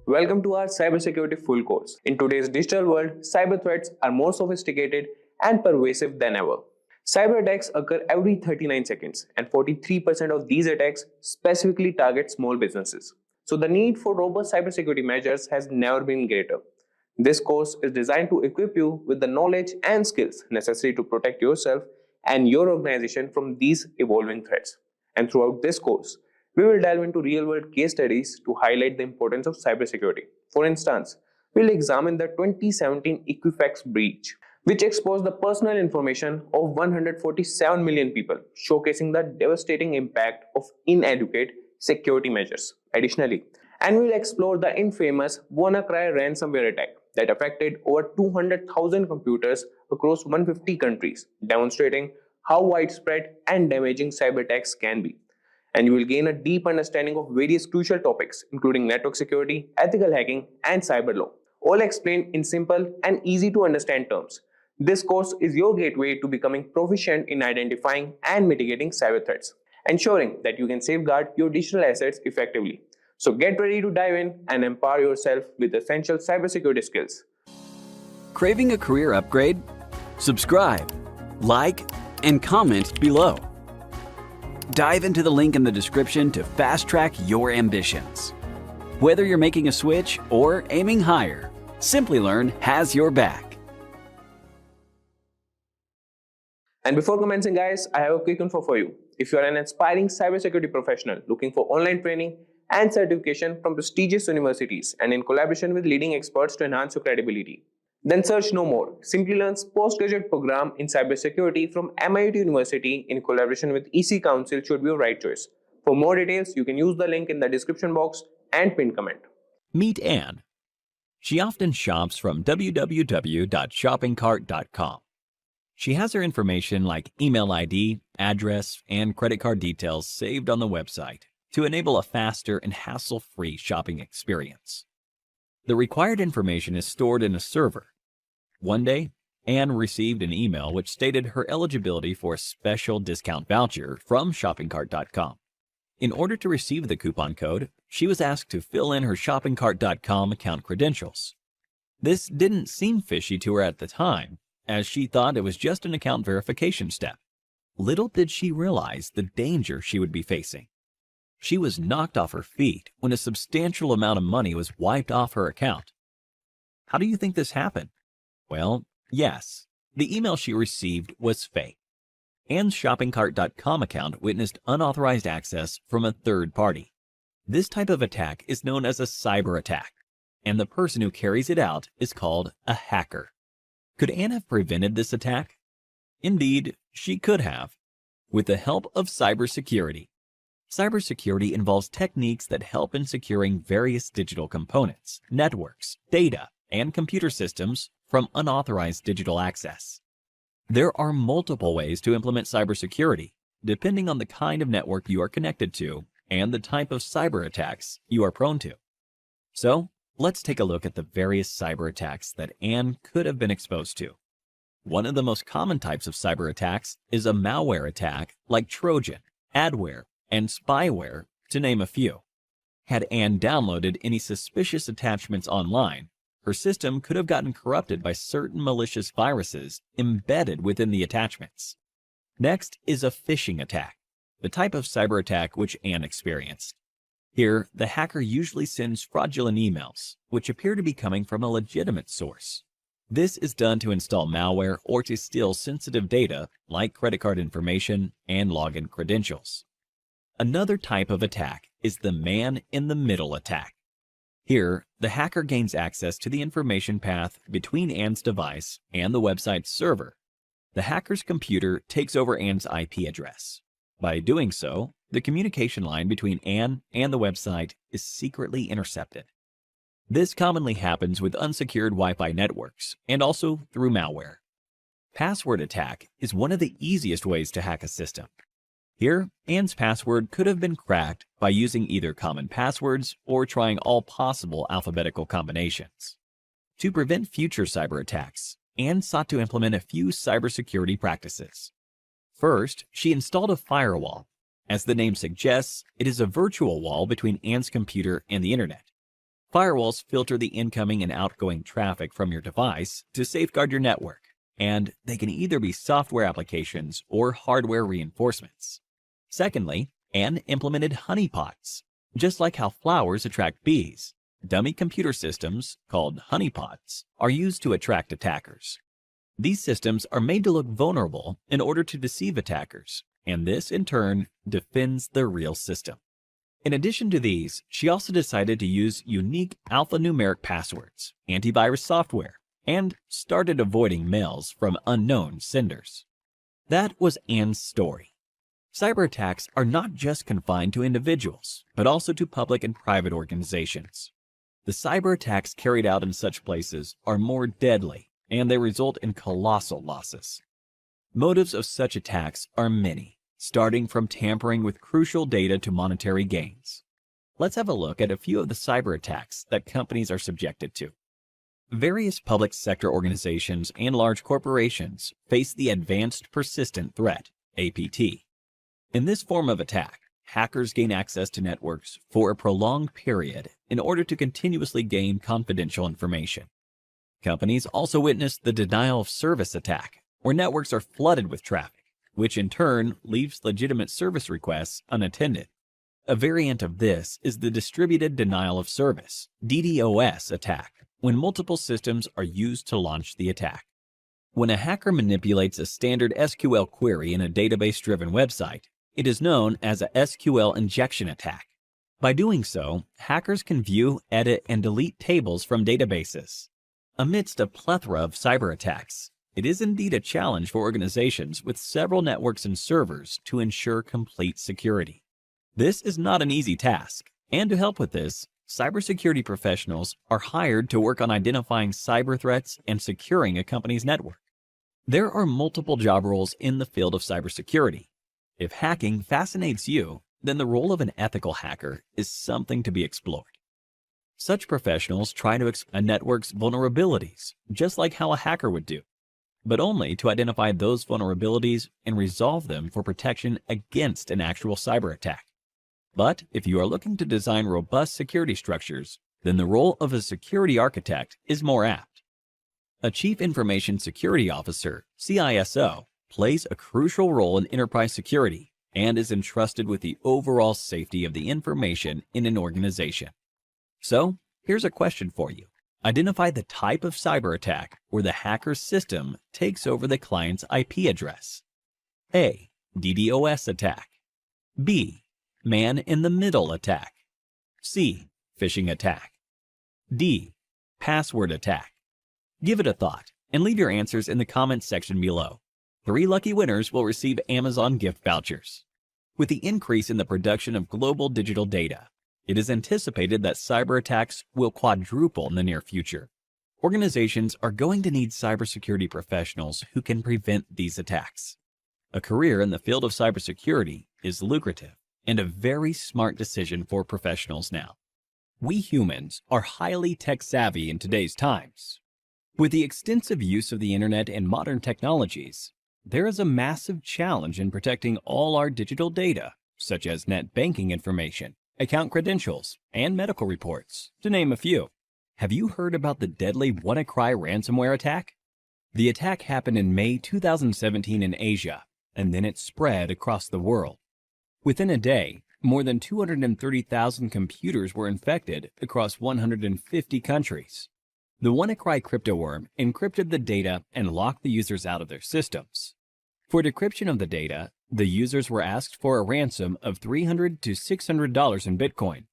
Welcome to our cybersecurity full course. In today's digital world, cyber threats are more sophisticated and pervasive than ever. Cyber attacks occur every 39 seconds, and 43% of these attacks specifically target small businesses. So the need for robust cybersecurity measures has never been greater. This course is designed to equip you with the knowledge and skills necessary to protect yourself and your organization from these evolving threats. And throughout this course, we will delve into real-world case studies to highlight the importance of cybersecurity. For instance, we'll examine the 2017 Equifax breach, which exposed the personal information of 147 million people, showcasing the devastating impact of inadequate security measures. Additionally, we'll explore the infamous WannaCry ransomware attack that affected over 200,000 computers across 150 countries, demonstrating how widespread and damaging cyber attacks can be. And you will gain a deep understanding of various crucial topics, including network security, ethical hacking, and cyber law, all explained in simple and easy to understand terms. This course is your gateway to becoming proficient in identifying and mitigating cyber threats, ensuring that you can safeguard your digital assets effectively. So get ready to dive in and empower yourself with essential cybersecurity skills. Craving a career upgrade? Subscribe, like, and comment below. Dive into the link in the description to fast-track your ambitions. Whether you're making a switch or aiming higher, Simplilearn has your back. And before commencing, guys, I have a quick info for you. If you are an aspiring cybersecurity professional looking for online training and certification from prestigious universities and in collaboration with leading experts to enhance your credibility, then search no more. Simplilearn's postgraduate program in cybersecurity from MIT University in collaboration with EC Council should be your right choice. For more details, you can use the link in the description box and pinned comment. Meet Anne. She often shops from www.shoppingcart.com. She has her information like email ID, address, and credit card details saved on the website to enable a faster and hassle-free shopping experience. The required information is stored in a server. One day, Anne received an email which stated her eligibility for a special discount voucher from shoppingcart.com. In order to receive the coupon code, she was asked to fill in her shoppingcart.com account credentials. This didn't seem fishy to her at the time, as she thought it was just an account verification step. Little did she realize the danger she would be facing. She was knocked off her feet when a substantial amount of money was wiped off her account. How do you think this happened? Well, yes, the email she received was fake. Anne's shoppingcart.com account witnessed unauthorized access from a third party. This type of attack is known as a cyber attack, and the person who carries it out is called a hacker. Could Anne have prevented this attack? Indeed, she could have, with the help of cybersecurity. Cybersecurity involves techniques that help in securing various digital components, networks, data, and computer systems from unauthorized digital access. There are multiple ways to implement cybersecurity, depending on the kind of network you are connected to and the type of cyber attacks you are prone to. So, let's take a look at the various cyber attacks that Anne could have been exposed to. One of the most common types of cyber attacks is a malware attack like Trojan, adware, and spyware, to name a few. Had Anne downloaded any suspicious attachments online, her system could have gotten corrupted by certain malicious viruses embedded within the attachments. Next is a phishing attack, the type of cyber attack which Anne experienced. Here, the hacker usually sends fraudulent emails, which appear to be coming from a legitimate source. This is done to install malware or to steal sensitive data like credit card information and login credentials. Another type of attack is the man-in-the-middle attack. Here, the hacker gains access to the information path between Anne's device and the website's server. The hacker's computer takes over Anne's IP address. By doing so, the communication line between Anne and the website is secretly intercepted. This commonly happens with unsecured Wi-Fi networks and also through malware. Password attack is one of the easiest ways to hack a system. Here, Anne's password could have been cracked by using either common passwords or trying all possible alphabetical combinations. To prevent future cyber attacks, Anne sought to implement a few cybersecurity practices. First, she installed a firewall. As the name suggests, it is a virtual wall between Anne's computer and the internet. Firewalls filter the incoming and outgoing traffic from your device to safeguard your network, and they can either be software applications or hardware reinforcements. Secondly, Anne implemented honeypots. Just like how flowers attract bees, dummy computer systems, called honeypots, are used to attract attackers. These systems are made to look vulnerable in order to deceive attackers, and this, in turn, defends the real system. In addition to these, she also decided to use unique alphanumeric passwords, antivirus software, and started avoiding mails from unknown senders. That was Anne's story. Cyberattacks are not just confined to individuals, but also to public and private organizations. The cyberattacks carried out in such places are more deadly, and they result in colossal losses. Motives of such attacks are many, starting from tampering with crucial data to monetary gains. Let's have a look at a few of the cyber attacks that companies are subjected to. Various public sector organizations and large corporations face the Advanced Persistent Threat, APT. In this form of attack, hackers gain access to networks for a prolonged period in order to continuously gain confidential information. Companies also witness the denial of service attack, where networks are flooded with traffic, which in turn leaves legitimate service requests unattended. A variant of this is the Distributed Denial of Service, DDoS attack, when multiple systems are used to launch the attack. When a hacker manipulates a standard SQL query in a database-driven website, it is known as a SQL injection attack. By doing so, hackers can view, edit, and delete tables from databases. Amidst a plethora of cyber attacks, it is indeed a challenge for organizations with several networks and servers to ensure complete security. This is not an easy task, and to help with this, cybersecurity professionals are hired to work on identifying cyber threats and securing a company's network. There are multiple job roles in the field of cybersecurity. If hacking fascinates you, then the role of an ethical hacker is something to be explored. Such professionals try to exploit a network's vulnerabilities, just like how a hacker would do, but only to identify those vulnerabilities and resolve them for protection against an actual cyber attack. But if you are looking to design robust security structures, then the role of a security architect is more apt. A Chief Information Security Officer, CISO, plays a crucial role in enterprise security and is entrusted with the overall safety of the information in an organization. So, here's a question for you. Identify the type of cyber attack where the hacker's system takes over the client's IP address. A. DDoS attack. B. Man-in-the-middle attack. C. Phishing attack. D. Password attack. Give it a thought and leave your answers in the comments section below. 3 lucky winners will receive Amazon gift vouchers. With the increase in the production of global digital data, it is anticipated that cyber attacks will quadruple in the near future. Organizations are going to need cybersecurity professionals who can prevent these attacks. A career in the field of cybersecurity is lucrative and a very smart decision for professionals now. We humans are highly tech-savvy in today's times. With the extensive use of the internet and modern technologies, there is a massive challenge in protecting all our digital data, such as net banking information, account credentials, and medical reports, to name a few. Have you heard about the deadly WannaCry ransomware attack? The attack happened in May 2017 in Asia, and then it spread across the world. Within a day, more than 230,000 computers were infected across 150 countries. The WannaCry cryptoworm encrypted the data and locked the users out of their systems. For decryption of the data, the users were asked for a ransom of $300 to $600 in Bitcoin.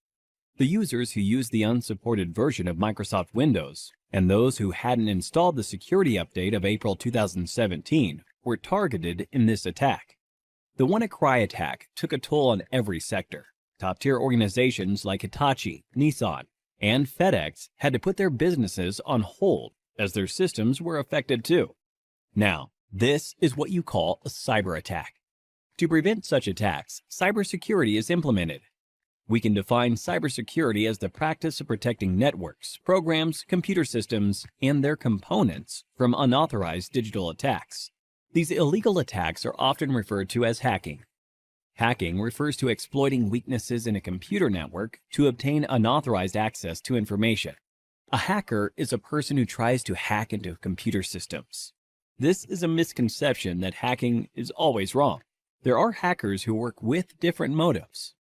The users who used the unsupported version of Microsoft Windows and those who hadn't installed the security update of April 2017 were targeted in this attack. The WannaCry attack took a toll on every sector. Top-tier organizations like Hitachi, Nissan, and FedEx had to put their businesses on hold as their systems were affected too. Now, this is what you call a cyber attack. To prevent such attacks, cybersecurity is implemented. We can define cybersecurity as the practice of protecting networks, programs, computer systems, and their components from unauthorized digital attacks. These illegal attacks are often referred to as hacking. Hacking refers to exploiting weaknesses in a computer network to obtain unauthorized access to information. A hacker is a person who tries to hack into computer systems. This is a misconception that hacking is always wrong. There are hackers who work with different motives.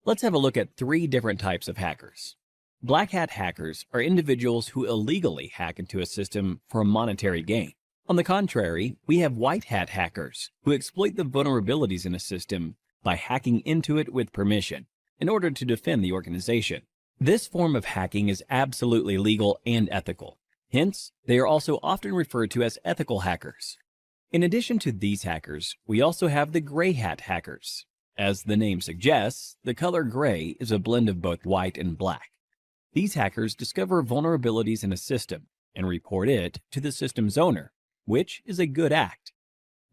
Let's have a look at 3 different types of hackers. Black hat hackers are individuals who illegally hack into a system for monetary gain. On the contrary, we have white hat hackers who exploit the vulnerabilities in a system by hacking into it with permission in order to defend the organization. This form of hacking is absolutely legal and ethical. Hence, they are also often referred to as ethical hackers. In addition to these hackers, we also have the gray hat hackers. As the name suggests, the color gray is a blend of both white and black. These hackers discover vulnerabilities in a system and report it to the system's owner, which is a good act.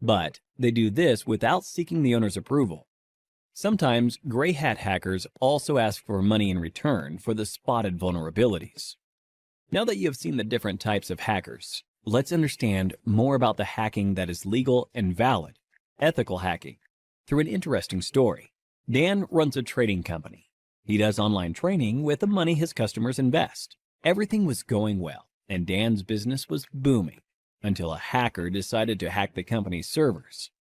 But they do this without seeking the owner's approval. Sometimes gray hat hackers also ask for money in return for the spotted vulnerabilities. Now that you have seen the different types of hackers, let's understand more about the hacking that is legal and valid, ethical hacking, through an interesting story. Dan runs a trading company. He does online training with the money his customers invest. Everything was going well, and Dan's business was booming, until a hacker decided to hack the company's servers.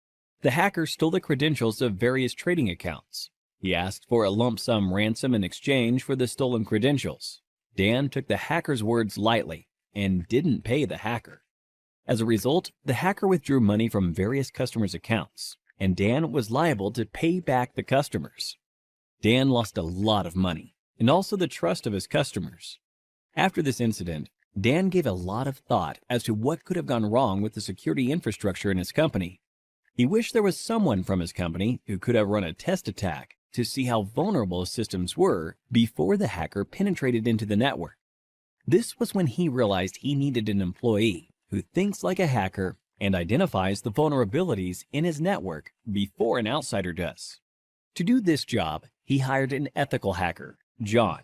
The hacker stole the credentials of various trading accounts. He asked for a lump sum ransom in exchange for the stolen credentials. Dan took the hacker's words lightly and didn't pay the hacker. As a result, the hacker withdrew money from various customers' accounts, and Dan was liable to pay back the customers. Dan lost a lot of money, and also the trust of his customers. After this incident, Dan gave a lot of thought as to what could have gone wrong with the security infrastructure in his company. He wished there was someone from his company who could have run a test attack to see how vulnerable his systems were before the hacker penetrated into the network. This was when he realized he needed an employee who thinks like a hacker and identifies the vulnerabilities in his network before an outsider does. To do this job, he hired an ethical hacker, John.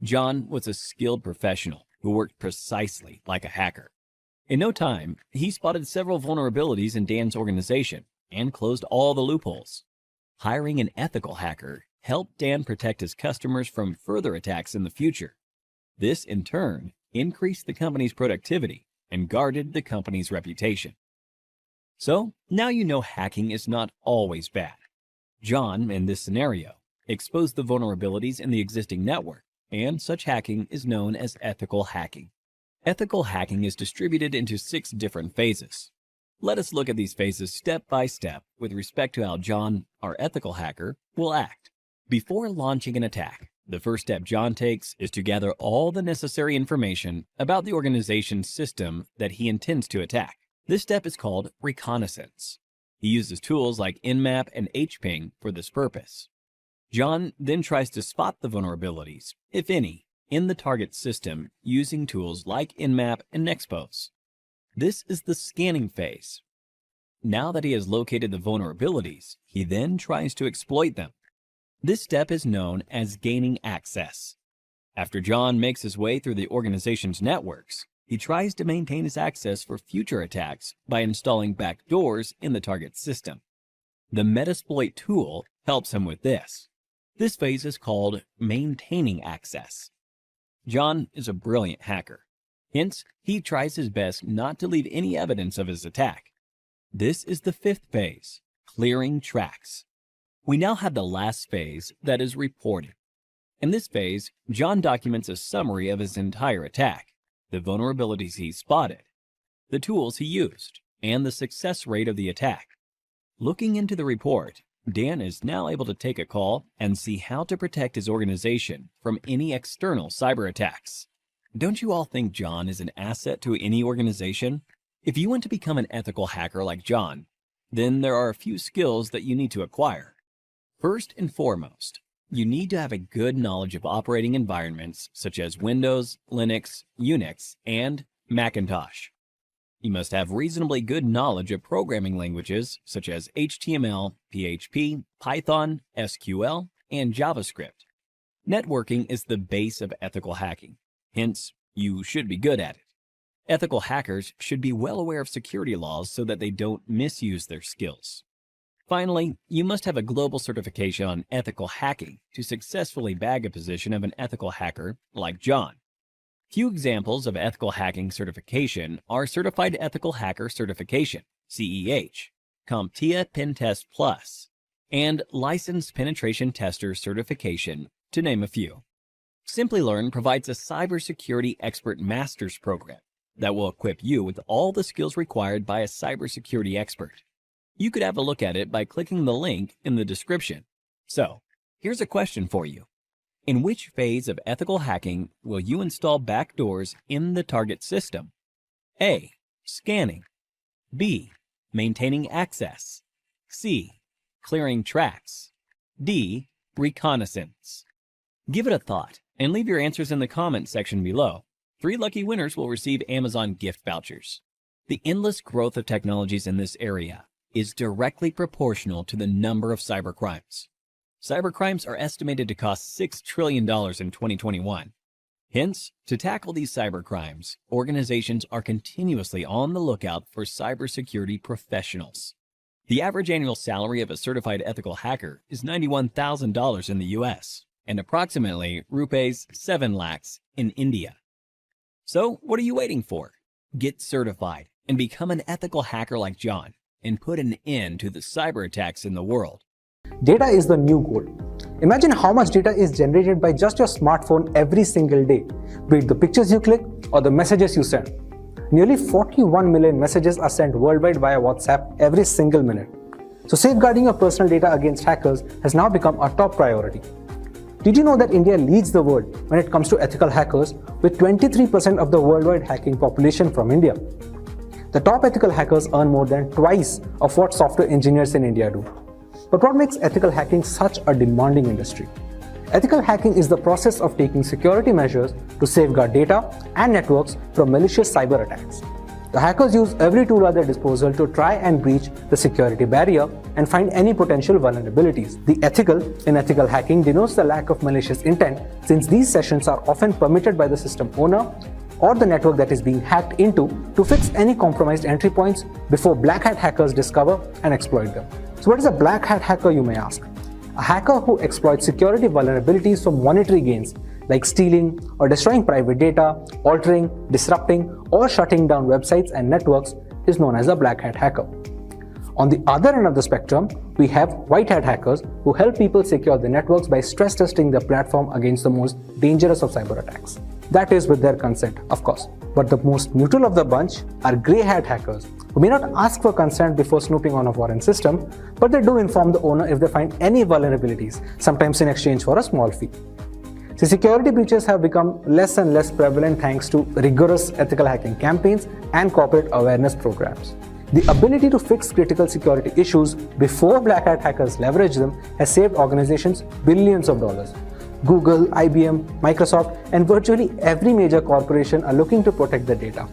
John was a skilled professional who worked precisely like a hacker. In no time, he spotted several vulnerabilities in Dan's organization and closed all the loopholes. Hiring an ethical hacker helped Dan protect his customers from further attacks in the future. This, in turn, increased the company's productivity and guarded the company's reputation. So, now you know hacking is not always bad. John, in this scenario, exposed the vulnerabilities in the existing network, and such hacking is known as ethical hacking. Ethical hacking is distributed into 6 different phases. Let us look at these phases step by step with respect to how John, our ethical hacker, will act. Before launching an attack, the first step John takes is to gather all the necessary information about the organization's system that he intends to attack. This step is called reconnaissance. He uses tools like Nmap and hping for this purpose. John then tries to spot the vulnerabilities, if any, in the target system using tools like Nmap and Nexpose. This is the scanning phase. Now that he has located the vulnerabilities, he then tries to exploit them. This step is known as gaining access. After John makes his way through the organization's networks, he tries to maintain his access for future attacks by installing backdoors in the target system. The Metasploit tool helps him with this. This phase is called maintaining access. John is a brilliant hacker. Hence, he tries his best not to leave any evidence of his attack. This is the 5th phase, clearing tracks. We now have the last phase, that is reporting. In this phase, John documents a summary of his entire attack, the vulnerabilities he spotted, the tools he used, and the success rate of the attack. Looking into the report, Dan is now able to take a call and see how to protect his organization from any external cyber attacks. Don't you all think John is an asset to any organization? If you want to become an ethical hacker like John, then there are a few skills that you need to acquire. First and foremost, you need to have a good knowledge of operating environments such as Windows, Linux, Unix, and Macintosh. You must have reasonably good knowledge of programming languages such as HTML, PHP, Python, SQL, and JavaScript. Networking is the base of ethical hacking. Hence, you should be good at it. Ethical hackers should be well aware of security laws so that they don't misuse their skills. Finally, you must have a global certification on ethical hacking to successfully bag a position of an ethical hacker like John. Few examples of ethical hacking certification are Certified Ethical Hacker Certification, CEH, CompTIA Pentest Plus, and Licensed Penetration Tester Certification, to name a few. Simplilearn provides a cybersecurity expert master's program that will equip you with all the skills required by a cybersecurity expert. You could have a look at it by clicking the link in the description. So, here's a question for you. In which phase of ethical hacking will you install backdoors in the target system? A. Scanning. B. Maintaining access. C. Clearing tracks. D. Reconnaissance. Give it a thought and leave your answers in the comments section below. 3 lucky winners will receive Amazon gift vouchers. The endless growth of technologies in this area is directly proportional to the number of cybercrimes. Cybercrimes are estimated to cost $6 trillion in 2021. Hence, to tackle these cybercrimes, organizations are continuously on the lookout for cybersecurity professionals. The average annual salary of a certified ethical hacker is $91,000 in the US and approximately rupees 7 lakhs in India. So, what are you waiting for? Get certified and become an ethical hacker like John and put an end to the cyber attacks in the world. Data is the new gold. Imagine how much data is generated by just your smartphone every single day, be it the pictures you click or the messages you send. Nearly 41 million messages are sent worldwide via WhatsApp every single minute. So safeguarding your personal data against hackers has now become a top priority. Did you know that India leads the world when it comes to ethical hackers, with 23% of the worldwide hacking population from India? The top ethical hackers earn more than twice of what software engineers in India do. But what makes ethical hacking such a demanding industry? Ethical hacking is the process of taking security measures to safeguard data and networks from malicious cyber attacks. The hackers use every tool at their disposal to try and breach the security barrier and find any potential vulnerabilities. The ethical in ethical hacking denotes the lack of malicious intent, since these sessions are often permitted by the system owner or the network that is being hacked into to fix any compromised entry points before black hat hackers discover and exploit them. So what is a black hat hacker, you may ask? A hacker who exploits security vulnerabilities for monetary gains, like stealing or destroying private data, altering, disrupting, or shutting down websites and networks, is known as a black hat hacker. On the other end of the spectrum, we have white hat hackers who help people secure their networks by stress testing their platform against the most dangerous of cyber attacks. That is with their consent, of course. But the most neutral of the bunch are grey hat hackers, who may not ask for consent before snooping on a foreign system, but they do inform the owner if they find any vulnerabilities, sometimes in exchange for a small fee. See, security breaches have become less and less prevalent thanks to rigorous ethical hacking campaigns and corporate awareness programs. The ability to fix critical security issues before black hat hackers leverage them has saved organizations billions of dollars. Google, IBM, Microsoft, and virtually every major corporation are looking to protect their data.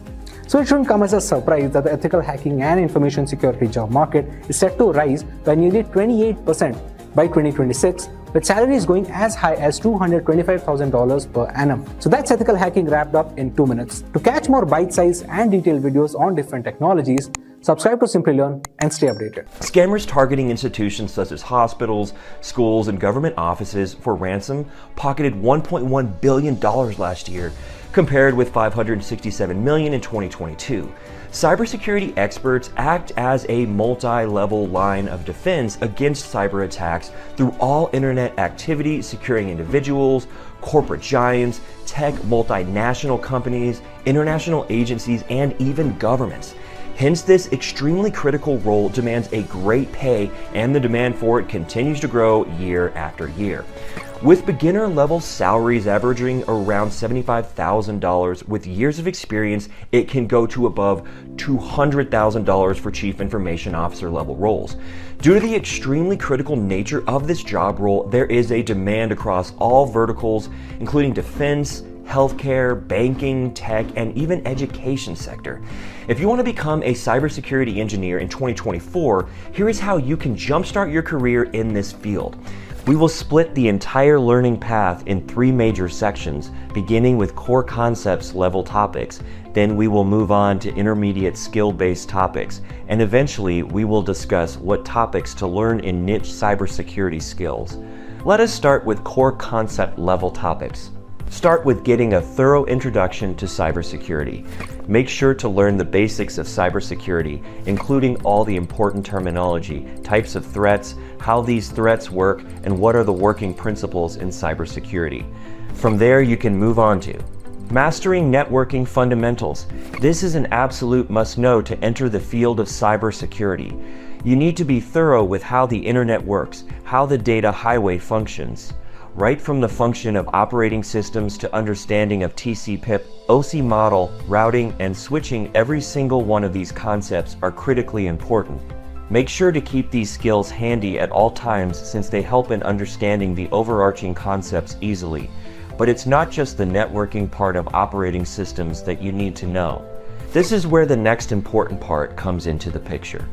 So it shouldn't come as a surprise that the ethical hacking and information security job market is set to rise by nearly 28% by 2026, with salaries going as high as $225,000 per annum. So that's ethical hacking wrapped up in 2 minutes. To catch more bite-sized and detailed videos on different technologies, subscribe to Simplilearn and stay updated. Scammers targeting institutions such as hospitals, schools, and government offices for ransom pocketed $1.1 billion last year, compared with $567 million in 2022. Cybersecurity experts act as a multi-level line of defense against cyber attacks through all internet activity, securing individuals, corporate giants, tech multinational companies, international agencies, and even governments. Hence, this extremely critical role demands a great pay, and the demand for it continues to grow year after year. With beginner-level salaries averaging around $75,000, with years of experience, it can go to above $200,000 for chief information officer level roles. Due to the extremely critical nature of this job role, there is a demand across all verticals, including defense, healthcare, banking, tech, and even education sector. If you want to become a cybersecurity engineer in 2024, here is how you can jumpstart your career in this field. We will split the entire learning path in 3 major sections, beginning with core concepts level topics. Then we will move on to intermediate skill-based topics, and eventually we will discuss what topics to learn in niche cybersecurity skills. Let us start with core concept level topics. Start with getting a thorough introduction to cybersecurity. Make sure to learn the basics of cybersecurity, including all the important terminology, types of threats, how these threats work, and what are the working principles in cybersecurity. From there, you can move on to mastering networking fundamentals. This is an absolute must-know to enter the field of cybersecurity. You need to be thorough with how the internet works, how the data highway functions. Right from the function of operating systems to understanding of TCP/IP, OC model, routing, and switching, every single one of these concepts are critically important. Make sure to keep these skills handy at all times since they help in understanding the overarching concepts easily. But it's not just the networking part of operating systems that you need to know. This is where the next important part comes into the picture.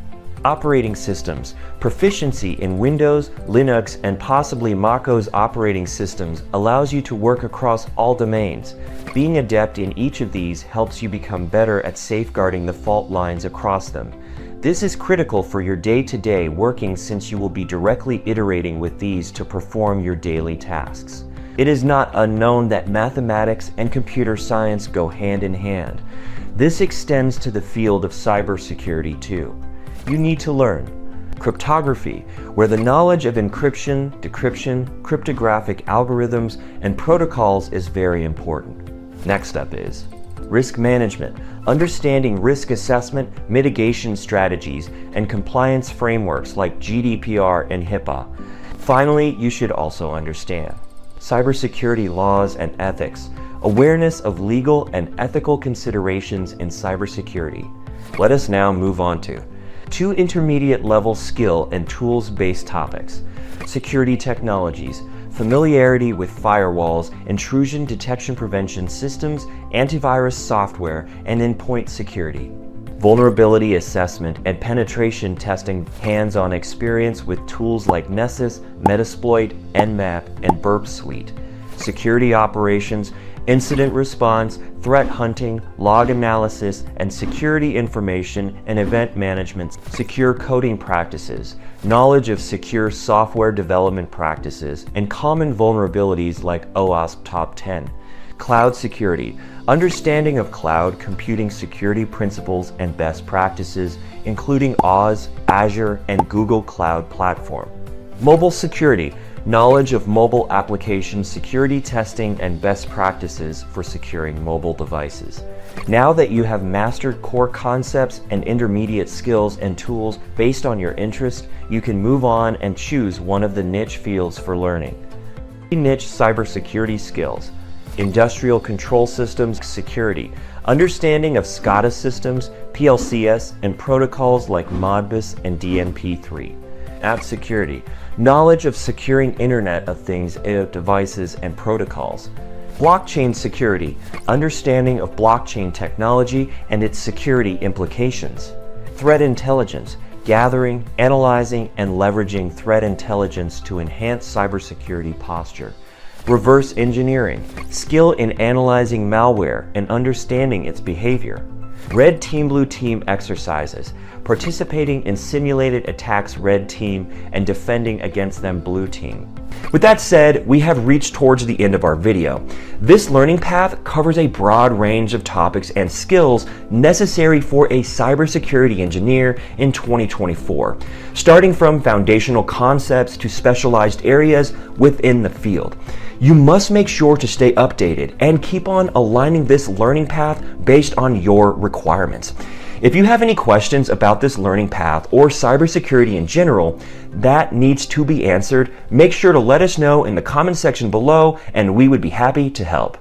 Operating systems. Proficiency in Windows, Linux, and possibly MacOS operating systems allows you to work across all domains. Being adept in each of these helps you become better at safeguarding the fault lines across them. This is critical for your day-to-day working since you will be directly iterating with these to perform your daily tasks. It is not unknown that mathematics and computer science go hand in hand. This extends to the field of cybersecurity too. You need to learn cryptography, where the knowledge of encryption, decryption, cryptographic algorithms, and protocols is very important. Next up is risk management, understanding risk assessment, mitigation strategies, and compliance frameworks like GDPR and HIPAA. Finally, you should also understand cybersecurity laws and ethics, awareness of legal and ethical considerations in cybersecurity. Let us now move on to 2 intermediate level skill and tools-based topics. Security technologies, familiarity with firewalls, intrusion detection prevention systems, antivirus software, and endpoint security. Vulnerability assessment and penetration testing, hands-on experience with tools like Nessus, Metasploit, Nmap, and Burp Suite. Security operations, incident response, threat hunting, log analysis, and security information and event management, secure coding practices, knowledge of secure software development practices, and common vulnerabilities like OWASP Top 10. Cloud security, understanding of cloud computing security principles and best practices, including Oz, Azure, and Google Cloud Platform. Mobile security, knowledge of mobile application security testing and best practices for securing mobile devices. Now that you have mastered core concepts and intermediate skills and tools based on your interest, you can move on and choose one of the niche fields for learning. Niche cybersecurity skills. Industrial control systems security, understanding of SCADA systems, PLCS, and protocols like Modbus and DNP3. App security, knowledge of securing Internet of Things devices and protocols. Blockchain security, understanding of blockchain technology and its security implications. Threat intelligence, gathering, analyzing, and leveraging threat intelligence to enhance cybersecurity posture. Reverse engineering, skill in analyzing malware and understanding its behavior. Red Team Blue Team exercises, participating in simulated attacks Red Team and defending against them Blue Team. With that said, we have reached towards the end of our video. This learning path covers a broad range of topics and skills necessary for a cybersecurity engineer in 2024, starting from foundational concepts to specialized areas within the field. You must make sure to stay updated and keep on aligning this learning path based on your requirements. If you have any questions about this learning path or cybersecurity in general that needs to be answered, make sure to let us know in the comment section below and we would be happy to help.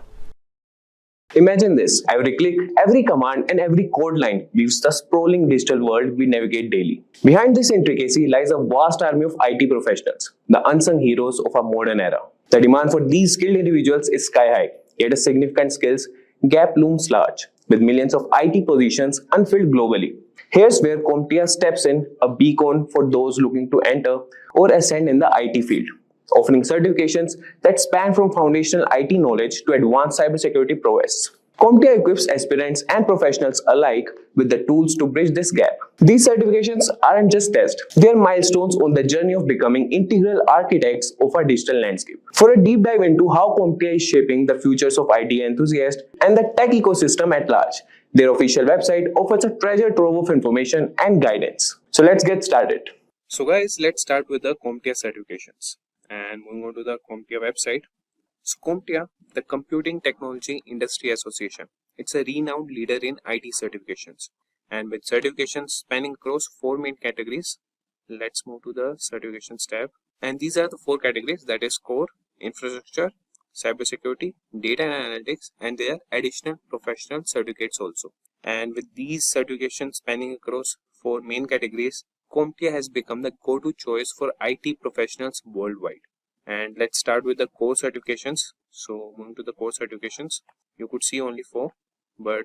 Imagine this: every click, every command, and every code line weaves the sprawling digital world we navigate daily. Behind this intricacy lies a vast army of IT professionals, the unsung heroes of our modern era. The demand for these skilled individuals is sky high, yet a significant skills gap looms large, with millions of IT positions unfilled globally. Here's where CompTIA steps in, a beacon for those looking to enter or ascend in the IT field. offering certifications that span from foundational IT knowledge to advanced cybersecurity prowess. CompTIA equips aspirants and professionals alike with the tools to bridge this gap. These certifications aren't just tests, they are milestones on the journey of becoming integral architects of our digital landscape. For a deep dive into how CompTIA is shaping the futures of IT enthusiasts and the tech ecosystem at large, their official website offers a treasure trove of information and guidance. So let's get started. So guys, let's start with the CompTIA certifications. And moving on to the CompTIA website. So CompTIA, the Computing Technology Industry Association, it's a renowned leader in IT certifications. And with certifications spanning across 4 main categories, let's move to the certifications tab. And these are the 4 categories, that is core, infrastructure, cybersecurity, data and analytics, and there are additional professional certificates also. And with these certifications spanning across 4 main categories, CompTIA has become the go-to choice for IT professionals worldwide. And let's start with the core certifications. So moving to the core certifications, you could see only 4, but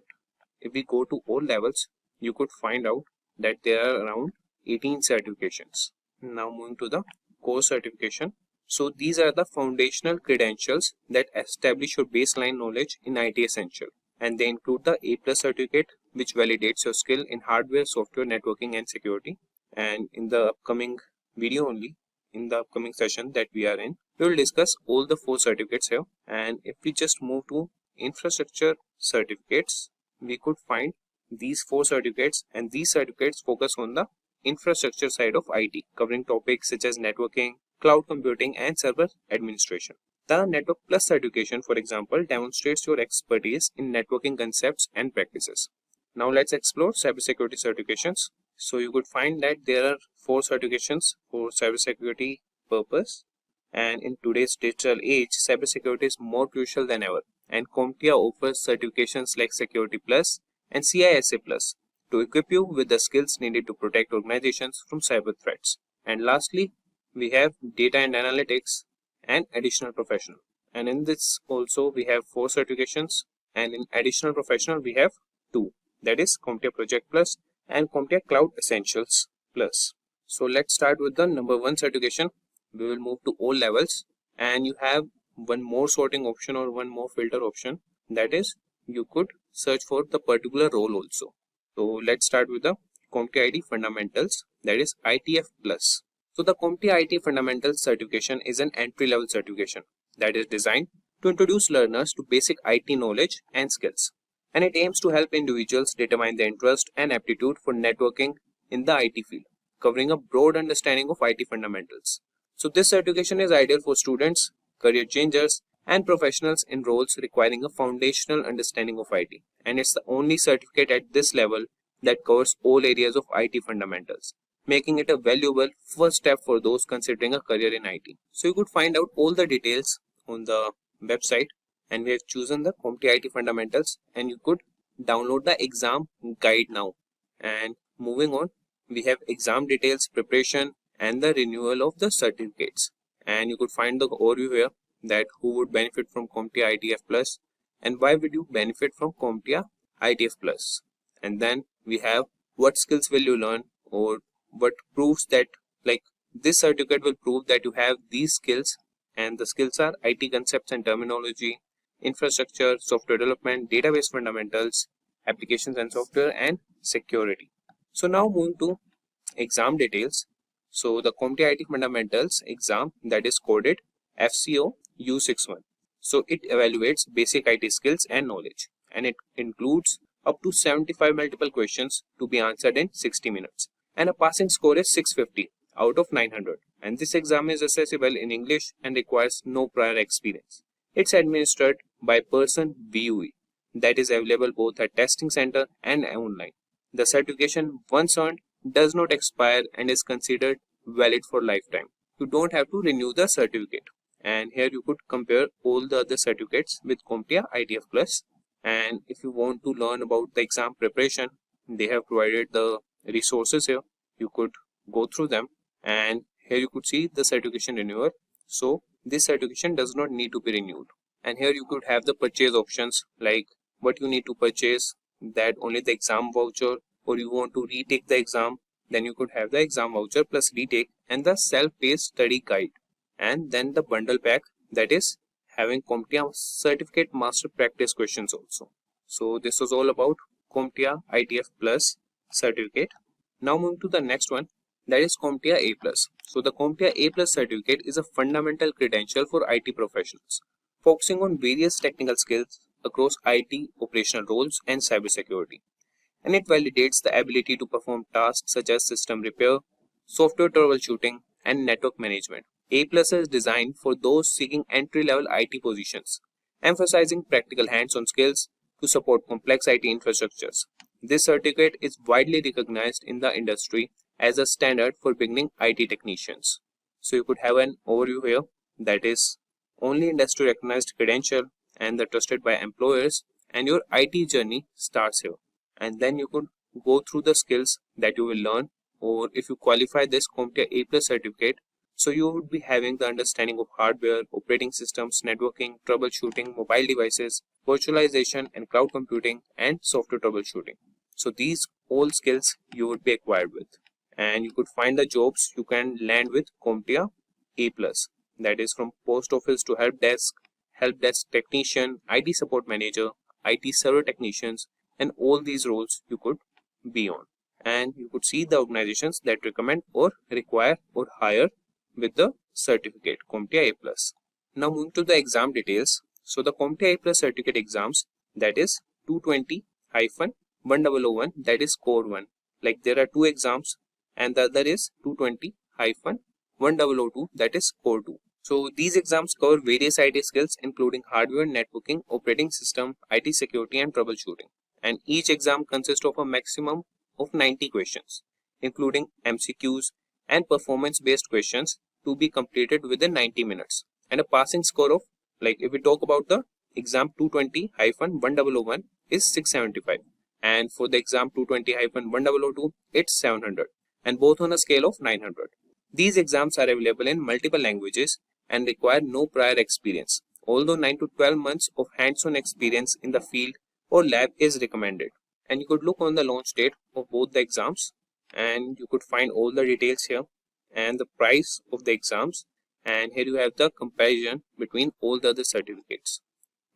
if we go to all levels, you could find out that there are around 18 certifications. Now moving to the core certification. So these are the foundational credentials that establish your baseline knowledge in IT Essential. And they include the A+ certificate, which validates your skill in hardware, software, networking, and security. And in the upcoming video only, in the upcoming session that we are in, we will discuss all the 4 certificates here. And if we just move to infrastructure certificates, we could find these 4 certificates, and these certificates focus on the infrastructure side of IT, covering topics such as networking, cloud computing, and server administration. The Network Plus certification, for example, demonstrates your expertise in networking concepts and practices. Now let's explore cybersecurity certifications. So you could find that there are 4 certifications for cybersecurity purpose, and in today's digital age, cybersecurity is more crucial than ever, and CompTIA offers certifications like Security Plus and CISSP Plus to equip you with the skills needed to protect organizations from cyber threats. And lastly, we have data and analytics and additional professional, and in this also we have 4 certifications, and in additional professional we have 2, that is CompTIA Project Plus and CompTIA Cloud Essentials Plus. So let's start with the number 1 certification. We will move to all levels, and you have one more sorting option or one more filter option, that is you could search for the particular role also. So let's start with the CompTIA IT Fundamentals, that is ITF Plus. So the CompTIA IT Fundamentals certification is an entry-level certification that is designed to introduce learners to basic IT knowledge and skills, and it aims to help individuals determine their interest and aptitude for networking in the IT field, covering a broad understanding of IT fundamentals. So this certification is ideal for students, career changers, and professionals in roles requiring a foundational understanding of IT, and it's the only certificate at this level that covers all areas of IT fundamentals, making it a valuable first step for those considering a career in IT. So you could find out all the details on the website, and we have chosen the CompTIA IT Fundamentals, and you could download the exam guide now. And moving on, we have exam details, preparation, and the renewal of the certificates. And you could find the overview here, that who would benefit from CompTIA ITF Plus and why would you benefit from CompTIA ITF Plus. And then we have what skills will you learn, or what proves that, like, this certificate will prove that you have these skills, and the skills are IT concepts and terminology, infrastructure, software development, database fundamentals, applications and software, and security. So now moving to exam details. So the CompTIA IT Fundamentals exam, that is coded FCO U61. So it evaluates basic IT skills and knowledge, and it includes up to 75 multiple questions to be answered in 60 minutes. And a passing score is 650 out of 900. And this exam is accessible in English and requires no prior experience. It's administered by Person VUE, that is available both at testing center and online. The certification, once earned, does not expire and is considered valid for lifetime. You don't have to renew the certificate. And here you could compare all the other certificates with CompTIA ITF Plus. And if you want to learn about the exam preparation, they have provided the resources here. You could go through them, and here you could see the certification renewal. So this certification does not need to be renewed. And here you could have the purchase options, like what you need to purchase, that only the exam voucher, or you want to retake the exam, then you could have the exam voucher plus retake and the self-paced study guide. and then the bundle pack that is having CompTIA Certificate Master Practice questions also. So this was all about CompTIA ITF Plus certificate. Now moving to the next one, that is CompTIA A+. So the CompTIA A+ certificate is a fundamental credential for IT professionals, focusing on various technical skills across IT operational roles and cybersecurity. And it validates the ability to perform tasks such as system repair, software troubleshooting, and network management. A+ is designed for those seeking entry-level IT positions, emphasizing practical hands-on skills to support complex IT infrastructures. This certificate is widely recognized in the industry as a standard for beginning IT technicians. So you could have an overview here, that is only industry recognized credential and the trusted by employers, and your IT journey starts here. And then you could go through the skills that you will learn, or if you qualify this CompTIA A+ certificate, so you would be having the understanding of hardware, operating systems, networking, troubleshooting, mobile devices, virtualization and cloud computing, and software troubleshooting. So these all skills you would be acquired with, and you could find the jobs you can land with CompTIA A+, that is from post office to help desk technician, IT support manager, IT server technicians, and all these roles you could be on. And you could see the organizations that recommend or require or hire with the certificate CompTIA A+. Now moving to the exam details. So the CompTIA A+ certificate exams, that is 220-1001, that is core 1. Like there are two exams, and the other is 220-1002, that is core 2. So these exams cover various IT skills including hardware, networking, operating system, IT security, and troubleshooting. And each exam consists of a maximum of 90 questions, including MCQs and performance-based questions to be completed within 90 minutes. And a passing score of, like if we talk about the exam 220-1001 is 675. And for the exam 220-1002, it's 700. And both on a scale of 900. These exams are available in multiple languages and require no prior experience, although 9 to 12 months of hands-on experience in the field or lab is recommended. And you could look on the launch date of both the exams, and you could find all the details here and the price of the exams, and here you have the comparison between all the other certificates.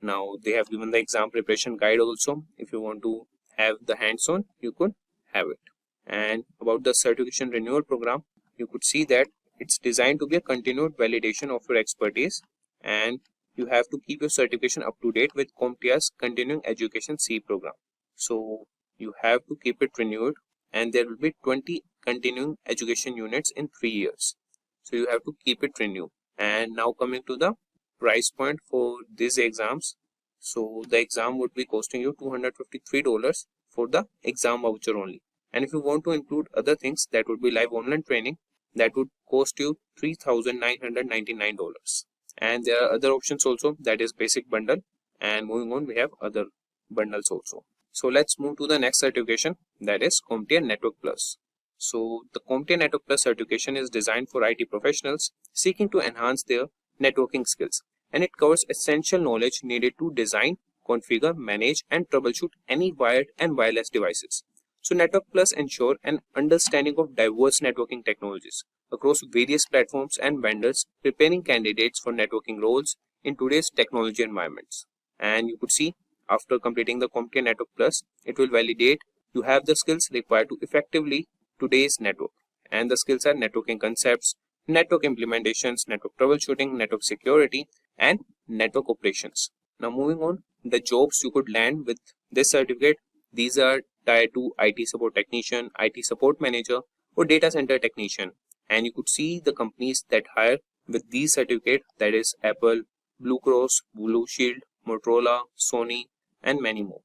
Now they have given the exam preparation guide also. If you want to have the hands-on, you could have it. And about the certification renewal program, you could see that it's designed to be a continued validation of your expertise, and you have to keep your certification up to date with CompTIA's Continuing Education C program. So you have to keep it renewed, and there will be 20 continuing education units in 3 years. So you have to keep it renewed. And now coming to the price point for these exams. So the exam would be costing you $253 for the exam voucher only. And if you want to include other things, that would be live online training, that would cost you $3,999. And there are other options also, that is basic bundle, and moving on we have other bundles also. So let's move to the next certification, that is CompTIA Network Plus. So the CompTIA Network Plus certification is designed for IT professionals seeking to enhance their networking skills, and it covers essential knowledge needed to design, configure, manage, and troubleshoot any wired and wireless devices. So Network Plus ensure an understanding of diverse networking technologies across various platforms and vendors, preparing candidates for networking roles in today's technology environments. And you could see, after completing the CompTIA Network Plus, it will validate you have the skills required to effectively today's network. And the skills are networking concepts, network implementations, network troubleshooting, network security, and network operations. Now moving on, the jobs you could land with this certificate, these are Tier 2 IT support technician, IT support manager, or data center technician. And you could see the companies that hire with these certificates, that is Apple, Blue Cross, Blue Shield, Motorola, Sony, and many more.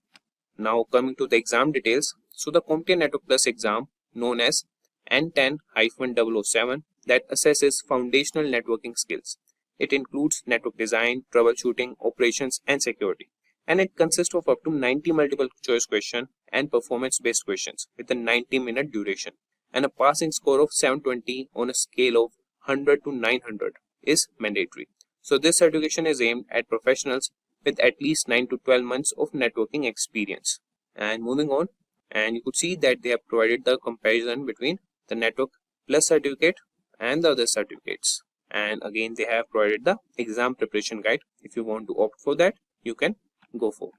Now coming to the exam details. So the CompTIA Network Plus exam, known as N10-007, that assesses foundational networking skills. It includes network design, troubleshooting, operations, and security. And it consists of up to 90 multiple choice questions and performance-based questions with a 90-minute duration. And a passing score of 720 on a scale of 100 to 900 is mandatory. So this certification is aimed at professionals with at least 9 to 12 months of networking experience. And moving on, and you could see that they have provided the comparison between the Network Plus certificate and the other certificates. And again, they have provided the exam preparation guide. If you want to opt for that, you can go for.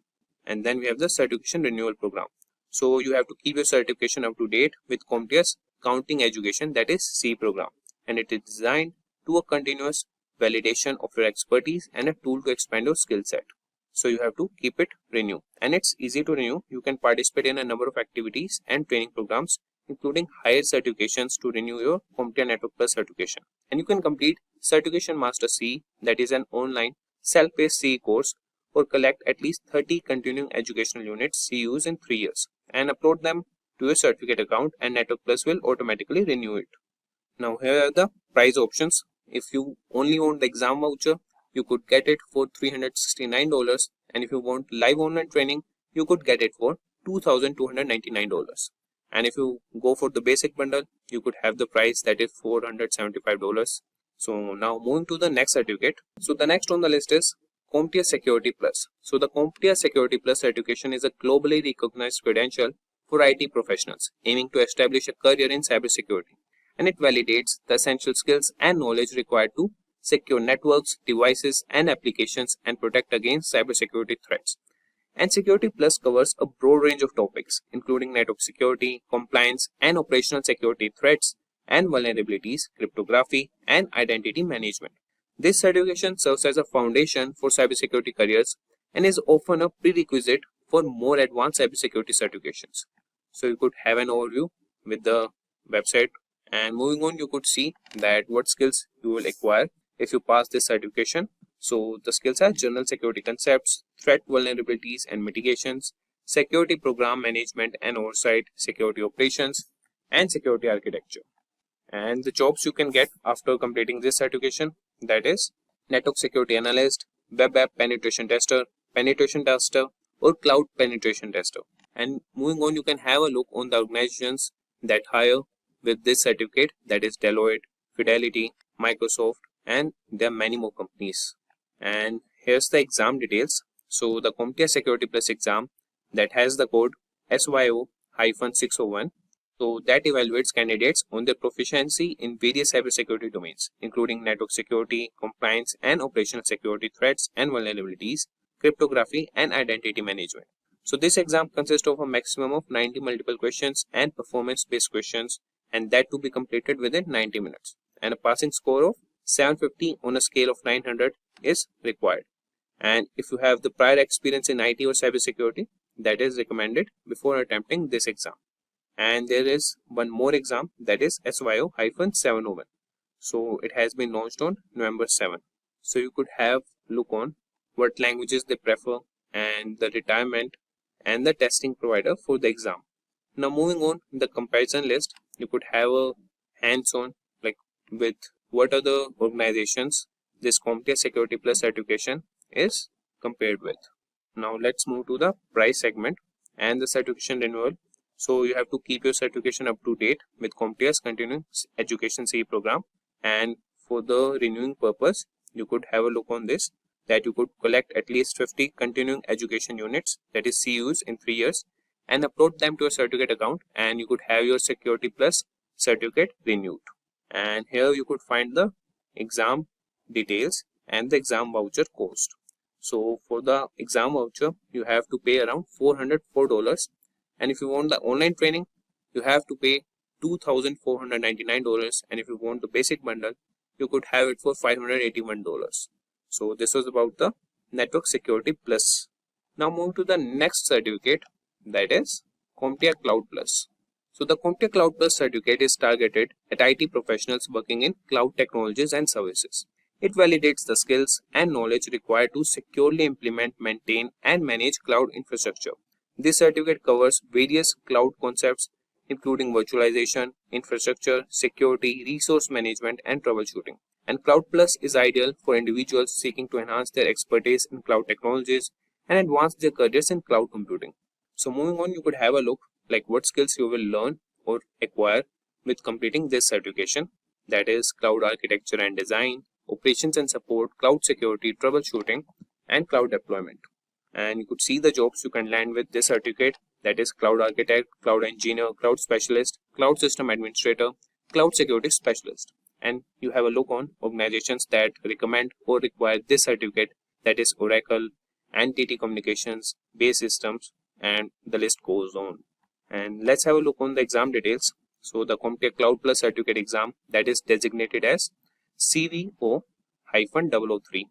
And then we have the certification renewal program. So you have to keep your certification up to date with CompTIA's Counting Education, that is C program, and it is designed to a continuous validation of your expertise and a tool to expand your skill set. So you have to keep it renew, and it's easy to renew. You can participate in a number of activities and training programs, including higher certifications to renew your CompTIA Network Plus certification. And you can complete Certification Master C, that is an online self-paced CE course, or collect at least 30 continuing educational units CUs in 3 years and upload them to your certificate account, and Network Plus will automatically renew it. Now here are the price options. If you only want the exam voucher, you could get it for $369, and if you want live online training, you could get it for $2,299. And if you go for the basic bundle, you could have the price that is $475. So now moving to the next certificate. So the next on the list is CompTIA Security Plus. So the CompTIA Security Plus certification is a globally recognized credential for IT professionals aiming to establish a career in cybersecurity, and it validates the essential skills and knowledge required to secure networks, devices, and applications and protect against cybersecurity threats. And Security Plus covers a broad range of topics, including network security, compliance, and operational security threats and vulnerabilities, cryptography, and identity management. This certification serves as a foundation for cybersecurity careers and is often a prerequisite for more advanced cybersecurity certifications. So you could have an overview with the website, and moving on, you could see that what skills you will acquire if you pass this certification. So the skills are general security concepts, threat vulnerabilities and mitigations, security program management and oversight, security operations, and security architecture. And the jobs you can get after completing this certification, that is network security analyst, web app penetration tester, or cloud penetration tester. And moving on, you can have a look on the organizations that hire with this certificate, that is Deloitte, Fidelity, Microsoft, and there are many more companies. And here's the exam details. So the CompTIA Security Plus exam that has the code SYO-601, so that evaluates candidates on their proficiency in various cybersecurity domains, including network security, compliance, and operational security threats and vulnerabilities, cryptography, and identity management. So this exam consists of a maximum of 90 multiple questions and performance-based questions, and that to be completed within 90 minutes. And a passing score of 750 on a scale of 900 is required. And if you have the prior experience in IT or cybersecurity, that is recommended before attempting this exam. And there is one more exam, that is SYO-701. So it has been launched on November 7. So you could have look on what languages they prefer and the retirement and the testing provider for the exam. Now moving on, the comparison list, you could have a hands-on like with what are the organizations this CompTIA Security Plus certification is compared with. Now let's move to the price segment and the certification renewal. So you have to keep your certification up to date with CompTIA's Continuing Education CE program, and for the renewing purpose, you could have a look on this, that you could collect at least 50 continuing education units, that is CUs, in 3 years and upload them to a certificate account, and you could have your Security Plus certificate renewed. And here you could find the exam details and the exam voucher cost. So for the exam voucher, you have to pay around $404. And if you want the online training, you have to pay $2,499. And if you want the basic bundle, you could have it for $581. So this was about the Network Security Plus. Now move to the next certificate, that is CompTIA Cloud Plus. So the CompTIA Cloud Plus certificate is targeted at IT professionals working in cloud technologies and services. It validates the skills and knowledge required to securely implement, maintain, and manage cloud infrastructure. This certificate covers various cloud concepts, including virtualization, infrastructure, security, resource management, and troubleshooting. And Cloud Plus is ideal for individuals seeking to enhance their expertise in cloud technologies and advance their careers in cloud computing. So moving on, you could have a look like what skills you will learn or acquire with completing this certification, that is cloud architecture and design, operations and support, cloud security, troubleshooting, and cloud deployment. And you could see the jobs you can land with this certificate, that is cloud architect, cloud engineer, cloud specialist, cloud system administrator, cloud security specialist. and you have a look on organizations that recommend or require this certificate, that is Oracle, NTT Communications, Base Systems, and the list goes on. And let's have a look on the exam details. So the CompTIA Cloud Plus Certificate exam, that is designated as CVO-003,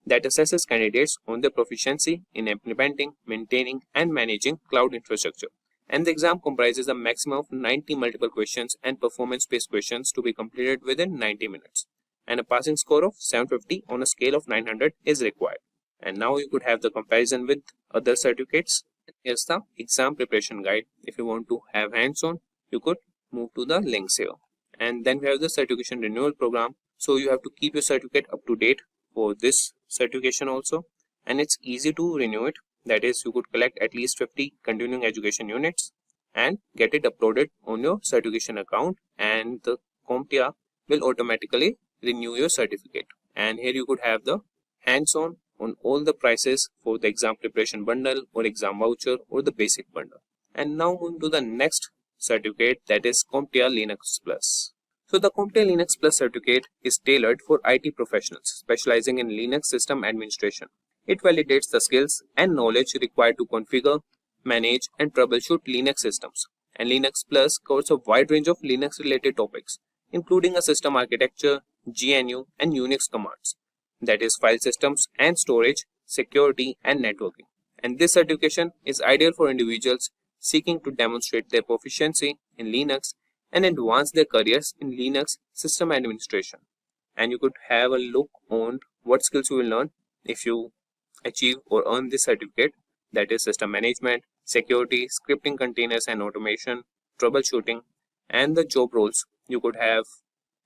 that assesses candidates on their proficiency in implementing, maintaining, and managing cloud infrastructure. And the exam comprises a maximum of 90 multiple questions and performance-based questions to be completed within 90 minutes. And a passing score of 750 on a scale of 900 is required. And now you could have the comparison with other certificates. Here's the exam preparation guide. If you want to have hands-on, you could move to the links here. And then we have the certification renewal program. So you have to keep your certificate up to date for this certification also. And it's easy to renew it. That is, you could collect at least 50 continuing education units and get it uploaded on your certification account, and the CompTIA will automatically renew your certificate. And here you could have the hands-on on all the prices for the exam preparation bundle or exam voucher or the basic bundle. And now moving to the next certificate, that is CompTIA Linux Plus. So the CompTIA Linux Plus certificate is tailored for IT professionals specializing in Linux system administration. It validates the skills and knowledge required to configure, manage, and troubleshoot Linux systems. And Linux Plus covers a wide range of Linux-related topics, including a system architecture, GNU, and Unix commands, that is file systems and storage, security, and networking. And this certification is ideal for individuals seeking to demonstrate their proficiency in Linux and advance their careers in Linux system administration. And you could have a look on what skills you will learn if you achieve or earn this certificate, that is system management, security, scripting containers and automation, troubleshooting, and the job roles you could have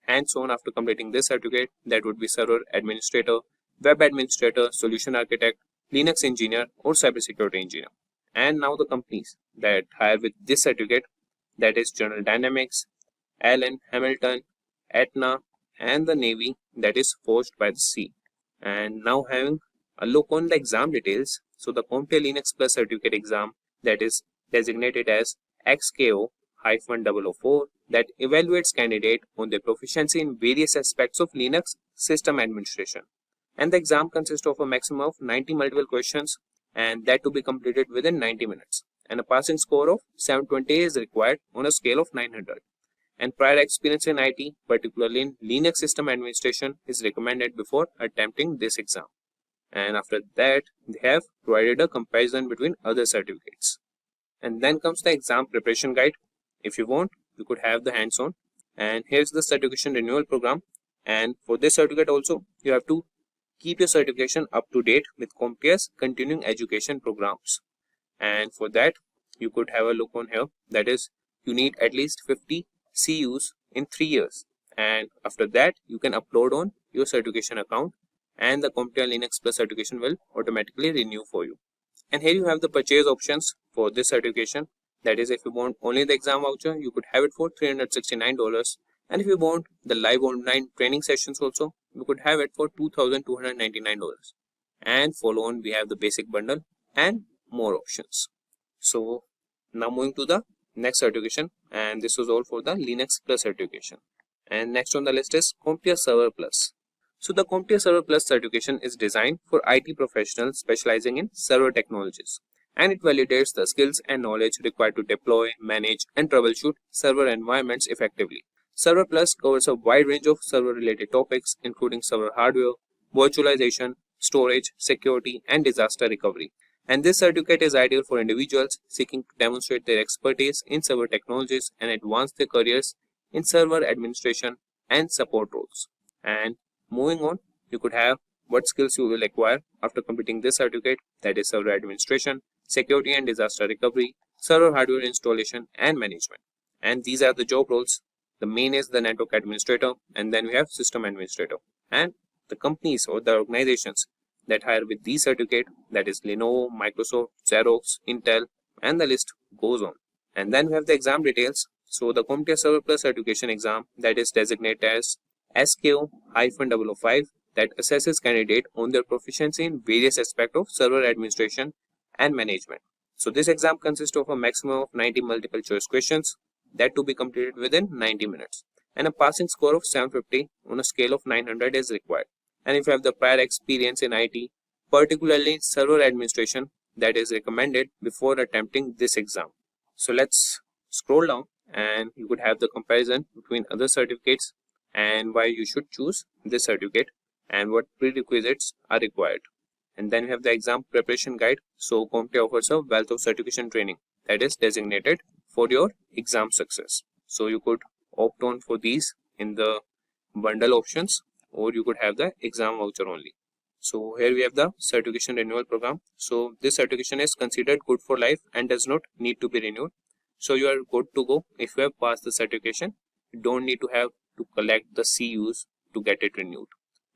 hands-on after completing this certificate. That would be server administrator, web administrator, solution architect, Linux engineer, or cybersecurity engineer. And now the companies that hire with this certificate, that is General Dynamics, Allen, Hamilton, Aetna, and the Navy, that is Forged by the Sea. And now having a look on the exam details. So the CompTIA Linux Plus Certificate exam, that is designated as XKO-004, that evaluates candidate on their proficiency in various aspects of Linux system administration. And the exam consists of a maximum of 90 multiple questions, and that to be completed within 90 minutes. And a passing score of 720 is required on a scale of 900. And prior experience in IT, particularly in Linux system administration, is recommended before attempting this exam. And after that, they have provided a comparison between other certificates. And then comes the exam preparation guide. If you want, you could have the hands-on. And here's the certification renewal program. And for this certificate also, you have to keep your certification up to date with CompTIA's continuing education programs. And for that, you could have a look on here. That is, you need at least 50 CUs in 3 years. And after that, you can upload on your certification account, and the CompTIA Linux Plus certification will automatically renew for you. And here you have the purchase options for this certification. That is, if you want only the exam voucher, you could have it for $369. And if you want the live online training sessions also, you could have it for $2,299. And follow on, we have the basic bundle and more options. So now moving to the next certification, and this was all for the Linux Plus certification. And next on the list is CompTIA Server Plus. So the CompTIA Server Plus certification is designed for IT professionals specializing in server technologies, and it validates the skills and knowledge required to deploy, manage, and troubleshoot server environments effectively. Server Plus covers a wide range of server-related topics, including server hardware, virtualization, storage, security, and disaster recovery. And this certificate is ideal for individuals seeking to demonstrate their expertise in server technologies and advance their careers in server administration and support roles. And moving on, you could have what skills you will acquire after completing this certificate, that is server administration, security and disaster recovery, server hardware installation and management. And these are the job roles. The main is the network administrator, and then we have system administrator. And the companies or the organizations that hire with these certificate, that is Lenovo, Microsoft, Xerox, Intel, and the list goes on. And then we have the exam details. So the CompTIA Server Plus certification exam, that is designated as SKO-005, that assesses candidate on their proficiency in various aspects of server administration and management. So this exam consists of a maximum of 90 multiple choice questions, that to be completed within 90 minutes. and a passing score of 750 on a scale of 900 is required. And if you have the prior experience in IT, particularly server administration, that is recommended before attempting this exam. So let's scroll down and you could have the comparison between other certificates and why you should choose this certificate and what prerequisites are required. And then we have the exam preparation guide. So CompTIA offers a wealth of certification training that is designated for your exam success. So you could opt on for these in the bundle options, or you could have the exam voucher only. So here we have the certification renewal program. So this certification is considered good for life and does not need to be renewed. So you are good to go if you have passed the certification. You don't need to have to collect the CUs to get it renewed.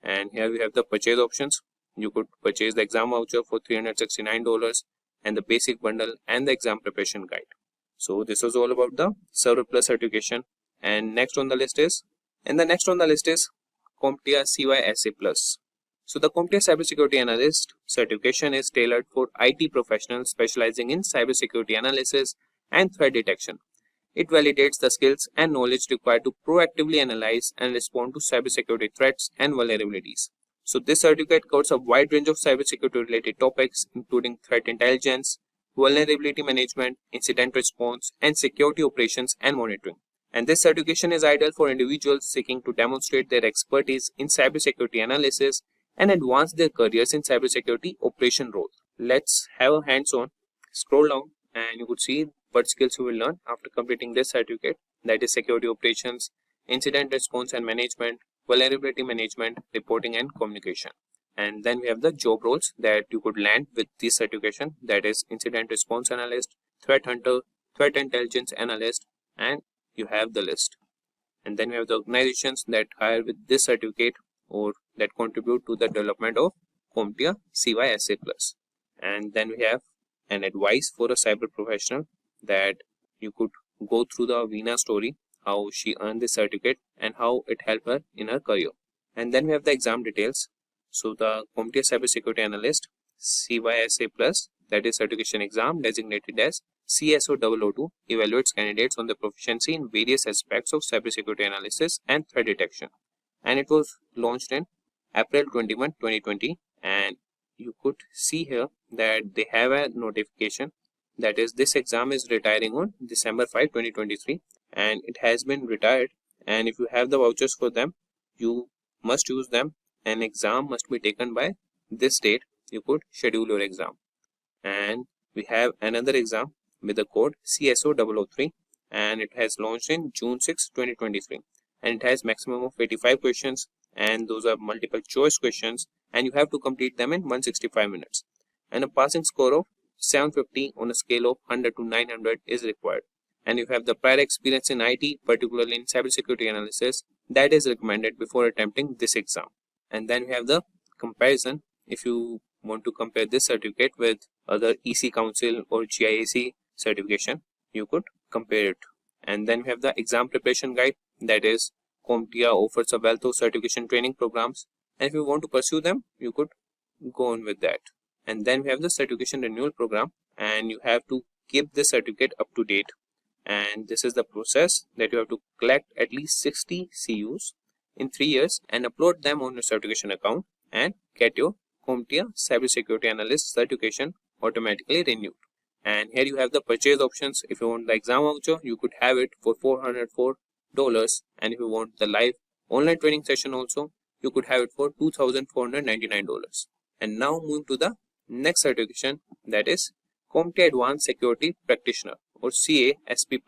And here we have the purchase options. You could purchase the exam voucher for $369 and the basic bundle and the exam preparation guide. So this was all about the Server Plus certification. And next on the list is CompTIA CYSA+. So the CompTIA Cybersecurity Analyst certification is tailored for IT professionals specializing in cybersecurity analysis and threat detection. It validates the skills and knowledge required to proactively analyze and respond to cybersecurity threats and vulnerabilities. So this certificate covers a wide range of cybersecurity related topics, including threat intelligence, vulnerability management, incident response, and security operations and monitoring. And this certification is ideal for individuals seeking to demonstrate their expertise in cybersecurity analysis and advance their careers in cybersecurity operation role. Let's have a hands-on. Scroll down and you could see what skills you will learn after completing this certificate, that is security operations, incident response and management, vulnerability management, reporting and communication. And then we have the job roles that you could land with this certification, that is incident response analyst, threat hunter, threat intelligence analyst, and you have the list. And then we have the organizations that hire with this certificate or that contribute to the development of CompTIA CYSA+. And then we have an advice for a cyber professional that you could go through the Veena story, how she earned this certificate and how it helped her in her career. And then we have the exam details. So the CompTIA Cybersecurity Analyst CYSA+, that is certification exam designated as CSO002, evaluates candidates on their proficiency in various aspects of cybersecurity analysis and threat detection. And it was launched in April 21, 2020. And you could see here that they have a notification, that is this exam is retiring on December 5, 2023, and it has been retired. And if you have the vouchers for them, you must use them. An exam must be taken by this date. You could schedule your exam. And we have another exam with the code CSO003, and it has launched in June 6, 2023, and it has maximum of 85 questions, and those are multiple choice questions, and you have to complete them in 165 minutes. And a passing score of 750 on a scale of 100 to 900 is required. And you have the prior experience in IT, particularly in cybersecurity analysis, that is recommended before attempting this exam. And then we have the comparison. If you want to compare this certificate with other EC Council or GIAC certification, you could compare it. And then we have the exam preparation guide, that is CompTIA offers a wealth of certification training programs, and if you want to pursue them, you could go on with that. And then we have the certification renewal program, and you have to keep this certificate up to date. And this is the process that you have to collect at least 60 CUs in 3 years and upload them on your certification account and get your CompTIA Cybersecurity Analyst certification automatically renewed. And here you have the purchase options. If you want the exam voucher, you could have it for $404. And if you want the live online training session also, you could have it for $2,499. And now moving to the next certification, that is CompTIA Advanced Security Practitioner or CISSP+.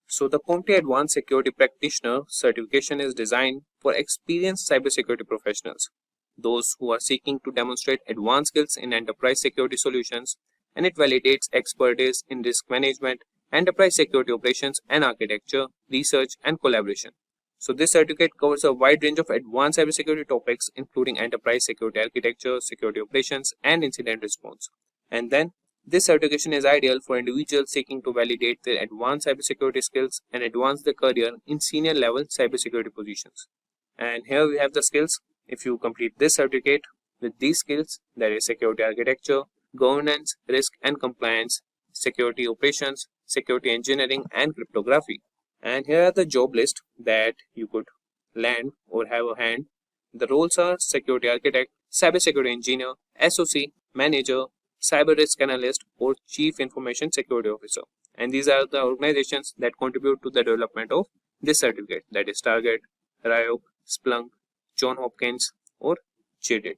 So the CompTIA Advanced Security Practitioner certification is designed for experienced cybersecurity professionals, those who are seeking to demonstrate advanced skills in enterprise security solutions, and it validates expertise in risk management, enterprise security operations and architecture, research and collaboration. So this certificate covers a wide range of advanced cybersecurity topics, including enterprise security architecture, security operations and incident response. And then this certification is ideal for individuals seeking to validate their advanced cybersecurity skills and advance their career in senior level cybersecurity positions. And here we have the skills. If you complete this certificate with these skills, that is security architecture, governance, risk and compliance, security operations, security engineering and cryptography. And here are the job list that you could land or have a hand. The roles are security architect, cybersecurity engineer, SOC, manager, cyber risk analyst, or chief information security officer. And these are the organizations that contribute to the development of this certificate, that is Target, Ryuk, Splunk, John Hopkins, or JDIT.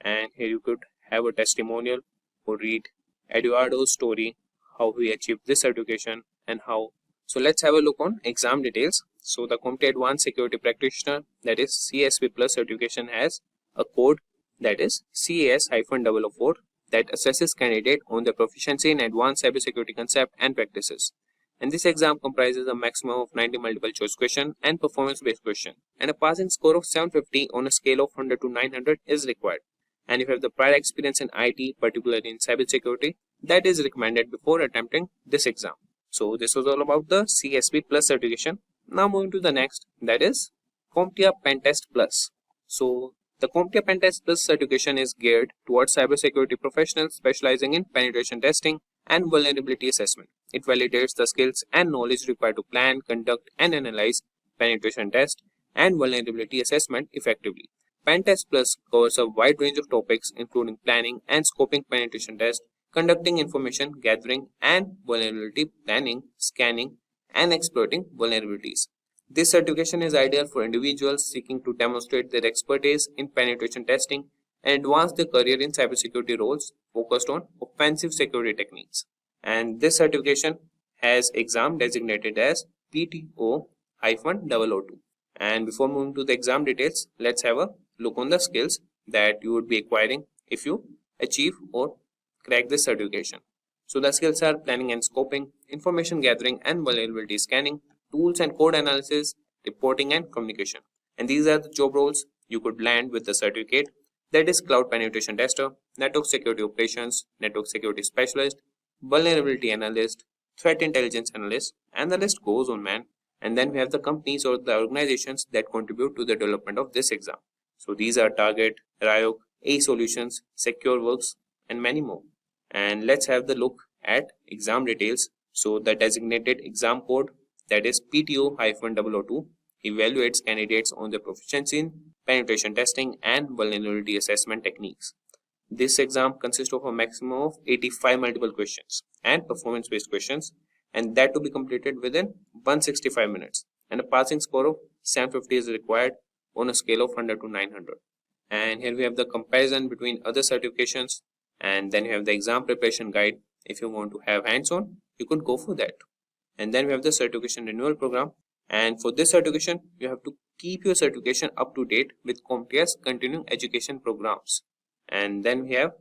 And here you could have a testimonial or read Eduardo's story, how he achieved this certification and how. So let's have a look on exam details. So the CompTIA Advanced Security Practitioner, that is CISSP+ Certification, has a code that is CAS-004 that assesses candidate on their proficiency in advanced cybersecurity concept and practices. And this exam comprises a maximum of 90 multiple choice question and performance-based question. And a passing score of 750 on a scale of 100 to 900 is required. And if you have the prior experience in IT, particularly in cybersecurity, that is recommended before attempting this exam. So this was all about the CISSP+ certification. Now moving to the next, that is CompTIA Pentest Plus. So the CompTIA Pentest Plus certification is geared towards cybersecurity professionals specializing in penetration testing and vulnerability assessment. It validates the skills and knowledge required to plan, conduct, and analyze penetration test and vulnerability assessment effectively. Pentest Plus covers a wide range of topics including planning and scoping penetration tests, conducting information gathering and vulnerability planning, scanning, and exploiting vulnerabilities. This certification is ideal for individuals seeking to demonstrate their expertise in penetration testing and advance their career in cybersecurity roles focused on offensive security techniques. And this certification has exam designated as PTO-002. And before moving to the exam details, let's have a look on the skills that you would be acquiring if you achieve or crack this certification. So the skills are planning and scoping, information gathering and vulnerability scanning, tools and code analysis, reporting and communication. And these are the job roles you could land with the certificate, that is cloud penetration tester, network security operations, network security specialist, vulnerability analyst, threat intelligence analyst, and the list goes on, man. And then we have the companies or the organizations that contribute to the development of this exam. So these are Target, Ryuk, A Solutions, SecureWorks, and many more. And let's have the look at exam details. So the designated exam code, that is PTO-002, evaluates candidates on their proficiency in penetration testing and vulnerability assessment techniques. This exam consists of a maximum of 85 multiple questions and performance-based questions, and that to be completed within 165 minutes. And a passing score of 750 is required on a scale of 100 to 900. And here we have the comparison between other certifications, and then you have the exam preparation guide. If you want to have hands-on, you could go for that. And then we have the certification renewal program, and for this certification you have to keep your certification up to date with CompTIA's continuing education programs. And then we have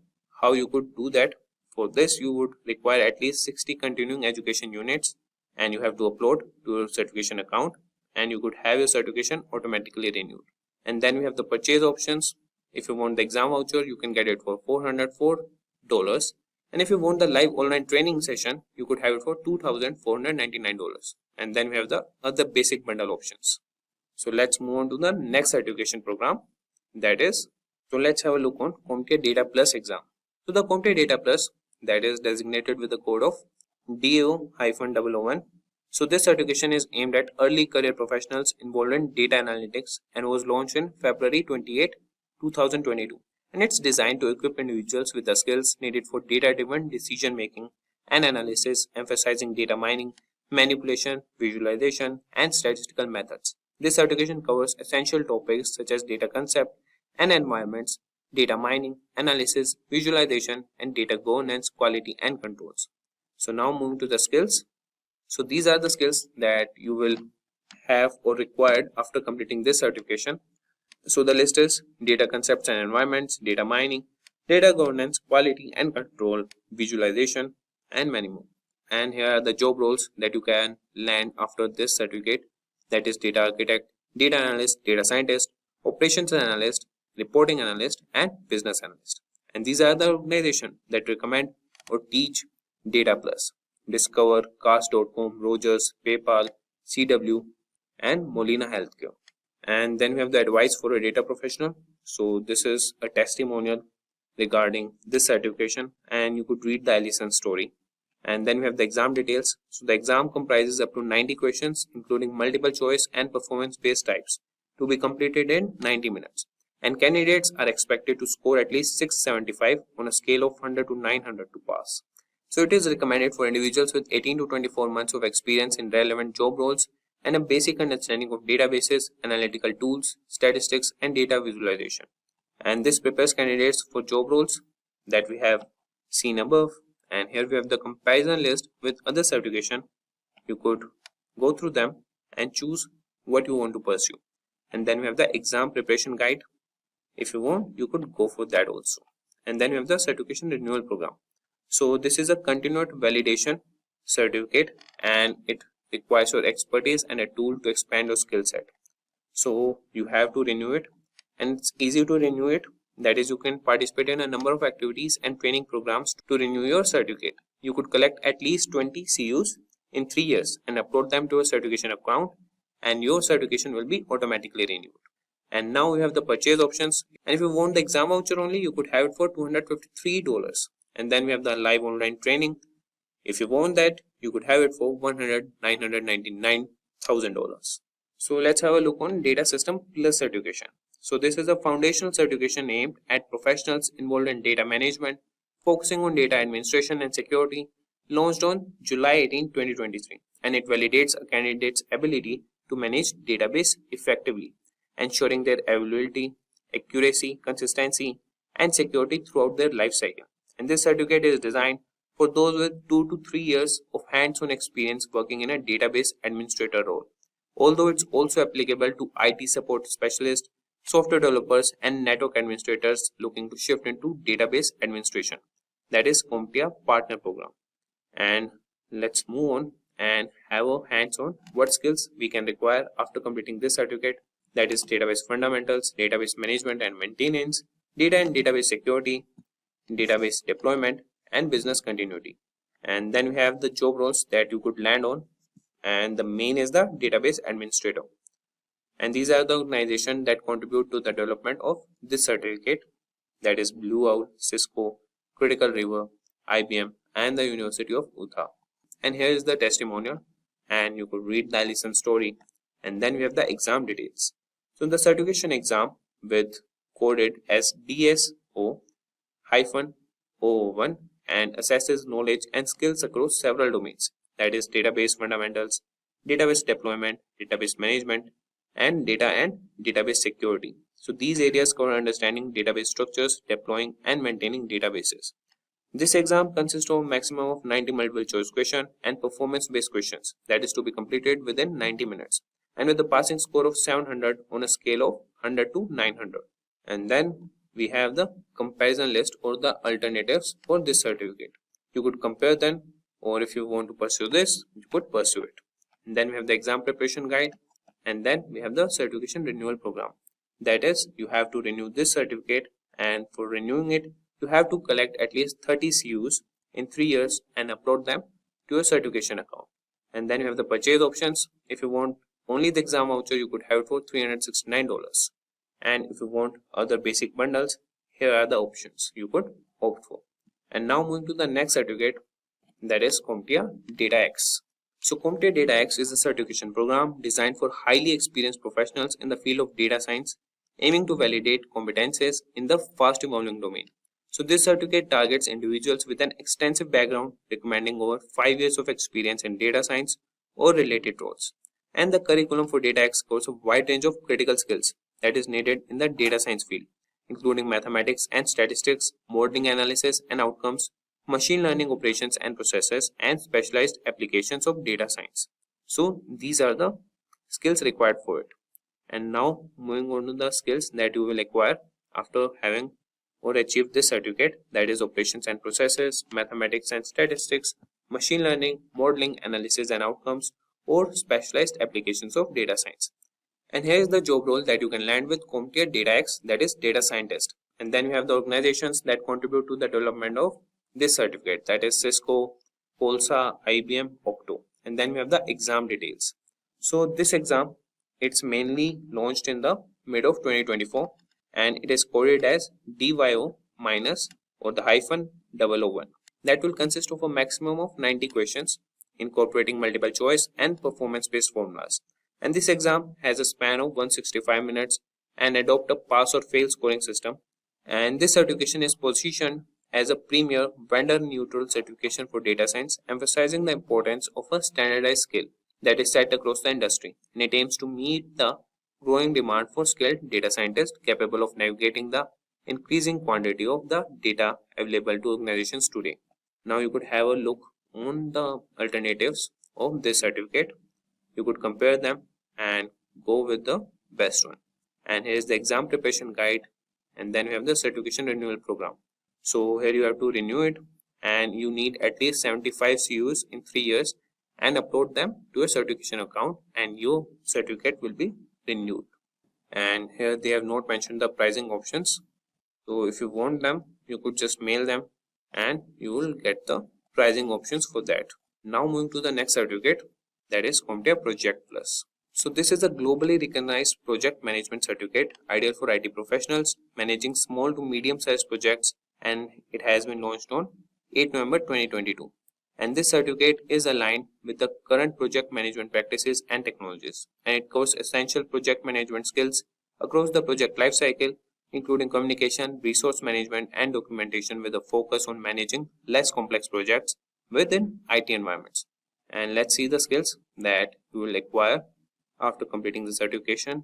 how you could do that. For this you would require at least 60 continuing education units, and you have to upload to your certification account, and you could have your certification automatically renewed. And then we have the purchase options. If you want the exam voucher, you can get it for $404. And if you want the live online training session, you could have it for $2,499. And then we have the other basic bundle options. So let's move on to the next certification program. So let's have a look on CompTIA Data Plus exam. So the CompTIA Data Plus, that is designated with the code of DO-001. So this certification is aimed at early career professionals involved in data analytics and was launched in February 28, 2022. And it's designed to equip individuals with the skills needed for data-driven decision making and analysis, emphasizing data mining, manipulation, visualization, and statistical methods. This certification covers essential topics such as data concept and environments, data mining, analysis, visualization, and data governance, quality, and controls. So now moving to the skills. So these are the skills that you will have or required after completing this certification. So the list is data concepts and environments, data mining, data governance, quality and control, visualization, and many more. And here are the job roles that you can land after this certificate, that is data architect, data analyst, data scientist, operations analyst, reporting analyst, and business analyst. And these are the organizations that recommend or teach Data Plus: Discover, Cast.com, Rogers, PayPal, CW, and Molina Healthcare. And then we have the advice for a data professional. So this is a testimonial regarding this certification, and you could read the Allison's story. And then we have the exam details. So the exam comprises up to 90 questions, including multiple choice and performance based types, to be completed in 90 minutes. And candidates are expected to score at least 675 on a scale of 100 to 900 to pass. So it is recommended for individuals with 18 to 24 months of experience in relevant job roles and a basic understanding of databases, analytical tools, statistics, and data visualization. And this prepares candidates for job roles that we have seen above. And here we have the comparison list with other certification. You could go through them and choose what you want to pursue. And then we have the exam preparation guide. If you want, you could go for that also. And then we have the certification renewal program. So this is a continued validation certificate, and it requires your expertise and a tool to expand your skill set. So you have to renew it, and it's easy to renew it. That is, you can participate in a number of activities and training programs to renew your certificate. You could collect at least 20 CUs in 3 years and upload them to a certification account, and your certification will be automatically renewed. And now we have the purchase options. And if you want the exam voucher only, you could have it for $253. And then we have the live online training. If you want that, you could have it for $999,000. So let's have a look on Data System Plus Certification. So this is a foundational certification aimed at professionals involved in data management, focusing on data administration and security, launched on July 18, 2023. And it validates a candidate's ability to manage database effectively, ensuring their availability, accuracy, consistency, and security throughout their life cycle. And this certificate is designed for those with 2 to 3 years of hands-on experience working in a database administrator role, although it's also applicable to IT support specialists, software developers, and network administrators looking to shift into database administration. That is CompTIA Partner Program. And let's move on and have a hands-on what skills we can require after completing this certificate. That is database fundamentals, database management and maintenance, data and database security, database deployment, and business continuity. And then we have the job roles that you could land on, and the main is the database administrator. And these are the organizations that contribute to the development of this certificate, that is Blue Owl, Cisco, Critical River, IBM, and the University of Utah. And here is the testimonial, and you could read the Allison story. And then we have the exam details. So the certification exam with coded as DSO-001 and assesses knowledge and skills across several domains, that is database fundamentals, database deployment, database management, and data and database security. So these areas cover understanding database structures, deploying and maintaining databases. This exam consists of a maximum of 90 multiple choice questions and performance based questions, that is to be completed within 90 minutes. And with a passing score of 700 on a scale of 100 to 900. And then we have the comparison list or the alternatives for this certificate. You could compare them, or if you want to pursue this, you could pursue it. And then we have the exam preparation guide, and then we have the certification renewal program. That is, you have to renew this certificate, and for renewing it, you have to collect at least 30 CUs in 3 years and upload them to a certification account. And then you have the purchase options. If you want only the exam voucher, you could have it for $369. And if you want other basic bundles, here are the options you could opt for. And now moving to the next certificate, that is CompTIA Datax. So CompTIA Datax is a certification program designed for highly experienced professionals in the field of data science, aiming to validate competences in the fast evolving domain. So this certificate targets individuals with an extensive background, recommending over 5 years of experience in data science or related roles. And the curriculum for Datax covers a wide range of critical skills that is needed in the data science field, including mathematics and statistics, modeling analysis and outcomes, machine learning operations and processes, and specialized applications of data science. So these are the skills required for it. And now moving on to the skills that you will acquire after having or achieved this certificate, that is operations and processes, mathematics and statistics, machine learning, modeling, analysis and outcomes, or specialized applications of data science. And here is the job role that you can land with CompTIA Datax, that is data scientist. And then we have the organizations that contribute to the development of this certificate, that is Cisco, Polsa, IBM, Octo. And then we have the exam details. So this exam, it's mainly launched in the mid of 2024, and it is coded as DYO- or the -001. that will consist of a maximum of 90 questions incorporating multiple choice and performance-based formulas. And this exam has a span of 165 minutes and adopt a pass or fail scoring system. And this certification is positioned as a premier vendor-neutral certification for data science, emphasizing the importance of a standardized skill that is set across the industry. And it aims to meet the growing demand for skilled data scientists capable of navigating the increasing quantity of the data available to organizations today. Now you could have a look on the alternatives of this certificate. You could compare them and go with the best one. And here's the exam preparation guide, and then we have the certification renewal program. So here you have to renew it, and you need at least 75 CUs in 3 years and upload them to a certification account, and your certificate will be renewed. And here they have not mentioned the pricing options. So if you want them, you could just mail them and you will get the pricing options for that. Now moving to the next certificate, that is CompTIA Project Plus. So this is a globally recognized project management certificate ideal for IT professionals managing small to medium sized projects, and it has been launched on 8 November 2022. And this certificate is aligned with the current project management practices and technologies, and it covers essential project management skills across the project lifecycle, including communication, resource management, and documentation, with a focus on managing less complex projects within IT environments. And let's see the skills that you will acquire after completing the certification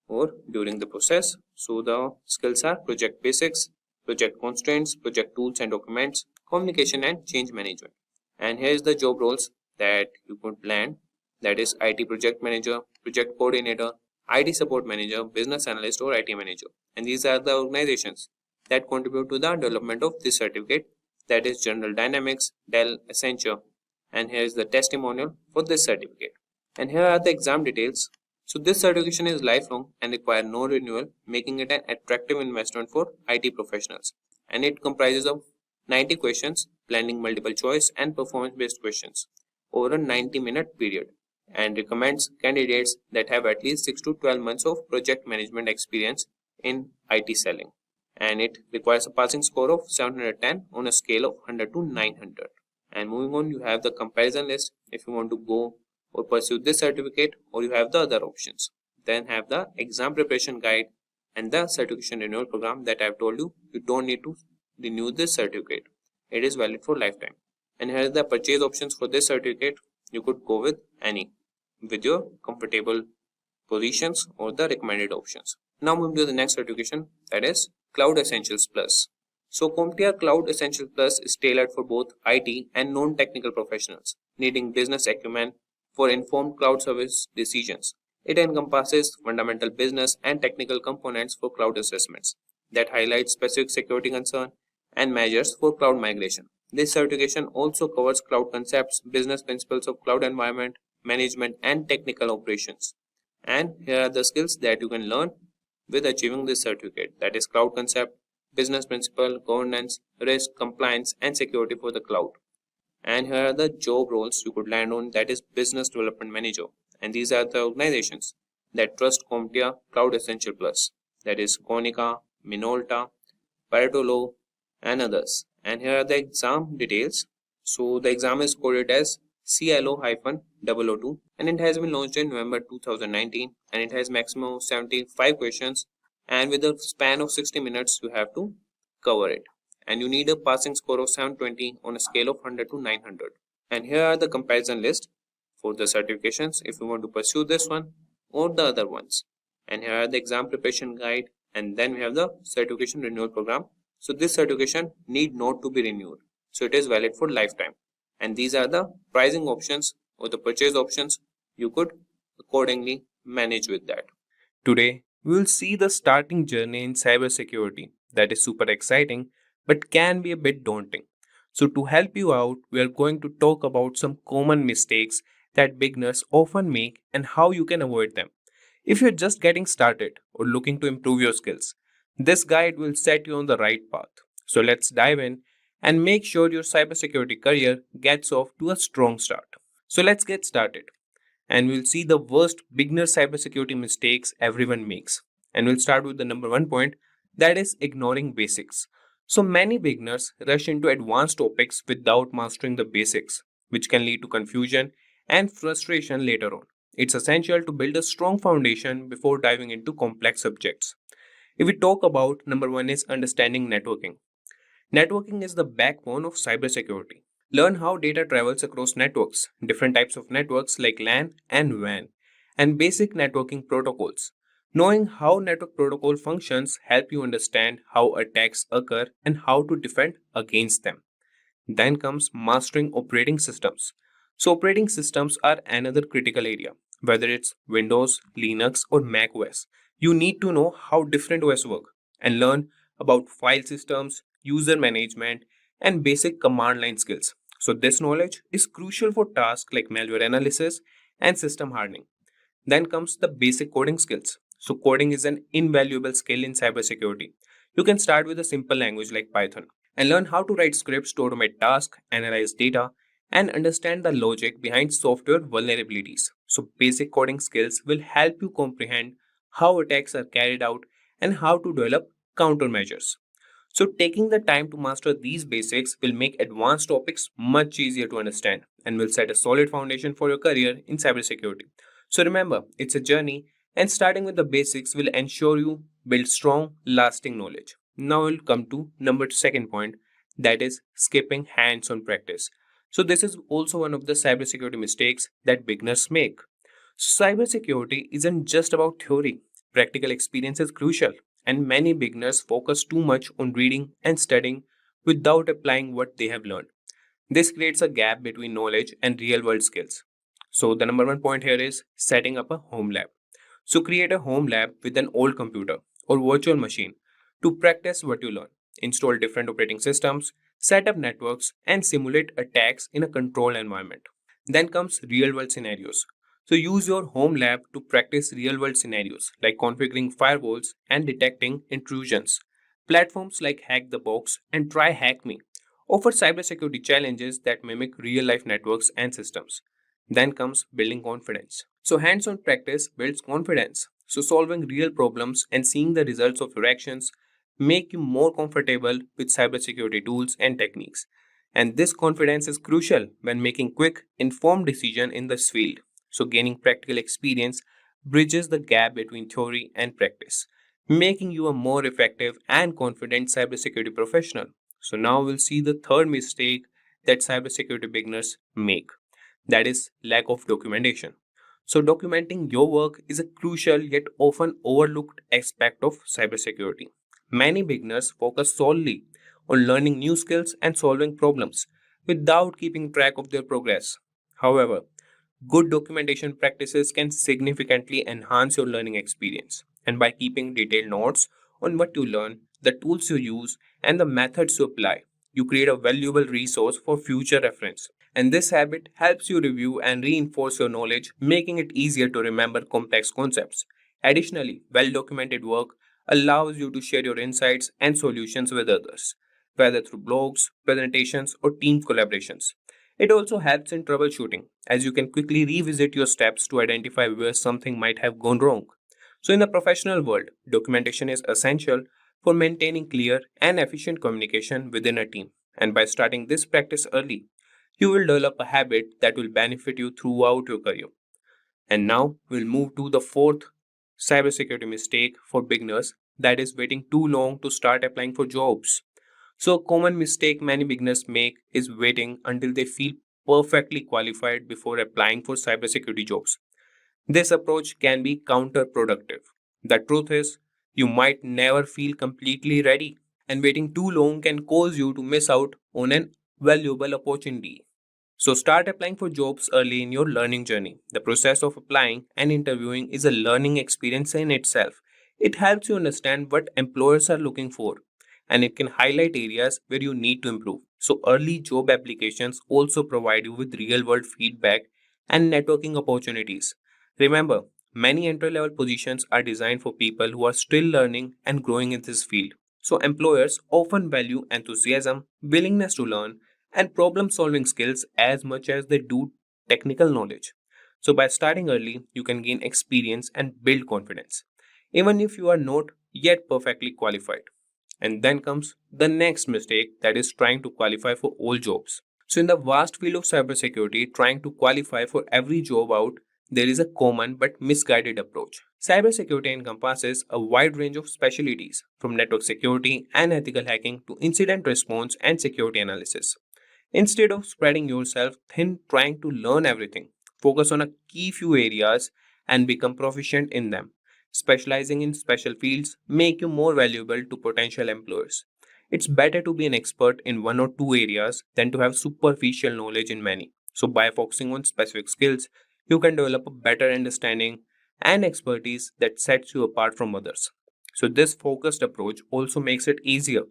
or during the process. So the skills are project basics, project constraints, project tools and documents, communication and change management. And here's the job roles that you could land, that is IT project manager, project coordinator, IT support manager, business analyst or IT manager. And these are the organizations that contribute to the development of this certificate, that is General Dynamics, Dell, Accenture. And here is the testimonial for this certificate. And here are the exam details. So this certification is lifelong and require no renewal, making it an attractive investment for IT professionals. And it comprises of 90 questions, blending multiple choice and performance-based questions over a 90-minute period, and recommends candidates that have at least 6 to 12 months of project management experience in IT selling. And it requires a passing score of 710 on a scale of 100 to 900. And moving on, you have the comparison list if you want to go or pursue this certificate, or you have the other options. Then have the exam preparation guide and the certification renewal program that I have told you. You don't need to renew this certificate. It is valid for lifetime. And here are the purchase options for this certificate. You could go with any with your comfortable positions or the recommended options. Now moving to the next certification, that is Cloud Essentials Plus. So CompTIA Cloud Essentials Plus is tailored for both IT and non-technical professionals needing business acumen for informed cloud service decisions. It encompasses fundamental business and technical components for cloud assessments that highlight specific security concerns and measures for cloud migration. This certification also covers cloud concepts, business principles of cloud environment management, and technical operations. And here are the skills that you can learn with achieving this certificate, that is cloud concept, business principle, governance, risk, compliance, and security for the cloud. And here are the job roles you could land on, that is business development manager. And these are the organizations that trust CompTIA Cloud Essential Plus, that is Konica, Minolta, Pareto Law, and others. And here are the exam details. So the exam is coded as CLO-002 and it has been launched in November 2019, and it has maximum of 75 questions, and with a span of 60 minutes you have to cover it, and you need a passing score of 720 on a scale of 100 to 900. And here are the comparison list for the certifications if you want to pursue this one or the other ones. And here are the exam preparation guide, and then we have the certification renewal program. So this certification need not to be renewed, so it is valid for lifetime. And these are the pricing options or the purchase options. You could accordingly manage with that. Today we will see the starting journey in cybersecurity. That is super exciting but can be a bit daunting. So to help you out, we are going to talk about some common mistakes that beginners often make and how you can avoid them. If you're just getting started or looking to improve your skills, this guide will set you on the right path. So let's dive in and make sure your cybersecurity career gets off to a strong start. So let's get started. And we'll see the worst beginner cybersecurity mistakes everyone makes. And we'll start with the number 1 point, that is ignoring basics. So many beginners rush into advanced topics without mastering the basics, which can lead to confusion and frustration later on. It's essential to build a strong foundation before diving into complex subjects. If we talk about number one is understanding networking. Networking is the backbone of cybersecurity. Learn how data travels across networks, different types of networks like LAN and WAN, and basic networking protocols. Knowing how network protocol functions help you understand how attacks occur and how to defend against them. Then comes mastering operating systems. So operating systems are another critical area, whether it's Windows, Linux or Mac OS. You need to know how different OS work and learn about file systems, user management, and basic command line skills. So this knowledge is crucial for tasks like malware analysis and system hardening. Then comes the basic coding skills. So coding is an invaluable skill in cybersecurity. You can start with a simple language like Python and learn how to write scripts to automate tasks, analyze data, and understand the logic behind software vulnerabilities. So basic coding skills will help you comprehend how attacks are carried out and how to develop countermeasures. So taking the time to master these basics will make advanced topics much easier to understand and will set a solid foundation for your career in cybersecurity. So remember, it's a journey and starting with the basics will ensure you build strong, lasting knowledge. Now we'll come to number second point, that is skipping hands-on practice. So this is also one of the cybersecurity mistakes that beginners make. Cybersecurity isn't just about theory. Practical experience is crucial, and many beginners focus too much on reading and studying without applying what they have learned. This creates a gap between knowledge and real world skills. So, the number one point here is setting up a home lab. So, create a home lab with an old computer or virtual machine to practice what you learn. Install different operating systems, set up networks, and simulate attacks in a controlled environment. Then comes real world scenarios. So, use your home lab to practice real world scenarios like configuring firewalls and detecting intrusions. Platforms like Hack the Box and Try Hack Me offer cybersecurity challenges that mimic real life networks and systems. Then comes building confidence. So, hands on practice builds confidence. So, solving real problems and seeing the results of your actions make you more comfortable with cybersecurity tools and techniques. And this confidence is crucial when making quick, informed decisions in this field. So, gaining practical experience bridges the gap between theory and practice, making you a more effective and confident cybersecurity professional. So, now we'll see the third mistake that cybersecurity beginners make, that is, lack of documentation. So, documenting your work is a crucial yet often overlooked aspect of cybersecurity. Many beginners focus solely on learning new skills and solving problems without keeping track of their progress. However, good documentation practices can significantly enhance your learning experience. And by keeping detailed notes on what you learn, the tools you use, and the methods you apply, you create a valuable resource for future reference. And this habit helps you review and reinforce your knowledge, making it easier to remember complex concepts. Additionally, well documented work allows you to share your insights and solutions with others, whether through blogs, presentations, or team collaborations. It also helps in troubleshooting, as you can quickly revisit your steps to identify where something might have gone wrong. So, in the professional world, documentation is essential for maintaining clear and efficient communication within a team. And by starting this practice early, you will develop a habit that will benefit you throughout your career. And now we'll move to the fourth cybersecurity mistake for beginners, that is waiting too long to start applying for jobs. So, a common mistake many beginners make is waiting until they feel perfectly qualified before applying for cybersecurity jobs. This approach can be counterproductive. The truth is, you might never feel completely ready, and waiting too long can cause you to miss out on an valuable opportunity. So, start applying for jobs early in your learning journey. The process of applying and interviewing is a learning experience in itself. It helps you understand what employers are looking for, and it can highlight areas where you need to improve. So, early job applications also provide you with real world feedback and networking opportunities. Remember, many entry level positions are designed for people who are still learning and growing in this field. So, employers often value enthusiasm, willingness to learn, and problem solving skills as much as they do technical knowledge. So, by starting early, you can gain experience and build confidence, even if you are not yet perfectly qualified. And then comes the next mistake, that is trying to qualify for all jobs. So in the vast field of cybersecurity, trying to qualify for every job out, there is a common but misguided approach. Cybersecurity encompasses a wide range of specialties, from network security and ethical hacking to incident response and security analysis. Instead of spreading yourself thin trying to learn everything, focus on a key few areas and become proficient in them. Specializing in special fields make you more valuable to potential employers. It's better to be an expert in one or two areas than to have superficial knowledge in many. So by focusing on specific skills, you can develop a better understanding and expertise that sets you apart from others. So this focused approach also makes it easier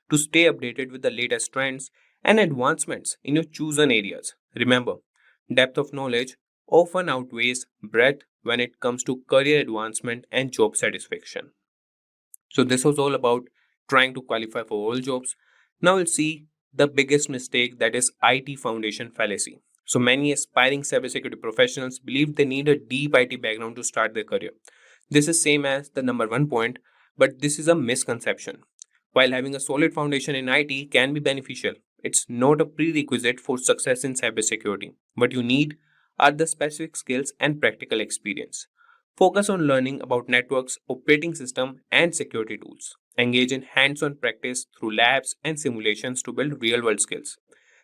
to stay updated with the latest trends and advancements in your chosen areas. Remember, depth of knowledge often outweighs breadth when it comes to career advancement and job satisfaction. So this was all about trying to qualify for all jobs. Now we'll see the biggest mistake, that is IT foundation fallacy. So many aspiring cybersecurity professionals believe they need a deep IT background to start their career. This is same as the number one point, but this is a misconception. While having a solid foundation in IT can be beneficial, it's not a prerequisite for success in cybersecurity. What you need are the specific skills and practical experience. Focus on learning about networks, operating system, and security tools. Engage in hands-on practice through labs and simulations to build real-world skills.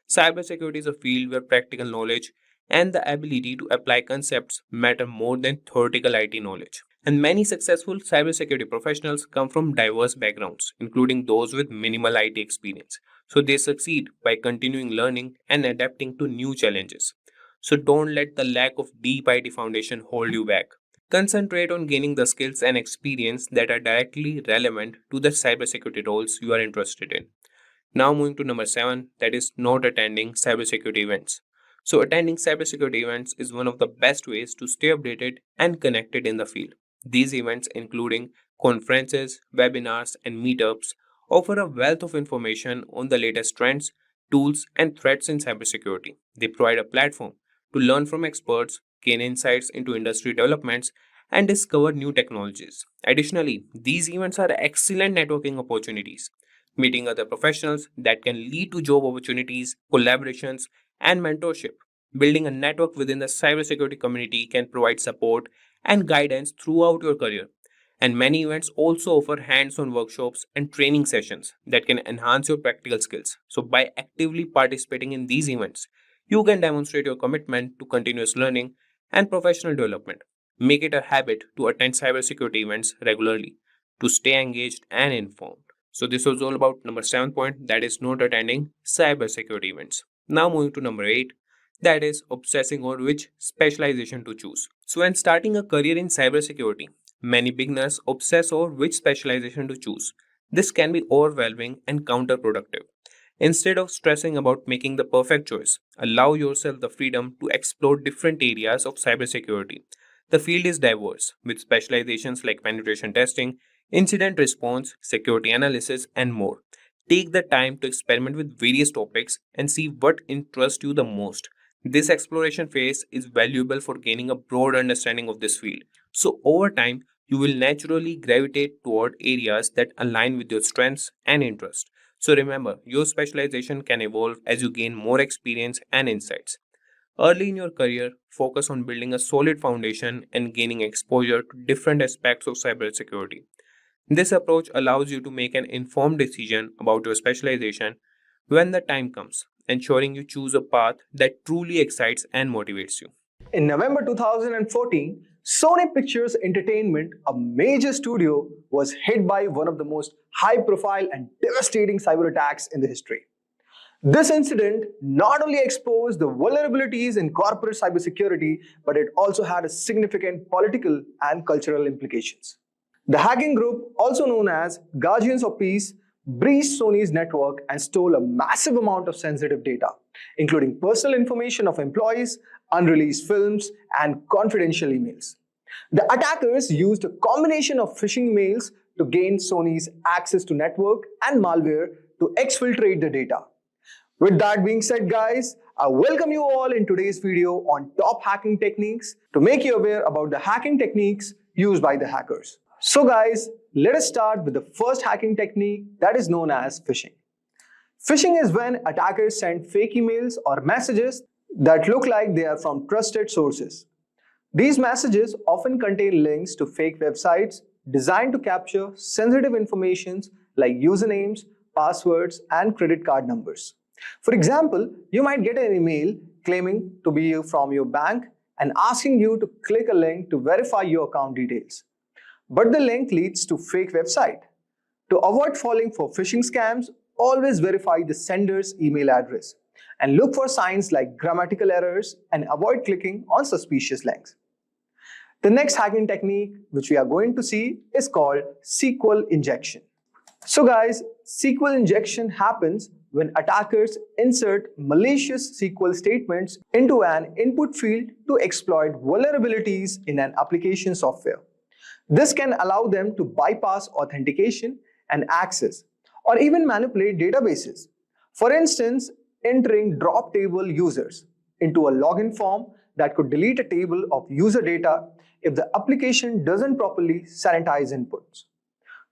Cybersecurity is a field where practical knowledge and the ability to apply concepts matter more than theoretical IT knowledge. And many successful cybersecurity professionals come from diverse backgrounds, including those with minimal IT experience. So they succeed by continuing learning and adapting to new challenges. So don't let the lack of deep IT foundation hold you back. Concentrate on gaining the skills and experience that are directly relevant to the cybersecurity roles you are interested in. Now moving to number 7, that is not attending cybersecurity events. So attending cybersecurity events is one of the best ways to stay updated and connected in the field. These events, including conferences, webinars, and meetups, offer a wealth of information on the latest trends, tools, and threats in cybersecurity. They provide a platform to learn from experts, gain insights into industry developments, and discover new technologies. Additionally, these events are excellent networking opportunities, meeting other professionals that can lead to job opportunities, collaborations, and mentorship. Building a network within the cybersecurity community can provide support and guidance throughout your career. And many events also offer hands-on workshops and training sessions that can enhance your practical skills. So by actively participating in these events, you can demonstrate your commitment to continuous learning and professional development. Make it a habit to attend cybersecurity events regularly to stay engaged and informed. So this was all about number 7 point, that is not attending cybersecurity events. Now moving to number 8, that is obsessing over which specialization to choose. So when starting a career in cybersecurity, many beginners obsess over which specialization to choose. This can be overwhelming and counterproductive. Instead of stressing about making the perfect choice, allow yourself the freedom to explore different areas of cybersecurity. The field is diverse, with specializations like penetration testing, incident response, security analysis, and more. Take the time to experiment with various topics and see what interests you the most. This exploration phase is valuable for gaining a broad understanding of this field. So, over time, you will naturally gravitate toward areas that align with your strengths and interests. So, remember, your specialization can evolve as you gain more experience and insights. Early in your career, focus on building a solid foundation and gaining exposure to different aspects of cybersecurity. This approach allows you to make an informed decision about your specialization when the time comes, ensuring you choose a path that truly excites and motivates you. In November 2014, Sony Pictures Entertainment, a major studio, was hit by one of the most high-profile and devastating cyber attacks in the history. This incident not only exposed the vulnerabilities in corporate cybersecurity, but it also had a significant political and cultural implications. The hacking group, also known as Guardians of Peace, breached Sony's network and stole a massive amount of sensitive data, including personal information of employees, unreleased films, and confidential emails. The attackers used a combination of phishing mails to gain Sony's access to network and malware to exfiltrate the data. With that being said, guys, I welcome you all in today's video on top hacking techniques to make you aware about the hacking techniques used by the hackers. So guys, let us start with the first hacking technique that is known as phishing. Phishing is when attackers send fake emails or messages that look like they are from trusted sources. These messages often contain links to fake websites designed to capture sensitive information like usernames, passwords, and credit card numbers. For example, you might get an email claiming to be from your bank and asking you to click a link to verify your account details. But the link leads to fake website. To avoid falling for phishing scams, always verify the sender's email address and look for signs like grammatical errors and avoid clicking on suspicious links. The next hacking technique which we are going to see is called SQL injection. So guys, SQL injection happens when attackers insert malicious SQL statements into an input field to exploit vulnerabilities in an application software. This can allow them to bypass authentication and access, or even manipulate databases. For instance, entering drop table users into a login form that could delete a table of user data if the application doesn't properly sanitize inputs.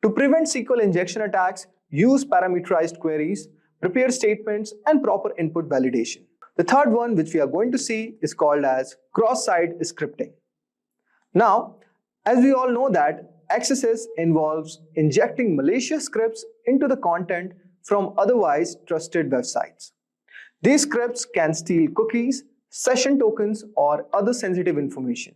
To prevent SQL injection attacks, use parameterized queries, prepare statements, and proper input validation. The third one which we are going to see is called as cross-site scripting. Now, as we all know that XSS involves injecting malicious scripts into the content from otherwise trusted websites. These scripts can steal cookies, session tokens, or other sensitive information.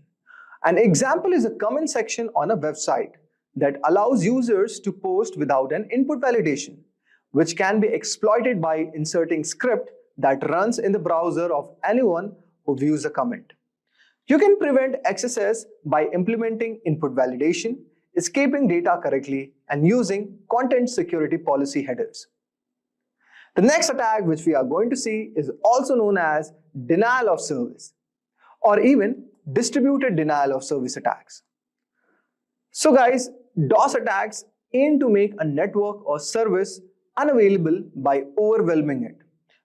An example is a comment section on a website that allows users to post without an input validation, which can be exploited by inserting script that runs in the browser of anyone who views a comment. You can prevent XSS by implementing input validation, escaping data correctly, and using content security policy headers. The next attack which we are going to see is also known as denial of service, or even distributed denial of service attacks. So guys, DOS attacks aim to make a network or service unavailable by overwhelming it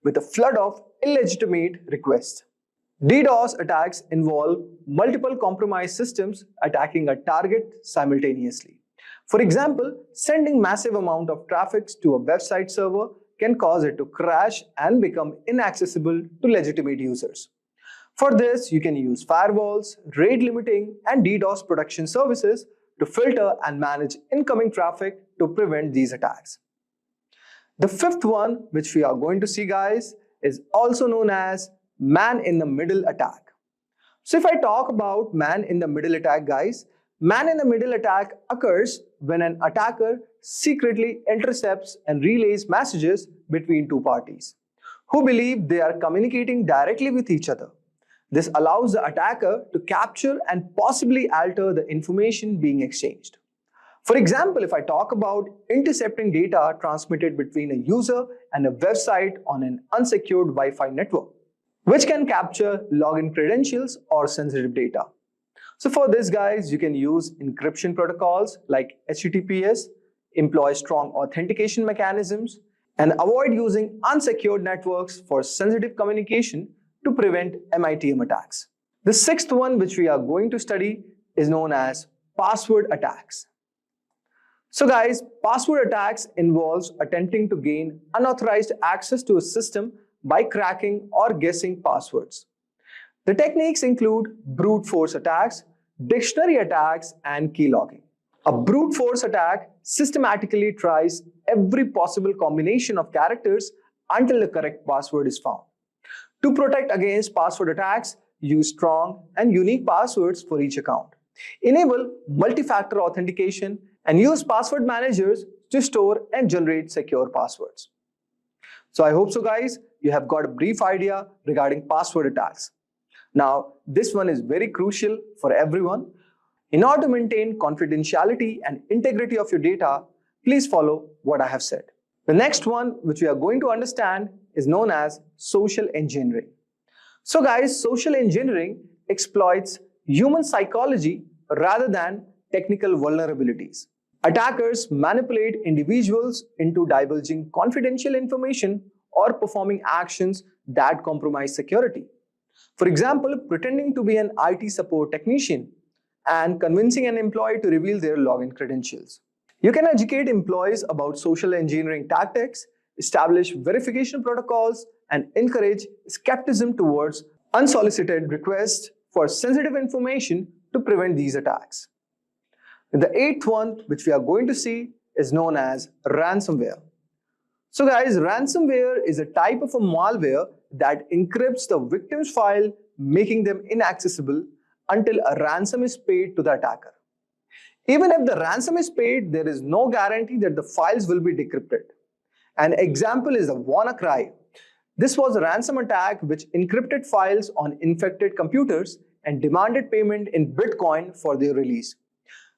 with a flood of illegitimate requests. DDoS attacks involve multiple compromised systems attacking a target simultaneously. For example, sending massive amount of traffic to a website server can cause it to crash and become inaccessible to legitimate users. For this, you can use firewalls, rate limiting, and DDoS protection services to filter and manage incoming traffic to prevent these attacks. The fifth one, which we are going to see guys, is also known as man-in-the-middle attack. So if I talk about man-in-the-middle attack guys, man-in-the-middle attack occurs when an attacker secretly intercepts and relays messages between two parties who believe they are communicating directly with each other. This allows the attacker to capture and possibly alter the information being exchanged. For example, if I talk about intercepting data transmitted between a user and a website on an unsecured Wi-Fi network, which can capture login credentials or sensitive data. So for this guys, you can use encryption protocols like HTTPS, employ strong authentication mechanisms, and avoid using unsecured networks for sensitive communication to prevent MITM attacks. The sixth one which we are going to study is known as password attacks. So guys, password attacks involves attempting to gain unauthorized access to a system by cracking or guessing passwords. The techniques include brute force attacks, dictionary attacks, and keylogging. A brute force attack systematically tries every possible combination of characters until the correct password is found. To protect against password attacks, use strong and unique passwords for each account. Enable multi-factor authentication and use password managers to store and generate secure passwords. So I hope so guys, you have got a brief idea regarding password attacks. Now, this one is very crucial for everyone. In order to maintain confidentiality and integrity of your data, please follow what I have said. The next one, which we are going to understand, is known as social engineering. So guys, social engineering exploits human psychology rather than technical vulnerabilities. Attackers manipulate individuals into divulging confidential information or performing actions that compromise security. For example, pretending to be an IT support technician and convincing an employee to reveal their login credentials. You can educate employees about social engineering tactics, establish verification protocols, and encourage skepticism towards unsolicited requests for sensitive information to prevent these attacks. The eighth one, which we are going to see, is known as ransomware. So guys, ransomware is a type of a malware that encrypts the victim's file, making them inaccessible until a ransom is paid to the attacker. Even if the ransom is paid, there is no guarantee that the files will be decrypted. An example is the WannaCry. This was a ransom attack which encrypted files on infected computers and demanded payment in Bitcoin for their release.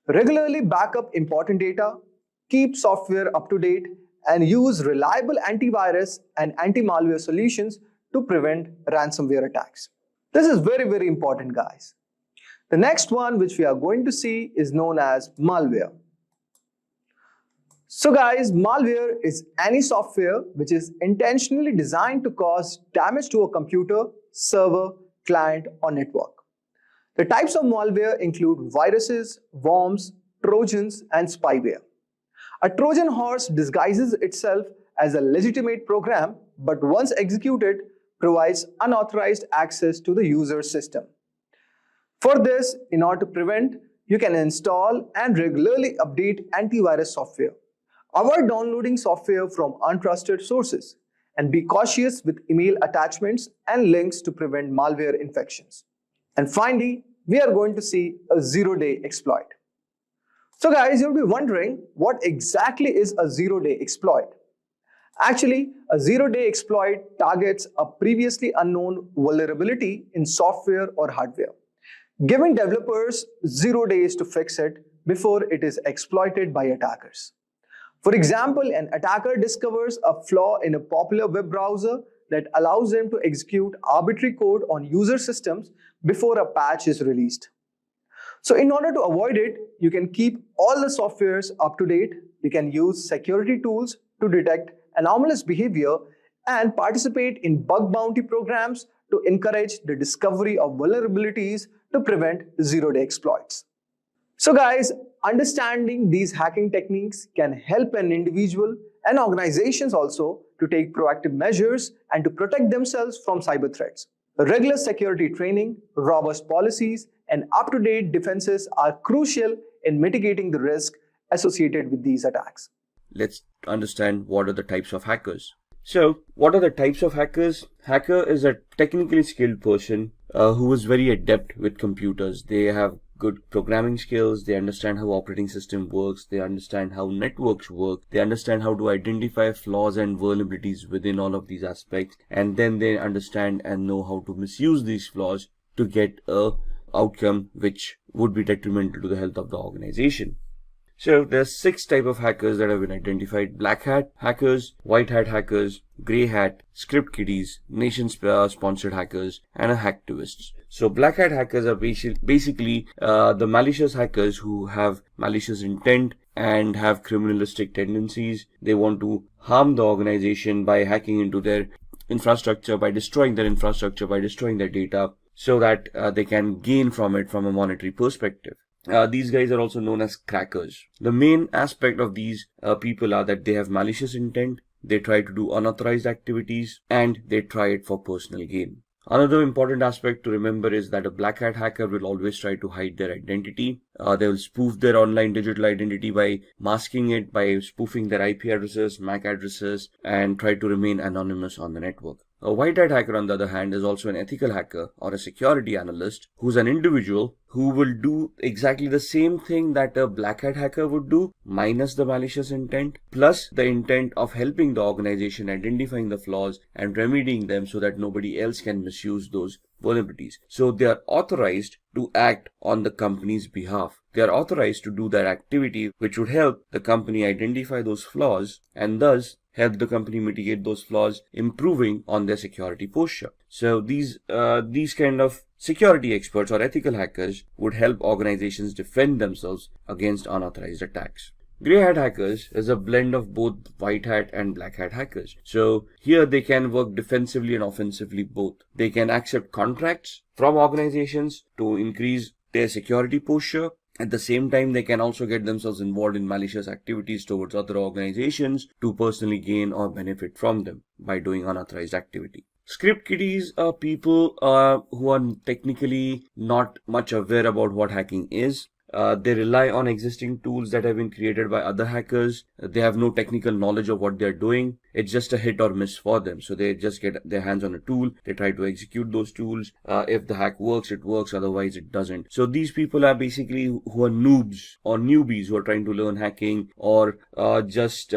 Regularly back up important data, keep software up to date, and use reliable antivirus and anti-malware solutions to prevent ransomware attacks. This is very, very important, guys. The next one which we are going to see is known as malware. So guys, malware is any software which is intentionally designed to cause damage to a computer, server, client, or network. The types of malware include viruses, worms, trojans, and spyware. A Trojan horse disguises itself as a legitimate program, but once executed, provides unauthorized access to the user's system. For this, in order to prevent, you can install and regularly update antivirus software. Avoid downloading software from untrusted sources and be cautious with email attachments and links to prevent malware infections. And finally, we are going to see a zero-day exploit. So guys, you'll be wondering what exactly is a zero-day exploit. Actually, a zero-day exploit targets a previously unknown vulnerability in software or hardware, giving developers 0 days to fix it before it is exploited by attackers. For example, an attacker discovers a flaw in a popular web browser that allows them to execute arbitrary code on user systems before a patch is released. So in order to avoid it, you can keep all the softwares up to date. You can use security tools to detect anomalous behavior and participate in bug bounty programs to encourage the discovery of vulnerabilities to prevent zero-day exploits. So guys, understanding these hacking techniques can help an individual and organizations also to take proactive measures and to protect themselves from cyber threats. Regular security training, robust policies, and up-to-date defenses are crucial in mitigating the risk associated with these attacks. Let's understand what are the types of hackers. So, what are the types of hackers? Hacker is a technically skilled person who is very adept with computers. They have good programming skills, they understand how operating system works, they understand how networks work, they understand how to identify flaws and vulnerabilities within all of these aspects, and then they understand and know how to misuse these flaws to get a outcome which would be detrimental to the health of the organization. So there's 6 types of hackers that have been identified: black hat hackers, white hat hackers, grey hat, script kiddies, nation sponsored hackers, and hacktivists. So black hat hackers are basically the malicious hackers who have malicious intent and have criminalistic tendencies. They want to harm the organization by hacking into their infrastructure, by destroying their infrastructure, by destroying their data, so that they can gain from it from a monetary perspective. These guys are also known as crackers. The main aspect of these people are that they have malicious intent, they try to do unauthorized activities, and they try it for personal gain. Another important aspect to remember is that a black hat hacker will always try to hide their identity. They will spoof their online digital identity by masking it, by spoofing their IP addresses, MAC addresses, and try to remain anonymous on the network. A white hat hacker, on the other hand, is also an ethical hacker or a security analyst who's an individual who will do exactly the same thing that a black hat hacker would do, minus the malicious intent, plus the intent of helping the organization identifying the flaws and remedying them so that nobody else can misuse those vulnerabilities. So they are authorized to act on the company's behalf. They are authorized to do that activity which would help the company identify those flaws and thus help the company mitigate those flaws, improving on their security posture. So these kind of security experts or ethical hackers would help organizations defend themselves against unauthorized attacks. Grey hat hackers is a blend of both white hat and black hat hackers. So here they can work defensively and offensively both. They can accept contracts from organizations to increase their security posture. At the same time, they can also get themselves involved in malicious activities towards other organizations to personally gain or benefit from them by doing unauthorized activity. Script kiddies are people who are technically not much aware about what hacking is. They rely on existing tools that have been created by other hackers. They have no technical knowledge of what they're doing. It's just a hit or miss for them. So they just get their hands on a tool. They try to execute those tools. If the hack works, it works. Otherwise, it doesn't. So these people are basically who are noobs or newbies who are trying to learn hacking, or just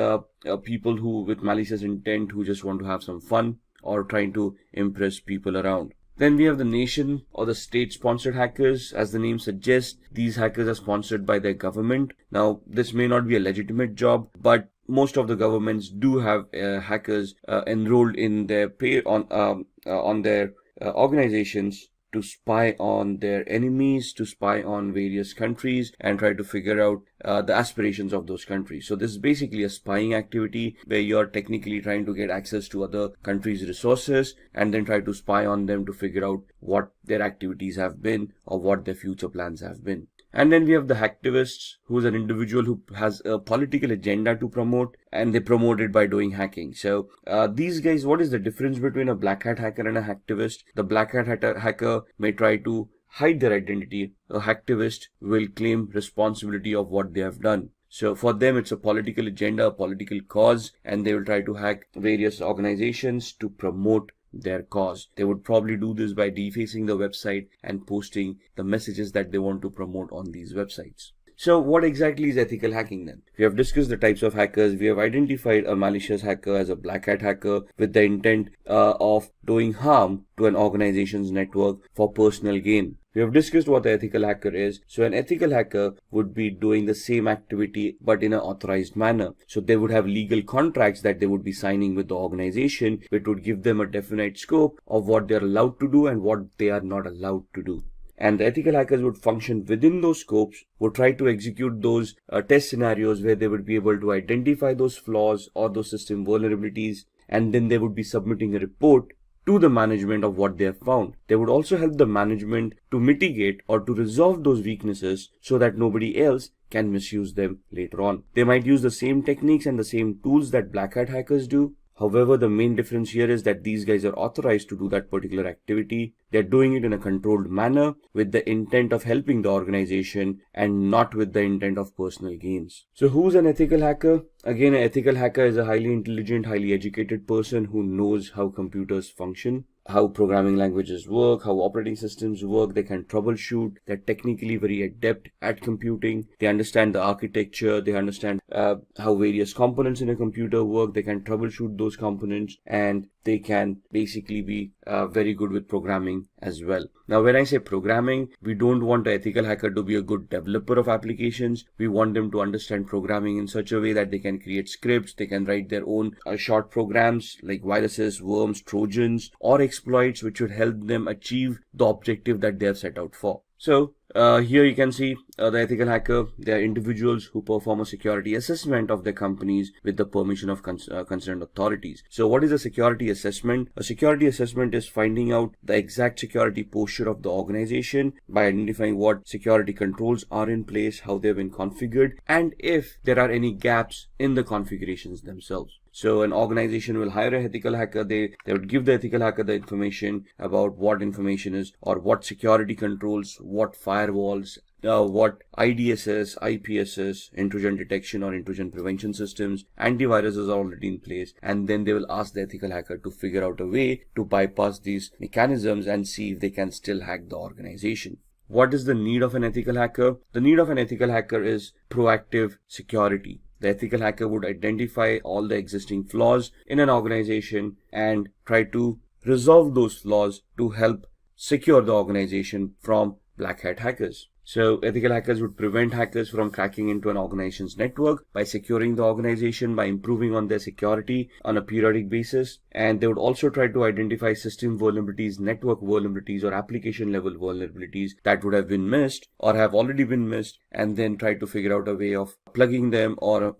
people who with malicious intent who just want to have some fun or trying to impress people around. Then we have the nation or the state-sponsored hackers. As the name suggests, these hackers are sponsored by their government. Now, this may not be a legitimate job, but most of the governments do have hackers enrolled in their on their organizations to spy on their enemies, to spy on various countries, and try to figure out the aspirations of those countries. So this is basically a spying activity where you're technically trying to get access to other countries' resources and then try to spy on them to figure out what their activities have been or what their future plans have been. And then we have the hacktivists, who is an individual who has a political agenda to promote, and they promote it by doing hacking. So these guys, what is the difference between a black hat hacker and a hacktivist? The black hat hacker may try to hide their identity. A hacktivist will claim responsibility of what they have done. So for them, it's a political agenda, a political cause, and they will try to hack various organizations to promote their cause. They would probably do this by defacing the website and posting the messages that they want to promote on these websites. So what exactly is ethical hacking then? We have discussed the types of hackers. We have identified a malicious hacker as a black hat hacker with the intent of doing harm to an organization's network for personal gain. We have discussed what the ethical hacker is. So an ethical hacker would be doing the same activity but in an authorized manner. So they would have legal contracts that they would be signing with the organization, which would give them a definite scope of what they are allowed to do and what they are not allowed to do. And the ethical hackers would function within those scopes, would try to execute those test scenarios where they would be able to identify those flaws or those system vulnerabilities, and then they would be submitting a report to the management of what they have found. They would also help the management to mitigate or to resolve those weaknesses so that nobody else can misuse them later on. They might use the same techniques and the same tools that black hat hackers do. However, the main difference here is that these guys are authorized to do that particular activity. They're doing it in a controlled manner with the intent of helping the organization and not with the intent of personal gains. So who's an ethical hacker? Again, an ethical hacker is a highly intelligent, highly educated person who knows how computers function, how programming languages work, how operating systems work. They can troubleshoot. They're technically very adept at computing. They understand the architecture. They understand how various components in a computer work. They can troubleshoot those components, and they can basically be very good with programming as well. Now, when I say programming, we don't want an ethical hacker to be a good developer of applications. We want them to understand programming in such a way that they can create scripts, they can write their own short programs like viruses, worms, trojans, or exploits which would help them achieve the objective that they have set out for. So here you can see the ethical hacker. They are individuals who perform a security assessment of their companies with the permission of concerned authorities. So what is a security assessment? A security assessment is finding out the exact security posture of the organization by identifying what security controls are in place, how they've been configured, and if there are any gaps in the configurations themselves. So an organization will hire an ethical hacker. They would give the ethical hacker the information about what information is, or what security controls, what firewalls, what IDSS, IPSS, intrusion detection or intrusion prevention systems, antiviruses are already in place, and then they will ask the ethical hacker to figure out a way to bypass these mechanisms and see if they can still hack the organization. What is the need of an ethical hacker? The need of an ethical hacker is proactive security. The ethical hacker would identify all the existing flaws in an organization and try to resolve those flaws to help secure the organization from black hat hackers. So ethical hackers would prevent hackers from cracking into an organization's network by securing the organization, by improving on their security on a periodic basis. And they would also try to identify system vulnerabilities, network vulnerabilities, or application level vulnerabilities that would have been missed or have already been missed, and then try to figure out a way of plugging them or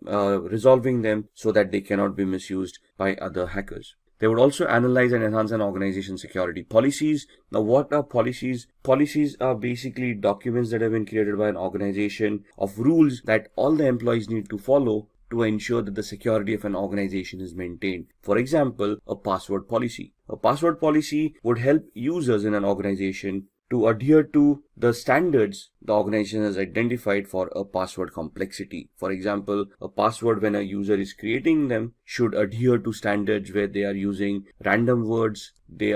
resolving them so that they cannot be misused by other hackers. They would also analyze and enhance an organization's security policies. Now, what are policies? Policies are basically documents that have been created by an organization of rules that all the employees need to follow to ensure that the security of an organization is maintained. For example, a password policy. A password policy would help users in an organization to adhere to the standards the organization has identified for a password complexity. For example, a password, when a user is creating them, should adhere to standards where they are using random words. They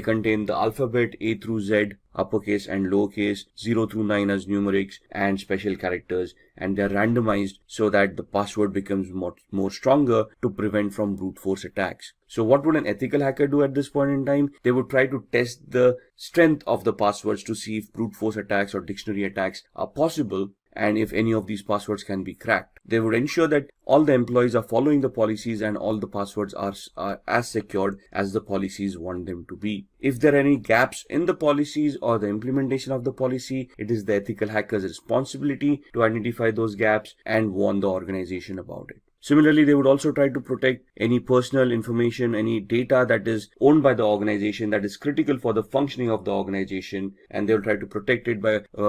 contain the alphabet A through Z, uppercase and lowercase, 0 through 9 as numerics, and special characters, and they are randomized so that the password becomes more stronger to prevent from brute force attacks. So what would an ethical hacker do at this point in time? They would try to test the strength of the passwords to see if brute force attacks or dictionary attacks are possible, and if any of these passwords can be cracked. They would ensure that all the employees are following the policies and all the passwords are as secured as the policies want them to be. If there are any gaps in the policies or the implementation of the policy, it is the ethical hacker's responsibility to identify those gaps and warn the organization about it. Similarly, they would also try to protect any personal information, any data that is owned by the organization that is critical for the functioning of the organization, and they will try to protect it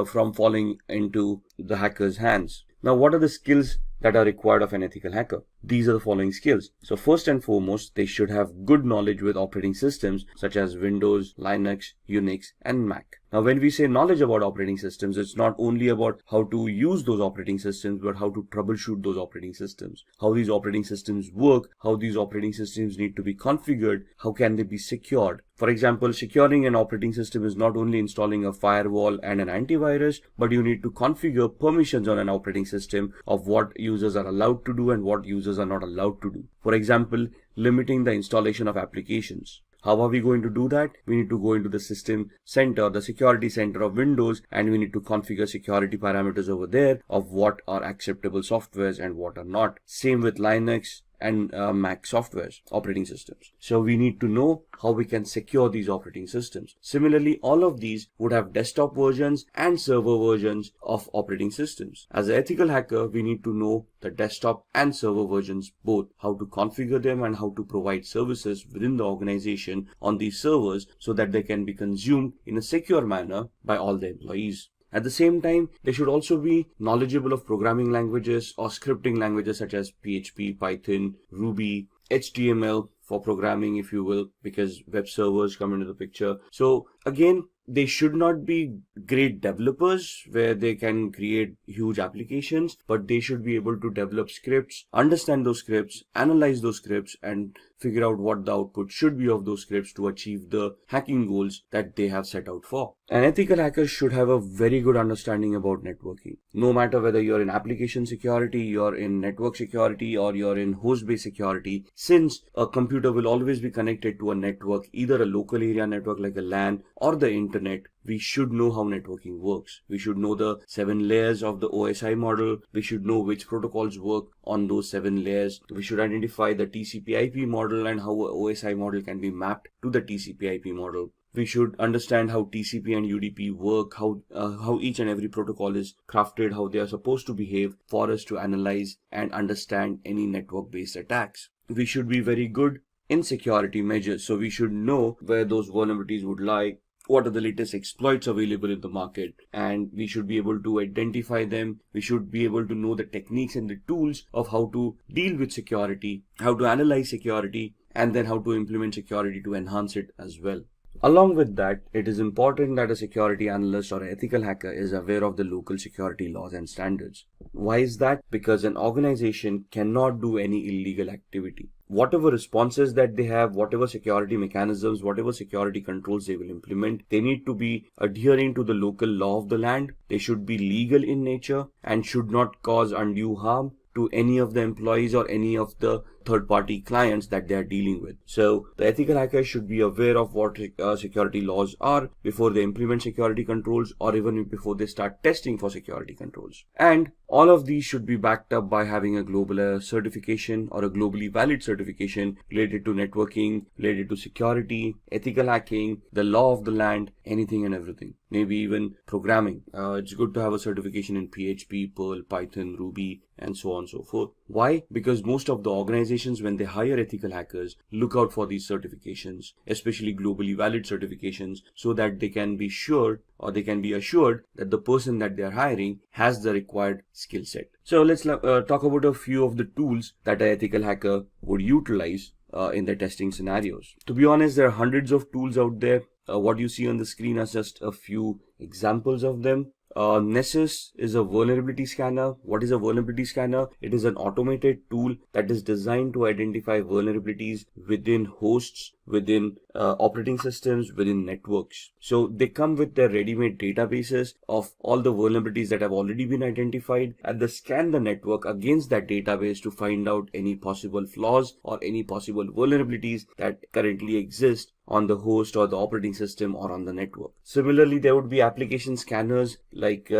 from falling into the hacker's hands. Now, what are the skills that are required of an ethical hacker? These are the following skills. So first and foremost, they should have good knowledge with operating systems such as Windows, Linux, Unix, and Mac. Now, when we say knowledge about operating systems, it's not only about how to use those operating systems, but how to troubleshoot those operating systems, how these operating systems work, how these operating systems need to be configured, how can they be secured. For example, securing an operating system is not only installing a firewall and an antivirus, but you need to configure permissions on an operating system of what users are allowed to do and what users are not allowed to do. For example, limiting the installation of applications. How are we going to do that? We need to go into the system center, the security center of Windows, and we need to configure security parameters over there of what are acceptable softwares and what are not. Same with Linux and Mac softwares, operating systems. So we need to know how we can secure these operating systems. Similarly, all of these would have desktop versions and server versions of operating systems. As an ethical hacker, we need to know the desktop and server versions both, how to configure them and how to provide services within the organization on these servers so that they can be consumed in a secure manner by all the employees. At the same time, they should also be knowledgeable of programming languages or scripting languages such as PHP, Python, Ruby, HTML for programming, if you will, because web servers come into the picture. So again, they should not be great developers where they can create huge applications, but they should be able to develop scripts, understand those scripts, analyze those scripts, and figure out what the output should be of those scripts to achieve the hacking goals that they have set out for. An ethical hacker should have a very good understanding about networking. No matter whether you're in application security, you're in network security, or you're in host-based security, since a computer will always be connected to a network, either a local area network like a LAN or the internet, we should know how networking works. We should know the 7 layers of the OSI model. We should know which protocols work on those 7 layers. We should identify the TCP/IP model and how a OSI model can be mapped to the TCP/IP model. We should understand how TCP and UDP work, how each and every protocol is crafted, how they are supposed to behave for us to analyze and understand any network-based attacks. We should be very good in security measures. So we should know where those vulnerabilities would lie, what are the latest exploits available in the market, and we should be able to identify them. We should be able to know the techniques and the tools of how to deal with security, how to analyze security, and then how to implement security to enhance it as well. Along with that, it is important that a security analyst or ethical hacker is aware of the local security laws and standards. Why is that? Because an organization cannot do any illegal activity. Whatever responses that they have, whatever security mechanisms, whatever security controls they will implement, they need to be adhering to the local law of the land. They should be legal in nature and should not cause undue harm to any of the employees or any of the third-party clients that they are dealing with. So the ethical hacker should be aware of what security laws are before they implement security controls, or even before they start testing for security controls. And all of these should be backed up by having a global certification or a globally valid certification related to networking, related to security, ethical hacking, the law of the land, anything and everything. Maybe even programming. It's good to have a certification in PHP, Perl, Python, Ruby, and so on and so forth. Why? Because most of the organizations, when they hire ethical hackers, look out for these certifications, especially globally valid certifications, so that they can be sure, or they can be assured that the person that they are hiring has the required skill set. So let's talk about a few of the tools that an ethical hacker would utilize in their testing scenarios. To be honest, there are hundreds of tools out there. What you see on the screen are just a few examples of them. Nessus is a vulnerability scanner. What is a vulnerability scanner? It is an automated tool that is designed to identify vulnerabilities within hosts, within operating systems, within networks. So they come with their ready-made databases of all the vulnerabilities that have already been identified, and they scan the network against that database to find out any possible flaws or any possible vulnerabilities that currently exist on the host or the operating system or on the network. Similarly, there would be application scanners like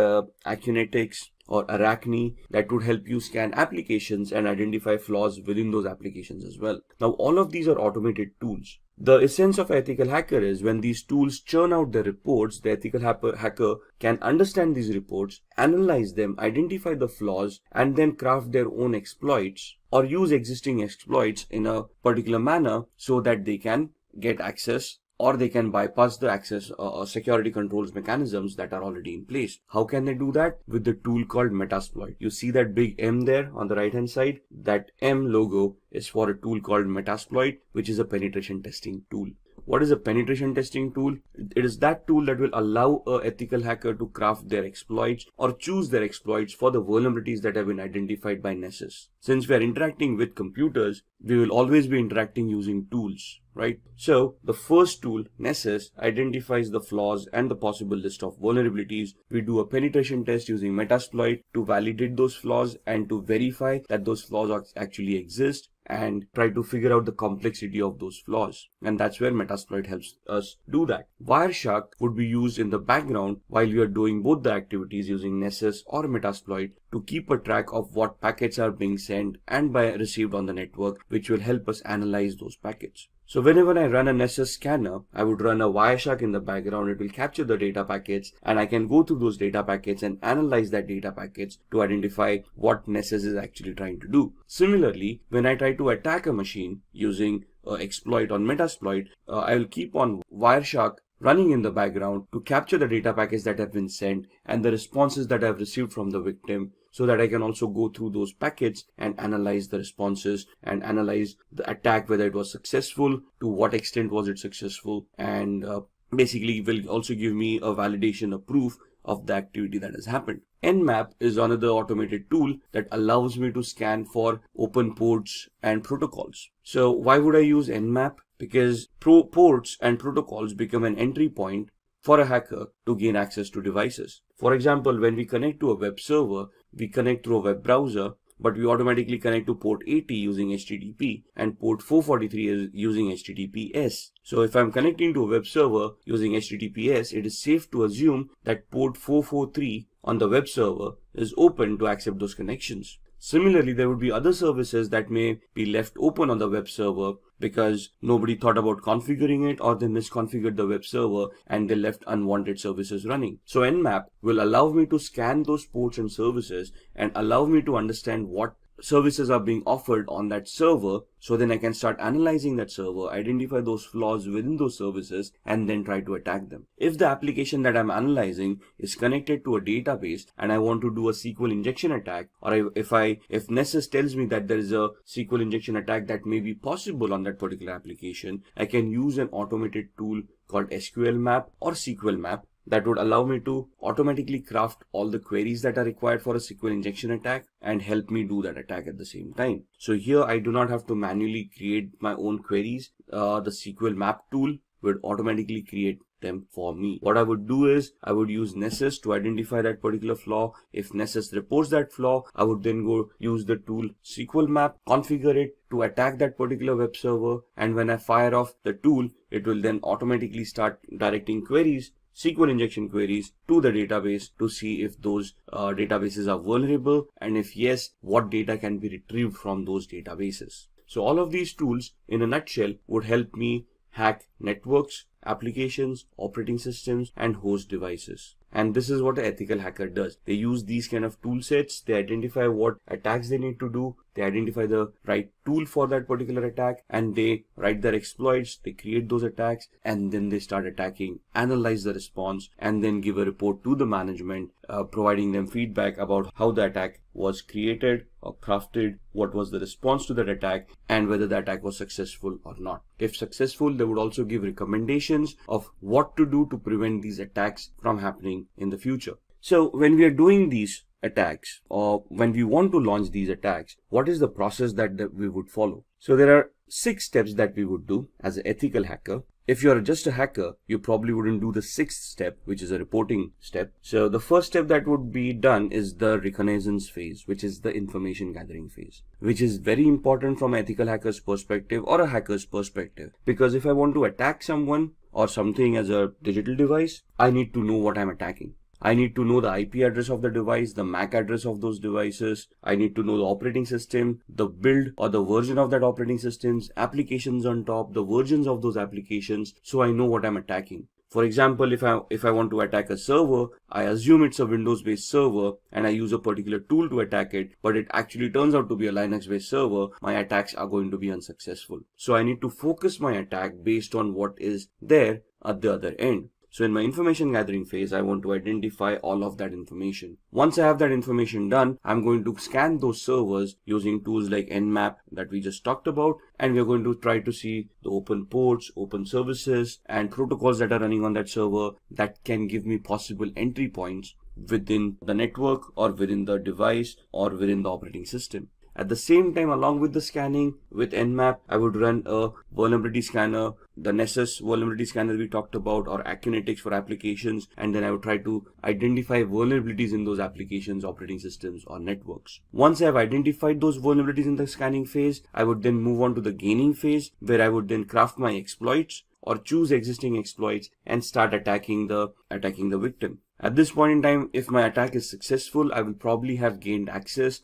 Acunetics or Arachne that would help you scan applications and identify flaws within those applications as well. Now, all of these are automated tools. The essence of ethical hacker is when these tools churn out the reports, the ethical hacker can understand these reports, analyze them, identify the flaws, and then craft their own exploits or use existing exploits in a particular manner so that they can get access, or they can bypass the access security controls mechanisms that are already in place. How can they do that? With the tool called Metasploit. You see that big M there on the right hand side? That M logo is for a tool called Metasploit, which is a penetration testing tool. What is a penetration testing tool? It is that tool that will allow an ethical hacker to craft their exploits or choose their exploits for the vulnerabilities that have been identified by Nessus. Since we are interacting with computers, we will always be interacting using tools, right? So the first tool, Nessus, identifies the flaws and the possible list of vulnerabilities. We do a penetration test using Metasploit to validate those flaws and to verify that those flaws actually exist, and try to figure out the complexity of those flaws. And that's where Metasploit helps us do that. Wireshark would be used in the background while we are doing both the activities using Nessus or Metasploit to keep a track of what packets are being sent and received on the network, which will help us analyze those packets. So whenever I run a Nessus scanner, I would run a Wireshark in the background. It will capture the data packets, and I can go through those data packets and analyze that data packets to identify what Nessus is actually trying to do. Similarly, when I try to attack a machine using exploit on Metasploit, I will keep on Wireshark running in the background to capture the data packets that have been sent and the responses that I've received from the victim, so that I can also go through those packets and analyze the responses and analyze the attack, whether it was successful, to what extent was it successful, and basically will also give me a validation, a proof of the activity that has happened. Nmap is another automated tool that allows me to scan for open ports and protocols. So why would I use Nmap? Because ports and protocols become an entry point for a hacker to gain access to devices. For example, when we connect to a web server, we connect through a web browser, but we automatically connect to port 80 using HTTP and port 443 is using HTTPS. So if I'm connecting to a web server using HTTPS, it is safe to assume that port 443 on the web server is open to accept those connections. Similarly, there would be other services that may be left open on the web server because nobody thought about configuring it, or they misconfigured the web server and they left unwanted services running. So Nmap will allow me to scan those ports and services and allow me to understand what services are being offered on that server, so then I can start analyzing that server, identify those flaws within those services, and then try to attack them. If the application that I'm analyzing is connected to a database and I want to do a SQL injection attack, or if Nessus tells me that there is a SQL injection attack that may be possible on that particular application, I can use an automated tool called SQL Map or SQL Map that would allow me to automatically craft all the queries that are required for a SQL injection attack and help me do that attack at the same time. So here I do not have to manually create my own queries. The SQL map tool would automatically create them for me. What I would do is I would use Nessus to identify that particular flaw. If Nessus reports that flaw, I would then go use the tool SQL map, configure it to attack that particular web server, and when I fire off the tool, it will then automatically start directing queries, SQL injection queries, to the database to see if those databases are vulnerable, and if yes, what data can be retrieved from those databases. So all of these tools in a nutshell would help me hack networks, applications, operating systems, and host devices. And this is what an ethical hacker does. They use these kind of tool sets, they identify what attacks they need to do, they identify the right tool for that particular attack, and they write their exploits, they create those attacks, and then they start attacking, analyze the response, and then give a report to the management, providing them feedback about how the attack was created or crafted, what was the response to that attack, and whether the attack was successful or not. If successful, they would also give recommendations of what to do to prevent these attacks from happening in the future. So when we are doing these attacks, or when we want to launch these attacks, what is the process that we would follow? So there are 6 steps that we would do as an ethical hacker. If you're just a hacker, you probably wouldn't do the 6th step, which is a reporting step. So the first step that would be done is the reconnaissance phase, which is the information gathering phase, which is very important from an ethical hacker's perspective or a hacker's perspective. Because if I want to attack someone or something as a digital device, I need to know what I'm attacking. I need to know the IP address of the device, the MAC address of those devices. I need to know the operating system, the build or the version of that operating systems, applications on top, the versions of those applications, so I know what I'm attacking. For example, if I want to attack a server, I assume it's a Windows-based server and I use a particular tool to attack it, but it actually turns out to be a Linux-based server, my attacks are going to be unsuccessful. So I need to focus my attack based on what is there at the other end. So in my information gathering phase, I want to identify all of that information. Once I have that information done, I'm going to scan those servers using tools like Nmap that we just talked about, and we're going to try to see the open ports, open services, and protocols that are running on that server that can give me possible entry points within the network or within the device or within the operating system. At the same time, along with the scanning with Nmap, I would run a vulnerability scanner, the Nessus vulnerability scanner we talked about, or Akunetics for applications, and then I would try to identify vulnerabilities in those applications, operating systems, or networks. Once I have identified those vulnerabilities in the scanning phase, I would then move on to the gaining phase, where I would then craft my exploits or choose existing exploits and start attacking the victim. At this point in time, if my attack is successful, I will probably have gained access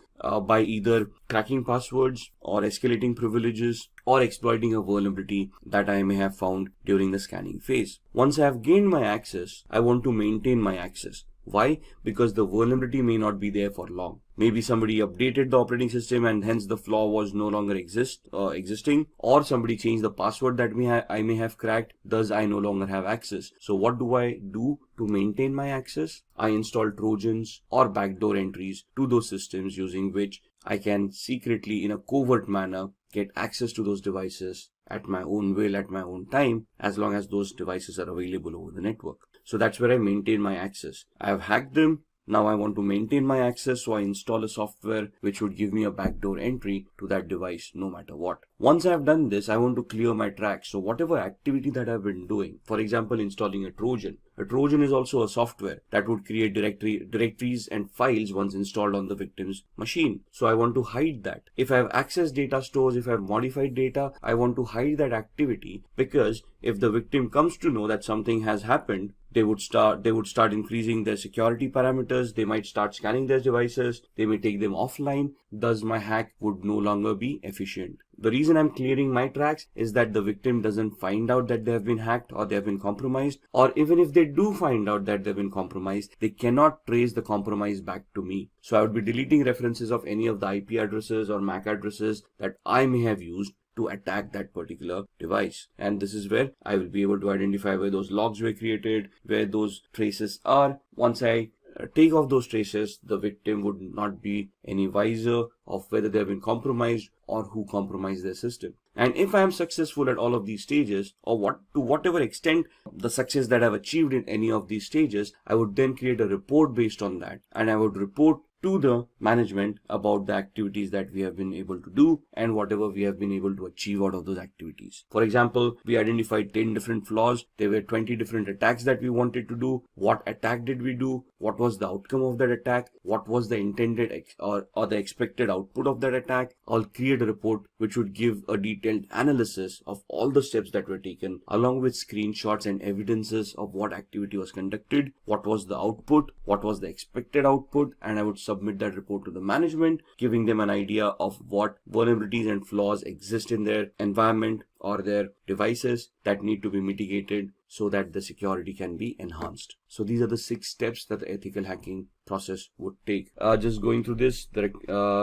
by either cracking passwords or escalating privileges or exploiting a vulnerability that I may have found during the scanning phase. Once I have gained my access, I want to maintain my access. Why? Because the vulnerability may not be there for long. Maybe somebody updated the operating system and hence the flaw was no longer existing, or somebody changed the password that I may have cracked, thus I no longer have access. So what do I do to maintain my access? I install Trojans or backdoor entries to those systems using which I can secretly, in a covert manner, get access to those devices at my own will, at my own time, as long as those devices are available over the network. So that's where I maintain my access. I have hacked them. Now I want to maintain my access, so I install a software which would give me a backdoor entry to that device no matter what. Once I have done this, I want to clear my track. So whatever activity that I've been doing, for example, installing a Trojan. A Trojan is also a software that would create directories and files once installed on the victim's machine. So I want to hide that. If I have accessed data stores, if I have modified data, I want to hide that activity, because if the victim comes to know that something has happened, they would start increasing their security parameters. They might start scanning their devices. They may take them offline. Thus, my hack would no longer be efficient. The reason I'm clearing my tracks is that the victim doesn't find out that they have been hacked or they have been compromised, or even if they do find out that they've been compromised, they cannot trace the compromise back to me. So I would be deleting references of any of the IP addresses or MAC addresses that I may have used to attack that particular device. And this is where I will be able to identify where those logs were created, where those traces are. Once I take off those traces, the victim would not be any wiser of whether they have been compromised or who compromised their system. And if I am successful at all of these stages, or to whatever extent the success that I've achieved in any of these stages, I would then create a report based on that, and I would report to the management about the activities that we have been able to do and whatever we have been able to achieve out of those activities. For example, we identified 10 different flaws. There were 20 different attacks that we wanted to do. What attack did we do? What was the outcome of that attack? What was the intended or the expected output of that attack? I'll create a report which would give a detailed analysis of all the steps that were taken, along with screenshots and evidences of what activity was conducted, what was the output, what was the expected output, and I would submit that report to the management, giving them an idea of what vulnerabilities and flaws exist in their environment or their devices that need to be mitigated so that the security can be enhanced. So these are the 6 steps that the ethical hacking process would take. Just going through this, the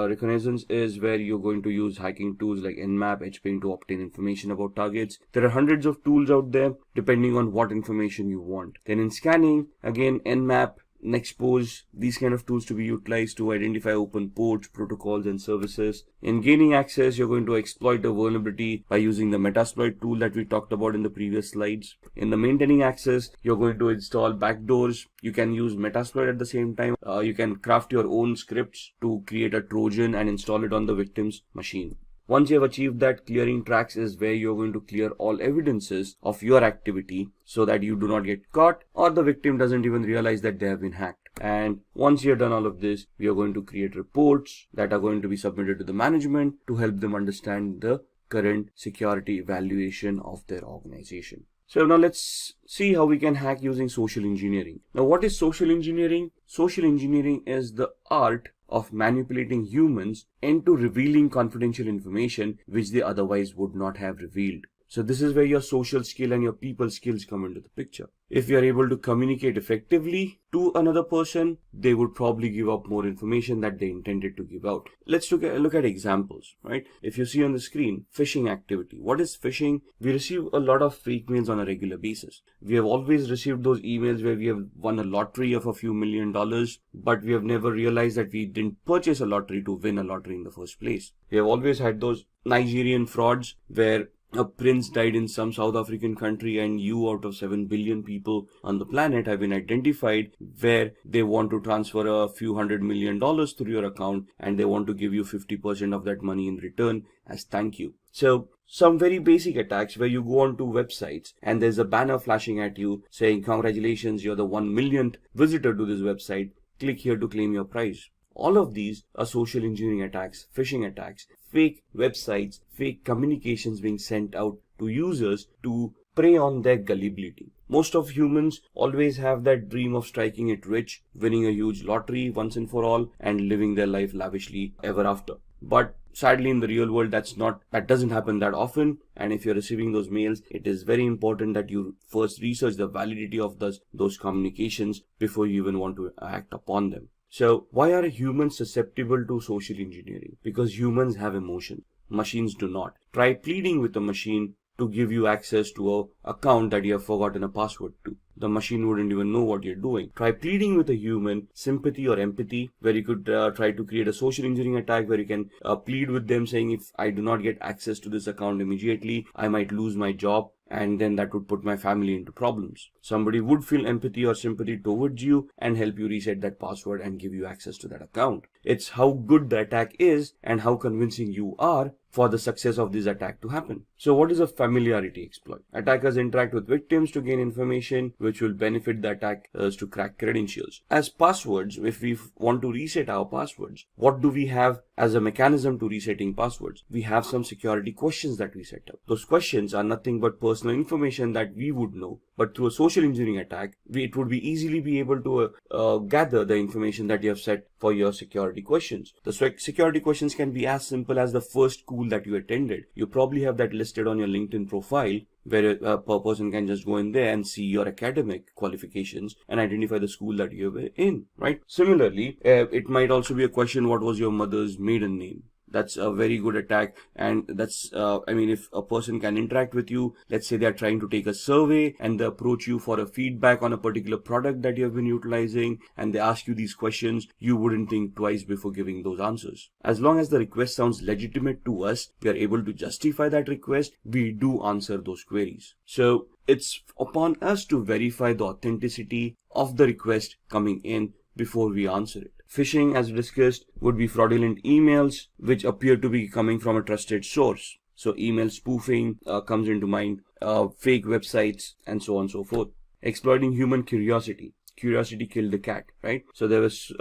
reconnaissance is where you're going to use hacking tools like Nmap, HPing to obtain information about targets. There are hundreds of tools out there depending on what information you want. Then in scanning, again, Nmap, Nexpose, these kind of tools to be utilized to identify open ports, protocols, and services. In gaining access, you're going to exploit a vulnerability by using the Metasploit tool that we talked about in the previous slides. In the maintaining access, you're going to install backdoors. You can use Metasploit at the same time. You can craft your own scripts to create a Trojan and install it on the victim's machine. Once you have achieved that, clearing tracks is where you're going to clear all evidences of your activity so that you do not get caught or the victim doesn't even realize that they have been hacked. And once you're done all of this, we are going to create reports that are going to be submitted to the management to help them understand the current security evaluation of their organization. So now let's see how we can hack using social engineering. Now, what is social engineering? Social engineering is the art of manipulating humans into revealing confidential information which they otherwise would not have revealed. So this is where your social skill and your people skills come into the picture. If you are able to communicate effectively to another person, they would probably give up more information that they intended to give out. Let's look at examples, right? If you see on the screen, phishing activity. What is phishing? We receive a lot of fake mails on a regular basis. We have always received those emails where we have won a lottery of a few $1 million, but we have never realized that we didn't purchase a lottery to win a lottery in the first place. We have always had those Nigerian frauds where a prince died in some South African country and you out of 7 billion people on the planet have been identified where they want to transfer a few $100 million through your account and they want to give you 50% of that money in return as thank you. So some very basic attacks where you go onto websites and there's a banner flashing at you saying congratulations, you're the 1 millionth visitor to this website, click here to claim your prize. All of these are social engineering attacks, phishing attacks, fake websites, fake communications being sent out to users to prey on their gullibility. Most of humans always have that dream of striking it rich, winning a huge lottery once and for all, and living their life lavishly ever after. But sadly, in the real world, that doesn't happen that often. And if you're receiving those mails, it is very important that you first research the validity of those communications before you even want to act upon them. So why are humans susceptible to social engineering? Because humans have emotion. Machines do not. Try pleading with a machine to give you access to an account that you have forgotten a password to. The machine wouldn't even know what you're doing. Try pleading with a human, sympathy or empathy, where you could try to create a social engineering attack where you can plead with them saying, if I do not get access to this account immediately, I might lose my job. And then that would put my family into problems. Somebody would feel empathy or sympathy towards you and help you reset that password and give you access to that account. It's how good the attack is and how convincing you are for the success of this attack to happen. So what is a familiarity exploit? Attackers interact with victims to gain information which will benefit the attackers to crack credentials. As passwords, if we want to reset our passwords, what do we have as a mechanism to resetting passwords? We have some security questions that we set up. Those questions are nothing but personal information that we would know, but through a social engineering attack, it would be easily be able to gather the information that you have set for your security questions. The security questions can be as simple as the first school that you attended. You probably have that listed on your LinkedIn profile, where a person can just go in there and see your academic qualifications and identify the school that you were in, right? Similarly, it might also be a question, what was your mother's maiden name? That's a very good attack. And that's, if a person can interact with you, let's say they're trying to take a survey and they approach you for a feedback on a particular product that you have been utilizing and they ask you these questions, you wouldn't think twice before giving those answers. As long as the request sounds legitimate to us, we are able to justify that request, we do answer those queries. So it's upon us to verify the authenticity of the request coming in before we answer it. Phishing, as discussed, would be fraudulent emails which appear to be coming from a trusted source. So email spoofing comes into mind, fake websites, and so on and so forth. Exploiting human curiosity. Curiosity killed the cat, right? So there's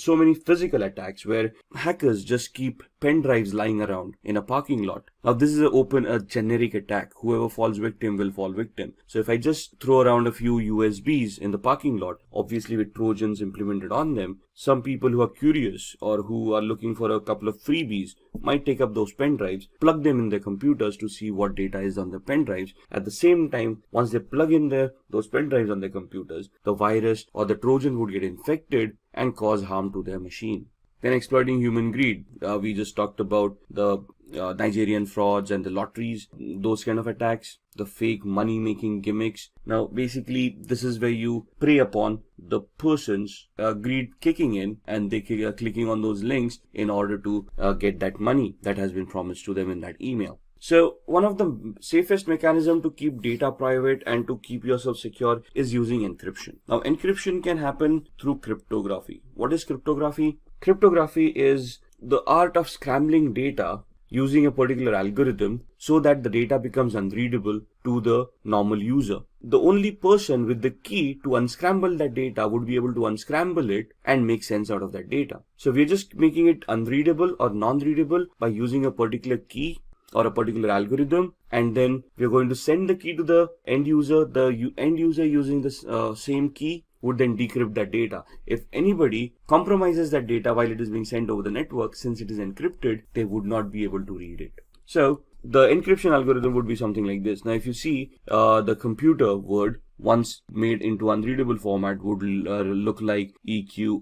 so many physical attacks where hackers just keep pen drives lying around in a parking lot. Now this is a generic attack. Whoever falls victim will fall victim. So if I just throw around a few USBs in the parking lot, obviously with Trojans implemented on them, some people who are curious or who are looking for a couple of freebies might take up those pen drives, plug them in their computers to see what data is on the pen drives. At the same time, once they plug in those pen drives on their computers, the virus or the Trojan would get infected and cause harm to their machine. Then exploiting human greed. We just talked about the Nigerian frauds and the lotteries, those kind of attacks, the fake money making gimmicks. Now basically this is where you prey upon the person's greed kicking in, and they are clicking on those links in order to get that money that has been promised to them in that email. So one of the safest mechanism to keep data private and to keep yourself secure is using encryption. Now encryption can happen through cryptography. What is cryptography? Cryptography is the art of scrambling data using a particular algorithm so that the data becomes unreadable to the normal user. The only person with the key to unscramble that data would be able to unscramble it and make sense out of that data. So we're just making it unreadable or non-readable by using a particular key or a particular algorithm, and then we're going to send the key to the end user. The end user using this same key would then decrypt that data. If anybody compromises that data while it is being sent over the network, since it is encrypted, they would not be able to read it. So the encryption algorithm would be something like this. Now if you see the computer word once made into unreadable format would look like EQORXVGT.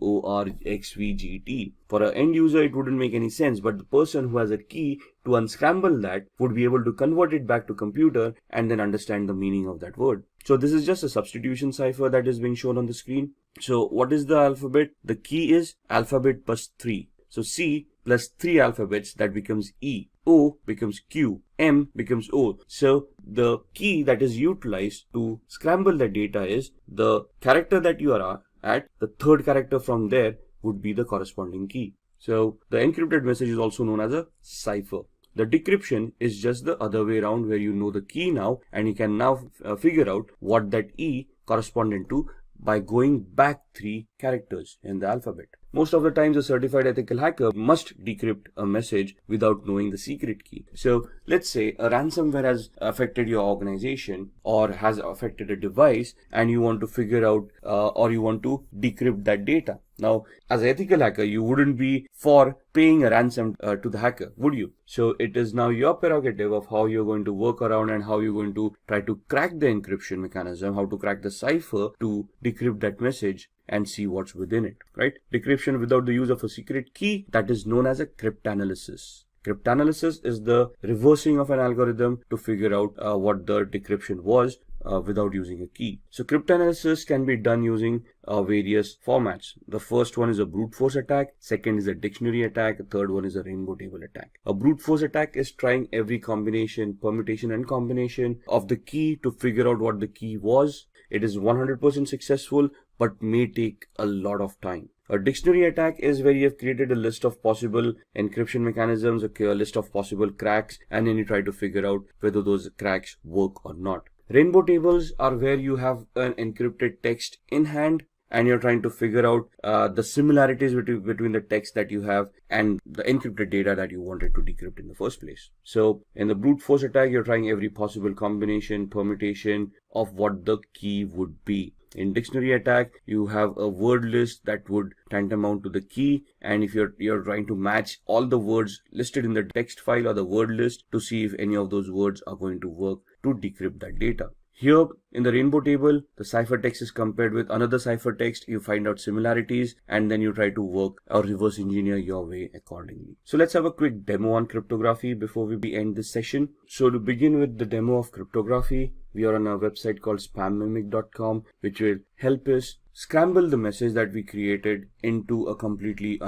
For an end user it wouldn't make any sense, but the person who has a key to unscramble that would be able to convert it back to computer and then understand the meaning of that word. So this is just a substitution cipher that is being shown on the screen. So what is the alphabet? The key is alphabet plus 3. So C plus 3 alphabets, that becomes E. O becomes Q. M becomes O. So the key that is utilized to scramble the data is the character that you are at. The third character from there would be the corresponding key. So the encrypted message is also known as a cipher. The decryption is just the other way around, where you know the key now and you can now figure out what that E corresponded to by going back 3 characters in the alphabet. Most of the times a certified ethical hacker must decrypt a message without knowing the secret key. So let's say a ransomware has affected your organization or has affected a device, and you want to figure out or you want to decrypt that data. Now as an ethical hacker, you wouldn't be for paying a ransom to the hacker, would you? So it is now your prerogative of how you're going to work around and how you're going to try to crack the encryption mechanism, how to crack the cipher to decrypt that message and see what's within it, right? Decryption without the use of a secret key, that is known as a cryptanalysis. Cryptanalysis is the reversing of an algorithm to figure out what the decryption was without using a key. So cryptanalysis can be done using various formats. The first one is a brute force attack, second is a dictionary attack, the third one is a rainbow table attack. A brute force attack is trying every combination, permutation and combination of the key to figure out what the key was. It is 100% successful, but may take a lot of time. A dictionary attack is where you have created a list of possible encryption mechanisms, a list of possible cracks, and then you try to figure out whether those cracks work or not. Rainbow tables are where you have an encrypted text in hand and you're trying to figure out the similarities between the text that you have and the encrypted data that you wanted to decrypt in the first place. So in the brute force attack, you're trying every possible combination, permutation of what the key would be. In dictionary attack, you have a word list that would tantamount to the key, and if you're trying to match all the words listed in the text file or the word list to see if any of those words are going to work to decrypt that data. Here in the rainbow table, the ciphertext is compared with another ciphertext. You find out similarities and then you try to work or reverse engineer your way accordingly. So let's have a quick demo on cryptography before we end this session. So to begin with the demo of cryptography, we are on a website called spammimic.com, which will help us scramble the message that we created into a completely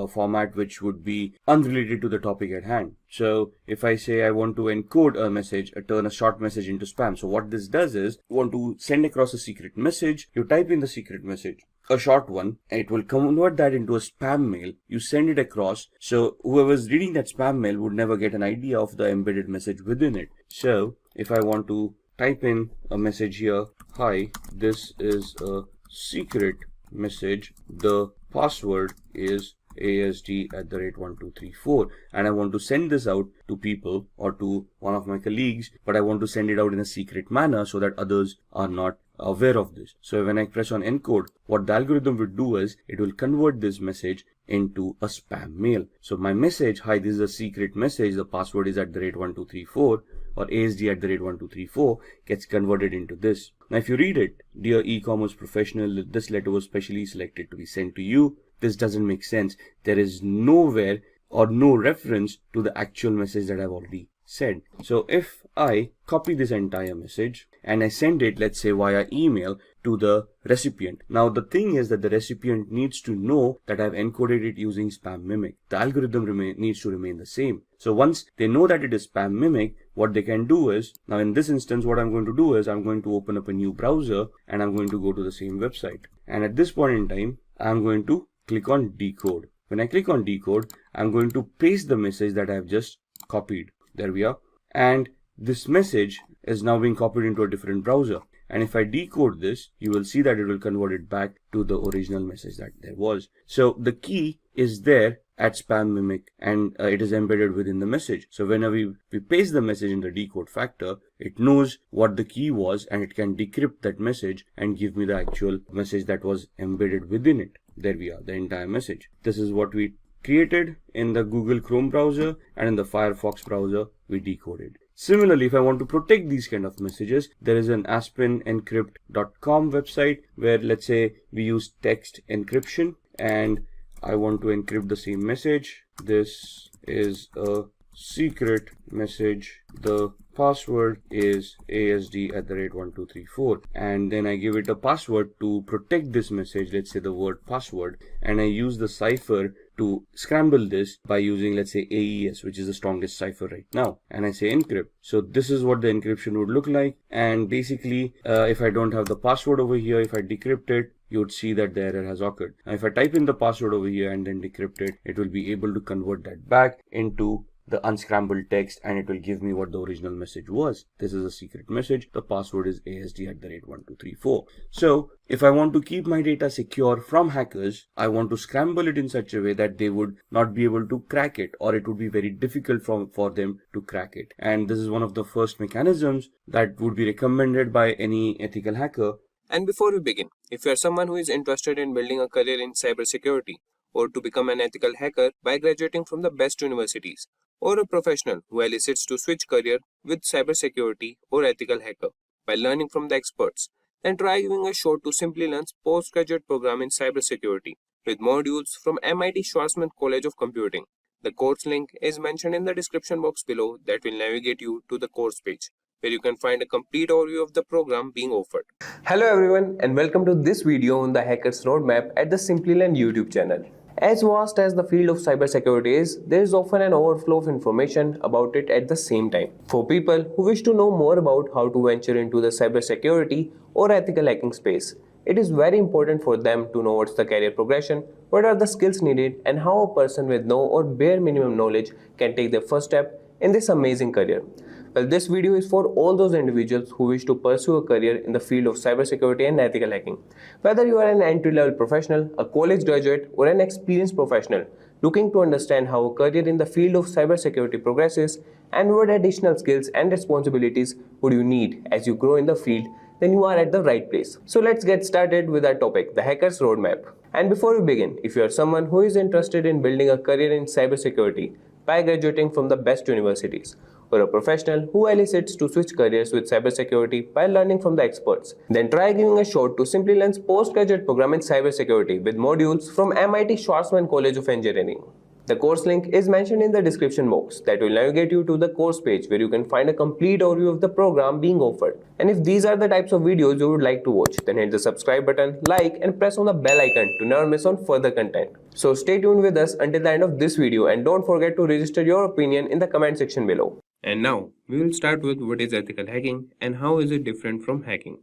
format which would be unrelated to the topic at hand. So if I say I want to encode a message, turn a short message into spam. So what this does is, you want to send across a secret message, you type in the secret message, a short one, and it will convert that into a spam mail. You send it across, so whoever's reading that spam mail would never get an idea of the embedded message within it. So if I want to type in a message here, hi, this is a secret message, the password is asd@1234, and I want to send this out to people or to one of my colleagues, but I want to send it out in a secret manner so that others are not aware of this. So when I press on encode, what the algorithm will do is it will convert this message into a spam mail. So my message, hi, this is a secret message, the password is @1234 or asd@1234, gets converted into this. Now if you read it, dear e-commerce professional, this letter was specially selected to be sent to you. This doesn't make sense. There is nowhere or no reference to the actual message that I've already said. So if I copy this entire message and I send it, let's say via email, to the recipient. Now the thing is that the recipient needs to know that I've encoded it using spam mimic. The algorithm needs to remain the same. So once they know that it is spam mimic, what they can do is, now in this instance what I'm going to do is I'm going to open up a new browser and I'm going to go to the same website. And at this point in time, I'm going to click on decode. When I click on decode, I'm going to paste the message that I've just copied. There we are. And this message is now being copied into a different browser. And if I decode this, you will see that it will convert it back to the original message that there was. So the key is there at spam mimic, and it is embedded within the message. So whenever we paste the message in the decode factor, it knows what the key was and it can decrypt that message and give me the actual message that was embedded within it. There we are, the entire message. This is what we created in the Google Chrome browser, and in the Firefox browser we decoded. Similarly, if I want to protect these kind of messages, there is an aspenencrypt.com website where, let's say, we use text encryption and I want to encrypt the same message. This is a secret message. The password is asd@1234, and then I give it a password to protect this message, let's say the word password, and I use the cipher to scramble this by using, let's say, AES, which is the strongest cipher right now, and I say encrypt. So this is what the encryption would look like. And basically if I don't have the password over here, if I decrypt it, you would see that the error has occurred. Now if I type in the password over here and then decrypt it, it will be able to convert that back into the unscrambled text and it will give me what the original message was. This is a secret message. The password is asd@1234. So if I want to keep my data secure from hackers, I want to scramble it in such a way that they would not be able to crack it, or it would be very difficult for them to crack it. And this is one of the first mechanisms that would be recommended by any ethical hacker. And before we begin, if you are someone who is interested in building a career in cybersecurity, or to become an ethical hacker by graduating from the best universities, or a professional who elicits to switch career with cybersecurity or ethical hacker by learning from the experts, then try giving a shot to Simplilearn's postgraduate program in cybersecurity with modules from MIT Schwarzman College of Computing. The course link is mentioned in the description box below that will navigate you to the course page, where you can find a complete overview of the program being offered. Hello everyone, and welcome to this video on the Hackers Roadmap at the Simplilearn YouTube channel. As vast as the field of cybersecurity is, there is often an overflow of information about it at the same time. For people who wish to know more about how to venture into the cybersecurity or ethical hacking space, it is very important for them to know what's the career progression, what are the skills needed, and how a person with no or bare minimum knowledge can take their first step in this amazing career. Well, this video is for all those individuals who wish to pursue a career in the field of cybersecurity and ethical hacking. Whether you are an entry-level professional, a college graduate, or an experienced professional looking to understand how a career in the field of cybersecurity progresses and what additional skills and responsibilities would you need as you grow in the field, then you are at the right place. So let's get started with our topic, the Hackers Roadmap. And before we begin, if you are someone who is interested in building a career in cybersecurity by graduating from the best universities, or a professional who elicits to switch careers with cybersecurity by learning from the experts, then try giving a shot to Simplilearn's postgraduate program in cybersecurity with modules from MIT Schwarzman College of Engineering. The course link is mentioned in the description box that will navigate you to the course page where you can find a complete overview of the program being offered. And if these are the types of videos you would like to watch, then hit the subscribe button, like, and press on the bell icon to never miss on further content. So stay tuned with us until the end of this video and don't forget to register your opinion in the comment section below. And now, we will start with what is ethical hacking and how is it different from hacking.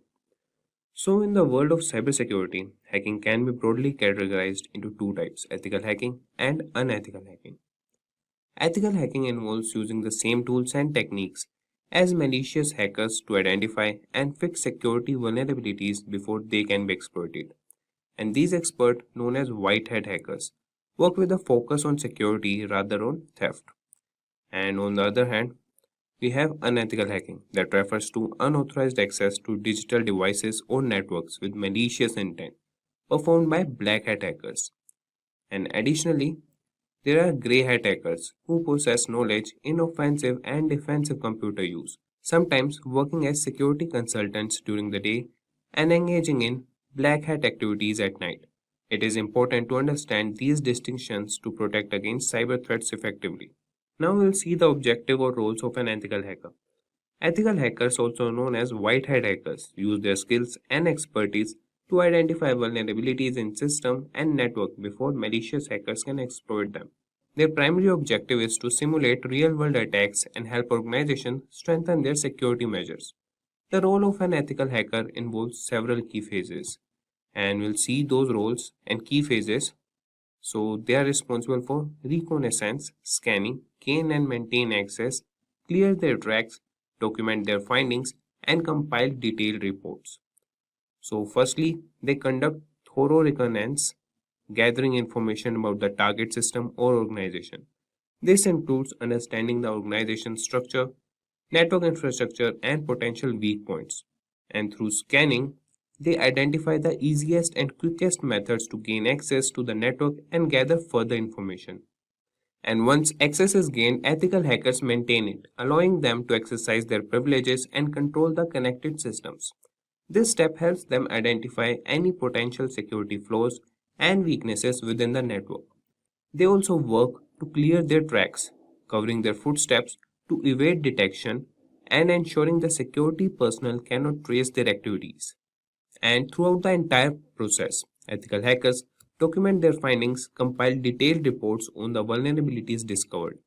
So in the world of cybersecurity, hacking can be broadly categorized into two types, ethical hacking and unethical hacking. Ethical hacking involves using the same tools and techniques as malicious hackers to identify and fix security vulnerabilities before they can be exploited. And these experts, known as white hat hackers, work with a focus on security rather on theft. And on the other hand, we have unethical hacking that refers to unauthorized access to digital devices or networks with malicious intent performed by black hat hackers. And additionally, there are grey hat hackers who possess knowledge in offensive and defensive computer use, sometimes working as security consultants during the day and engaging in black hat activities at night. It is important to understand these distinctions to protect against cyber threats effectively. Now we'll see the objective or roles of an ethical hacker. Ethical hackers, also known as white hat hackers, use their skills and expertise to identify vulnerabilities in system and network before malicious hackers can exploit them. Their primary objective is to simulate real-world attacks and help organizations strengthen their security measures. The role of an ethical hacker involves several key phases, and we'll see those roles and key phases. So they are responsible for reconnaissance, scanning, gain and maintain access, clear their tracks, document their findings, and compile detailed reports. So firstly, they conduct thorough reconnaissance, gathering information about the target system or organization. This includes understanding the organization's structure, network infrastructure, and potential weak points. And through scanning, they identify the easiest and quickest methods to gain access to the network and gather further information. And once access is gained, ethical hackers maintain it, allowing them to exercise their privileges and control the connected systems. This step helps them identify any potential security flaws and weaknesses within the network. They also work to clear their tracks, covering their footsteps to evade detection and ensuring the security personnel cannot trace their activities. And throughout the entire process, ethical hackers document their findings, compile detailed reports on the vulnerabilities discovered,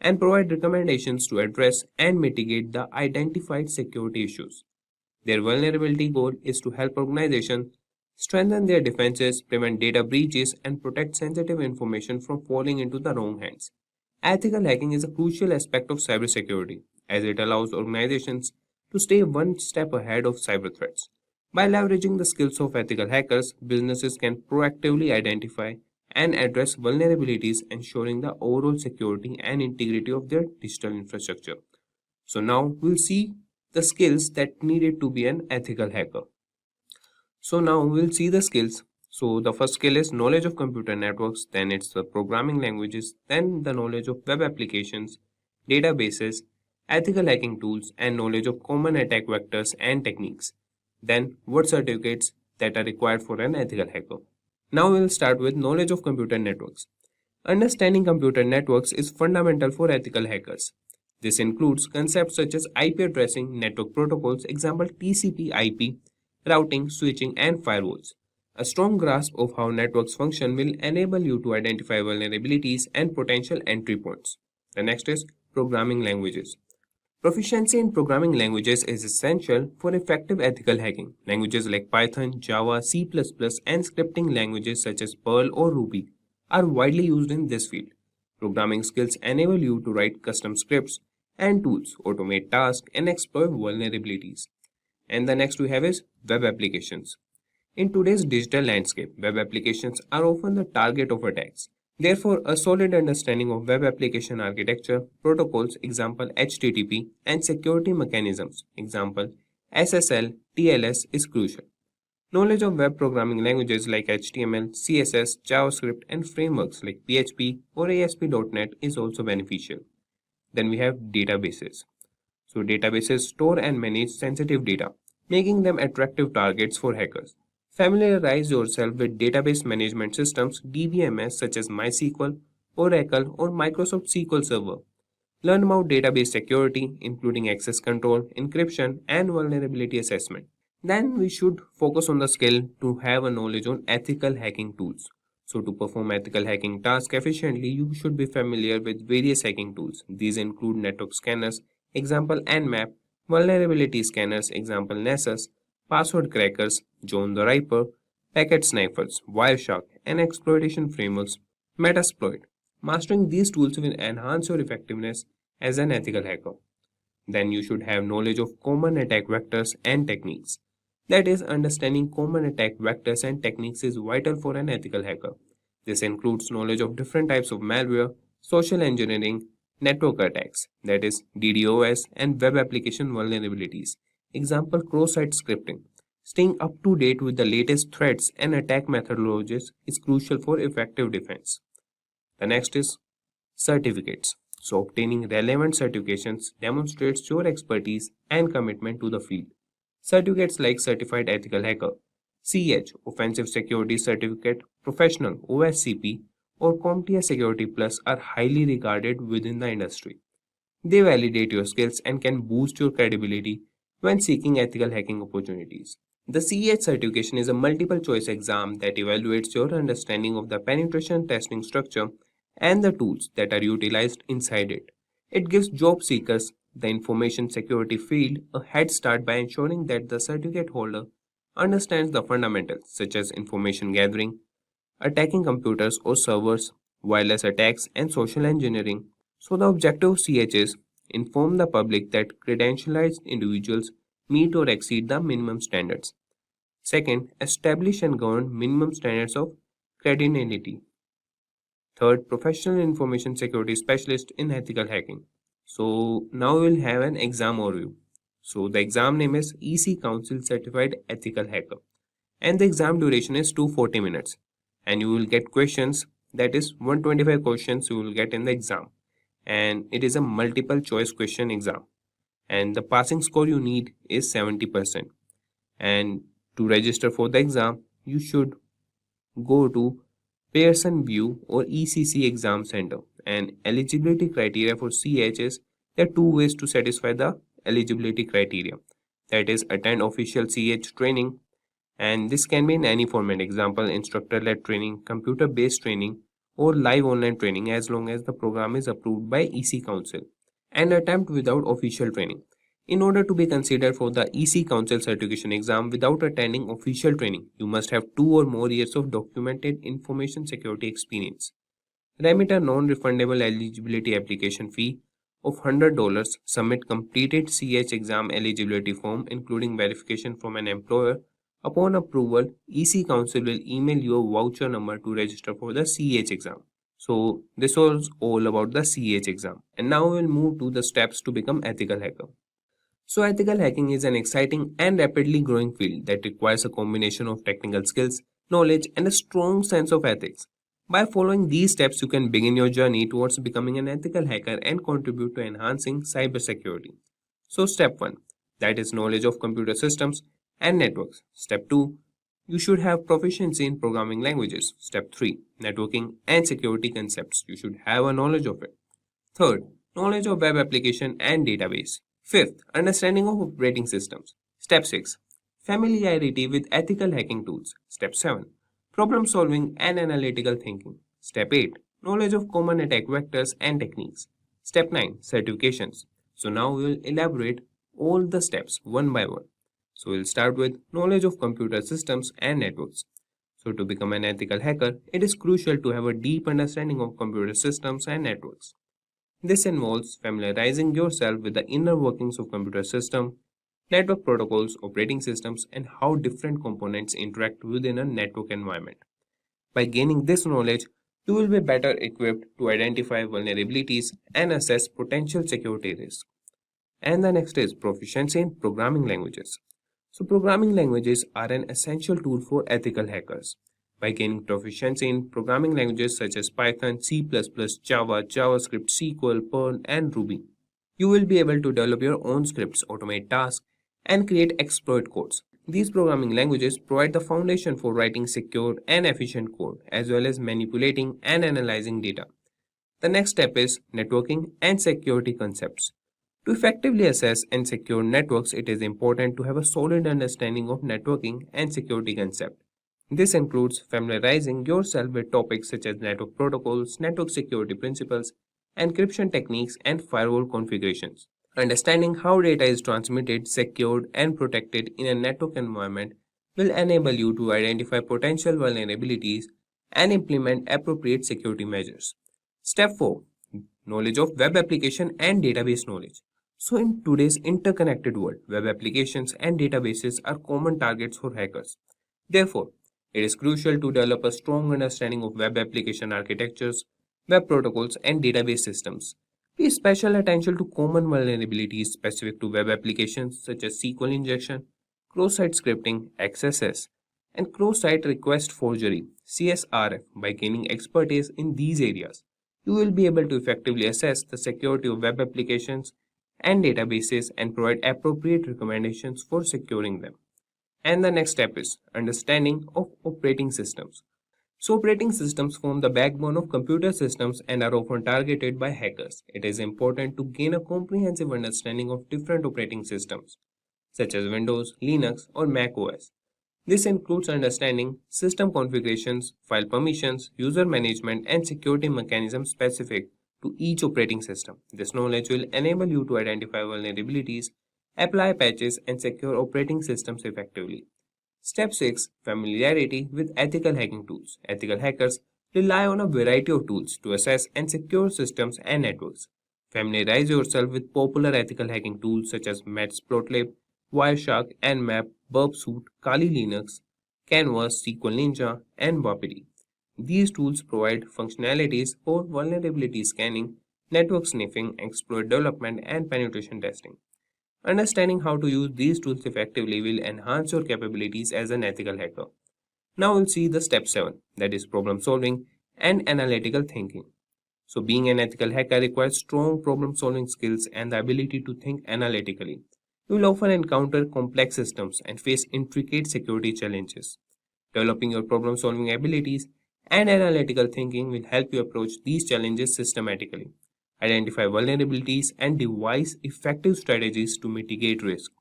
and provide recommendations to address and mitigate the identified security issues. Their vulnerability goal is to help organizations strengthen their defenses, prevent data breaches, and protect sensitive information from falling into the wrong hands. Ethical hacking is a crucial aspect of cybersecurity as it allows organizations to stay one step ahead of cyber threats. By leveraging the skills of ethical hackers, businesses can proactively identify and address vulnerabilities, ensuring the overall security and integrity of their digital infrastructure. So now we'll see the skills that needed to be an ethical hacker. So now we'll see the skills. So the first skill is knowledge of computer networks, then it's the programming languages, then the knowledge of web applications, databases, ethical hacking tools, and knowledge of common attack vectors and techniques. Then what certificates that are required for an ethical hacker. Now we'll start with knowledge of computer networks. Understanding computer networks is fundamental for ethical hackers. This includes concepts such as IP addressing, network protocols, example TCP/IP, routing, switching, and firewalls. A strong grasp of how networks function will enable you to identify vulnerabilities and potential entry points. The next is programming languages. Proficiency in programming languages is essential for effective ethical hacking. Languages like Python, Java, C++, and scripting languages such as Perl or Ruby are widely used in this field. Programming skills enable you to write custom scripts and tools, automate tasks, and exploit vulnerabilities. And the next we have is web applications. In today's digital landscape, web applications are often the target of attacks. Therefore, a solid understanding of web application architecture, protocols, example HTTP, and security mechanisms, example SSL, TLS, is crucial. Knowledge of web programming languages like HTML, CSS, JavaScript, and frameworks like PHP or ASP.NET is also beneficial. Then we have databases. So databases store and manage sensitive data, making them attractive targets for hackers. Familiarize yourself with database management systems DBMS such as MySQL, Oracle, or Microsoft SQL Server. Learn about database security, including access control, encryption, and vulnerability assessment. Then we should focus on the skill to have a knowledge on ethical hacking tools. So to perform ethical hacking tasks efficiently, you should be familiar with various hacking tools. These include network scanners, example Nmap, vulnerability scanners, example Nessus, password crackers, John the Ripper, packet snipers, Wireshark, and exploitation frameworks, Metasploit. Mastering these tools will enhance your effectiveness as an ethical hacker. Then you should have knowledge of common attack vectors and techniques. That is, understanding common attack vectors and techniques is vital for an ethical hacker. This includes knowledge of different types of malware, social engineering, network attacks, that is DDoS, and web application vulnerabilities. Example, cross-site scripting. Staying up to date with the latest threats and attack methodologies is crucial for effective defense. The next is certificates. So, obtaining relevant certifications demonstrates your expertise and commitment to the field. Certificates like Certified Ethical Hacker, CEH Offensive Security Certificate, Professional OSCP, or CompTIA Security Plus are highly regarded within the industry. They validate your skills and can boost your credibility when seeking ethical hacking opportunities. The CEH certification is a multiple choice exam that evaluates your understanding of the penetration testing structure and the tools that are utilized inside it. It gives job seekers the information security field a head start by ensuring that the certificate holder understands the fundamentals such as information gathering, attacking computers or servers, wireless attacks, and social engineering. So, the objective of CH is inform the public that credentialized individuals meet or exceed the minimum standards. Second, establish and govern minimum standards of credibility. Third, professional information security specialist in ethical hacking. So now we will have an exam overview. So the exam name is EC Council Certified Ethical Hacker, and the exam duration is 240 minutes, and you will get questions, that is 125 questions you will get in the exam, and it is a multiple choice question exam, and the passing score you need is 70%. And to register for the exam you should go to Pearson View or ECC Exam Center, and eligibility criteria for CH is there are two ways to satisfy the eligibility criteria, that is attend official CH training, and this can be in any format, example instructor-led training, computer-based training, or live online training as long as the program is approved by EC Council, and attempt without official training. In order to be considered for the EC Council certification exam without attending official training, you must have 2 or more years of documented information security experience. Remit a non-refundable eligibility application fee of $100, submit completed CH exam eligibility form including verification from an employer. Upon approval, EC Council will email you a voucher number to register for the CH exam. So this was all about the CH exam, and now we will move to the steps to become ethical hacker. So ethical hacking is an exciting and rapidly growing field that requires a combination of technical skills, knowledge, and a strong sense of ethics. By following these steps, you can begin your journey towards becoming an ethical hacker and contribute to enhancing cybersecurity. So step 1, that is knowledge of computer systems and networks. Step 2, you should have proficiency in programming languages. Step 3, networking and security concepts. You should have a knowledge of it. Third, knowledge of web application and database. Fifth, understanding of operating systems. Step 6, familiarity with ethical hacking tools. Step 7, problem solving and analytical thinking. Step 8, knowledge of common attack vectors and techniques. Step 9, certifications. So now we will elaborate all the steps one by one. So we'll start with knowledge of computer systems and networks. So to become an ethical hacker, it is crucial to have a deep understanding of computer systems and networks. This involves familiarizing yourself with the inner workings of computer system, network protocols, operating systems, and how different components interact within a network environment. By gaining this knowledge, you will be better equipped to identify vulnerabilities and assess potential security risks. And the next is proficiency in programming languages. So programming languages are an essential tool for ethical hackers. By gaining proficiency in programming languages such as Python, C++, Java, JavaScript, SQL, Perl, and Ruby, you will be able to develop your own scripts, automate tasks, and create exploit codes. These programming languages provide the foundation for writing secure and efficient code, as well as manipulating and analyzing data. The next step is networking and security concepts. To effectively assess and secure networks, it is important to have a solid understanding of networking and security concepts. This includes familiarizing yourself with topics such as network protocols, network security principles, encryption techniques, and firewall configurations. Understanding how data is transmitted, secured, and protected in a network environment will enable you to identify potential vulnerabilities and implement appropriate security measures. Step 4. Knowledge of web application and database knowledge. So in today's interconnected world, web applications and databases are common targets for hackers. Therefore, It is crucial to develop a strong understanding of web application architectures, web protocols, and database systems. Pay special attention to common vulnerabilities specific to web applications such as SQL injection, cross-site scripting, XSS, and cross-site request forgery (CSRF). By gaining expertise in these areas, you will be able to effectively assess the security of web applications and databases and provide appropriate recommendations for securing them. And the next step is understanding of operating systems. So operating systems form the backbone of computer systems and are often targeted by hackers. It is important to gain a comprehensive understanding of different operating systems, such as Windows, Linux, or Mac OS. This includes understanding system configurations, file permissions, user management, and security mechanisms specific to each operating system. This knowledge will enable you to identify vulnerabilities, apply patches, and secure operating systems effectively. Step 6. Familiarity with ethical hacking tools. Ethical hackers rely on a variety of tools to assess and secure systems and networks. Familiarize yourself with popular ethical hacking tools such as Matplotlib, Wireshark, Nmap, Burpsuit, Kali Linux, Canvas, SQL Ninja, and Wapiti. These tools provide functionalities for vulnerability scanning, network sniffing, exploit development, and penetration testing. Understanding how to use these tools effectively will enhance your capabilities as an ethical hacker. Now we'll see the step 7, that is problem solving and analytical thinking. So being an ethical hacker requires strong problem solving skills and the ability to think analytically. You will often encounter complex systems and face intricate security challenges. Developing your problem solving abilities and analytical thinking will help you approach these challenges systematically, identify vulnerabilities, and devise effective strategies to mitigate risk.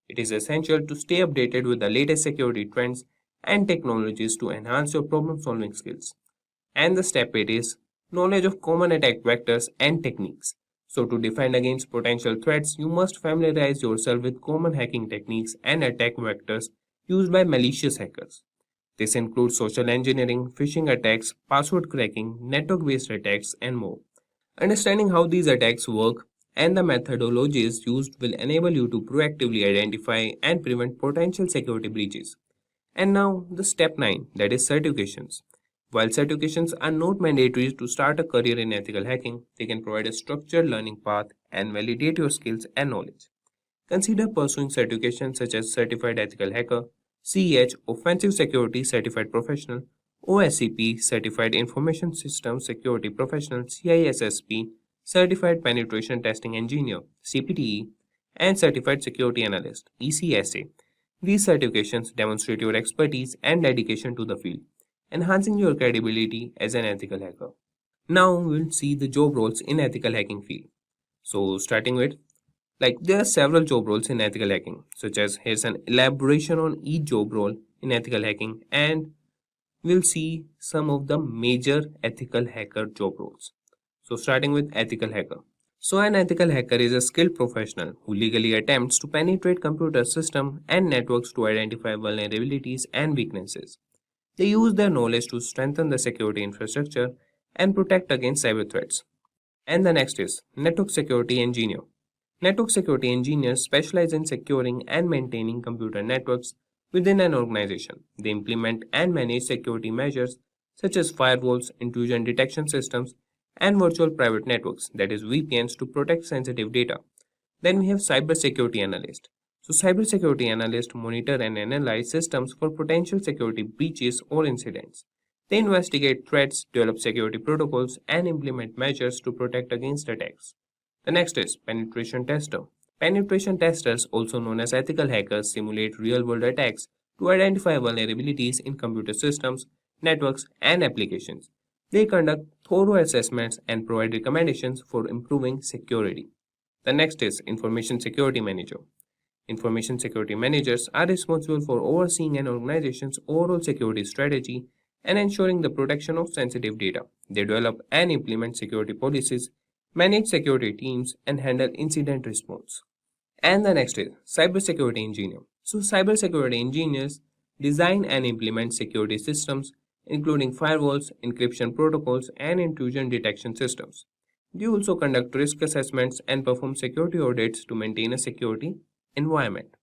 It is essential to stay updated with the latest security trends and technologies to enhance your problem solving skills. And the step 8 is knowledge of common attack vectors and techniques. So to defend against potential threats, you must familiarize yourself with common hacking techniques and attack vectors used by malicious hackers. This includes social engineering, phishing attacks, password cracking, network-based attacks, and more. Understanding how these attacks work and the methodologies used will enable you to proactively identify and prevent potential security breaches. And now the step 9, that is certifications. While certifications are not mandatory to start a career in ethical hacking, they can provide a structured learning path and validate your skills and knowledge. Consider pursuing certifications such as Certified Ethical Hacker, CEH Offensive Security Certified Professional, OSCP Certified Information Systems Security Professional, CISSP Certified Penetration Testing Engineer, CPTE, and Certified Security Analyst, ECSA. These certifications demonstrate your expertise and dedication to the field, enhancing your credibility as an ethical hacker. Now we'll see the job roles in ethical hacking field. So starting with, there are several job roles in ethical hacking, such as here's an elaboration on each job role in ethical hacking, and we'll see some of the major ethical hacker job roles. So starting with ethical hacker. So an ethical hacker is a skilled professional who legally attempts to penetrate computer systems and networks to identify vulnerabilities and weaknesses. They use their knowledge to strengthen the security infrastructure and protect against cyber threats. And the next is network security engineer. Network security engineers specialize in securing and maintaining computer networks within an organization. They implement and manage security measures such as firewalls, intrusion detection systems, and virtual private networks, that is VPNs, to protect sensitive data. Then we have cybersecurity analyst. So cybersecurity analysts monitor and analyze systems for potential security breaches or incidents. They investigate threats, develop security protocols, and implement measures to protect against attacks. The next is penetration tester. Penetration testers, also known as ethical hackers, simulate real-world attacks to identify vulnerabilities in computer systems, networks, and applications. They conduct thorough assessments and provide recommendations for improving security. The next is information security manager. Information security managers are responsible for overseeing an organization's overall security strategy and ensuring the protection of sensitive data. They develop and implement security policies, manage security teams, and handle incident response. And the next is cybersecurity engineer. So cybersecurity engineers design and implement security systems, including firewalls, encryption protocols, and intrusion detection systems. They also conduct risk assessments and perform security audits to maintain a security environment.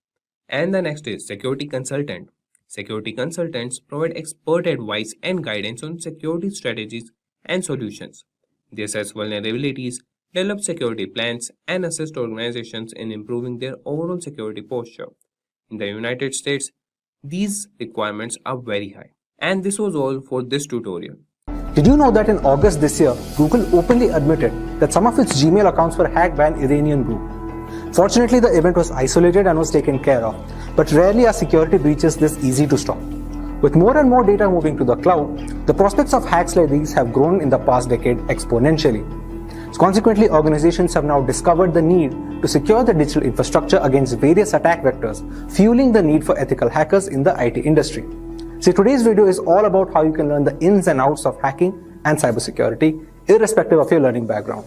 And the next is security consultant. Security consultants provide expert advice and guidance on security strategies and solutions. They assess vulnerabilities, develop security plans, and assist organizations in improving their overall security posture. In the United States, these requirements are very high. And this was all for this tutorial. Did you know that in August this year, Google openly admitted that some of its Gmail accounts were hacked by an Iranian group? Fortunately, the event was isolated and was taken care of, but rarely are security breaches this easy to stop. With more and more data moving to the cloud, the prospects of hacks like these have grown in the past decade exponentially. Consequently, organizations have now discovered the need to secure the digital infrastructure against various attack vectors, fueling the need for ethical hackers in the IT industry. So today's video is all about how you can learn the ins and outs of hacking and cybersecurity, irrespective of your learning background.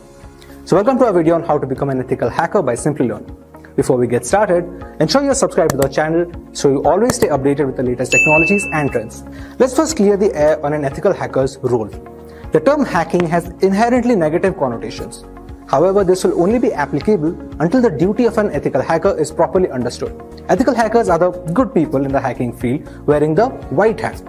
So welcome to our video on how to become an ethical hacker by Simplilearn. Before we get started, ensure you're subscribed to the channel so you always stay updated with the latest technologies and trends. Let's first clear the air on an ethical hacker's role. The term hacking has inherently negative connotations. However, this will only be applicable until the duty of an ethical hacker is properly understood. Ethical hackers are the good people in the hacking field wearing the white hat.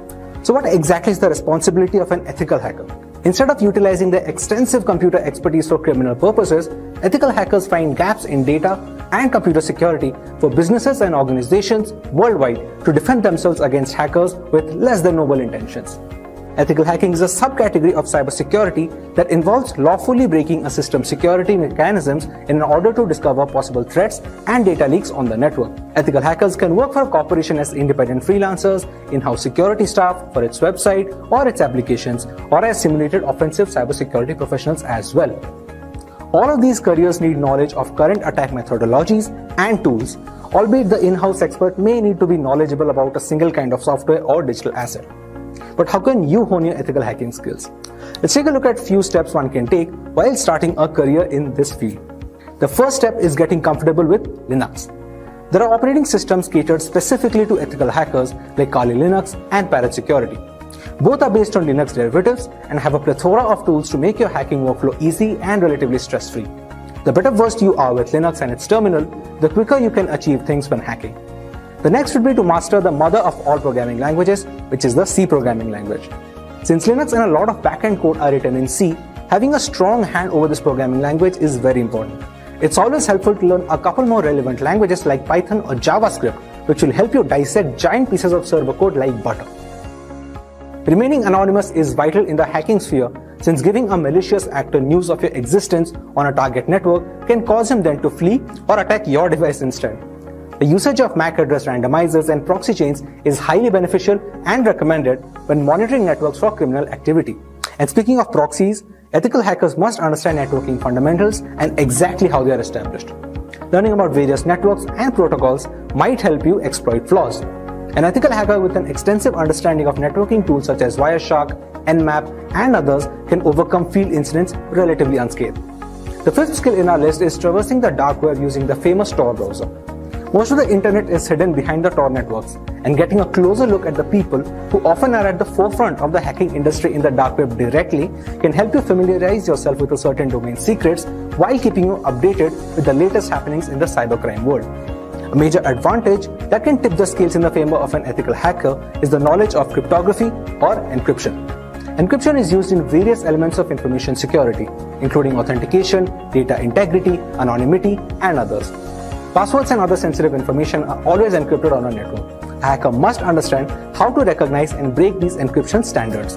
So what exactly is the responsibility of an ethical hacker? Instead of utilizing their extensive computer expertise for criminal purposes, ethical hackers find gaps in data and computer security for businesses and organizations worldwide to defend themselves against hackers with less than noble intentions. Ethical hacking is a subcategory of cybersecurity that involves lawfully breaking a system's security mechanisms in order to discover possible threats and data leaks on the network. Ethical hackers can work for a corporation as independent freelancers, in-house security staff for its website or its applications, or as simulated offensive cybersecurity professionals as well. All of these careers need knowledge of current attack methodologies and tools, albeit the in-house expert may need to be knowledgeable about a single kind of software or digital asset. But how can you hone your ethical hacking skills? Let's take a look at few steps one can take while starting a career in this field. The first step is getting comfortable with Linux. There are operating systems catered specifically to ethical hackers like Kali Linux and Parrot Security. Both are based on Linux derivatives and have a plethora of tools to make your hacking workflow easy and relatively stress-free. The better versed you are with Linux and its terminal, the quicker you can achieve things when hacking. The next would be to master the mother of all programming languages, which is the C programming language. Since Linux and a lot of backend code are written in C, having a strong hand over this programming language is very important. It's always helpful to learn a couple more relevant languages like Python or JavaScript, which will help you dissect giant pieces of server code like butter. Remaining anonymous is vital in the hacking sphere, since giving a malicious actor news of your existence on a target network can cause him then to flee or attack your device instead. The usage of MAC address randomizers and proxy chains is highly beneficial and recommended when monitoring networks for criminal activity. And speaking of proxies, ethical hackers must understand networking fundamentals and exactly how they are established. Learning about various networks and protocols might help you exploit flaws. An ethical hacker with an extensive understanding of networking tools such as Wireshark, Nmap, and others can overcome field incidents relatively unscathed. The fifth skill in our list is traversing the dark web using the famous Tor browser. Most of the internet is hidden behind the Tor networks, and getting a closer look at the people who often are at the forefront of the hacking industry in the dark web directly can help you familiarize yourself with a certain domain secrets while keeping you updated with the latest happenings in the cybercrime world. A major advantage that can tip the scales in the favor of an ethical hacker is the knowledge of cryptography or encryption. Encryption is used in various elements of information security, including authentication, data integrity, anonymity, and others. Passwords and other sensitive information are always encrypted on a network. A hacker must understand how to recognize and break these encryption standards.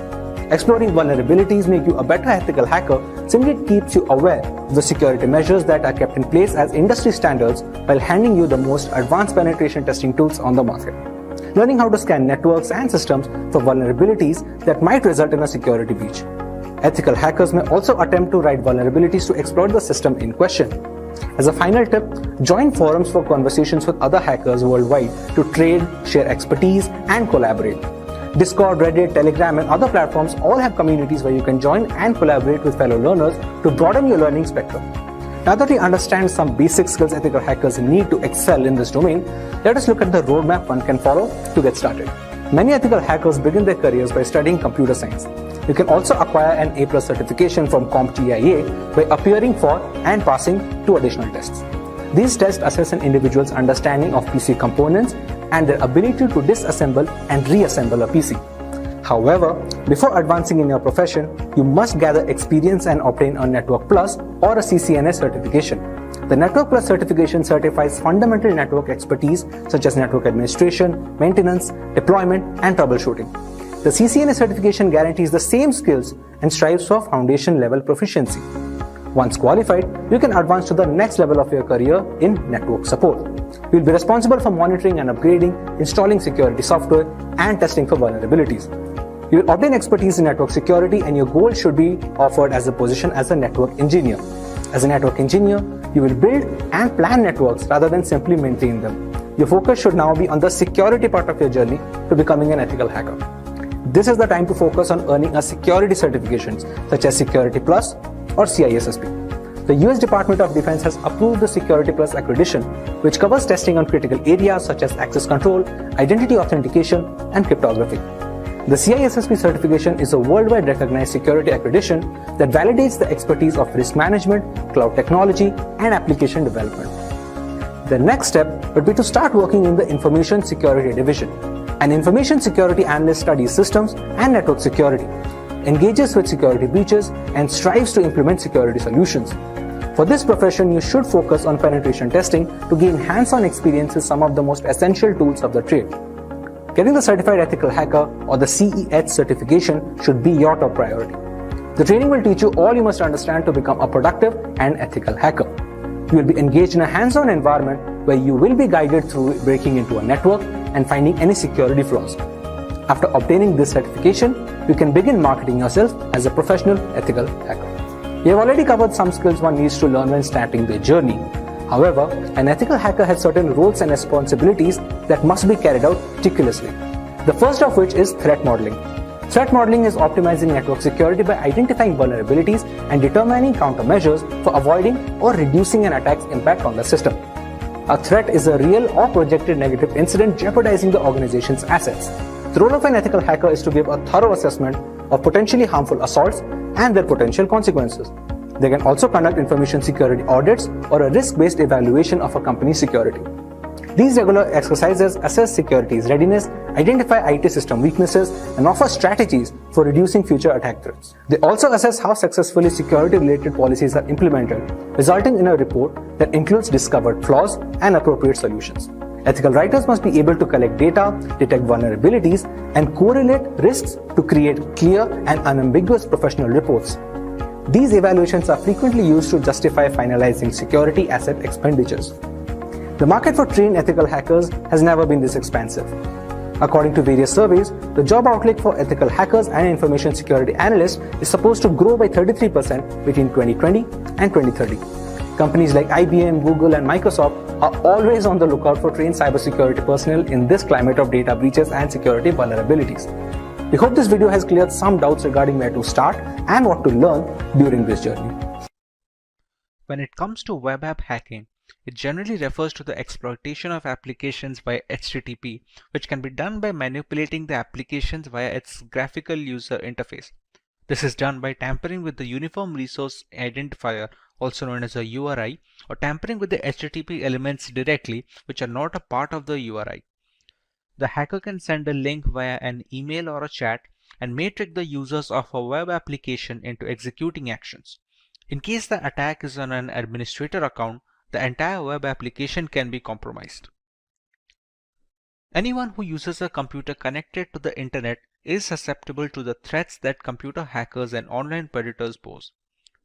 Exploring vulnerabilities make you a better ethical hacker since it keeps you aware of the security measures that are kept in place as industry standards while handing you the most advanced penetration testing tools on the market. Learning how to scan networks and systems for vulnerabilities that might result in a security breach. Ethical hackers may also attempt to write vulnerabilities to exploit the system in question. As a final tip, join forums for conversations with other hackers worldwide to trade, share expertise, and collaborate. Discord, Reddit, Telegram, and other platforms all have communities where you can join and collaborate with fellow learners to broaden your learning spectrum. Now that we understand some basic skills ethical hackers need to excel in this domain, let us look at the roadmap one can follow to get started. Many ethical hackers begin their careers by studying computer science. You can also acquire an A+ certification from CompTIA by appearing for and passing 2 additional tests. These tests assess an individual's understanding of PC components and their ability to disassemble and reassemble a PC. However, before advancing in your profession, you must gather experience and obtain a Network Plus or a CCNA certification. The Network Plus certification certifies fundamental network expertise such as network administration, maintenance, deployment, and troubleshooting. The CCNA certification guarantees the same skills and strives for foundation level proficiency. Once qualified, you can advance to the next level of your career in network support. You will be responsible for monitoring and upgrading, installing security software, and testing for vulnerabilities. You will obtain expertise in network security, and your goal should be offered as a position as a network engineer. As a network engineer, you will build and plan networks rather than simply maintain them. Your focus should now be on the security part of your journey to becoming an ethical hacker. This is the time to focus on earning a security certifications such as Security Plus or CISSP. The US Department of Defense has approved the Security Plus accreditation, which covers testing on critical areas such as access control, identity authentication, and cryptography. The CISSP certification is a worldwide recognized security accreditation that validates the expertise of risk management, cloud technology, and application development. The next step would be to start working in the Information Security Division. An information security analyst studies systems and network security, engages with security breaches, and strives to implement security solutions. For this profession, you should focus on penetration testing to gain hands-on experience with some of the most essential tools of the trade. Getting the Certified Ethical Hacker or the CEH certification should be your top priority. The training will teach you all you must understand to become a productive and ethical hacker. You will be engaged in a hands-on environment where you will be guided through breaking into a network and finding any security flaws. After obtaining this certification, you can begin marketing yourself as a professional ethical hacker. We have already covered some skills one needs to learn when starting their journey. However, an ethical hacker has certain roles and responsibilities that must be carried out meticulously. The first of which is threat modeling. Threat modeling is optimizing network security by identifying vulnerabilities and determining countermeasures for avoiding or reducing an attack's impact on the system. A threat is a real or projected negative incident jeopardizing the organization's assets. The role of an ethical hacker is to give a thorough assessment of potentially harmful assaults and their potential consequences. They can also conduct information security audits or a risk-based evaluation of a company's security. These regular exercises assess security's readiness, identify IT system weaknesses, and offer strategies for reducing future attack threats. They also assess how successfully security-related policies are implemented, resulting in a report that includes discovered flaws and appropriate solutions. Ethical writers must be able to collect data, detect vulnerabilities, and correlate risks to create clear and unambiguous professional reports. These evaluations are frequently used to justify finalizing security asset expenditures. The market for trained ethical hackers has never been this expansive. According to various surveys, the job outlook for ethical hackers and information security analysts is supposed to grow by 33% between 2020 and 2030. Companies like IBM, Google, and Microsoft are always on the lookout for trained cybersecurity personnel in this climate of data breaches and security vulnerabilities. We hope this video has cleared some doubts regarding where to start and what to learn during this journey. When it comes to web app hacking, it generally refers to the exploitation of applications via HTTP, which can be done by manipulating the applications via its graphical user interface. This is done by tampering with the Uniform Resource Identifier, also known as a URI, or tampering with the HTTP elements directly, which are not a part of the URI. The hacker can send a link via an email or a chat and may trick the users of a web application into executing actions. In case the attack is on an administrator account, the entire web application can be compromised. Anyone who uses a computer connected to the internet is susceptible to the threats that computer hackers and online predators pose.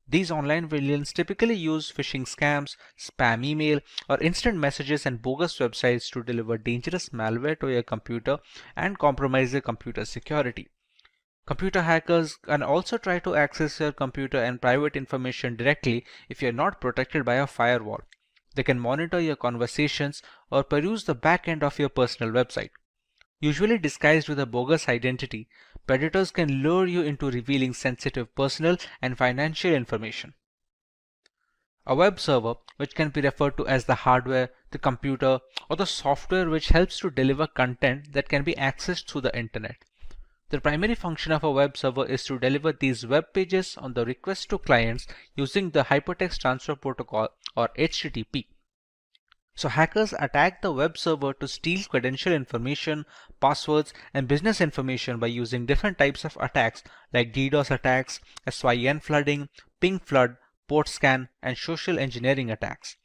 These online villains typically use phishing scams, spam email, or instant messages and bogus websites to deliver dangerous malware to your computer and compromise your computer security. Computer hackers can also try to access your computer and private information directly if you're not protected by a firewall. They can monitor your conversations or peruse the back end of your personal website. Usually disguised with a bogus identity, predators can lure you into revealing sensitive personal and financial information. A web server, which can be referred to as the hardware, the computer, or the software which helps to deliver content that can be accessed through the internet. The primary function of a web server is to deliver these web pages on the request to clients using the Hypertext Transfer Protocol or HTTP. So hackers attack the web server to steal credential information, passwords, and business information by using different types of attacks like DDoS attacks, SYN flooding, ping flood, port scan, and social engineering attacks.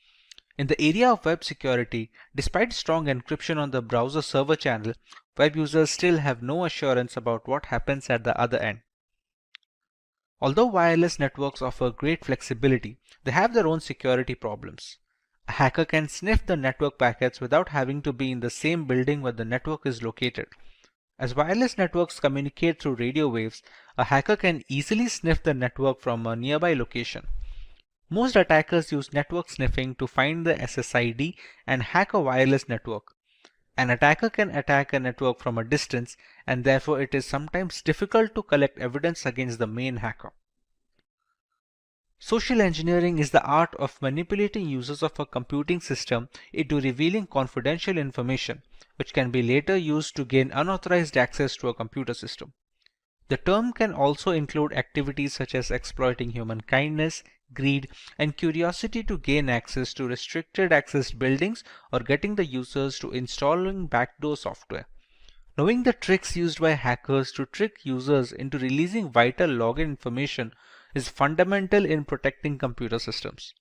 In the area of web security, despite strong encryption on the browser server channel, web users still have no assurance about what happens at the other end. Although wireless networks offer great flexibility, they have their own security problems. A hacker can sniff the network packets without having to be in the same building where the network is located. As wireless networks communicate through radio waves, a hacker can easily sniff the network from a nearby location. Most attackers use network sniffing to find the SSID and hack a wireless network. An attacker can attack a network from a distance, and therefore it is sometimes difficult to collect evidence against the main hacker. Social engineering is the art of manipulating users of a computing system into revealing confidential information, which can be later used to gain unauthorized access to a computer system. The term can also include activities such as exploiting human kindness, greed, and curiosity to gain access to restricted access buildings or getting the users to installing backdoor software. Knowing the tricks used by hackers to trick users into releasing vital login information is fundamental in protecting computer systems.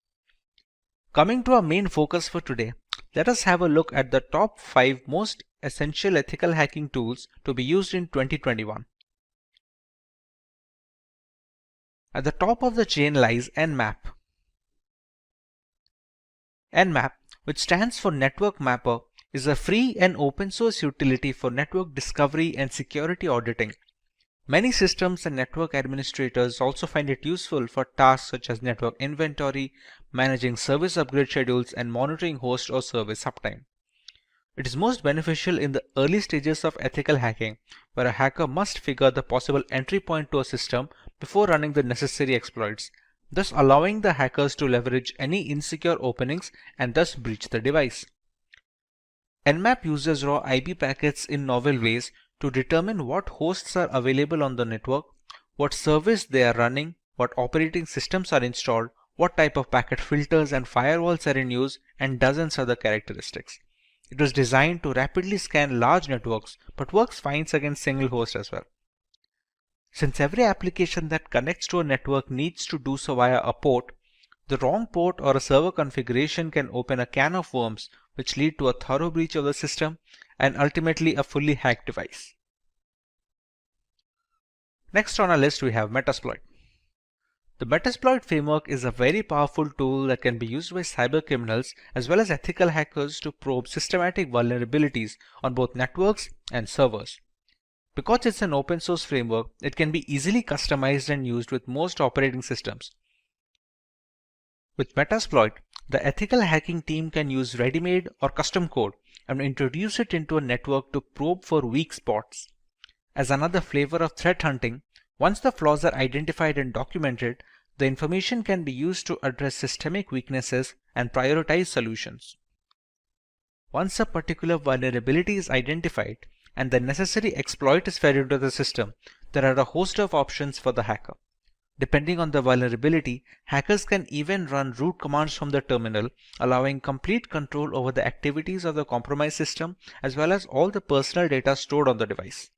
Coming to our main focus for today, let us have a look at the top 5 most essential ethical hacking tools to be used in 2021. At the top of the chain lies Nmap. Nmap, which stands for Network Mapper, is a free and open source utility for network discovery and security auditing. Many systems and network administrators also find it useful for tasks such as network inventory, managing service upgrade schedules, and monitoring host or service uptime. It is most beneficial in the early stages of ethical hacking, where a hacker must figure the possible entry point to a system before running the necessary exploits, thus allowing the hackers to leverage any insecure openings and thus breach the device. Nmap uses raw IP packets in novel ways to determine what hosts are available on the network, what service they are running, what operating systems are installed, what type of packet filters and firewalls are in use, and dozens other characteristics. It was designed to rapidly scan large networks, but works fine against single hosts as well. Since every application that connects to a network needs to do so via a port, the wrong port or a server configuration can open a can of worms, which lead to a thorough breach of the system and ultimately a fully hacked device. Next on our list we have Metasploit. The Metasploit framework is a very powerful tool that can be used by cybercriminals as well as ethical hackers to probe systematic vulnerabilities on both networks and servers. Because it's an open source framework, it can be easily customized and used with most operating systems. With Metasploit, the ethical hacking team can use ready-made or custom code and introduce it into a network to probe for weak spots. As another flavor of threat hunting, once the flaws are identified and documented, the information can be used to address systemic weaknesses and prioritize solutions. Once a particular vulnerability is identified and the necessary exploit is fed into the system, there are a host of options for the hacker. Depending on the vulnerability, hackers can even run root commands from the terminal, allowing complete control over the activities of the compromised system as well as all the personal data stored on the device.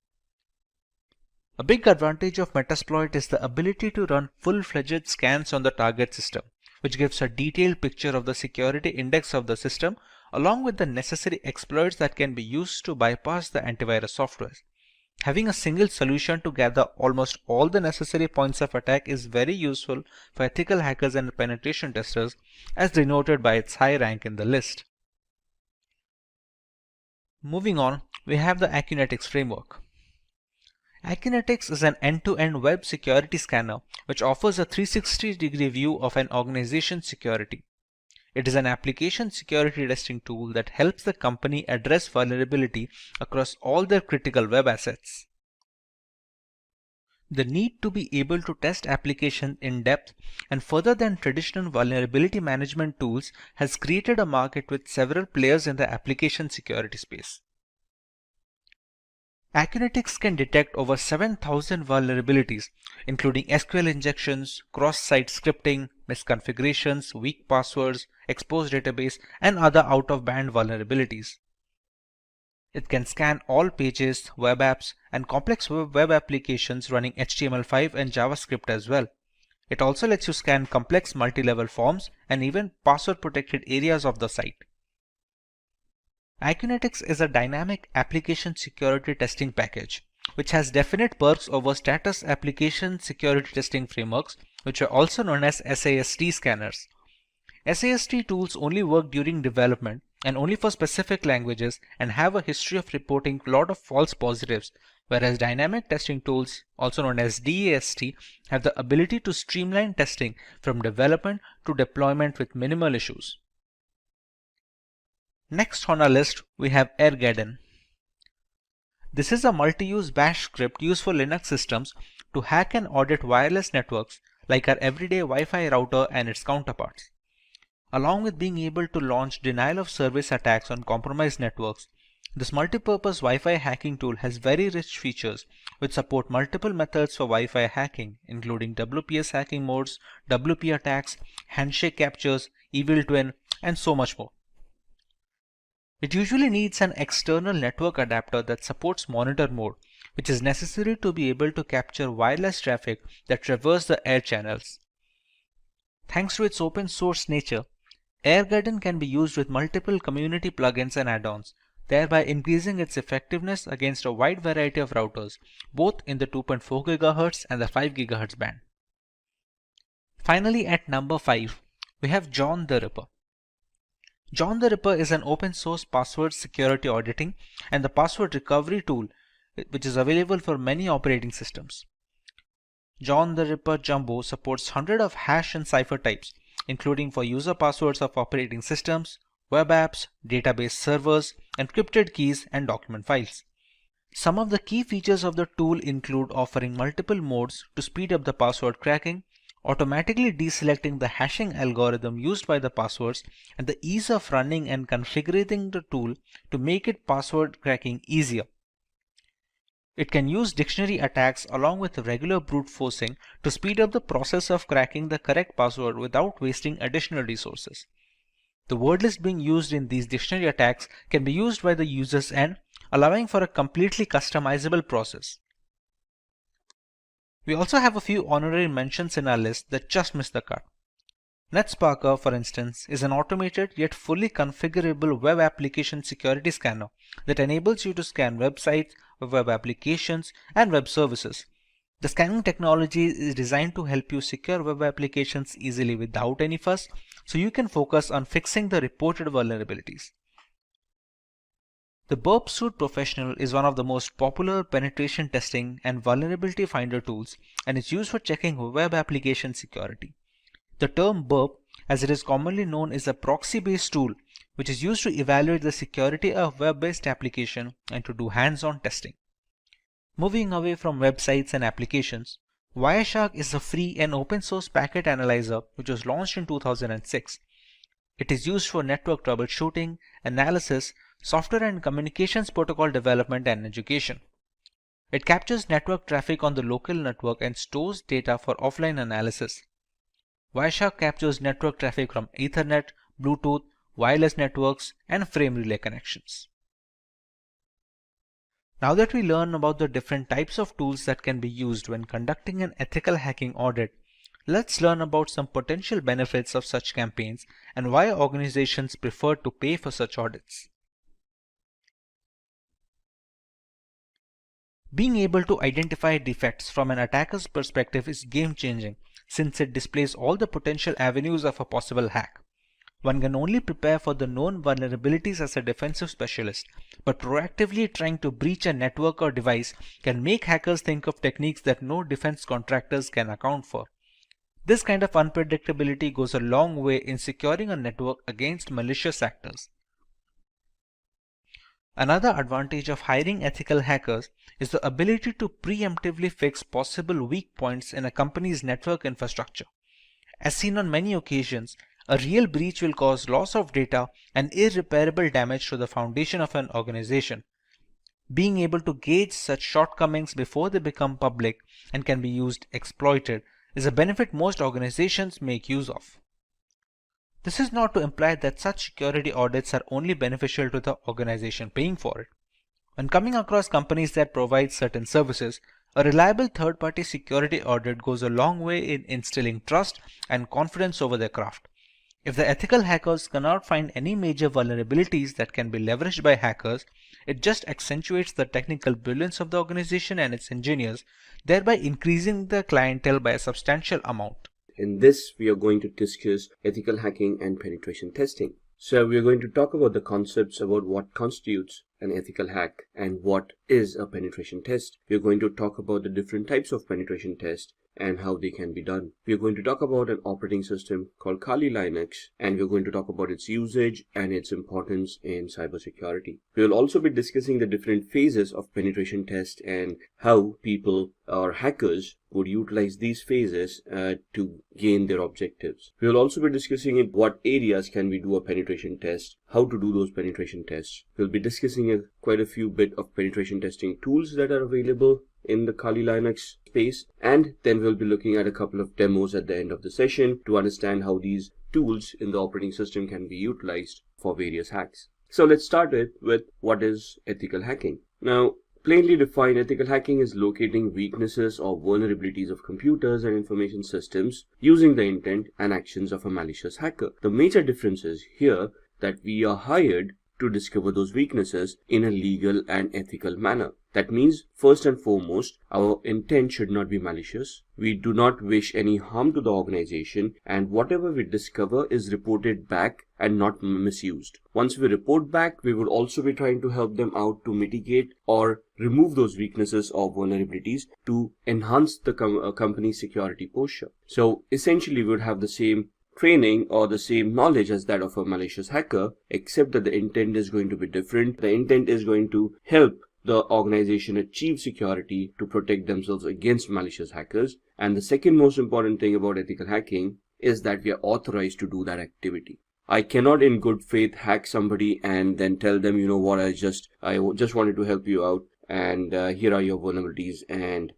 A big advantage of Metasploit is the ability to run full-fledged scans on the target system, which gives a detailed picture of the security index of the system along with the necessary exploits that can be used to bypass the antivirus software. Having a single solution to gather almost all the necessary points of attack is very useful for ethical hackers and penetration testers, as denoted by its high rank in the list. Moving on, we have the Acunetics framework. Acunetics is an end-to-end web security scanner which offers a 360-degree view of an organization's security. It is an application security testing tool that helps the company address vulnerability across all their critical web assets. The need to be able to test applications in depth and further than traditional vulnerability management tools has created a market with several players in the application security space. Acunetics can detect over 7,000 vulnerabilities, including SQL injections, cross-site scripting, misconfigurations, weak passwords, exposed database, and other out-of-band vulnerabilities. It can scan all pages, web apps, and complex web applications running HTML5 and JavaScript as well. It also lets you scan complex multi-level forms and even password-protected areas of the site. Acunetics is a dynamic application security testing package, which has definite perks over status application security testing frameworks, which are also known as SAST scanners. SAST tools only work during development and only for specific languages and have a history of reporting a lot of false positives, whereas dynamic testing tools, also known as DAST, have the ability to streamline testing from development to deployment with minimal issues. Next on our list, we have Airgarden. This is a multi-use bash script used for Linux systems to hack and audit wireless networks like our everyday Wi-Fi router and its counterparts. Along with being able to launch denial of service attacks on compromised networks, this multi-purpose Wi-Fi hacking tool has very rich features which support multiple methods for Wi-Fi hacking, including WPS hacking modes, WP attacks, handshake captures, evil twin, and so much more. It usually needs an external network adapter that supports monitor mode, which is necessary to be able to capture wireless traffic that traverse the air channels. Thanks to its open source nature, Airgarden can be used with multiple community plugins and add-ons, thereby increasing its effectiveness against a wide variety of routers, both in the 2.4 GHz and the 5 GHz band. Finally, at number 5, we have John the Ripper. John the Ripper is an open source password security auditing and the password recovery tool which is available for many operating systems. John the Ripper Jumbo supports hundreds of hash and cipher types, including for user passwords of operating systems, web apps, database servers, encrypted keys, and document files. Some of the key features of the tool include offering multiple modes to speed up the password cracking, automatically deselecting the hashing algorithm used by the passwords, and the ease of running and configuring the tool to make it password cracking easier. It can use dictionary attacks along with regular brute forcing to speed up the process of cracking the correct password without wasting additional resources. The word list being used in these dictionary attacks can be used by the user's end, allowing for a completely customizable process. We also have a few honorary mentions in our list that just missed the cut. NetSparker, for instance, is an automated yet fully configurable web application security scanner that enables you to scan websites, web applications, and web services. The scanning technology is designed to help you secure web applications easily without any fuss, so you can focus on fixing the reported vulnerabilities. The Burp Suite Professional is one of the most popular penetration testing and vulnerability finder tools, and is used for checking web application security. The term Burp, as it is commonly known, is a proxy-based tool which is used to evaluate the security of web-based application and to do hands-on testing. Moving away from websites and applications, Wireshark is a free and open source packet analyzer which was launched in 2006. It is used for network troubleshooting, analysis, software and communications protocol development, and education. It captures network traffic on the local network and stores data for offline analysis. Wireshark captures network traffic from Ethernet, Bluetooth, wireless networks, and frame relay connections. Now that we learn about the different types of tools that can be used when conducting an ethical hacking audit, let's learn about some potential benefits of such campaigns and why organizations prefer to pay for such audits. Being able to identify defects from an attacker's perspective is game-changing, since it displays all the potential avenues of a possible hack. One can only prepare for the known vulnerabilities as a defensive specialist, but proactively trying to breach a network or device can make hackers think of techniques that no defense contractors can account for. This kind of unpredictability goes a long way in securing a network against malicious actors. Another advantage of hiring ethical hackers is the ability to preemptively fix possible weak points in a company's network infrastructure. As seen on many occasions, a real breach will cause loss of data and irreparable damage to the foundation of an organization. Being able to gauge such shortcomings before they become public and can be exploited is a benefit most organizations make use of. This is not to imply that such security audits are only beneficial to the organization paying for it. When coming across companies that provide certain services, a reliable third-party security audit goes a long way in instilling trust and confidence over their craft. If the ethical hackers cannot find any major vulnerabilities that can be leveraged by hackers, it just accentuates the technical brilliance of the organization and its engineers, thereby increasing the clientele by a substantial amount. In this, we are going to discuss ethical hacking and penetration testing. So we are going to talk about the concepts about what constitutes an ethical hack and what is a penetration test. We are going to talk about the different types of penetration tests and how they can be done. We are going to talk about an operating system called Kali Linux, and we are going to talk about its usage and its importance in cybersecurity. We will also be discussing the different phases of penetration test and how people or hackers would utilize these phases to gain their objectives. We will also be discussing in what areas can we do a penetration test, how to do those penetration tests. We'll be discussing quite a few bit of penetration testing tools that are available in the Kali Linux space, and then we'll be looking at a couple of demos at the end of the session to understand how these tools in the operating system can be utilized for various hacks. So let's start with what is ethical hacking. Now, plainly defined, ethical hacking is locating weaknesses or vulnerabilities of computers and information systems using the intent and actions of a malicious hacker. The major difference is here that we are hired to discover those weaknesses in a legal and ethical manner. That means, first and foremost, our intent should not be malicious. We do not wish any harm to the organization, and whatever we discover is reported back and not misused. Once we report back, we would also be trying to help them out to mitigate or remove those weaknesses or vulnerabilities to enhance the company's security posture. So essentially, we would have the same training or the same knowledge as that of a malicious hacker, except that the intent is going to be different. The intent is going to help the organization achieve security to protect themselves against malicious hackers. And the second most important thing about ethical hacking is that we are authorized to do that activity. I cannot in good faith hack somebody and then tell them, you know what, I just wanted to help you out, and here are your vulnerabilities, and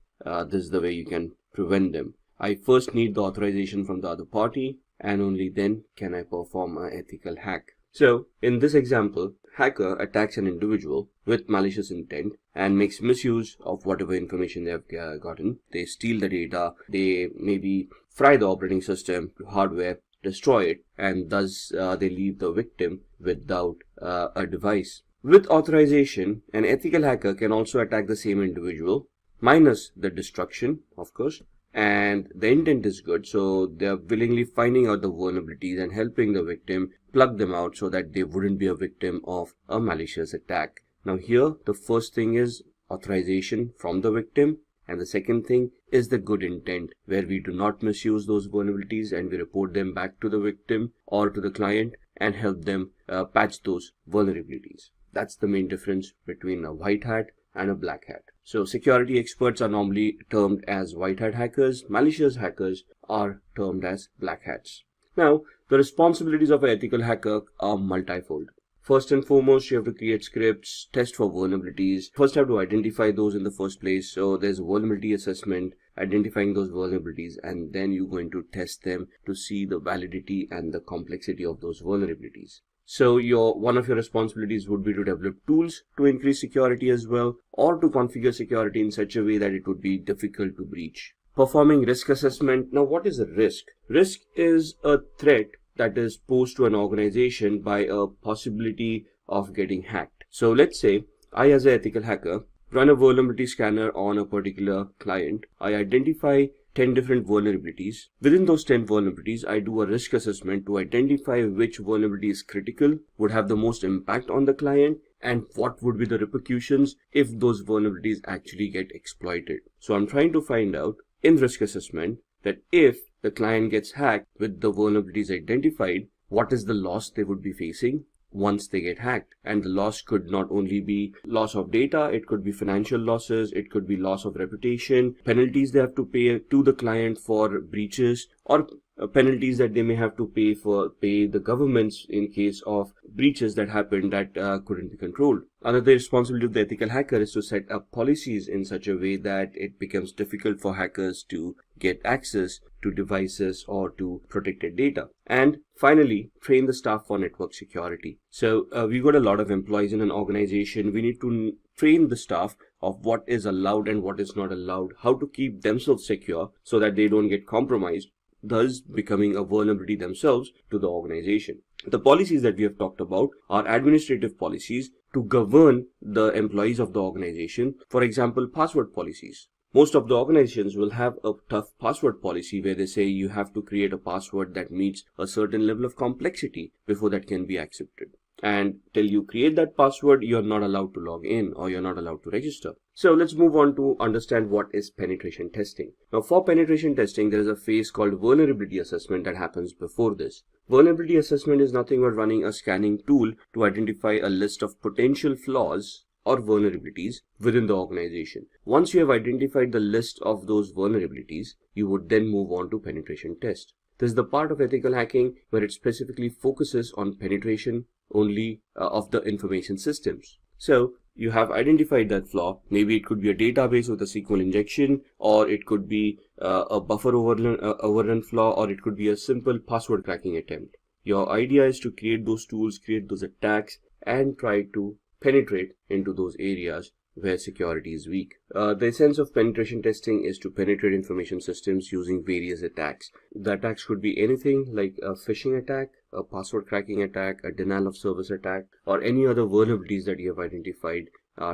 this is the way you can prevent them. I first need the authorization from the other party, and only then can I perform an ethical hack. So in this example, hacker attacks an individual with malicious intent and makes misuse of whatever information they have gotten. They steal the data, they maybe fry the operating system, hardware, destroy it, and thus they leave the victim without a device. With authorization, an ethical hacker can also attack the same individual, minus the destruction, of course, and the intent is good, so they are willingly finding out the vulnerabilities and helping the victim plug them out so that they wouldn't be a victim of a malicious attack. Now here, the first thing is authorization from the victim, and the second thing is the good intent, where we do not misuse those vulnerabilities and we report them back to the victim or to the client and help them patch those vulnerabilities. That's the main difference between a white hat and a black hat. So security experts are normally termed as white hat hackers. Malicious hackers are termed as black hats. Now, the responsibilities of an ethical hacker are multifold. First and foremost, you have to create scripts, test for vulnerabilities. First, you have to identify those in the first place. So there's a vulnerability assessment, identifying those vulnerabilities, and then you're going to test them to see the validity and the complexity of those vulnerabilities. So one of your responsibilities would be to develop tools to increase security as well, or to configure security in such a way that it would be difficult to breach. Performing risk assessment. Now, what is a risk? Risk is a threat that is posed to an organization by a possibility of getting hacked. So let's say I, as an ethical hacker, run a vulnerability scanner on a particular client. I identify 10 different vulnerabilities. Within those 10 vulnerabilities, I do a risk assessment to identify which vulnerability is critical, would have the most impact on the client, and what would be the repercussions if those vulnerabilities actually get exploited. So I'm trying to find out in risk assessment that if the client gets hacked with the vulnerabilities identified, what is the loss they would be facing once they get hacked. And the loss could not only be loss of data, it could be financial losses, it could be loss of reputation, penalties they have to pay to the client for breaches, or penalties that they may have to pay the governments in case of breaches that happened that couldn't be controlled. Another responsibility of the ethical hacker is to set up policies in such a way that it becomes difficult for hackers to get access to devices or to protected data. And finally, train the staff for network security. So we've got a lot of employees in an organization. We need to train the staff of what is allowed and what is not allowed, how to keep themselves secure so that they don't get compromised, thus becoming a vulnerability themselves to the organization. The policies that we have talked about are administrative policies to govern the employees of the organization. For example, password policies. Most of the organizations will have a tough password policy where they say you have to create a password that meets a certain level of complexity before that can be accepted. And till you create that password, you're not allowed to log in or you're not allowed to register. So let's move on to understand what is penetration testing. Now for penetration testing, there is a phase called vulnerability assessment that happens before this. Vulnerability assessment is nothing but running a scanning tool to identify a list of potential flaws or vulnerabilities within the organization. Once you have identified the list of those vulnerabilities, you would then move on to penetration test. This is the part of ethical hacking where it specifically focuses on penetration only of the information systems. So you have identified that flaw. Maybe it could be a database with a SQL injection, or it could be a buffer overrun flaw, or it could be a simple password cracking attempt. Your idea is to create those tools, create those attacks, and try to penetrate into those areas where security is weak. The essence of penetration testing is to penetrate information systems using various attacks. The attacks could be anything like a phishing attack, a password cracking attack, a denial of service attack, or any other vulnerabilities that you have identified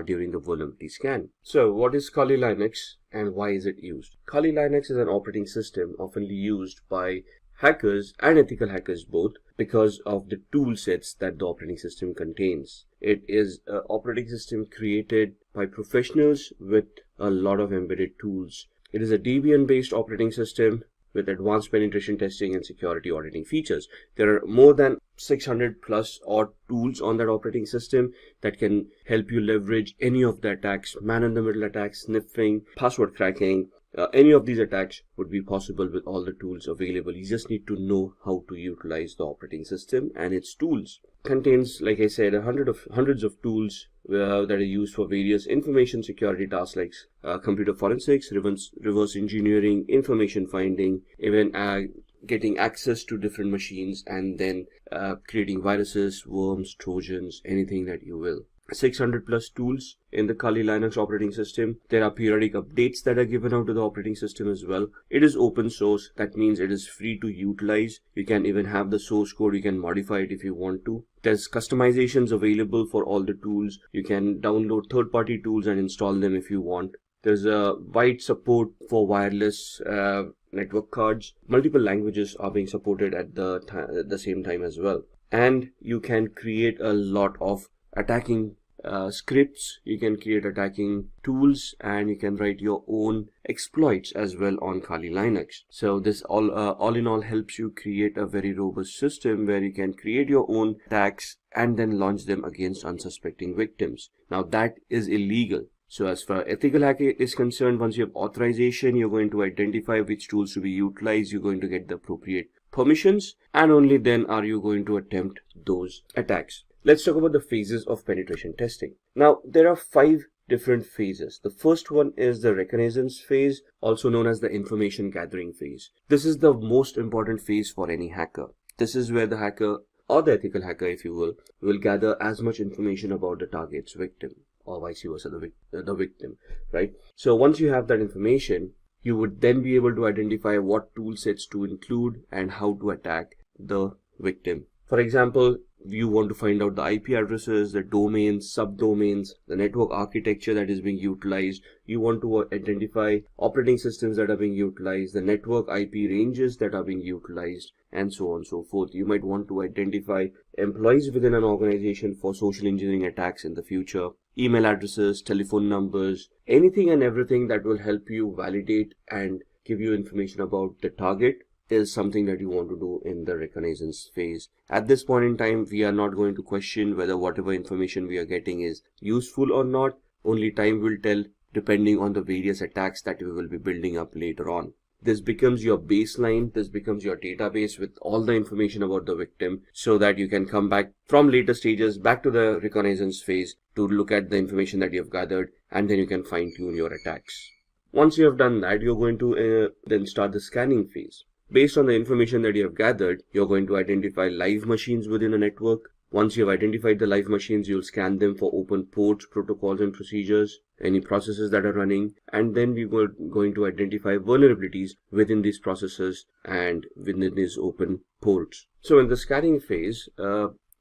during the vulnerability scan. So what is Kali Linux and why is it used? Kali Linux is an operating system often used by hackers and ethical hackers both because of the tool sets that the operating system contains. It is an operating system created by professionals with a lot of embedded tools. It is a Debian based operating system with advanced penetration testing and security auditing features. There are more than 600 plus odd tools on that operating system that can help you leverage any of the attacks, man-in-the-middle attacks, sniffing, password cracking. Any of these attacks would be possible with all the tools available. You just need to know how to utilize the operating system and its tools. Contains, like I said, hundreds of tools that are used for various information security tasks like computer forensics, reverse engineering, information finding, even getting access to different machines, and then creating viruses, worms, trojans, anything that you will. 600 plus tools in the Kali Linux operating system. There are periodic updates that are given out to the operating system as well. It is open source. That means it is free to utilize. You can even have the source code. You can modify it if you want to. There's customizations available for all the tools. You can download third-party tools and install them if you want. There's a wide support for wireless network cards. Multiple languages are being supported at the same time as well. And you can create a lot of attacking scripts, you can create attacking tools, and you can write your own exploits as well on Kali Linux. So this all in all helps you create a very robust system where you can create your own attacks and then launch them against unsuspecting victims. Now that is illegal. So as far as ethical hacking is concerned, once you have authorization, you're going to identify which tools to be utilized, you're going to get the appropriate permissions, and only then are you going to attempt those attacks. Let's talk about the phases of penetration testing. Now, there are 5 different phases. The first one is the reconnaissance phase, also known as the information gathering phase. This is the most important phase for any hacker. This is where the hacker, or the ethical hacker if you will gather as much information about the target's victim, or vice versa, the victim, right? So once you have that information, you would then be able to identify what tool sets to include and how to attack the victim. For example, you want to find out the IP addresses, the domains, subdomains, the network architecture that is being utilized. You want to identify operating systems that are being utilized, the network IP ranges that are being utilized, and so on and so forth. You might want to identify employees within an organization for social engineering attacks in the future, email addresses, telephone numbers, anything and everything that will help you validate and give you information about the target is something that you want to do in the reconnaissance phase. At this point in time, we are not going to question whether whatever information we are getting is useful or not. Only time will tell, depending on the various attacks that we will be building up later on. This becomes your baseline, this becomes your database with all the information about the victim, so that you can come back from later stages back to the reconnaissance phase to look at the information that you have gathered, and then you can fine-tune your attacks. Once you have done that, you're going to then start the scanning phase. Based on the information that you have gathered, you're going to identify live machines within a network. Once you have identified the live machines, you'll scan them for open ports, protocols and procedures, any processes that are running, and then we were going to identify vulnerabilities within these processes and within these open ports. So in the scanning phase,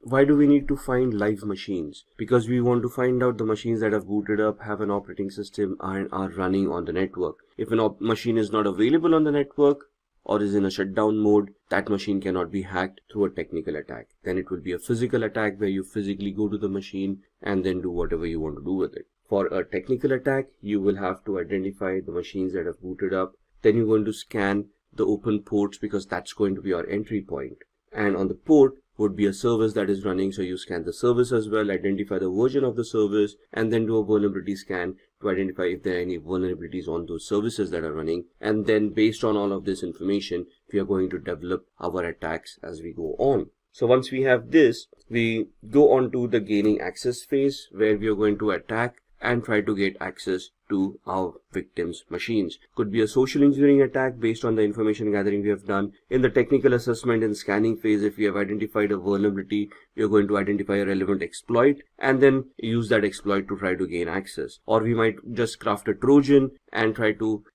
why do we need to find live machines? Because we want to find out the machines that have booted up, have an operating system, and are running on the network. If a machine is not available on the network, or is in a shutdown mode, that machine cannot be hacked through a technical attack. Then it will be a physical attack where you physically go to the machine and then do whatever you want to do with it. For a technical attack, you will have to identify the machines that have booted up. Then you're going to scan the open ports because that's going to be our entry point. And on the port would be a service that is running, so you scan the service as well, identify the version of the service, and then do a vulnerability scan to identify if there are any vulnerabilities on those services that are running. And then based on all of this information, we are going to develop our attacks as we go on. So once we have this, we go on to the gaining access phase, where we are going to attack and try to get access to our victims' machines. Could be a social engineering attack based on the information gathering we have done. In the technical assessment and scanning phase, if we have identified a vulnerability, we are going to identify a relevant exploit and then use that exploit to try to gain access. Or we might just craft a Trojan and try to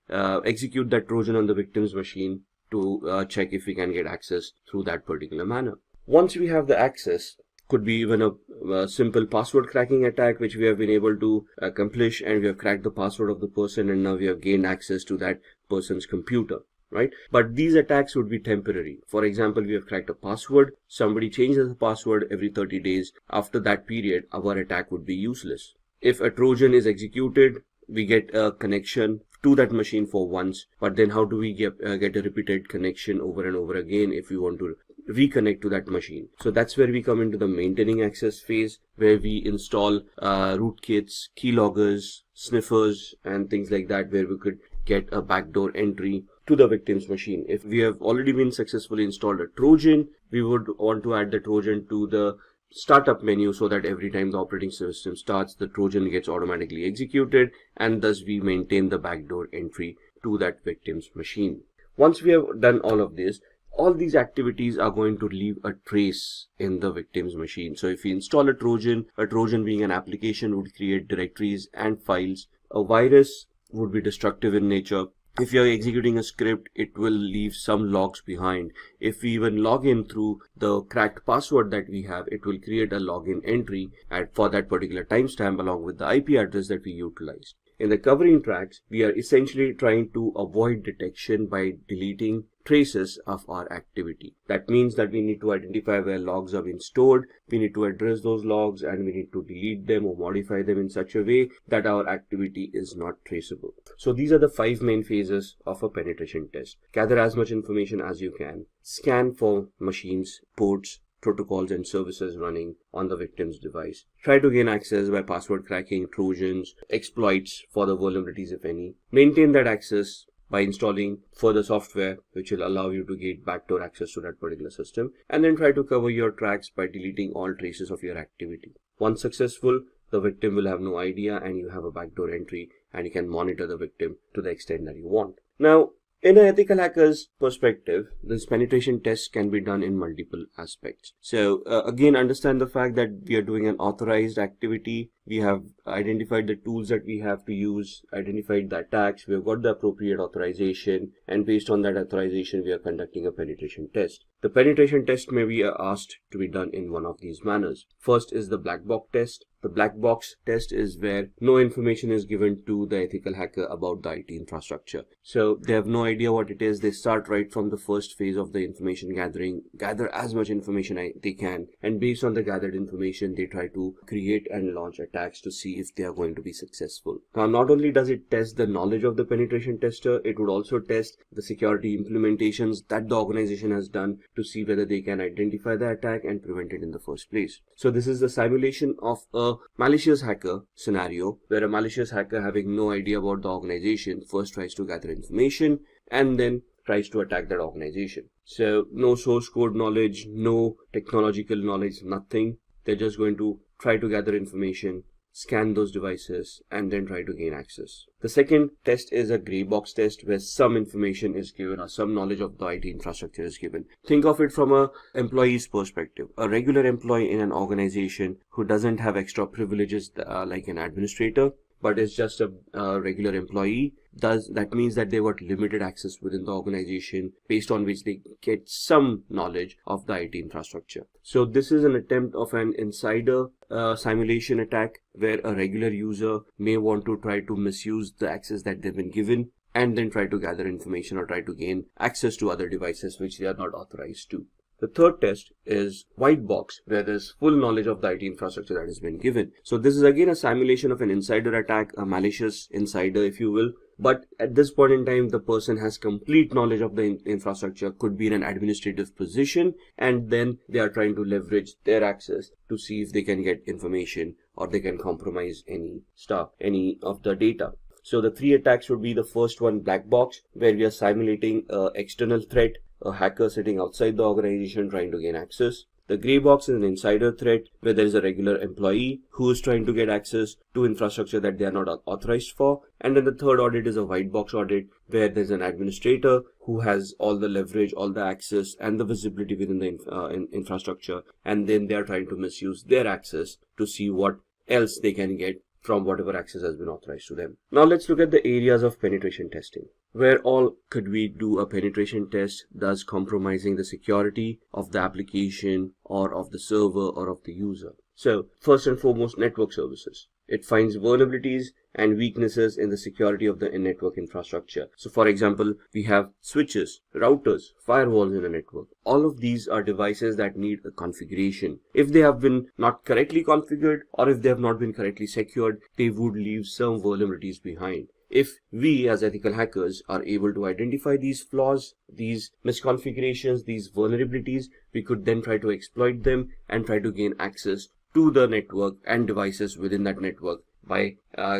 execute that Trojan on the victim's machine to check if we can get access through that particular manner. Once we have the access, could be even a simple password cracking attack which we have been able to accomplish, and we have cracked the password of the person and now we have gained access to that person's computer, right? But these attacks would be temporary. For example, we have cracked a password, somebody changes the password every 30 days. After that period, our attack would be useless. If a Trojan is executed, we get a connection to that machine for once, but then how do we get a repeated connection over and over again if we want to reconnect to that machine? So that's where we come into the maintaining access phase, where we install rootkits, keyloggers, sniffers and things like that, where we could get a backdoor entry to the victim's machine. If we have already been successfully installed a Trojan, we would want to add the Trojan to the startup menu so that every time the operating system starts, the Trojan gets automatically executed, and thus we maintain the backdoor entry to that victim's machine. Once we have done all of this, all these activities are going to leave a trace in the victim's machine. So if we install a Trojan being an application would create directories and files. A virus would be destructive in nature. If you're executing a script, it will leave some logs behind. If we even log in through the cracked password that we have, it will create a login entry for that particular timestamp along with the IP address that we utilized. In the covering tracks, we are essentially trying to avoid detection by deleting traces of our activity. That means that we need to identify where logs are being stored, we need to address those logs, and we need to delete them or modify them in such a way that our activity is not traceable. So these are the 5 main phases of a penetration test. Gather as much information as you can, scan for machines, ports, protocols and services running on the victim's device. Try to gain access by password cracking, Trojans, exploits for the vulnerabilities if any. Maintain that access by installing further software which will allow you to get backdoor access to that particular system, and then try to cover your tracks by deleting all traces of your activity. Once successful, the victim will have no idea and you have a backdoor entry and you can monitor the victim to the extent that you want. Now, in an ethical hacker's perspective, this penetration test can be done in multiple aspects. So again, understand the fact that we are doing an authorized activity. We have identified the tools that we have to use, identified the attacks, we have got the appropriate authorization, and based on that authorization, we are conducting a penetration test. The penetration test may be asked to be done in one of these manners. First is the black box test. The black box test is where no information is given to the ethical hacker about the IT infrastructure. So they have no idea what it is. They start right from the first phase of the information gathering, gather as much information they can, and based on the gathered information, they try to create and launch attacks to see if they are going to be successful. Now, not only does it test the knowledge of the penetration tester, it would also test the security implementations that the organization has done to see whether they can identify the attack and prevent it in the first place. So this is the simulation of a malicious hacker scenario, where a malicious hacker, having no idea about the organization, first tries to gather information and then tries to attack that organization. So no source code knowledge, no technological knowledge, nothing. They're just going to try to gather information scan those devices, and then try to gain access. The second test is a gray box test where some information is given or some knowledge of the IT infrastructure is given. Think of it from a employee's perspective. A regular employee in an organization who doesn't have extra privileges like an administrator, but is just a regular employee, that means that they got limited access within the organization, based on which they get some knowledge of the IT infrastructure. So this is an attempt of an insider simulation attack where a regular user may want to try to misuse the access that they've been given and then try to gather information or try to gain access to other devices which they are not authorized to. The third test is white box, where there's full knowledge of the IT infrastructure that has been given. So this is again a simulation of an insider attack, a malicious insider, if you will. But at this point in time, the person has complete knowledge of the infrastructure, could be in an administrative position, and then they are trying to leverage their access to see if they can get information or they can compromise any of the data. So the three attacks would be: the first one, black box, where we are simulating an external threat, a hacker sitting outside the organization trying to gain access. The gray box is an insider threat where there is a regular employee who is trying to get access to infrastructure that they are not authorized for. And then the third audit is a white box audit where there's an administrator who has all the leverage, all the access and the visibility within the infrastructure. And then they are trying to misuse their access to see what else they can get from whatever access has been authorized to them. Now let's look at the areas of penetration testing. Where all could we do a penetration test, thus compromising the security of the application or of the server or of the user? So first and foremost, network services. It finds vulnerabilities and weaknesses in the security of the network infrastructure. So for example, we have switches, routers, firewalls in a network. All of these are devices that need a configuration. If they have been not correctly configured or if they have not been correctly secured, they would leave some vulnerabilities behind. If we as ethical hackers are able to identify these flaws, these misconfigurations, these vulnerabilities, we could then try to exploit them and try to gain access to the network and devices within that network by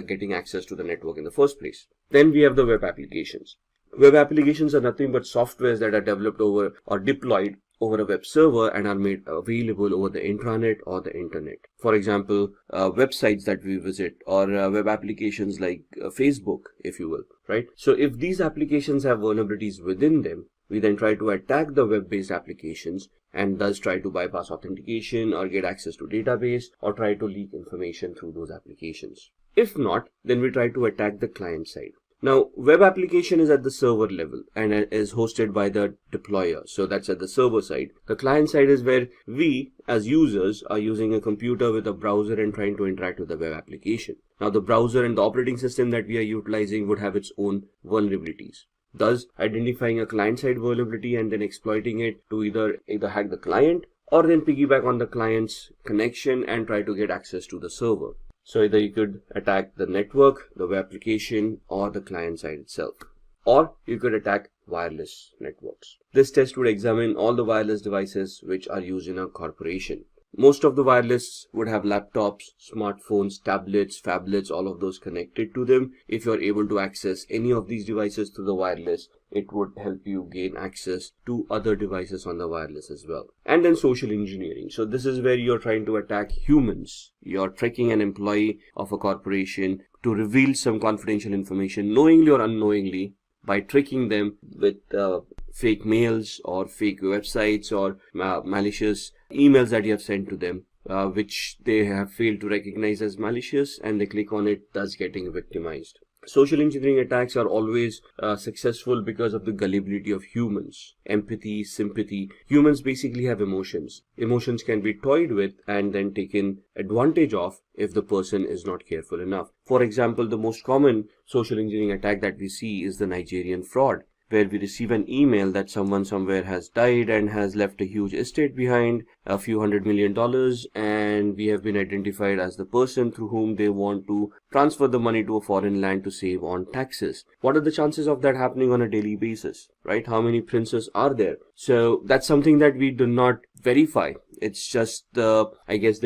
getting access to the network in the first place. Then we have the web applications. Web applications are nothing but softwares that are developed over or deployed over a web server and are made available over the intranet or the internet. For example, websites that we visit or web applications like Facebook, if you will, right? So if these applications have vulnerabilities within them, we then try to attack the web-based applications and thus try to bypass authentication or get access to database or try to leak information through those applications. If not, then we try to attack the client side. Now, web application is at the server level and is hosted by the deployer. So that's at the server side. The client side is where we as users are using a computer with a browser and trying to interact with the web application. Now, the browser and the operating system that we are utilizing would have its own vulnerabilities. Thus, identifying a client-side vulnerability and then exploiting it to either hack the client or then piggyback on the client's connection and try to get access to the server. So either you could attack the network, the web application, or the client side itself. Or you could attack wireless networks. This test would examine all the wireless devices which are used in a corporation. Most of the wireless would have laptops, smartphones, tablets, phablets, all of those connected to them. If you're able to access any of these devices through the wireless, it would help you gain access to other devices on the wireless as well. And then social engineering. So this is where you're trying to attack humans. You're tracking an employee of a corporation to reveal some confidential information, knowingly or unknowingly, by tricking them with fake mails or fake websites or malicious emails that you have sent to them, which they have failed to recognize as malicious, and they click on it, thus getting victimized. Social engineering attacks are always successful because of the gullibility of humans. Empathy, sympathy. Humans basically have emotions. Emotions can be toyed with and then taken advantage of if the person is not careful enough. For example, the most common social engineering attack that we see is the Nigerian fraud, where we receive an email that someone somewhere has died and has left a huge estate behind, a few $100 million, and we have been identified as the person through whom they want to transfer the money to a foreign land to save on taxes. What are the chances of that happening on a daily basis, right? How many princes are there? So that's something that we do not verify. It's just the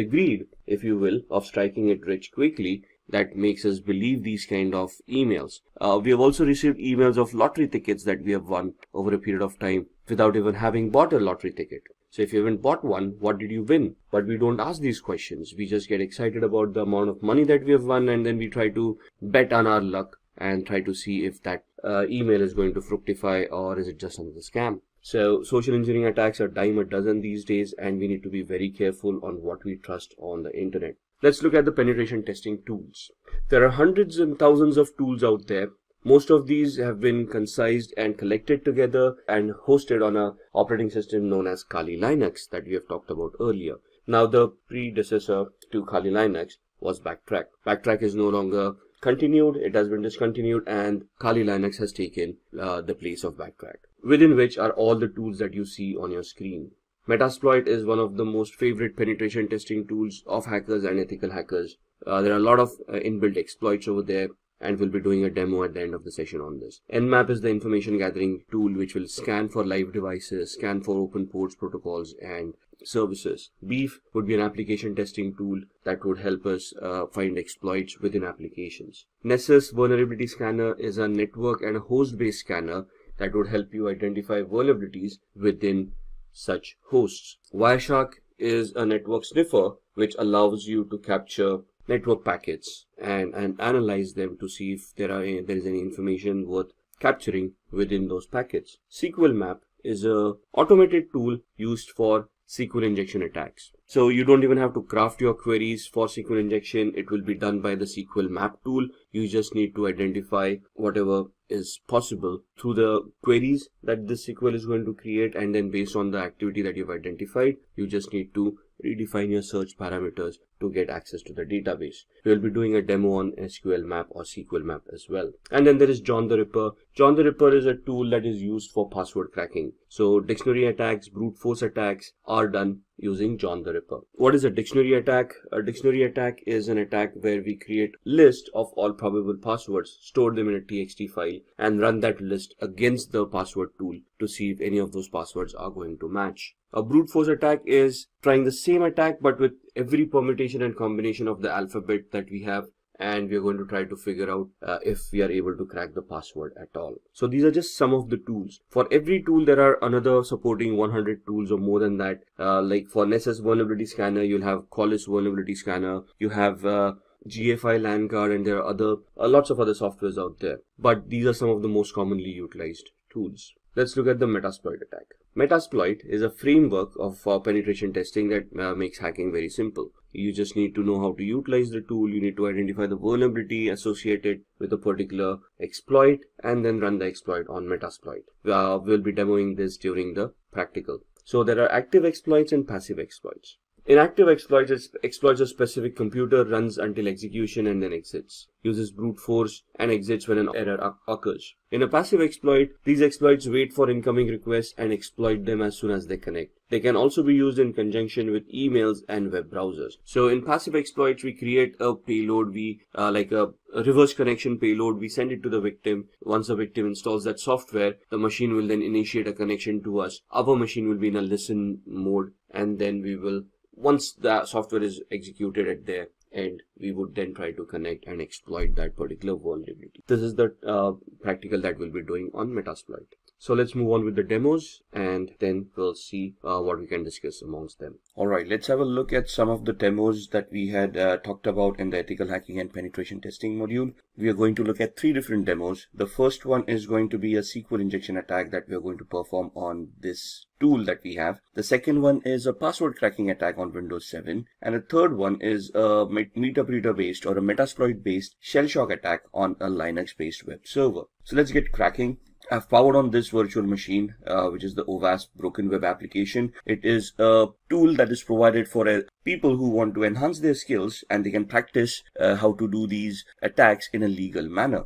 greed, if you will, of striking it rich quickly that makes us believe these kind of emails. We have also received emails of lottery tickets that we have won over a period of time without even having bought a lottery ticket. So if you haven't bought one, what did you win? But we don't ask these questions. We just get excited about the amount of money that we have won, and then we try to bet on our luck and try to see if that email is going to fructify or is it just another scam. So social engineering attacks are dime a dozen these days, and we need to be very careful on what we trust on the internet. Let's look at the penetration testing tools. There are hundreds and thousands of tools out there. Most of these have been concised and collected together and hosted on an operating system known as Kali Linux that we have talked about earlier. Now, the predecessor to Kali Linux was Backtrack. Backtrack is no longer continued, it has been discontinued, and Kali Linux has taken the place of Backtrack, within which are all the tools that you see on your screen. Metasploit is one of the most favorite penetration testing tools of hackers and ethical hackers. There are a lot of inbuilt exploits over there, and we'll be doing a demo at the end of the session on this. Nmap is the information gathering tool which will scan for live devices, scan for open ports, protocols, and services. Beef would be an application testing tool that would help us find exploits within applications. Nessus Vulnerability Scanner is a network and a host-based scanner that would help you identify vulnerabilities within such hosts. Wireshark is a network sniffer which allows you to capture network packets and analyze them to see if there is any information worth capturing within those packets. SQL Map is a automated tool used for SQL injection attacks. So you don't even have to craft your queries for SQL injection. It will be done by the SQL Map tool. You just need to identify whatever is possible through the queries that this SQL is going to create, and then based on the activity that you've identified, you just need to redefine your search parameters to get access to the database. We'll be doing a demo on SQL Map or SQL Map as well. And then there is John the Ripper. John the Ripper is a tool that is used for password cracking. So dictionary attacks, brute force attacks are done using John the Ripper. What is a dictionary attack? A dictionary attack is an attack where we create a list of all probable passwords, store them in a TXT file, and run that list against the password tool to see if any of those passwords are going to match. A brute force attack is trying the same attack but with every permutation and combination of the alphabet that we have, and we are going to try to figure out if we are able to crack the password at all. So these are just some of the tools. For every tool there are another supporting 100 tools or more than that. Like for Nessus Vulnerability Scanner, you'll have Qualys Vulnerability Scanner, you have GFI LAN card, and there are lots of other softwares out there. But these are some of the most commonly utilized tools. Let's look at the Metasploit attack. Metasploit is a framework of penetration testing that makes hacking very simple. You just need to know how to utilize the tool. You need to identify the vulnerability associated with a particular exploit and then run the exploit on Metasploit. We'll be demoing this during the practical. So there are active exploits and passive exploits. In active exploits, it exploits a specific computer, runs until execution and then exits, uses brute force and exits when an error occurs. In a passive exploit, these exploits wait for incoming requests and exploit them as soon as they connect. They can also be used in conjunction with emails and web browsers. So in passive exploits, we create a payload, like a reverse connection payload, we send it to the victim. Once the victim installs that software, the machine will then initiate a connection to us. Our machine will be in a listen mode, and then we will, once the software is executed at their end, we would then try to connect and exploit that particular vulnerability. This is the practical that we'll be doing on Metasploit. So let's move on with the demos, and then we'll see what we can discuss amongst them. Alright, let's have a look at some of the demos that we had talked about in the ethical hacking and penetration testing module. We are going to look at 3 different demos. The first one is going to be a SQL injection attack that we are going to perform on this tool that we have. The second one is a password cracking attack on Windows 7. And the third one is a MetaBreeder based or a Metasploit based shell shock attack on a Linux based web server. So let's get cracking. I've powered on this virtual machine, which is the OWASP Broken Web application. It is a tool that is provided for people who want to enhance their skills, and they can practice how to do these attacks in a legal manner.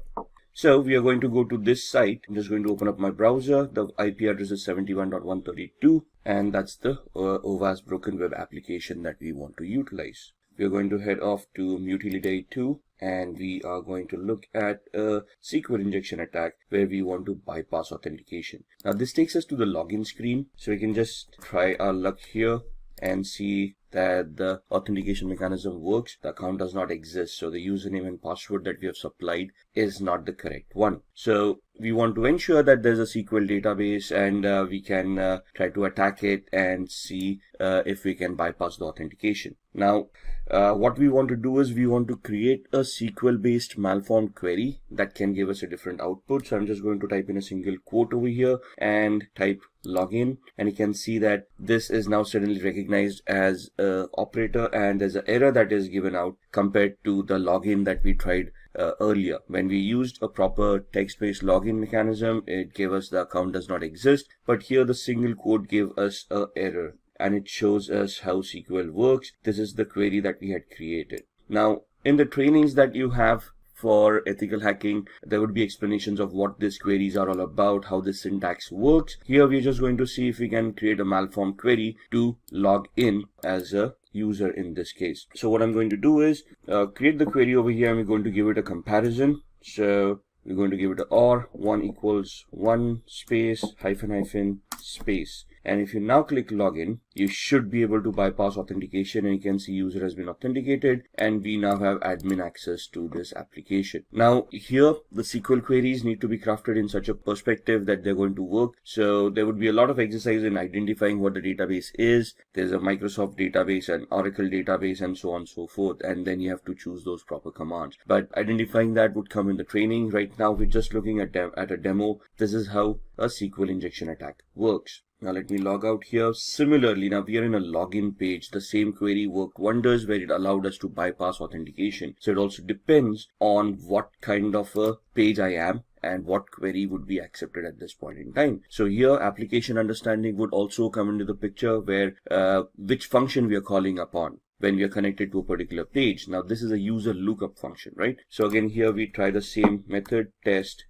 So we are going to go to this site. I'm just going to open up my browser. The IP address is 71.132, and that's the OWASP Broken Web application that we want to utilize. We are going to head off to Mutility 2, and we are going to look at a SQL injection attack where we want to bypass authentication. Now this takes us to the login screen, so we can just try our luck here and see that the authentication mechanism works, the account does not exist. So the username and password that we have supplied is not the correct one. So we want to ensure that there's a SQL database, and we can try to attack it and see if we can bypass the authentication. Now, what we want to do is we want to create a SQL-based malformed query that can give us a different output. So I'm just going to type in a single quote over here and type login, and you can see that this is now suddenly recognized as an operator, and there's an error that is given out compared to the login that we tried earlier. When we used a proper text-based login mechanism, it gave us the account does not exist, but here the single quote gave us an error, and it shows us how SQL works. This is the query that we had created. Now, in the trainings that you have for ethical hacking, there would be explanations of what these queries are all about, how this syntax works. Here we're just going to see if we can create a malformed query to log in as a user in this case. So what I'm going to do is create the query over here, and we're going to give it a comparison. So we're going to give it a OR 1 equals 1 space hyphen space. And if you now click login, you should be able to bypass authentication, and you can see user has been authenticated, and we now have admin access to this application. Now here the SQL queries need to be crafted in such a perspective that they're going to work. So there would be a lot of exercise in identifying what the database is. There's a Microsoft database, an Oracle database, and so on and so forth, and then you have to choose those proper commands. But identifying that would come in the training. Right now we're just looking at a demo. This is how a SQL injection attack works. Now let me log out here. Similarly, now we are in a login page. The same query worked wonders where it allowed us to bypass authentication. So it also depends on what kind of a page I am and what query would be accepted at this point in time. So here application understanding would also come into the picture, where which function we are calling upon when we are connected to a particular page. Now this is a user lookup function, right? So again here we try the same method, test.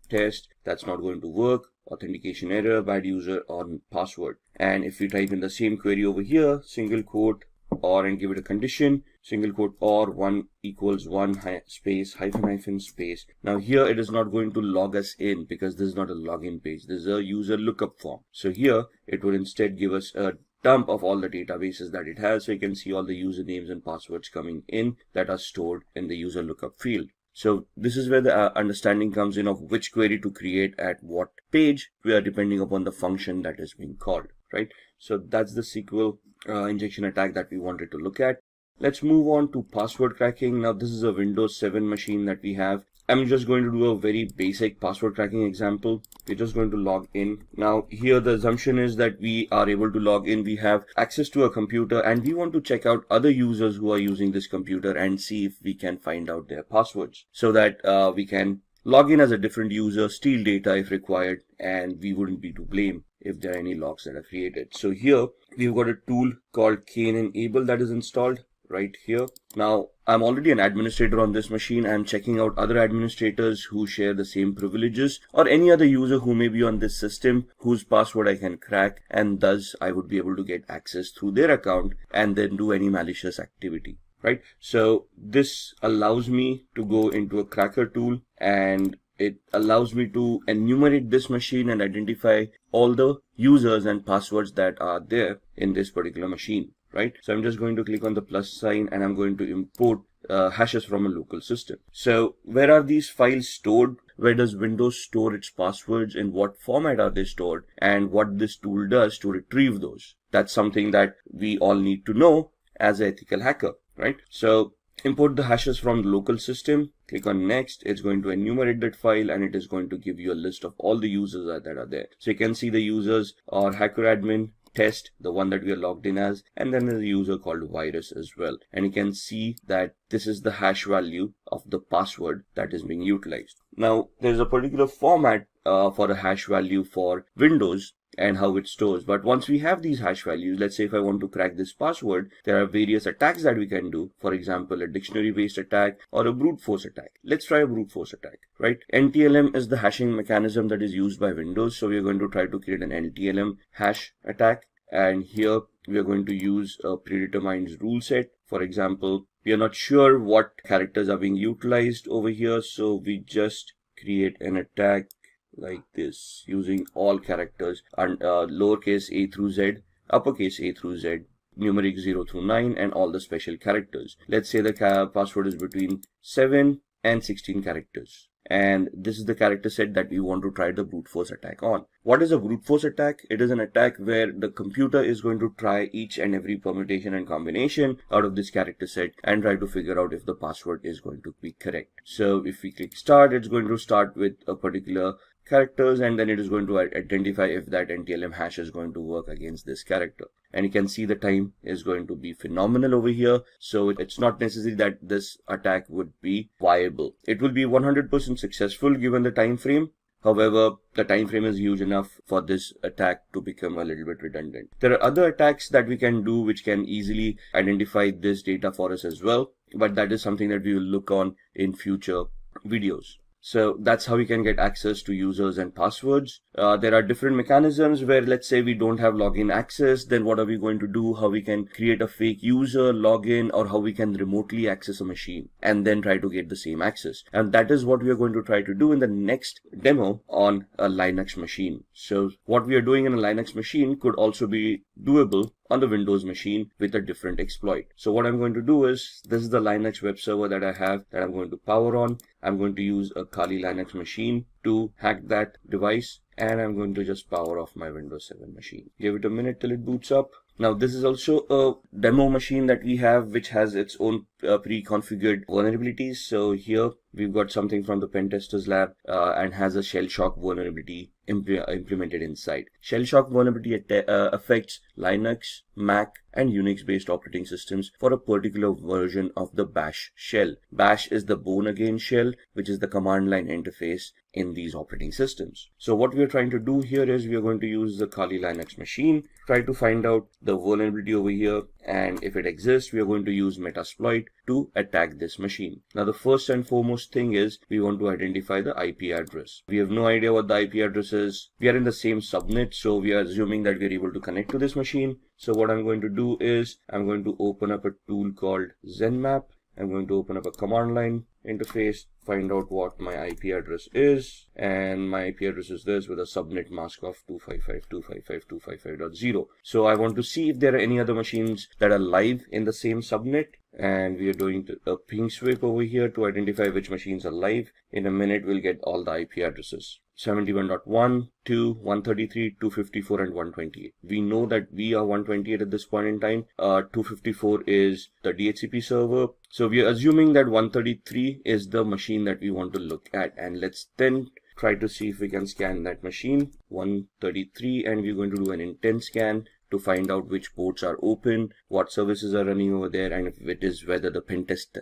That's not going to work. Authentication error, bad user on password. And if we type in the same query over here, single quote or, and give it a condition, single quote or 1 equals 1 space hyphen space. Now here it is not going to log us in because this is not a login page. This is a user lookup form. So here it would instead give us a dump of all the databases that it has. So you can see all the usernames and passwords coming in that are stored in the user lookup field. So this is where the understanding comes in of which query to create at what page, we are depending upon the function that is being called, right? So that's the SQL injection attack that we wanted to look at. Let's move on to password cracking. Now this is a Windows 7 machine that we have. I'm just going to do a very basic password cracking example. We're just going to log in. Now here the assumption is that we are able to log in. We have access to a computer, and we want to check out other users who are using this computer and see if we can find out their passwords, so that we can log in as a different user, steal data if required, and we wouldn't be to blame if there are any logs that are created. So here we've got a tool called Enable that is installed right here. Now I'm already an administrator on this machine. I'm checking out other administrators who share the same privileges, or any other user who may be on this system whose password I can crack, and thus I would be able to get access through their account and then do any malicious activity, right? So this allows me to go into a cracker tool, and it allows me to enumerate this machine and identify all the users and passwords that are there in this particular machine. Right? So I'm just going to click on the plus sign, and I'm going to import hashes from a local system. So where are these files stored? Where does Windows store its passwords? In what format are they stored? And what this tool does to retrieve those? That's something that we all need to know as an ethical hacker, right? So import the hashes from the local system. Click on next. It's going to enumerate that file, and it is going to give you a list of all the users that are there. So you can see the users are hacker admin, test, the one that we are logged in as, and then there's a user called virus as well. And you can see that this is the hash value of the password that is being utilized. Now there's a particular format for a hash value for Windows and how it stores. But once we have these hash values, let's say if I want to crack this password, there are various attacks that we can do. For example, a dictionary based attack or a brute force attack. Let's try a brute force attack, right? NTLM is the hashing mechanism that is used by Windows. So we're going to try to create an NTLM hash attack. And here we are going to use a predetermined rule set. For example, we are not sure what characters are being utilized over here. So we just create an attack like this using all characters and lowercase a through z, uppercase a through z, numeric 0 through 9 and all the special characters. Let's say the password is between 7 and 16 characters. And this is the character set that we want to try the brute force attack on. What is a brute force attack? It is an attack where the computer is going to try each and every permutation and combination out of this character set and try to figure out if the password is going to be correct. So if we click start, it's going to start with a particular characters, and then it is going to identify if that NTLM hash is going to work against this character. And you can see the time is going to be phenomenal over here. So it's not necessary that this attack would be viable. It will be 100% successful given the time frame. However, the time frame is huge enough for this attack to become a little bit redundant. There are other attacks that we can do which can easily identify this data for us as well, but that is something that we will look on in future videos. So that's how we can get access to users and passwords. There are different mechanisms where, let's say we don't have login access, then what are we going to do? How we can create a fake user, login, or how we can remotely access a machine and then try to get the same access. And that is what we are going to try to do in the next demo on a Linux machine. So what we are doing in a Linux machine could also be doable on the Windows machine with a different exploit. So what I'm going to do is, this is the Linux web server that I have that I'm going to power on. I'm going to use a Kali Linux machine to hack that device, and I'm going to just power off my Windows 7 machine. Give it a minute till it boots up. Now this is also a demo machine that we have which has its own pre-configured vulnerabilities. So here we've got something from the pen testers lab and has a shell shock vulnerability implemented inside. Shell shock vulnerability affects Linux, Mac and Unix based operating systems for a particular version of the bash shell. Bash is the born again shell, which is the command line interface in these operating systems. So what we are trying to do here is we are going to use the Kali Linux machine, try to find out the vulnerability over here, and if it exists, we are going to use Metasploit to attack this machine. Now the first and foremost thing is we want to identify the IP address. We have no idea what the IP address is. We are in the same subnet, so we are assuming that we are able to connect to this machine. So what I'm going to do is I'm going to open up a tool called ZenMap. I'm going to open up a command line interface, find out what my IP address is, and my IP address is this with a subnet mask of 255.255.255.0. So I want to see if there are any other machines that are live in the same subnet, and we are doing a ping sweep over here to identify which machines are live. In a minute we'll get all the IP addresses. 71.1, 2, 133, 254 and 128. We know that we are 128 at this point in time. 254 is the DHCP server. So we are assuming that 133 is the machine that we want to look at, and let's then try to see if we can scan that machine 133, and we're going to do an intent scan to find out which ports are open, what services are running over there, and if it is whether the pentest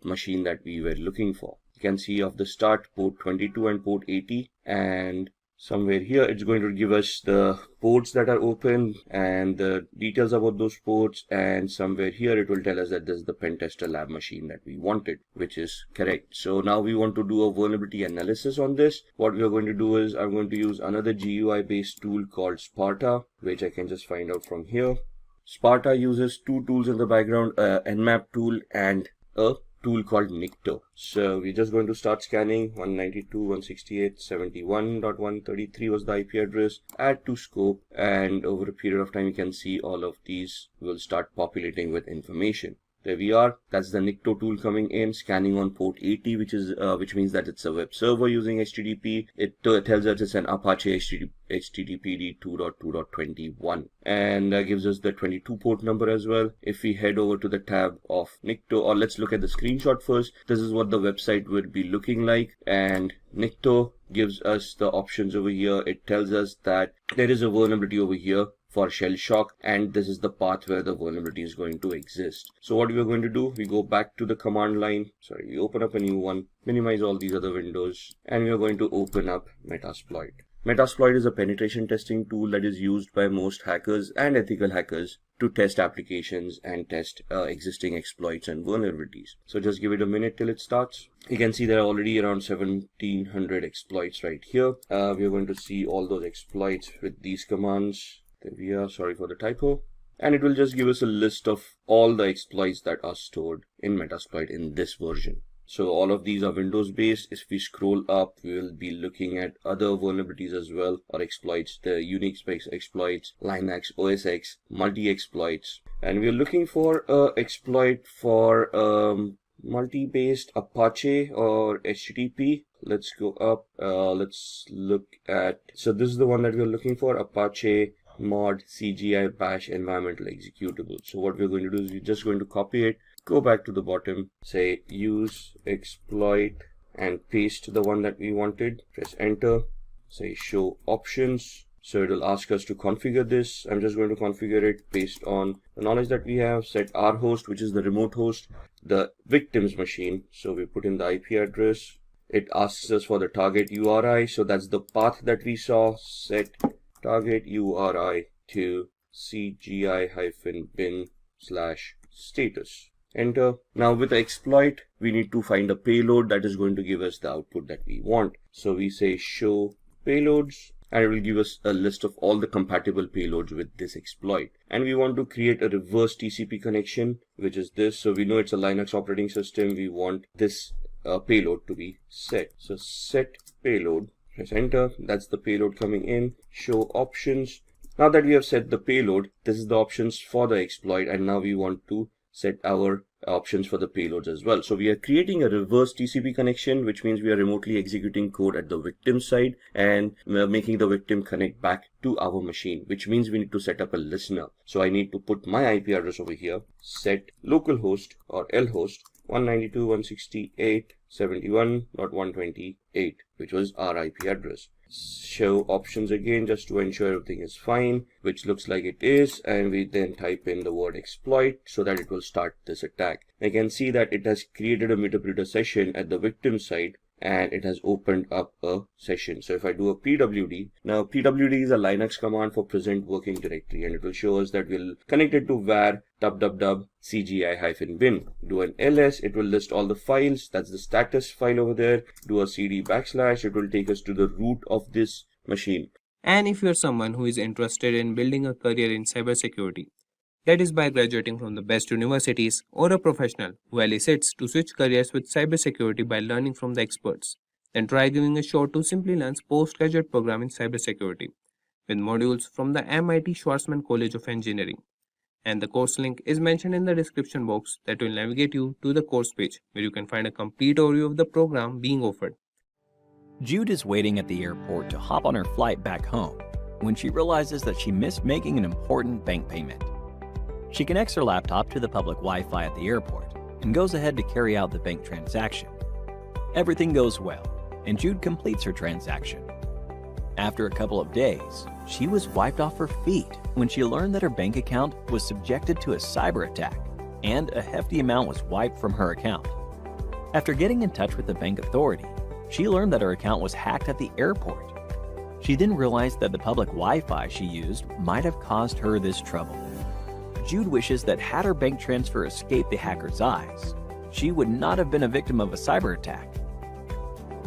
machine that we were looking for. You can see off the start port 22 and port 80, and somewhere here it's going to give us the ports that are open and the details about those ports, and somewhere here it will tell us that this is the pentester lab machine that we wanted, which is correct. So now we want to do a vulnerability analysis on this. What we are going to do is I'm going to use another GUI based tool called Sparta, which I can just find out from here. Sparta uses two tools in the background, a Nmap tool and a tool called Nikto. So we're just going to start scanning 192.168.71.133 was the IP address, add to scope, and over a period of time you can see all of these will start populating with information. There we are. That's the Nikto tool coming in, scanning on port 80, which means that it's a web server using HTTP. It tells us it's an Apache HTTPD 2.2.21, and gives us the 22 port number as well. If we head over to the tab of Nikto, or let's look at the screenshot first. This is what the website would be looking like, and Nikto gives us the options over here. It tells us that there is a vulnerability over here for shell shock, and this is the path where the vulnerability is going to exist. So what we are going to do, we go back to the command line, we open up a new one, minimize all these other windows, and we are going to open up Metasploit. Metasploit is a penetration testing tool that is used by most hackers and ethical hackers to test applications and test existing exploits and vulnerabilities. So just give it a minute till it starts. You can see there are already around 1700 exploits right here. We are going to see all those exploits with these commands. There we are, sorry for the typo. And it will just give us a list of all the exploits that are stored in Metasploit in this version. So all of these are Windows based. If we scroll up, we will be looking at other vulnerabilities as well, or exploits, the Unix-based exploits, Linux, OS X, multi-exploits. And we're looking for a exploit for multi-based Apache or HTTP. Let's go up. Let's look at, so this is the one that we're looking for, Apache mod CGI bash environmental executable. So what we're going to do is we're just going to copy it, go back to the bottom, say use exploit, and paste the one that we wanted. Press enter, say show options. So it will ask us to configure this. I'm just going to configure it based on the knowledge that we have. Set our host, which is the remote host, the victim's machine. So we put in the IP address. It asks us for the target URI. So that's the path that we saw. Set target URI to cgi-bin/status. Enter. Now with the exploit, we need to find a payload that is going to give us the output that we want. So we say show payloads, and it will give us a list of all the compatible payloads with this exploit. And we want to create a reverse TCP connection, which is this. So we know it's a Linux operating system. We want this payload to be set. So set payload, press enter. That's the payload coming in. Show options. Now that we have set the payload, this is the options for the exploit. And now we want to set our options for the payloads as well. So we are creating a reverse TCP connection, which means we are remotely executing code at the victim side and making the victim connect back to our machine, which means we need to set up a listener. So I need to put my IP address over here, set localhost or lhost 192.168.71.128, which was our IP address. Show options again just to ensure everything is fine, which looks like it is, and we then type in the word exploit so that it will start this attack. I can see that it has created a meterpreter session at the victim side and it has opened up a session. So if I do a pwd, now pwd is a Linux command for present working directory, and it will show us that we'll connect it to var www cgi-bin. Do an ls, it will list all the files. That's the status file over there. Do a cd /, it will take us to the root of this machine. And if you're someone who is interested in building a career in cybersecurity, that is by graduating from the best universities, or a professional who elicits to switch careers with cybersecurity by learning from the experts, then try giving a shot to Simplilearn's postgraduate program in cybersecurity with modules from the MIT Schwarzman College of Engineering. And the course link is mentioned in the description box that will navigate you to the course page where you can find a complete overview of the program being offered. Jude is waiting at the airport to hop on her flight back home when she realizes that she missed making an important bank payment. She connects her laptop to the public Wi-Fi at the airport and goes ahead to carry out the bank transaction. Everything goes well, and Jude completes her transaction. After a couple of days, she was wiped off her feet when she learned that her bank account was subjected to a cyber attack, and a hefty amount was wiped from her account. After getting in touch with the bank authority, she learned that her account was hacked at the airport. She then realized that the public Wi-Fi she used might have caused her this trouble. Jude wishes that had her bank transfer escaped the hacker's eyes, she would not have been a victim of a cyber attack.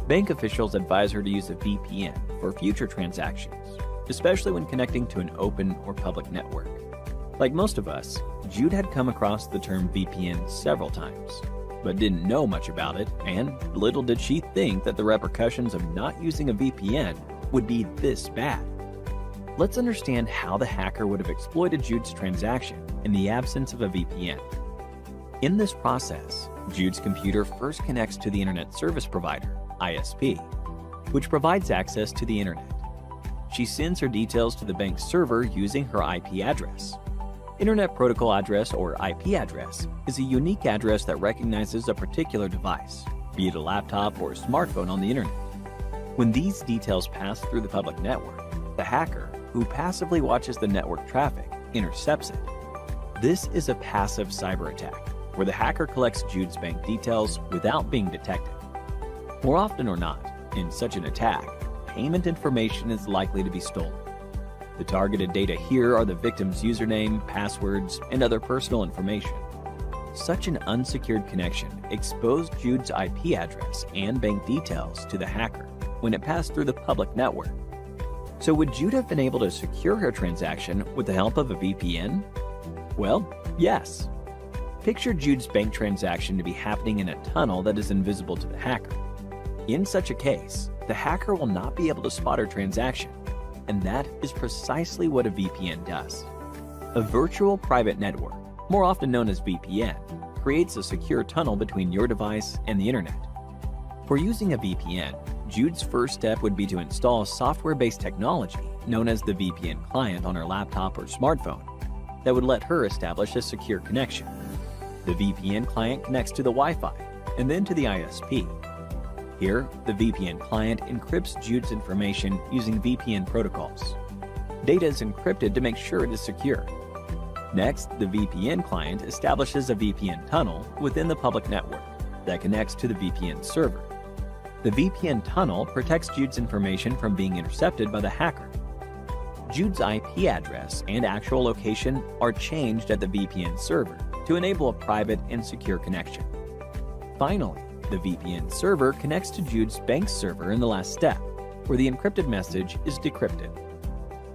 Bank officials advise her to use a VPN for future transactions, especially when connecting to an open or public network. Like most of us, Jude had come across the term VPN several times, but didn't know much about it, and little did she think that the repercussions of not using a VPN would be this bad. Let's understand how the hacker would have exploited Jude's transaction in the absence of a VPN. In this process, Jude's computer first connects to the Internet Service Provider, ISP, which provides access to the Internet. She sends her details to the bank's server using her IP address. Internet Protocol Address, or IP address, is a unique address that recognizes a particular device, be it a laptop or a smartphone on the Internet. When these details pass through the public network, the hacker, who passively watches the network traffic, intercepts it. This is a passive cyber attack, where the hacker collects Jude's bank details without being detected. More often or not, in such an attack, payment information is likely to be stolen. The targeted data here are the victim's username, passwords, and other personal information. Such an unsecured connection exposed Jude's IP address and bank details to the hacker when it passed through the public network. So would Jude have been able to secure her transaction with the help of a VPN? Well, yes. Picture Jude's bank transaction to be happening in a tunnel that is invisible to the hacker. In such a case, the hacker will not be able to spot her transaction, and that is precisely what a VPN does. A virtual private network, more often known as VPN, creates a secure tunnel between your device and the internet. For using a VPN, Jude's first step would be to install software-based technology known as the VPN client on her laptop or smartphone that would let her establish a secure connection. The VPN client connects to the Wi-Fi and then to the ISP. Here, the VPN client encrypts Jude's information using VPN protocols. Data is encrypted to make sure it is secure. Next, the VPN client establishes a VPN tunnel within the public network that connects to the VPN server. The VPN tunnel protects Jude's information from being intercepted by the hacker. Jude's IP address and actual location are changed at the VPN server to enable a private and secure connection. Finally, the VPN server connects to Jude's bank server in the last step, where the encrypted message is decrypted.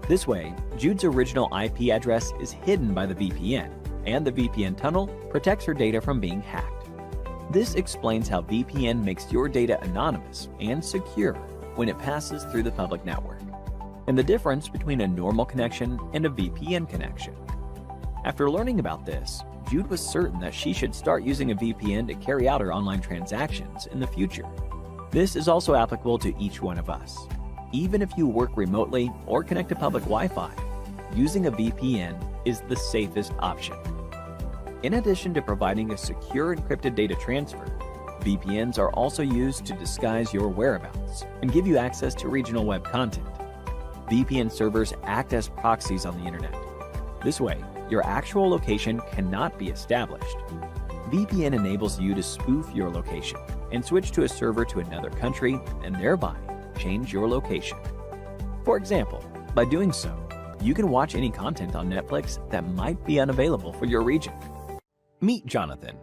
This way, Jude's original IP address is hidden by the VPN, and the VPN tunnel protects her data from being hacked. This explains how VPN makes your data anonymous and secure when it passes through the public network, and the difference between a normal connection and a VPN connection. After learning about this, Jude was certain that she should start using a VPN to carry out her online transactions in the future. This is also applicable to each one of us. Even if you work remotely or connect to public Wi-Fi, using a VPN is the safest option. In addition to providing a secure encrypted data transfer, VPNs are also used to disguise your whereabouts and give you access to regional web content. VPN servers act as proxies on the internet. This way, your actual location cannot be established. VPN enables you to spoof your location and switch to a server to another country and thereby change your location. For example, by doing so, you can watch any content on Netflix that might be unavailable for your region. Meet Jonathan.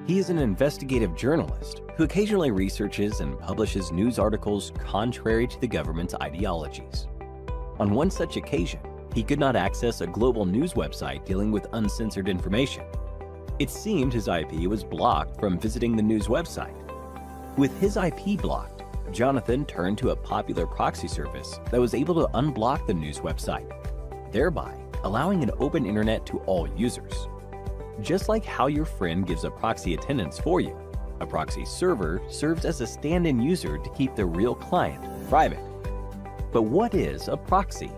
He is an investigative journalist who occasionally researches and publishes news articles contrary to the government's ideologies. On one such occasion, he could not access a global news website dealing with uncensored information. It seemed his IP was blocked from visiting the news website. With his IP blocked, Jonathan turned to a popular proxy service that was able to unblock the news website, thereby allowing an open internet to all users. Just like how your friend gives a proxy attendance for you, a proxy server serves as a stand-in user to keep the real client private. But what is a proxy?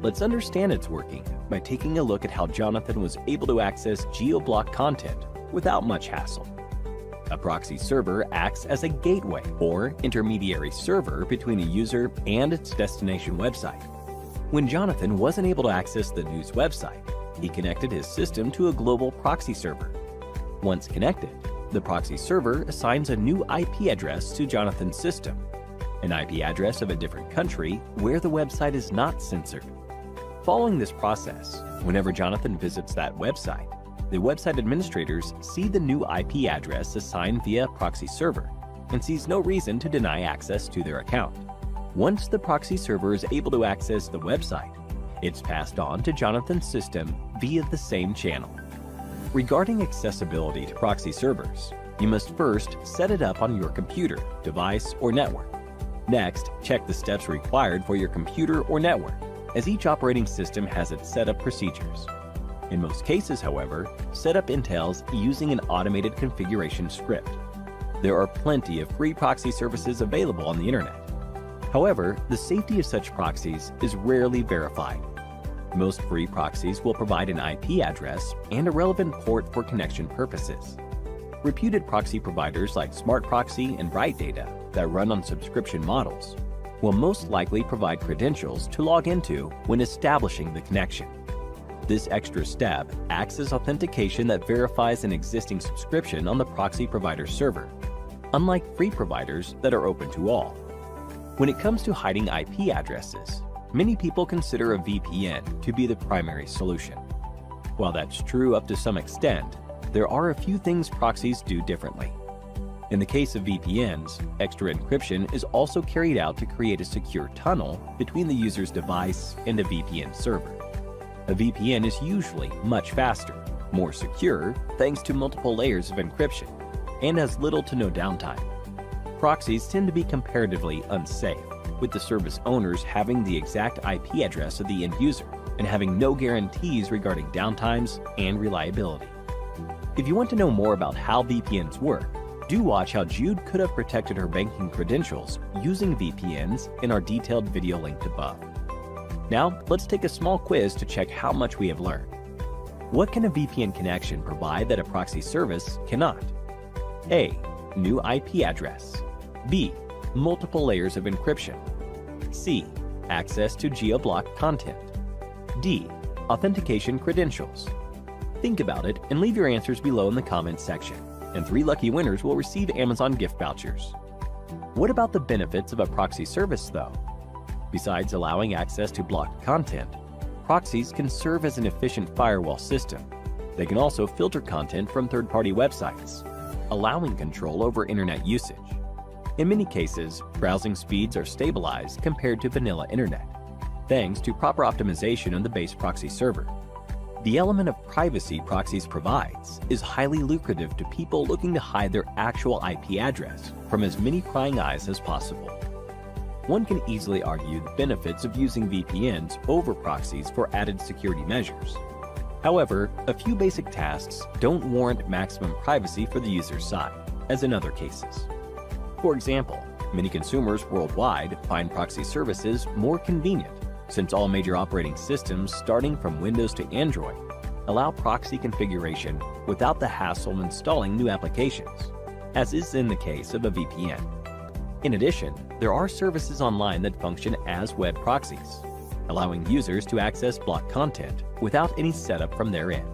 Let's understand its working by taking a look at how Jonathan was able to access geo-blocked content without much hassle. A proxy server acts as a gateway or intermediary server between a user and its destination website. When Jonathan wasn't able to access the news website, he connected his system to a global proxy server. Once connected, the proxy server assigns a new IP address to Jonathan's system, an IP address of a different country where the website is not censored. Following this process, whenever Jonathan visits that website, the website administrators see the new IP address assigned via proxy server and sees no reason to deny access to their account. Once the proxy server is able to access the website, it's passed on to Jonathan's system via the same channel. Regarding accessibility to proxy servers, you must first set it up on your computer, device, or network. Next, check the steps required for your computer or network, as each operating system has its setup procedures. In most cases, however, setup entails using an automated configuration script. There are plenty of free proxy services available on the internet. However, the safety of such proxies is rarely verified. Most free proxies will provide an IP address and a relevant port for connection purposes. Reputed proxy providers like Smart Proxy and Bright Data that run on subscription models will most likely provide credentials to log into when establishing the connection. This extra step acts as authentication that verifies an existing subscription on the proxy provider server, unlike free providers that are open to all. When it comes to hiding IP addresses, many people consider a VPN to be the primary solution. While that's true up to some extent, there are a few things proxies do differently. In the case of VPNs, extra encryption is also carried out to create a secure tunnel between the user's device and a VPN server. A VPN is usually much faster, more secure thanks to multiple layers of encryption, and has little to no downtime. Proxies tend to be comparatively unsafe, with the service owners having the exact IP address of the end user and having no guarantees regarding downtimes and reliability. If you want to know more about how VPNs work, do watch how Jude could have protected her banking credentials using VPNs in our detailed video linked above. Now, let's take a small quiz to check how much we have learned. What can a VPN connection provide that a proxy service cannot? A. New IP address. B. Multiple layers of encryption. C. Access to geo-blocked content. D. Authentication credentials. Think about it and leave your answers below in the comments section, and 3 lucky winners will receive Amazon gift vouchers. What about the benefits of a proxy service though? Besides allowing access to blocked content, proxies can serve as an efficient firewall system. They can also filter content from third-party websites, allowing control over internet usage. In many cases, browsing speeds are stabilized compared to vanilla internet, thanks to proper optimization of the base proxy server. The element of privacy proxies provides is highly lucrative to people looking to hide their actual IP address from as many prying eyes as possible. One can easily argue the benefits of using VPNs over proxies for added security measures. However, a few basic tasks don't warrant maximum privacy for the user's side, as in other cases. For example, many consumers worldwide find proxy services more convenient, since all major operating systems starting from Windows to Android allow proxy configuration without the hassle of installing new applications, as is in the case of a VPN. In addition, there are services online that function as web proxies, allowing users to access blocked content without any setup from their end.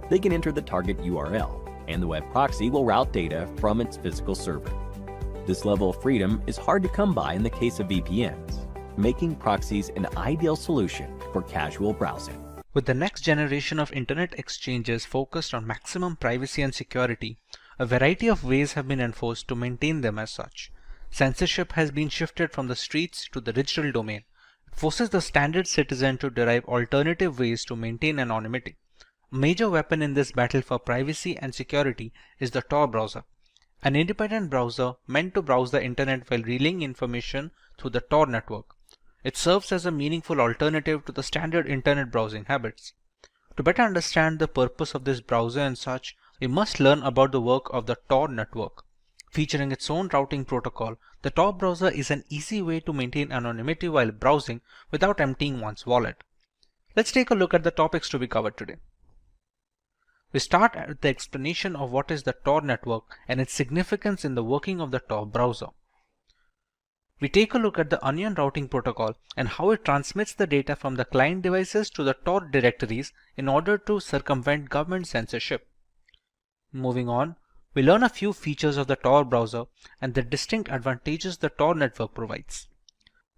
They can enter the target URL, and the web proxy will route data from its physical server. This level of freedom is hard to come by in the case of VPNs, making proxies an ideal solution for casual browsing. With the next generation of internet exchanges focused on maximum privacy and security, a variety of ways have been enforced to maintain them as such. Censorship has been shifted from the streets to the digital domain. It forces the standard citizen to derive alternative ways to maintain anonymity. A major weapon in this battle for privacy and security is the Tor browser, an independent browser meant to browse the internet while relaying information through the Tor network. It serves as a meaningful alternative to the standard internet browsing habits. To better understand the purpose of this browser and such, we must learn about the work of the Tor network. Featuring its own routing protocol, the Tor browser is an easy way to maintain anonymity while browsing without emptying one's wallet. Let's take a look at the topics to be covered today. We start with the explanation of what is the Tor network and its significance in the working of the Tor browser. We take a look at the Onion routing protocol and how it transmits the data from the client devices to the Tor directories in order to circumvent government censorship. Moving on, we learn a few features of the Tor browser and the distinct advantages the Tor network provides.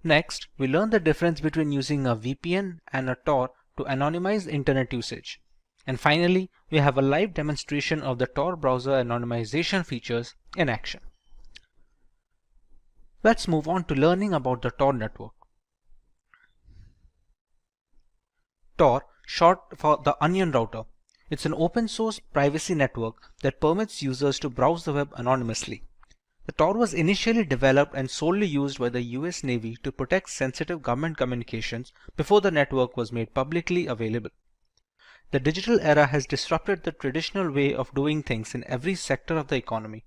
Next, we learn the difference between using a VPN and a Tor to anonymize internet usage. And finally, we have a live demonstration of the Tor browser anonymization features in action. Let's move on to learning about the Tor network. Tor, short for the Onion router. It's an open source privacy network that permits users to browse the web anonymously. The Tor was initially developed and solely used by the US Navy to protect sensitive government communications before the network was made publicly available. The digital era has disrupted the traditional way of doing things in every sector of the economy.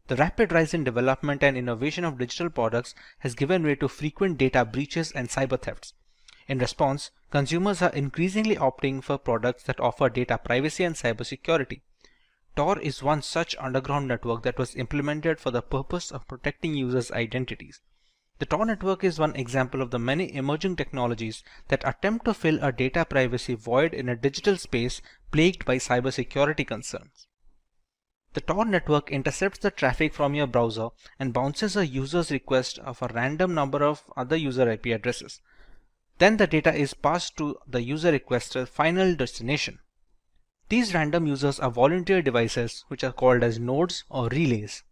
The rapid rise in development and innovation of digital products has given way to frequent data breaches and cyber thefts. In response, consumers are increasingly opting for products that offer data privacy and cybersecurity. Tor is one such underground network that was implemented for the purpose of protecting users' identities. The Tor network is one example of the many emerging technologies that attempt to fill a data privacy void in a digital space plagued by cybersecurity concerns. The Tor network intercepts the traffic from your browser and bounces a user's request of a random number of other user IP addresses. Then the data is passed to the user requester's final destination. These random users are volunteer devices which are called as nodes or relays.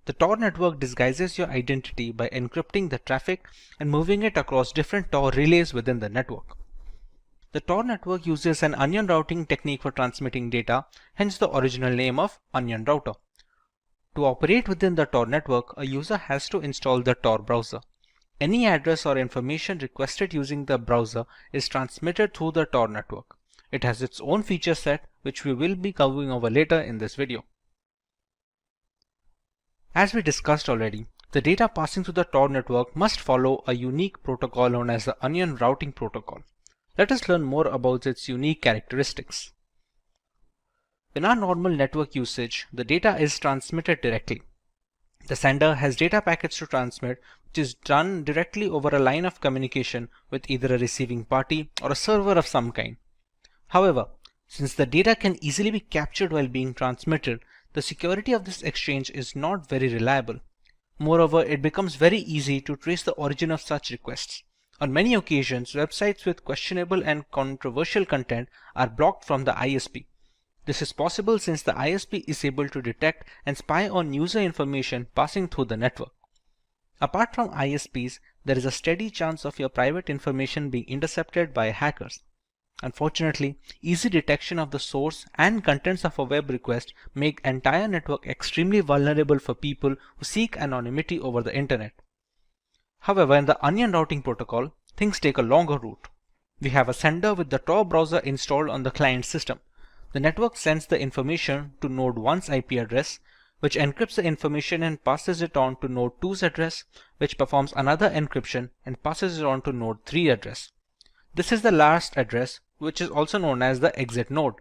The Tor network disguises your identity by encrypting the traffic and moving it across different Tor relays within the network. The Tor network uses an onion routing technique for transmitting data, hence the original name of onion router. To operate within the Tor network, a user has to install the Tor browser. Any address or information requested using the browser is transmitted through the Tor network. It has its own feature set, which we will be covering over later in this video. As we discussed already, the data passing through the Tor network must follow a unique protocol known as the onion routing protocol. Let us learn more about its unique characteristics. In our normal network usage, the data is transmitted directly. The sender has data packets to transmit, which is done directly over a line of communication with either a receiving party or a server of some kind. However, since the data can easily be captured while being transmitted, the security of this exchange is not very reliable. Moreover, it becomes very easy to trace the origin of such requests. On many occasions, websites with questionable and controversial content are blocked from the ISP. This is possible since the ISP is able to detect and spy on user information passing through the network. Apart from ISPs, there is a steady chance of your private information being intercepted by hackers. Unfortunately, easy detection of the source and contents of a web request make the entire network extremely vulnerable for people who seek anonymity over the internet. However, in the onion routing protocol, things take a longer route. We have a sender with the Tor browser installed on the client system. The network sends the information to node 1's IP address, which encrypts the information and passes it on to node 2's address, which performs another encryption and passes it on to node 3 address. This is the last address, which is also known as the exit node.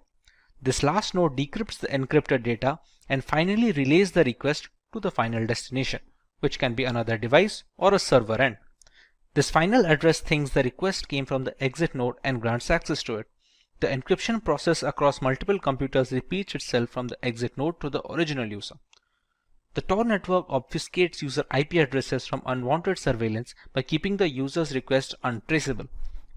This last node decrypts the encrypted data and finally relays the request to the final destination, which can be another device or a server end. This final address thinks the request came from the exit node and grants access to it. The encryption process across multiple computers repeats itself from the exit node to the original user. The Tor network obfuscates user IP addresses from unwanted surveillance by keeping the user's request untraceable.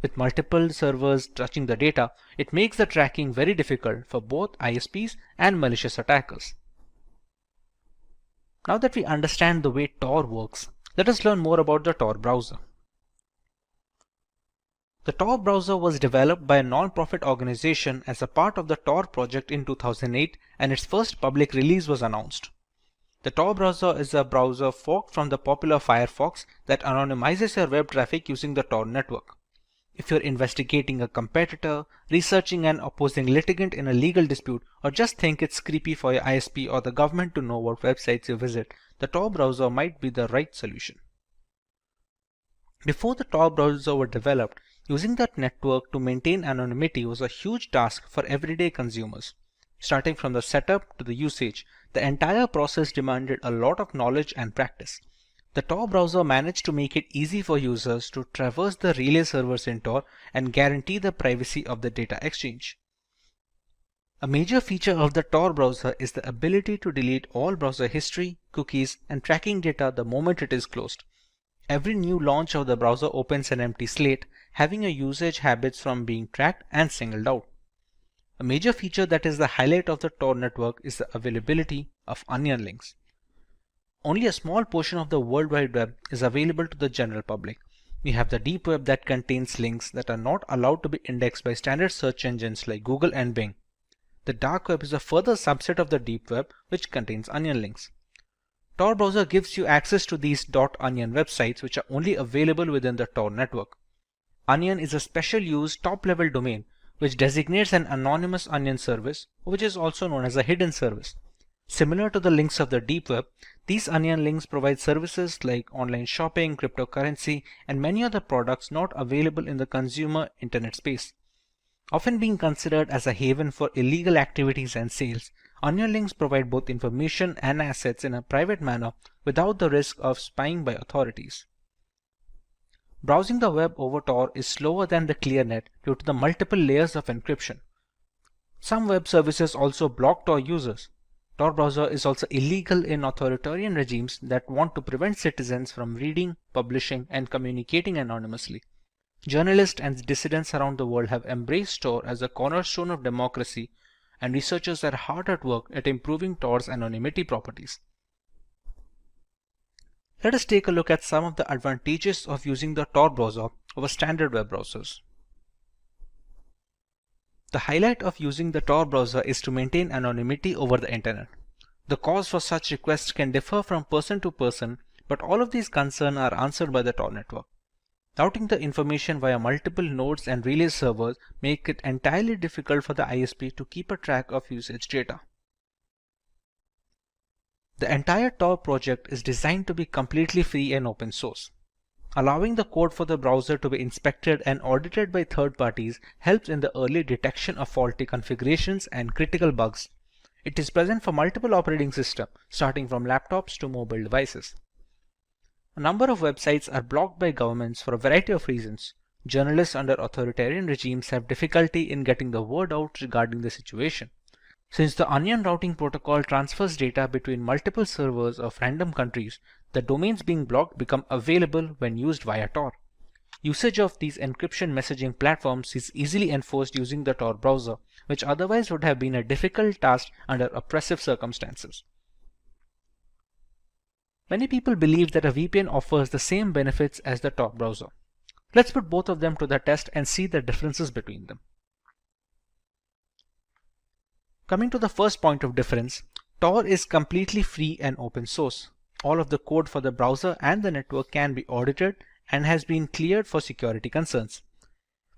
With multiple servers touching the data, it makes the tracking very difficult for both ISPs and malicious attackers. Now that we understand the way Tor works, let us learn more about the Tor browser. The Tor browser was developed by a non-profit organization as a part of the Tor project in 2008, and its first public release was announced. The Tor browser is a browser forked from the popular Firefox that anonymizes your web traffic using the Tor network. If you're investigating a competitor, researching an opposing litigant in a legal dispute, or just think it's creepy for your ISP or the government to know what websites you visit, the Tor browser might be the right solution. Before the Tor browser were developed, using that network to maintain anonymity was a huge task for everyday consumers. Starting from the setup to the usage, the entire process demanded a lot of knowledge and practice. The Tor browser managed to make it easy for users to traverse the relay servers in Tor and guarantee the privacy of the data exchange. A major feature of the Tor browser is the ability to delete all browser history, cookies, and tracking data the moment it is closed. Every new launch of the browser opens an empty slate, having your usage habits from being tracked and singled out. A major feature that is the highlight of the Tor network is the availability of onion links. Only a small portion of the World Wide Web is available to the general public. We have the deep web that contains links that are not allowed to be indexed by standard search engines like Google and Bing. The dark web is a further subset of the deep web which contains onion links. Tor browser gives you access to these .onion websites which are only available within the Tor network. Onion is a special use top-level domain which designates an anonymous onion service, which is also known as a hidden service. Similar to the links of the deep web, these onion links provide services like online shopping, cryptocurrency, and many other products not available in the consumer internet space. Often being considered as a haven for illegal activities and sales, onion links provide both information and assets in a private manner without the risk of spying by authorities. Browsing the web over Tor is slower than the ClearNet due to the multiple layers of encryption. Some web services also block Tor users. Tor browser is also illegal in authoritarian regimes that want to prevent citizens from reading, publishing, and communicating anonymously. Journalists and dissidents around the world have embraced Tor as a cornerstone of democracy, and researchers are hard at work at improving Tor's anonymity properties. Let us take a look at some of the advantages of using the Tor browser over standard web browsers. The highlight of using the Tor browser is to maintain anonymity over the internet. The cause for such requests can differ from person to person, but all of these concerns are answered by the Tor network. Routing the information via multiple nodes and relay servers make it entirely difficult for the ISP to keep a track of usage data. The entire Tor project is designed to be completely free and open source. Allowing the code for the browser to be inspected and audited by third parties helps in the early detection of faulty configurations and critical bugs. It is present for multiple operating systems, starting from laptops to mobile devices. A number of websites are blocked by governments for a variety of reasons. Journalists under authoritarian regimes have difficulty in getting the word out regarding the situation. Since the onion routing protocol transfers data between multiple servers of random countries, the domains being blocked become available when used via Tor. Usage of these encryption messaging platforms is easily enforced using the Tor browser, which otherwise would have been a difficult task under oppressive circumstances. Many people believe that a VPN offers the same benefits as the Tor browser. Let's put both of them to the test and see the differences between them. Coming to the first point of difference, Tor is completely free and open source. All of the code for the browser and the network can be audited and has been cleared for security concerns.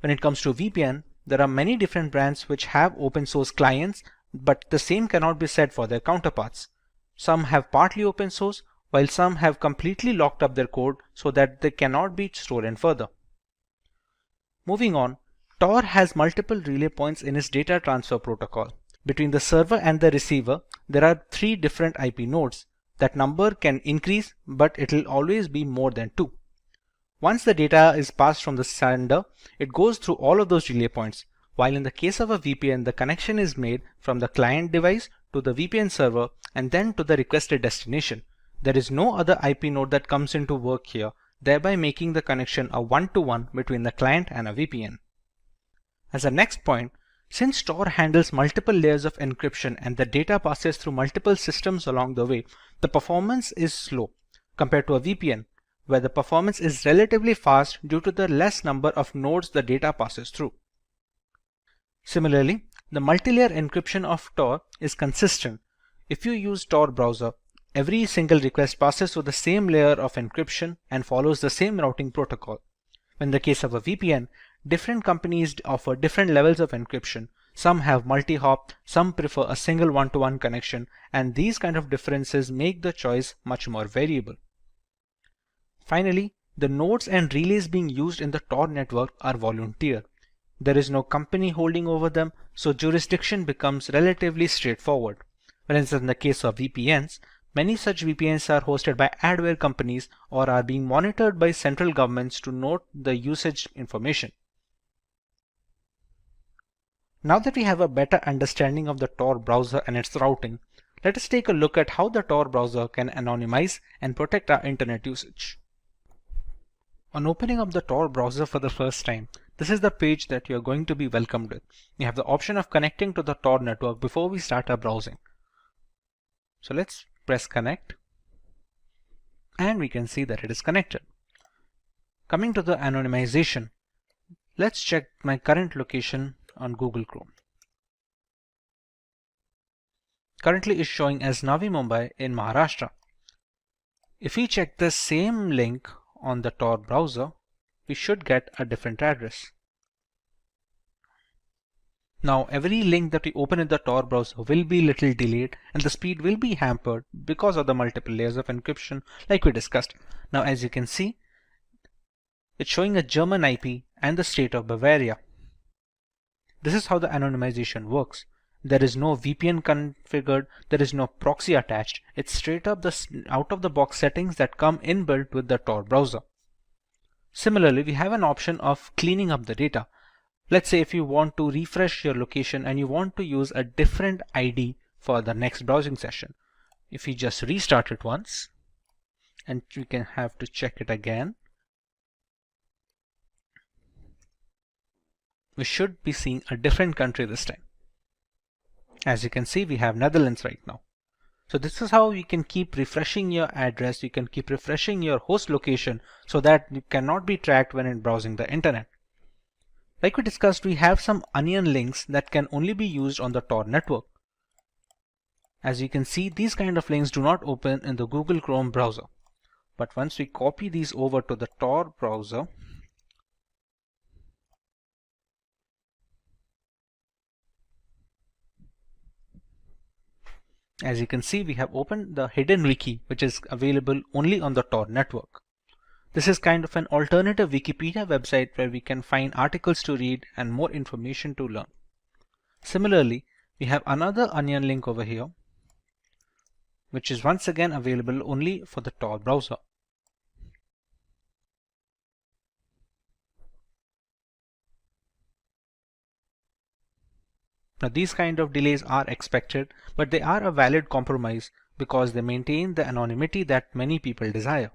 When it comes to VPN, there are many different brands which have open source clients, but the same cannot be said for their counterparts. Some have partly open source, while some have completely locked up their code so that they cannot be stolen further. Moving on, Tor has multiple relay points in its data transfer protocol. Between the server and the receiver, there are 3 different IP nodes. That number can increase, but it will always be more than 2. Once the data is passed from the sender, it goes through all of those relay points, while in the case of a VPN, the connection is made from the client device to the VPN server and then to the requested destination. There is no other IP node that comes into work here, thereby making the connection a one-to-one between the client and a VPN. As a next point, since Tor handles multiple layers of encryption and the data passes through multiple systems along the way, the performance is slow compared to a VPN, where the performance is relatively fast due to the less number of nodes the data passes through. Similarly, the multi-layer encryption of Tor is consistent. If you use Tor browser, every single request passes through the same layer of encryption and follows the same routing protocol. In the case of a VPN, different companies offer different levels of encryption. Some have multi-hop, some prefer a single one-to-one connection, and these kind of differences make the choice much more variable. Finally, the nodes and relays being used in the Tor network are volunteer. There is no company holding over them, so jurisdiction becomes relatively straightforward. Whereas in the case of VPNs, many such VPNs are hosted by adware companies or are being monitored by central governments to note the usage information. Now that we have a better understanding of the Tor browser and its routing, let us take a look at how the Tor browser can anonymize and protect our internet usage. On opening up the Tor browser for the first time, this is the page that you are going to be welcomed with. You have the option of connecting to the Tor network before we start our browsing. So let's press connect, and we can see that it is connected. Coming to the anonymization, let's check my current location on Google Chrome. Currently is showing as Navi Mumbai in Maharashtra. If we check the same link on the Tor browser, we should get a different address. Now every link that we open in the Tor browser will be little delayed and the speed will be hampered because of the multiple layers of encryption like we discussed. Now as you can see, it's showing a German IP and the state of Bavaria. This is how the anonymization works. There is no VPN configured, there is no proxy attached. It's straight up the out of the box settings that come inbuilt with the Tor browser. Similarly, we have an option of cleaning up the data. Let's say if you want to refresh your location and you want to use a different ID for the next browsing session. If you just restart it once, and we can have to check it again, we should be seeing a different country this time. As you can see, we have Netherlands right now. So this is how you can keep refreshing your address, you can keep refreshing your host location so that you cannot be tracked when in browsing the internet. Like we discussed, we have some onion links that can only be used on the Tor network. As you can see, these kind of links do not open in the Google Chrome browser. But once we copy these over to the Tor browser, as you can see, we have opened the hidden wiki, which is available only on the Tor network. This is kind of an alternative Wikipedia website where we can find articles to read and more information to learn. Similarly, we have another onion link over here, which is once again available only for the Tor browser. Now these kind of delays are expected, but they are a valid compromise because they maintain the anonymity that many people desire.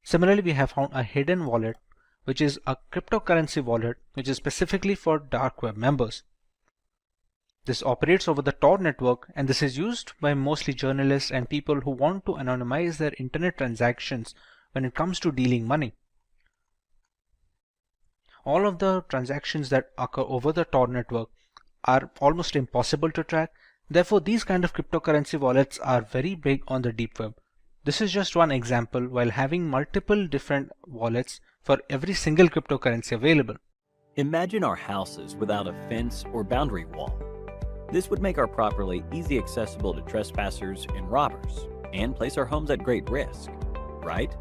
Similarly, we have found a hidden wallet, which is a cryptocurrency wallet which is specifically for dark web members. This operates over the Tor network, and this is used by mostly journalists and people who want to anonymize their internet transactions when it comes to dealing money. All of the transactions that occur over the Tor network are almost impossible to track. Therefore, these kind of cryptocurrency wallets are very big on the deep web. This is just one example, while having multiple different wallets for every single cryptocurrency available. Imagine our houses without a fence or boundary wall. This would make our property easy accessible to trespassers and robbers, and place our homes at great risk, right?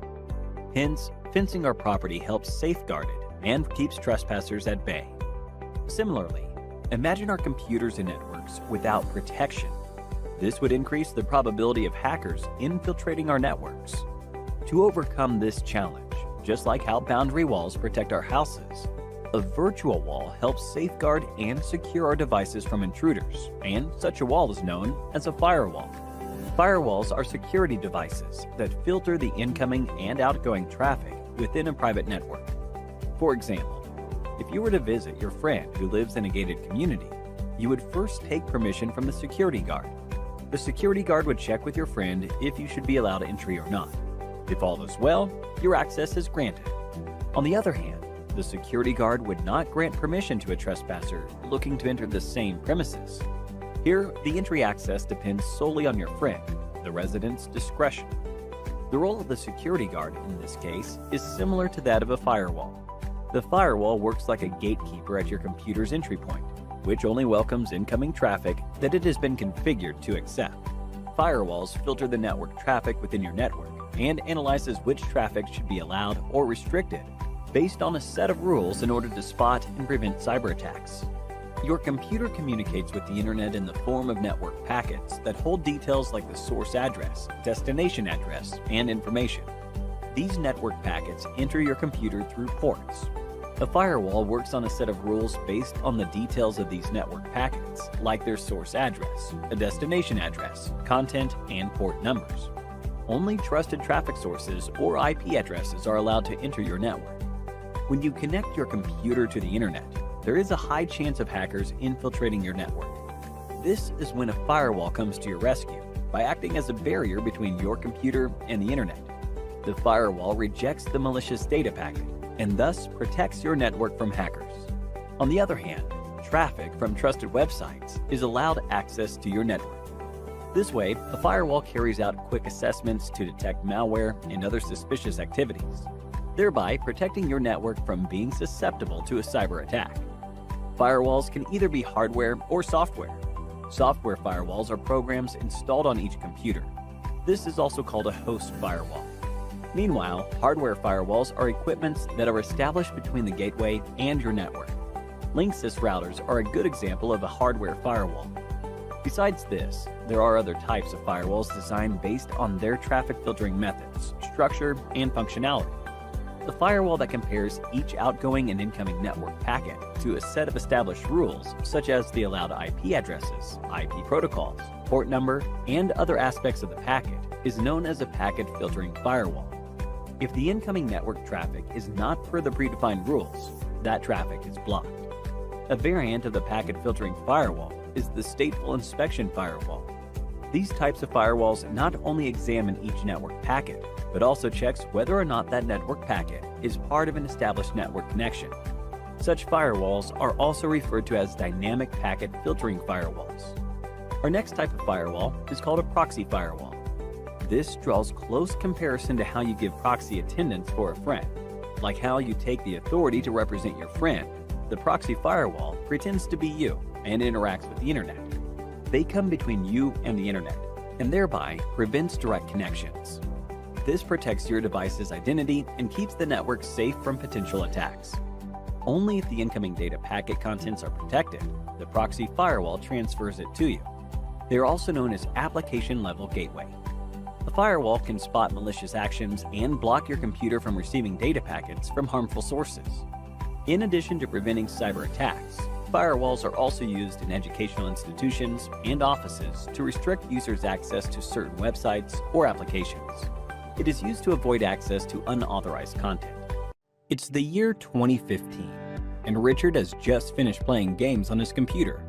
Hence, fencing our property helps safeguard it and keeps trespassers at bay. Similarly, imagine our computers and networks without protection. This would increase the probability of hackers infiltrating our networks. To overcome this challenge, just like how boundary walls protect our houses, a virtual wall helps safeguard and secure our devices from intruders, and such a wall is known as a firewall. Firewalls are security devices that filter the incoming and outgoing traffic within a private network. For example, if you were to visit your friend who lives in a gated community, you would first take permission from the security guard. The security guard would check with your friend if you should be allowed entry or not. If all is well, your access is granted. On the other hand, the security guard would not grant permission to a trespasser looking to enter the same premises. Here, the entry access depends solely on your friend, the resident's discretion. The role of the security guard in this case is similar to that of a firewall. The firewall works like a gatekeeper at your computer's entry point, which only welcomes incoming traffic that it has been configured to accept. Firewalls filter the network traffic within your network and analyzes which traffic should be allowed or restricted based on a set of rules in order to spot and prevent cyber attacks. Your computer communicates with the internet in the form of network packets that hold details like the source address, destination address, and information. These network packets enter your computer through ports. A firewall works on a set of rules based on the details of these network packets, like their source address, a destination address, content, and port numbers. Only trusted traffic sources or IP addresses are allowed to enter your network. When you connect your computer to the internet, there is a high chance of hackers infiltrating your network. This is when a firewall comes to your rescue by acting as a barrier between your computer and the internet. The firewall rejects the malicious data packet and thus protects your network from hackers. On the other hand, traffic from trusted websites is allowed access to your network. This way, a firewall carries out quick assessments to detect malware and other suspicious activities, thereby protecting your network from being susceptible to a cyber attack. Firewalls can either be hardware or software. Software firewalls are programs installed on each computer. This is also called a host firewall. Meanwhile, hardware firewalls are equipments that are established between the gateway and your network. Linksys routers are a good example of a hardware firewall. Besides this, there are other types of firewalls designed based on their traffic filtering methods, structure, and functionality. The firewall that compares each outgoing and incoming network packet to a set of established rules, such as the allowed IP addresses, IP protocols, port number, and other aspects of the packet, is known as a packet filtering firewall. If the incoming network traffic is not per the predefined rules, that traffic is blocked. A variant of the packet filtering firewall is the stateful inspection firewall. These types of firewalls not only examine each network packet, but also checks whether or not that network packet is part of an established network connection. Such firewalls are also referred to as dynamic packet filtering firewalls. Our next type of firewall is called a proxy firewall. This draws close comparison to how you give proxy attendance for a friend. Like how you take the authority to represent your friend, the proxy firewall pretends to be you and interacts with the internet. They come between you and the internet, and thereby prevents direct connections. This protects your device's identity and keeps the network safe from potential attacks. Only if the incoming data packet contents are protected, the proxy firewall transfers it to you. They are also known as application-level gateway. A firewall can spot malicious actions and block your computer from receiving data packets from harmful sources. In addition to preventing cyber attacks, firewalls are also used in educational institutions and offices to restrict users' access to certain websites or applications. It is used to avoid access to unauthorized content. It's the year 2015, and Richard has just finished playing games on his computer.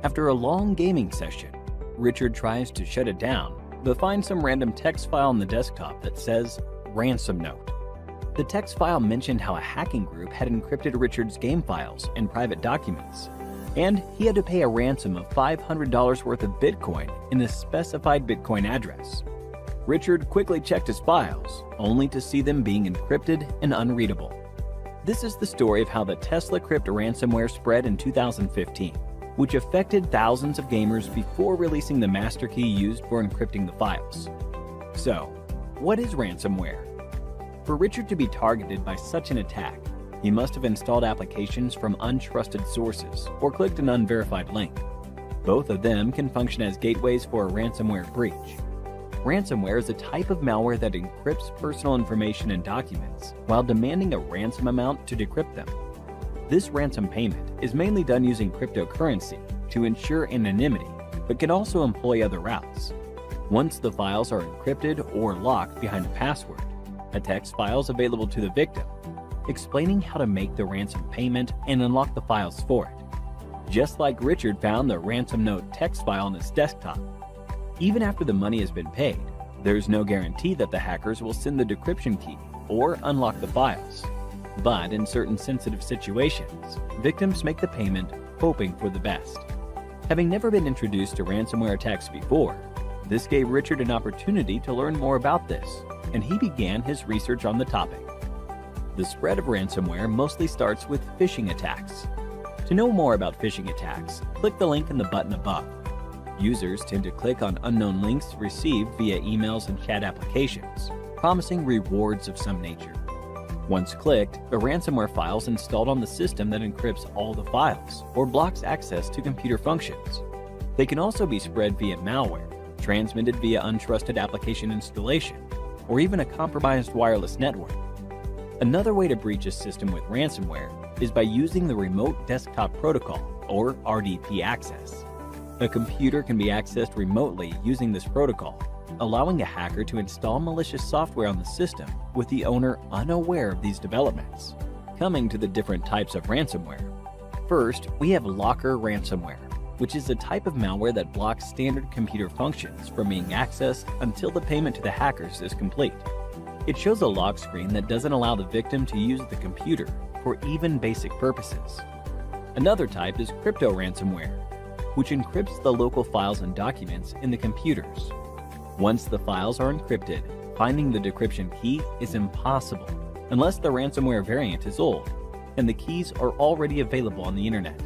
After a long gaming session, Richard tries to shut it down, but finds some random text file on the desktop that says ransom note. The text file mentioned how a hacking group had encrypted Richard's game files and private documents, and he had to pay a ransom of $500 worth of Bitcoin in the specified Bitcoin address. Richard quickly checked his files, only to see them being encrypted and unreadable. This is the story of how the Tesla Crypt ransomware spread in 2015, which affected thousands of gamers before releasing the master key used for encrypting the files. So, what is ransomware? For Richard to be targeted by such an attack, he must have installed applications from untrusted sources or clicked an unverified link. Both of them can function as gateways for a ransomware breach. Ransomware is a type of malware that encrypts personal information and documents while demanding a ransom amount to decrypt them. This ransom payment is mainly done using cryptocurrency to ensure anonymity, but can also employ other routes. Once the files are encrypted or locked behind a password, a text file is available to the victim, explaining how to make the ransom payment and unlock the files for it. Just like Richard found the ransom note text file on his desktop. Even after the money has been paid, there is no guarantee that the hackers will send the decryption key or unlock the files. But in certain sensitive situations, victims make the payment hoping for the best. Having never been introduced to ransomware attacks before, this gave Richard an opportunity to learn more about this, and he began his research on the topic. The spread of ransomware mostly starts with phishing attacks. To know more about phishing attacks, click the link in the button above. Users tend to click on unknown links received via emails and chat applications, promising rewards of some nature. Once clicked, a ransomware file is installed on the system that encrypts all the files or blocks access to computer functions. They can also be spread via malware, transmitted via untrusted application installation, or even a compromised wireless network. Another way to breach a system with ransomware is by using the Remote Desktop Protocol, or RDP access. A computer can be accessed remotely using this protocol, allowing a hacker to install malicious software on the system with the owner unaware of these developments. Coming to the different types of ransomware. First, we have locker ransomware, which is a type of malware that blocks standard computer functions from being accessed until the payment to the hackers is complete. It shows a lock screen that doesn't allow the victim to use the computer for even basic purposes. Another type is crypto ransomware, which encrypts the local files and documents in the computers. Once the files are encrypted, finding the decryption key is impossible unless the ransomware variant is old and the keys are already available on the internet.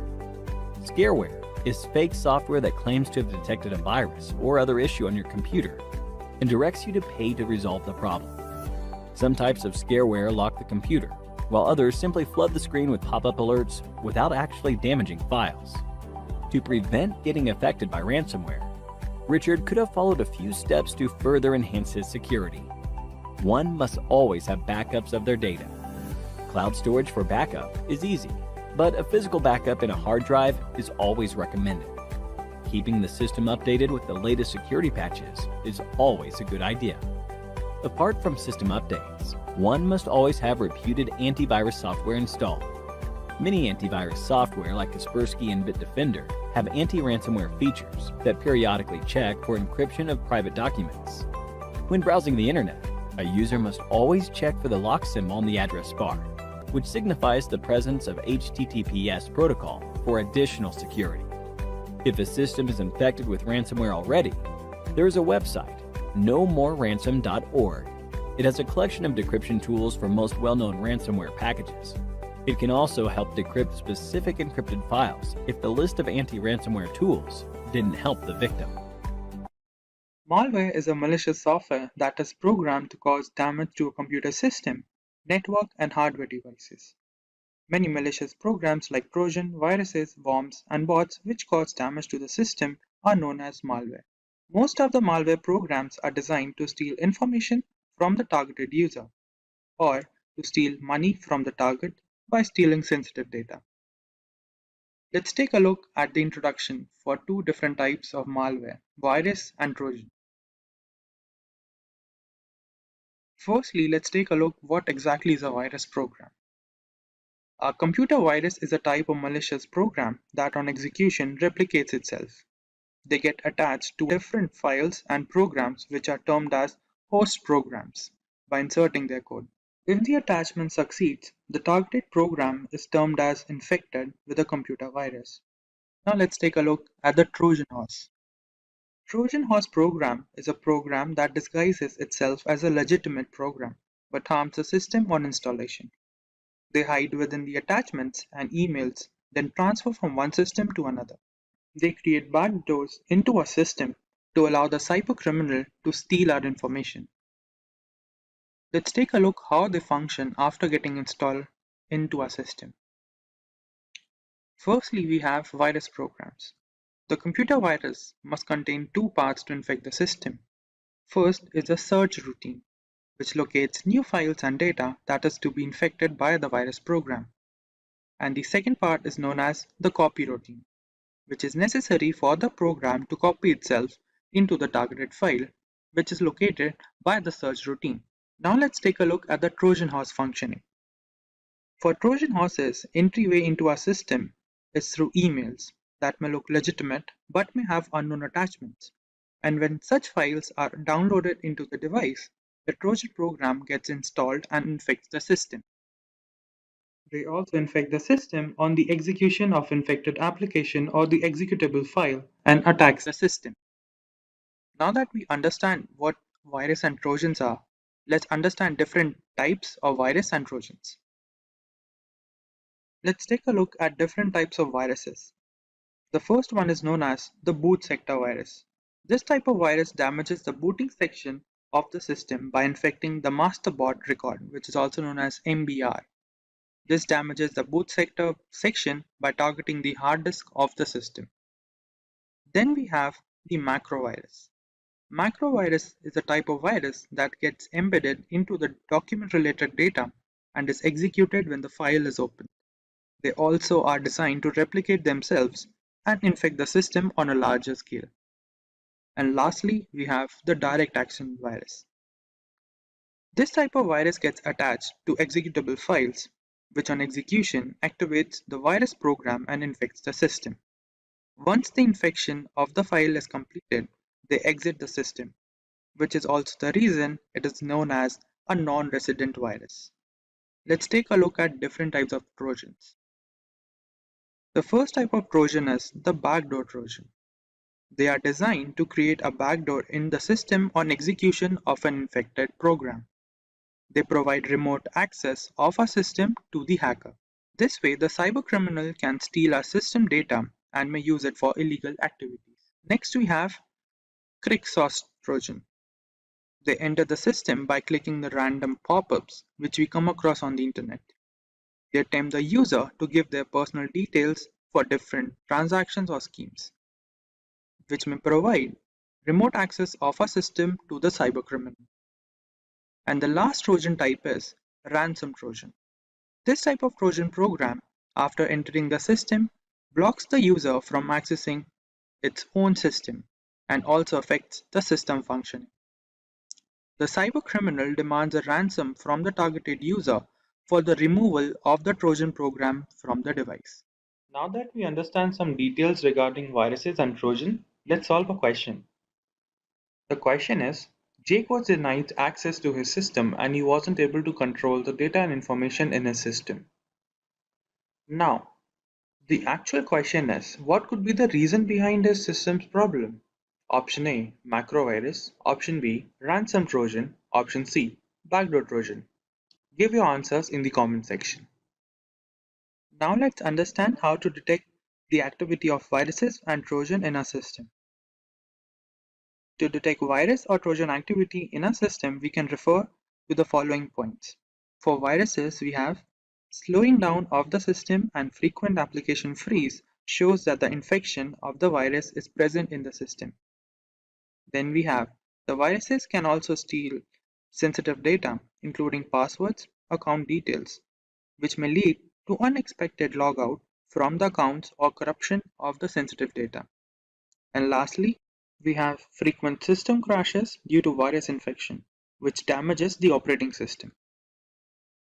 Scareware is fake software that claims to have detected a virus or other issue on your computer and directs you to pay to resolve the problem. Some types of scareware lock the computer, while others simply flood the screen with pop-up alerts without actually damaging files. To prevent getting affected by ransomware, Richard could have followed a few steps to further enhance his security. One must always have backups of their data. Cloud storage for backup is easy, but a physical backup in a hard drive is always recommended. Keeping the system updated with the latest security patches is always a good idea. Apart from system updates, one must always have reputed antivirus software installed. Many antivirus software like Kaspersky and Bitdefender have anti-ransomware features that periodically check for encryption of private documents. When browsing the internet, a user must always check for the lock symbol on the address bar, which signifies the presence of HTTPS protocol for additional security. If a system is infected with ransomware already, there is a website, nomoreransom.org. It has a collection of decryption tools for most well-known ransomware packages. It can also help decrypt specific encrypted files if the list of anti-ransomware tools didn't help the victim. Malware is a malicious software that is programmed to cause damage to a computer system, network, and hardware devices. Many malicious programs like Trojan, viruses, bombs, and bots which cause damage to the system are known as malware. Most of the malware programs are designed to steal information from the targeted user, or to steal money from the target by stealing sensitive data. Let's take a look at the introduction for two different types of malware, virus and Trojan. Firstly, let's take a look what exactly is a virus program. A computer virus is a type of malicious program that on execution replicates itself. They get attached to different files and programs which are termed as host programs by inserting their code. If the attachment succeeds, the targeted program is termed as infected with a computer virus. Now let's take a look at the Trojan horse. Trojan horse program is a program that disguises itself as a legitimate program but harms the system on installation. They hide within the attachments and emails, then transfer from one system to another. They create backdoors into a system to allow the cybercriminal to steal our information. Let's take a look how they function after getting installed into our system. Firstly, we have virus programs. The computer virus must contain two parts to infect the system. First is the search routine, which locates new files and data that is to be infected by the virus program. And the second part is known as the copy routine, which is necessary for the program to copy itself into the targeted file, which is located by the search routine. Now let's take a look at the Trojan horse functioning. For Trojan horses, entryway into our system is through emails that may look legitimate but may have unknown attachments. And when such files are downloaded into the device, the Trojan program gets installed and infects the system. They also infect the system on the execution of infected application or the executable file and attacks the system. Now that we understand what virus and Trojans are, let's understand different types of virus and Trojans. Let's take a look at different types of viruses. The first one is known as the boot sector virus. This type of virus damages the booting section of the system by infecting the master boot record, which is also known as MBR. This damages the boot sector section by targeting the hard disk of the system. Then we have the macrovirus. Macrovirus is a type of virus that gets embedded into the document-related data and is executed when the file is opened. They also are designed to replicate themselves and infect the system on a larger scale. And lastly, we have the direct action virus. This type of virus gets attached to executable files, which on execution activates the virus program and infects the system. Once the infection of the file is completed, they exit the system, which is also the reason it is known as a non-resident virus. Let's take a look at different types of Trojans. The first type of Trojan is the backdoor Trojan. They are designed to create a backdoor in the system on execution of an infected program. They provide remote access of our system to the hacker. This way, the cybercriminal can steal our system data and may use it for illegal activities. Next, we have Cryptography Trojan. They enter the system by clicking the random pop-ups which we come across on the internet. They tempt the user to give their personal details for different transactions or schemes, which may provide remote access of a system to the cybercriminal. And the last Trojan type is ransom Trojan. This type of Trojan program, after entering the system, blocks the user from accessing its own system and also affects the system functioning. The cybercriminal demands a ransom from the targeted user for the removal of the Trojan program from the device. Now that we understand some details regarding viruses and Trojan, let's solve a question. The question is, Jake was denied access to his system and he wasn't able to control the data and information in his system. Now, the actual question is, what could be the reason behind his system's problem? Option A, macrovirus. Option B, ransom Trojan. Option C, backdoor Trojan. Give your answers in the comment section. Now let's understand how to detect the activity of viruses and Trojan in our system. To detect virus or Trojan activity in our system, we can refer to the following points. For viruses, we have slowing down of the system and frequent application freeze shows that the infection of the virus is present in the system. Then we have the viruses can also steal sensitive data, including passwords, account details, which may lead to unexpected logout from the accounts or corruption of the sensitive data. And lastly, we have frequent system crashes due to virus infection, which damages the operating system.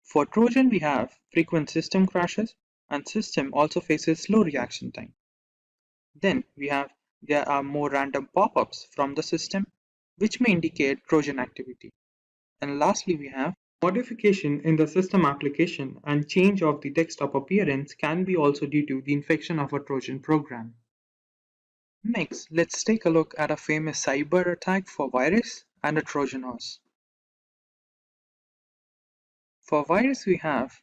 For Trojan, we have frequent system crashes and system also faces slow reaction time. Then there are more random pop-ups from the system, which may indicate Trojan activity. And lastly, we have modification in the system application and change of the desktop appearance can be also due to the infection of a Trojan program. Next, let's take a look at a famous cyber attack for virus and a Trojan horse. For virus, we have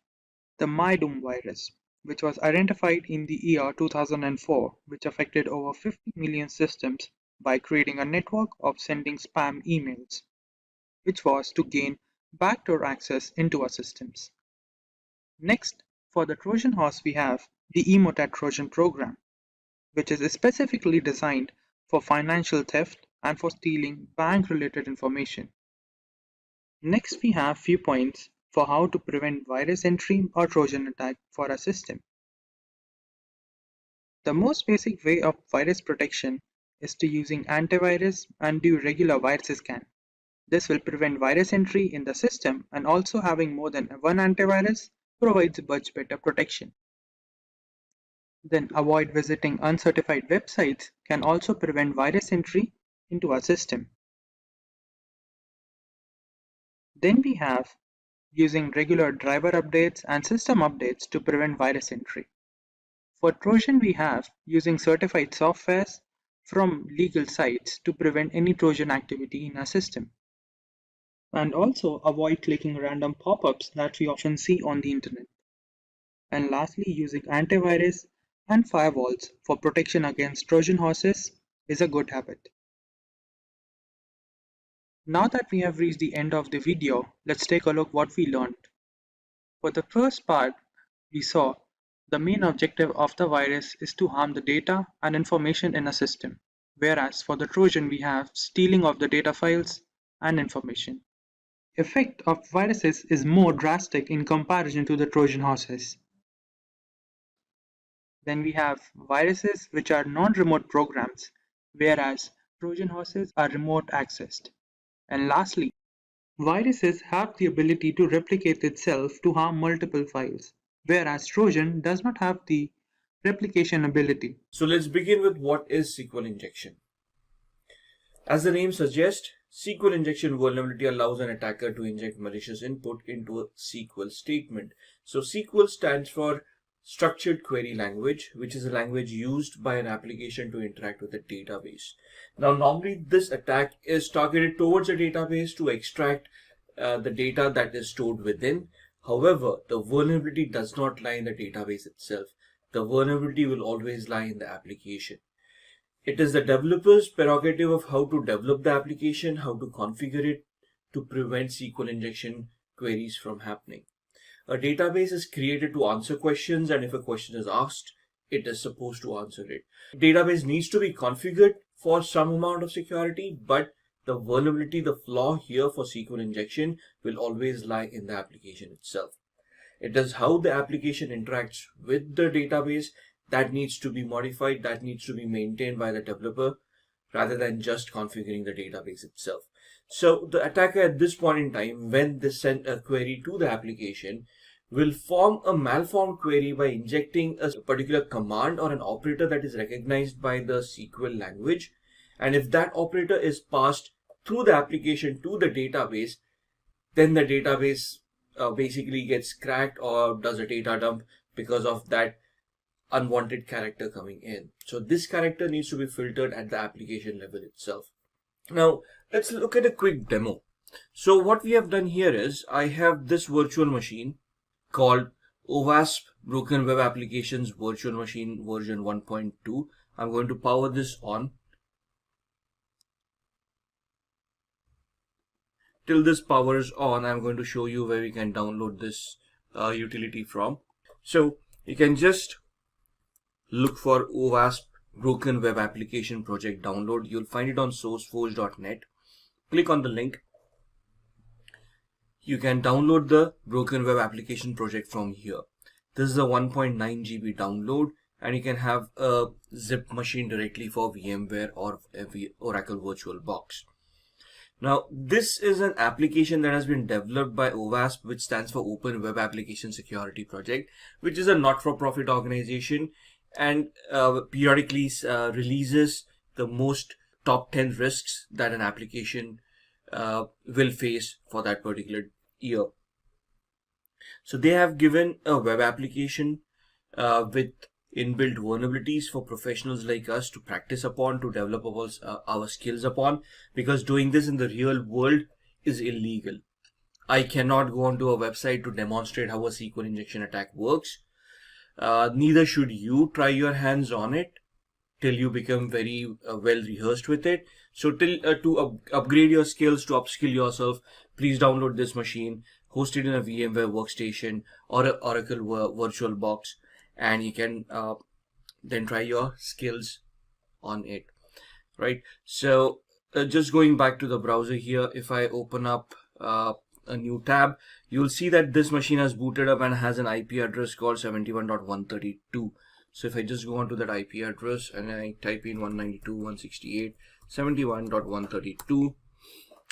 the MyDoom virus, which was identified in the year 2004, which affected over 50 million systems by creating a network of sending spam emails, which was to gain backdoor access into our systems. Next, for the Trojan horse, we have the Emotet Trojan program, which is specifically designed for financial theft and for stealing bank-related information. Next, we have few points for how to prevent virus entry or Trojan attack for a system. The most basic way of virus protection is to using antivirus and do regular virus scan. This will prevent virus entry in the system, and also having more than one antivirus provides much better protection. Then avoid visiting uncertified websites can also prevent virus entry into our system. Then we have using regular driver updates and system updates to prevent virus entry. For Trojan, we have using certified softwares from legal sites to prevent any Trojan activity in our system. And also avoid clicking random pop-ups that we often see on the internet. And lastly, using antivirus and firewalls for protection against Trojan horses is a good habit. Now that we have reached the end of the video, let's take a look what we learned. For the first part, we saw the main objective of the virus is to harm the data and information in a system, whereas for the Trojan we have stealing of the data files and information. Effect of viruses is more drastic in comparison to the Trojan horses. Then we have viruses which are non-remote programs, whereas Trojan horses are remote accessed. And lastly, viruses have the ability to replicate itself to harm multiple files, whereas Trojan does not have the replication ability. So let's begin with what is SQL injection. As the name suggests, SQL injection vulnerability allows an attacker to inject malicious input into a SQL statement. So SQL stands for Structured Query Language, which is a language used by an application to interact with a database. Now, normally this attack is targeted towards a database to extract the data that is stored within. However, the vulnerability does not lie in the database itself. The vulnerability will always lie in the application. It is the developer's prerogative of how to develop the application, how to configure it to prevent SQL injection queries from happening. A database is created to answer questions, and if a question is asked, it is supposed to answer it. Database needs to be configured for some amount of security, but the vulnerability, the flaw here for SQL injection will always lie in the application itself. It is how the application interacts with the database that needs to be modified, that needs to be maintained by the developer rather than just configuring the database itself. So the attacker at this point in time, when they send a query to the application, will form a malformed query by injecting a particular command or an operator that is recognized by the SQL language. And if that operator is passed through the application to the database, then the database basically gets cracked or does a data dump because of that unwanted character coming in. So this character needs to be filtered at the application level itself. Now let's look at a quick demo. So what we have done here is I have this virtual machine called OWASP Broken Web Applications Virtual Machine version 1.2. I'm going to power this on. Till this powers on, I'm going to show you where we can download this utility from. So you can just look for OWASP Broken Web Application Project download. You'll find it on sourceforge.net. Click on the link. You can download the Broken Web Application Project from here. This is a 1.9 GB download, and you can have a zip machine directly for VMware or Oracle VirtualBox. Now, this is an application that has been developed by OWASP, which stands for Open Web Application Security Project, which is a not-for-profit organization and periodically releases the most top 10 risks that an application will face for that particular year. So they have given a web application with inbuilt vulnerabilities for professionals like us to practice upon, to develop our skills upon, because doing this in the real world is illegal. I cannot go onto a website to demonstrate how a SQL injection attack works. Neither should you try your hands on it till you become very well rehearsed with it. So to upgrade your skills, to upskill yourself, please download this machine, host it in a VMware workstation or an Oracle VirtualBox, and you can then try your skills on it, right? So just going back to the browser here, if I open up a new tab, you'll see that this machine has booted up and has an IP address called 71.132. So if I just go onto that IP address and I type in 192.168.71.132,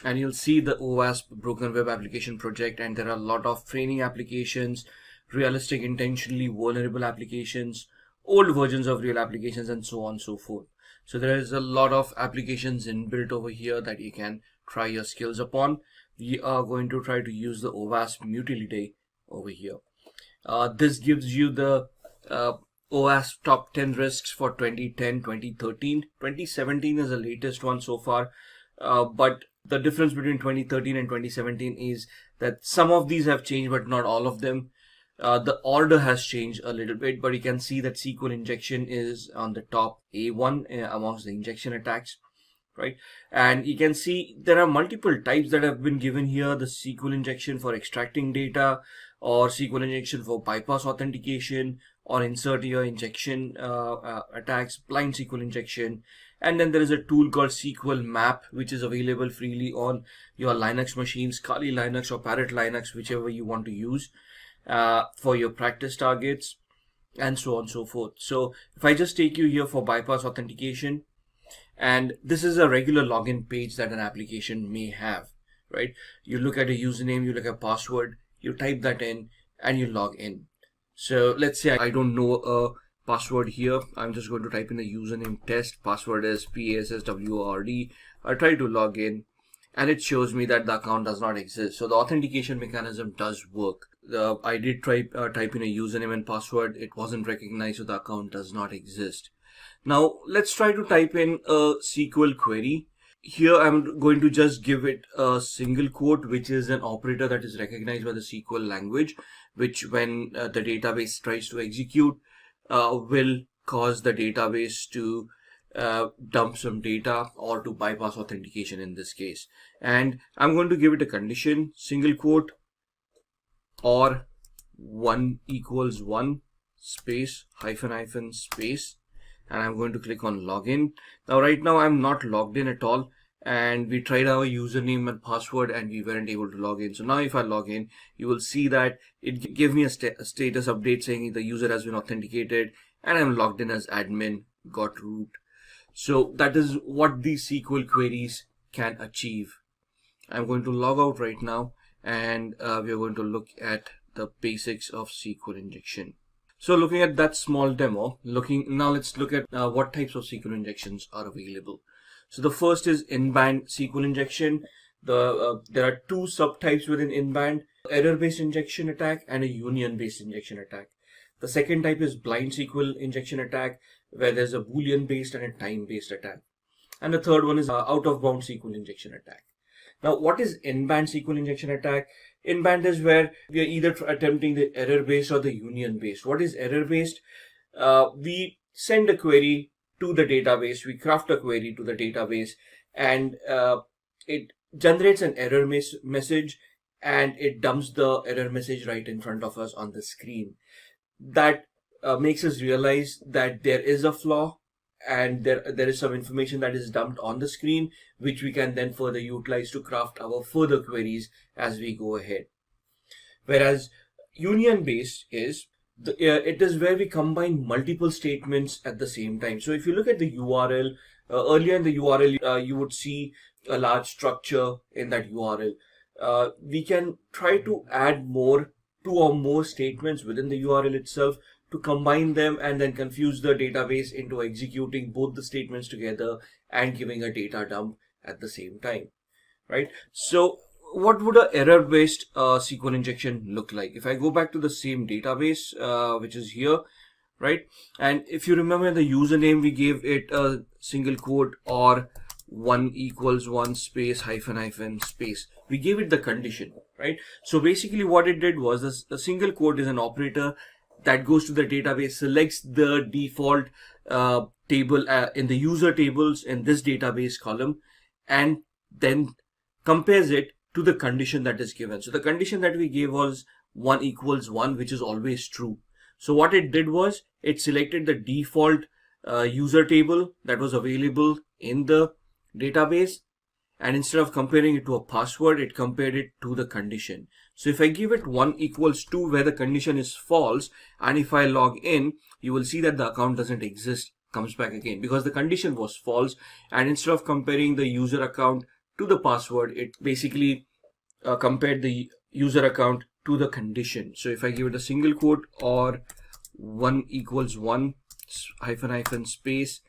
and you'll see the OWASP Broken Web Application Project, and there are a lot of training applications, realistic intentionally vulnerable applications, old versions of real applications, and so on and so forth. So there is a lot of applications inbuilt over here that you can try your skills upon. We are going to try to use the OWASP utility over here. This gives you the OWASP top 10 risks for 2010, 2013. 2017 is the latest one so far, but the difference between 2013 and 2017 is that some of these have changed, but not all of them. The order has changed a little bit, but you can see that SQL injection is on the top A1 amongst the injection attacks, right? And you can see there are multiple types that have been given here: the SQL injection for extracting data, or SQL injection for bypass authentication, or insert your injection attacks, blind SQL injection. And then there is a tool called SQL Map, which is available freely on your Linux machines, Kali Linux or Parrot Linux, whichever you want to use for your practice targets, and so on and so forth. So if I just take you here for bypass authentication, and this is a regular login page that an application may have, right? You look at a username, you look at password, you type that in, and you log in. So let's say I don't know a password here. I'm just going to type in a username test. Password is PASSWORD. I try to log in, and it shows me that the account does not exist. So the authentication mechanism does work. I did type in a username and password. It wasn't recognized, so the account does not exist. Now let's try to type in a SQL query. Here I'm going to just give it a single quote, which is an operator that is recognized by the SQL language, which when the database tries to execute will cause the database to dump some data or to bypass authentication in this case. And I'm going to give it a condition, single quote, or 1 = 1 space hyphen space, and I'm going to click on login. Now right now I'm not logged in at all, and we tried our username and password and we weren't able to log in. So now if I log in, you will see that it gave me a status update saying the user has been authenticated, and I'm logged in as admin, got root. So that is what these SQL queries can achieve. I'm going to log out right now, and we are going to look at the basics of SQL injection. So looking at that small demo, now let's look at what types of SQL injections are available. So the first is in-band SQL injection. There are two subtypes within in-band: error-based injection attack and a union-based injection attack. The second type is blind SQL injection attack, where there's a Boolean-based and a time-based attack. And the third one is out-of-bound SQL injection attack. Now, what is in-band SQL injection attack? In-band is where we are either attempting the error-based or the union-based. What is error-based? We send a query to the database, we craft a query to the database, and it generates an error message, and it dumps the error message right in front of us on the screen. That makes us realize that there is a flaw, and there is some information that is dumped on the screen, which we can then further utilize to craft our further queries as we go ahead. Whereas union-based is it is where we combine multiple statements at the same time. So if you look at the URL, earlier in the URL, you would see a large structure in that URL. We can try to add two or more statements within the URL itself to combine them and then confuse the database into executing both the statements together and giving a data dump at the same time, right? So what would an error-based SQL injection look like? If I go back to the same database, which is here, right? And if you remember the username, we gave it a single quote or 1 equals 1 space hyphen space. We gave it the condition, right? So basically what it did was the single quote is an operator that goes to the database, selects the default table in the user tables in this database column, and then compares it to the condition that is given. So the condition that we gave was 1 equals 1, which is always true. So what it did was it selected the default user table that was available in the database, and instead of comparing it to a password, it compared it to the condition. So if I give it 1 equals 2 where the condition is false, and if I log in, you will see that the account doesn't exist, comes back again because the condition was false, and instead of comparing the user account to the password, it basically compared the user account to the condition. So if I give it a single quote or 1 equals 1 hyphen space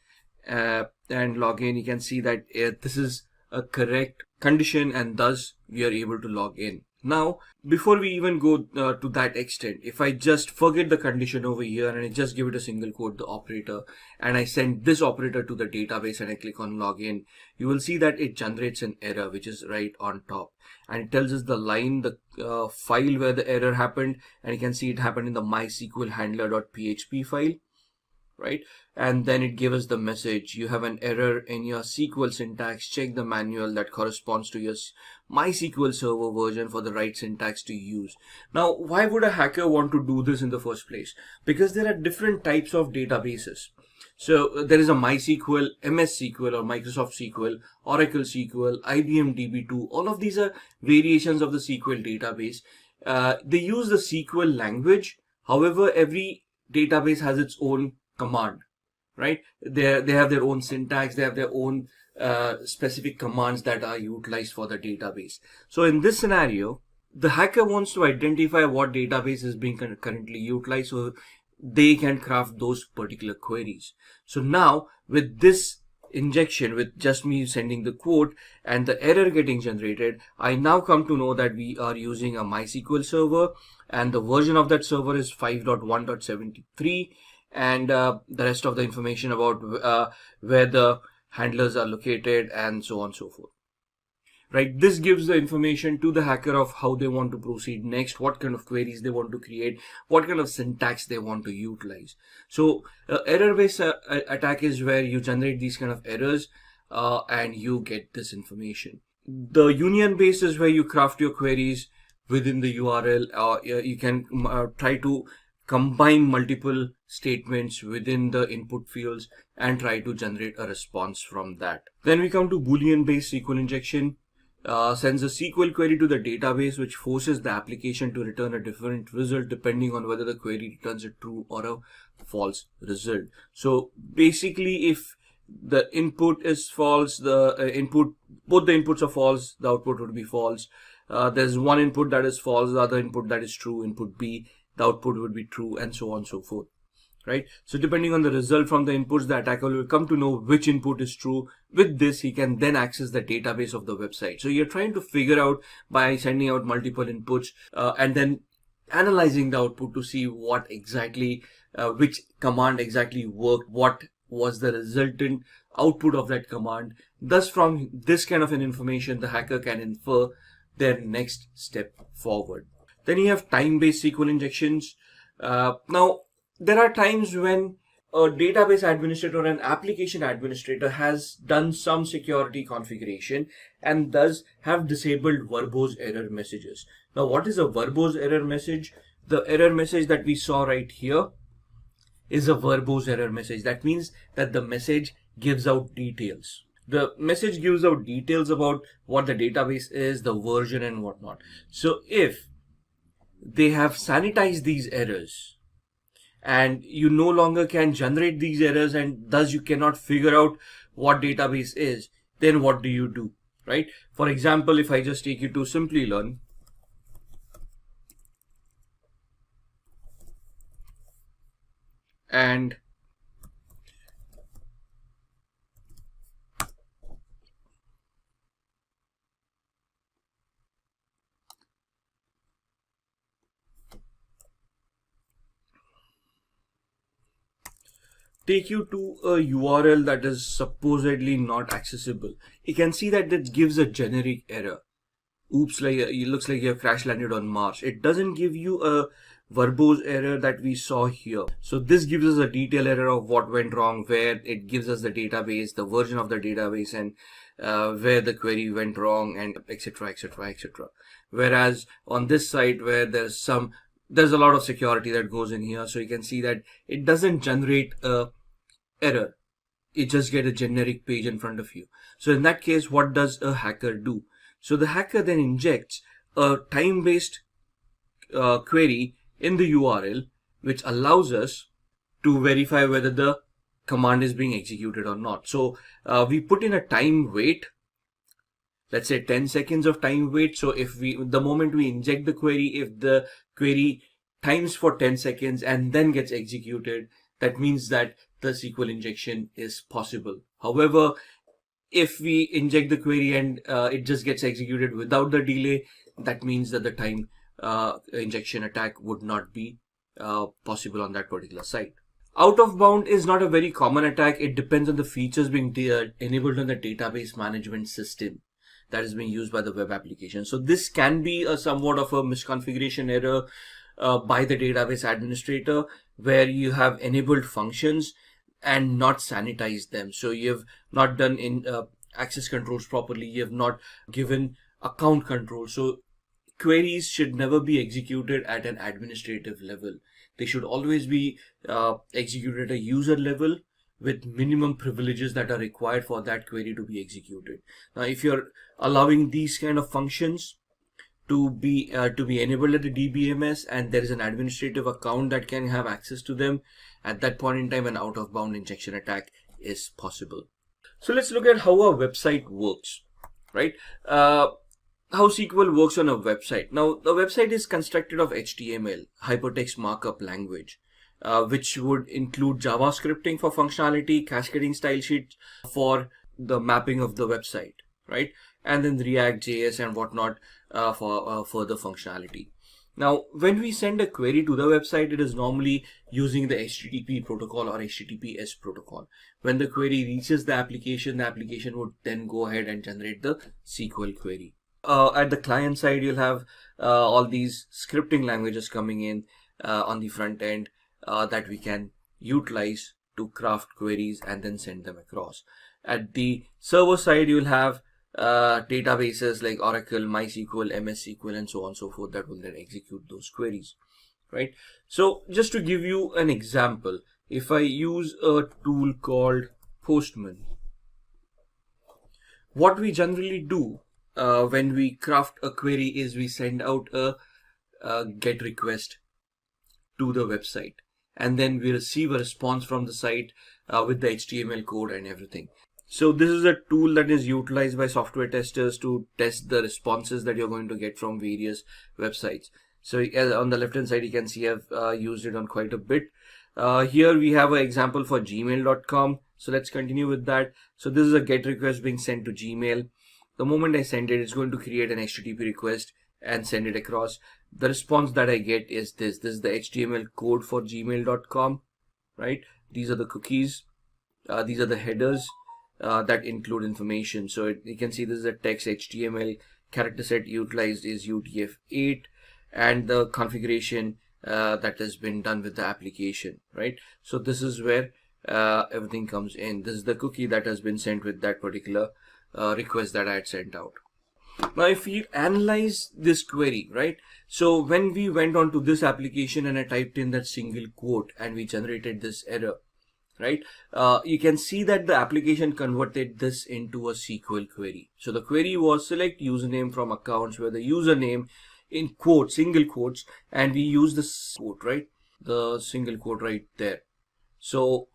and log in, you can see that this is a correct condition, and thus we are able to log in. Now, before we even go to that extent, if I just forget the condition over here and I just give it a single quote, the operator, and I send this operator to the database and I click on login, you will see that it generates an error which is right on top, and it tells us the line, the file where the error happened, and you can see it happened in the mysql handler.php file, right? And then it gives us the message, you have an error in your SQL syntax, check the manual that corresponds to your MySQL server version for the right syntax to use. Now, why would a hacker want to do this in the first place? Because there are different types of databases. So there is a MySQL, MS SQL or Microsoft SQL, Oracle SQL, IBM DB2. All of these are variations of the SQL database. They use the SQL language. However, every database has its own command, right? They have their own syntax, they have their own specific commands that are utilized for the database. So in this scenario, the hacker wants to identify what database is being currently utilized so they can craft those particular queries. So now with this injection, with just me sending the quote and the error getting generated, I now come to know that we are using a MySQL server, and the version of that server is 5.1.73. and the rest of the information about where the handlers are located and so on and so forth, right? This gives the information to the hacker of how they want to proceed next, what kind of queries they want to create, what kind of syntax they want to utilize. So error-based attack is where you generate these kind of errors and you get this information. The union-based is where you craft your queries within the URL, or you can try to combine multiple statements within the input fields and try to generate a response from that. Then we come to Boolean-based SQL injection. Sends a SQL query to the database, which forces the application to return a different result depending on whether the query returns a true or a false result. So basically, if the input is false, both the inputs are false, the output would be false. There's one input that is false, the other input that is true, input B, the output would be true, and so on and so forth. right? So depending on the result from the inputs, the attacker will come to know which input is true. With this, he can then access the database of the website. So you're trying to figure out by sending out multiple inputs and then analyzing the output to see what exactly, which command exactly worked, what was the resultant output of that command. Thus, from this kind of an information, the hacker can infer their next step forward. Then you have time-based SQL injections. Now, there are times when a database administrator or an application administrator has done some security configuration and thus have disabled verbose error messages. Now, what is a verbose error message? The error message that we saw right here is a verbose error message. That means that the message gives out details. The message gives out details about what the database is, the version and whatnot. So if they have sanitized these errors and you no longer can generate these errors and thus you cannot figure out what database is, then what do you do, right? For example, if I just take you to Simplilearn, and take you to a URL that is supposedly not accessible, you can see that it gives a generic error. Oops, like it looks like you have crash landed on Mars. It doesn't give you a verbose error that we saw here. So this gives us a detailed error of what went wrong, where it gives us the database, the version of the database, and where the query went wrong, and etc, etc, etc. Whereas on this site, where there's a lot of security that goes in here, so you can see that it doesn't generate a error. It just get a generic page in front of you. So in that case, what does a hacker do? So the hacker then injects a time-based query in the URL, which allows us to verify whether the command is being executed or not. So we put in a time wait, let's say 10 seconds of time wait. So if the moment we inject the query, if the query times for 10 seconds and then gets executed, that means that the SQL injection is possible. However, if we inject the query and it just gets executed without the delay, that means that the time injection attack would not be possible on that particular site. Out of bound is not a very common attack. It depends on the features being enabled on the database management system that is being used by the web application. So this can be a somewhat of a misconfiguration error by the database administrator, where you have enabled functions and not sanitized them. So you have not done in access controls properly. You have not given account control. So queries should never be executed at an administrative level. They should always be executed at a user level with minimum privileges that are required for that query to be executed. Now, if you're allowing these kind of functions to be enabled at the DBMS and there is an administrative account that can have access to them, at that point in time an out of bound injection attack is possible. So let's look at how a website works, right? How SQL works on a website. Now, the website is constructed of HTML, hypertext markup language, which would include JavaScripting for functionality, cascading style sheets for the mapping of the website, right? And then React, JS and whatnot for further functionality. Now, when we send a query to the website, it is normally using the HTTP protocol or HTTPS protocol. When the query reaches the application would then go ahead and generate the SQL query. At the client side, you'll have all these scripting languages coming in on the front end that we can utilize to craft queries and then send them across. At the server side, you'll have databases like Oracle, MySQL, MS SQL, and so on and so forth that will then execute those queries, right? So just to give you an example, if I use a tool called Postman, what we generally do when we craft a query is we send out a GET request to the website, and then we receive a response from the site with the HTML code and everything. So this is a tool that is utilized by software testers to test the responses that you're going to get from various websites. So on the left hand side, you can see I've used it on quite a bit. Here we have an example for gmail.com. So let's continue with that. So this is a GET request being sent to Gmail. The moment I send it, it's going to create an HTTP request and send it across. The response that I get is this. This is the HTML code for gmail.com, right? These are the cookies. These are the headers that include information. So you can see this is a text HTML. Character set utilized is UTF-8, and the configuration that has been done with the application, right? So this is where everything comes in. This is the cookie that has been sent with that particular request that I had sent out. Now if we analyze this query, right? So when we went on to this application and I typed in that single quote and we generated this error, right? You can see that the application converted this into a SQL query. So the query was select username from accounts where the username in quotes, single quotes, and we use this quote, right? The single quote right there. So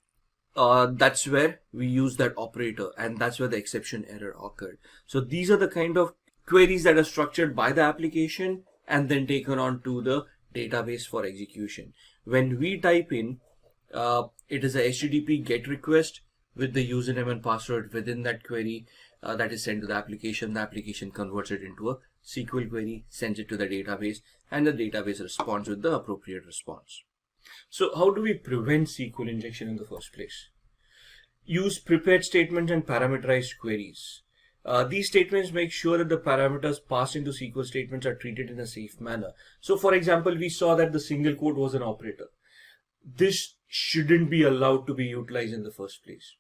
that's where we use that operator, and that's where the exception error occurred. So these are the kind of queries that are structured by the application and then taken on to the database for execution. When we type in, it is a HTTP GET request with the username and password within that query that is sent to the application. The application converts it into a SQL query, sends it to the database, and the database responds with the appropriate response. So how do we prevent SQL injection in the first place? Use prepared statements and parameterized queries. These statements make sure that the parameters passed into SQL statements are treated in a safe manner. So for example, we saw that the single quote was an operator. This shouldn't be allowed to be utilized in the first place,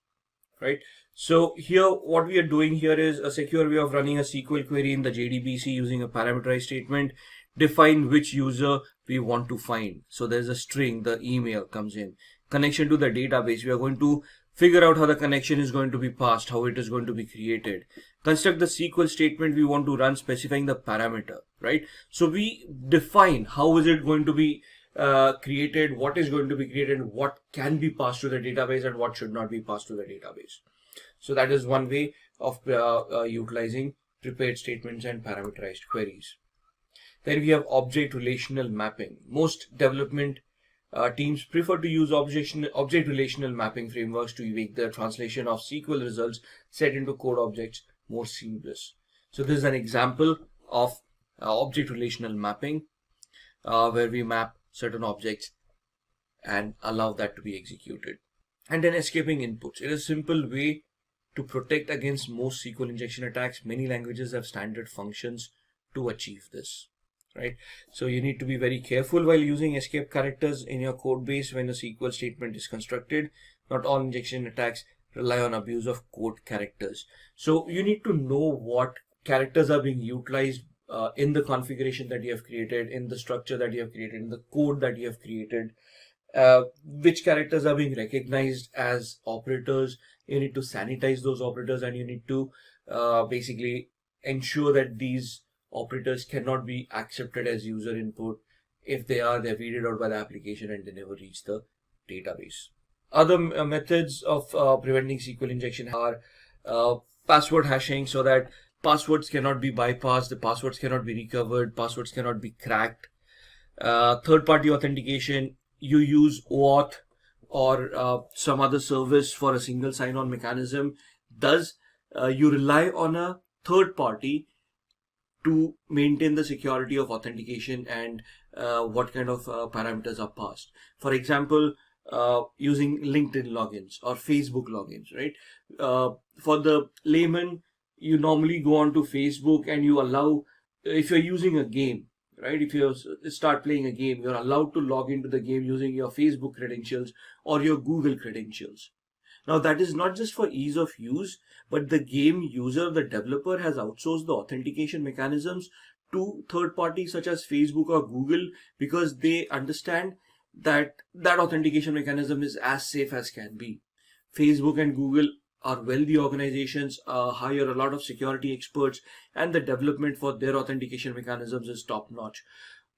right? So here what we are doing here is a secure way of running a SQL query in the JDBC using a parameterized statement. Define which user we want to find. So there's a string, the email comes in. Connection to the database, we are going to figure out how the connection is going to be passed, how it is going to be created. Construct the SQL statement we want to run specifying the parameter, right? So we define how is it going to be created, what is going to be created, what can be passed to the database and what should not be passed to the database. So that is one way of utilizing prepared statements and parameterized queries. Then we have object relational mapping. Most development teams prefer to use object relational mapping frameworks to make the translation of SQL results set into code objects more seamless. So this is an example of object relational mapping where we map certain objects and allow that to be executed. And then escaping inputs. It is a simple way to protect against most SQL injection attacks. Many languages have standard functions to achieve this, right? So you need to be very careful while using escape characters in your code base when a SQL statement is constructed. Not all injection attacks rely on abuse of code characters. So you need to know what characters are being utilized in the configuration that you have created, in the structure that you have created, in the code that you have created, which characters are being recognized as operators. You need to sanitize those operators, and you need to basically ensure that these operators cannot be accepted as user input. If they are, they're weeded out by the application and they never reach the database. Other methods of preventing SQL injection are password hashing, so that passwords cannot be bypassed, the passwords cannot be recovered, passwords cannot be cracked. Third-party authentication, you use OAuth or some other service for a single sign-on mechanism. Thus, you rely on a third party to maintain the security of authentication and what kind of parameters are passed. For example, using LinkedIn logins or Facebook logins, right? For the layman, you normally go on to Facebook and you allow, if you're using a game, right? If you start playing a game, you're allowed to log into the game using your Facebook credentials or your Google credentials. Now that is not just for ease of use, but the game user, the developer, has outsourced the authentication mechanisms to third parties such as Facebook or Google, because they understand that that authentication mechanism is as safe as can be. Facebook and Google are wealthy organizations, hire a lot of security experts, and the development for their authentication mechanisms is top notch.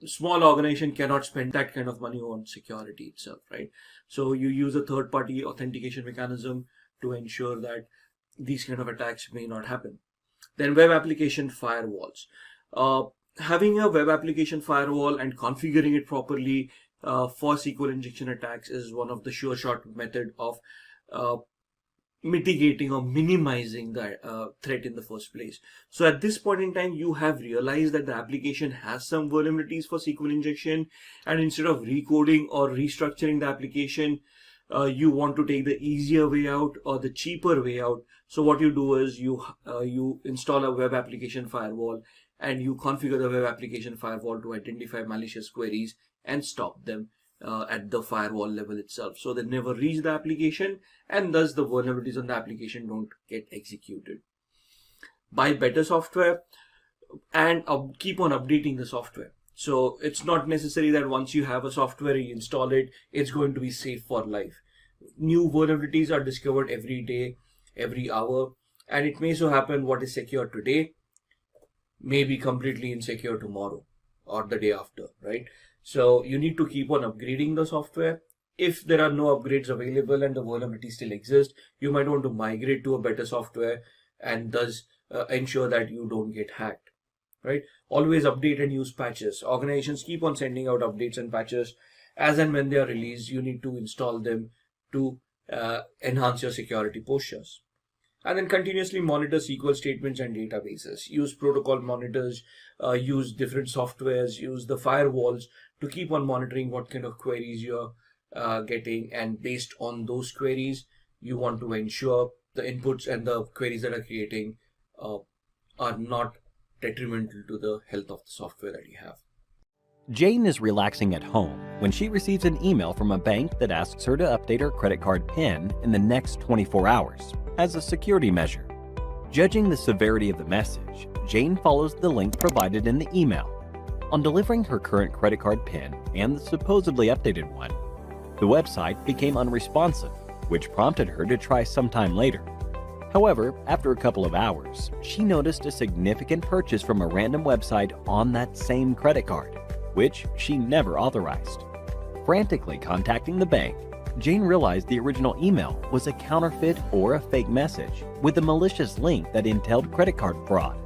A small organization cannot spend that kind of money on security itself, right? So you use a third party authentication mechanism to ensure that these kind of attacks may not happen. Then web application firewalls. Having a web application firewall and configuring it properly for SQL injection attacks is one of the sure shot method of mitigating or minimizing the threat in the first place. So at this point in time, you have realized that the application has some vulnerabilities for SQL injection, and instead of recoding or restructuring the application, you want to take the easier way out or the cheaper way out. So what you do is you install a web application firewall, and you configure the web application firewall to identify malicious queries and stop them at the firewall level itself, so they never reach the application, and thus the vulnerabilities on the application don't get executed. Buy better software and keep on updating the software. So it's not necessary that once you have a software, you install it, it's going to be safe for life. New vulnerabilities are discovered every day, every hour, and it may so happen what is secure today may be completely insecure tomorrow or the day after, right? So you need to keep on upgrading the software. If there are no upgrades available and the vulnerability still exists, you might want to migrate to a better software and thus ensure that you don't get hacked, right? Always update and use patches. Organizations keep on sending out updates and patches. As and when they are released, you need to install them to enhance your security postures. And then continuously monitor SQL statements and databases. Use protocol monitors, use different softwares, use the firewalls to keep on monitoring what kind of queries you're getting. And based on those queries, you want to ensure the inputs and the queries that are creating are not detrimental to the health of the software that you have. Jane is relaxing at home when she receives an email from a bank that asks her to update her credit card PIN in the next 24 hours as a security measure. Judging the severity of the message, Jane follows the link provided in the email. On delivering her current credit card PIN and the supposedly updated one, the website became unresponsive, which prompted her to try sometime later. However, after a couple of hours, she noticed a significant purchase from a random website on that same credit card, which she never authorized. Frantically contacting the bank, Jane realized the original email was a counterfeit or a fake message with a malicious link that entailed credit card fraud.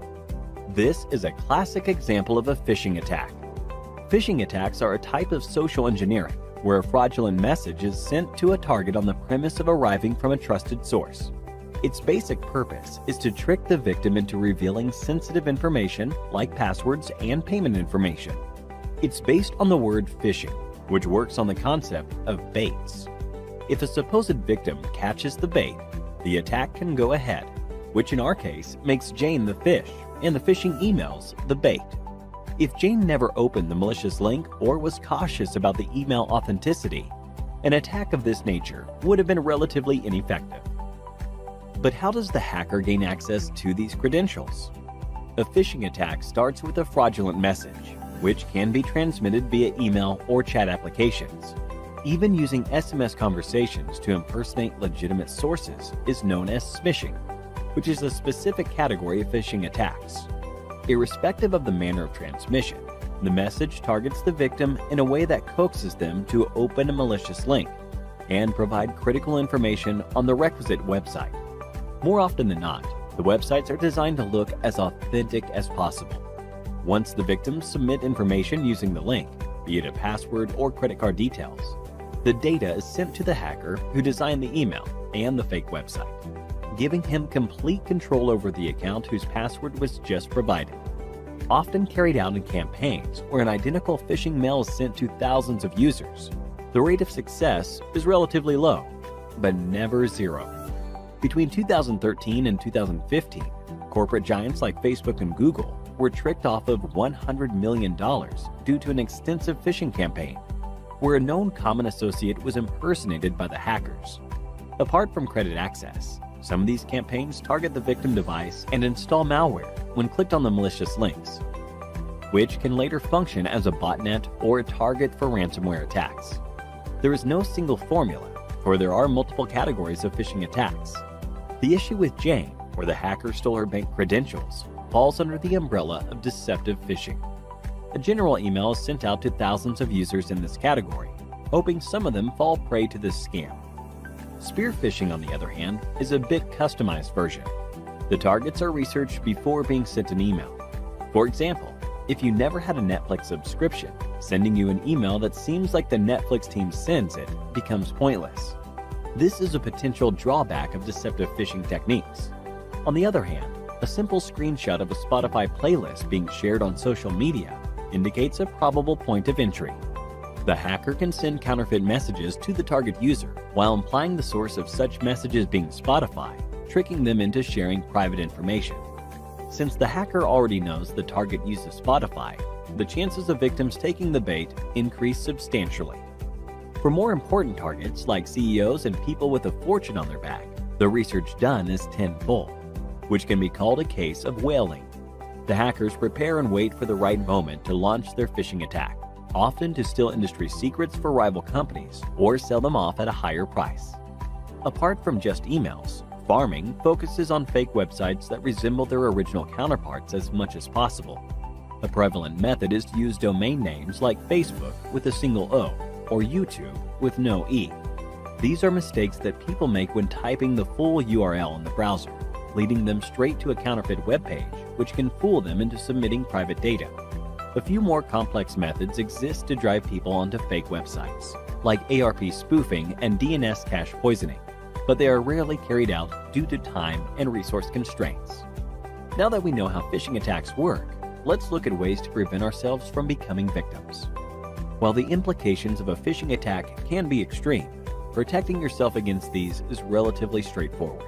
This is a classic example of a phishing attack. Phishing attacks are a type of social engineering where a fraudulent message is sent to a target on the premise of arriving from a trusted source. Its basic purpose is to trick the victim into revealing sensitive information like passwords and payment information. It's based on the word phishing, which works on the concept of baits. If a supposed victim catches the bait, the attack can go ahead, which in our case makes Jane the fish and the phishing emails the bait. If Jane never opened the malicious link or was cautious about the email authenticity, an attack of this nature would have been relatively ineffective. But how does the hacker gain access to these credentials? A phishing attack starts with a fraudulent message, which can be transmitted via email or chat applications. Even using SMS conversations to impersonate legitimate sources is known as smishing, which is a specific category of phishing attacks. Irrespective of the manner of transmission, the message targets the victim in a way that coaxes them to open a malicious link and provide critical information on the requisite website. More often than not, the websites are designed to look as authentic as possible. Once the victims submit information using the link, be it a password or credit card details, the data is sent to the hacker who designed the email and the fake website, giving him complete control over the account whose password was just provided. Often carried out in campaigns where an identical phishing mail is sent to thousands of users, the rate of success is relatively low, but never zero. Between 2013 and 2015, corporate giants like Facebook and Google were tricked off of $100 million due to an extensive phishing campaign, where a known common associate was impersonated by the hackers. Apart from credit access, some of these campaigns target the victim device and install malware when clicked on the malicious links, which can later function as a botnet or a target for ransomware attacks. There is no single formula, for there are multiple categories of phishing attacks. The issue with Jane, where the hacker stole her bank credentials, falls under the umbrella of deceptive phishing. A general email is sent out to thousands of users in this category, hoping some of them fall prey to this scam. Spear phishing, on the other hand, is a bit customized version. The targets are researched before being sent an email. For example, If you never had a Netflix subscription, sending you an email that seems like the Netflix team sends it becomes pointless. This is a potential drawback of deceptive phishing techniques. On the other hand, a simple screenshot of a Spotify playlist being shared on social media indicates a probable point of entry. The hacker can send counterfeit messages to the target user while implying the source of such messages being Spotify, tricking them into sharing private information. Since the hacker already knows the target uses Spotify, the chances of victims taking the bait increase substantially. For more important targets like CEOs and people with a fortune on their back, the research done is tenfold, which can be called a case of whaling. The hackers prepare and wait for the right moment to launch their phishing attack, often to steal industry secrets for rival companies or sell them off at a higher price. Apart from just emails, farming focuses on fake websites that resemble their original counterparts as much as possible. A prevalent method is to use domain names like Facebook with a single O or YouTube with no E. These are mistakes that people make when typing the full URL in the browser, leading them straight to a counterfeit web page, which can fool them into submitting private data. A few more complex methods exist to drive people onto fake websites, like ARP spoofing and DNS cache poisoning, but they are rarely carried out due to time and resource constraints. Now that we know how phishing attacks work, let's look at ways to prevent ourselves from becoming victims. While the implications of a phishing attack can be extreme, protecting yourself against these is relatively straightforward.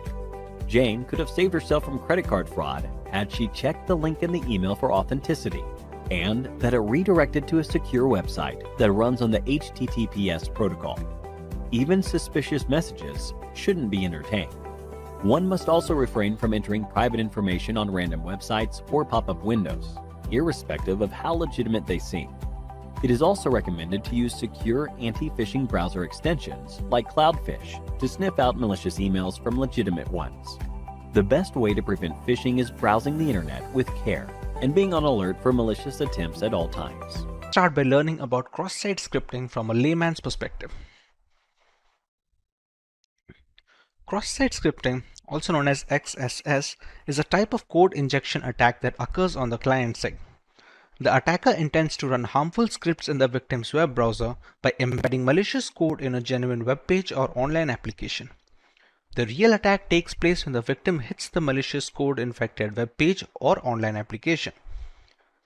Jane could have saved herself from credit card fraud had she checked the link in the email for authenticity, and that it redirected to a secure website that runs on the HTTPS protocol. Even suspicious messages shouldn't be entertained. One must also refrain from entering private information on random websites or pop-up windows, irrespective of how legitimate they seem. It is also recommended to use secure anti-phishing browser extensions like Cloudfish to sniff out malicious emails from legitimate ones. The best way to prevent phishing is browsing the internet with care and being on alert for malicious attempts at all times. Start by learning about cross-site scripting from a layman's perspective. Cross-site scripting, also known as XSS, is a type of code injection attack that occurs on the client side. The attacker intends to run harmful scripts in the victim's web browser by embedding malicious code in a genuine web page or online application. The real attack takes place when the victim hits the malicious code-infected web page or online application.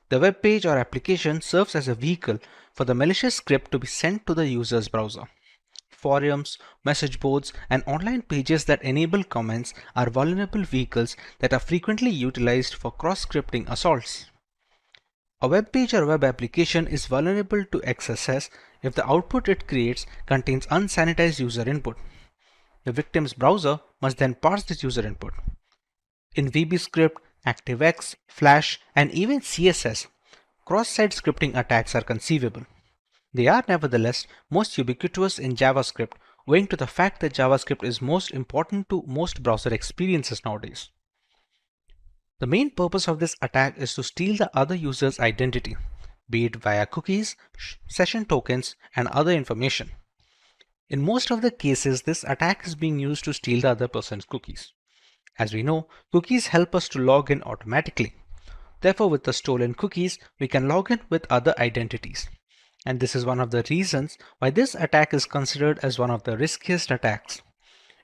The web page or application serves as a vehicle for the malicious script to be sent to the user's browser. Forums, message boards, and online pages that enable comments are vulnerable vehicles that are frequently utilized for cross-scripting assaults. A web page or web application is vulnerable to XSS if the output it creates contains unsanitized user input. The victim's browser must then parse this user input. In VBScript, ActiveX, Flash, and even CSS, cross-site scripting attacks are conceivable. They are nevertheless most ubiquitous in JavaScript, owing to the fact that JavaScript is most important to most browser experiences nowadays. The main purpose of this attack is to steal the other user's identity, be it via cookies, session tokens, and other information. In most of the cases, this attack is being used to steal the other person's cookies. As we know, cookies help us to log in automatically. Therefore, with the stolen cookies, we can log in with other identities. And this is one of the reasons why this attack is considered as one of the riskiest attacks.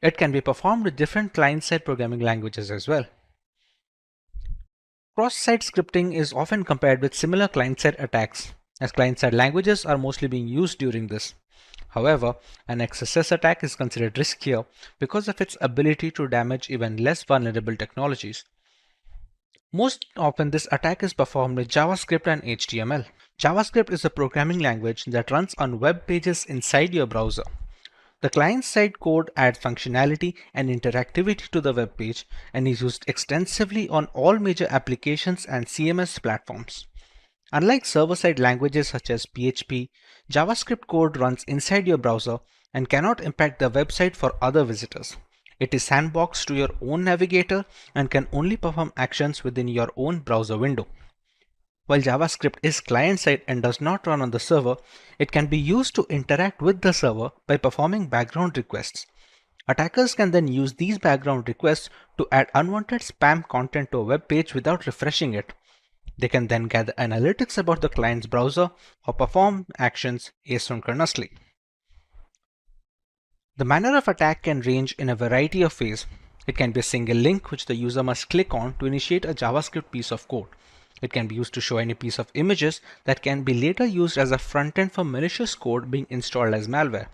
It can be performed with different client-side programming languages as well. Cross-site scripting is often compared with similar client-side attacks, as client-side languages are mostly being used during this. However, an XSS attack is considered riskier because of its ability to damage even less vulnerable technologies. Most often, this attack is performed with JavaScript and HTML. JavaScript is a programming language that runs on web pages inside your browser. The client-side code adds functionality and interactivity to the web page and is used extensively on all major applications and CMS platforms. Unlike server-side languages such as PHP, JavaScript code runs inside your browser and cannot impact the website for other visitors. It is sandboxed to your own navigator and can only perform actions within your own browser window. While JavaScript is client-side and does not run on the server, it can be used to interact with the server by performing background requests. Attackers can then use these background requests to add unwanted spam content to a web page without refreshing it. They can then gather analytics about the client's browser or perform actions asynchronously. The manner of attack can range in a variety of ways. It can be a single link which the user must click on to initiate a JavaScript piece of code. It can be used to show any piece of images that can be later used as a front-end for malicious code being installed as malware.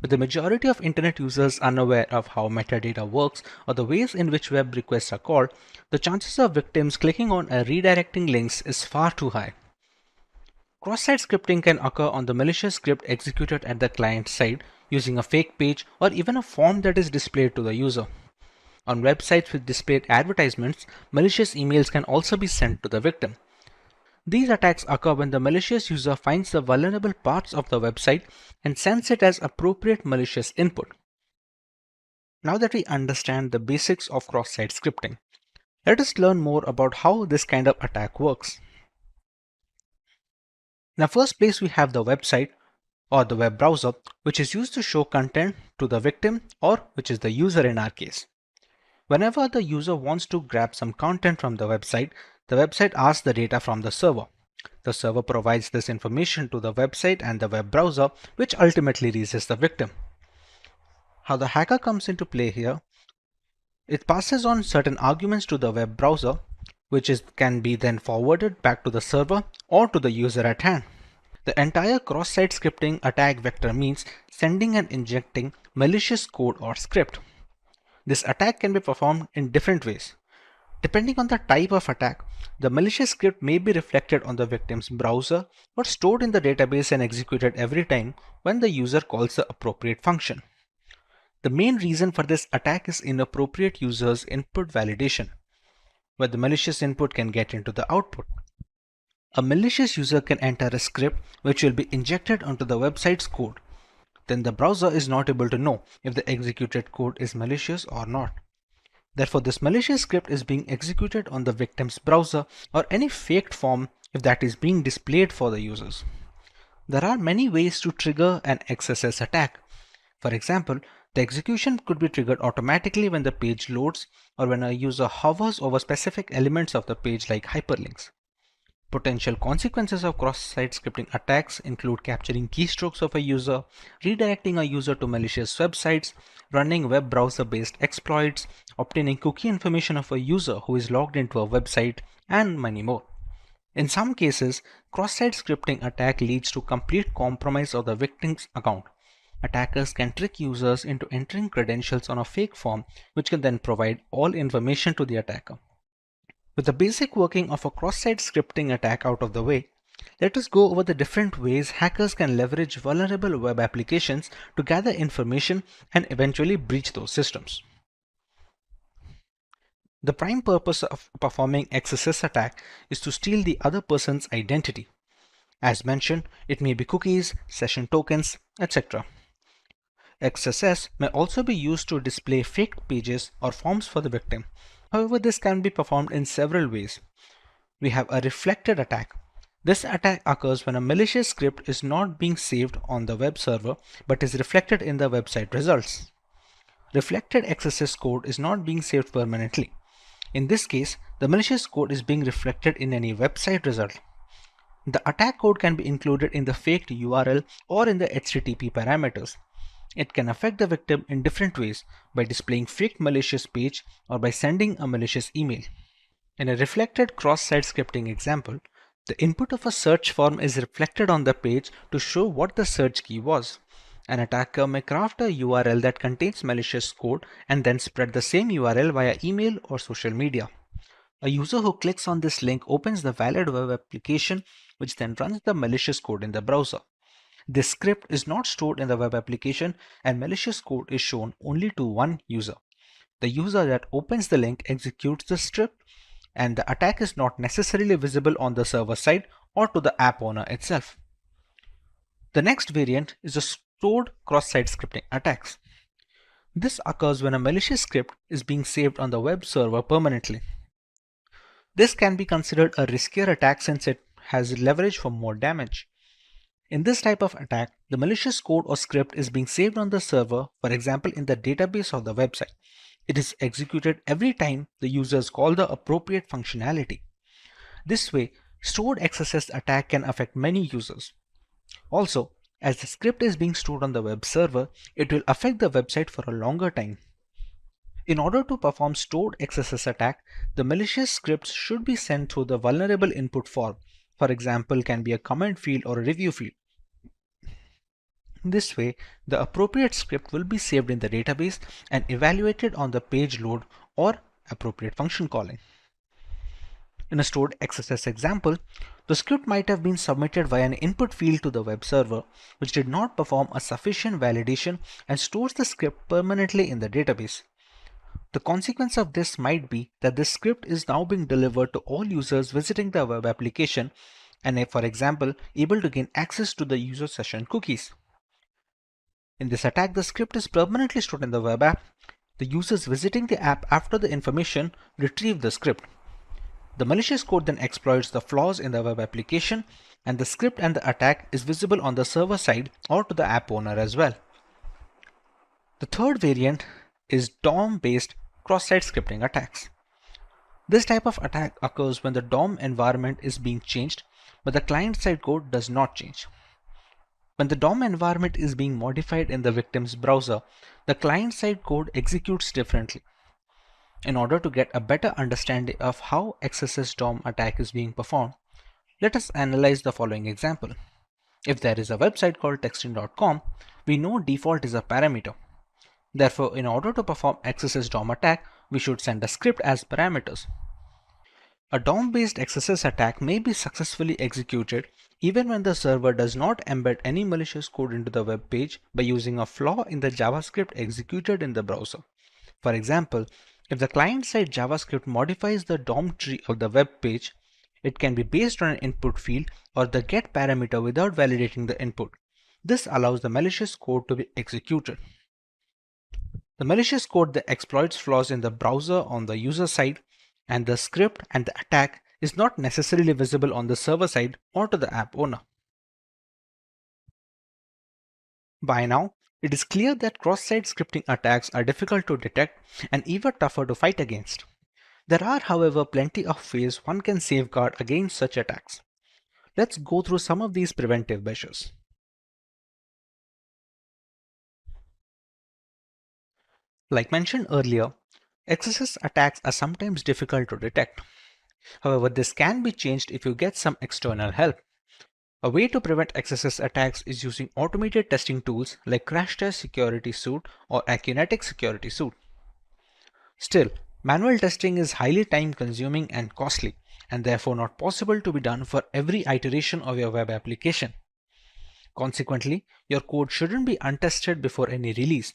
With the majority of internet users unaware of how metadata works or the ways in which web requests are called, the chances of victims clicking on a redirecting links is far too high. Cross-site scripting can occur on the malicious script executed at the client side using a fake page or even a form that is displayed to the user. On websites with displayed advertisements, malicious emails can also be sent to the victim. These attacks occur when the malicious user finds the vulnerable parts of the website and sends it as appropriate malicious input. Now that we understand the basics of cross-site scripting, let us learn more about how this kind of attack works. In the first place, we have the website or the web browser, which is used to show content to the victim, or which is the user in our case. Whenever the user wants to grab some content from the website asks the data from the server. The server provides this information to the website and the web browser, which ultimately reaches the victim. How the hacker comes into play here: it passes on certain arguments to the web browser, which can be then forwarded back to the server or to the user at hand. The entire cross-site scripting attack vector means sending and injecting malicious code or script. This attack can be performed in different ways. Depending on the type of attack, the malicious script may be reflected on the victim's browser or stored in the database and executed every time when the user calls the appropriate function. The main reason for this attack is inappropriate users' input validation, where the malicious input can get into the output. A malicious user can enter a script which will be injected onto the website's code. Then the browser is not able to know if the executed code is malicious or not. Therefore, this malicious script is being executed on the victim's browser or any faked form if that is being displayed for the users. There are many ways to trigger an XSS attack. For example, the execution could be triggered automatically when the page loads or when a user hovers over specific elements of the page like hyperlinks. Potential consequences of cross-site scripting attacks include capturing keystrokes of a user, redirecting a user to malicious websites, running web browser-based exploits, obtaining cookie information of a user who is logged into a website, and many more. In some cases, cross-site scripting attack leads to complete compromise of the victim's account. Attackers can trick users into entering credentials on a fake form, which can then provide all information to the attacker. With the basic working of a cross-site scripting attack out of the way, let us go over the different ways hackers can leverage vulnerable web applications to gather information and eventually breach those systems. The prime purpose of performing XSS attack is to steal the other person's identity. As mentioned, it may be cookies, session tokens, etc. XSS may also be used to display fake pages or forms for the victim. However, this can be performed in several ways. We have a reflected attack. This attack occurs when a malicious script is not being saved on the web server but is reflected in the website results. Reflected XSS code is not being saved permanently. In this case, the malicious code is being reflected in any website result. The attack code can be included in the faked URL or in the HTTP parameters. It can affect the victim in different ways, by displaying fake malicious page or by sending a malicious email. In a reflected cross-site scripting example, the input of a search form is reflected on the page to show what the search key was. An attacker may craft a URL that contains malicious code and then spread the same URL via email or social media. A user who clicks on this link opens the valid web application, which then runs the malicious code in the browser. This script is not stored in the web application and malicious code is shown only to one user. The user that opens the link executes the script, and the attack is not necessarily visible on the server side or to the app owner itself. The next variant is the stored cross-site scripting attacks. This occurs when a malicious script is being saved on the web server permanently. This can be considered a riskier attack since it has leverage for more damage. In this type of attack, the malicious code or script is being saved on the server, for example in the database of the website. It is executed every time the users call the appropriate functionality. This way, stored XSS attack can affect many users. Also, as the script is being stored on the web server, it will affect the website for a longer time. In order to perform stored XSS attack, the malicious scripts should be sent through the vulnerable input form. For example, can be a comment field or a review field. This way, the appropriate script will be saved in the database and evaluated on the page load or appropriate function calling. In a stored XSS example, the script might have been submitted via an input field to the web server, which did not perform a sufficient validation and stores the script permanently in the database. The consequence of this might be that this script is now being delivered to all users visiting the web application and, for example, able to gain access to the user session cookies. In this attack, the script is permanently stored in the web app. The users visiting the app after the information retrieve the script. The malicious code then exploits the flaws in the web application, and the script and the attack is visible on the server side or to the app owner as well. The third variant is DOM-based cross-site scripting attacks. This type of attack occurs when the DOM environment is being changed, but the client-side code does not change. When the DOM environment is being modified in the victim's browser, the client-side code executes differently. In order to get a better understanding of how XSS DOM attack is being performed, let us analyze the following example. If there is a website called texting.com, we know default is a parameter. Therefore, in order to perform XSS DOM attack, we should send a script as parameters. A DOM-based XSS attack may be successfully executed even when the server does not embed any malicious code into the web page by using a flaw in the JavaScript executed in the browser. For example, if the client-side JavaScript modifies the DOM tree of the web page, it can be based on an input field or the get parameter without validating the input. This allows the malicious code to be executed. The malicious code that exploits flaws in the browser on the user side, and the script and the attack is not necessarily visible on the server side or to the app owner. By now, it is clear that cross-site scripting attacks are difficult to detect and even tougher to fight against. There are, however, plenty of ways one can safeguard against such attacks. Let's go through some of these preventive measures. Like mentioned earlier, XSS attacks are sometimes difficult to detect. However, this can be changed if you get some external help. A way to prevent XSS attacks is using automated testing tools like CrashTest Security Suite or Akinetic Security Suite. Still, manual testing is highly time consuming and costly, and therefore not possible to be done for every iteration of your web application. Consequently, your code shouldn't be untested before any release.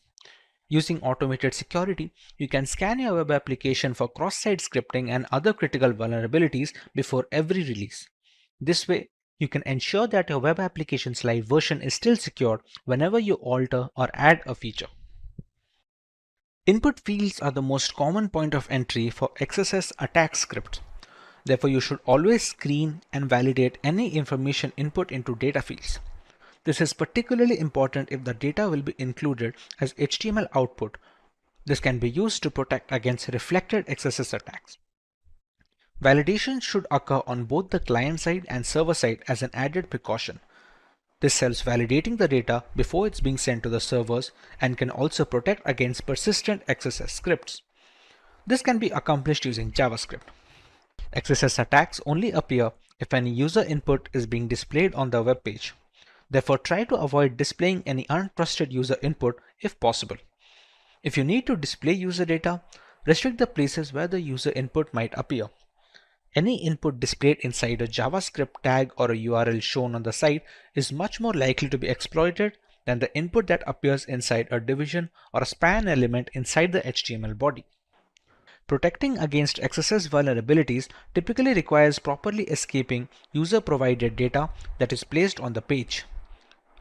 Using automated security, you can scan your web application for cross-site scripting and other critical vulnerabilities before every release. This way, you can ensure that your web application's live version is still secured whenever you alter or add a feature. Input fields are the most common point of entry for XSS attack scripts. Therefore, you should always screen and validate any information input into data fields. This is particularly important if the data will be included as HTML output. This can be used to protect against reflected XSS attacks. Validation should occur on both the client side and server side as an added precaution. This helps validating the data before it's being sent to the servers and can also protect against persistent XSS scripts. This can be accomplished using JavaScript. XSS attacks only appear if any user input is being displayed on the web page. Therefore, try to avoid displaying any untrusted user input if possible. If you need to display user data, restrict the places where the user input might appear. Any input displayed inside a JavaScript tag or a URL shown on the site is much more likely to be exploited than the input that appears inside a division or a span element inside the HTML body. Protecting against XSS vulnerabilities typically requires properly escaping user-provided data that is placed on the page.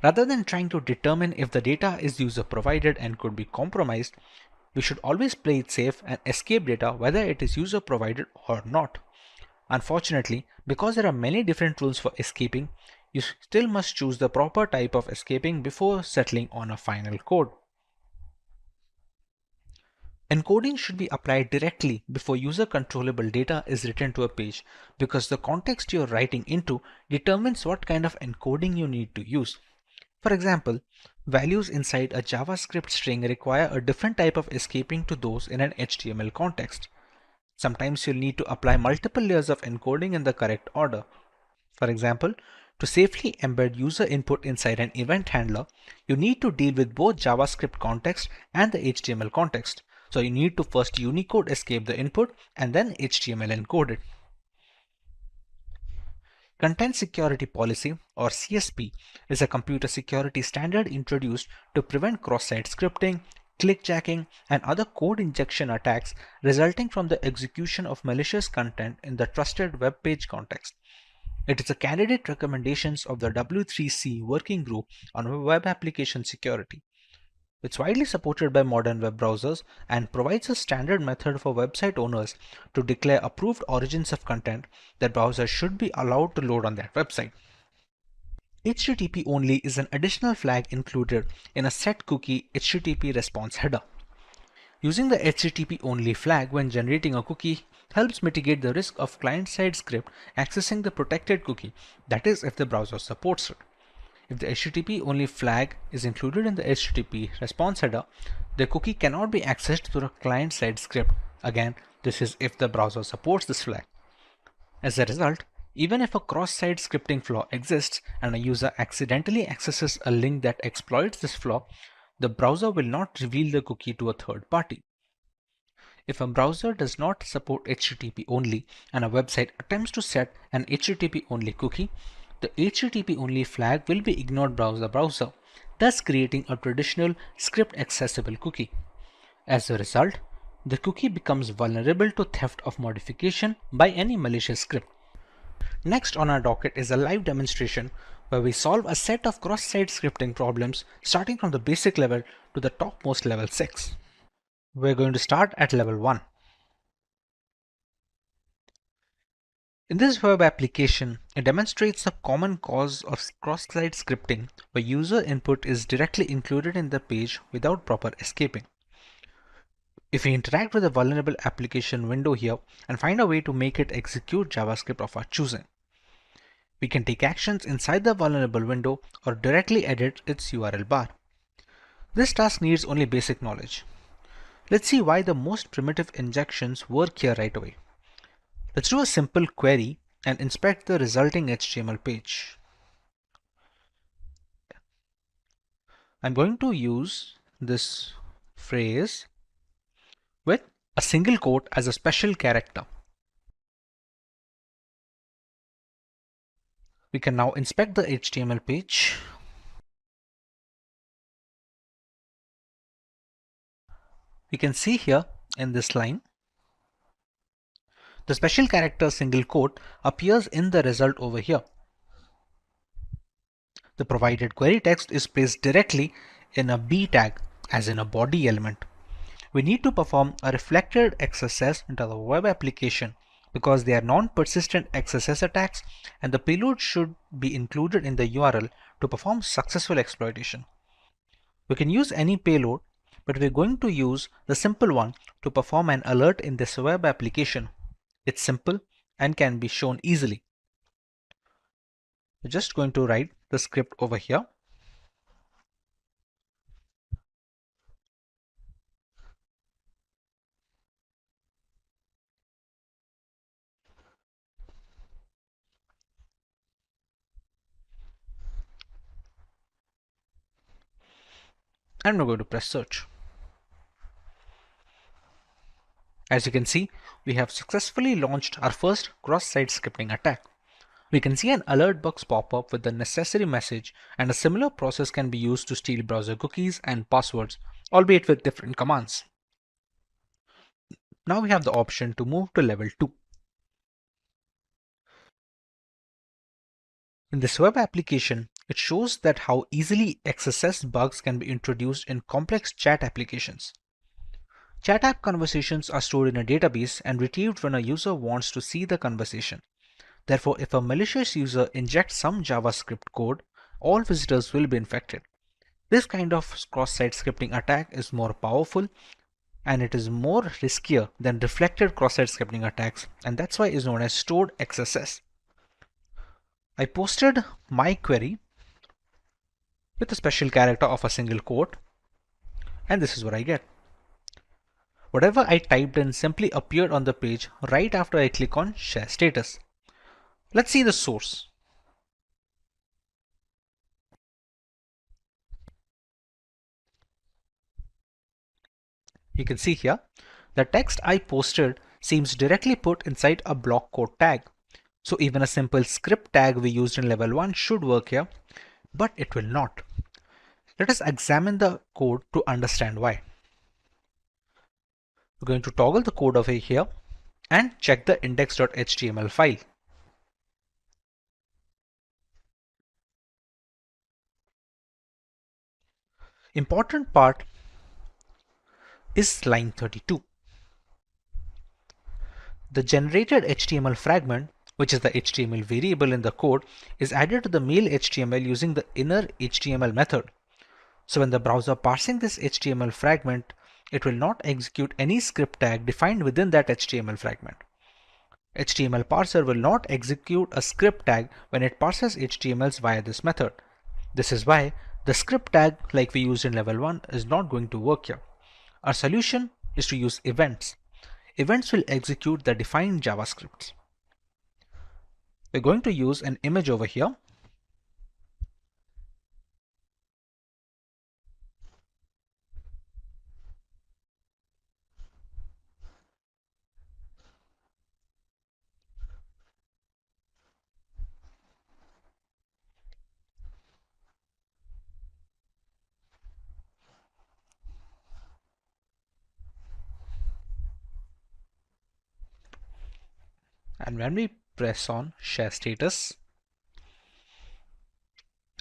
Rather than trying to determine if the data is user-provided and could be compromised, we should always play it safe and escape data whether it is user-provided or not. Unfortunately, because there are many different rules for escaping, you still must choose the proper type of escaping before settling on a final code. Encoding should be applied directly before user controllable data is written to a page because the context you're writing into determines what kind of encoding you need to use. For example, values inside a JavaScript string require a different type of escaping to those in an HTML context. Sometimes you'll need to apply multiple layers of encoding in the correct order. For example, to safely embed user input inside an event handler, you need to deal with both JavaScript context and the HTML context. So you need to first Unicode escape the input and then HTML encode it. Content Security Policy, or CSP, is a computer security standard introduced to prevent cross-site scripting, clickjacking, and other code injection attacks resulting from the execution of malicious content in the trusted web page context. It is a candidate recommendations of the W3C working group on web application security. It's widely supported by modern web browsers and provides a standard method for website owners to declare approved origins of content that browsers should be allowed to load on their website. HTTP only is an additional flag included in a set cookie HTTP response header. Using the HTTP only flag when generating a cookie helps mitigate the risk of client-side script accessing the protected cookie, that is if the browser supports it. If the HTTP only flag is included in the HTTP response header, the cookie cannot be accessed through a client-side script. Again, this is if the browser supports this flag. As a result, even if a cross-site scripting flaw exists and a user accidentally accesses a link that exploits this flaw, the browser will not reveal the cookie to a third party. If a browser does not support HTTP only and a website attempts to set an HTTP only cookie, the HTTP only flag will be ignored by the browser, thus creating a traditional script accessible cookie. As a result, the cookie becomes vulnerable to theft of modification by any malicious script. Next on our docket is a live demonstration where we solve a set of cross-site scripting problems starting from the basic level to the topmost level 6. We're going to start at level 1. In this web application, it demonstrates the common cause of cross-site scripting where user input is directly included in the page without proper escaping. If we interact with a vulnerable application window here and find a way to make it execute JavaScript of our choosing, we can take actions inside the vulnerable window or directly edit its URL bar. This task needs only basic knowledge. Let's see why the most primitive injections work here right away. Let's do a simple query and inspect the resulting HTML page. I'm going to use this phrase with a single quote as a special character. We can now inspect the HTML page. We can see here in this line, the special character single quote appears in the result over here. The provided query text is placed directly in a B tag, as in a body element. We need to perform a reflected XSS into the web application because they are non-persistent XSS attacks and the payload should be included in the URL to perform successful exploitation. We can use any payload, but we're going to use the simple one to perform an alert in this web application. It's simple and can be shown easily. We're just going to write the script over here. And we're going to press search. As you can see, we have successfully launched our first cross-site scripting attack. We can see an alert box pop up with the necessary message, and a similar process can be used to steal browser cookies and passwords, albeit with different commands. Now we have the option to move to level 2. In this web application, it shows that how easily XSS bugs can be introduced in complex chat applications. Chat app conversations are stored in a database and retrieved when a user wants to see the conversation. Therefore, if a malicious user injects some JavaScript code, all visitors will be infected. This kind of cross-site scripting attack is more powerful and it is more riskier than reflected cross-site scripting attacks, and that's why it is known as stored XSS. I posted my query with a special character of a single quote, and this is what I get. Whatever I typed in simply appeared on the page right after I click on Share Status. Let's see the source. You can see here, the text I posted seems directly put inside a block code tag. So even a simple script tag we used in level 1 should work here, but it will not. Let us examine the code to understand why. We're going to toggle the code over here and check the index.html file. Important part is line 32. The generated HTML fragment, which is the HTML variable in the code, is added to the mail HTML using the inner HTML method. So when the browser parsing this HTML fragment, it will not execute any script tag defined within that HTML fragment. HTML parser will not execute a script tag when it parses HTMLs via this method. This is why the script tag like we used in level 1 is not going to work here. Our solution is to use events. Events will execute the defined JavaScripts. We're going to use an image over here. And when we press on Share Status,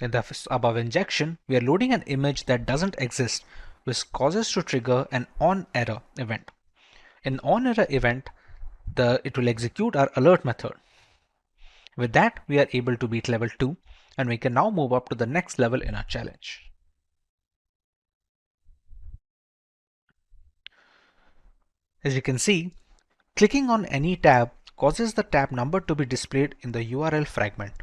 in the above injection, we are loading an image that doesn't exist, which causes to trigger an onError event. In onError event, it will execute our alert method. With that, we are able to beat level 2, and we can now move up to the next level in our challenge. As you can see, clicking on any tab causes the tab number to be displayed in the URL fragment.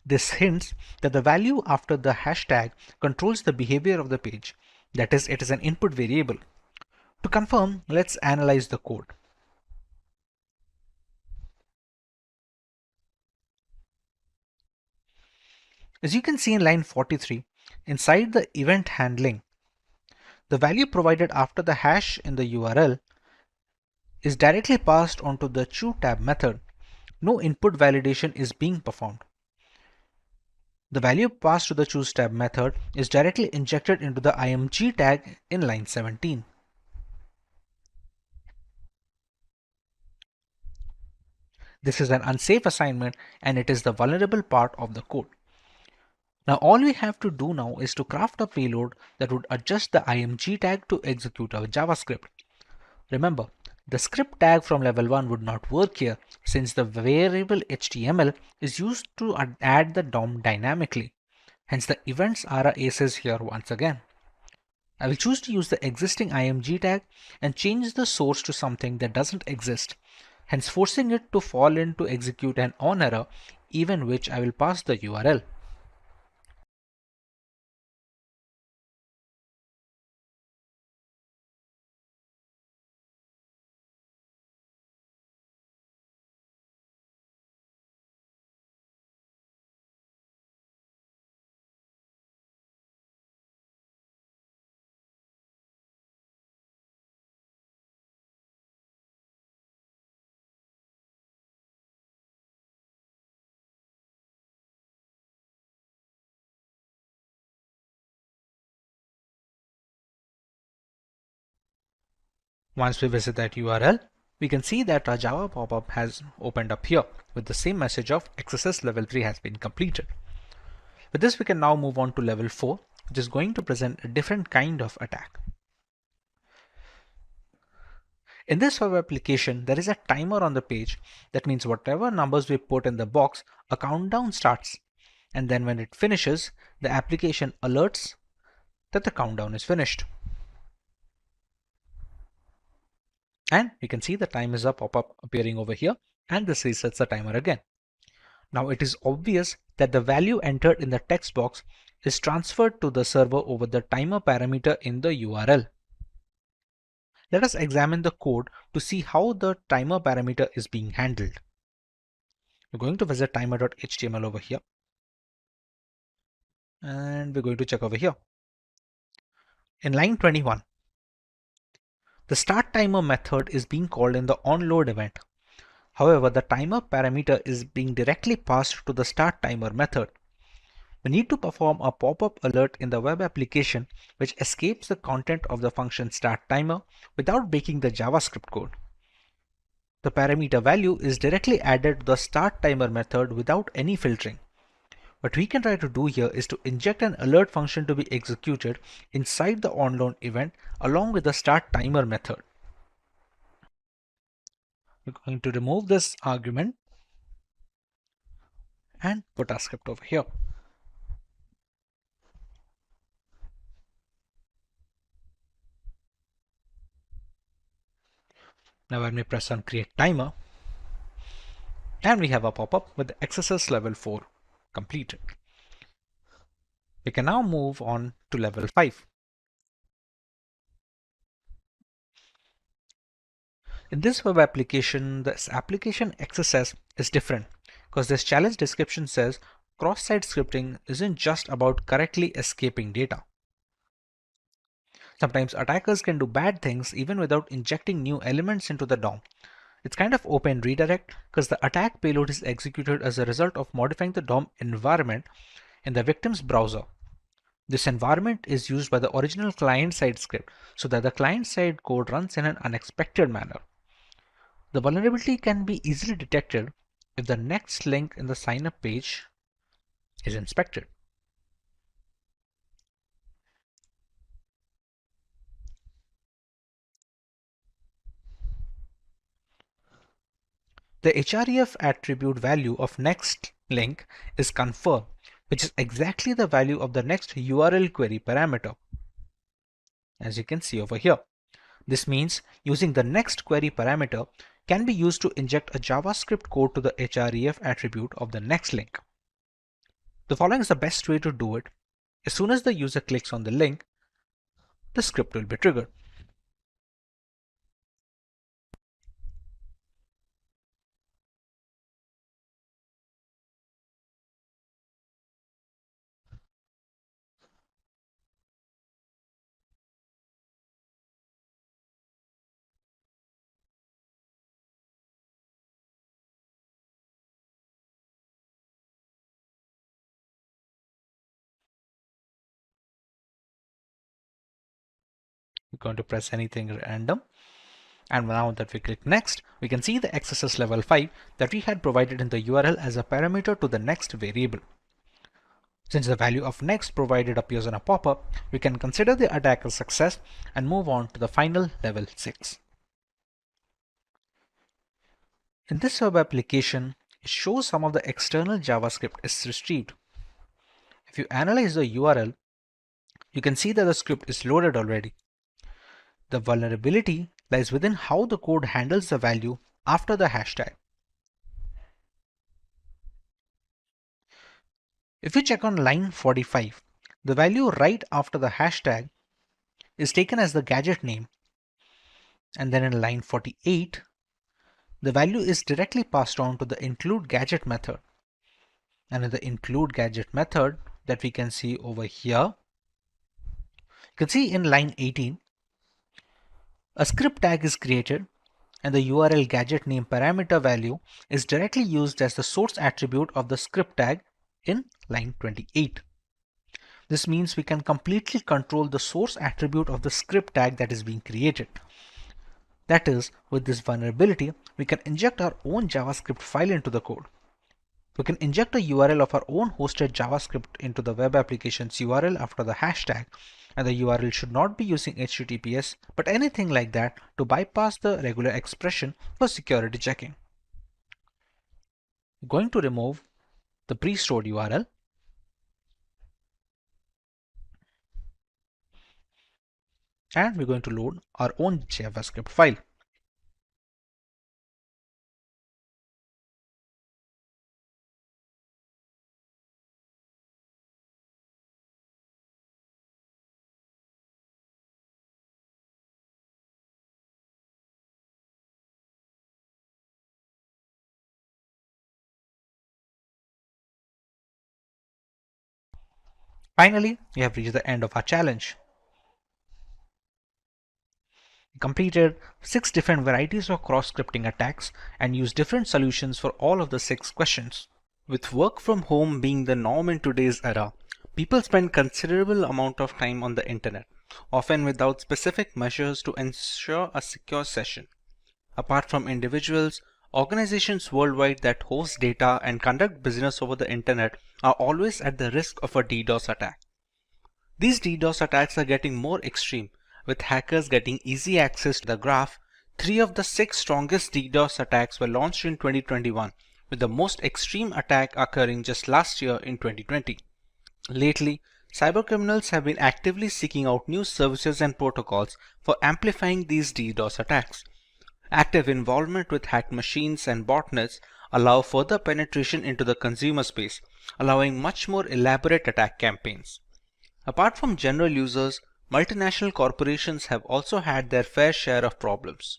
This hints that the value after the hashtag controls the behavior of the page. That is, it is an input variable. To confirm, let's analyze the code. As you can see in line 43, inside the event handling, the value provided after the hash in the URL is directly passed onto the choTab method. No input validation is being performed. The value passed to the choseTab method is directly injected into the img tag in line 17. This is an unsafe assignment and it is the vulnerable part of the code. Now all we have to do now is to craft a payload that would adjust the img tag to execute our JavaScript. Remember, the script tag from level 1 would not work here since the variable HTML is used to add the DOM dynamically. Hence the events are our aces here once again. I will choose to use the existing img tag and change the source to something that doesn't exist, hence forcing it to fall in to execute an onError, even which I will pass the URL. Once we visit that URL, we can see that our Java pop-up has opened up here with the same message of XSS level 3 has been completed. With this, we can now move on to level 4, which is going to present a different kind of attack. In this web application, there is a timer on the page. That means whatever numbers we put in the box, a countdown starts. And then when it finishes, the application alerts that the countdown is finished. And you can see the time is up pop-up appearing over here, and this resets the timer again. Now it is obvious that the value entered in the text box is transferred to the server over the timer parameter in the URL. Let us examine the code to see how the timer parameter is being handled. We're going to visit timer.html over here, and we're going to check over here. In line 21, the start timer method is being called in the onload event. However, the timer parameter is being directly passed to the start timer method. We need to perform a pop-up alert in the web application which escapes the content of the function start timer without breaking the JavaScript code. The parameter value is directly added to the start timer method without any filtering. What we can try to do here is to inject an alert function to be executed inside the onload event along with the start timer method. We're going to remove this argument and put our script over here. Now when we press on create timer, and we have a pop-up with the XSS level 4 completed. We can now move on to level 5. In this web application, this application XSS is different because this challenge description says cross-site scripting isn't just about correctly escaping data. Sometimes attackers can do bad things even without injecting new elements into the DOM. It's kind of open redirect because the attack payload is executed as a result of modifying the DOM environment in the victim's browser. This environment is used by the original client-side script so that the client-side code runs in an unexpected manner. The vulnerability can be easily detected if the next link in the sign-up page is inspected. The href attribute value of next link is confirmed, which is exactly the value of the next URL query parameter. As you can see over here. This means using the next query parameter can be used to inject a JavaScript code to the href attribute of the next link. The following is the best way to do it. As soon as the user clicks on the link, the script will be triggered. We're going to press anything random. And now that we click next, we can see the XSS level 5 that we had provided in the URL as a parameter to the next variable. Since the value of next provided appears on a pop-up, we can consider the attack a success and move on to the final level 6. In this web application, it shows some of the external JavaScript is retrieved. If you analyze the URL, you can see that the script is loaded already. The vulnerability lies within how the code handles the value after the hashtag. If you check on line 45, the value right after the hashtag is taken as the gadget name, and then in line 48, the value is directly passed on to the includeGadget method. And in the includeGadget method that we can see over here, you can see in line 18, a script tag is created and the URL gadget name parameter value is directly used as the source attribute of the script tag in line 28. This means we can completely control the source attribute of the script tag that is being created. That is, with this vulnerability, we can inject our own JavaScript file into the code. We can inject a URL of our own hosted JavaScript into the web application's URL after the hashtag, and the URL should not be using HTTPS but anything like that to bypass the regular expression for security checking. We're going to remove the pre-stored URL and we're going to load our own JavaScript file. Finally, we have reached the end of our challenge. We completed 6 different varieties of cross-scripting attacks and used different solutions for all of the 6 questions. With work from home being the norm in today's era, people spend considerable amount of time on the internet, often without specific measures to ensure a secure session. Apart from individuals, organizations worldwide that host data and conduct business over the internet are always at the risk of a DDoS attack. These DDoS attacks are getting more extreme, with hackers getting easy access to the graph. 3 of the 6 strongest DDoS attacks were launched in 2021, with the most extreme attack occurring just last year in 2020. Lately, cybercriminals have been actively seeking out new services and protocols for amplifying these DDoS attacks. Active involvement with hacked machines and botnets allow further penetration into the consumer space, allowing much more elaborate attack campaigns. Apart from general users, multinational corporations have also had their fair share of problems.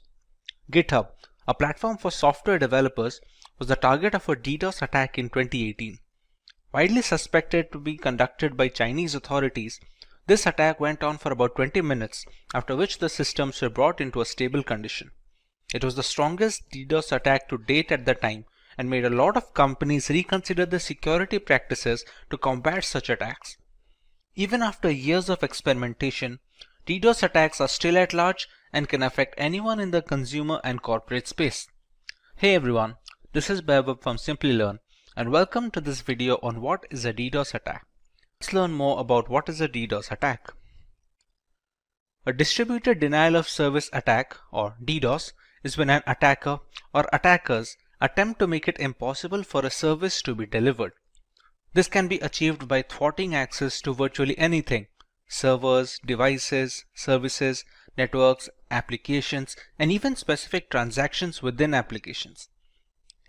GitHub, a platform for software developers, was the target of a DDoS attack in 2018. Widely suspected to be conducted by Chinese authorities, this attack went on for about 20 minutes, after which the systems were brought into a stable condition. It was the strongest DDoS attack to date at the time and made a lot of companies reconsider the security practices to combat such attacks. Even after years of experimentation, DDoS attacks are still at large and can affect anyone in the consumer and corporate space. Hey everyone, this is Vaibhav from Simplilearn and welcome to this video on what is a DDoS attack. Let's learn more about what is a DDoS attack. A distributed denial of service attack, or DDoS, is when an attacker or attackers attempt to make it impossible for a service to be delivered. This can be achieved by thwarting access to virtually anything: servers, devices, services, networks, applications, and even specific transactions within applications.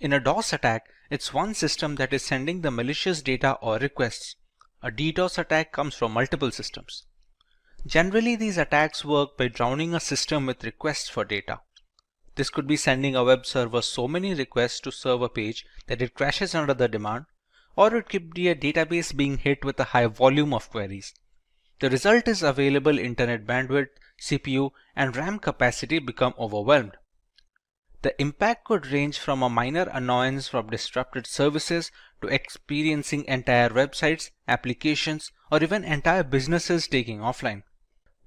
In a DOS attack, it's one system that is sending the malicious data or requests. A DDoS attack comes from multiple systems. Generally, these attacks work by drowning a system with requests for data. This could be sending a web server so many requests to serve a page that it crashes under the demand, or it could be a database being hit with a high volume of queries. The result is available internet bandwidth, CPU, and RAM capacity become overwhelmed. The impact could range from a minor annoyance from disrupted services to experiencing entire websites, applications, or even entire businesses taking offline.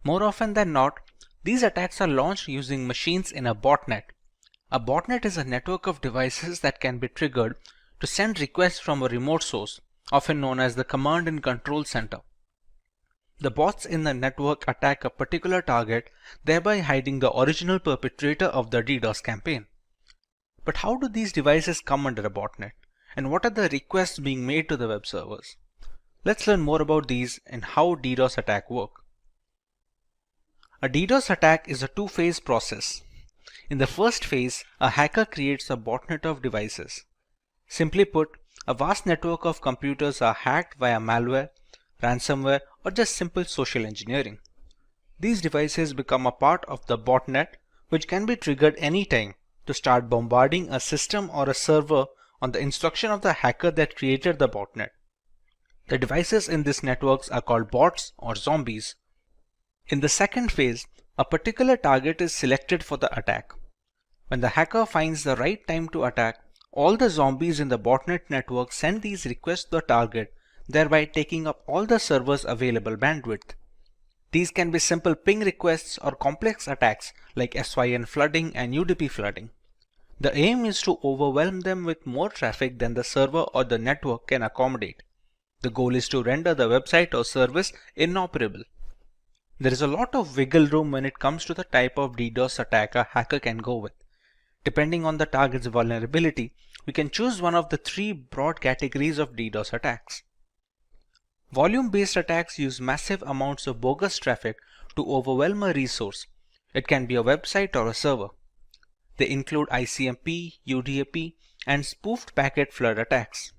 More often than not, these attacks are launched using machines in a botnet. A botnet is a network of devices that can be triggered to send requests from a remote source, often known as the command and control center. The bots in the network attack a particular target, thereby hiding the original perpetrator of the DDoS campaign. But how do these devices come under a botnet? And what are the requests being made to the web servers? Let's learn more about these and how DDoS attacks work. A DDoS attack is a two-phase process. In the first phase, a hacker creates a botnet of devices. Simply put, a vast network of computers are hacked via malware, ransomware, or just simple social engineering. These devices become a part of the botnet, which can be triggered anytime to start bombarding a system or a server on the instruction of the hacker that created the botnet. The devices in these networks are called bots or zombies. In the second phase, a particular target is selected for the attack. When the hacker finds the right time to attack, all the zombies in the botnet network send these requests to the target, thereby taking up all the server's available bandwidth. These can be simple ping requests or complex attacks like SYN flooding and UDP flooding. The aim is to overwhelm them with more traffic than the server or the network can accommodate. The goal is to render the website or service inoperable. There is a lot of wiggle room when it comes to the type of DDoS attack a hacker can go with. Depending on the target's vulnerability, we can choose one of the 3 broad categories of DDoS attacks. Volume-based attacks use massive amounts of bogus traffic to overwhelm a resource. It can be a website or a server. They include ICMP, UDP, and spoofed packet flood attacks.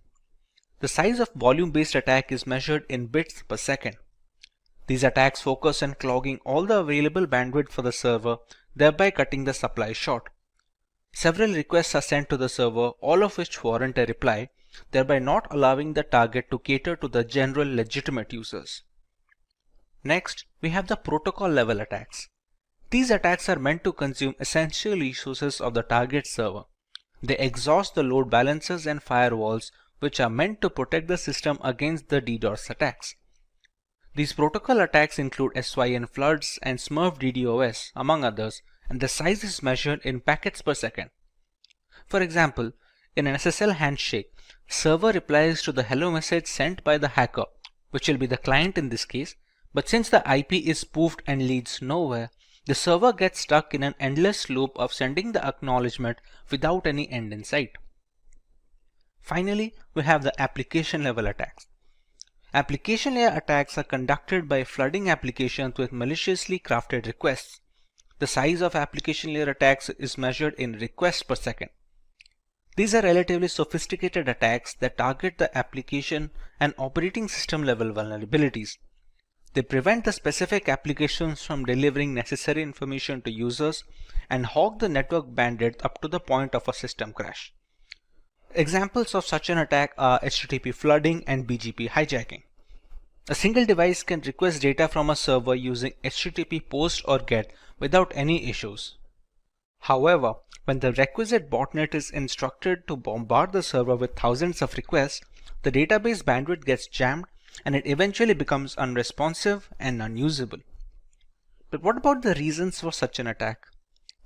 The size of volume-based attack is measured in bits per second. These attacks focus on clogging all the available bandwidth for the server, thereby cutting the supply short. Several requests are sent to the server, all of which warrant a reply, thereby not allowing the target to cater to the general legitimate users. Next, we have the protocol level attacks. These attacks are meant to consume essential resources of the target server. They exhaust the load balancers and firewalls, which are meant to protect the system against the DDoS attacks. These protocol attacks include SYN floods and Smurf DDoS, among others, and the size is measured in packets per second. For example, in an SSL handshake, server replies to the hello message sent by the hacker, which will be the client in this case, but since the IP is spoofed and leads nowhere, the server gets stuck in an endless loop of sending the acknowledgement without any end in sight. Finally, we have the application level attacks. Application layer attacks are conducted by flooding applications with maliciously crafted requests. The size of application layer attacks is measured in requests per second. These are relatively sophisticated attacks that target the application and operating system level vulnerabilities. They prevent the specific applications from delivering necessary information to users and hog the network bandwidth up to the point of a system crash. Examples of such an attack are HTTP flooding and BGP hijacking. A single device can request data from a server using HTTP post or GET without any issues. However, when the requisite botnet is instructed to bombard the server with thousands of requests, the database bandwidth gets jammed and it eventually becomes unresponsive and unusable. But what about the reasons for such an attack?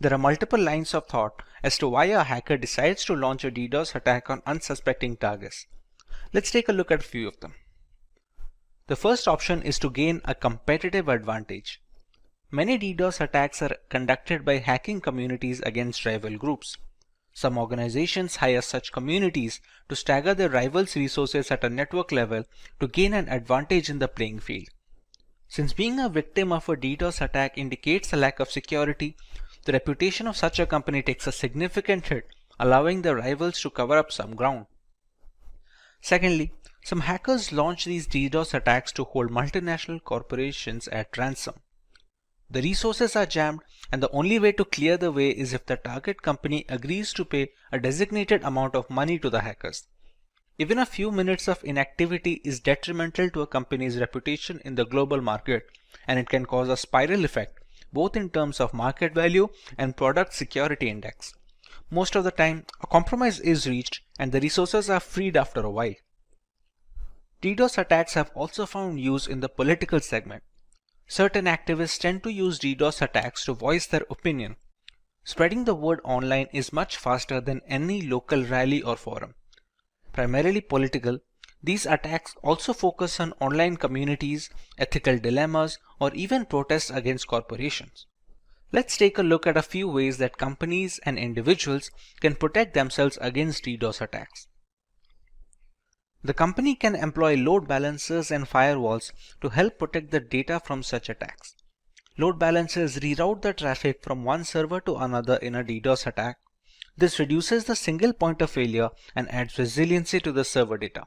There are multiple lines of thought as to why a hacker decides to launch a DDoS attack on unsuspecting targets. Let's take a look at a few of them. The first option is to gain a competitive advantage. Many DDoS attacks are conducted by hacking communities against rival groups. Some organizations hire such communities to stagger their rivals' resources at a network level to gain an advantage in the playing field. Since being a victim of a DDoS attack indicates a lack of security, the reputation of such a company takes a significant hit, allowing the rivals to cover up some ground. Secondly, some hackers launch these DDoS attacks to hold multinational corporations at ransom. The resources are jammed, and the only way to clear the way is if the target company agrees to pay a designated amount of money to the hackers. Even a few minutes of inactivity is detrimental to a company's reputation in the global market, and it can cause a spiral effect, both in terms of market value and product security index. Most of the time, a compromise is reached and the resources are freed after a while. DDoS attacks have also found use in the political segment. Certain activists tend to use DDoS attacks to voice their opinion. Spreading the word online is much faster than any local rally or forum. Primarily political, these attacks also focus on online communities, ethical dilemmas, or even protests against corporations. Let's take a look at a few ways that companies and individuals can protect themselves against DDoS attacks. The company can employ load balancers and firewalls to help protect the data from such attacks. Load balancers reroute the traffic from one server to another in a DDoS attack. This reduces the single point of failure and adds resiliency to the server data.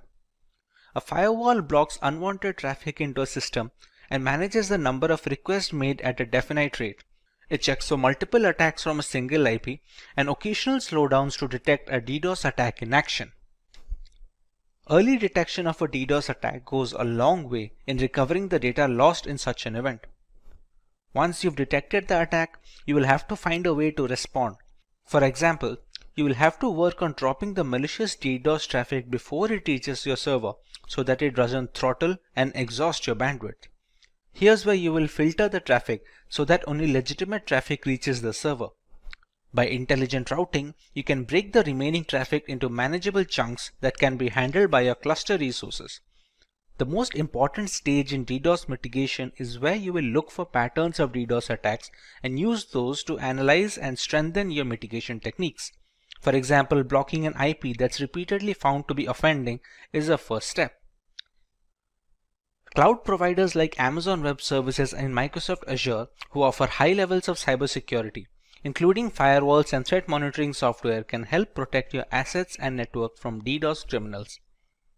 A firewall blocks unwanted traffic into a system and manages the number of requests made at a definite rate. It checks for multiple attacks from a single IP and occasional slowdowns to detect a DDoS attack in action. Early detection of a DDoS attack goes a long way in recovering the data lost in such an event. Once you've detected the attack, you will have to find a way to respond. For example, you will have to work on dropping the malicious DDoS traffic before it reaches your server so that it doesn't throttle and exhaust your bandwidth. Here's where you will filter the traffic so that only legitimate traffic reaches the server. By intelligent routing, you can break the remaining traffic into manageable chunks that can be handled by your cluster resources. The most important stage in DDoS mitigation is where you will look for patterns of DDoS attacks and use those to analyze and strengthen your mitigation techniques. For example, blocking an IP that's repeatedly found to be offending is a first step. Cloud providers like Amazon Web Services and Microsoft Azure, who offer high levels of cybersecurity, including firewalls and threat monitoring software, can help protect your assets and network from DDoS criminals.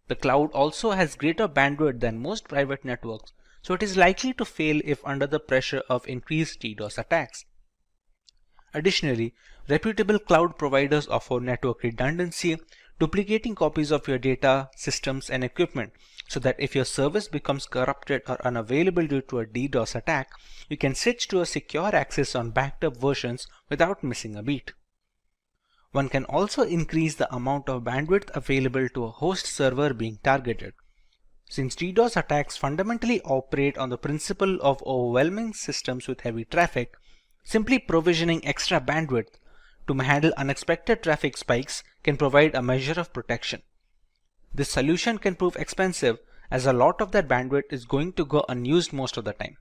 The cloud also has greater bandwidth than most private networks, so it is likely to fail if under the pressure of increased DDoS attacks. Additionally, reputable cloud providers offer network redundancy duplicating copies of your data, systems, and equipment, so that if your service becomes corrupted or unavailable due to a DDoS attack, you can switch to a secure access on backed up versions without missing a beat. One can also increase the amount of bandwidth available to a host server being targeted. Since DDoS attacks fundamentally operate on the principle of overwhelming systems with heavy traffic, simply provisioning extra bandwidth to handle unexpected traffic spikes can provide a measure of protection. This solution can prove expensive, as a lot of that bandwidth is going to go unused most of the time.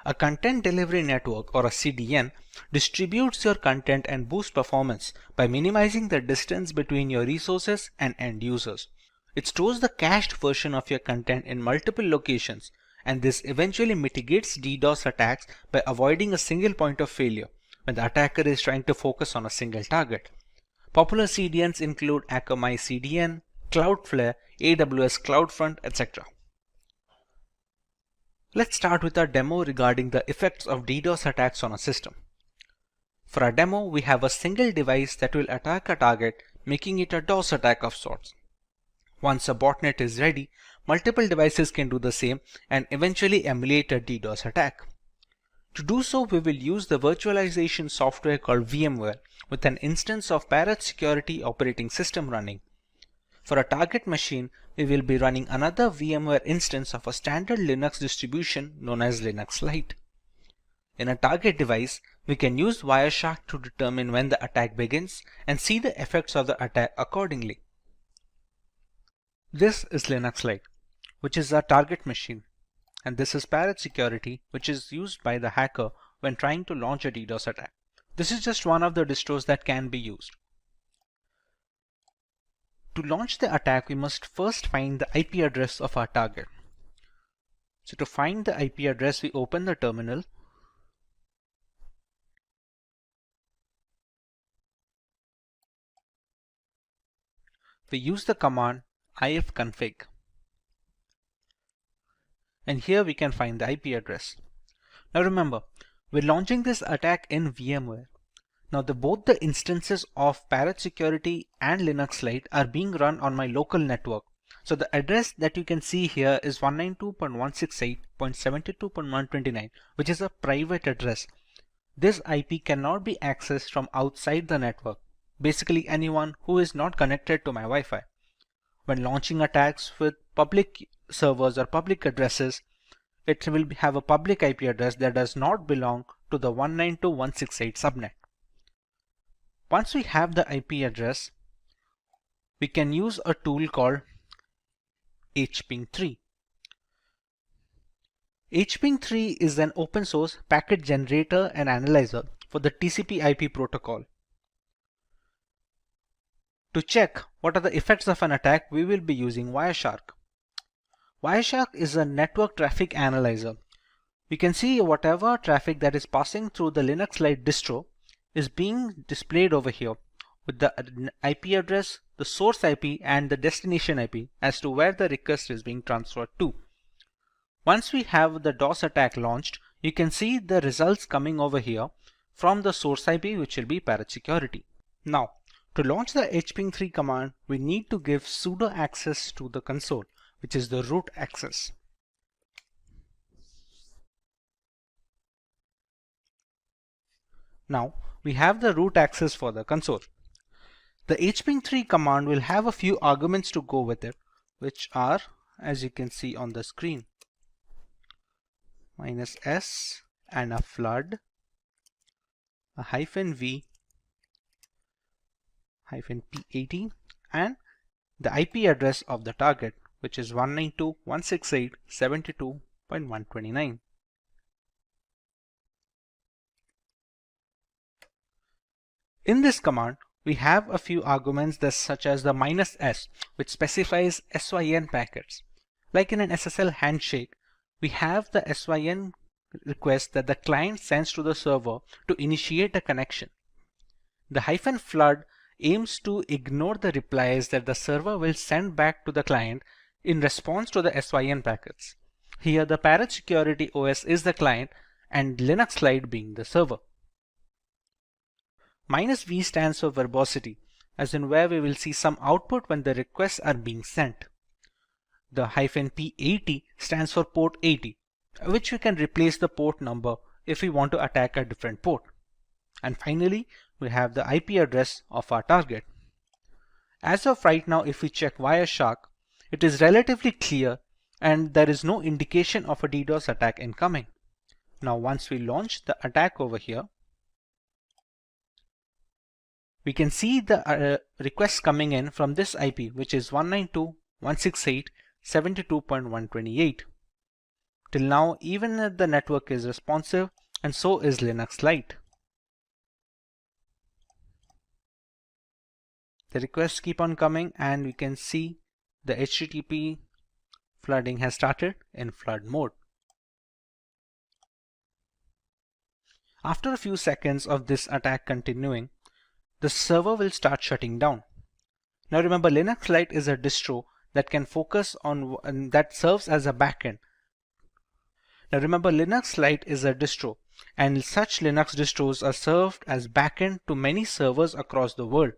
A content delivery network, or a CDN, distributes your content and boosts performance by minimizing the distance between your resources and end users. It stores the cached version of your content in multiple locations, and this eventually mitigates DDoS attacks by avoiding a single point of failure when the attacker is trying to focus on a single target. Popular CDNs include Akamai CDN, Cloudflare, AWS CloudFront, etc. Let's start with our demo regarding the effects of DDoS attacks on a system. For our demo, we have a single device that will attack a target, making it a DOS attack of sorts. Once a botnet is ready, multiple devices can do the same and eventually emulate a DDoS attack. To do so, we will use the virtualization software called VMware with an instance of Parrot Security operating system running. For a target machine, we will be running another VMware instance of a standard Linux distribution known as Linux Lite. In a target device, we can use Wireshark to determine when the attack begins and see the effects of the attack accordingly. This is Linux Lite, which is our target machine, and this is Parrot Security, which is used by the hacker when trying to launch a DDoS attack. This is just one of the distros that can be used. To launch the attack, we must first find the IP address of our target. So to find the IP address, we open the terminal. We use the command ifconfig. And here we can find the IP address. Now remember, we're launching this attack in VMware. Now both the instances of Parrot Security and Linux Lite are being run on my local network. So the address that you can see here is 192.168.72.129, which is a private address. This IP cannot be accessed from outside the network, basically anyone who is not connected to my Wi-Fi. When launching attacks with public servers or public addresses, it will have a public IP address that does not belong to the 192.168 subnet. Once we have the IP address, we can use a tool called hping3. hping3 is an open source packet generator and analyzer for the TCP/IP protocol. To check what are the effects of an attack, we will be using Wireshark. Wireshark is a network traffic analyzer. We can see whatever traffic that is passing through the Linux Lite distro is being displayed over here with the IP address, the source IP, and the destination IP as to where the request is being transferred to. Once we have the DOS attack launched, you can see the results coming over here from the source IP, which will be Parrot Security. Now, to launch the hping3 command, we need to give sudo access to the console, which is the root access. Now, we have the root access for the console. The hping3 command will have a few arguments to go with it, which are, as you can see on the screen, -s and a flood, a -v, -p18, and the IP address of the target, which is 192.168.72.129. In this command, we have a few arguments such as the -s, which specifies SYN packets. Like in an SSL handshake, we have the SYN request that the client sends to the server to initiate a connection. The -flood aims to ignore the replies that the server will send back to the client in response to the SYN packets. Here the Parrot Security OS is the client and Linux Lite being the server. -v stands for verbosity, as in where we will see some output when the requests are being sent. The -P80 stands for port 80, which we can replace the port number if we want to attack a different port. And finally, we have the IP address of our target. As of right now, if we check Wireshark, it is relatively clear and there is no indication of a DDoS attack incoming. Now once we launch the attack over here, we can see the requests coming in from this IP, which is 192.168.72.128. Till now, even the network is responsive, and so is Linux Lite. The requests keep on coming, and we can see the HTTP flooding has started in flood mode. After a few seconds of this attack continuing, the server will start shutting down. Now remember, Linux Lite is a distro that can focus on that serves as a backend. Now remember, Linux Lite is a distro, and such Linux distros are served as backend to many servers across the world.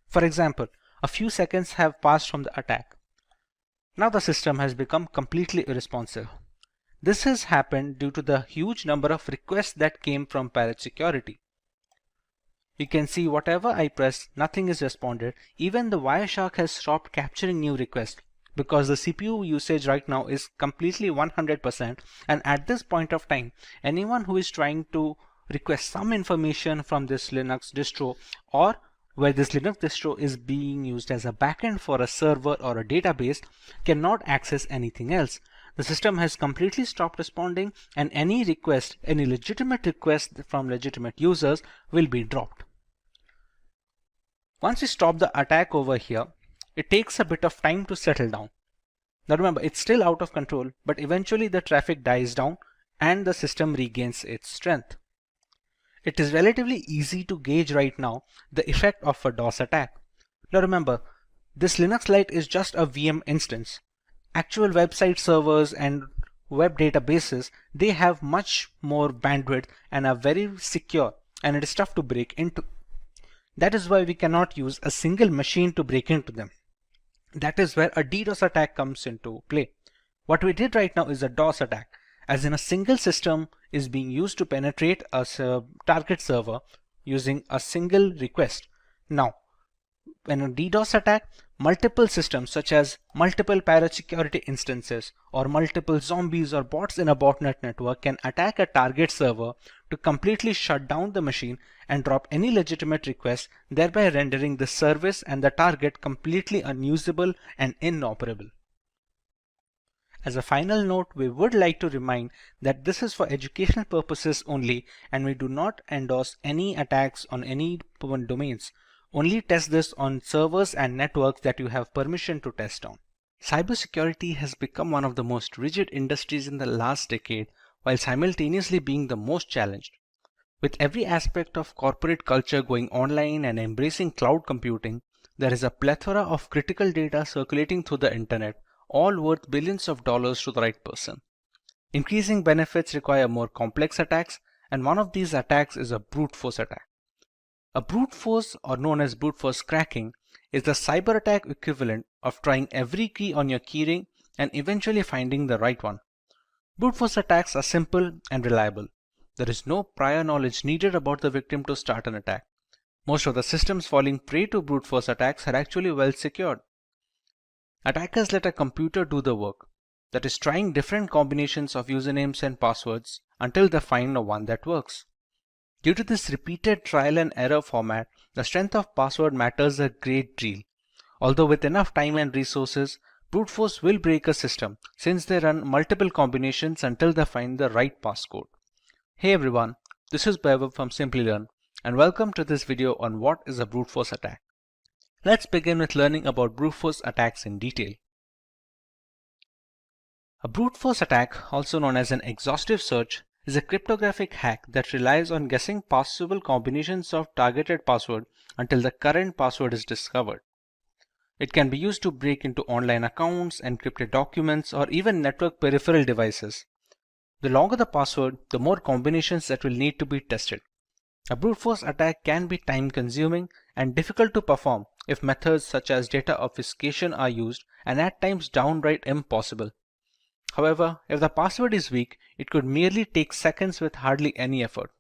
For example, a few seconds have passed from the attack. Now the system has become completely irresponsive. This has happened due to the huge number of requests that came from Parrot Security. You can see whatever I press, nothing is responded. Even the Wireshark has stopped capturing new requests because the CPU usage right now is completely 100%, and at this point of time, anyone who is trying to request some information from this Linux distro, or where this Linux distro is being used as a backend for a server or a database, cannot access anything else. The system has completely stopped responding, and any request, any legitimate request from legitimate users will be dropped. Once we stop the attack over here, it takes a bit of time to settle down. Now remember, it's still out of control, but eventually the traffic dies down and the system regains its strength. It is relatively easy to gauge right now the effect of a DOS attack. Now remember, this Linux Lite is just a VM instance. Actual website servers and web databases, they have much more bandwidth and are very secure, and it is tough to break into. That is why we cannot use a single machine to break into them. That is where a DDoS attack comes into play. What we did right now is a DOS attack, as in a single system is being used to penetrate a target server using a single request. Now, when a DDoS attack, multiple systems such as multiple Parrot Security instances or multiple zombies or bots in a botnet network can attack a target server to completely shut down the machine and drop any legitimate request, thereby rendering the service and the target completely unusable and inoperable. As a final note, we would like to remind that this is for educational purposes only, and we do not endorse any attacks on any domains. Only test this on servers and networks that you have permission to test on. Cybersecurity has become one of the most rigid industries in the last decade, while simultaneously being the most challenged. With every aspect of corporate culture going online and embracing cloud computing, there is a plethora of critical data circulating through the internet, all worth billions of dollars to the right person. Increasing benefits require more complex attacks, and one of these attacks is a brute force attack. A brute force, or known as brute force cracking, is the cyber attack equivalent of trying every key on your keyring and eventually finding the right one. Brute force attacks are simple and reliable. There is no prior knowledge needed about the victim to start an attack. Most of the systems falling prey to brute force attacks are actually well secured. Attackers let a computer do the work, that is, trying different combinations of usernames and passwords until they find the one that works. Due to this repeated trial and error format, the strength of password matters a great deal. Although with enough time and resources, brute force will break a system since they run multiple combinations until they find the right passcode. Hey everyone, this is Vaibhav from Simplilearn, and welcome to this video on what is a brute force attack. Let's begin with learning about brute force attacks in detail. A brute force attack, also known as an exhaustive search, is a cryptographic hack that relies on guessing possible combinations of targeted password until the current password is discovered. It can be used to break into online accounts, encrypted documents, or even network peripheral devices. The longer the password, the more combinations that will need to be tested. A brute force attack can be time consuming and difficult to perform if methods such as data obfuscation are used, and at times downright impossible. However, if the password is weak, it could merely take seconds with hardly any effort.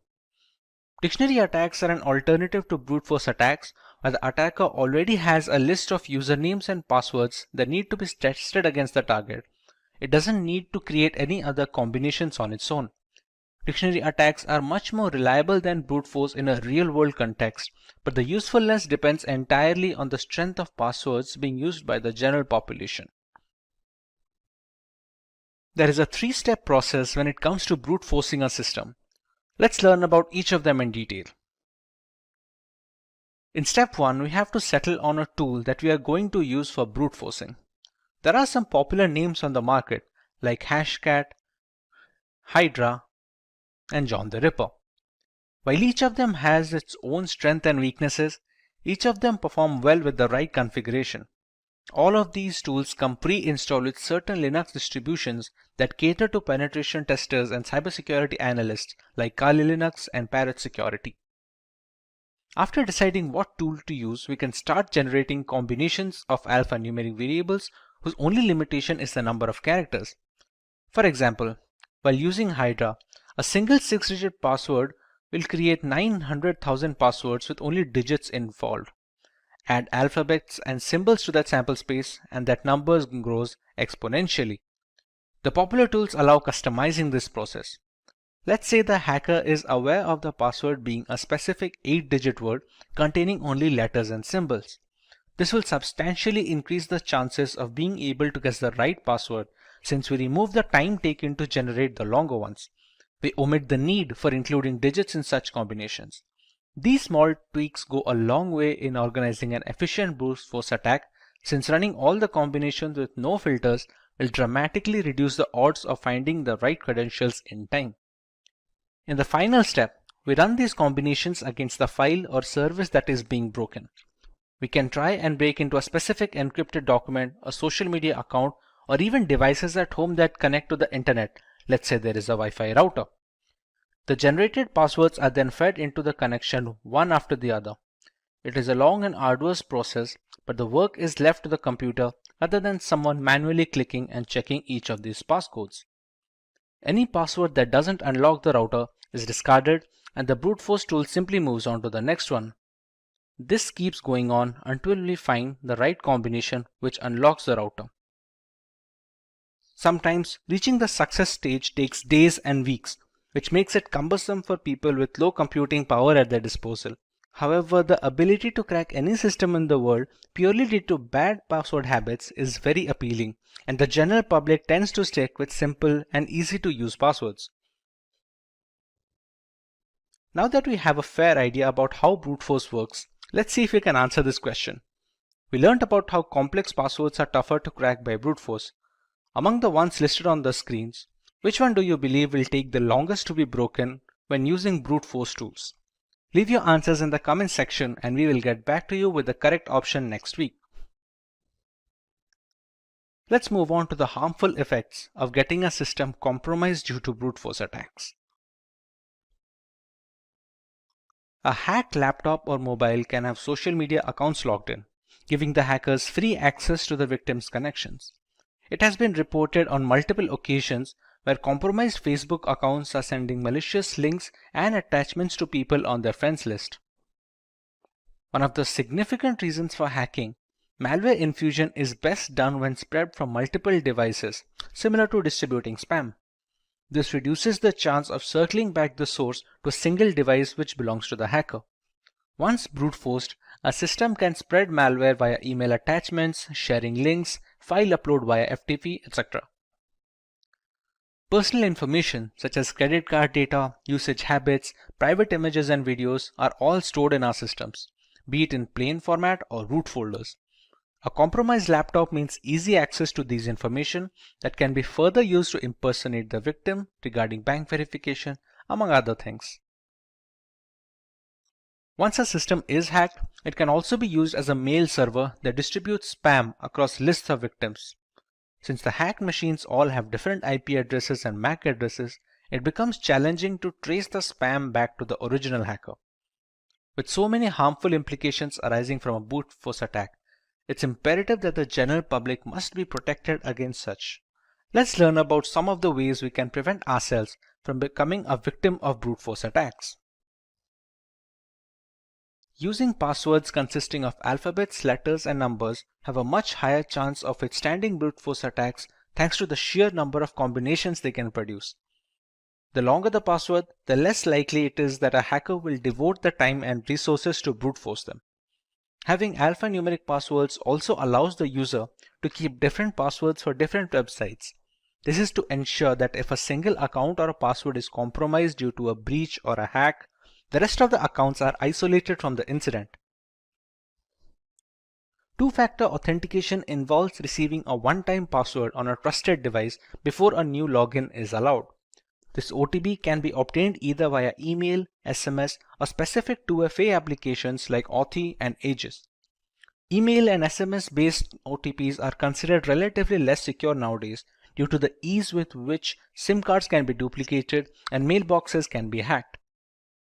Dictionary attacks are an alternative to brute force attacks, where the attacker already has a list of usernames and passwords that need to be tested against the target. It doesn't need to create any other combinations on its own. Dictionary attacks are much more reliable than brute force in a real-world context, but the usefulness depends entirely on the strength of passwords being used by the general population. There is a three-step process when it comes to brute forcing a system. Let's learn about each of them in detail. In step 1, we have to settle on a tool that we are going to use for brute forcing. There are some popular names on the market like Hashcat, Hydra, and John the Ripper. While each of them has its own strengths and weaknesses, each of them perform well with the right configuration. All of these tools come pre-installed with certain Linux distributions that cater to penetration testers and cybersecurity analysts like Kali Linux and Parrot Security. After deciding what tool to use, we can start generating combinations of alphanumeric variables whose only limitation is the number of characters. For example, while using Hydra, a single 6-digit password will create 900,000 passwords with only digits involved. Add alphabets and symbols to that sample space and that number grows exponentially. The popular tools allow customizing this process. Let's say the hacker is aware of the password being a specific 8-digit word containing only letters and symbols. This will substantially increase the chances of being able to guess the right password since we remove the time taken to generate the longer ones. We omit the need for including digits in such combinations. These small tweaks go a long way in organizing an efficient brute force attack, since running all the combinations with no filters will dramatically reduce the odds of finding the right credentials in time. In the final step, we run these combinations against the file or service that is being broken. We can try and break into a specific encrypted document, a social media account, or even devices at home that connect to the internet. Let's say there is a Wi-Fi router. The generated passwords are then fed into the connection one after the other. It is a long and arduous process, but the work is left to the computer rather than someone manually clicking and checking each of these passcodes. Any password that doesn't unlock the router is discarded and the brute force tool simply moves on to the next one. This keeps going on until we find the right combination which unlocks the router. Sometimes reaching the success stage takes days and weeks, which makes it cumbersome for people with low computing power at their disposal. However, the ability to crack any system in the world purely due to bad password habits is very appealing, and the general public tends to stick with simple and easy to use passwords. Now that we have a fair idea about how brute force works, let's see if we can answer this question. We learned about how complex passwords are tougher to crack by brute force. Among the ones listed on the screens, which one do you believe will take the longest to be broken when using brute force tools? Leave your answers in the comment section and we will get back to you with the correct option next week. Let's move on to the harmful effects of getting a system compromised due to brute force attacks. A hacked laptop or mobile can have social media accounts logged in, giving the hackers free access to the victim's connections. It has been reported on multiple occasions where compromised Facebook accounts are sending malicious links and attachments to people on their friends list. One of the significant reasons for hacking, malware infusion is best done when spread from multiple devices, similar to distributing spam. This reduces the chance of circling back the source to a single device which belongs to the hacker. Once brute forced, a system can spread malware via email attachments, sharing links, file upload via FTP, etc. Personal information such as credit card data, usage habits, private images and videos are all stored in our systems, be it in plain format or root folders. A compromised laptop means easy access to these information that can be further used to impersonate the victim regarding bank verification, among other things. Once a system is hacked, it can also be used as a mail server that distributes spam across lists of victims. Since the hacked machines all have different IP addresses and MAC addresses, it becomes challenging to trace the spam back to the original hacker. With so many harmful implications arising from a brute force attack, it's imperative that the general public must be protected against such. Let's learn about some of the ways we can prevent ourselves from becoming a victim of brute force attacks. Using passwords consisting of alphabets, letters, and numbers have a much higher chance of withstanding brute force attacks thanks to the sheer number of combinations they can produce. The longer the password, the less likely it is that a hacker will devote the time and resources to brute force them. Having alphanumeric passwords also allows the user to keep different passwords for different websites. This is to ensure that if a single account or a password is compromised due to a breach or a hack, the rest of the accounts are isolated from the incident. Two-factor authentication involves receiving a one-time password on a trusted device before a new login is allowed. This OTP can be obtained either via email, SMS, or specific 2FA applications like Authy and Aegis. Email and SMS-based OTPs are considered relatively less secure nowadays due to the ease with which SIM cards can be duplicated and mailboxes can be hacked.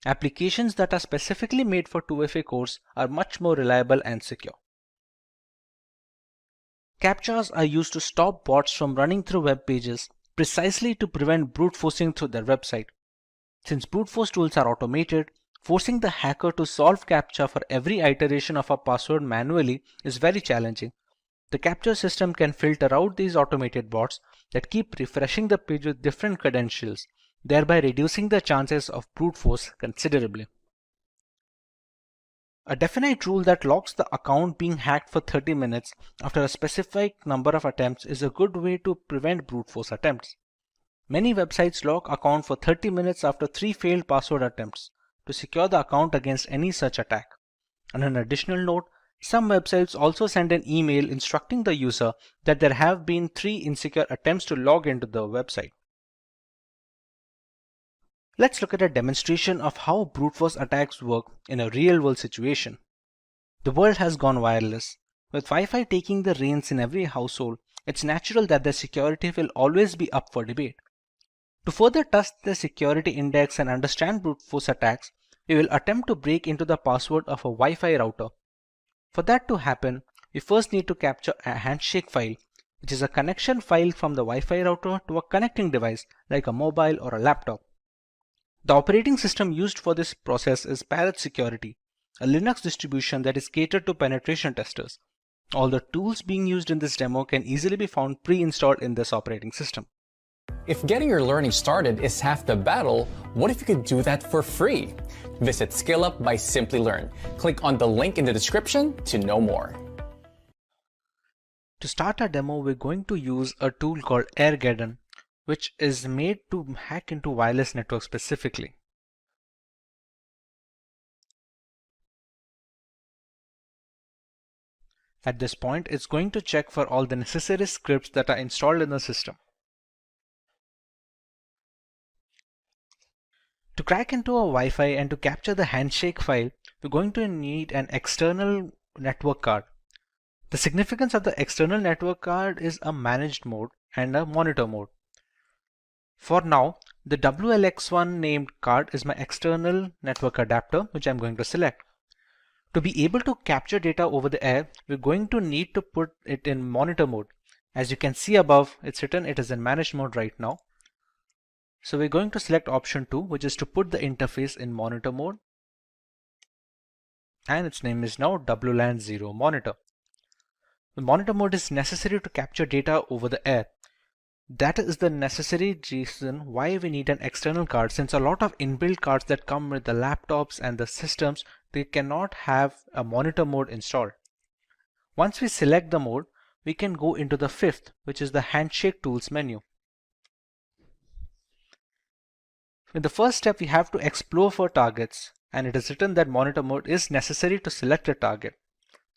Applications that are specifically made for 2FA cores are much more reliable and secure. CAPTCHAs are used to stop bots from running through web pages precisely to prevent brute forcing through their website. Since brute force tools are automated, forcing the hacker to solve CAPTCHA for every iteration of a password manually is very challenging. The CAPTCHA system can filter out these automated bots that keep refreshing the page with different credentials, thereby reducing the chances of brute force considerably. A definite rule that locks the account being hacked for 30 minutes after a specific number of attempts is a good way to prevent brute force attempts. Many websites lock account for 30 minutes after 3 failed password attempts to secure the account against any such attack. On an additional note, some websites also send an email instructing the user that there have been 3 insecure attempts to log into the website. Let's look at a demonstration of how brute force attacks work in a real-world situation. The world has gone wireless. With Wi-Fi taking the reins in every household, it's natural that their security will always be up for debate. To further test the security index and understand brute force attacks, we will attempt to break into the password of a Wi-Fi router. For that to happen, we first need to capture a handshake file, which is a connection file from the Wi-Fi router to a connecting device like a mobile or a laptop. The operating system used for this process is Parrot Security, a Linux distribution that is catered to penetration testers. All the tools being used in this demo can easily be found pre-installed in this operating system. If getting your learning started is half the battle, what if you could do that for free? Visit SkillUp by Simplilearn. Click on the link in the description to know more. To start our demo, we're going to use a tool called Airgeddon, which is made to hack into wireless networks specifically. At this point, it's going to check for all the necessary scripts that are installed in the system. To crack into a Wi-Fi and to capture the handshake file, we're going to need an external network card. The significance of the external network card is a managed mode and a monitor mode. For now, the WLX1 named card is my external network adapter, which I'm going to select. To be able to capture data over the air, we're going to need to put it in monitor mode. As you can see above, it's written it is in managed mode right now. So we're going to select option 2, which is to put the interface in monitor mode. And its name is now WLAN 0 monitor. The monitor mode is necessary to capture data over the air. That is the necessary reason why we need an external card, since a lot of inbuilt cards that come with the laptops and the systems, they cannot have a monitor mode installed. Once we select the mode, we can go into the 5th, which is the handshake tools menu. In the first step, we have to explore for targets, and it is written that monitor mode is necessary to select a target.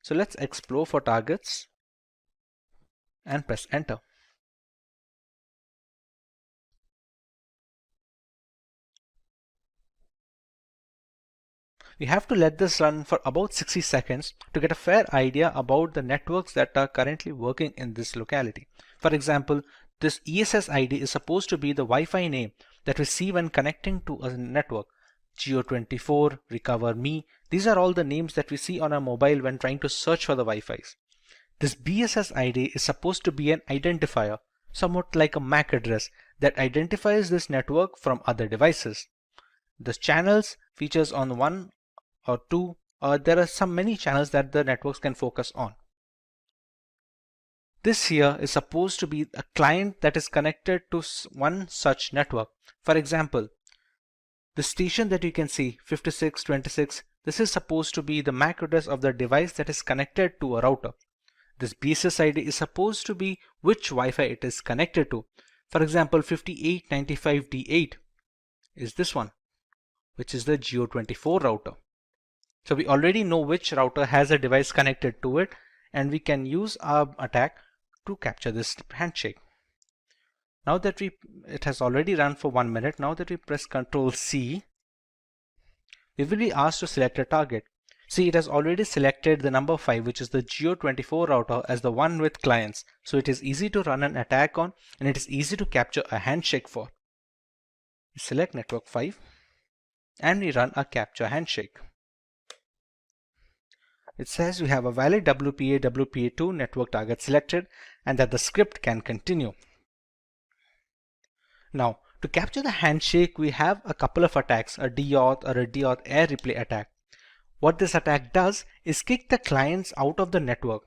So let's explore for targets and press enter. We have to let this run for about 60 seconds to get a fair idea about the networks that are currently working in this locality. For example, this ESS ID is supposed to be the Wi-Fi name that we see when connecting to a network. Geo24, Recover Me. These are all the names that we see on our mobile when trying to search for the Wi-Fi's. This BSS ID is supposed to be an identifier, somewhat like a MAC address that identifies this network from other devices. The channels features on one or two, or there are many channels that the networks can focus on. This here is supposed to be a client that is connected to one such network. For example, the station that you can see, 5626, this is supposed to be the MAC address of the device that is connected to a router. This BSS ID is supposed to be which Wi-Fi it is connected to. For example, 5895D8 is this one, which is the Geo24 router. So we already know which router has a device connected to it, and we can use our attack to capture this handshake. Now that it has already run for 1 minute, now that we press Ctrl C, we will be asked to select a target. See, it has already selected the number 5, which is the Geo24 router, as the one with clients. So it is easy to run an attack on, and it is easy to capture a handshake for. We select network 5 and we run a capture handshake. It says we have a valid WPA2 network target selected and that the script can continue. Now, to capture the handshake, we have a couple of attacks, a DAuth or a DAuth air replay attack. What this attack does is kick the clients out of the network.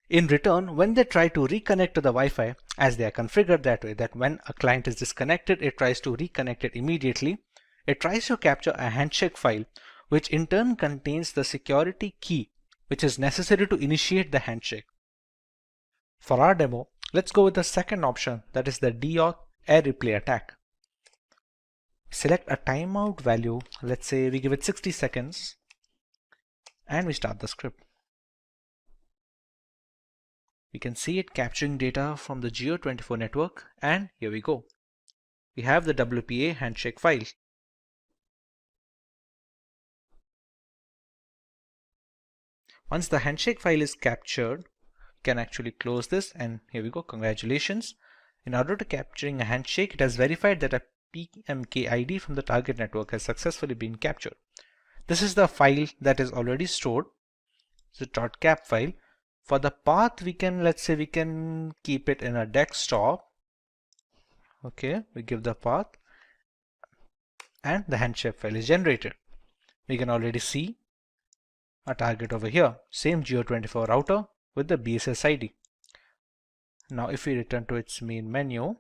In return, when they try to reconnect to the Wi-Fi, as they are configured that way, that when a client is disconnected, it tries to reconnect it immediately, it tries to capture a handshake file, which in turn contains the security key, which is necessary to initiate the handshake. For our demo, let's go with the second option, that is the DAuth air replay attack. Select a timeout value, let's say we give it 60 seconds, and we start the script. We can see it capturing data from the Geo24 network, and here we go. We have the WPA handshake file. Once the handshake file is captured, you can actually close this, and here we go, congratulations. In order to capturing a handshake, it has verified that a PMK ID from the target network has successfully been captured. This is the file that is already stored. It's a .cap file. For the path, we can, let's say we can keep it in a desktop. Okay, we give the path and the handshake file is generated. We can already see a target over here, same Geo24 router with the BSS ID. Now if we return to its main menu,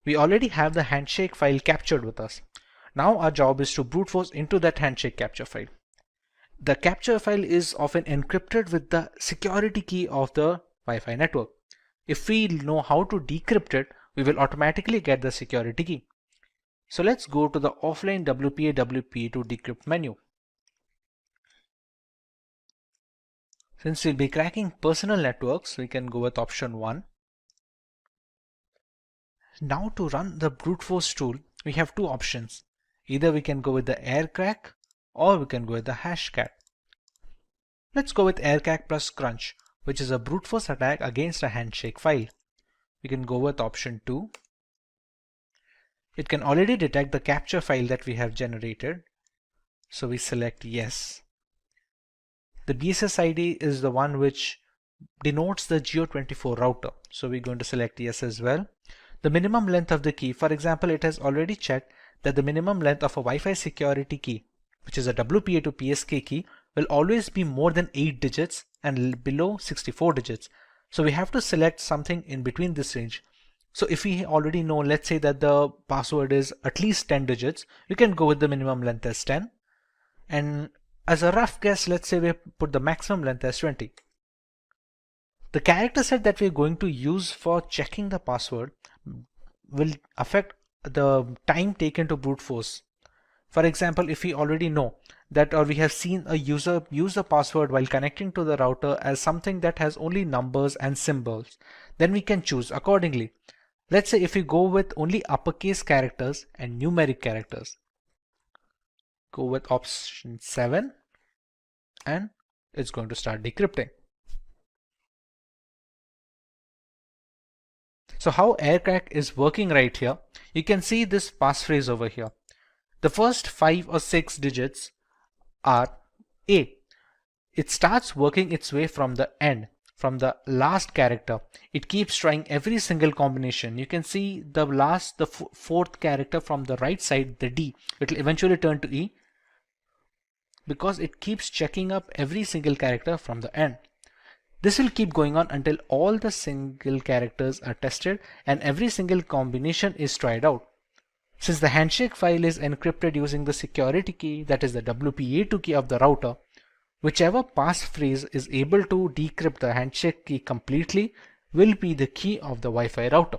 we already have the handshake file captured with us. Now our job is to brute force into that handshake capture file. The capture file is often encrypted with the security key of the Wi-Fi network. If we know how to decrypt it, we will automatically get the security key. So let's go to the offline WPA2 decrypt menu. Since we'll be cracking personal networks, we can go with option 1. Now to run the brute force tool, we have two options. Either we can go with the aircrack or we can go with the hashcat. Let's go with aircrack plus crunch, which is a brute force attack against a handshake file. We can go with option 2. It can already detect the capture file that we have generated, so we select yes. The BSS ID is the one which denotes the Geo24 router, so we're going to select yes as well. The minimum length of the key, for example, it has already checked that the minimum length of a Wi-Fi security key, which is a WPA to PSK key, will always be more than 8 digits and below 64 digits. So we have to select something in between this range. So if we already know, let's say that the password is at least 10 digits, we can go with the minimum length as 10. And as a rough guess, let's say we put the maximum length as 20. The character set that we're going to use for checking the password will affect the time taken to brute force. For example, if we already know that, or we have seen a user use a password while connecting to the router as something that has only numbers and symbols, then we can choose accordingly. Let's say if we go with only uppercase characters and numeric characters, go with option 7 and it's going to start decrypting. So how aircrack is working right here, you can see this passphrase over here. The first 5 or 6 digits are A. It starts working its way from the end, from the last character. It keeps trying every single combination. You can see the fourth character from the right side, the D. It will eventually turn to E because it keeps checking up every single character from the end. This will keep going on until all the single characters are tested and every single combination is tried out. Since the handshake file is encrypted using the security key, that is the WPA2 key of the router, whichever passphrase is able to decrypt the handshake key completely will be the key of the Wi-Fi router.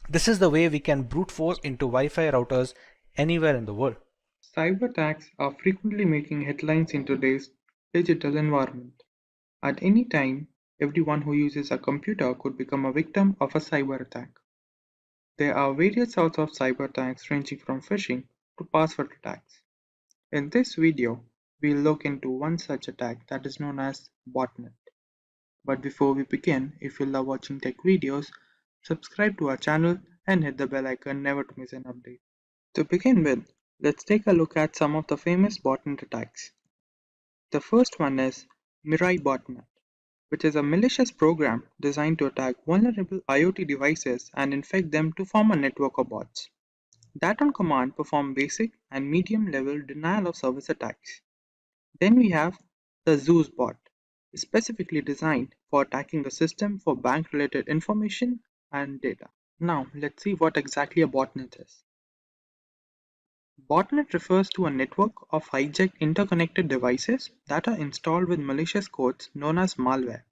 This is the way we can brute force into Wi-Fi routers anywhere in the world. Cyberattacks are frequently making headlines in today's digital environment. At any time, everyone who uses a computer could become a victim of a cyber attack. There are various sorts of cyber attacks ranging from phishing to password attacks. In this video, we'll look into one such attack that is known as botnet. But before we begin, if you love watching tech videos, subscribe to our channel and hit the bell icon never to miss an update. To begin with, let's take a look at some of the famous botnet attacks. The first one is Mirai botnet, which is a malicious program designed to attack vulnerable IoT devices and infect them to form a network of bots that on command perform basic and medium level denial of service attacks. Then we have the Zeus bot, specifically designed for attacking the system for bank related information and data. Now let's see what exactly a botnet is. Botnet refers to a network of hijacked interconnected devices that are installed with malicious codes known as malware.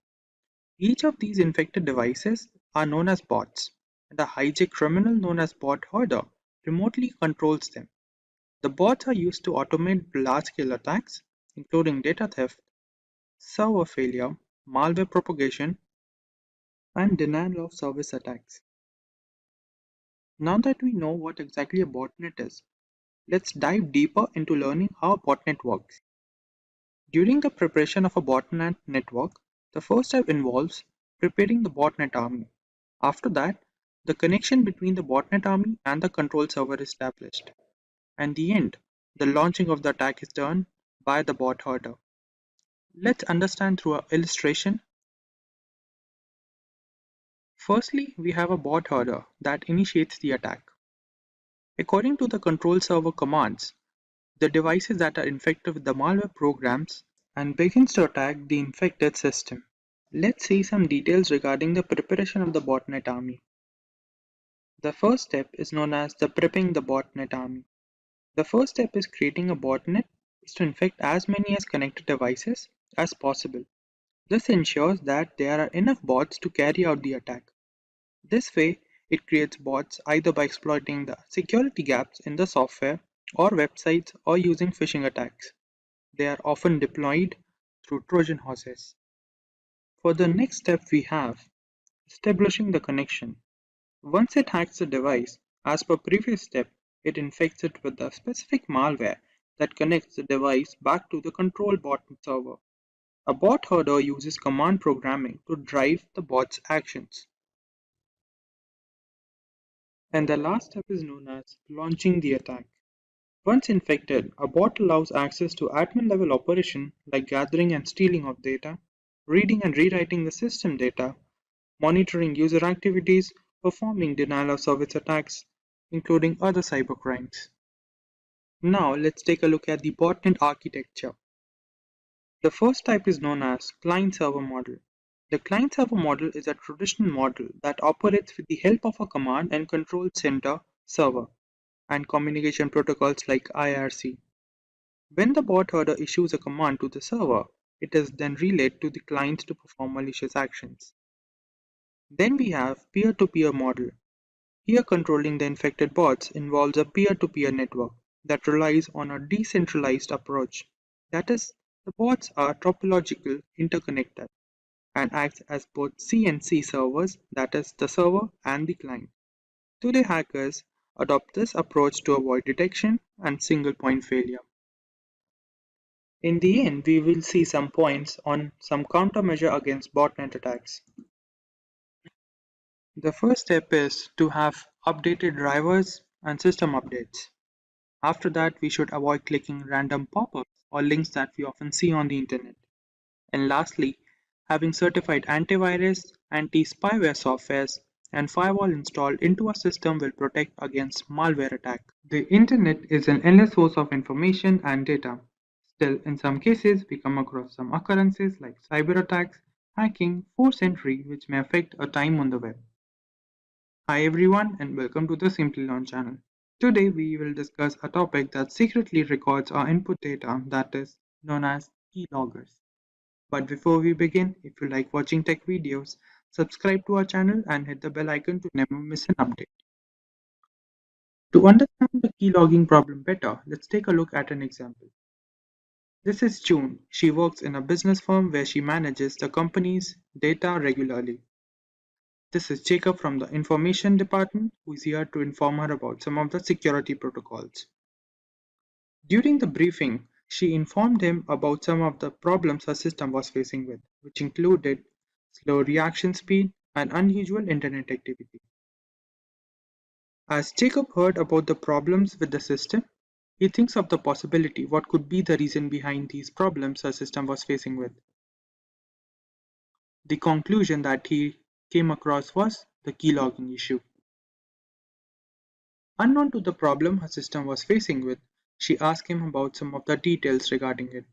Each of these infected devices are known as bots, and a hijacked criminal known as bot herder remotely controls them. The bots are used to automate large-scale attacks, including data theft, server failure, malware propagation, and denial of service attacks. Now that we know what exactly a botnet is, let's dive deeper into learning how a botnet works. During the preparation of a botnet network, the first step involves preparing the botnet army. After that, the connection between the botnet army and the control server is established. And the end, the launching of the attack is done by the bot herder. Let's understand through an illustration. Firstly, we have a bot herder that initiates the attack. According to the control server commands, the devices that are infected with the malware programs and begins to attack the infected system. Let's see some details regarding the preparation of the botnet army. The first step is known as the prepping the botnet army. The first step is creating a botnet is to infect as many as connected devices as possible. This ensures that there are enough bots to carry out the attack. This way, it creates bots either by exploiting the security gaps in the software or websites or using phishing attacks. They are often deployed through Trojan horses. For the next step we have establishing the connection. Once it hacks the device, as per previous step, it infects it with a specific malware that connects the device back to the control bot server. A bot herder uses command programming to drive the bot's actions. And the last step is known as launching the attack. Once infected, a bot allows access to admin level operation like gathering and stealing of data, reading and rewriting the system data, monitoring user activities, performing denial of service attacks, including other cybercrimes. Now let's take a look at the botnet architecture. The first type is known as client-server model. The client-server model is a traditional model that operates with the help of a command and control center server and communication protocols like IRC. When the bot herder issues a command to the server, it is then relayed to the client to perform malicious actions. Then we have peer-to-peer model. Here controlling the infected bots involves a peer-to-peer network that relies on a decentralized approach. That is, the bots are topological interconnected and acts as both CNC servers, that is, the server and the client. Today hackers adopt this approach to avoid detection and single point failure. In the end, we will see some points on some countermeasure against botnet attacks. The first step is to have updated drivers and system updates. After that, we should avoid clicking random pop-ups or links that we often see on the internet. And lastly, having certified antivirus, anti-spyware softwares, and firewall installed into our system will protect against malware attack. The internet is an endless source of information and data. Still, in some cases, we come across some occurrences like cyber attacks, hacking, forced entry, which may affect our time on the web. Hi everyone and welcome to the Simplilearn channel. Today we will discuss a topic that secretly records our input data, that is known as keyloggers. But before we begin, if you like watching tech videos, subscribe to our channel and hit the bell icon to never miss an update. To understand the keylogging problem better, let's take a look at an example. This is June. She works in a business firm where she manages the company's data regularly. This is Jacob from the information department who is here to inform her about some of the security protocols. During the briefing, she informed him about some of the problems her system was facing with, which included slow reaction speed and unusual internet activity. As Jacob heard about the problems with the system, he thinks of the possibility what could be the reason behind these problems her system was facing with. The conclusion that he came across was the keylogging issue. Unknown to the problem her system was facing with, she asked him about some of the details regarding it.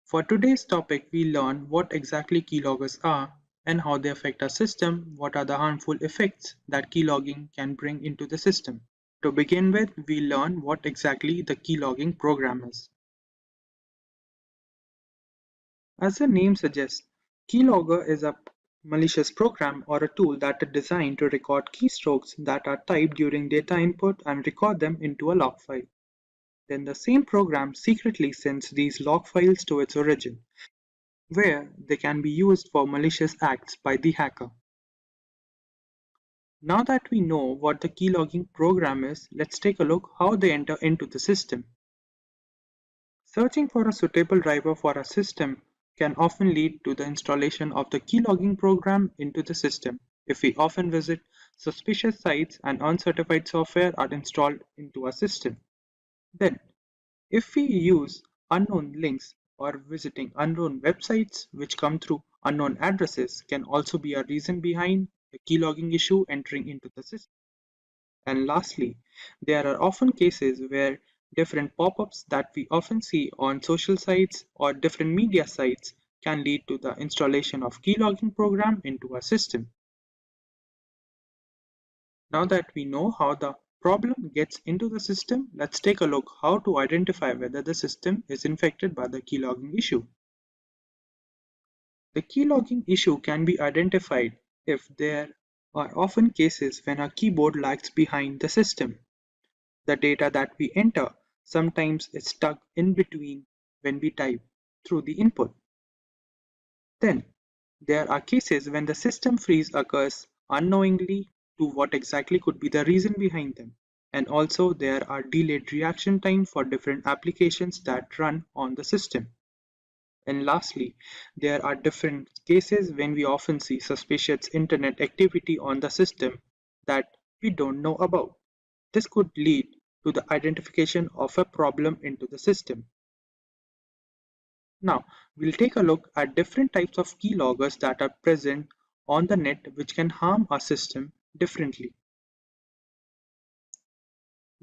For today's topic, we learn what exactly keyloggers are and how they affect our system, what are the harmful effects that keylogging can bring into the system. To begin with, we learn what exactly the keylogging program is. As the name suggests, keylogger is a malicious program or a tool that is designed to record keystrokes that are typed during data input and record them into a log file. Then the same program secretly sends these log files to its origin, where they can be used for malicious acts by the hacker. Now that we know what the keylogging program is, let's take a look how they enter into the system. Searching for a suitable driver for a system can often lead to the installation of the keylogging program into the system if we often visit suspicious sites and uncertified software are installed into our system. Then, if we use unknown links or visiting unknown websites which come through unknown addresses can also be a reason behind the keylogging issue entering into the system. And lastly, there are often cases where different pop-ups that we often see on social sites or different media sites can lead to the installation of keylogging program into our system. Now that we know how the problem gets into the system, let's take a look how to identify whether the system is infected by the keylogging issue. The keylogging issue can be identified if there are often cases when our keyboard lags behind the system. The data that we enter sometimes is stuck in between when we type through the input. Then, there are cases when the system freeze occurs unknowingly to what exactly could be the reason behind them. And also there are delayed reaction time for different applications that run on the system. And lastly, there are different cases when we often see suspicious internet activity on the system that we don't know about. This could lead to the identification of a problem into the system. Now, we'll take a look at different types of keyloggers that are present on the net which can harm our system differently.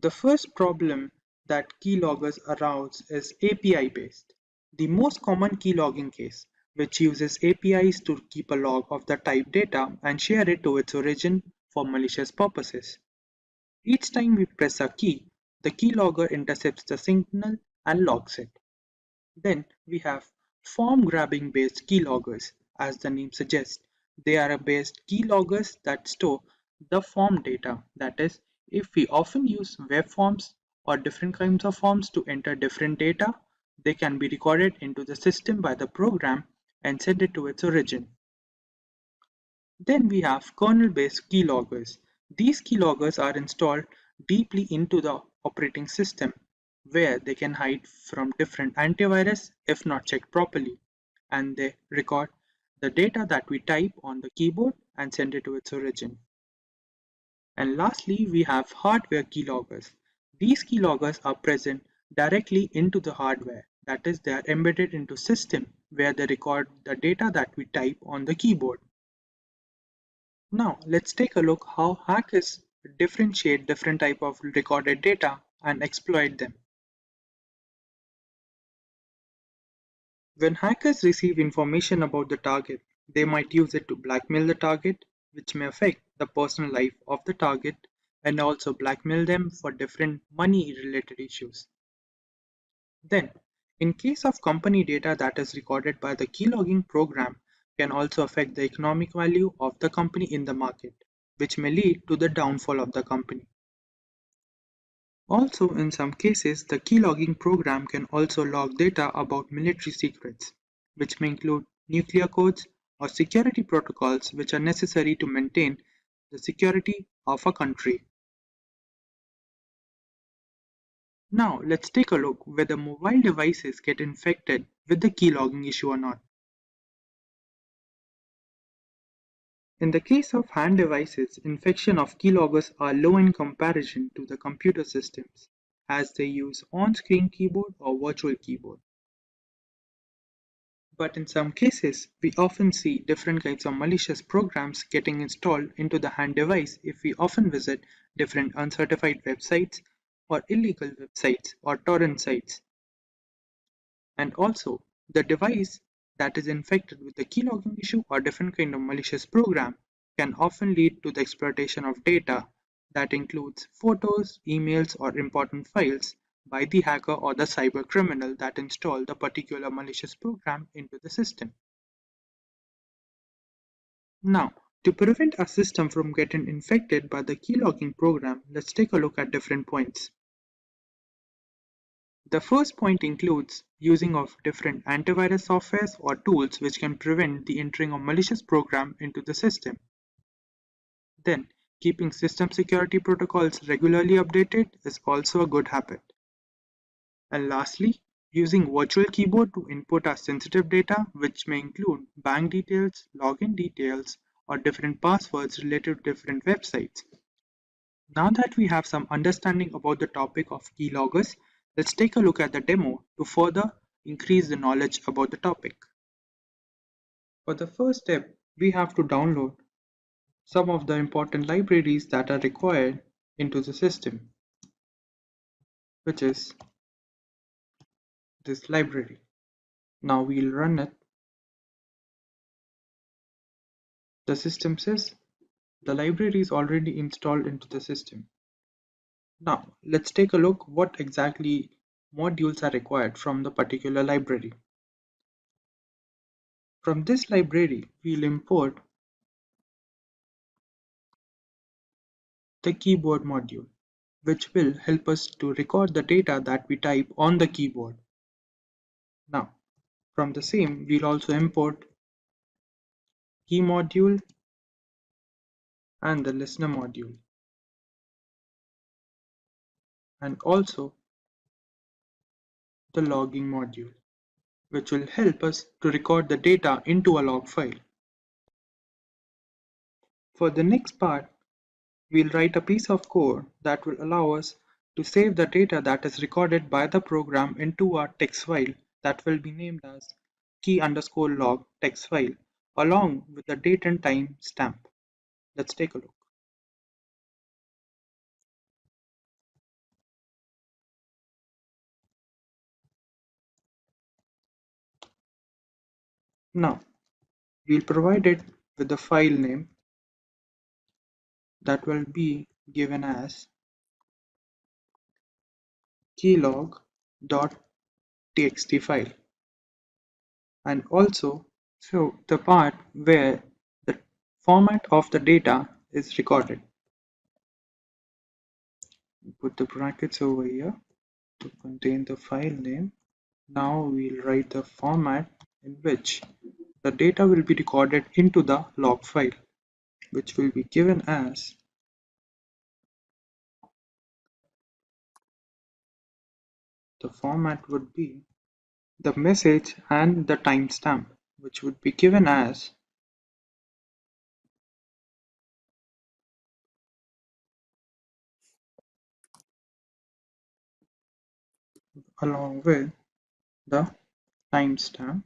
The first problem that keyloggers arouse is API based. The most common keylogging case, which uses APIs to keep a log of the typed data and share it to its origin for malicious purposes. Each time we press a key, the keylogger intercepts the signal and logs it. Then we have form grabbing based keyloggers. As the name suggests, they are based keyloggers that store the form data. That is, if we often use web forms or different kinds of forms to enter different data, they can be recorded into the system by the program and sent it to its origin. Then we have kernel-based keyloggers. These keyloggers are installed deeply into the operating system, where they can hide from different antivirus if not checked properly, and they record the data that we type on the keyboard and send it to its origin. And lastly, we have hardware keyloggers. These keyloggers are present directly into the hardware. That is, they are embedded into system where they record the data that we type on the keyboard. Now, let's take a look how hackers differentiate different type of recorded data and exploit them. When hackers receive information about the target, they might use it to blackmail the target, which may affect the personal life of the target and also blackmail them for different money-related issues. Then, in case of company data that is recorded by the keylogging program can also affect the economic value of the company in the market, which may lead to the downfall of the company. Also, in some cases, the keylogging program can also log data about military secrets, which may include nuclear codes or security protocols which are necessary to maintain the security of a country. Now, let's take a look whether mobile devices get infected with the keylogging issue or not. In the case of hand devices, infection of keyloggers are low in comparison to the computer systems, as they use on-screen keyboard or virtual keyboard. But in some cases, we often see different kinds of malicious programs getting installed into the hand device if we often visit different uncertified websites or illegal websites or torrent sites. And also, the device that is infected with the keylogging issue or different kind of malicious program can often lead to the exploitation of data that includes photos, emails, or important files by the hacker or the cyber criminal that installed the particular malicious program into the system. Now, to prevent a system from getting infected by the keylogging program, let's take a look at different points. The first point includes using of different antivirus softwares or tools which can prevent the entering of malicious program into the system. Then, keeping system security protocols regularly updated is also a good habit. And lastly, using virtual keyboard to input our sensitive data, which may include bank details, login details, or different passwords related to different websites. Now that we have some understanding about the topic of keyloggers, let's take a look at the demo to further increase the knowledge about the topic. For the first step, we have to download some of the important libraries that are required into the system, which is this library. Now we'll run it. The system says the library is already installed into the system. Now let's take a look what exactly modules are required from the particular library. From this library, we'll import the keyboard module, which will help us to record the data that we type on the keyboard. Now, from the same, we'll also import key module and the listener module, and also the logging module, which will help us to record the data into a log file. For the next part, we'll write a piece of code that will allow us to save the data that is recorded by the program into a text file that will be named as key_log text file along with the date and time stamp. Let's take a look. Now, we'll provide it with the file name that will be given as keylog.txt file, and also show the part where the format of the data is recorded. Put the brackets over here to contain the file name. Now we'll write the format in which the data will be recorded into the log file, which will be given as the format would be the message and the timestamp, which would be given as along with the timestamp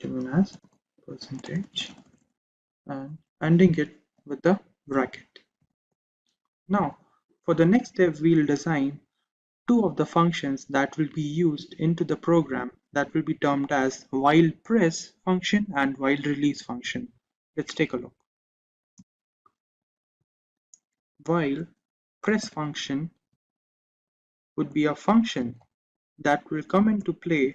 given as percentage and ending it with the bracket. Now, for the next step, we'll design two of the functions that will be used into the program that will be termed as while press function and while release function. Let's take a look. While press function would be a function that will come into play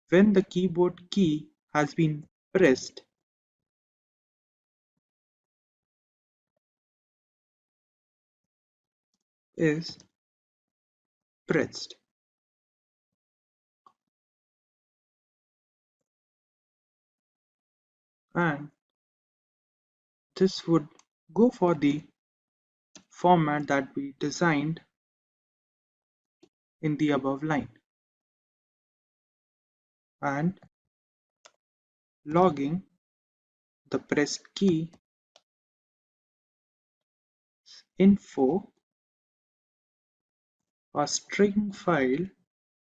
when the keyboard key has been pressed is pressed. And this would go for the format that we designed in the above line and logging the pressed key info, a string file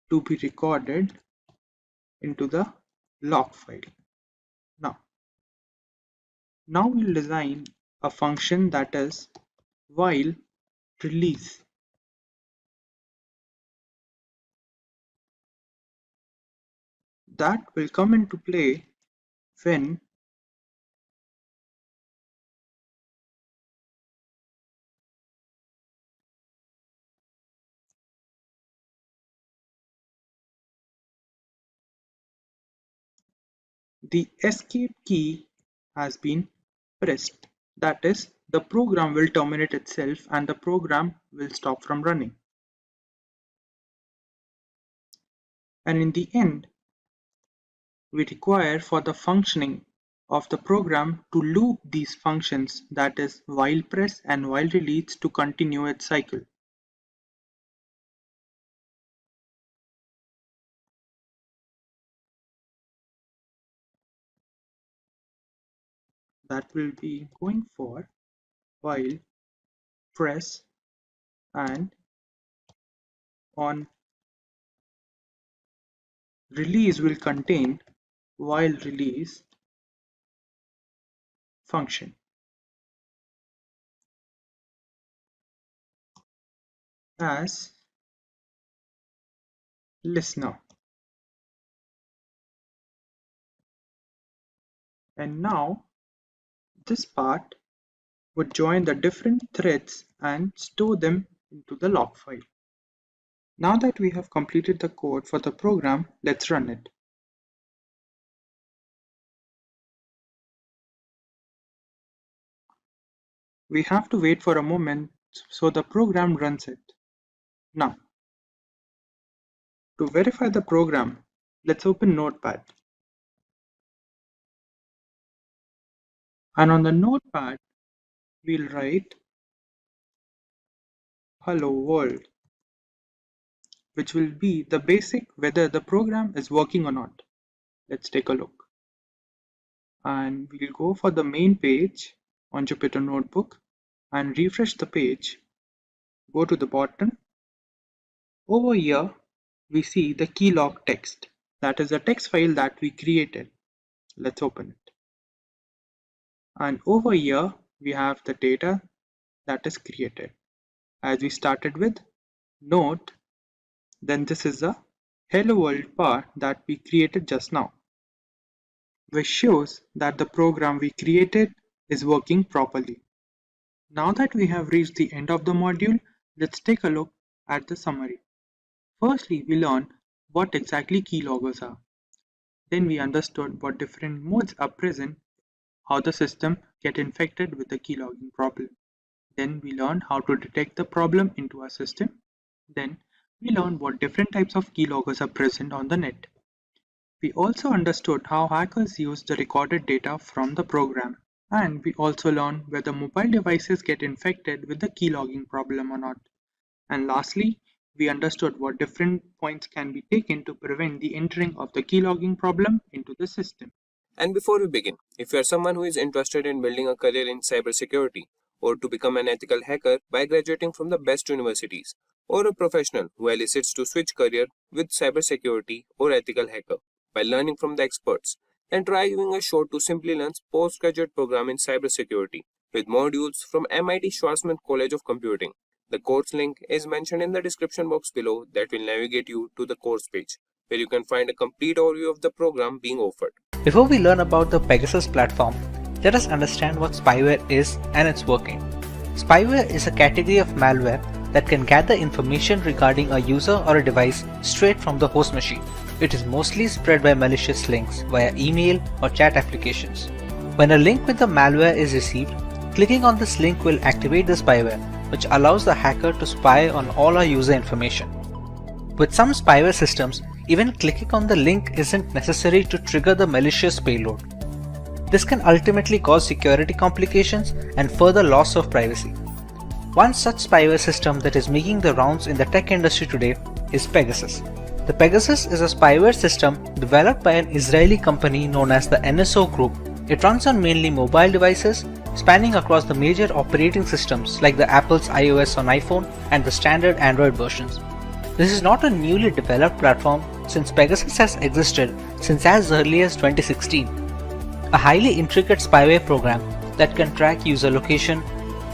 to be recorded into the log file. Now we'll design a function that is while release. That will come into play when the escape key has been pressed. That is, the program will terminate itself and the program will stop from running. And in the end, we require for the functioning of the program to loop these functions, that is while press and while release, to continue its cycle. That will be going for while press and on release will contain while release function. As listener. And now this part would join the different threads and store them into the log file. Now that we have completed the code for the program, let's run it. We have to wait for a moment so the program runs it. Now, to verify the program, let's open Notepad. And on the Notepad, we'll write hello world, which will be the basic whether the program is working or not. Let's take a look. And we'll go for the main page on Jupyter Notebook and refresh the page. Go to the bottom. Over here, we see the keylog text. That is a text file that we created. Let's open it. And over here, we have the data that is created. As we started with note, then this is the hello world part that we created just now, which shows that the program we created is working properly. Now that we have reached the end of the module, let's take a look at the summary. Firstly, we learned what exactly keyloggers are. Then we understood what different modes are present, how the system get infected with the keylogging problem. Then we learned how to detect the problem into our system. Then we learned what different types of keyloggers are present on the net. We also understood how hackers use the recorded data from the program. And we also learned whether mobile devices get infected with the keylogging problem or not. And lastly, we understood what different points can be taken to prevent the entering of the keylogging problem into the system. And before we begin, if you are someone who is interested in building a career in cybersecurity, or to become an ethical hacker by graduating from the best universities, or a professional who elicits to switch career with cybersecurity or ethical hacker by learning from the experts, then try giving a shot to Simplilearn's postgraduate program in cybersecurity with modules from MIT Schwarzman College of Computing. The course link is mentioned in the description box below that will navigate you to the course page, where you can find a complete overview of the program being offered. Before we learn about the Pegasus platform, let us understand what spyware is and its working. Spyware is a category of malware that can gather information regarding a user or a device straight from the host machine. It is mostly spread by malicious links via email or chat applications. When a link with the malware is received, clicking on this link will activate the spyware, which allows the hacker to spy on all our user information. With some spyware systems, even clicking on the link isn't necessary to trigger the malicious payload. This can ultimately cause security complications and further loss of privacy. One such spyware system that is making the rounds in the tech industry today is Pegasus. The Pegasus is a spyware system developed by an Israeli company known as the NSO Group. It runs on mainly mobile devices, spanning across the major operating systems like the Apple's iOS on iPhone and the standard Android versions. This is not a newly developed platform since Pegasus has existed since as early as 2016. A highly intricate spyware program that can track user location,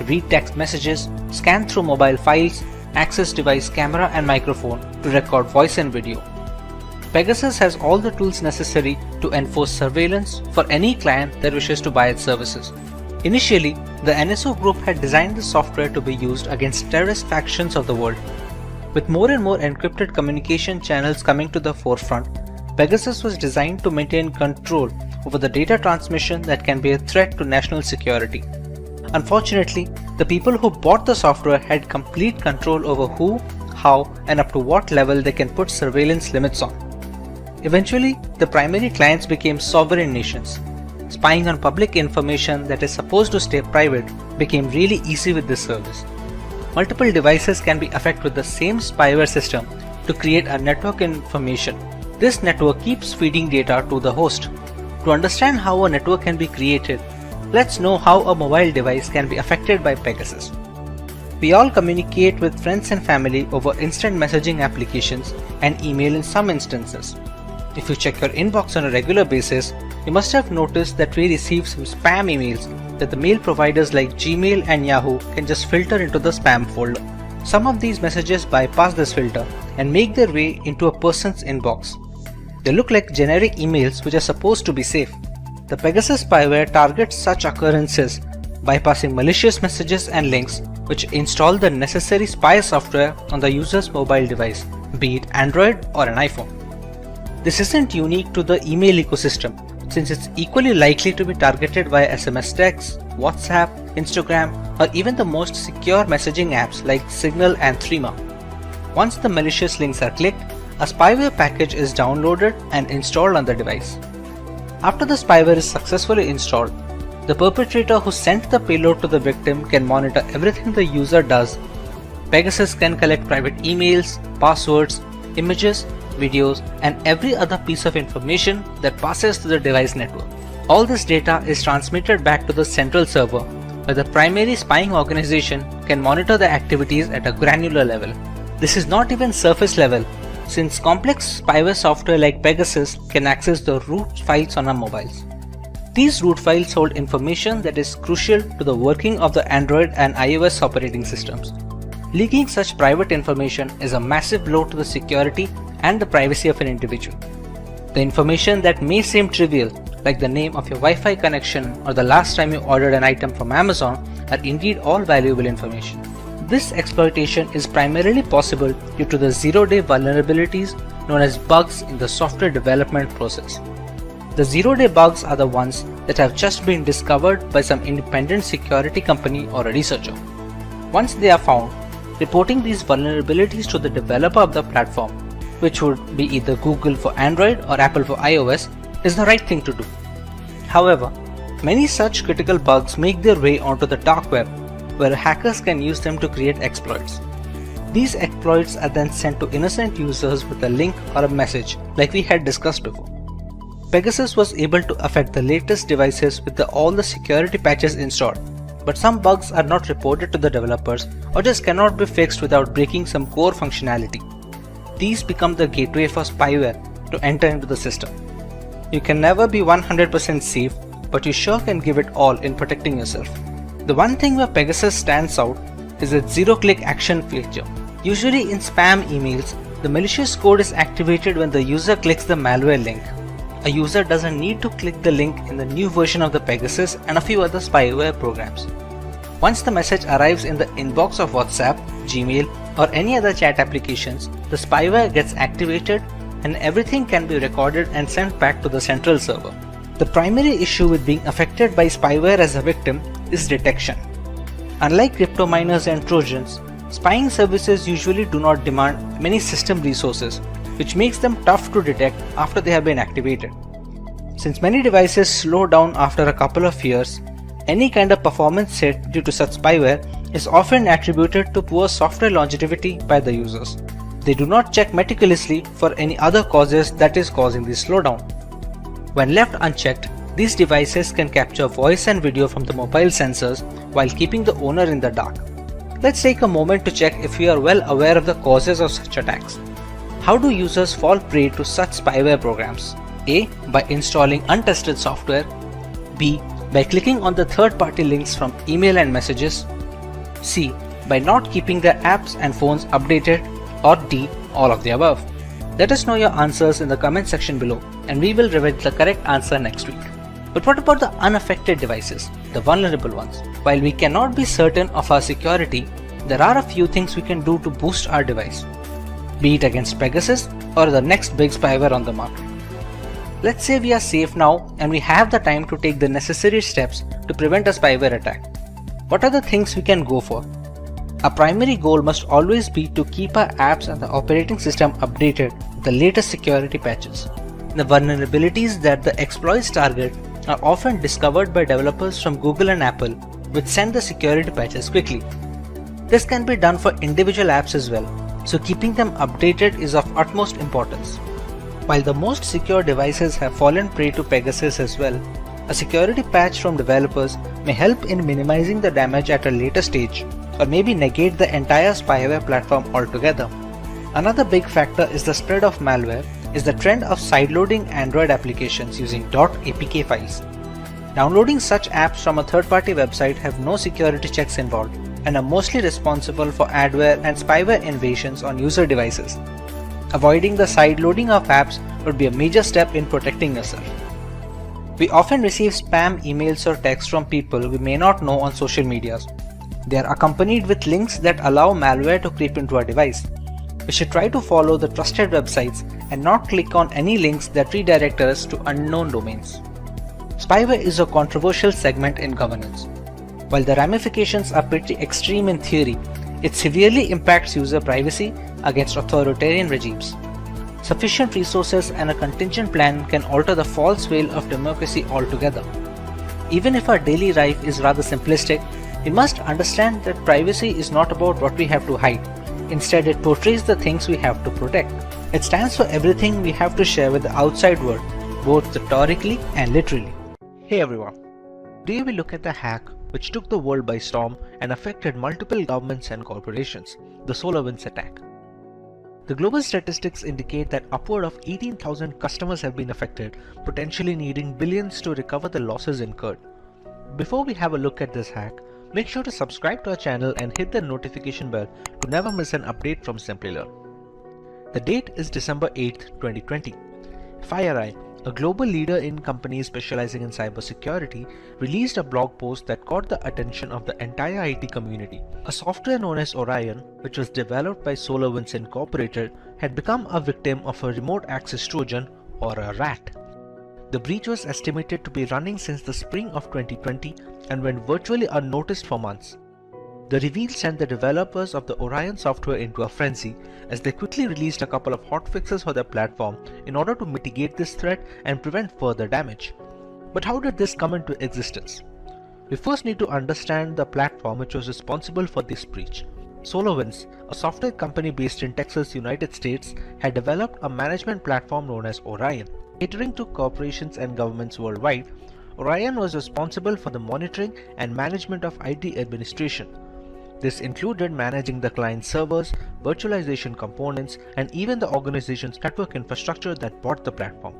read text messages, scan through mobile files, access device camera and microphone to record voice and video. Pegasus has all the tools necessary to enforce surveillance for any client that wishes to buy its services. Initially, the NSO Group had designed the software to be used against terrorist factions of the world. With more and more encrypted communication channels coming to the forefront, Pegasus was designed to maintain control over the data transmission that can be a threat to national security. Unfortunately, the people who bought the software had complete control over who, how, and up to what level they can put surveillance limits on. Eventually, the primary clients became sovereign nations. Spying on public information that is supposed to stay private became really easy with this service. Multiple devices can be affected with the same spyware system to create a network information. This network keeps feeding data to the host. To understand how a network can be created, let's know how a mobile device can be affected by Pegasus. We all communicate with friends and family over instant messaging applications and email in some instances. If you check your inbox on a regular basis, you must have noticed that we receive some spam emails that the mail providers like Gmail and Yahoo can just filter into the spam folder. Some of these messages bypass this filter and make their way into a person's inbox. They look like generic emails which are supposed to be safe. The Pegasus spyware targets such occurrences, bypassing malicious messages and links which install the necessary spy software on the user's mobile device, be it Android or an iPhone. This isn't unique to the email ecosystem, since it's equally likely to be targeted via SMS text, WhatsApp, Instagram, or even the most secure messaging apps like Signal and Threema. Once the malicious links are clicked, a spyware package is downloaded and installed on the device. After the spyware is successfully installed, the perpetrator who sent the payload to the victim can monitor everything the user does. Pegasus can collect private emails, passwords, images, videos, and every other piece of information that passes through the device network. All this data is transmitted back to the central server, where the primary spying organization can monitor the activities at a granular level. This is not even surface level, since complex spyware software like Pegasus can access the root files on our mobiles. These root files hold information that is crucial to the working of the Android and iOS operating systems. Leaking such private information is a massive blow to the security and the privacy of an individual. The information that may seem trivial, like the name of your Wi-Fi connection or the last time you ordered an item from Amazon, are indeed all valuable information. This exploitation is primarily possible due to the zero-day vulnerabilities known as bugs in the software development process. The zero-day bugs are the ones that have just been discovered by some independent security company or a researcher. Once they are found, reporting these vulnerabilities to the developer of the platform, which would be either Google for Android or Apple for iOS, is the right thing to do. However, many such critical bugs make their way onto the dark web, where hackers can use them to create exploits. These exploits are then sent to innocent users with a link or a message, like we had discussed before. Pegasus was able to affect the latest devices with all the security patches installed, but some bugs are not reported to the developers or just cannot be fixed without breaking some core functionality. These become the gateway for spyware to enter into the system. You can never be 100% safe, but you sure can give it all in protecting yourself. The one thing where Pegasus stands out is its zero-click action feature. Usually in spam emails, the malicious code is activated when the user clicks the malware link. A user doesn't need to click the link in the new version of the Pegasus and a few other spyware programs. Once the message arrives in the inbox of WhatsApp, Gmail, or any other chat applications, the spyware gets activated and everything can be recorded and sent back to the central server. The primary issue with being affected by spyware as a victim is detection. Unlike crypto miners and Trojans, spying services usually do not demand many system resources, which makes them tough to detect after they have been activated. Since many devices slow down after a couple of years, any kind of performance hit due to such spyware is often attributed to poor software longevity by the users. They do not check meticulously for any other causes that is causing the slowdown. When left unchecked, these devices can capture voice and video from the mobile sensors while keeping the owner in the dark. Let's take a moment to check if we are well aware of the causes of such attacks. How do users fall prey to such spyware programs? A. By installing untested software. B. By clicking on the third-party links from email and messages. C. By not keeping their apps and phones updated. Or D. All of the above. Let us know your answers in the comment section below and we will reveal the correct answer next week. But what about the unaffected devices, the vulnerable ones? While we cannot be certain of our security, there are a few things we can do to boost our device, be it against Pegasus or the next big spyware on the market. Let's say we are safe now and we have the time to take the necessary steps to prevent a spyware attack. What are the things we can go for? Our primary goal must always be to keep our apps and the operating system updated with the latest security patches. The vulnerabilities that the exploits target are often discovered by developers from Google and Apple, which send the security patches quickly. This can be done for individual apps as well, so keeping them updated is of utmost importance. While the most secure devices have fallen prey to Pegasus as well, a security patch from developers may help in minimizing the damage at a later stage, or maybe negate the entire spyware platform altogether. Another big factor is the spread of malware is the trend of sideloading Android applications using .apk files. Downloading such apps from a third-party website have no security checks involved and are mostly responsible for adware and spyware invasions on user devices. Avoiding the sideloading of apps would be a major step in protecting yourself. We often receive spam emails or texts from people we may not know on social medias. They are accompanied with links that allow malware to creep into our device. We should try to follow the trusted websites and not click on any links that redirect us to unknown domains. Spyware is a controversial segment in governance. While the ramifications are pretty extreme in theory, it severely impacts user privacy against authoritarian regimes. Sufficient resources and a contingent plan can alter the false veil of democracy altogether. Even if our daily life is rather simplistic, we must understand that privacy is not about what we have to hide. Instead, it portrays the things we have to protect. It stands for everything we have to share with the outside world, both rhetorically and literally. Hey everyone, today we look at the hack which took the world by storm and affected multiple governments and corporations, the SolarWinds attack. The global statistics indicate that upward of 18,000 customers have been affected, potentially needing billions to recover the losses incurred. Before we have a look at this hack, make sure to subscribe to our channel and hit the notification bell to never miss an update from Simplilearn. The date is December 8, 2020. FireEye, a global leader in companies specializing in cybersecurity, released a blog post that caught the attention of the entire IT community. A software known as Orion, which was developed by SolarWinds Incorporated, had become a victim of a remote access Trojan or a RAT. The breach was estimated to be running since the spring of 2020 and went virtually unnoticed for months. The reveal sent the developers of the Orion software into a frenzy as they quickly released a couple of hotfixes for their platform in order to mitigate this threat and prevent further damage. But how did this come into existence? We first need to understand the platform which was responsible for this breach. SolarWinds, a software company based in Texas, United States, had developed a management platform known as Orion. Catering to corporations and governments worldwide, Orion was responsible for the monitoring and management of IT administration. This included managing the client servers, virtualization components, and even the organization's network infrastructure that bought the platform.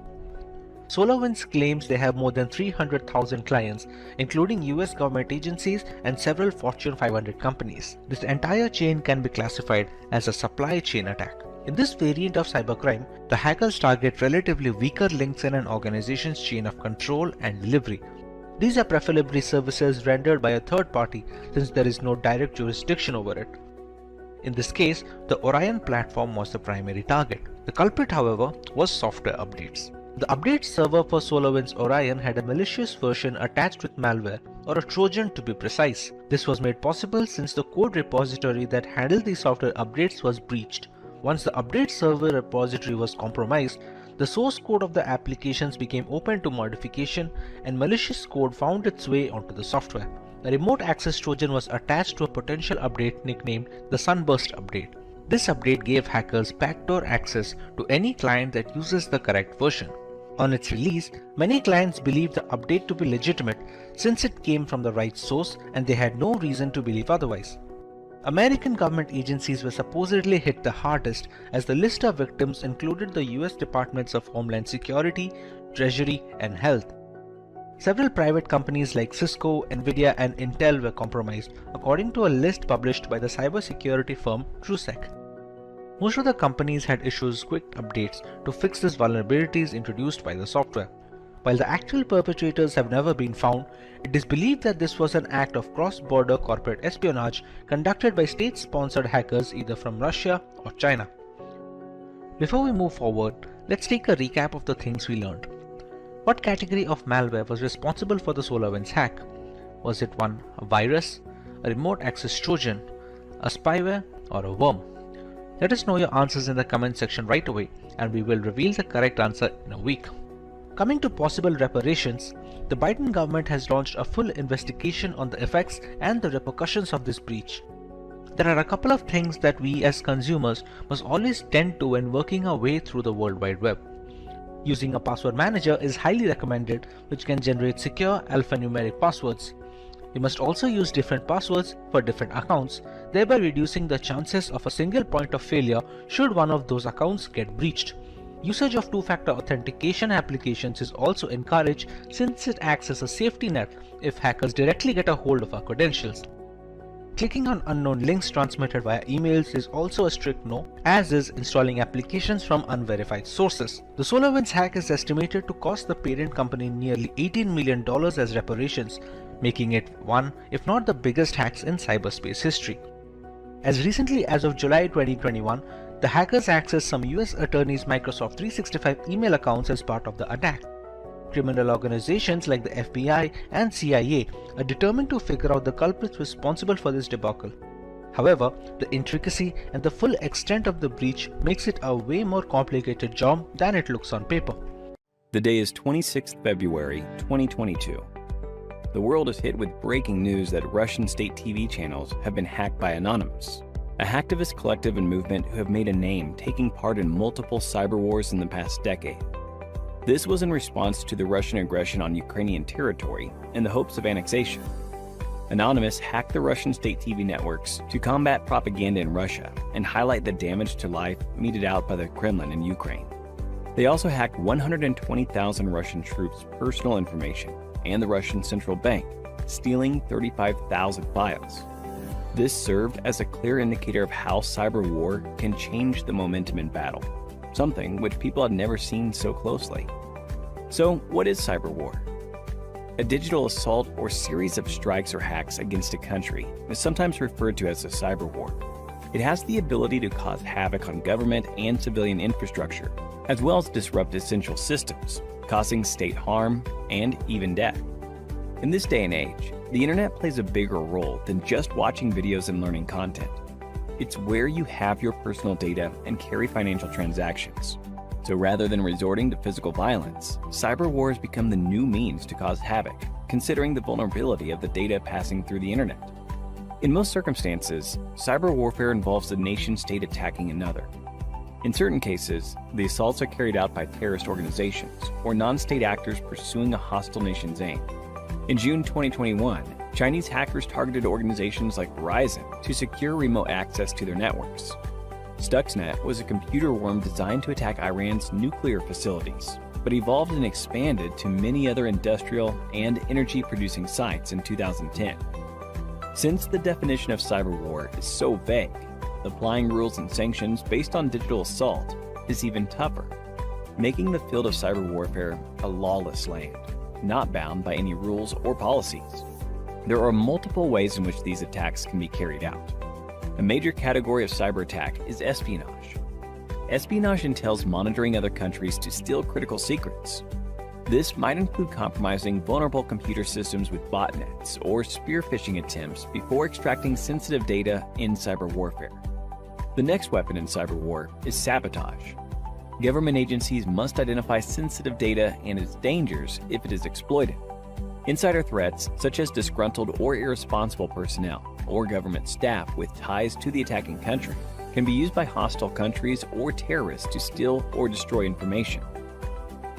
SolarWinds claims they have more than 300,000 clients, including US government agencies and several Fortune 500 companies. This entire chain can be classified as a supply chain attack. In this variant of cybercrime, the hackers target relatively weaker links in an organization's chain of control and delivery. These are preferably services rendered by a third party since there is no direct jurisdiction over it. In this case, the Orion platform was the primary target. The culprit, however, was software updates. The update server for SolarWinds Orion had a malicious version attached with malware, or a Trojan to be precise. This was made possible since the code repository that handled the software updates was breached. Once the update server repository was compromised, the source code of the applications became open to modification and malicious code found its way onto the software. A remote access Trojan was attached to a potential update nicknamed the Sunburst update. This update gave hackers backdoor access to any client that uses the correct version. On its release, many clients believed the update to be legitimate since it came from the right source and they had no reason to believe otherwise. American government agencies were supposedly hit the hardest as the list of victims included the US Departments of Homeland Security, Treasury, and Health. Several private companies like Cisco, Nvidia, and Intel were compromised, according to a list published by the cybersecurity firm TrueSec. Most of the companies had issued quick updates to fix these vulnerabilities introduced by the software. While the actual perpetrators have never been found, it is believed that this was an act of cross-border corporate espionage conducted by state-sponsored hackers either from Russia or China. Before we move forward, let's take a recap of the things we learned. What category of malware was responsible for the SolarWinds hack? Was it one, a virus, a remote access Trojan, a spyware, or a worm? Let us know your answers in the comment section right away, and we will reveal the correct answer in a week. Coming to possible reparations, the Biden government has launched a full investigation on the effects and the repercussions of this breach. There are a couple of things that we as consumers must always tend to when working our way through the World Wide Web. Using a password manager is highly recommended, which can generate secure alphanumeric passwords. You must also use different passwords for different accounts, thereby reducing the chances of a single point of failure should one of those accounts get breached. Usage of two-factor authentication applications is also encouraged since it acts as a safety net if hackers directly get a hold of our credentials. Clicking on unknown links transmitted via emails is also a strict no, as is installing applications from unverified sources. The SolarWinds hack is estimated to cost the parent company nearly $18 million as reparations, making it one, if not the biggest hacks in cyberspace history. As recently as of July 2021, the hackers accessed some US attorneys' Microsoft 365 email accounts as part of the attack. Criminal organizations like the FBI and CIA are determined to figure out the culprits responsible for this debacle. However, the intricacy and the full extent of the breach makes it a way more complicated job than it looks on paper. The day is 26th February 2022. The world is hit with breaking news that Russian state TV channels have been hacked by Anonymous, a hacktivist collective and movement who have made a name taking part in multiple cyber wars in the past decade. This was in response to the Russian aggression on Ukrainian territory in the hopes of annexation. Anonymous hacked the Russian state TV networks to combat propaganda in Russia and highlight the damage to life meted out by the Kremlin in Ukraine. They also hacked 120,000 Russian troops' personal information and the Russian central bank, stealing 35,000 files. This served as a clear indicator of how cyber war can change the momentum in battle, something which people had never seen so closely. So, what is cyber war? A digital assault or series of strikes or hacks against a country is sometimes referred to as a cyber war. It has the ability to cause havoc on government and civilian infrastructure, as well as disrupt essential systems, causing state harm and even death. In this day and age, the internet plays a bigger role than just watching videos and learning content. It's where you have your personal data and carry financial transactions. So rather than resorting to physical violence, cyber wars become the new means to cause havoc, considering the vulnerability of the data passing through the internet. In most circumstances, cyber warfare involves a nation-state attacking another. In certain cases, the assaults are carried out by terrorist organizations or non-state actors pursuing a hostile nation's aim. In June 2021, Chinese hackers targeted organizations like Verizon to secure remote access to their networks. Stuxnet was a computer worm designed to attack Iran's nuclear facilities, but evolved and expanded to many other industrial and energy-producing sites in 2010. Since the definition of cyber war is so vague, applying rules and sanctions based on digital assault is even tougher, making the field of cyber warfare a lawless land, not bound by any rules or policies. There are multiple ways in which these attacks can be carried out. A major category of cyber attack is espionage. Espionage entails monitoring other countries to steal critical secrets. This might include compromising vulnerable computer systems with botnets or spear phishing attempts before extracting sensitive data in cyber warfare. The next weapon in cyber war is sabotage. Government agencies must identify sensitive data and its dangers if it is exploited. Insider threats, such as disgruntled or irresponsible personnel or government staff with ties to the attacking country, can be used by hostile countries or terrorists to steal or destroy information.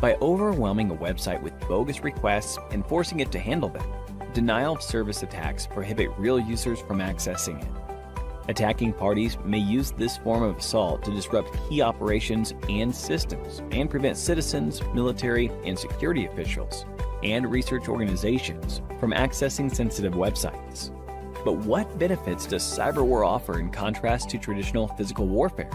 By overwhelming a website with bogus requests and forcing it to handle them, denial of service attacks prohibit real users from accessing it. Attacking parties may use this form of assault to disrupt key operations and systems and prevent citizens, military, and security officials and research organizations from accessing sensitive websites. But what benefits does cyber war offer in contrast to traditional physical warfare?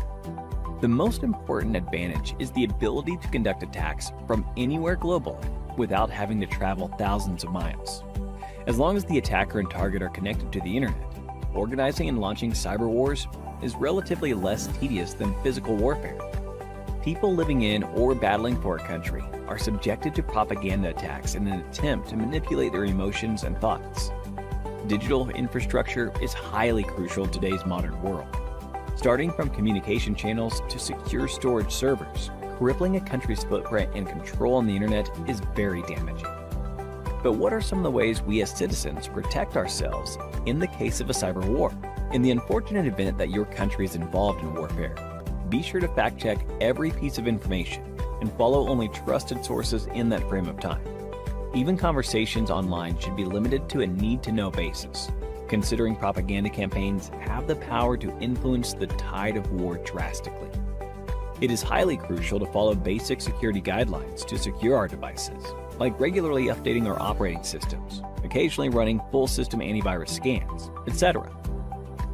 The most important advantage is the ability to conduct attacks from anywhere globally without having to travel thousands of miles. As long as the attacker and target are connected to the internet, organizing and launching cyber wars is relatively less tedious than physical warfare. People living in or battling for a country are subjected to propaganda attacks in an attempt to manipulate their emotions and thoughts. Digital infrastructure is highly crucial in today's modern world. Starting from communication channels to secure storage servers, crippling a country's footprint and control on the internet is very damaging. But what are some of the ways we as citizens protect ourselves in the case of a cyber war? In the unfortunate event that your country is involved in warfare, be sure to fact-check every piece of information and follow only trusted sources in that frame of time. Even conversations online should be limited to a need-to-know basis, considering propaganda campaigns have the power to influence the tide of war drastically. It is highly crucial to follow basic security guidelines to secure our devices, like regularly updating our operating systems, occasionally running full system antivirus scans, etc.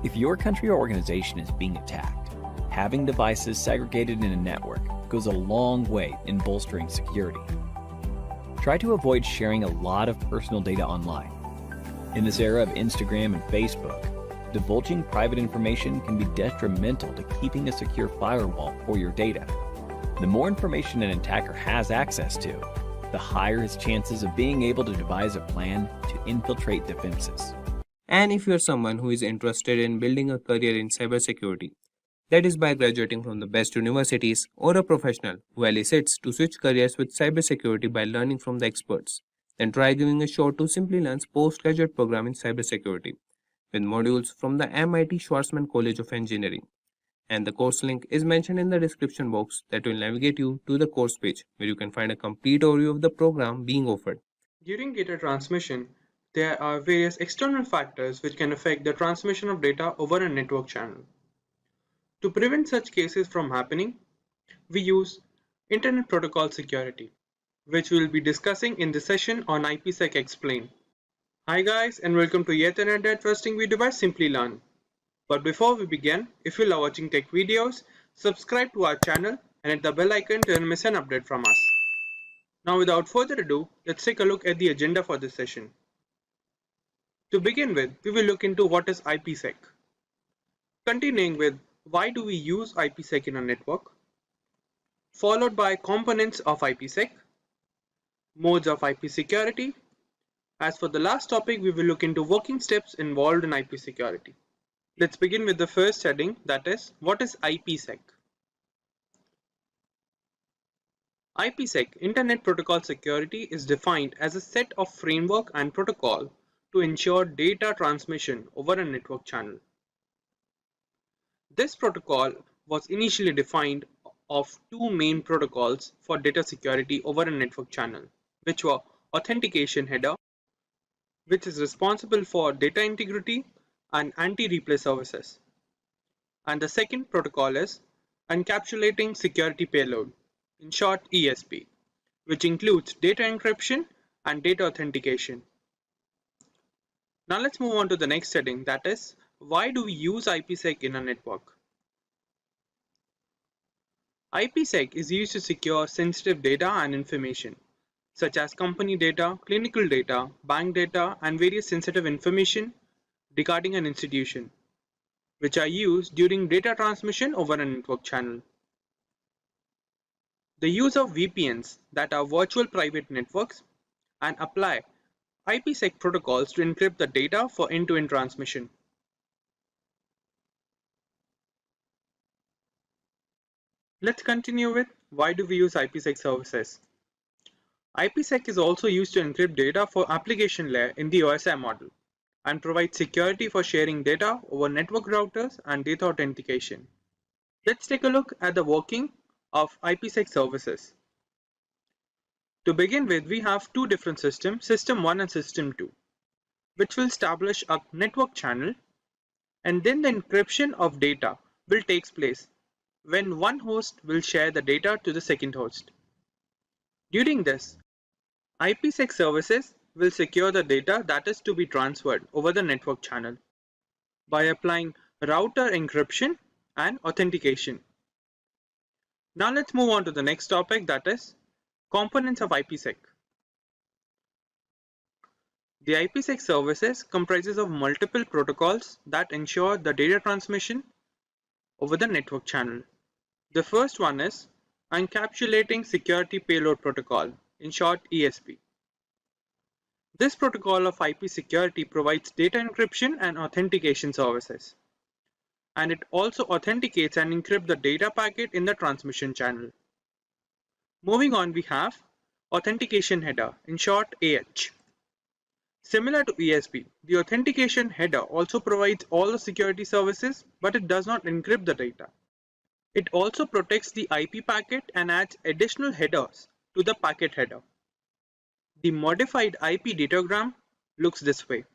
If your country or organization is being attacked, having devices segregated in a network goes a long way in bolstering security. Try to avoid sharing a lot of personal data online. In this era of Instagram and Facebook, divulging private information can be detrimental to keeping a secure firewall for your data. The more information an attacker has access to, the higher his chances of being able to devise a plan to infiltrate defenses. And if you're someone who is interested in building a career in cybersecurity, that is by graduating from the best universities, or a professional who elicits to switch careers with cybersecurity by learning from the experts, then try giving a shot to Simplilearn's postgraduate program in cybersecurity with modules from the MIT Schwarzman College of Engineering. And the course link is mentioned in the description box that will navigate you to the course page where you can find a complete overview of the program being offered. During data transmission, there are various external factors which can affect the transmission of data over a network channel. To prevent such cases from happening, we use Internet Protocol Security, which we will be discussing in this session on IPsec Explained. Hi guys, and welcome to yet another interesting video by Simplilearn. But before we begin, if you love watching tech videos, subscribe to our channel and hit the bell icon to never miss an update from us. Now without further ado, let's take a look at the agenda for this session. To begin with, we will look into what is IPsec. Continuing with why do we use IPsec in a network, followed by components of IPsec, modes of IP security. As for the last topic, we will look into working steps involved in IP security. Let's begin with the first heading, that is, what is IPsec? IPsec, Internet Protocol Security, is defined as a set of framework and protocol to ensure data transmission over a network channel. This protocol was initially defined of two main protocols for data security over a network channel, which were authentication header, which is responsible for data integrity and anti-replay services. And the second protocol is encapsulating security payload, in short ESP, which includes data encryption and data authentication. Now let's move on to the next heading, that is, why do we use IPsec in a network? IPsec is used to secure sensitive data and information, such as company data, clinical data, bank data, and various sensitive information regarding an institution, which are used during data transmission over a network channel. The use of VPNs, that are virtual private networks, and apply IPsec protocols to encrypt the data for end-to-end transmission. Let's continue with why do we use IPsec services. IPsec is also used to encrypt data for application layer in the OSI model and provide security for sharing data over network routers and data authentication. Let's take a look at the working of IPsec services. To begin with, we have two different systems, System 1 and System 2, which will establish a network channel, and then the encryption of data will take place when one host will share the data to the second host. During this, IPsec services will secure the data that is to be transferred over the network channel by applying router encryption and authentication. Now let's move on to the next topic, that is components of IPsec. The IPsec services comprises of multiple protocols that ensure the data transmission over the network channel. The first one is Encapsulating Security Payload Protocol, in short ESP. This protocol of IP security provides data encryption and authentication services, and it also authenticates and encrypts the data packet in the transmission channel. Moving on, we have Authentication Header, in short AH. Similar to ESP, the authentication header also provides all the security services, but it does not encrypt the data. It also protects the IP packet and adds additional headers to the packet header. The modified IP datagram looks this way,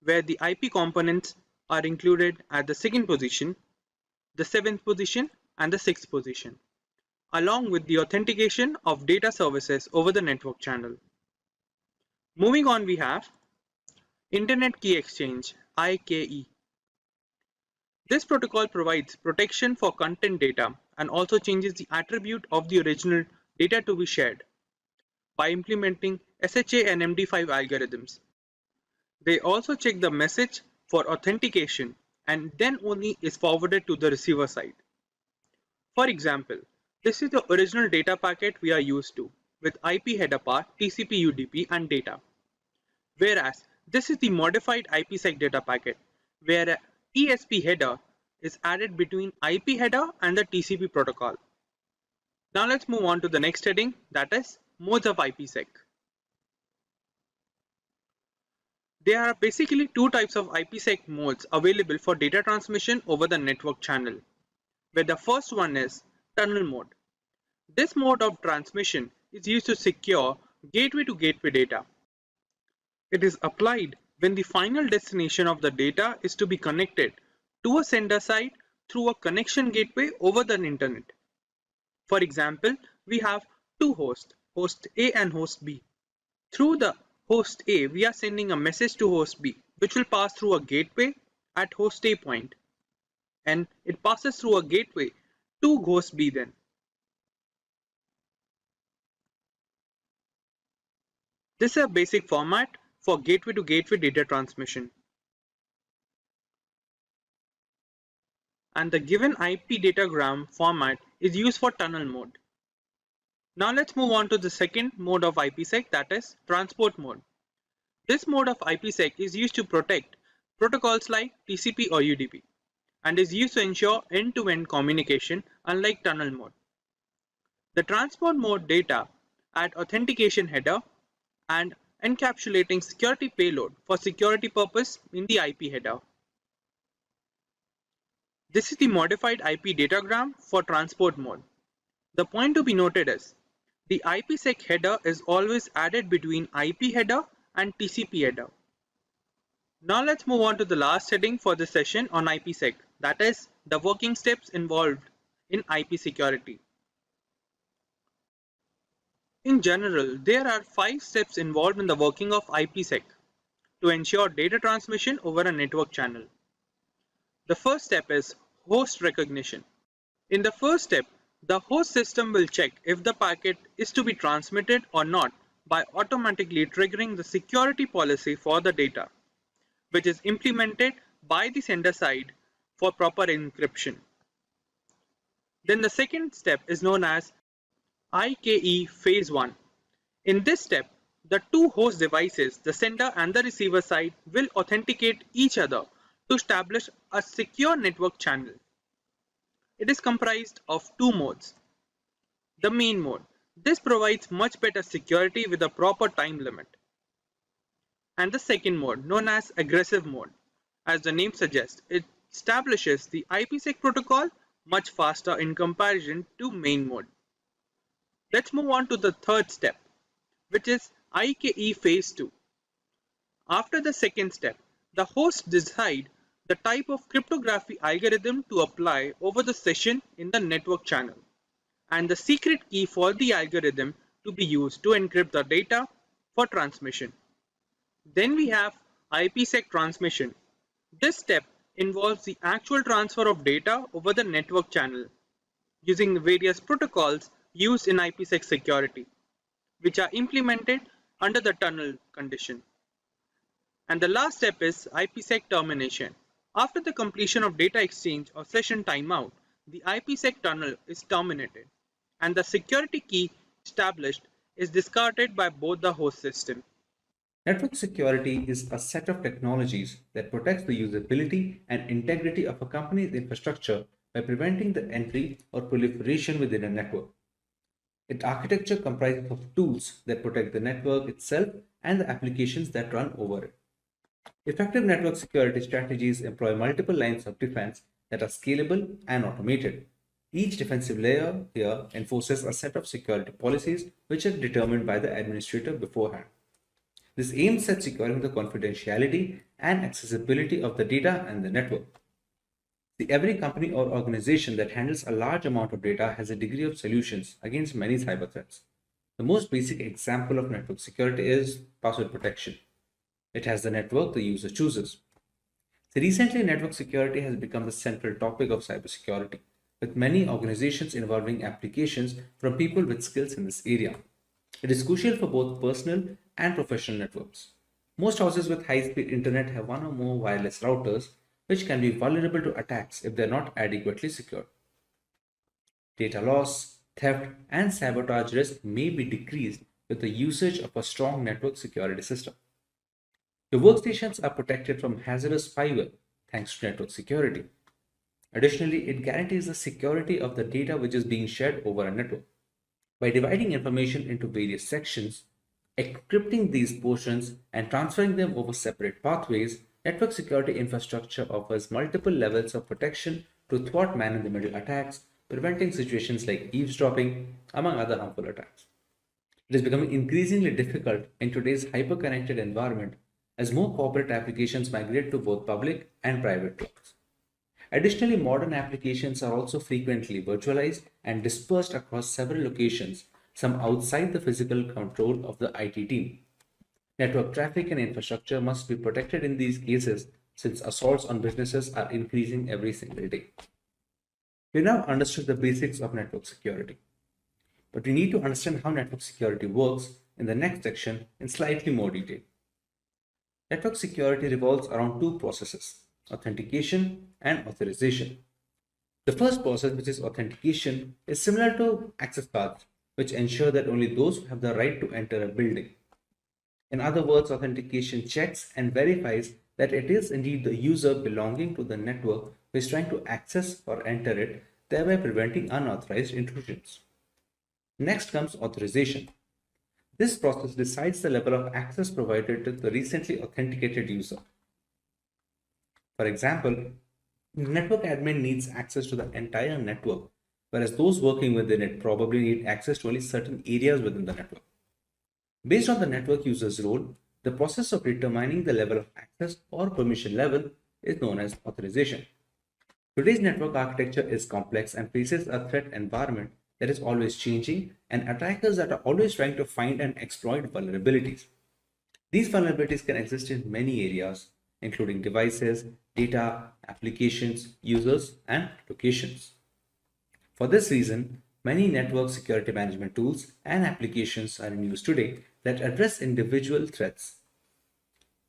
where the IP components are included at the second position, the 7th position, and the 6th position, along with the authentication of data services over the network channel. Moving on, we have Internet Key Exchange, IKE. This protocol provides protection for content data and also changes the attribute of the original data to be shared by implementing SHA and MD5 algorithms. They also check the message for authentication and then only is forwarded to the receiver side. For example, this is the original data packet we are used to with IP header path, TCP UDP and data. Whereas this is the modified IPsec data packet where a ESP header is added between IP header and the TCP protocol. Now let's move on to the next heading, that is modes of IPsec. There are basically two types of IPsec modes available for data transmission over the network channel, where the first one is tunnel mode. This mode of transmission is used to secure gateway to gateway data. It is applied when the final destination of the data is to be connected to a sender side through a connection gateway over the internet. For example, we have two hosts, host A and host B. Through the host A, we are sending a message to host B, which will pass through a gateway at host A point, and it passes through a gateway to host B then. This is a basic format for gateway to gateway data transmission. And the given IP datagram format is used for tunnel mode. Now let's move on to the second mode of IPsec, that is transport mode. This mode of IPsec is used to protect protocols like TCP or UDP and is used to ensure end-to-end communication, unlike tunnel mode. The transport mode data add authentication header and encapsulating security payload for security purpose in the IP header. This is the modified IP datagram for transport mode. The point to be noted is, the IPsec header is always added between IP header and TCP header. Now let's move on to the last heading for this session on IPsec, that is, the working steps involved in IP security. In general, there are 5 steps involved in the working of IPsec to ensure data transmission over a network channel. The first step is host recognition. In the first step, the host system will check if the packet is to be transmitted or not by automatically triggering the security policy for the data, which is implemented by the sender side for proper encryption. Then the second step is known as IKE Phase 1. In this step, the two host devices, the sender and the receiver side, will authenticate each other to establish a secure network channel. It is comprised of two modes. The main mode. This provides much better security with a proper time limit. And the second mode, known as aggressive mode. As the name suggests, it establishes the IPsec protocol much faster in comparison to main mode. Let's move on to the third step, which is IKE Phase 2. After the second step, the hosts decide the type of cryptography algorithm to apply over the session in the network channel, and the secret key for the algorithm to be used to encrypt the data for transmission. Then we have IPsec transmission. This step involves the actual transfer of data over the network channel using the various protocols used in IPsec security, which are implemented under the tunnel condition. And the last step is IPsec termination. After the completion of data exchange or session timeout, the IPsec tunnel is terminated, and the security key established is discarded by both the host system. Network security is a set of technologies that protects the usability and integrity of a company's infrastructure by preventing the entry or proliferation within a network. Its architecture comprises of tools that protect the network itself and the applications that run over it. Effective network security strategies employ multiple lines of defense that are scalable and automated. Each defensive layer here enforces a set of security policies which are determined by the administrator beforehand. This aims at securing the confidentiality and accessibility of the data and the network. Every company or organization that handles a large amount of data has a degree of solutions against many cyber threats. The most basic example of network security is password protection. It has the network the user chooses. So recently, network security has become the central topic of cybersecurity, with many organizations involving applications from people with skills in this area. It is crucial for both personal and professional networks. Most houses with high-speed internet have one or more wireless routers, which can be vulnerable to attacks if they are not adequately secured. Data loss, theft, and sabotage risk may be decreased with the usage of a strong network security system. Your workstations are protected from hazardous spyware thanks to network security. Additionally, it guarantees the security of the data which is being shared over a network. By dividing information into various sections, encrypting these portions, and transferring them over separate pathways, network security infrastructure offers multiple levels of protection to thwart man-in-the-middle attacks, preventing situations like eavesdropping, among other harmful attacks. It is becoming increasingly difficult in today's hyper-connected environment as more corporate applications migrate to both public and private clouds. Additionally, modern applications are also frequently virtualized and dispersed across several locations, some outside the physical control of the IT team. Network traffic and infrastructure must be protected in these cases since assaults on businesses are increasing every single day. We now understood the basics of network security, but we need to understand how network security works in the next section in slightly more detail. Network security revolves around two processes: authentication and authorization. The first process, which is authentication, is similar to access cards, which ensure that only those who have the right to enter a building. In other words, authentication checks and verifies that it is indeed the user belonging to the network who is trying to access or enter it, thereby preventing unauthorized intrusions. Next comes authorization. This process decides the level of access provided to the recently authenticated user. For example, Network admin needs access to the entire network, whereas those working within it probably need access to only certain areas within the network. Based on the network user's role, the process of determining the level of access or permission level is known as authorization. Today's network architecture is complex and faces a threat environment that is always changing and attackers that are always trying to find and exploit vulnerabilities. These vulnerabilities can exist in many areas, including devices, data, applications, users, and locations. For this reason, many network security management tools and applications are in use today that address individual threats.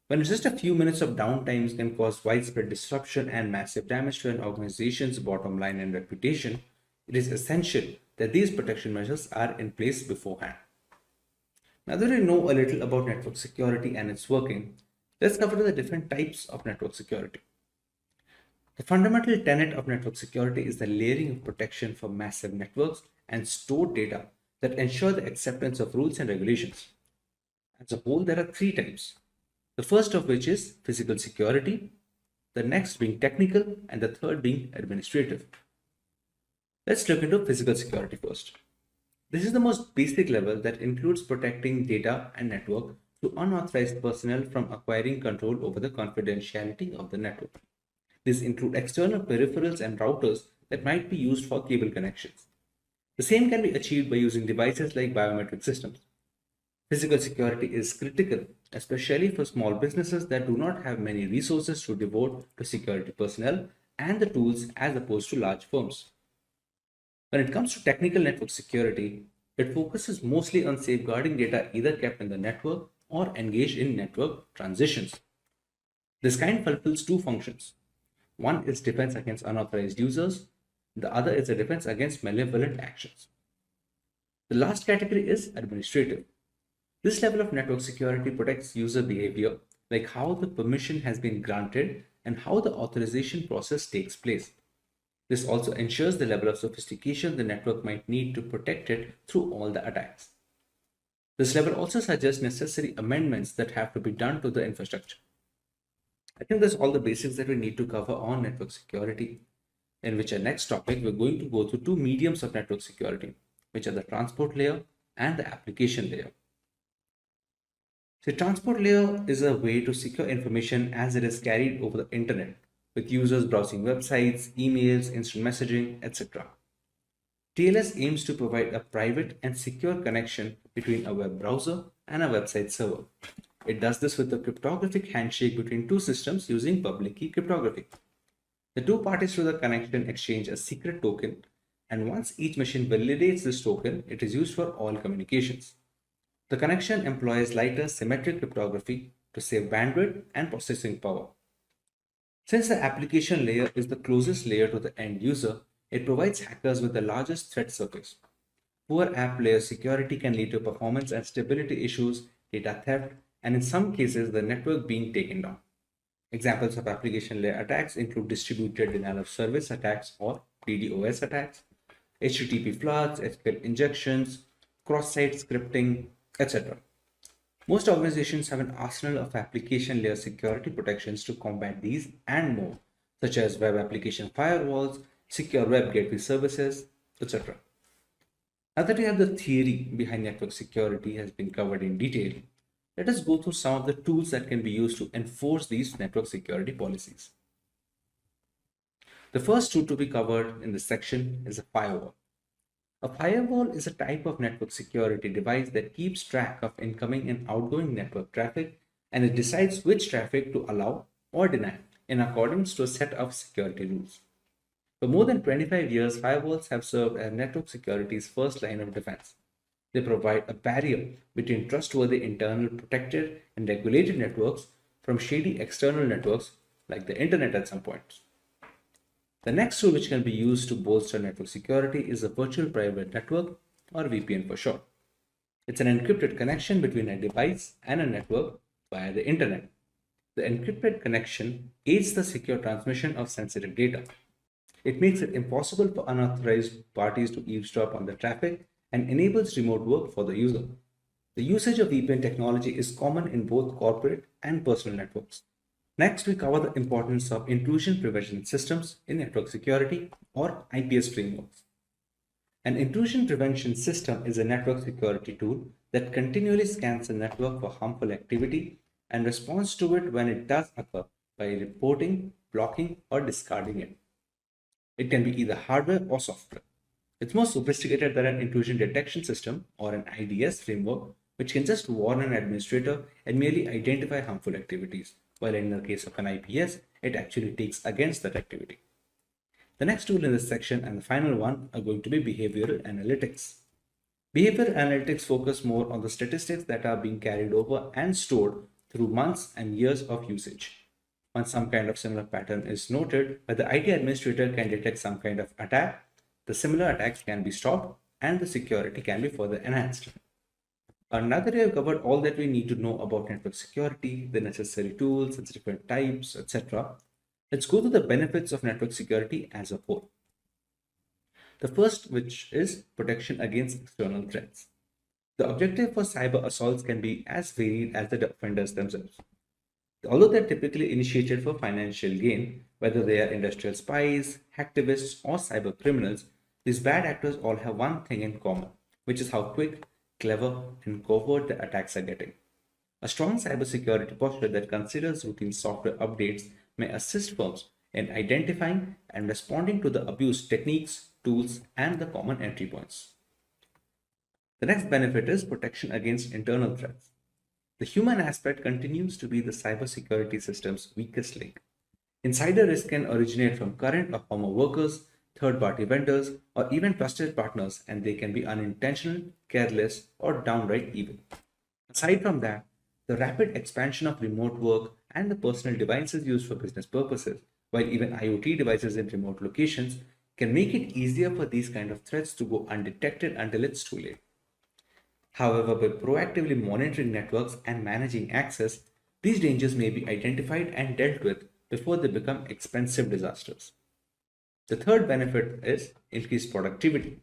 When just a few minutes of downtime can cause widespread disruption and massive damage to an organization's bottom line and reputation, it is essential that these protection measures are in place beforehand. Now that we know a little about network security and its working, let's cover the different types of network security. The fundamental tenet of network security is the layering of protection for massive networks and stored data that ensure the acceptance of rules and regulations. As a whole, there are three types. The first of which is physical security, the next being technical, and the third being administrative. Let's look into physical security first. This is the most basic level that includes protecting data and network to unauthorized personnel from acquiring control over the confidentiality of the network. These include external peripherals and routers that might be used for cable connections. The same can be achieved by using devices like biometric systems. Physical security is critical, especially for small businesses that do not have many resources to devote to security personnel and the tools as opposed to large firms. When it comes to technical network security, it focuses mostly on safeguarding data either kept in the network or engaged in network transitions. This kind fulfills two functions. One is defense against unauthorized users, the other is a defense against malevolent actions. The last category is administrative. This level of network security protects user behavior, like how the permission has been granted and how the authorization process takes place. This also ensures the level of sophistication the network might need to protect it through all the attacks. This level also suggests necessary amendments that have to be done to the infrastructure. I think that's all the basics that we need to cover on network security, in which our next topic we're going to go through two mediums of network security, which are the transport layer and the application layer. The transport layer is a way to secure information as it is carried over the internet, with users browsing websites, emails, instant messaging, etc. TLS aims to provide a private and secure connection between a web browser and a website server. It does this with a cryptographic handshake between two systems using public key cryptography. The two parties to the connection exchange a secret token, and once each machine validates this token, it is used for all communications. The connection employs lighter symmetric cryptography to save bandwidth and processing power. Since the application layer is the closest layer to the end user, it provides hackers with the largest threat surface. Poor app layer security can lead to performance and stability issues, data theft, and in some cases, the network being taken down. Examples of application layer attacks include distributed denial of service attacks or DDoS attacks, HTTP floods, SQL injections, cross-site scripting, etc. Most organizations have an arsenal of application layer security protections to combat these and more, such as web application firewalls, secure web gateway services, etc. Now that we have the theory behind network security has been covered in detail, let us go through some of the tools that can be used to enforce these network security policies. The first tool to be covered in this section is a firewall. A firewall is a type of network security device that keeps track of incoming and outgoing network traffic, and it decides which traffic to allow or deny in accordance to a set of security rules. For more than 25 years, firewalls have served as network security's first line of defense. They provide a barrier between trustworthy internal protected and regulated networks from shady external networks like the internet at some points. The next tool which can be used to bolster network security is a virtual private network, or VPN for short. It's an encrypted connection between a device and a network via the internet. The encrypted connection aids the secure transmission of sensitive data. It makes it impossible for unauthorized parties to eavesdrop on the traffic and enables remote work for the user. The usage of VPN technology is common in both corporate and personal networks. Next, we cover the importance of intrusion prevention systems in network security or IPS frameworks. An intrusion prevention system is a network security tool that continually scans the network for harmful activity and responds to it when it does occur by reporting, blocking, or discarding it. It can be either hardware or software. It's more sophisticated than an intrusion detection system or an IDS framework, which can just warn an administrator and merely identify harmful activities, while in the case of an IPS, it actually takes against that activity. The next tool in this section and the final one are going to be behavioral analytics. Behavioral analytics focus more on the statistics that are being carried over and stored through months and years of usage. Once some kind of similar pattern is noted, where the IT administrator can detect some kind of attack, the similar attacks can be stopped and the security can be further enhanced. Now that we have covered all that we need to know about network security, the necessary tools, its different types, etc., let's go to the benefits of network security as a whole. The first, which is protection against external threats. The objective for cyber assaults can be as varied as the offenders themselves. Although they're typically initiated for financial gain, whether they are industrial spies, hacktivists, or cyber criminals, these bad actors all have one thing in common, which is how quick, clever, and covert the attacks are getting. A strong cybersecurity posture that considers routine software updates may assist firms in identifying and responding to the abuse techniques, tools, and the common entry points. The next benefit is protection against internal threats. The human aspect continues to be the cybersecurity system's weakest link. Insider risk can originate from current or former workers, third-party vendors, or even trusted partners, and they can be unintentional, careless, or downright evil. Aside from that, the rapid expansion of remote work and the personal devices used for business purposes, while even IoT devices in remote locations, can make it easier for these kind of threats to go undetected until it's too late. However, by proactively monitoring networks and managing access, these dangers may be identified and dealt with before they become expensive disasters. The third benefit is increased productivity.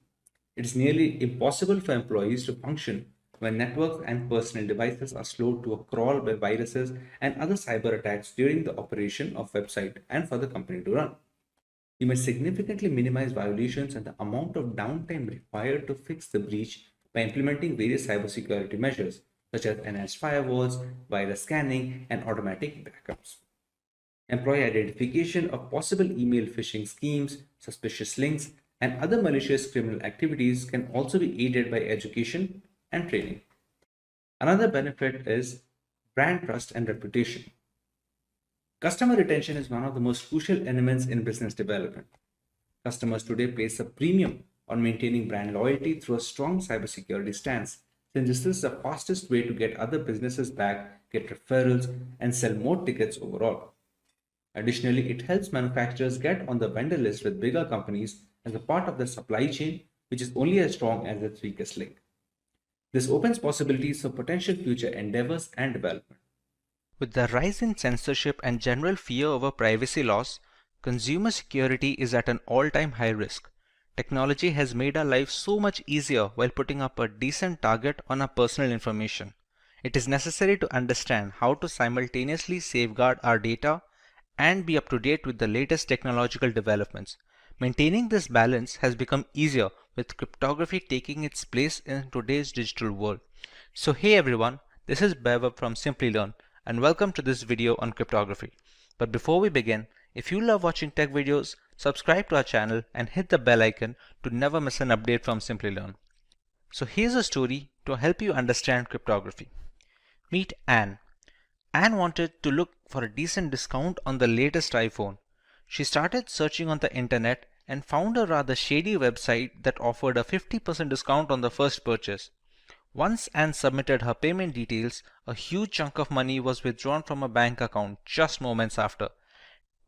It is nearly impossible for employees to function when networks and personal devices are slowed to a crawl by viruses and other cyber attacks during the operation of website and for the company to run. You may significantly minimize violations and the amount of downtime required to fix the breach by implementing various cybersecurity measures such as enhanced firewalls, virus scanning, and automatic backups. Employee identification of possible email phishing schemes, suspicious links, and other malicious criminal activities can also be aided by education and training. Another benefit is brand trust and reputation. Customer retention is one of the most crucial elements in business development. Customers today place a premium on maintaining brand loyalty through a strong cybersecurity stance, since this is the fastest way to get other businesses back, get referrals, and sell more tickets overall. Additionally, it helps manufacturers get on the vendor list with bigger companies as a part of the supply chain, which is only as strong as its weakest link. This opens possibilities for potential future endeavors and development. With the rise in censorship and general fear over privacy loss, consumer security is at an all-time high risk. Technology has made our lives so much easier while putting up a decent target on our personal information. It is necessary to understand how to simultaneously safeguard our data and be up to date with the latest technological developments. Maintaining this balance has become easier with cryptography taking its place in today's digital world. So hey everyone, this is Bev from Simplilearn and welcome to this video on cryptography. But before we begin, if you love watching tech videos, subscribe to our channel and hit the bell icon to never miss an update from Simplilearn. So here's a story to help you understand cryptography. Meet Anne. Anne wanted to look for a decent discount on the latest iPhone. She started searching on the internet and found a rather shady website that offered a 50% discount on the first purchase. Once Anne submitted her payment details, a huge chunk of money was withdrawn from her bank account just moments after.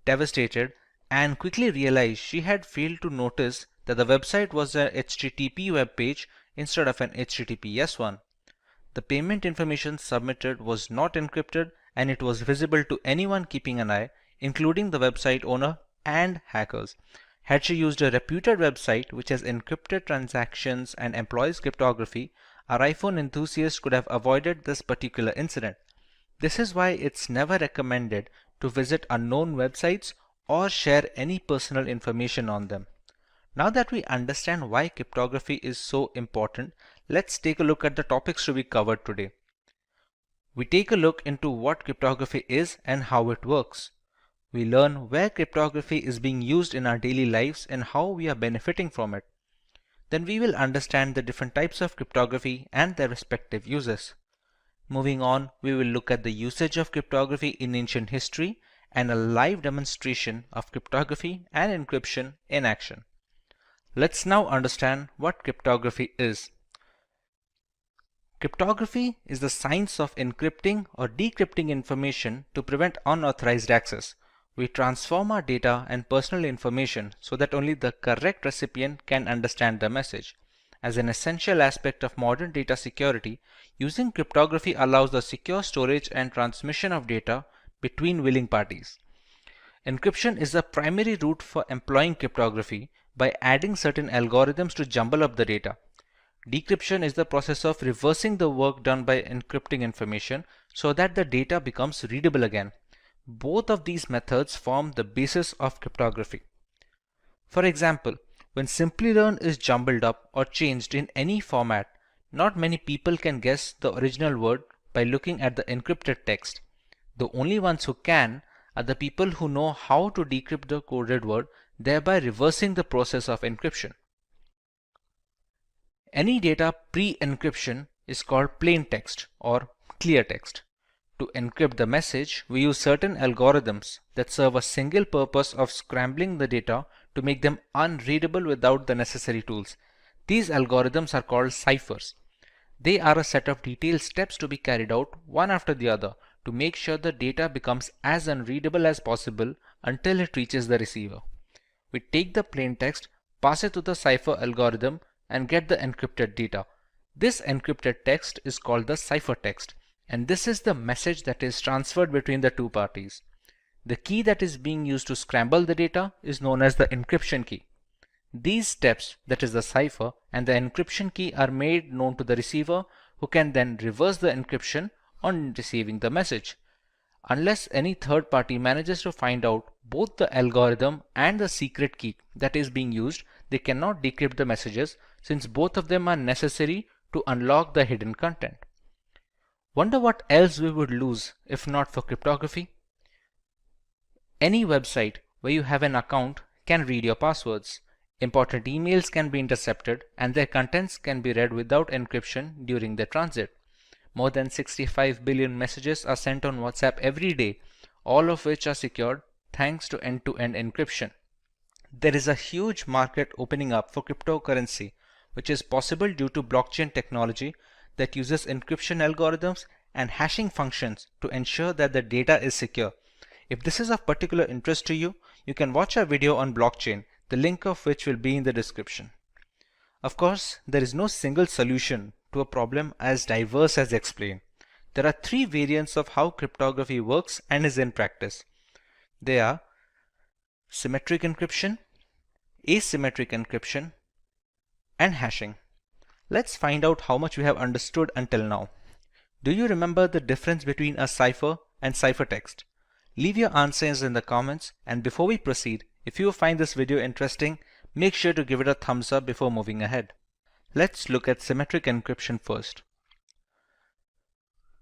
Devastated, Anne quickly realized she had failed to notice that the website was a HTTP web page instead of an HTTPS one. The payment information submitted was not encrypted and it was visible to anyone keeping an eye, including the website owner and hackers. Had she used a reputed website which has encrypted transactions and employs cryptography, our iPhone enthusiast could have avoided this particular incident. This is why it's never recommended to visit unknown websites or share any personal information on them. Now that we understand why cryptography is so important, let's take a look at the topics to be covered today. We take a look into what cryptography is and how it works. We learn where cryptography is being used in our daily lives and how we are benefiting from it. Then we will understand the different types of cryptography and their respective uses. Moving on, we will look at the usage of cryptography in ancient history and a live demonstration of cryptography and encryption in action. Let's now understand what cryptography is. Cryptography is the science of encrypting or decrypting information to prevent unauthorized access. We transform our data and personal information so that only the correct recipient can understand the message. As an essential aspect of modern data security, using cryptography allows the secure storage and transmission of data between willing parties. Encryption is the primary route for employing cryptography by adding certain algorithms to jumble up the data. Decryption is the process of reversing the work done by encrypting information so that the data becomes readable again. Both of these methods form the basis of cryptography. For example, when Simplilearn is jumbled up or changed in any format, not many people can guess the original word by looking at the encrypted text. The only ones who can are the people who know how to decrypt the coded word, thereby reversing the process of encryption. Any data pre-encryption is called plain text or clear text. To encrypt the message, we use certain algorithms that serve a single purpose of scrambling the data to make them unreadable without the necessary tools. These algorithms are called ciphers. They are a set of detailed steps to be carried out one after the other to make sure the data becomes as unreadable as possible until it reaches the receiver. We take the plain text, pass it to the cipher algorithm, and get the encrypted data. This encrypted text is called the ciphertext, and this is the message that is transferred between the two parties. The key that is being used to scramble the data is known as the encryption key. These steps, that is the cipher and the encryption key, are made known to the receiver, who can then reverse the encryption on receiving the message. Unless any third party manages to find out both the algorithm and the secret key that is being used, they cannot decrypt the messages, since both of them are necessary to unlock the hidden content. Wonder what else we would lose if not for cryptography? Any website where you have an account can read your passwords. Important emails can be intercepted and their contents can be read without encryption during their transit. More than 65 billion messages are sent on WhatsApp every day, all of which are secured thanks to end-to-end encryption. There is a huge market opening up for cryptocurrency, which is possible due to blockchain technology that uses encryption algorithms and hashing functions to ensure that the data is secure. If this is of particular interest to you, you can watch our video on blockchain, the link of which will be in the description. Of course, there is no single solution to a problem as diverse as explained. There are three variants of how cryptography works and is in practice. They are symmetric encryption, asymmetric encryption, and hashing. Let's find out how much we have understood until now. Do you remember the difference between a cipher and ciphertext? Leave your answers in the comments, and before we proceed, if you find this video interesting, make sure to give it a thumbs up before moving ahead. Let's look at symmetric encryption first.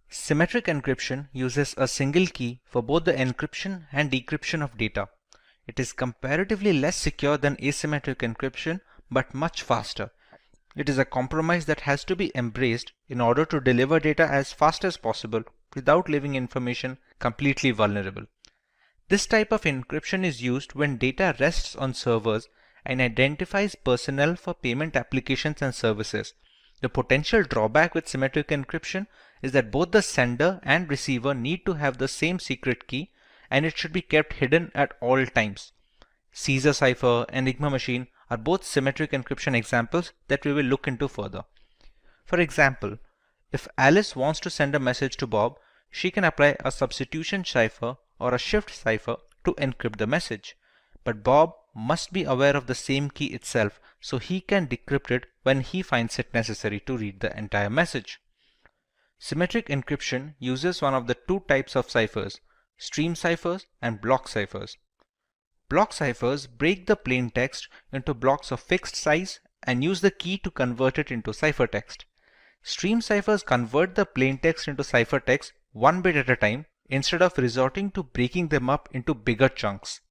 Symmetric encryption uses a single key for both the encryption and decryption of data. It is comparatively less secure than asymmetric encryption, but much faster. It is a compromise that has to be embraced in order to deliver data as fast as possible without leaving information completely vulnerable. This type of encryption is used when data rests on servers and identifies personnel for payment applications and services. The potential drawback with symmetric encryption is that both the sender and receiver need to have the same secret key, and it should be kept hidden at all times. Caesar cipher and Enigma machine are both symmetric encryption examples that we will look into further. For example, if Alice wants to send a message to Bob, she can apply a substitution cipher or a shift cipher to encrypt the message. But Bob must be aware of the same key itself, so he can decrypt it when he finds it necessary to read the entire message. Symmetric encryption uses one of the two types of ciphers. stream ciphers, and block ciphers. Block ciphers break the plain text into blocks of fixed size and use the key to convert it into ciphertext. Stream ciphers convert the plain text into ciphertext one bit at a time instead of resorting to breaking them up into bigger chunks.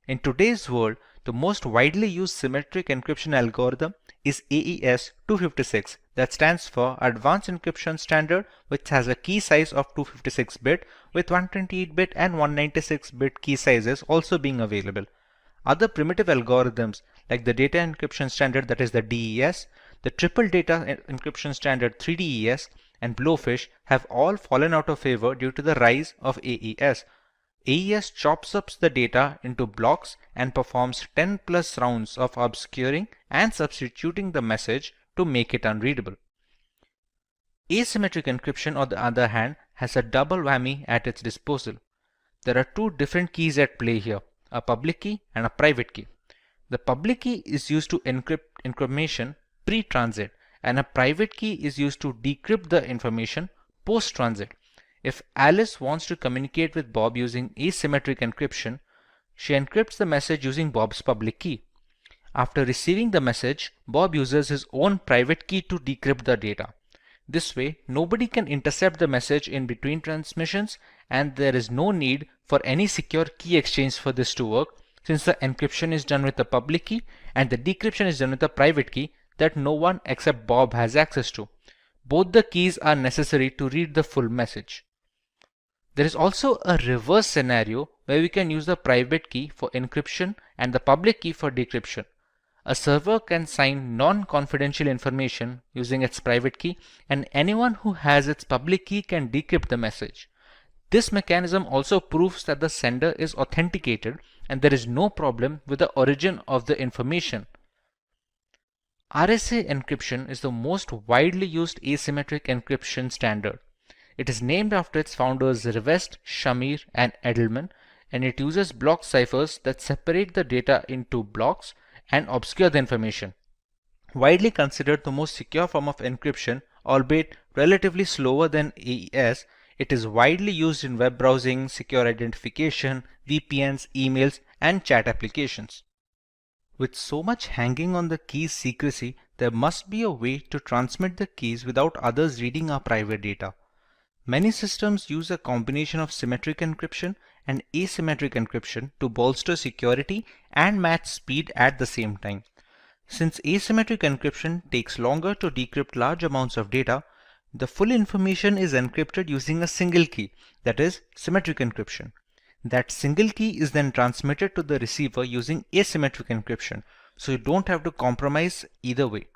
In today's world, the most widely used symmetric encryption algorithm is AES 256, that stands for Advanced Encryption Standard, which has a key size of 256-bit with 128-bit and 196-bit key sizes also being available. Other primitive algorithms like the Data Encryption Standard, that is the DES, the Triple Data Encryption Standard 3DES, and Blowfish have all fallen out of favor due to the rise of AES. AES chops up the data into blocks and performs 10 plus rounds of obscuring and substituting the message to make it unreadable. Asymmetric encryption, on the other hand, has a double whammy at its disposal. There are two different keys at play here, a public key and a private key. The public key is used to encrypt information pre-transit, and a private key is used to decrypt the information post-transit. If Alice wants to communicate with Bob using asymmetric encryption, she encrypts the message using Bob's public key. After receiving the message, Bob uses his own private key to decrypt the data. This way, nobody can intercept the message in between transmissions, and there is no need for any secure key exchange for this to work, since the encryption is done with the public key and the decryption is done with the private key that no one except Bob has access to. Both the keys are necessary to read the full message. There is also a reverse scenario where we can use the private key for encryption and the public key for decryption. A server can sign non-confidential information using its private key, and anyone who has its public key can decrypt the message. This mechanism also proves that the sender is authenticated and there is no problem with the origin of the information. RSA encryption is the most widely used asymmetric encryption standard. It is named after its founders Rivest, Shamir, and Edelman, and it uses block ciphers that separate the data into blocks and obscure the information. Widely considered the most secure form of encryption, albeit relatively slower than AES, it is widely used in web browsing, secure identification, VPNs, emails, and chat applications. With so much hanging on the key's secrecy, there must be a way to transmit the keys without others reading our private data. Many systems use a combination of symmetric encryption and asymmetric encryption to bolster security and match speed at the same time. Since asymmetric encryption takes longer to decrypt large amounts of data, the full information is encrypted using a single key, that is, symmetric encryption. That single key is then transmitted to the receiver using asymmetric encryption, so you don't have to compromise either way.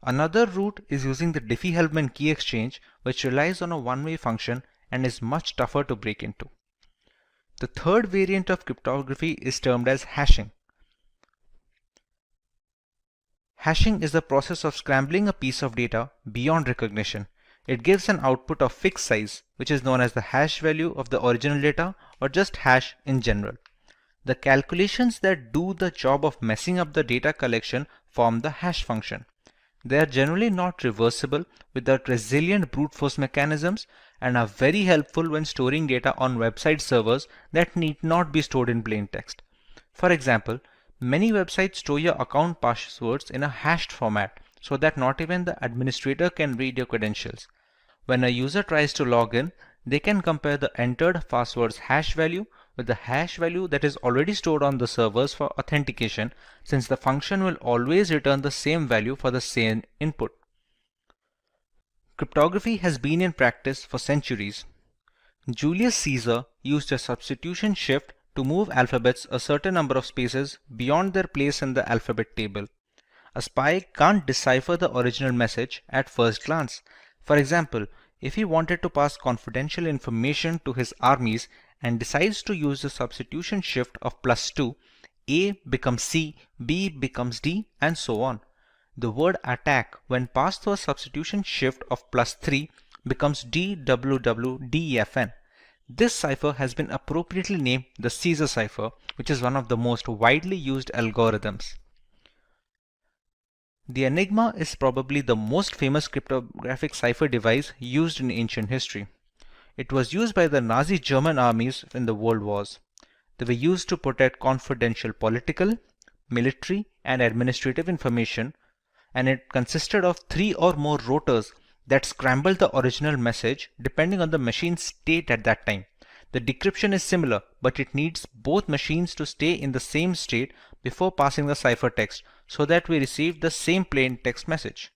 Another route is using the Diffie-Hellman key exchange, which relies on a one-way function and is much tougher to break into. The third variant of cryptography is termed as hashing. Hashing is the process of scrambling a piece of data beyond recognition. It gives an output of fixed size, which is known as the hash value of the original data, or just hash in general. The calculations that do the job of messing up the data collection form the hash function. They are generally not reversible without resilient brute force mechanisms and are very helpful when storing data on website servers that need not be stored in plain text. For example, many websites store your account passwords in a hashed format so that not even the administrator can read your credentials. When a user tries to log in, they can compare the entered password's hash value with the hash value that is already stored on the servers for authentication, since the function will always return the same value for the same input. Cryptography has been in practice for centuries. Julius Caesar used a substitution shift to move alphabets a certain number of spaces beyond their place in the alphabet table. A spy can't decipher the original message at first glance. For example, if he wanted to pass confidential information to his armies and decides to use the substitution shift of +2, A becomes C, B becomes D, and so on. The word attack, when passed through a substitution shift of +3, becomes DWWDEFN. This cipher has been appropriately named the Caesar cipher, which is one of the most widely used algorithms. The Enigma is probably the most famous cryptographic cipher device used in ancient history. It was used by the Nazi German armies in the World Wars. They were used to protect confidential political, military, and administrative information, and it consisted of 3 or more rotors that scrambled the original message depending on the machine's state at that time. The decryption is similar, but it needs both machines to stay in the same state before passing the ciphertext so that we receive the same plain text message.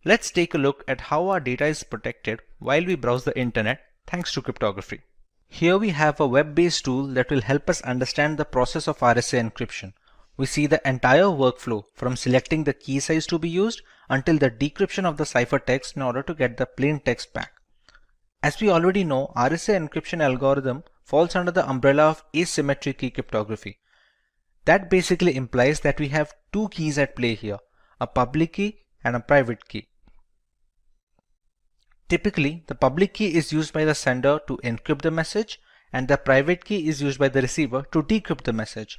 Let's take a look at how our data is protected while we browse the internet thanks to cryptography. Here we have a web-based tool that will help us understand the process of RSA encryption. We see the entire workflow from selecting the key size to be used until the decryption of the ciphertext in order to get the plain text back. As we already know, RSA encryption algorithm falls under the umbrella of asymmetric key cryptography. That basically implies that we have two keys at play here, a public key and a private key. Typically, the public key is used by the sender to encrypt the message and the private key is used by the receiver to decrypt the message.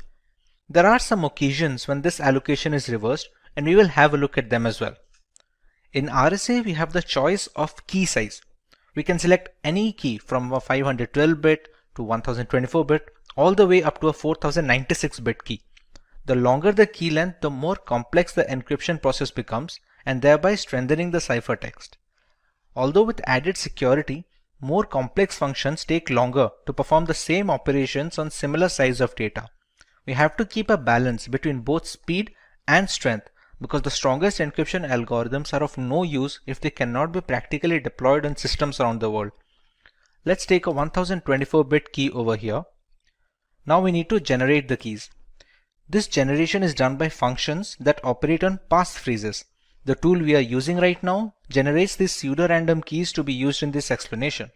There are some occasions when this allocation is reversed and we will have a look at them as well. In RSA, we have the choice of key size. We can select any key from a 512-bit to 1024-bit all the way up to a 4096-bit key. The longer the key length, the more complex the encryption process becomes and thereby strengthening the ciphertext. Although with added security, more complex functions take longer to perform the same operations on similar size of data. We have to keep a balance between both speed and strength because the strongest encryption algorithms are of no use if they cannot be practically deployed on systems around the world. Let's take a 1024-bit key over here. Now we need to generate the keys. This generation is done by functions that operate on passphrases. The tool we are using right now generates these pseudo-random keys to be used in this explanation.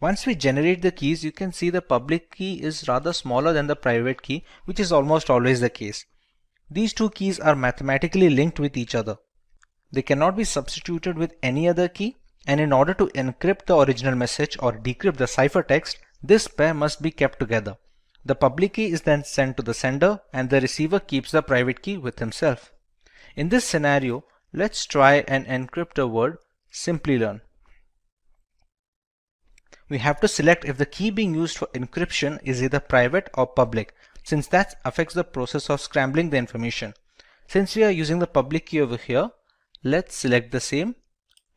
Once we generate the keys, you can see the public key is rather smaller than the private key, which is almost always the case. These two keys are mathematically linked with each other. They cannot be substituted with any other key, and in order to encrypt the original message or decrypt the ciphertext, this pair must be kept together. The public key is then sent to the sender and the receiver keeps the private key with himself. In this scenario, let's try and encrypt the word Simplilearn. We have to select if the key being used for encryption is either private or public, since that affects the process of scrambling the information. Since we are using the public key over here, let's select the same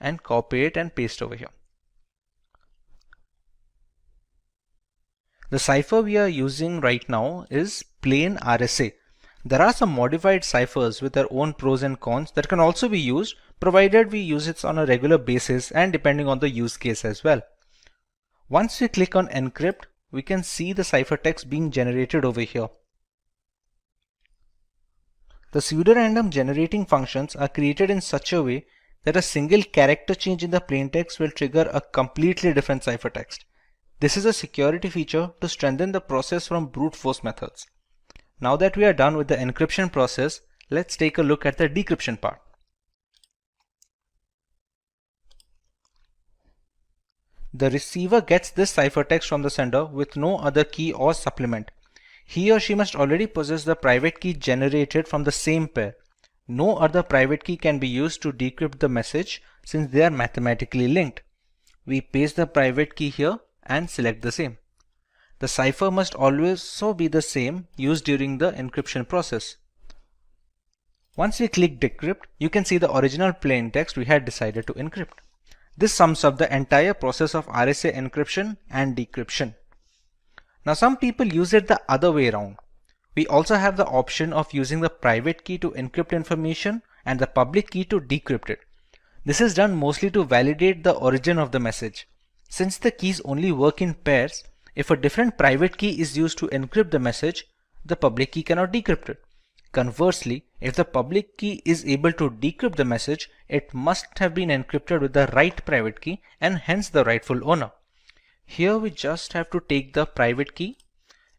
and copy it and paste over here. The cipher we are using right now is plain RSA. There are some modified ciphers with their own pros and cons that can also be used, provided we use it on a regular basis and depending on the use case as well. Once we click on encrypt, we can see the ciphertext being generated over here. The pseudorandom generating functions are created in such a way that a single character change in the plaintext will trigger a completely different ciphertext. This is a security feature to strengthen the process from brute force methods. Now that we are done with the encryption process, let's take a look at the decryption part. The receiver gets this ciphertext from the sender with no other key or supplement. He or she must already possess the private key generated from the same pair. No other private key can be used to decrypt the message since they are mathematically linked. We paste the private key here and select the same. The cipher must also be the same used during the encryption process. Once we click decrypt, you can see the original plaintext we had decided to encrypt. This sums up the entire process of RSA encryption and decryption. Now some people use it the other way around. We also have the option of using the private key to encrypt information and the public key to decrypt it. This is done mostly to validate the origin of the message. Since the keys only work in pairs, if a different private key is used to encrypt the message, the public key cannot decrypt it. Conversely, if the public key is able to decrypt the message, it must have been encrypted with the right private key and hence the rightful owner. Here we just have to take the private key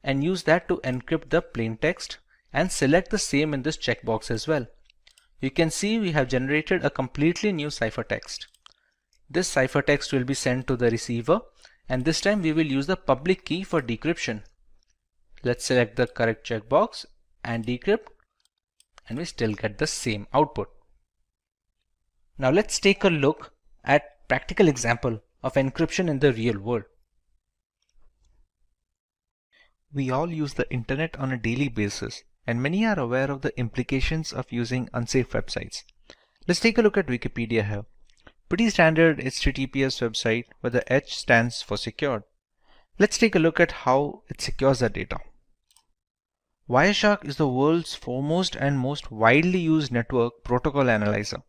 and use that to encrypt the plaintext and select the same in this checkbox as well. You can see we have generated a completely new ciphertext. This ciphertext will be sent to the receiver and this time we will use the public key for decryption. Let's select the correct checkbox and decrypt, and we still get the same output. Now let's take a look at practical example of encryption in the real world. We all use the internet on a daily basis, and many are aware of the implications of using unsafe websites. Let's take a look at Wikipedia here. Pretty standard HTTPS website where the H stands for secured. Let's take a look at how it secures the data. Wireshark is the world's foremost and most widely used network protocol analyzer.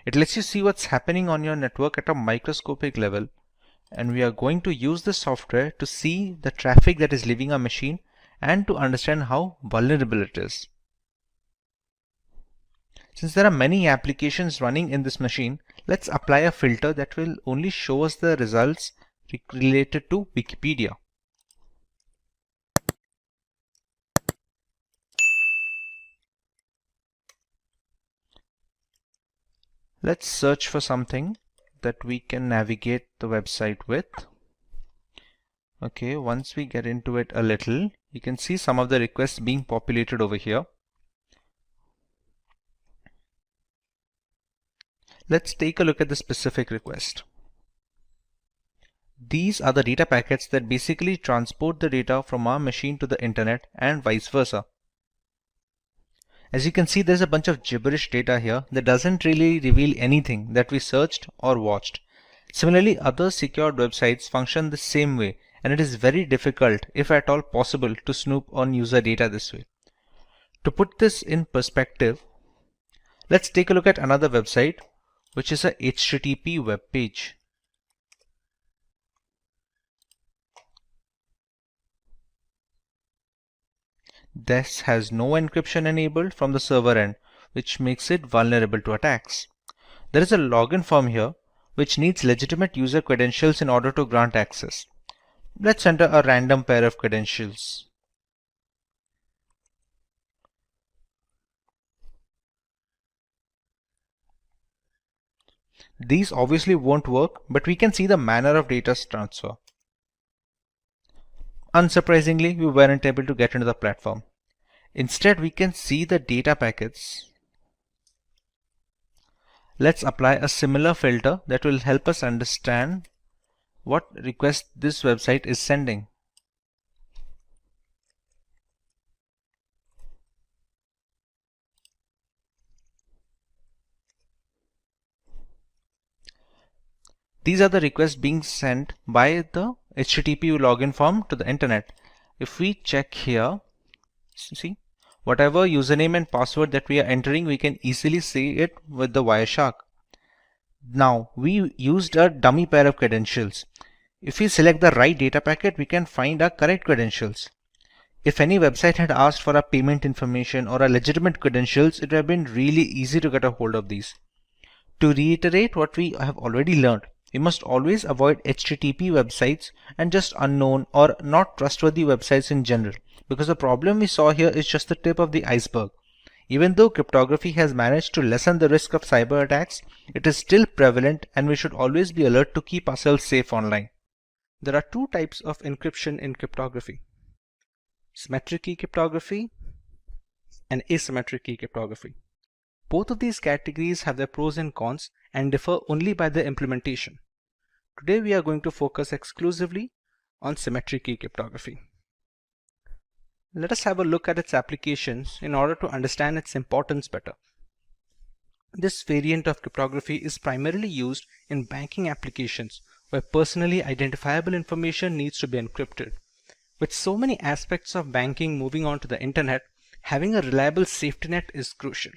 It lets you see what's happening on your network at a microscopic level, and we are going to use this software to see the traffic that is leaving our machine and to understand how vulnerable it is. Since there are many applications running in this machine, let's apply a filter that will only show us the results related to Wikipedia. Let's search for something that we can navigate the website with. Okay, once we get into it a little, you can see some of the requests being populated over here. Let's take a look at the specific request. These are the data packets that basically transport the data from our machine to the internet and vice versa. As you can see, there's a bunch of gibberish data here that doesn't really reveal anything that we searched or watched. Similarly, other secured websites function the same way, and it is very difficult, if at all possible, to snoop on user data this way. To put this in perspective, let's take a look at another website, which is a HTTP web page. This has no encryption enabled from the server end, which makes it vulnerable to attacks. There is a login form here, which needs legitimate user credentials in order to grant access. Let's enter a random pair of credentials. These obviously won't work, but we can see the manner of data transfer. Unsurprisingly, we weren't able to get into the platform. Instead, we can see the data packets. Let's apply a similar filter that will help us understand what request this website is sending. These are the requests being sent by the HTTP login form to the internet. If we check here, see, whatever username and password that we are entering, we can easily see it with the Wireshark. Now, we used a dummy pair of credentials. If we select the right data packet, we can find our correct credentials. If any website had asked for our payment information or our legitimate credentials, it would have been really easy to get a hold of these. To reiterate what we have already learned, we must always avoid HTTP websites and just unknown or not trustworthy websites in general, because the problem we saw here is just the tip of the iceberg. Even though cryptography has managed to lessen the risk of cyber attacks, it is still prevalent and we should always be alert to keep ourselves safe online. There are two types of encryption in cryptography: symmetric key cryptography and asymmetric key cryptography. Both of these categories have their pros and cons and differ only by their implementation. Today we are going to focus exclusively on symmetric key cryptography. Let us have a look at its applications in order to understand its importance better. This variant of cryptography is primarily used in banking applications where personally identifiable information needs to be encrypted. With so many aspects of banking moving onto the internet, having a reliable safety net is crucial.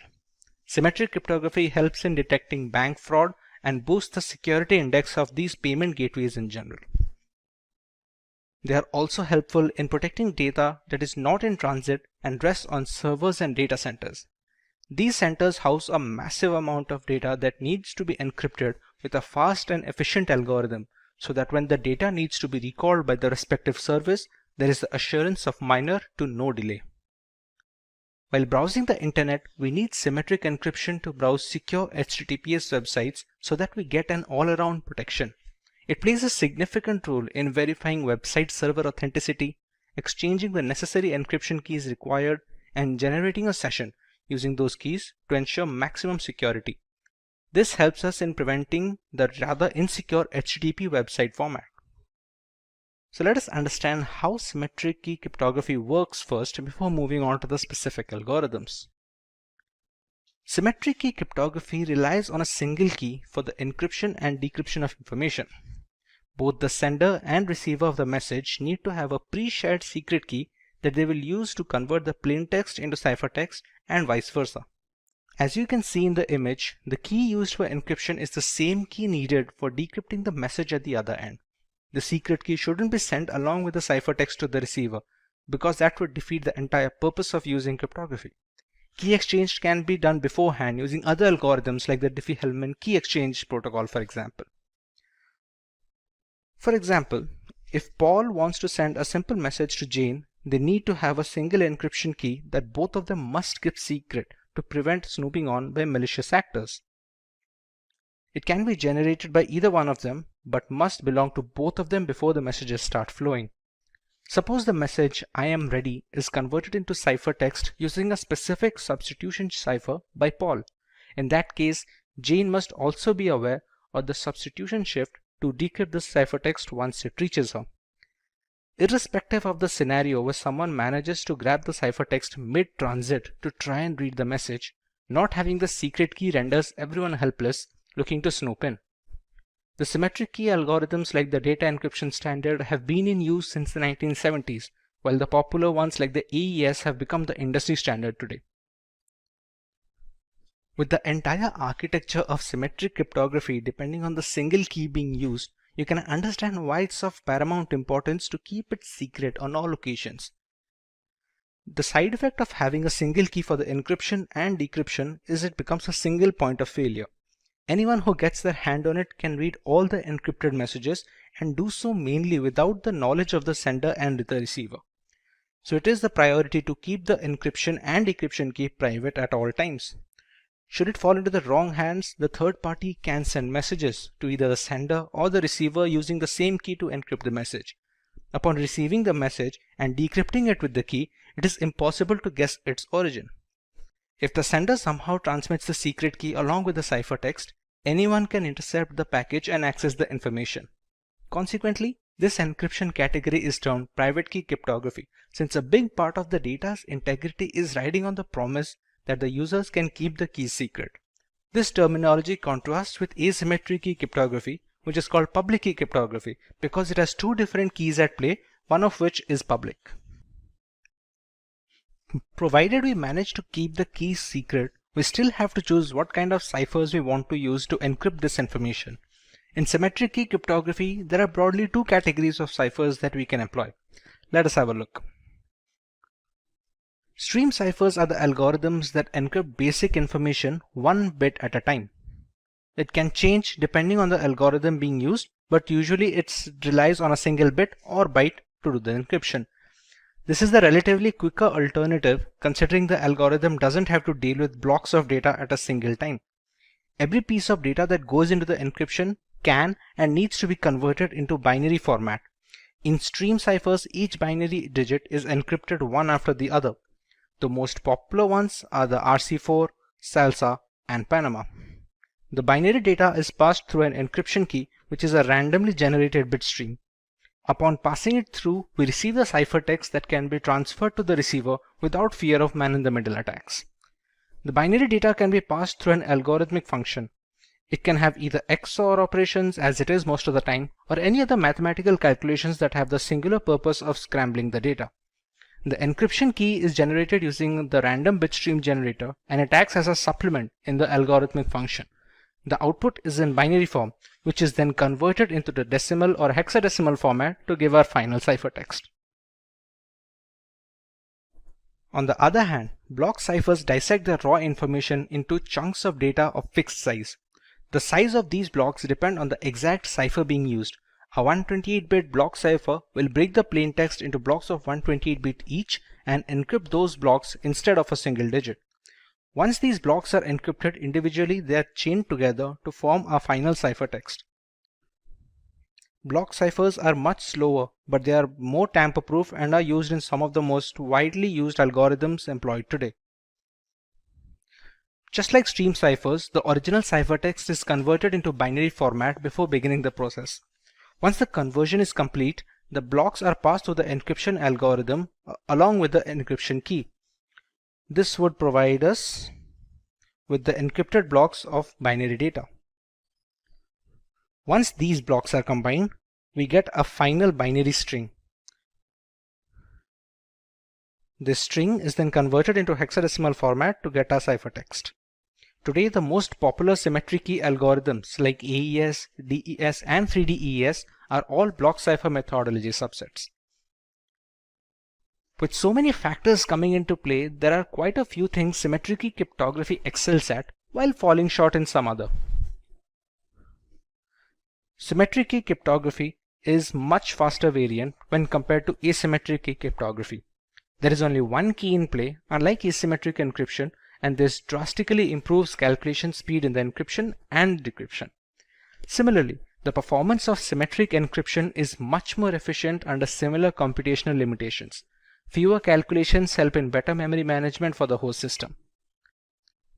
Symmetric cryptography helps in detecting bank fraud and boosts the security index of these payment gateways in general. They are also helpful in protecting data that is not in transit and rests on servers and data centers. These centers house a massive amount of data that needs to be encrypted with a fast and efficient algorithm so that when the data needs to be recalled by the respective service, there is the assurance of minor to no delay. While browsing the internet, we need symmetric encryption to browse secure HTTPS websites so that we get an all-around protection. It plays a significant role in verifying website server authenticity, exchanging the necessary encryption keys required, and generating a session using those keys to ensure maximum security. This helps us in preventing the rather insecure HTTP website format. So let us understand how symmetric key cryptography works first before moving on to the specific algorithms. Symmetric key cryptography relies on a single key for the encryption and decryption of information. Both the sender and receiver of the message need to have a pre-shared secret key that they will use to convert the plain text into ciphertext and vice versa. As you can see in the image, the key used for encryption is the same key needed for decrypting the message at the other end. The secret key shouldn't be sent along with the ciphertext to the receiver, because that would defeat the entire purpose of using cryptography. Key exchange can be done beforehand using other algorithms like the Diffie-Hellman key exchange protocol, for example. For example, if Paul wants to send a simple message to Jane, they need to have a single encryption key that both of them must keep secret to prevent snooping on by malicious actors. It can be generated by either one of them, but must belong to both of them before the messages start flowing. Suppose the message "I am ready" is converted into ciphertext using a specific substitution cipher by Paul. In that case, Jane must also be aware of the substitution shift to decrypt the ciphertext once it reaches her. Irrespective of the scenario where someone manages to grab the ciphertext mid-transit to try and read the message, not having the secret key renders everyone helpless looking to snoop in. The symmetric key algorithms like the data encryption standard have been in use since the 1970s, while the popular ones like the AES have become the industry standard today. With the entire architecture of symmetric cryptography depending on the single key being used, you can understand why it's of paramount importance to keep it secret on all occasions. The side effect of having a single key for the encryption and decryption is it becomes a single point of failure. Anyone who gets their hand on it can read all the encrypted messages and do so mainly without the knowledge of the sender and the receiver. So it is the priority to keep the encryption and decryption key private at all times. Should it fall into the wrong hands, the third party can send messages to either the sender or the receiver using the same key to encrypt the message. Upon receiving the message and decrypting it with the key, it is impossible to guess its origin. If the sender somehow transmits the secret key along with the ciphertext, anyone can intercept the package and access the information. Consequently, this encryption category is termed private key cryptography, since a big part of the data's integrity is riding on the promise that the users can keep the keys secret. This terminology contrasts with asymmetric key cryptography, which is called public key cryptography, because it has two different keys at play, one of which is public. Provided we manage to keep the keys secret, we still have to choose what kind of ciphers we want to use to encrypt this information. In symmetric key cryptography, there are broadly two categories of ciphers that we can employ. Let us have a look. Stream ciphers are the algorithms that encrypt basic information one bit at a time. It can change depending on the algorithm being used, but usually it relies on a single bit or byte to do the encryption. This is the relatively quicker alternative considering the algorithm doesn't have to deal with blocks of data at a single time. Every piece of data that goes into the encryption can and needs to be converted into binary format. In stream ciphers, each binary digit is encrypted one after the other. The most popular ones are the RC4, SALSA, and Panama. The binary data is passed through an encryption key, which is a randomly generated bit stream. Upon passing it through, we receive the ciphertext that can be transferred to the receiver without fear of man-in-the-middle attacks. The binary data can be passed through an algorithmic function. It can have either XOR operations, as it is most of the time, or any other mathematical calculations that have the singular purpose of scrambling the data. The encryption key is generated using the random bitstream generator, and it acts as a supplement in the algorithmic function. The output is in binary form, which is then converted into the decimal or hexadecimal format to give our final ciphertext. On the other hand, block ciphers dissect the raw information into chunks of data of fixed size. The size of these blocks depend on the exact cipher being used. A 128-bit block cipher will break the plain text into blocks of 128-bit each and encrypt those blocks instead of a single digit. Once these blocks are encrypted individually, they are chained together to form a final ciphertext. Block ciphers are much slower, but they are more tamper-proof and are used in some of the most widely used algorithms employed today. Just like stream ciphers, the original ciphertext is converted into binary format before beginning the process. Once the conversion is complete, the blocks are passed through the encryption algorithm along with the encryption key. This would provide us with the encrypted blocks of binary data. Once these blocks are combined, we get a final binary string. This string is then converted into hexadecimal format to get our ciphertext. Today, the most popular symmetry key algorithms like AES, DES, and 3DES are all block cipher methodology subsets. With so many factors coming into play, there are quite a few things symmetry key cryptography excels at while falling short in some other. Symmetry key cryptography is much faster variant when compared to asymmetric key cryptography. There is only one key in play, unlike asymmetric encryption, and this drastically improves calculation speed in the encryption and decryption. Similarly, the performance of symmetric encryption is much more efficient under similar computational limitations. Fewer calculations help in better memory management for the host system.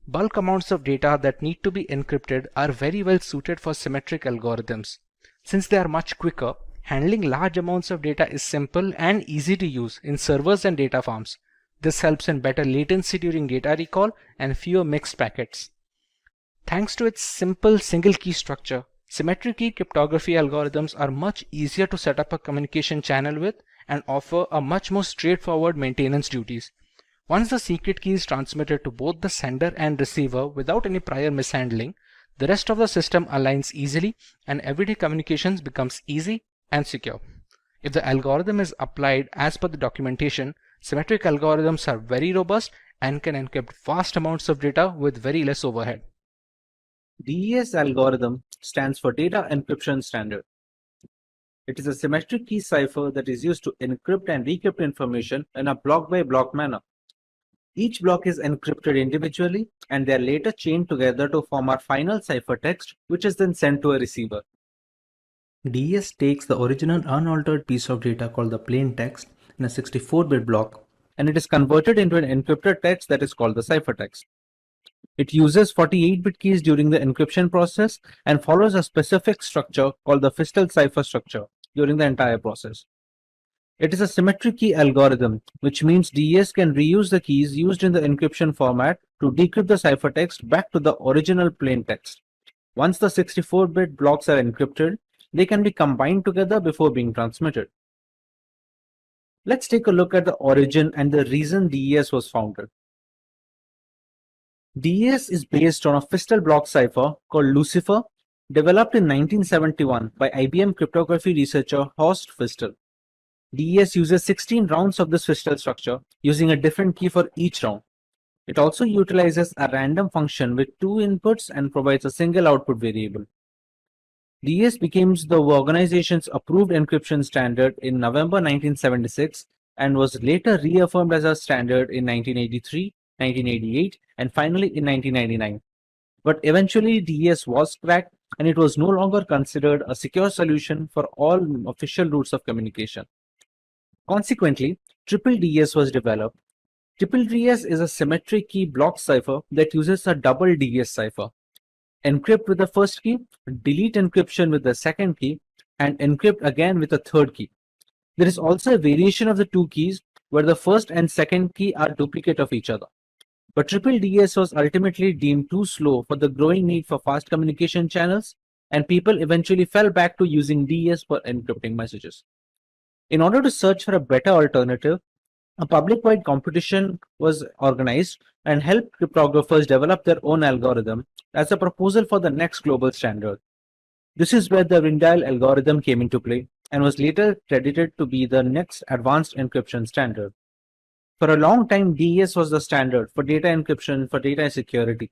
Bulk amounts of data that need to be encrypted are very well suited for symmetric algorithms. Since they are much quicker, handling large amounts of data is simple and easy to use in servers and data farms. This helps in better latency during data recall and fewer mixed packets. Thanks to its simple single key structure, symmetric key cryptography algorithms are much easier to set up a communication channel with and offer a much more straightforward maintenance duties. Once the secret key is transmitted to both the sender and receiver without any prior mishandling, the rest of the system aligns easily and everyday communications becomes easy and secure. If the algorithm is applied as per the documentation, symmetric algorithms are very robust and can encrypt vast amounts of data with very less overhead. DES algorithm stands for Data Encryption Standard. It is a symmetric key cipher that is used to encrypt and decrypt information in a block-by-block manner. Each block is encrypted individually and they are later chained together to form our final ciphertext, which is then sent to a receiver. DES takes the original unaltered piece of data called the plain text in a 64-bit block, and it is converted into an encrypted text that is called the ciphertext. It uses 48-bit keys during the encryption process and follows a specific structure called the Fistel cipher structure during the entire process. It is a symmetric key algorithm, which means DES can reuse the keys used in the encryption format to decrypt the ciphertext back to the original plain text. Once the 64-bit blocks are encrypted, they can be combined together before being transmitted. Let's take a look at the origin and the reason DES was founded. DES is based on a Fistel block cipher called Lucifer, developed in 1971 by IBM cryptography researcher Horst Fistel. DES uses 16 rounds of this Fistel structure, using a different key for each round. It also utilizes a random function with 2 inputs and provides a single output variable. DES became the organization's approved encryption standard in November 1976 and was later reaffirmed as a standard in 1983, 1988, and finally in 1999. But eventually DES was cracked and it was no longer considered a secure solution for all official routes of communication. Consequently, Triple DES was developed. Triple DES is a symmetric key block cipher that uses a double DES cipher. Encrypt with the first key, delete encryption with the second key, and encrypt again with the third key. There is also a variation of the two keys where the first and second key are duplicate of each other. But Triple DES was ultimately deemed too slow for the growing need for fast communication channels, and people eventually fell back to using DES for encrypting messages. In order to search for a better alternative, a public-wide competition was organized and helped cryptographers develop their own algorithm as a proposal for the next global standard. This is where the Ringdial algorithm came into play and was later credited to be the next advanced encryption standard. For a long time, DES was the standard for data encryption for data security.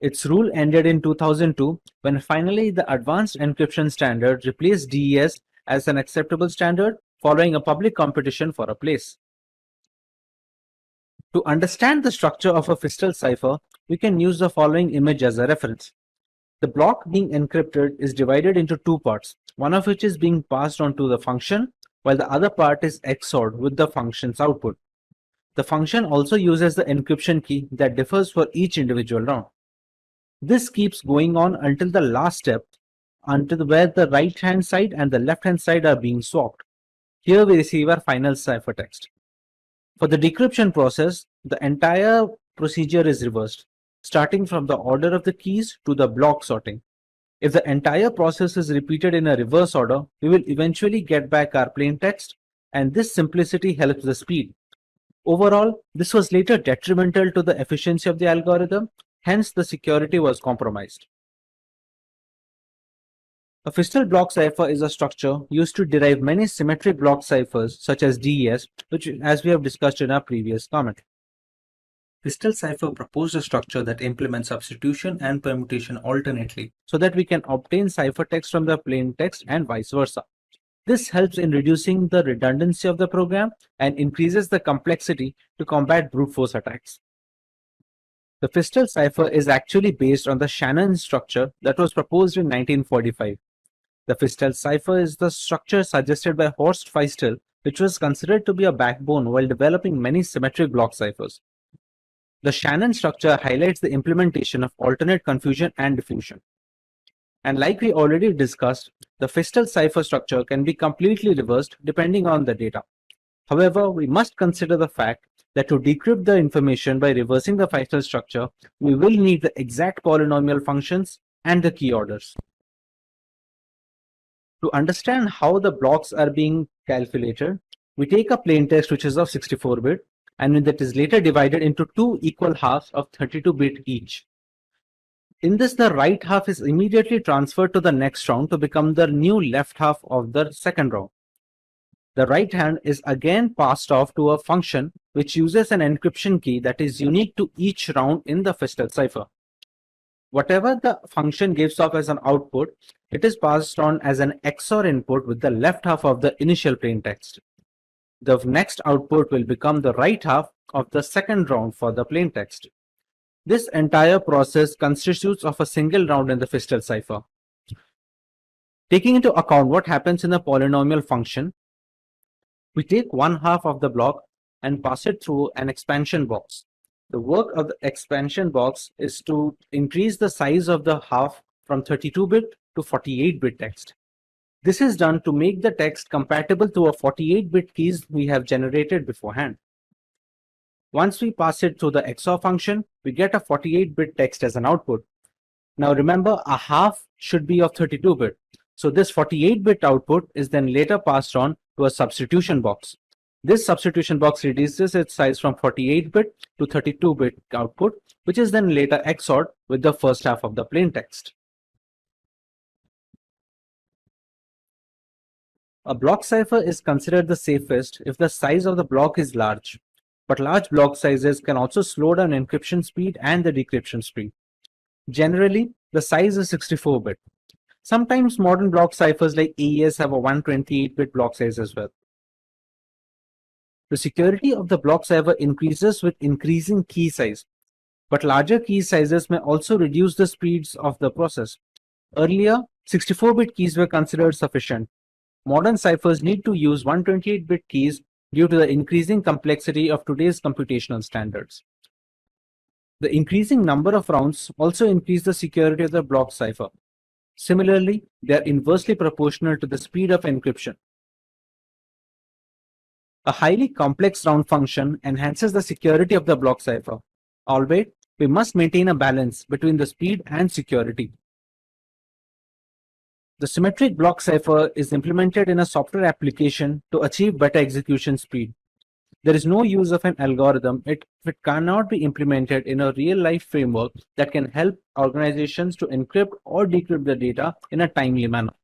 Its rule ended in 2002 when finally the advanced encryption standard replaced DES as an acceptable standard following a public competition for a place. To understand the structure of a Fistel cipher, we can use the following image as a reference. The block being encrypted is divided into two parts, one of which is being passed on to the function, while the other part is XORed with the function's output. The function also uses the encryption key that differs for each individual round. This keeps going on until the last step, until where the right hand side and the left hand side are being swapped. Here we receive our final ciphertext. For the decryption process, the entire procedure is reversed, starting from the order of the keys to the block sorting. If the entire process is repeated in a reverse order, we will eventually get back our plain text, and this simplicity helps the speed. Overall, this was later detrimental to the efficiency of the algorithm, hence the security was compromised. A fistal block cipher is a structure used to derive many symmetric block ciphers such as DES, which as we have discussed in our previous comment. Fistal cipher proposed a structure that implements substitution and permutation alternately so that we can obtain ciphertext from the plain text and vice versa. This helps in reducing the redundancy of the program and increases the complexity to combat brute force attacks. The fistal cipher is actually based on the Shannon structure that was proposed in 1945. The fistal cipher is the structure suggested by Horst Feistel, which was considered to be a backbone while developing many symmetric block ciphers. The Shannon structure highlights the implementation of alternate confusion and diffusion. And like we already discussed, the fistal cipher structure can be completely reversed depending on the data. However, we must consider the fact that to decrypt the information by reversing the fistal structure, we will need the exact polynomial functions and the key orders. To understand how the blocks are being calculated, we take a plain text which is of 64-bit and that is later divided into two equal halves of 32-bit each. In this, the right half is immediately transferred to the next round to become the new left half of the second round. The right hand is again passed off to a function which uses an encryption key that is unique to each round in the fistal cipher. Whatever the function gives off as an output, it is passed on as an XOR input with the left half of the initial plain text. The next output will become the right half of the second round for the plain text. This entire process constitutes of a single round in the fistal cipher. Taking into account what happens in the polynomial function, we take one half of the block and pass it through an expansion box. The work of the expansion box is to increase the size of the half from 32-bit to 48-bit text. This is done to make the text compatible to a 48-bit keys we have generated beforehand. Once we pass it through the XOR function, we get a 48-bit text as an output. Now remember, a half should be of 32-bit. So this 48-bit output is then later passed on to a substitution box. This substitution box reduces its size from 48-bit to 32-bit output, which is then later XORed with the first half of the plain text. A block cipher is considered the safest if the size of the block is large, but large block sizes can also slow down encryption speed and the decryption speed. Generally, the size is 64-bit. Sometimes modern block ciphers like AES have a 128-bit block size as well. The security of the block cipher increases with increasing key size, but larger key sizes may also reduce the speeds of the process. Earlier, 64-bit keys were considered sufficient. Modern ciphers need to use 128-bit keys due to the increasing complexity of today's computational standards. The increasing number of rounds also increase the security of the block cipher. Similarly, they are inversely proportional to the speed of encryption. A highly complex round function enhances the security of the block cipher, albeit we must maintain a balance between the speed and security. The symmetric block cipher is implemented in a software application to achieve better execution speed. There is no use of an algorithm if it cannot be implemented in a real-life framework that can help organizations to encrypt or decrypt the data in a timely manner.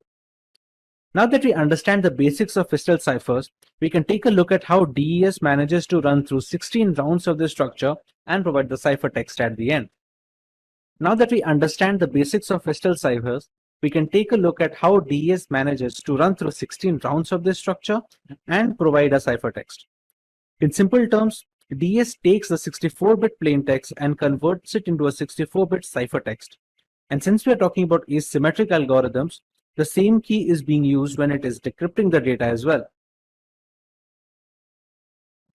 Now that we understand the basics of fistal ciphers, we can take a look at how DES manages to run through 16 rounds of this structure and provide the ciphertext at the end. Now that we understand the basics of fistal ciphers, we can take a look at how DES manages to run through 16 rounds of this structure and provide a ciphertext. In simple terms, DES takes the 64-bit plain text and converts it into a 64-bit ciphertext. And since we are talking about asymmetric algorithms, the same key is being used when it is decrypting the data as well.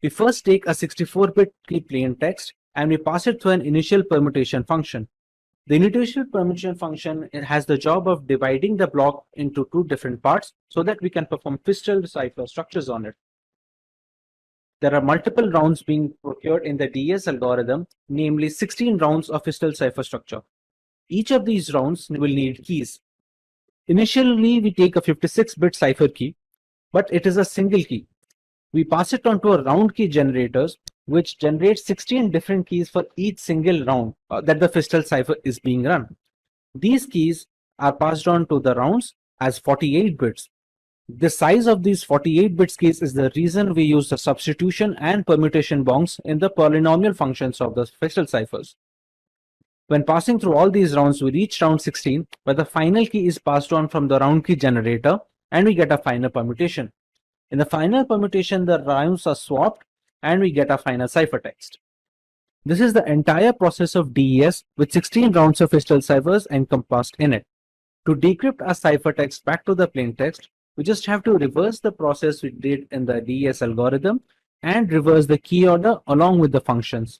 We first take a 64-bit key plain text and we pass it through an initial permutation function. The initial permutation function has the job of dividing the block into two different parts so that we can perform fiscal cipher structures on it. There are multiple rounds being procured in the DES algorithm, namely 16 rounds of fiscal cipher structure. Each of these rounds will need keys. Initially, we take a 56-bit cipher key, but it is a single key. We pass it on to a round key generators, which generates 16 different keys for each single round that the fiscal cipher is being run. These keys are passed on to the rounds as 48 bits. The size of these 48 bits keys is the reason we use the substitution and permutation bonds in the polynomial functions of the fiscal ciphers. When passing through all these rounds, we reach round 16, where the final key is passed on from the round key generator, and we get a final permutation. In the final permutation, the rounds are swapped, and we get a final ciphertext. This is the entire process of DES with 16 rounds of fiscal ciphers encompassed in it. To decrypt our ciphertext back to the plaintext, we just have to reverse the process we did in the DES algorithm and reverse the key order along with the functions.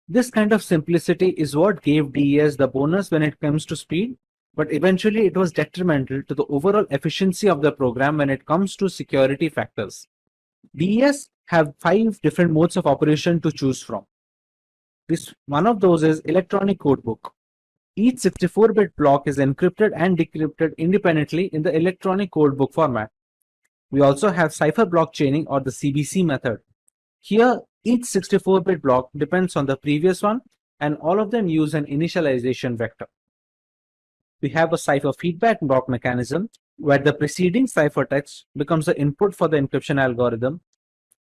This kind of simplicity is what gave DES the bonus when it comes to speed, but eventually it was detrimental to the overall efficiency of the program when it comes to security factors. DES have 5 different modes of operation to choose from. One of those is electronic codebook. Each 64-bit block is encrypted and decrypted independently in the electronic codebook format. We also have cipher block chaining, or the CBC method. Here, each 64-bit block depends on the previous one, and all of them use an initialization vector. We have a cipher feedback block mechanism, where the preceding ciphertext becomes the input for the encryption algorithm.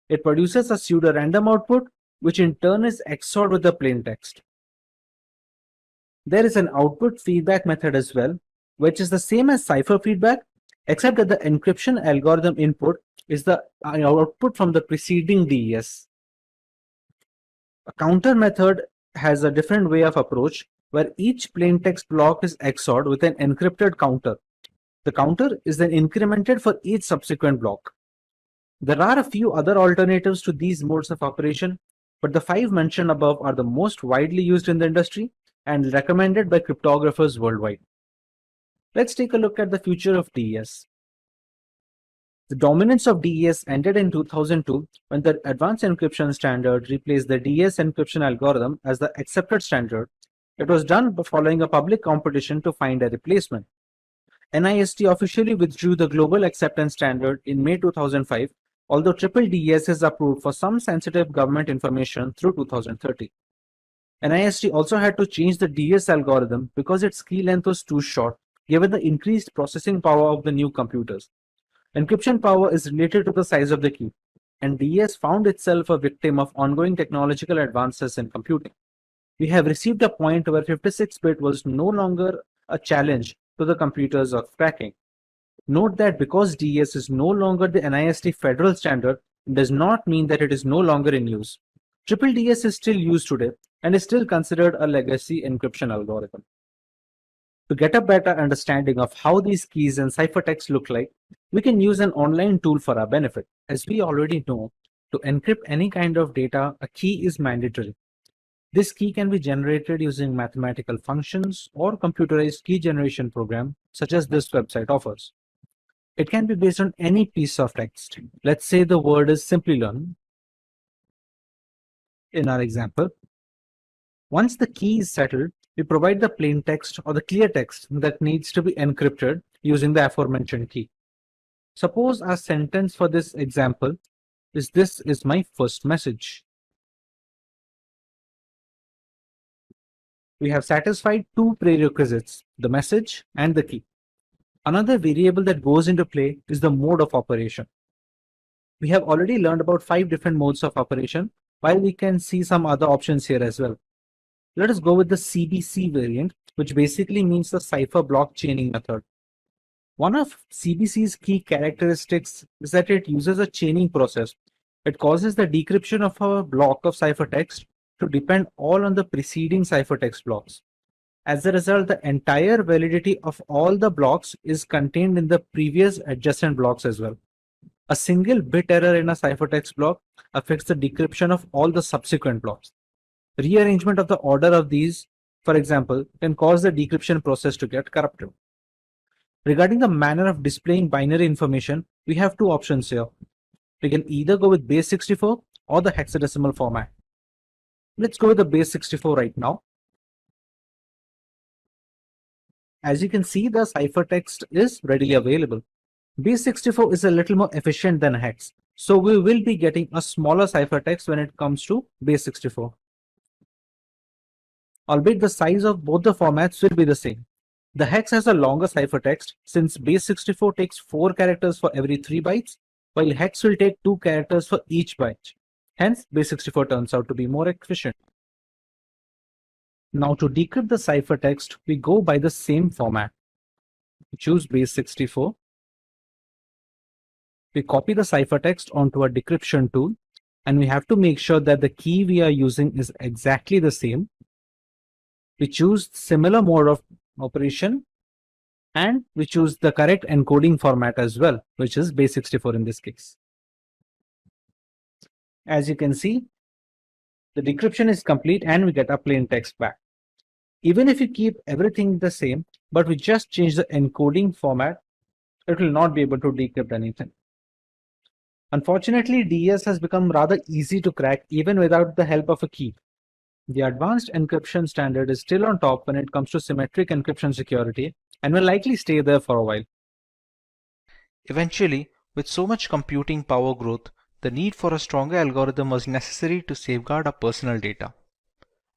It produces a pseudo-random output, which in turn is XORed with the plaintext. There is an output feedback method as well, which is the same as cipher feedback, except that the encryption algorithm input is the output from the preceding DES. A counter method has a different way of approach, where each plaintext block is XORed with an encrypted counter. The counter is then incremented for each subsequent block. There are a few other alternatives to these modes of operation, but the 5 mentioned above are the most widely used in the industry and recommended by cryptographers worldwide. Let's take a look at the future of DES. The dominance of DES ended in 2002 when the Advanced Encryption Standard replaced the DES encryption algorithm as the accepted standard. It was done following a public competition to find a replacement. NIST officially withdrew the global acceptance standard in May 2005, although triple DES is approved for some sensitive government information through 2030. NIST also had to change the DES algorithm because its key length was too short, given the increased processing power of the new computers. Encryption power is related to the size of the key, and DES found itself a victim of ongoing technological advances in computing. We have received a point where 56-bit was no longer a challenge to the computers of cracking. Note that because DES is no longer the NIST federal standard, it does not mean that it is no longer in use. Triple DES is still used today and is still considered a legacy encryption algorithm. To get a better understanding of how these keys and ciphertext look like, we can use an online tool for our benefit. As we already know, to encrypt any kind of data, a key is mandatory. This key can be generated using mathematical functions or computerized key generation program, such as this website offers. It can be based on any piece of text. Let's say the word is Simplilearn in our example. Once the key is settled, we provide the plain text or the clear text that needs to be encrypted using the aforementioned key. Suppose our sentence for this example is "This is my first message." We have satisfied 2 prerequisites, the message and the key. Another variable that goes into play is the mode of operation. We have already learned about 5 different modes of operation, while we can see some other options here as well. Let us go with the CBC variant, which basically means the cipher block chaining method. One of CBC's key characteristics is that it uses a chaining process. It causes the decryption of a block of ciphertext to depend all on the preceding ciphertext blocks. As a result, the entire validity of all the blocks is contained in the previous adjacent blocks as well. A single bit error in a ciphertext block affects the decryption of all the subsequent blocks. Rearrangement of the order of these, for example, can cause the decryption process to get corrupted. Regarding the manner of displaying binary information, we have two options here. We can either go with base 64 or the hexadecimal format. Let's go with the base 64 right now. As you can see, the ciphertext is readily available. Base 64 is a little more efficient than hex, so we will be getting a smaller ciphertext when it comes to base 64. Albeit the size of both the formats will be the same. The hex has a longer ciphertext since base 64 takes 4 characters for every 3 bytes, while hex will take 2 characters for each byte. Hence, base 64 turns out to be more efficient. Now to decrypt the ciphertext, we go by the same format. We choose base 64. We copy the ciphertext onto a decryption tool, and we have to make sure that the key we are using is exactly the same. We choose similar mode of operation, and we choose the correct encoding format as well, which is base 64 in this case. As you can see, the decryption is complete and we get a plain text back. Even if you keep everything the same, but we just change the encoding format, it will not be able to decrypt anything. Unfortunately, DES has become rather easy to crack even without the help of a key. The advanced encryption standard is still on top when it comes to symmetric encryption security and will likely stay there for a while. Eventually, with so much computing power growth, the need for a stronger algorithm was necessary to safeguard our personal data.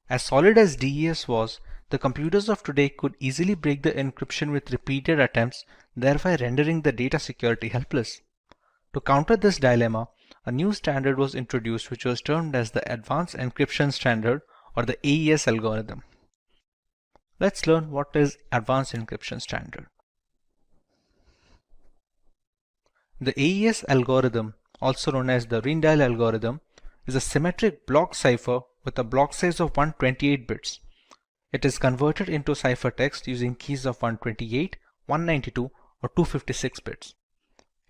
As solid as DES was, the computers of today could easily break the encryption with repeated attempts, thereby rendering the data security helpless. To counter this dilemma, a new standard was introduced which was termed as the Advanced Encryption Standard or the AES algorithm. Let's learn what is Advanced Encryption Standard. The AES algorithm, also known as the Rijndael algorithm, is a symmetric block cipher with a block size of 128 bits. It is converted into ciphertext using keys of 128, 192 or 256 bits.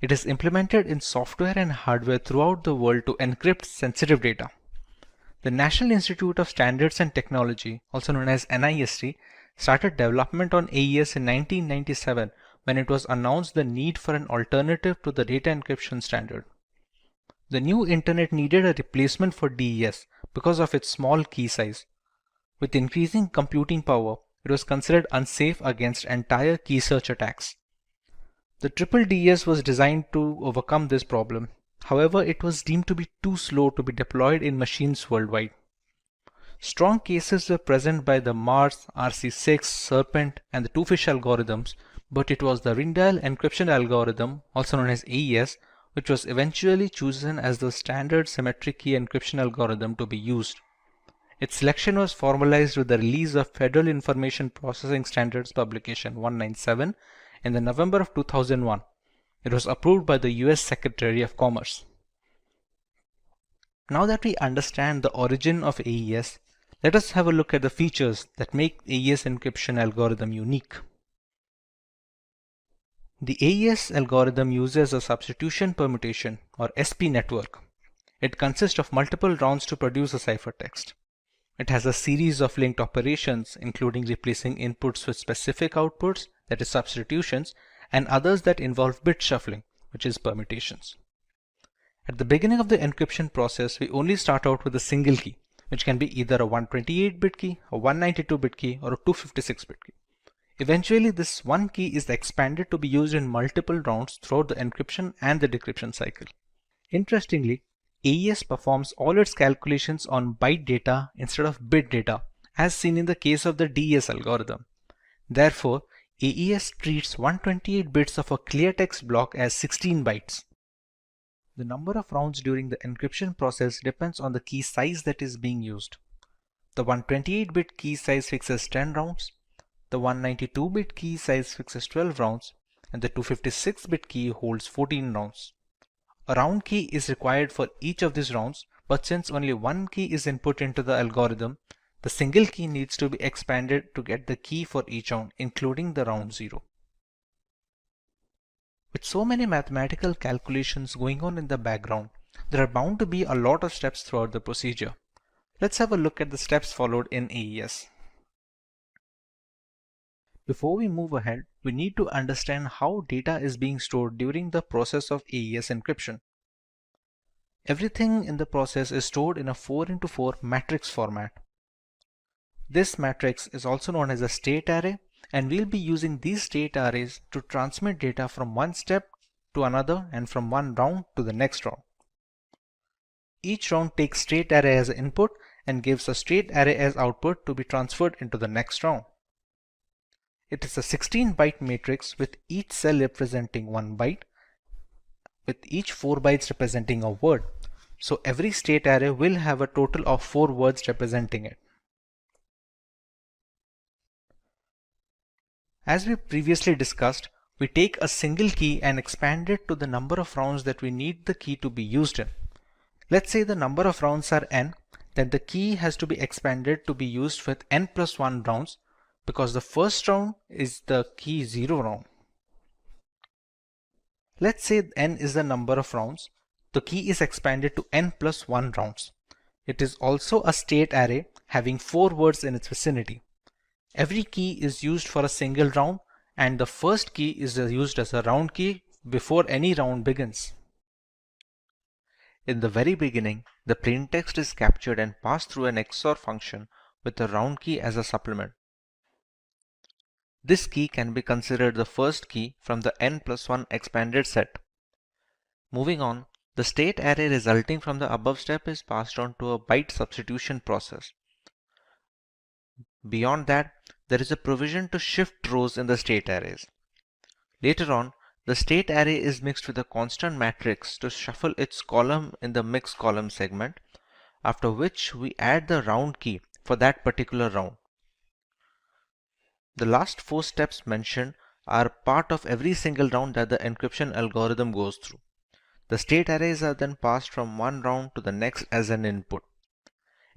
It is implemented in software and hardware throughout the world to encrypt sensitive data. The National Institute of Standards and Technology, also known as NIST, started development on AES in 1997 when it was announced the need for an alternative to the data encryption standard. The new internet needed a replacement for DES because of its small key size. With increasing computing power, it was considered unsafe against entire key search attacks. The triple DES was designed to overcome this problem. However, it was deemed to be too slow to be deployed in machines worldwide. Strong cases were present by the Mars, RC6, Serpent, and the Two-Fish algorithms, but it was the Rijndael encryption algorithm, also known as AES, which was eventually chosen as the standard symmetric key encryption algorithm to be used. Its selection was formalized with the release of Federal Information Processing Standards Publication 197 in the November of 2001. It was approved by the US Secretary of Commerce. Now that we understand the origin of AES, let us have a look at the features that make AES encryption algorithm unique. The AES algorithm uses a substitution permutation or SP network. It consists of multiple rounds to produce a ciphertext. It has a series of linked operations, including replacing inputs with specific outputs, that is substitutions, and others that involve bit shuffling, which is permutations. At the beginning of the encryption process, we only start out with a single key, which can be either a 128-bit key, a 192-bit key, or a 256-bit key. Eventually, this one key is expanded to be used in multiple rounds throughout the encryption and the decryption cycle. Interestingly, AES performs all its calculations on byte data instead of bit data, as seen in the case of the DES algorithm. Therefore, AES treats 128 bits of a clear text block as 16 bytes. The number of rounds during the encryption process depends on the key size that is being used. The 128-bit key size fixes 10 rounds, the 192-bit key size fixes 12 rounds, and the 256-bit key holds 14 rounds. A round key is required for each of these rounds, but since only one key is input into the algorithm, the single key needs to be expanded to get the key for each round, including the round 0. With so many mathematical calculations going on in the background, there are bound to be a lot of steps throughout the procedure. Let's have a look at the steps followed in AES. Before we move ahead, we need to understand how data is being stored during the process of AES encryption. Everything in the process is stored in a 4x4 matrix format. This matrix is also known as a state array, and we'll be using these state arrays to transmit data from one step to another and from one round to the next round. Each round takes state array as input and gives a state array as output to be transferred into the next round. It is a 16-byte matrix with each cell representing 1 byte, with each 4 bytes representing a word. So every state array will have a total of 4 words representing it. As we previously discussed, we take a single key and expand it to the number of rounds that we need the key to be used in. Let's say the number of rounds are n, then the key has to be expanded to be used with n plus 1 rounds, because the first round is the key 0 round. Let's say n is the number of rounds. The key is expanded to n plus 1 rounds. It is also a state array having 4 words in its vicinity. Every key is used for a single round, and the first key is used as a round key before any round begins. In the very beginning, the plaintext is captured and passed through an XOR function with the round key as a supplement. This key can be considered the first key from the n plus 1 expanded set. Moving on, the state array resulting from the above step is passed on to a byte substitution process. Beyond that, there is a provision to shift rows in the state arrays. Later on, the state array is mixed with a constant matrix to shuffle its column in the mix column segment, after which we add the round key for that particular round. The last 4 steps mentioned are part of every single round that the encryption algorithm goes through. The state arrays are then passed from one round to the next as an input.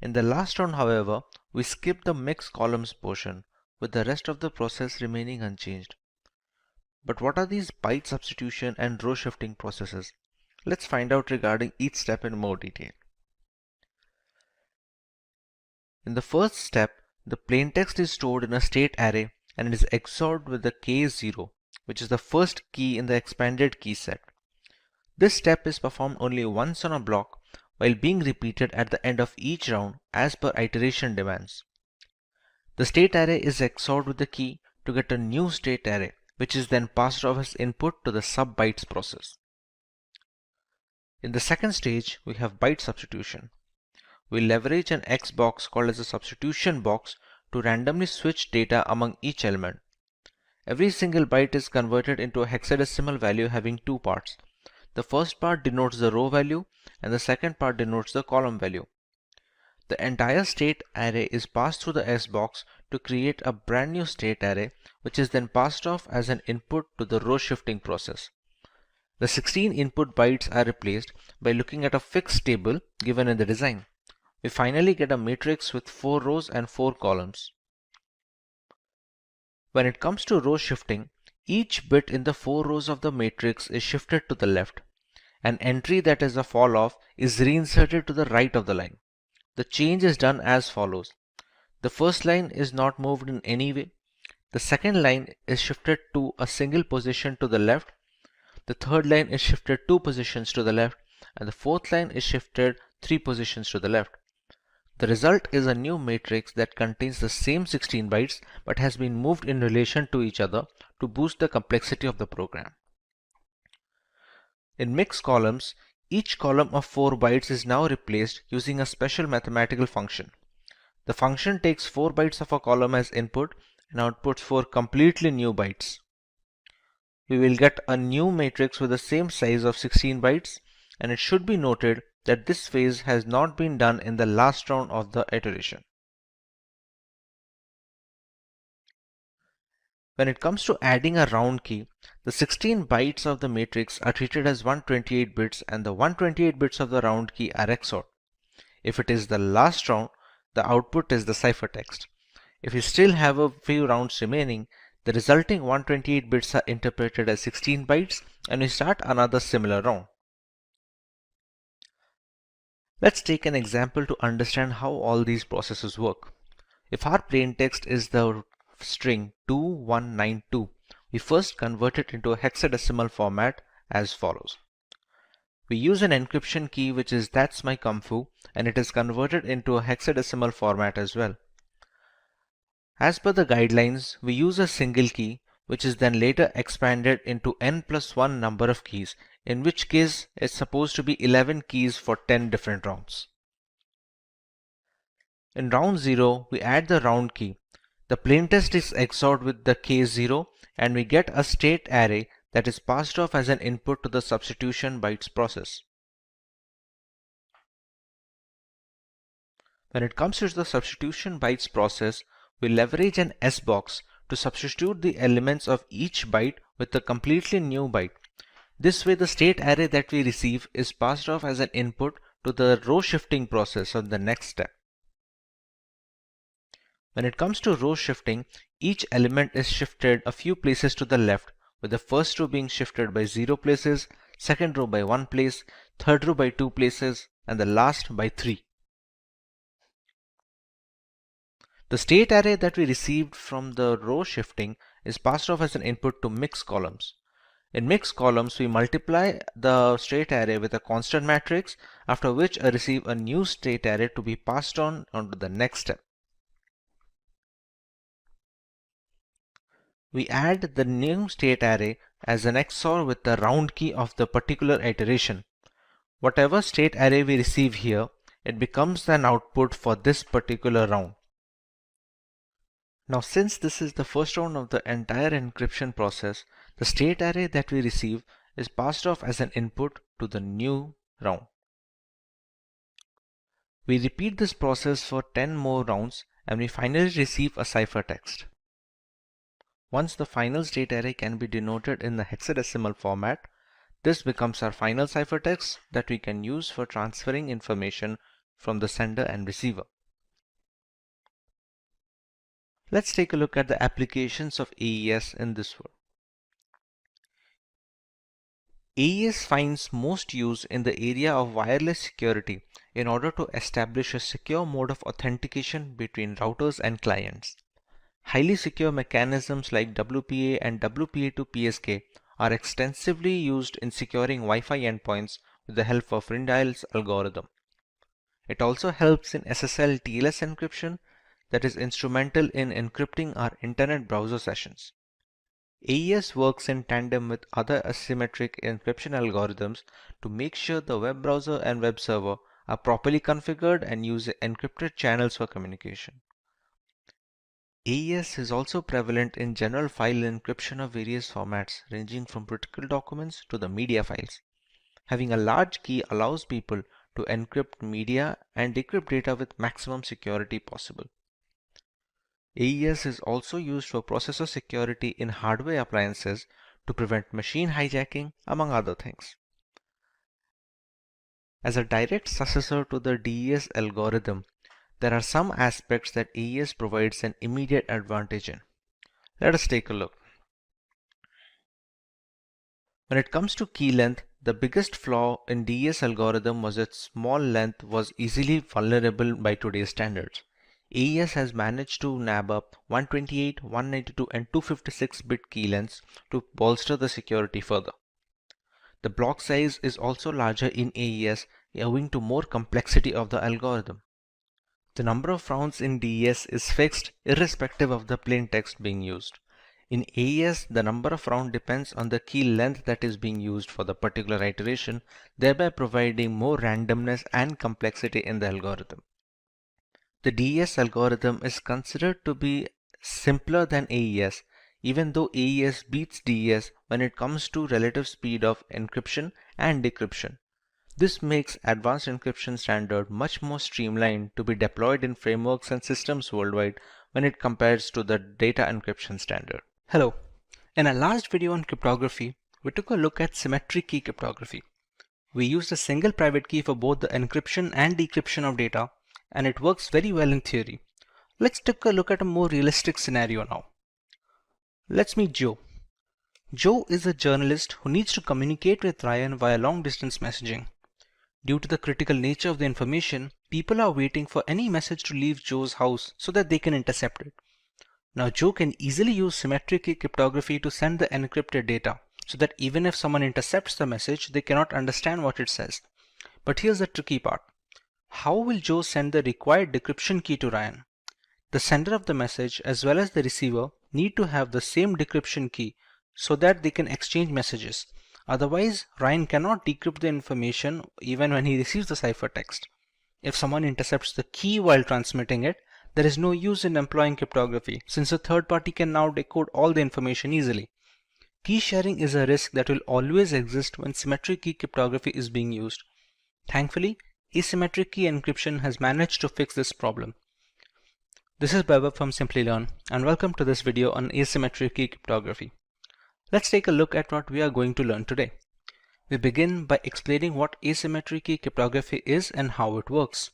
In the last round, however, we skip the mix columns portion, with the rest of the process remaining unchanged. But what are these byte substitution and row shifting processes? Let's find out regarding each step in more detail. In the first step, the plaintext is stored in a state array and it is XORed with the K0, which is the first key in the expanded key set. This step is performed only once on a block, while being repeated at the end of each round as per iteration demands. The state array is XORed with the key to get a new state array, which is then passed off as input to the sub-bytes process. In the second stage, we have byte substitution. We leverage an X box called as a substitution box to randomly switch data among each element. Every single byte is converted into a hexadecimal value having 2 parts. The first part denotes the row value and the second part denotes the column value. The entire state array is passed through the S box to create a brand new state array, which is then passed off as an input to the row shifting process. The 16 input bytes are replaced by looking at a fixed table given in the design. We finally get a matrix with 4 rows and 4 columns. When it comes to row shifting, each bit in the 4 rows of the matrix is shifted to the left. An entry that is a fall off is reinserted to the right of the line. The change is done as follows. The first line is not moved in any way. The second line is shifted to a single position to the left. The third line is shifted 2 positions to the left, and the fourth line is shifted 3 positions to the left. The result is a new matrix that contains the same 16 bytes but has been moved in relation to each other to boost the complexity of the program. In mixed columns, each column of 4 bytes is now replaced using a special mathematical function. The function takes 4 bytes of a column as input and outputs 4 completely new bytes. We will get a new matrix with the same size of 16 bytes, and it should be noted that this phase has not been done in the last round of the iteration. When it comes to adding a round key, the 16 bytes of the matrix are treated as 128 bits and the 128 bits of the round key are XORed. If it is the last round, the output is the ciphertext. If you still have a few rounds remaining, The resulting 128 bits are interpreted as 16 bytes, and we start another similar round. Let's take an example to understand how all these processes work. If our plaintext is the string 2192, we first convert it into a hexadecimal format as follows. We use an encryption key which is "that's my kung fu", and it is converted into a hexadecimal format as well. As per the guidelines, we use a single key which is then later expanded into n+1 number of keys, in which case it's supposed to be 11 keys for 10 different rounds. In round 0, we add the round key. The plaintext is XORed with the case 0, and we get a state array that is passed off as an input to the substitution bytes process. When it comes to the substitution bytes process, we leverage an S-box to substitute the elements of each byte with a completely new byte. This way, the state array that we receive is passed off as an input to the row shifting process of the next step. When it comes to row shifting, each element is shifted a few places to the left, with the first row being shifted by 0 places, second row by 1 place, third row by 2 places, and the last by 3. The state array that we received from the row shifting is passed off as an input to mix columns. In mix columns, we multiply the state array with a constant matrix, after which I receive a new state array to be passed on to the next step. We add the new state array as an XOR with the round key of the particular iteration. Whatever state array we receive here, it becomes an output for this particular round. Now, since this is the first round of the entire encryption process, the state array that we receive is passed off as an input to the new round. We repeat this process for 10 more rounds, and we finally receive a ciphertext. Once the final state array can be denoted in the hexadecimal format, this becomes our final ciphertext that we can use for transferring information from the sender and receiver. Let's take a look at the applications of AES in this world. AES finds most use in the area of wireless security in order to establish a secure mode of authentication between routers and clients. Highly secure mechanisms like WPA and WPA2 are extensively used in securing Wi-Fi endpoints with the help of Rindial's algorithm. It also helps in SSL TLS encryption that is instrumental in encrypting our internet browser sessions. AES works in tandem with other asymmetric encryption algorithms to make sure the web browser and web server are properly configured and use encrypted channels for communication. AES is also prevalent in general file encryption of various formats, ranging from critical documents to the media files. Having a large key allows people to encrypt media and decrypt data with maximum security possible. AES is also used for processor security in hardware appliances to prevent machine hijacking, among other things. As a direct successor to the DES algorithm, there are some aspects that AES provides an immediate advantage in. Let us take a look. When it comes to key length, the biggest flaw in DES algorithm was its small length was easily vulnerable by today's standards. AES has managed to nab up 128, 192 and 256 bit key lengths to bolster the security further. The block size is also larger in AES owing to more complexity of the algorithm. The number of rounds in DES is fixed irrespective of the plain text being used. In AES, the number of rounds depends on the key length that is being used for the particular iteration, thereby providing more randomness and complexity in the algorithm. The DES algorithm is considered to be simpler than AES, even though AES beats DES when it comes to relative speed of encryption and decryption. This makes advanced encryption standard much more streamlined to be deployed in frameworks and systems worldwide when it compares to the data encryption standard. Hello. In our last video on cryptography, we took a look at symmetric key cryptography. We used a single private key for both the encryption and decryption of data, and it works very well in theory. Let's take a look at a more realistic scenario now. Let's meet Joe. Joe is a journalist who needs to communicate with Ryan via long-distance messaging. Due to the critical nature of the information, people are waiting for any message to leave Joe's house so that they can intercept it. Now Joe can easily use symmetric key cryptography to send the encrypted data, so that even if someone intercepts the message, they cannot understand what it says. But here's the tricky part. How will Joe send the required decryption key to Ryan? The sender of the message as well as the receiver need to have the same decryption key so that they can exchange messages. Otherwise, Ryan cannot decrypt the information even when he receives the ciphertext. If someone intercepts the key while transmitting it, there is no use in employing cryptography since a third party can now decode all the information easily. Key sharing is a risk that will always exist when symmetric key cryptography is being used. Thankfully, asymmetric key encryption has managed to fix this problem. This is Baba from Simplilearn, and welcome to this video on asymmetric key cryptography. Let's take a look at what we are going to learn today. We begin by explaining what asymmetric key cryptography is and how it works.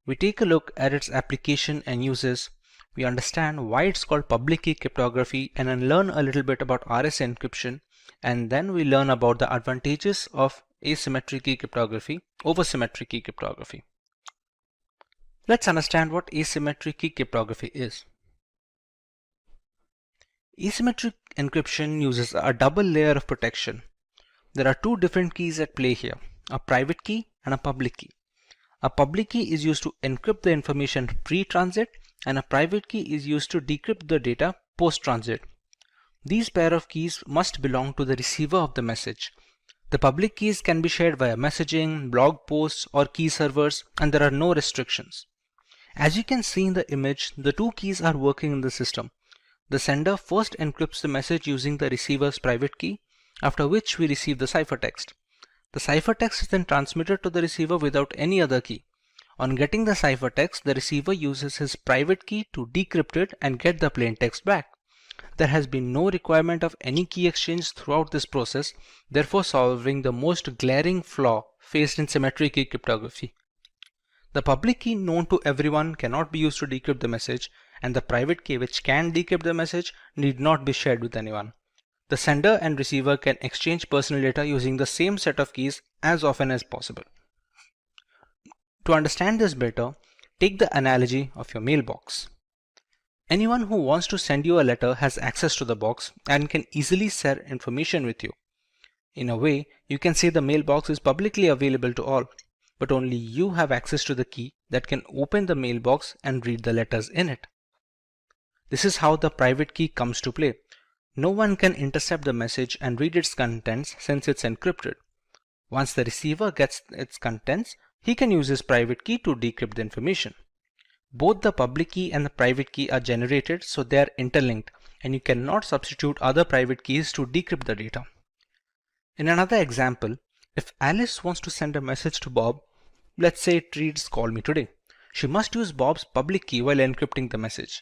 We take a look at its application and uses. We understand why it's called public key cryptography and then learn a little bit about RSA encryption, and then we learn about the advantages of asymmetric key cryptography over symmetric key cryptography. Let's understand what asymmetric key cryptography is. Asymmetric encryption uses a double layer of protection. There are two different keys at play here, a private key and a public key. A public key is used to encrypt the information pre-transit, and a private key is used to decrypt the data post-transit. These pair of keys must belong to the receiver of the message. The public keys can be shared via messaging, blog posts, or key servers, and there are no restrictions. As you can see in the image, the two keys are working in the system. The sender first encrypts the message using the receiver's private key, after which we receive the ciphertext. The ciphertext is then transmitted to the receiver without any other key. On getting the ciphertext, the receiver uses his private key to decrypt it and get the plain text back. There has been no requirement of any key exchange throughout this process, therefore solving the most glaring flaw faced in symmetric key cryptography. The public key known to everyone cannot be used to decrypt the message, and the private key which can decrypt the message need not be shared with anyone. The sender and receiver can exchange personal data using the same set of keys as often as possible. To understand this better, take the analogy of your mailbox. Anyone who wants to send you a letter has access to the box and can easily share information with you. In a way, you can say the mailbox is publicly available to all, but only you have access to the key that can open the mailbox and read the letters in it. This is how the private key comes to play. No one can intercept the message and read its contents since it's encrypted. Once the receiver gets its contents, he can use his private key to decrypt the information. Both the public key and the private key are generated, so they are interlinked, and you cannot substitute other private keys to decrypt the data. In another example, if Alice wants to send a message to Bob, let's say it reads "Call me today," she must use Bob's public key while encrypting the message.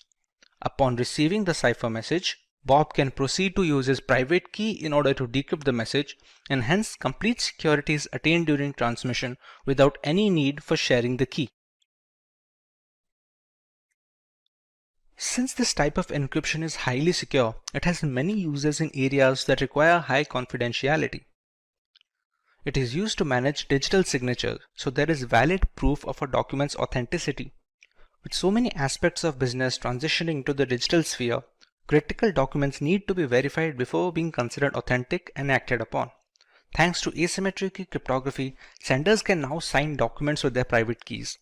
Upon receiving the cipher message, Bob can proceed to use his private key in order to decrypt the message, and hence complete security is attained during transmission without any need for sharing the key. Since this type of encryption is highly secure, it has many uses in areas that require high confidentiality. It is used to manage digital signatures, so there is valid proof of a document's authenticity. With so many aspects of business transitioning to the digital sphere, critical documents need to be verified before being considered authentic and acted upon. Thanks to asymmetric key cryptography, senders can now sign documents with their private keys.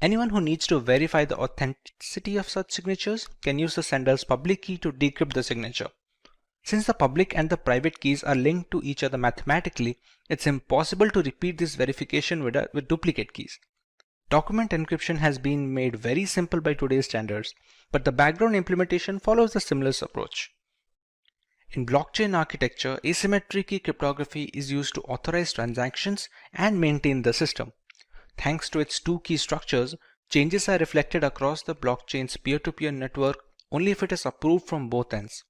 Anyone who needs to verify the authenticity of such signatures can use the sender's public key to decrypt the signature. Since the public and the private keys are linked to each other mathematically, it's impossible to repeat this verification with duplicate keys. Document encryption has been made very simple by today's standards, but the background implementation follows a similar approach. In blockchain architecture, asymmetric key cryptography is used to authorize transactions and maintain the system. Thanks to its two key structures, changes are reflected across the blockchain's peer-to-peer network only if it is approved from both ends.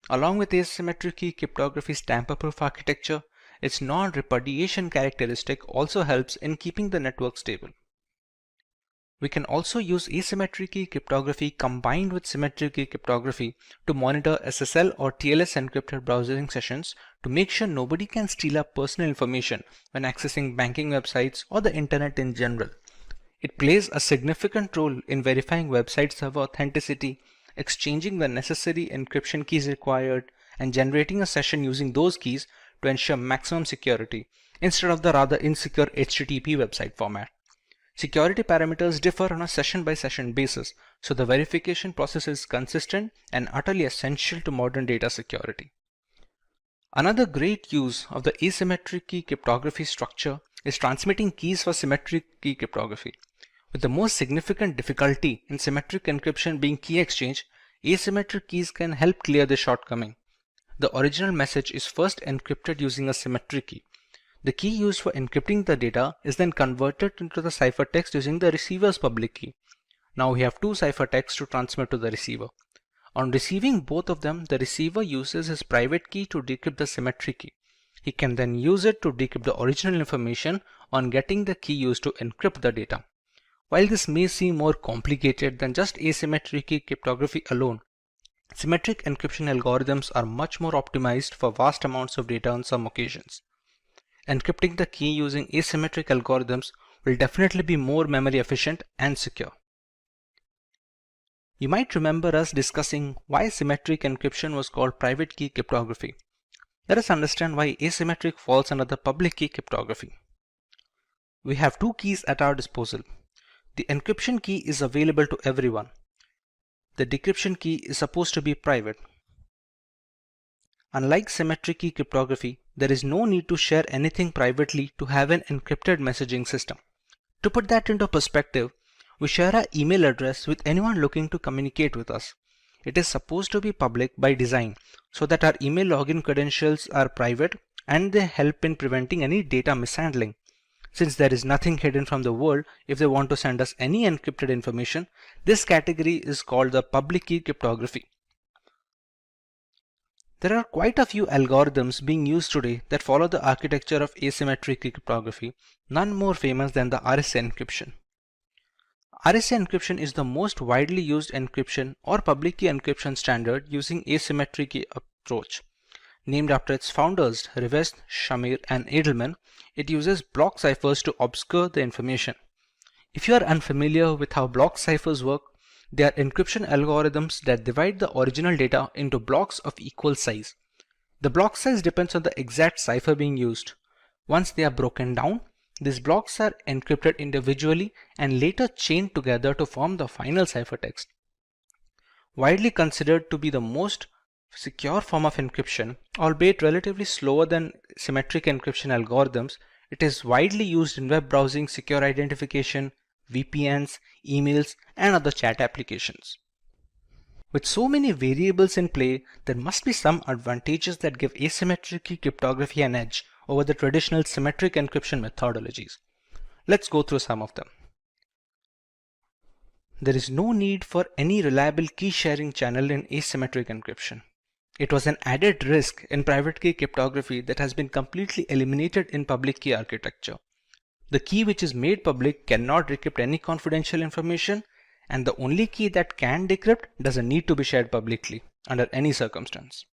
Along with asymmetric key cryptography's tamper-proof architecture, its non-repudiation characteristic also helps in keeping the network stable. We can also use asymmetric key cryptography combined with symmetric key cryptography to monitor SSL or TLS encrypted browsing sessions to make sure nobody can steal our personal information when accessing banking websites or the internet in general. It plays a significant role in verifying website server authenticity, exchanging the necessary encryption keys required, and generating a session using those keys to ensure maximum security instead of the rather insecure HTTP website format. Security parameters differ on a session-by-session basis, so the verification process is consistent and utterly essential to modern data security. Another great use of the asymmetric key cryptography structure is transmitting keys for symmetric key cryptography. With the most significant difficulty in symmetric encryption being key exchange, asymmetric keys can help clear this shortcoming. The original message is first encrypted using a symmetric key. The key used for encrypting the data is then converted into the ciphertext using the receiver's public key. Now we have two ciphertexts to transmit to the receiver. On receiving both of them, the receiver uses his private key to decrypt the symmetric key. He can then use it to decrypt the original information on getting the key used to encrypt the data. While this may seem more complicated than just asymmetric key cryptography alone, symmetric encryption algorithms are much more optimized for vast amounts of data on some occasions. Encrypting the key using asymmetric algorithms will definitely be more memory efficient and secure. You might remember us discussing why symmetric encryption was called private key cryptography. Let us understand why asymmetric falls under the public key cryptography. We have two keys at our disposal. The encryption key is available to everyone. The decryption key is supposed to be private. Unlike symmetric key cryptography, there is no need to share anything privately to have an encrypted messaging system. To put that into perspective, we share our email address with anyone looking to communicate with us. It is supposed to be public by design so that our email login credentials are private and they help in preventing any data mishandling. Since there is nothing hidden from the world, if they want to send us any encrypted information, this category is called the public key cryptography. There are quite a few algorithms being used today that follow the architecture of asymmetric key cryptography, none more famous than the RSA encryption. RSA encryption is the most widely used encryption or public key encryption standard using asymmetric key approach. Named after its founders, Rivest, Shamir, and Edelman, it uses block ciphers to obscure the information. If you are unfamiliar with how block ciphers work, they are encryption algorithms that divide the original data into blocks of equal size. The block size depends on the exact cipher being used. Once they are broken down, these blocks are encrypted individually and later chained together to form the final ciphertext. Widely considered to be the most secure form of encryption, albeit relatively slower than symmetric encryption algorithms, it is widely used in web browsing, secure identification, VPNs, emails, and other chat applications. With so many variables in play, there must be some advantages that give asymmetric key cryptography an edge over the traditional symmetric encryption methodologies. Let's go through some of them. There is no need for any reliable key sharing channel in asymmetric encryption. It was an added risk in private key cryptography that has been completely eliminated in public key architecture. The key which is made public cannot decrypt any confidential information, and the only key that can decrypt doesn't need to be shared publicly under any circumstance.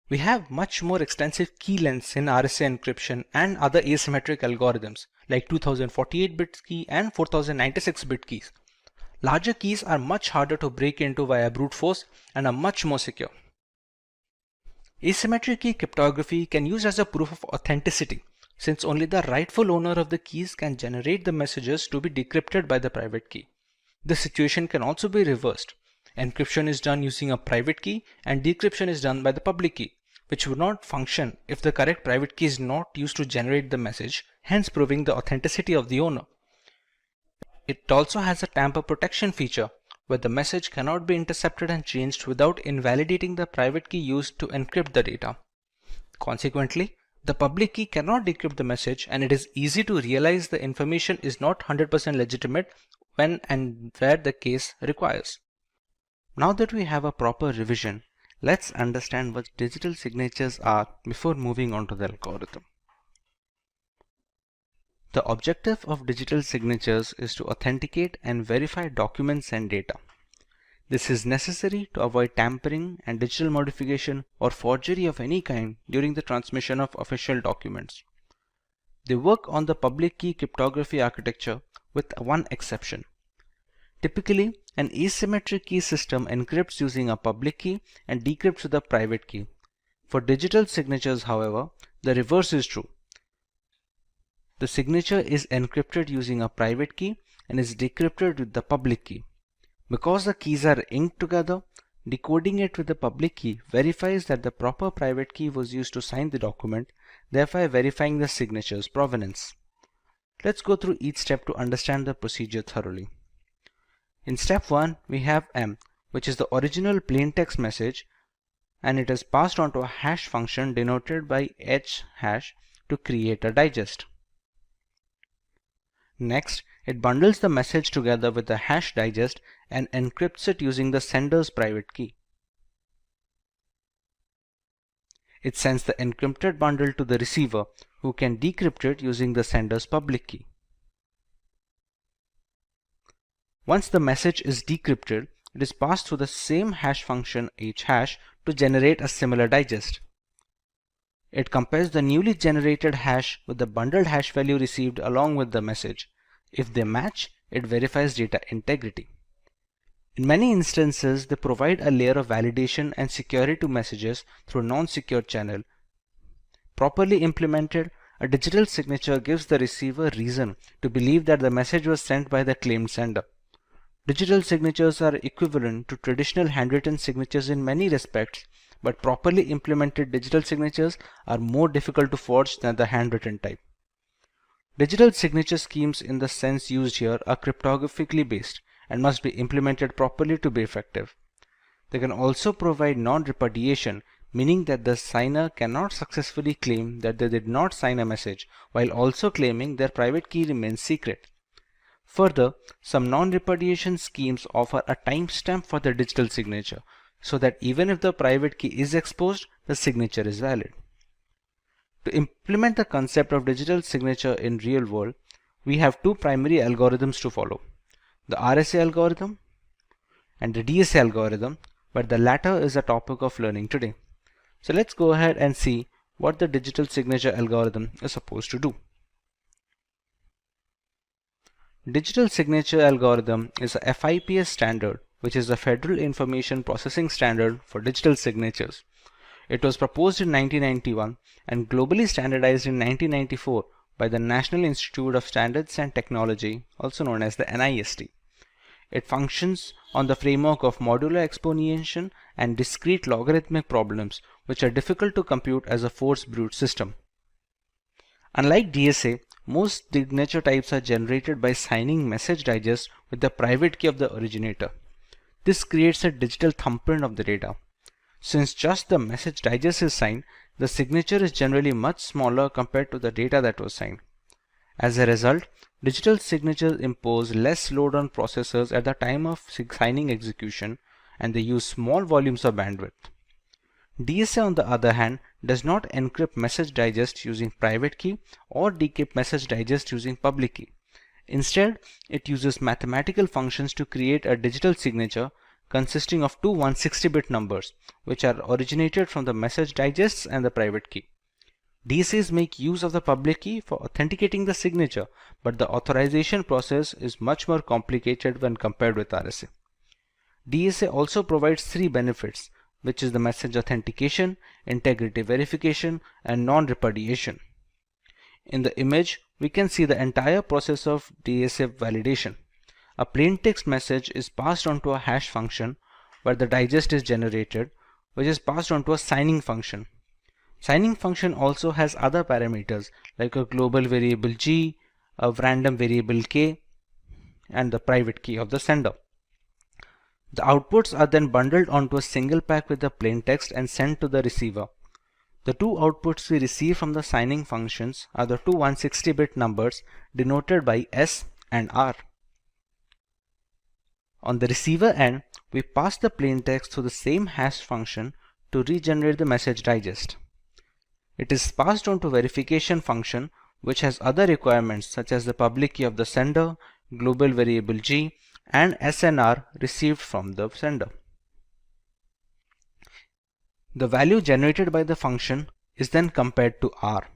We have much more extensive key lengths in RSA encryption and other asymmetric algorithms like 2048-bit key and 4096-bit keys. Larger keys are much harder to break into via brute force and are much more secure. Asymmetric key cryptography can use as a proof of authenticity, since only the rightful owner of the keys can generate the messages to be decrypted by the private key. The situation can also be reversed. Encryption is done using a private key and decryption is done by the public key, which would not function if the correct private key is not used to generate the message, hence proving the authenticity of the owner. It also has a tamper protection feature, where the message cannot be intercepted and changed without invalidating the private key used to encrypt the data. Consequently, the public key cannot decrypt the message, and it is easy to realize the information is not 100% legitimate when and where the case requires. Now that we have a proper revision, let's understand what digital signatures are before moving on to the algorithm. The objective of digital signatures is to authenticate and verify documents and data. This is necessary to avoid tampering and digital modification or forgery of any kind during the transmission of official documents. They work on the public key cryptography architecture with one exception. Typically, an asymmetric key system encrypts using a public key and decrypts with a private key. For digital signatures, however, the reverse is true. The signature is encrypted using a private key and is decrypted with the public key. Because the keys are inked together, decoding it with the public key verifies that the proper private key was used to sign the document, thereby verifying the signature's provenance. Let's go through each step to understand the procedure thoroughly. In step 1, we have M, which is the original plaintext message, and it is passed on to a hash function denoted by H hash to create a digest. Next, it bundles the message together with the hash digest and encrypts it using the sender's private key. It sends the encrypted bundle to the receiver, who can decrypt it using the sender's public key. Once the message is decrypted, it is passed through the same hash function hhash to generate a similar digest. It compares the newly generated hash with the bundled hash value received along with the message. If they match, it verifies data integrity. In many instances, they provide a layer of validation and security to messages through a non-secure channel. Properly implemented, a digital signature gives the receiver reason to believe that the message was sent by the claimed sender. Digital signatures are equivalent to traditional handwritten signatures in many respects, but properly implemented digital signatures are more difficult to forge than the handwritten type. Digital signature schemes in the sense used here are cryptographically based and must be implemented properly to be effective. They can also provide non-repudiation, meaning that the signer cannot successfully claim that they did not sign a message while also claiming their private key remains secret. Further, some non-repudiation schemes offer a timestamp for the digital signature, so that even if the private key is exposed, the signature is valid. To implement the concept of digital signature in real world, we have two primary algorithms to follow: the RSA algorithm and the DSA algorithm, but the latter is a topic of learning today. So let's go ahead and see what the digital signature algorithm is supposed to do. Digital signature algorithm is a FIPS standard, which is the Federal Information Processing Standard for digital signatures. It was proposed in 1991 and globally standardized in 1994 by the National Institute of Standards and Technology, also known as the NIST. It functions on the framework of modular exponentiation and discrete logarithmic problems, which are difficult to compute as a force brute system. Unlike DSA, most signature types are generated by signing message digest with the private key of the originator. This creates a digital thumbprint of the data. Since just the message digest is signed, the signature is generally much smaller compared to the data that was signed. As a result, digital signatures impose less load on processors at the time of signing execution, and they use small volumes of bandwidth. DSA, on the other hand, does not encrypt message digest using private key or decrypt message digest using public key. Instead, it uses mathematical functions to create a digital signature consisting of two 160-bit numbers, which are originated from the message digests and the private key. DSAs make use of the public key for authenticating the signature, but the authorization process is much more complicated when compared with RSA. DSA also provides three benefits, which is the message authentication, integrity verification, and non-repudiation. In the image, we can see the entire process of DSA validation. A plain text message is passed on to a hash function where the digest is generated, which is passed on to a signing function. Signing function also has other parameters like a global variable G, a random variable K, and the private key of the sender. The outputs are then bundled onto a single pack with the plain text and sent to the receiver. The two outputs we receive from the signing functions are the two 160-bit numbers denoted by S and R. On the receiver end, we pass the plain text through the same hash function to regenerate the message digest. It is passed on to verification function, which has other requirements such as the public key of the sender, global variable G, and SNR received from the sender. The value generated by the function is then compared to R.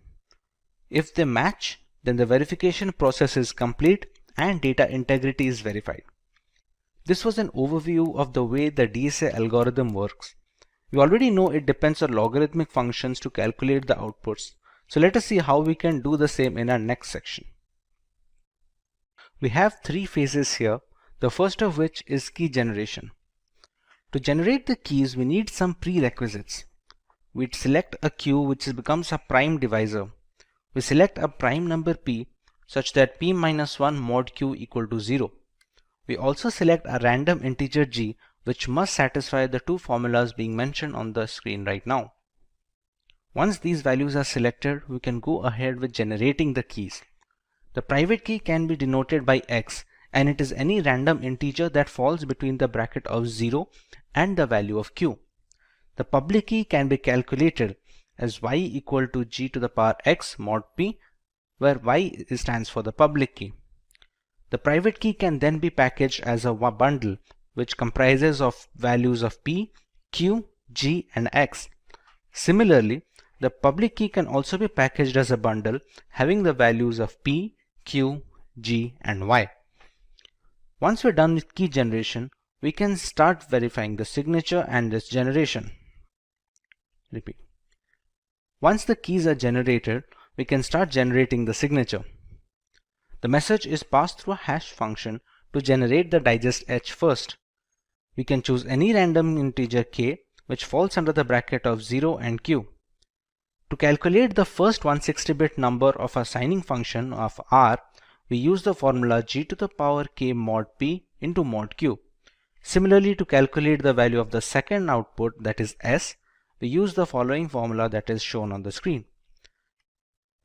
If they match, then the verification process is complete and data integrity is verified. This was an overview of the way the DSA algorithm works. We already know it depends on logarithmic functions to calculate the outputs. So let us see how we can do the same in our next section. We have three phases here, the first of which is key generation. To generate the keys, we need some prerequisites. We select a queue which becomes a prime divisor. We select a prime number p such that p-1 mod q equal to 0. We also select a random integer g which must satisfy the two formulas being mentioned on the screen right now. Once these values are selected, we can go ahead with generating the keys. The private key can be denoted by x, and it is any random integer that falls between the bracket of 0 and the value of q. The public key can be calculated as y equal to g to the power x mod p, where y stands for the public key. The private key can then be packaged as a bundle which comprises of values of p, q, g, and x. Similarly, the public key can also be packaged as a bundle having the values of p, q, g, and y. Once we're done with key generation, we can start verifying the signature and its generation. Repeat. Once the keys are generated, we can start generating the signature. The message is passed through a hash function to generate the digest H first. We can choose any random integer k which falls under the bracket of 0 and q. To calculate the first 160-bit number of a signing function of r, we use the formula g to the power k mod p into mod q. Similarly, to calculate the value of the second output, that is s, we use the following formula that is shown on the screen.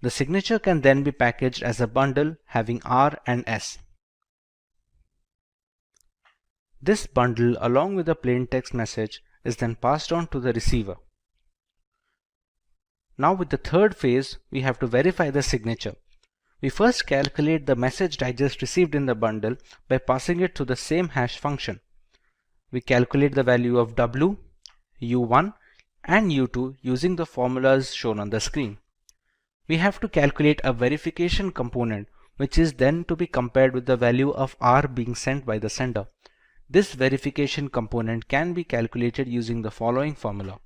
The signature can then be packaged as a bundle having r and s. This bundle along with the plain text message is then passed on to the receiver. Now with the third phase, we have to verify the signature. We first calculate the message digest received in the bundle by passing it to the same hash function. We calculate the value of w, u1, and u2 using the formulas shown on the screen. We have to calculate a verification component which is then to be compared with the value of r being sent by the sender. This verification component can be calculated using the following formula.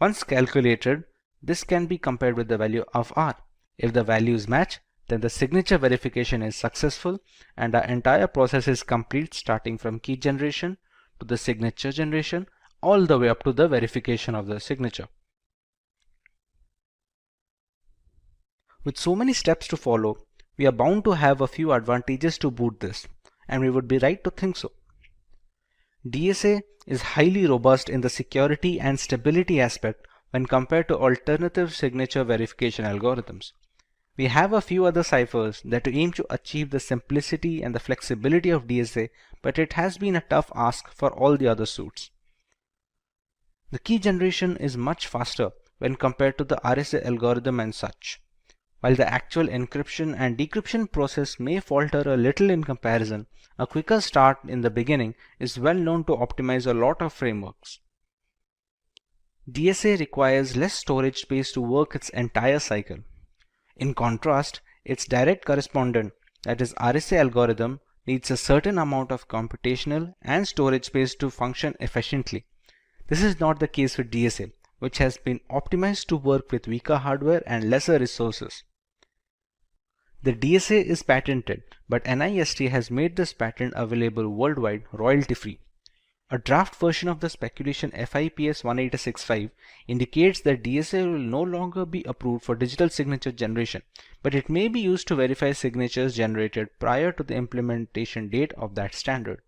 Once calculated, this can be compared with the value of r. If the values match, then the signature verification is successful and our entire process is complete, starting from key generation to the signature generation all the way up to the verification of the signature. With so many steps to follow, we are bound to have a few advantages to boot this, and we would be right to think so. DSA is highly robust in the security and stability aspect when compared to alternative signature verification algorithms. We have a few other ciphers that aim to achieve the simplicity and the flexibility of DSA, but it has been a tough ask for all the other suits. The key generation is much faster when compared to the RSA algorithm and such. While the actual encryption and decryption process may falter a little in comparison, a quicker start in the beginning is well known to optimize a lot of frameworks. DSA requires less storage space to work its entire cycle. In contrast, its direct correspondent, that is RSA algorithm, needs a certain amount of computational and storage space to function efficiently. This is not the case with DSA, which has been optimized to work with weaker hardware and lesser resources. The DSA is patented, but NIST has made this patent available worldwide royalty-free. A draft version of the speculation FIPS 1865 indicates that DSA will no longer be approved for digital signature generation, but it may be used to verify signatures generated prior to the implementation date of that standard.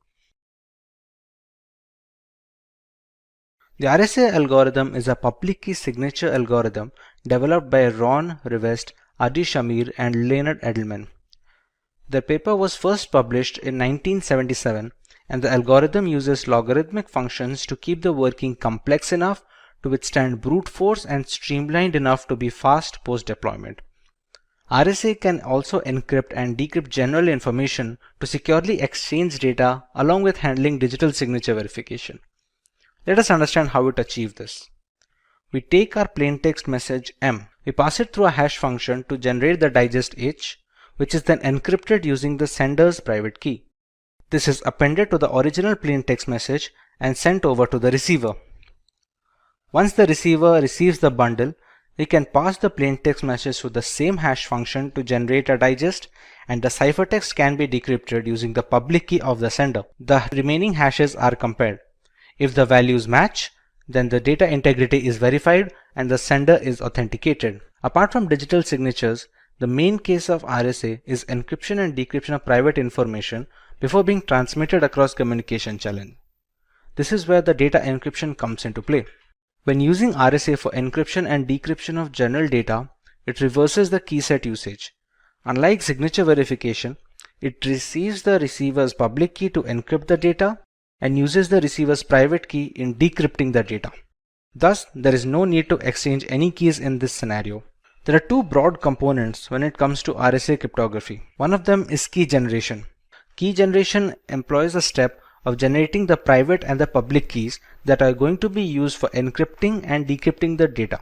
The RSA algorithm is a public key signature algorithm developed by Ron Rivest, Adi Shamir, and Leonard Edelman. The paper was first published in 1977, and the algorithm uses logarithmic functions to keep the working complex enough to withstand brute force and streamlined enough to be fast post-deployment. RSA can also encrypt and decrypt general information to securely exchange data along with handling digital signature verification. Let us understand how it achieves this. We take our plaintext message M. We pass it through a hash function to generate the digest H, which is then encrypted using the sender's private key. This is appended to the original plaintext message and sent over to the receiver. Once the receiver receives the bundle, we can pass the plaintext message to the same hash function to generate a digest, and the ciphertext can be decrypted using the public key of the sender. The remaining hashes are compared. If the values match, then the data integrity is verified and the sender is authenticated. Apart from digital signatures, the main case of RSA is encryption and decryption of private information before being transmitted across communication channels. This is where the data encryption comes into play. When using RSA for encryption and decryption of general data, it reverses the key set usage. Unlike signature verification, it receives the receiver's public key to encrypt the data and uses the receiver's private key in decrypting the data. Thus, there is no need to exchange any keys in this scenario. There are two broad components when it comes to RSA cryptography. One of them is key generation. Key generation employs the step of generating the private and the public keys that are going to be used for encrypting and decrypting the data.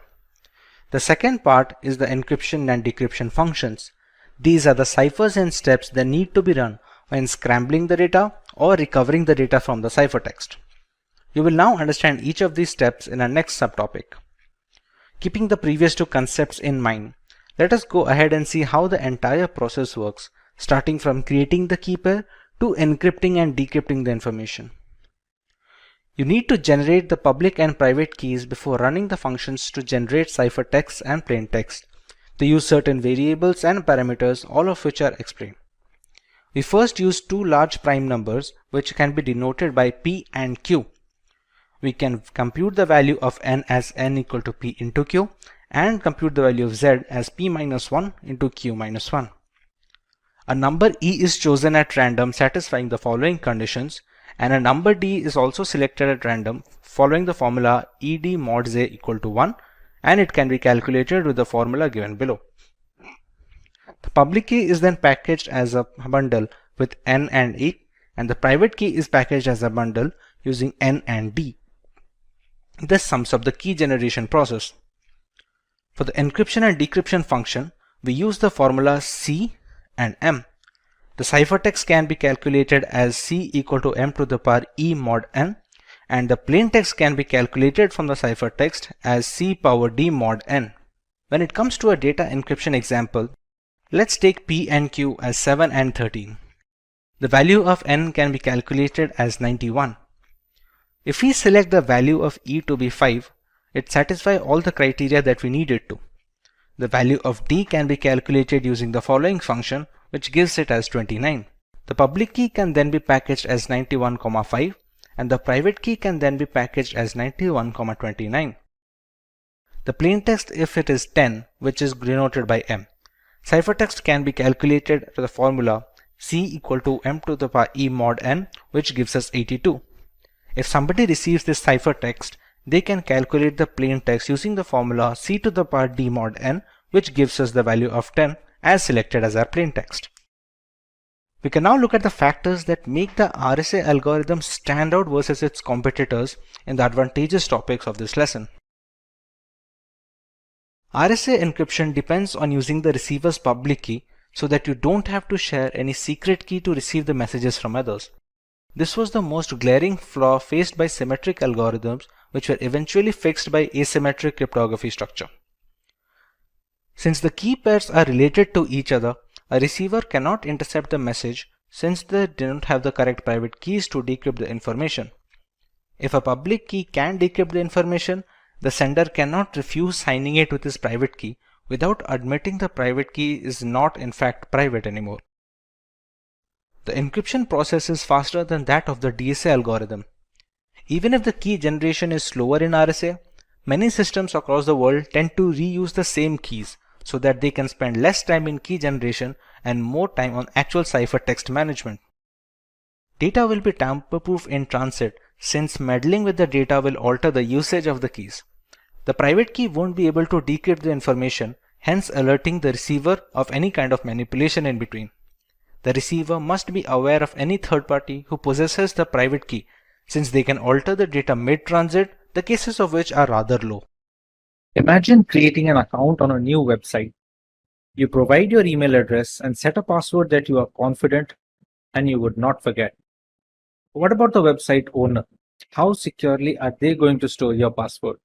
The second part is the encryption and decryption functions. These are the ciphers and steps that need to be run when scrambling the data or recovering the data from the ciphertext. You will now understand each of these steps in our next subtopic. Keeping the previous two concepts in mind, let us go ahead and see how the entire process works, starting from creating the key pair to encrypting and decrypting the information. You need to generate the public and private keys before running the functions to generate ciphertext and plaintext. They use certain variables and parameters, all of which are explained. We first use two large prime numbers which can be denoted by P and Q. We can compute the value of n as n equal to P into Q and compute the value of z as P minus 1 into Q minus 1. A number E is chosen at random satisfying the following conditions, and a number D is also selected at random following the formula ED mod Z equal to 1, and it can be calculated with the formula given below. The public key is then packaged as a bundle with N and E, and the private key is packaged as a bundle using N and D. This sums up the key generation process. For the encryption and decryption function, we use the formula C and M. The ciphertext can be calculated as C equal to M to the power E mod N, and the plaintext can be calculated from the ciphertext as C power D mod N. When it comes to a data encryption example, let's take P and Q as 7 and 13. The value of N can be calculated as 91. If we select the value of E to be 5, it satisfies all the criteria that we need it to. The value of D can be calculated using the following function, which gives it as 29. The public key can then be packaged as 91,5 and the private key can then be packaged as 91,29. The plaintext, if it is 10, which is denoted by M. Ciphertext can be calculated to the formula C equal to M to the power E mod N, which gives us 82. If somebody receives this ciphertext, they can calculate the plaintext using the formula C to the power D mod N, which gives us the value of 10 as selected as our plaintext. We can now look at the factors that make the RSA algorithm stand out versus its competitors in the advantageous topics of this lesson. RSA encryption depends on using the receiver's public key so that you don't have to share any secret key to receive the messages from others. This was the most glaring flaw faced by symmetric algorithms, which were eventually fixed by asymmetric cryptography structure. Since the key pairs are related to each other, a receiver cannot intercept the message since they don't have the correct private keys to decrypt the information. If a public key can decrypt the information, the sender cannot refuse signing it with his private key without admitting the private key is not in fact private anymore. The encryption process is faster than that of the DSA algorithm. Even if the key generation is slower in RSA, many systems across the world tend to reuse the same keys so that they can spend less time in key generation and more time on actual ciphertext management. Data will be tamper-proof in transit since meddling with the data will alter the usage of the keys. The private key won't be able to decrypt the information hence alerting the receiver of any kind of manipulation in between. The receiver must be aware of any third party who possesses the private key, since they can alter the data mid-transit, the cases of which are rather low. Imagine creating an account on a new website. You provide your email address and set a password that you are confident and you would not forget. What about the website owner? How securely are they going to store your password?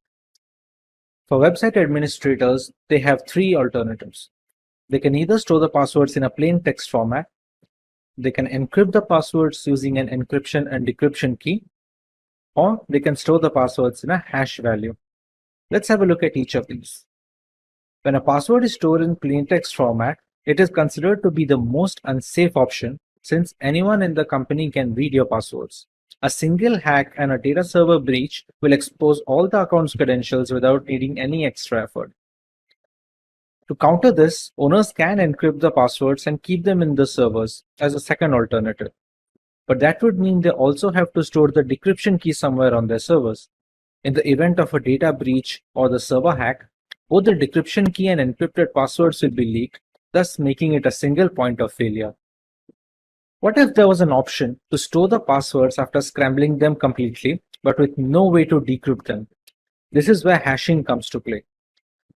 For website administrators, they have three alternatives. They can either store the passwords in a plain text format, they can encrypt the passwords using an encryption and decryption key, or they can store the passwords in a hash value. Let's have a look at each of these. When a password is stored in plain text format, it is considered to be the most unsafe option since anyone in the company can read your passwords. A single hack and a data server breach will expose all the account's credentials without needing any extra effort. To counter this, owners can encrypt the passwords and keep them in the servers as a second alternative. But that would mean they also have to store the decryption key somewhere on their servers. In the event of a data breach or the server hack, both the decryption key and encrypted passwords will be leaked, thus making it a single point of failure. What if there was an option to store the passwords after scrambling them completely, but with no way to decrypt them? This is where hashing comes to play.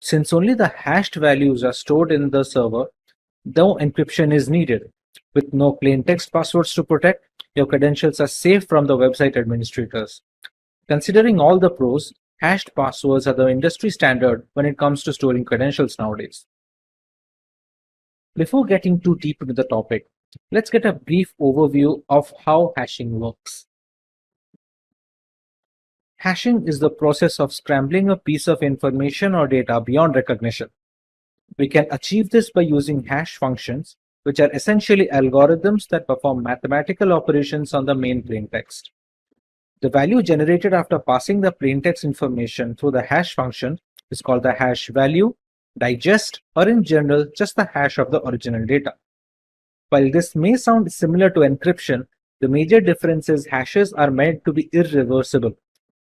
Since only the hashed values are stored in the server, no encryption is needed. With no plain text passwords to protect, your credentials are safe from the website administrators. Considering all the pros, hashed passwords are the industry standard when it comes to storing credentials nowadays. Before getting too deep into the topic, let's get a brief overview of how hashing works. Hashing is the process of scrambling a piece of information or data beyond recognition. We can achieve this by using hash functions, which are essentially algorithms that perform mathematical operations on the main plaintext. The value generated after passing the plaintext information through the hash function is called the hash value, digest, or in general, just the hash of the original data. While this may sound similar to encryption, the major difference is hashes are meant to be irreversible.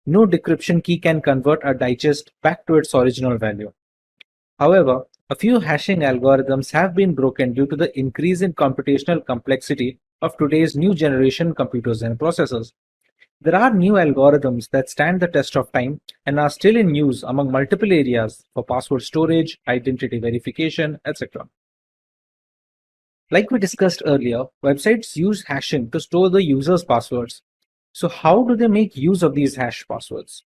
No decryption key can convert a digest back to its original value. However, a few hashing algorithms have been broken due to the increase in computational complexity of today's new generation computers and processors. There are new algorithms that stand the test of time and are still in use among multiple areas for password storage, identity verification, etc. Like we discussed earlier, websites use hashing to store the user's passwords. So how do they make use of these hash passwords?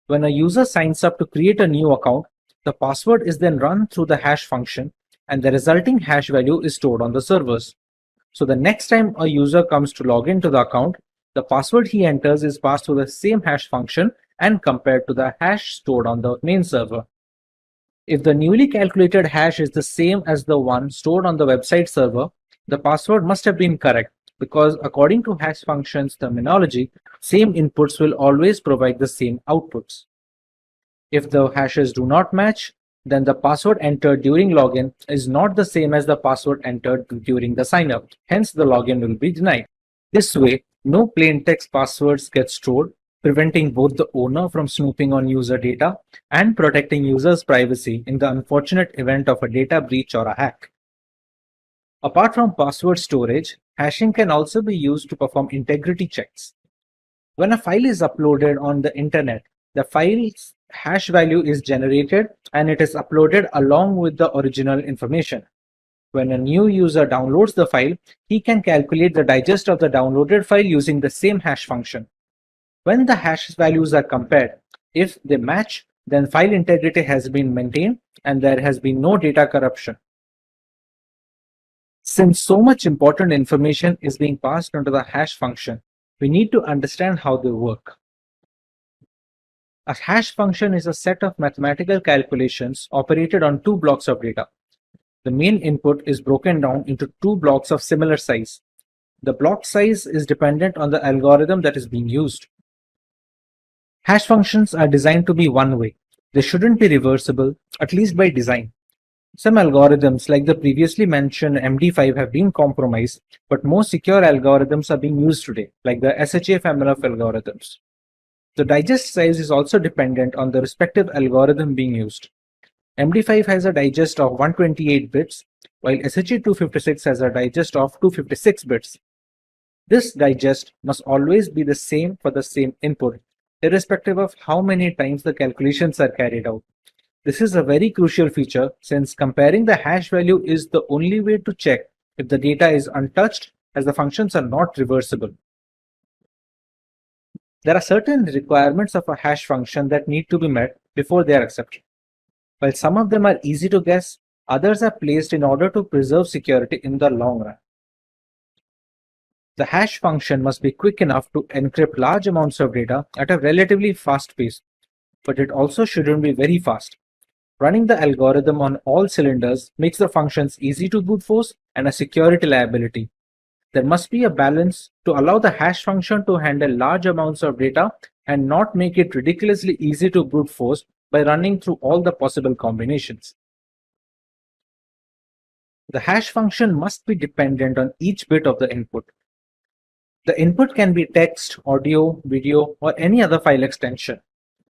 When a user signs up to create a new account, the password is then run through the hash function and the resulting hash value is stored on the servers. So the next time a user comes to log into the account, the password he enters is passed through the same hash function and compared to the hash stored on the main server. If the newly calculated hash is the same as the one stored on the website server, the password must have been correct because according to hash functions terminology, same inputs will always provide the same outputs. If the hashes do not match, then the password entered during login is not the same as the password entered during the signup. Hence, the login will be denied. This way, no plain text passwords get stored, preventing both the owner from snooping on user data and protecting users' privacy in the unfortunate event of a data breach or a hack. Apart from password storage, hashing can also be used to perform integrity checks. When a file is uploaded on the internet, the file's hash value is generated and it is uploaded along with the original information. When a new user downloads the file, he can calculate the digest of the downloaded file using the same hash function. When the hash values are compared, if they match, then file integrity has been maintained and there has been no data corruption. Since so much important information is being passed onto the hash function, we need to understand how they work. A hash function is a set of mathematical calculations operated on two blocks of data. The main input is broken down into two blocks of similar size. The block size is dependent on the algorithm that is being used. Hash functions are designed to be one-way. They shouldn't be reversible, at least by design. Some algorithms like the previously mentioned MD5 have been compromised, but more secure algorithms are being used today, like the SHA family of algorithms. The digest size is also dependent on the respective algorithm being used. MD5 has a digest of 128 bits, while SHA-256 has a digest of 256 bits. This digest must always be the same for the same input, irrespective of how many times the calculations are carried out. This is a very crucial feature since comparing the hash value is the only way to check if the data is untouched, as the functions are not reversible. There are certain requirements of a hash function that need to be met before they are accepted. While some of them are easy to guess, others are placed in order to preserve security in the long run. The hash function must be quick enough to encrypt large amounts of data at a relatively fast pace, but it also shouldn't be very fast. Running the algorithm on all cylinders makes the functions easy to brute force and a security liability. There must be a balance to allow the hash function to handle large amounts of data and not make it ridiculously easy to brute force by running through all the possible combinations. The hash function must be dependent on each bit of the input. The input can be text, audio, video, or any other file extension.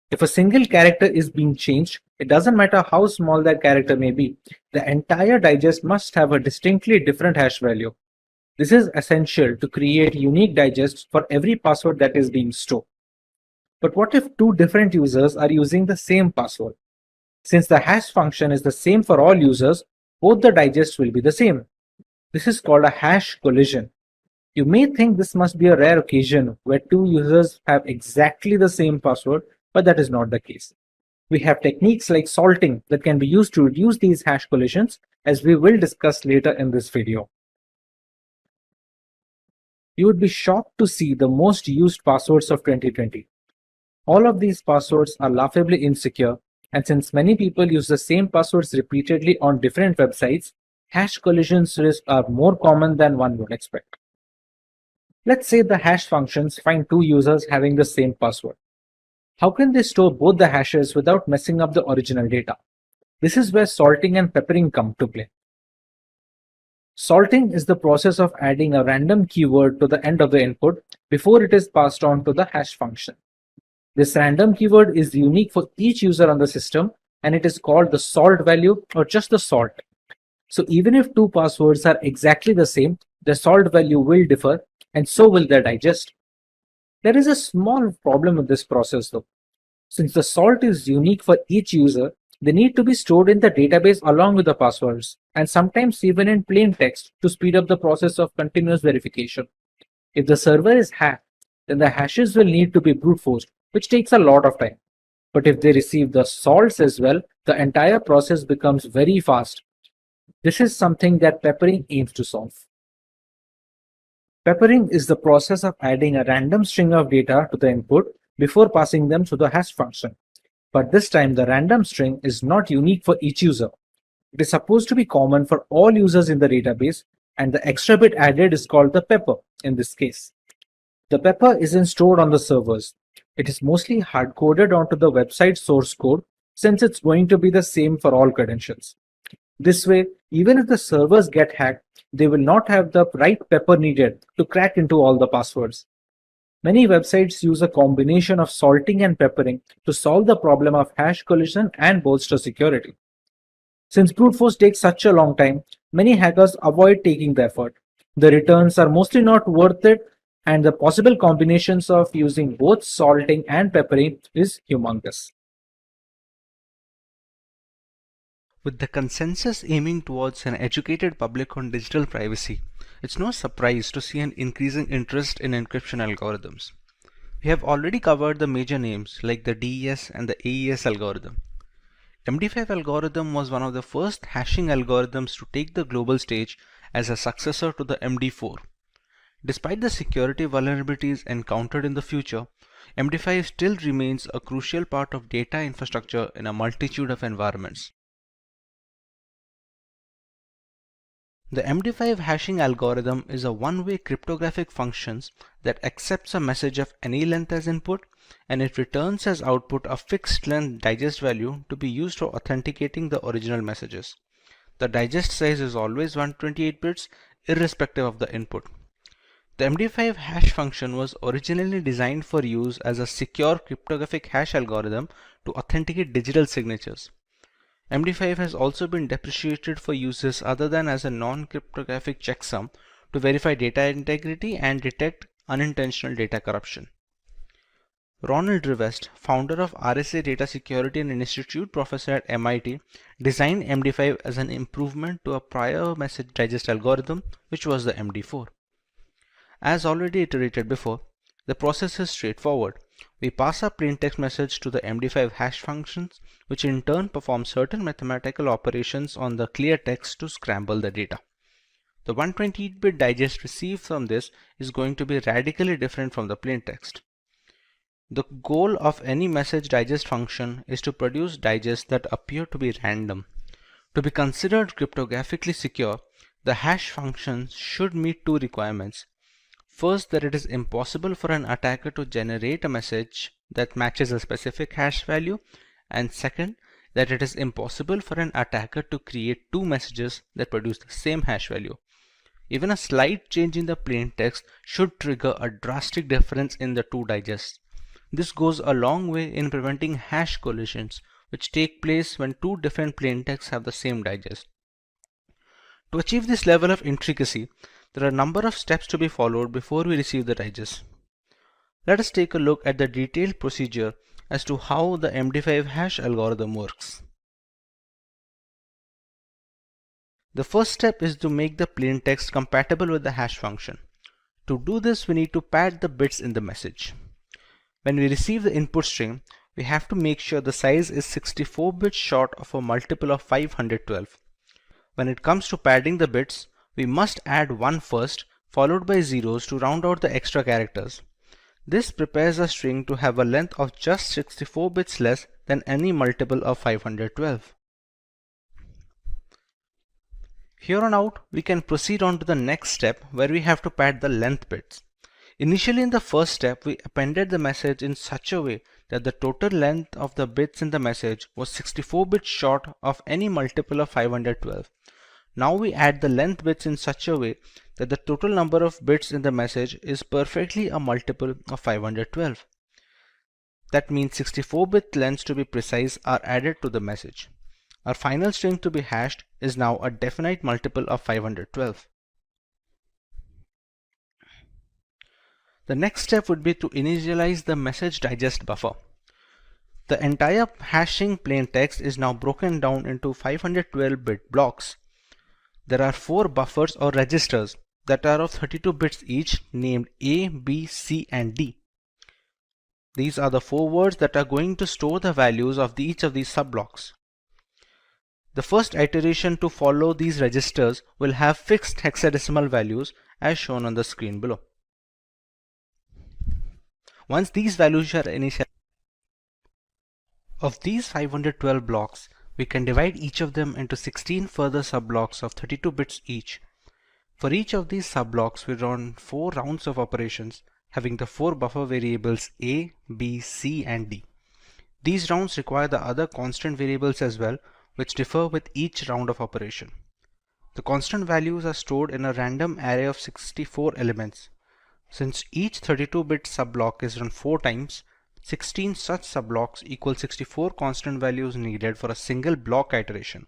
If a single character is being changed, it doesn't matter how small that character may be, the entire digest must have a distinctly different hash value. This is essential to create unique digests for every password that is being stored. But what if two different users are using the same password? Since the hash function is the same for all users, both the digests will be the same. This is called a hash collision. You may think this must be a rare occasion where two users have exactly the same password, but that is not the case. We have techniques like salting that can be used to reduce these hash collisions, as we will discuss later in this video. You would be shocked to see the most used passwords of 2020. All of these passwords are laughably insecure, and since many people use the same passwords repeatedly on different websites, hash collisions risk are more common than one would expect. Let's say the hash functions find two users having the same password. How can they store both the hashes without messing up the original data? This is where salting and peppering come to play. Salting is the process of adding a random keyword to the end of the input before it is passed on to the hash function. This random keyword is unique for each user on the system, and it is called the salt value or just the salt. So even if two passwords are exactly the same, the salt value will differ, and so will their digest. There is a small problem with this process though. Since the salt is unique for each user, they need to be stored in the database along with the passwords, and sometimes even in plain text to speed up the process of continuous verification. If the server is hacked, then the hashes will need to be brute forced, which takes a lot of time. But if they receive the salts as well, the entire process becomes very fast. This is something that peppering aims to solve. Peppering is the process of adding a random string of data to the input before passing them to the hash function. But this time the random string is not unique for each user. It is supposed to be common for all users in the database, and the extra bit added is called the pepper in this case. The pepper isn't stored on the servers. It is mostly hard-coded onto the website source code since it's going to be the same for all credentials. This way, even if the servers get hacked, they will not have the right pepper needed to crack into all the passwords. Many websites use a combination of salting and peppering to solve the problem of hash collision and bolster security. Since brute force takes such a long time, many hackers avoid taking the effort. The returns are mostly not worth it, and the possible combinations of using both salting and peppering is humongous. With the consensus aiming towards an educated public on digital privacy, it's no surprise to see an increasing interest in encryption algorithms. We have already covered the major names like the DES and the AES algorithm. MD5 algorithm was one of the first hashing algorithms to take the global stage as a successor to the MD4. Despite the security vulnerabilities encountered in the future, MD5 still remains a crucial part of data infrastructure in a multitude of environments. The MD5 hashing algorithm is a one-way cryptographic function that accepts a message of any length as input, and it returns as output a fixed length digest value to be used for authenticating the original messages. The digest size is always 128 bits irrespective of the input. The MD5 hash function was originally designed for use as a secure cryptographic hash algorithm to authenticate digital signatures. MD5 has also been deprecated for uses other than as a non-cryptographic checksum to verify data integrity and detect unintentional data corruption. Ronald Rivest, founder of RSA Data Security and an Institute professor at MIT, designed MD5 as an improvement to a prior message digest algorithm, which was the MD4. As already iterated before, the process is straightforward. We pass a plaintext message to the MD5 hash functions, which in turn perform certain mathematical operations on the clear text to scramble the data. The 128-bit digest received from this is going to be radically different from the plaintext. The goal of any message digest function is to produce digests that appear to be random. To be considered cryptographically secure, the hash function should meet two requirements. First, that it is impossible for an attacker to generate a message that matches a specific hash value, and second, that it is impossible for an attacker to create two messages that produce the same hash value. Even a slight change in the plaintext should trigger a drastic difference in the two digests. This goes a long way in preventing hash collisions, which take place when two different plaintexts have the same digest. To achieve this level of intricacy, there are a number of steps to be followed before we receive the digest. Let us take a look at the detailed procedure as to how the MD5 hash algorithm works. The first step is to make the plaintext compatible with the hash function. To do this, we need to pad the bits in the message. When we receive the input string, we have to make sure the size is 64 bits short of a multiple of 512. When it comes to padding the bits, we must add 1 first, followed by zeros to round out the extra characters. This prepares a string to have a length of just 64 bits less than any multiple of 512. Here on out, we can proceed on to the next step where we have to pad the length bits. Initially in the first step, we appended the message in such a way that the total length of the bits in the message was 64 bits short of any multiple of 512. Now we add the length bits in such a way that the total number of bits in the message is perfectly a multiple of 512. That means 64-bit lengths, to be precise, are added to the message. Our final string to be hashed is now a definite multiple of 512. The next step would be to initialize the message digest buffer. The entire hashing plaintext is now broken down into 512-bit blocks. There are 4 buffers or registers that are of 32 bits each, named A, B, C, and D. These are the 4 words that are going to store the values of each of these subblocks. The first iteration to follow these registers will have fixed hexadecimal values as shown on the screen below. Once these values are initialized, of these 512 blocks, we can divide each of them into 16 further subblocks of 32 bits each. For each of these subblocks, we run 4 rounds of operations having the 4 buffer variables A, B, C, and D. These rounds require the other constant variables as well, which differ with each round of operation. The constant values are stored in a random array of 64 elements. Since each 32-bit subblock is run 4 times, 16 such subblocks equal 64 constant values needed for a single block iteration.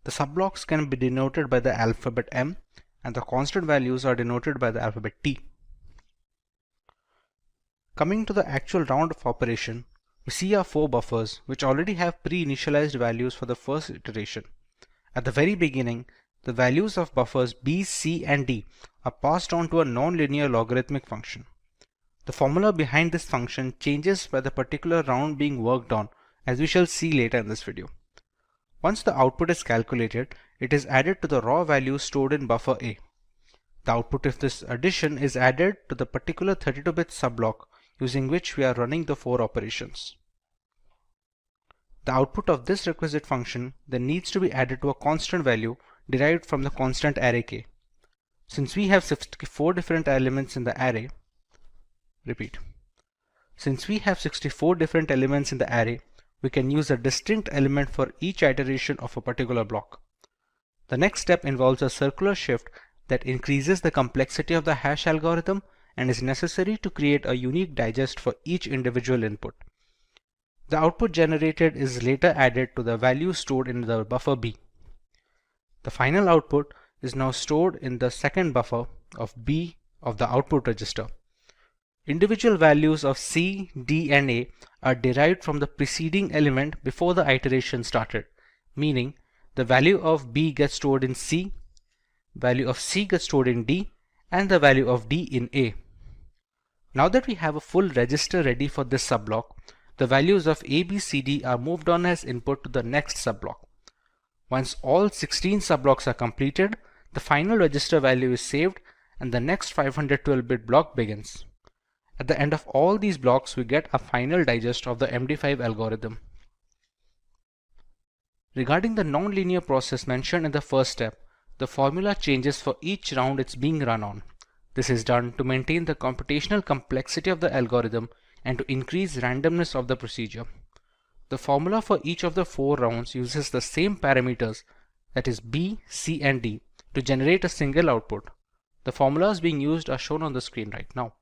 The subblocks can be denoted by the alphabet M, and the constant values are denoted by the alphabet T. Coming to the actual round of operation, we see our 4 buffers, which already have pre-initialized values for the first iteration. At the very beginning, the values of buffers B, C, and D are passed on to a non-linear logarithmic function. The formula behind this function changes by the particular round being worked on, as we shall see later in this video. Once the output is calculated, it is added to the raw values stored in buffer A. The output of this addition is added to the particular 32-bit subblock using which we are running the 4 operations. The output of this requisite function then needs to be added to a constant value derived from the constant array k. Since we have 64 different elements in the array, Since we have 64 different elements in the array, we can use a distinct element for each iteration of a particular block. The next step involves a circular shift that increases the complexity of the hash algorithm and is necessary to create a unique digest for each individual input. The output generated is later added to the value stored in the buffer B. The final output is now stored in the second buffer of B of the output register. Individual values of C, D, and A are derived from the preceding element before the iteration started, meaning the value of B gets stored in C, value of C gets stored in D, and the value of D in A. Now that we have a full register ready for this subblock, the values of A, B, C, D are moved on as input to the next subblock. Once all 16 subblocks are completed, the final register value is saved and the next 512-bit block begins. At the end of all these blocks, we get a final digest of the MD5 algorithm. Regarding the nonlinear process mentioned in the first step, the formula changes for each round it's being run on. This is done to maintain the computational complexity of the algorithm and to increase randomness of the procedure. The formula for each of the 4 rounds uses the same parameters, that is B, C, and D, to generate a single output. The formulas being used are shown on the screen right now.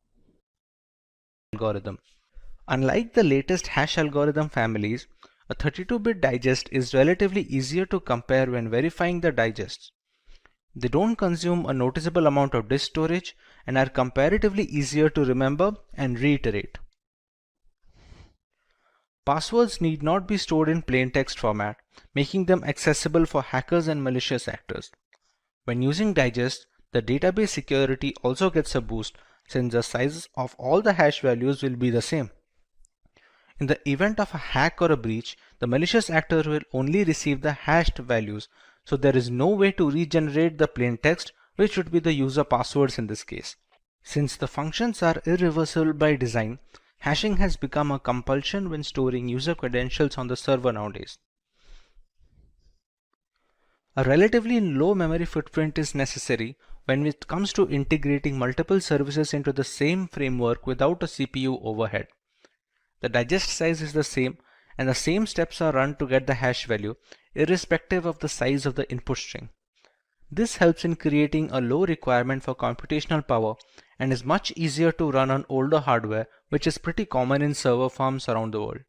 Algorithm. Unlike the latest hash algorithm families, a 32-bit digest is relatively easier to compare when verifying the digests. They don't consume a noticeable amount of disk storage and are comparatively easier to remember and reiterate. Passwords need not be stored in plain text format, making them accessible for hackers and malicious actors. When using digests, the database security also gets a boost since the sizes of all the hash values will be the same. In the event of a hack or a breach, the malicious actor will only receive the hashed values, so there is no way to regenerate the plain text, which would be the user passwords in this case. Since the functions are irreversible by design, hashing has become a compulsion when storing user credentials on the server nowadays. A relatively low memory footprint is necessary when it comes to integrating multiple services into the same framework without a CPU overhead. The digest size is the same and the same steps are run to get the hash value, irrespective of the size of the input string. This helps in creating a low requirement for computational power and is much easier to run on older hardware, which is pretty common in server farms around the world.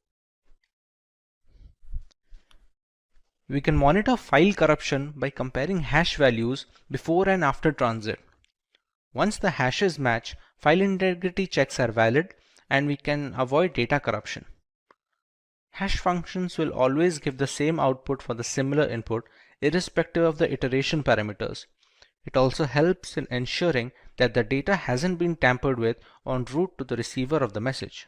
We can monitor file corruption by comparing hash values before and after transit. Once the hashes match, file integrity checks are valid and we can avoid data corruption. Hash functions will always give the same output for the similar input, irrespective of the iteration parameters. It also helps in ensuring that the data hasn't been tampered with en route to the receiver of the message.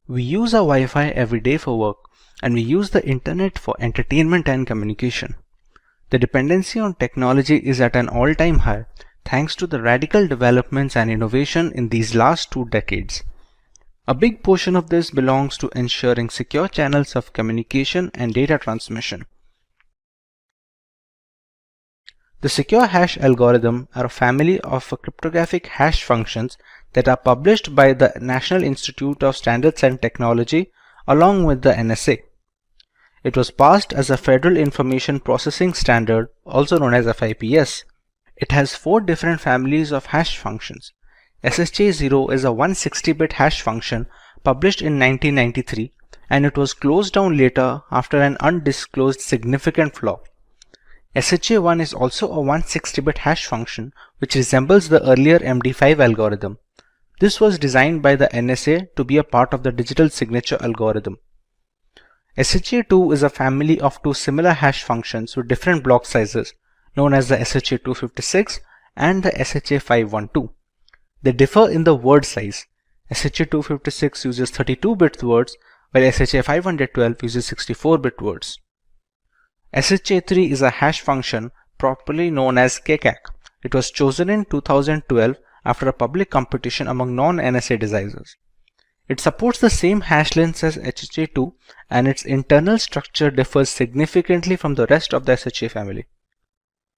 We use our Wi-Fi every day for work, and we use the internet for entertainment and communication. The dependency on technology is at an all-time high thanks to the radical developments and innovation in these last 2 decades. A big portion of this belongs to ensuring secure channels of communication and data transmission. The secure hash algorithm are a family of cryptographic hash functions that are published by the National Institute of Standards and Technology along with the NSA. It was passed as a Federal Information Processing Standard, also known as FIPS. It has 4 different families of hash functions. SHA-0 is a 160-bit hash function published in 1993, and it was closed down later after an undisclosed significant flaw. SHA-1 is also a 160-bit hash function which resembles the earlier MD5 algorithm. This was designed by the NSA to be a part of the digital signature algorithm. SHA-2 is a family of 2 similar hash functions with different block sizes, known as the SHA-256 and the SHA-512. They differ in the word size. SHA-256 uses 32-bit words, while SHA-512 uses 64-bit words. SHA-3 is a hash function properly known as KCAC. It was chosen in 2012 after a public competition among non-NSA designers. It supports the same hash length as SHA-2 and its internal structure differs significantly from the rest of the SHA family.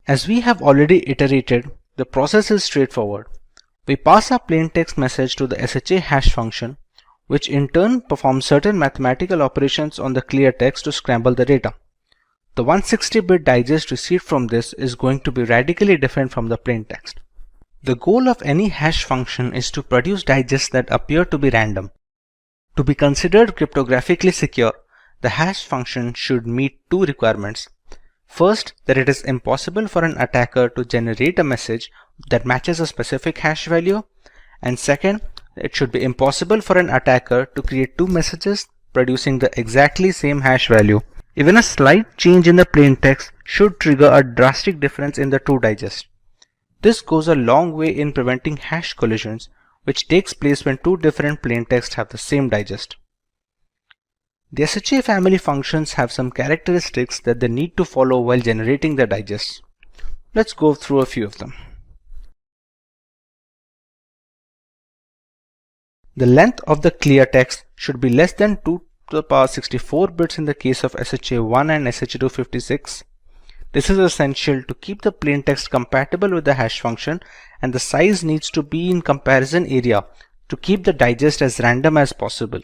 As we have already iterated, the process is straightforward. We pass our plain text message to the SHA hash function, which in turn performs certain mathematical operations on the clear text to scramble the data. The 160-bit digest received from this is going to be radically different from the plain text. The goal of any hash function is to produce digests that appear to be random. To be considered cryptographically secure, the hash function should meet two requirements. First, that it is impossible for an attacker to generate a message that matches a specific hash value, and second, it should be impossible for an attacker to create two messages producing the exactly same hash value. Even a slight change in the plain text should trigger a drastic difference in the two digests. This goes a long way in preventing hash collisions, which takes place when two different plain texts have the same digest. The SHA family functions have some characteristics that they need to follow while generating the digests. Let's go through a few of them. The length of the clear text should be less than 2 to the power 64 bits in the case of SHA-1 and SHA-256. This is essential to keep the plain text compatible with the hash function, and the size needs to be in comparison area to keep the digest as random as possible.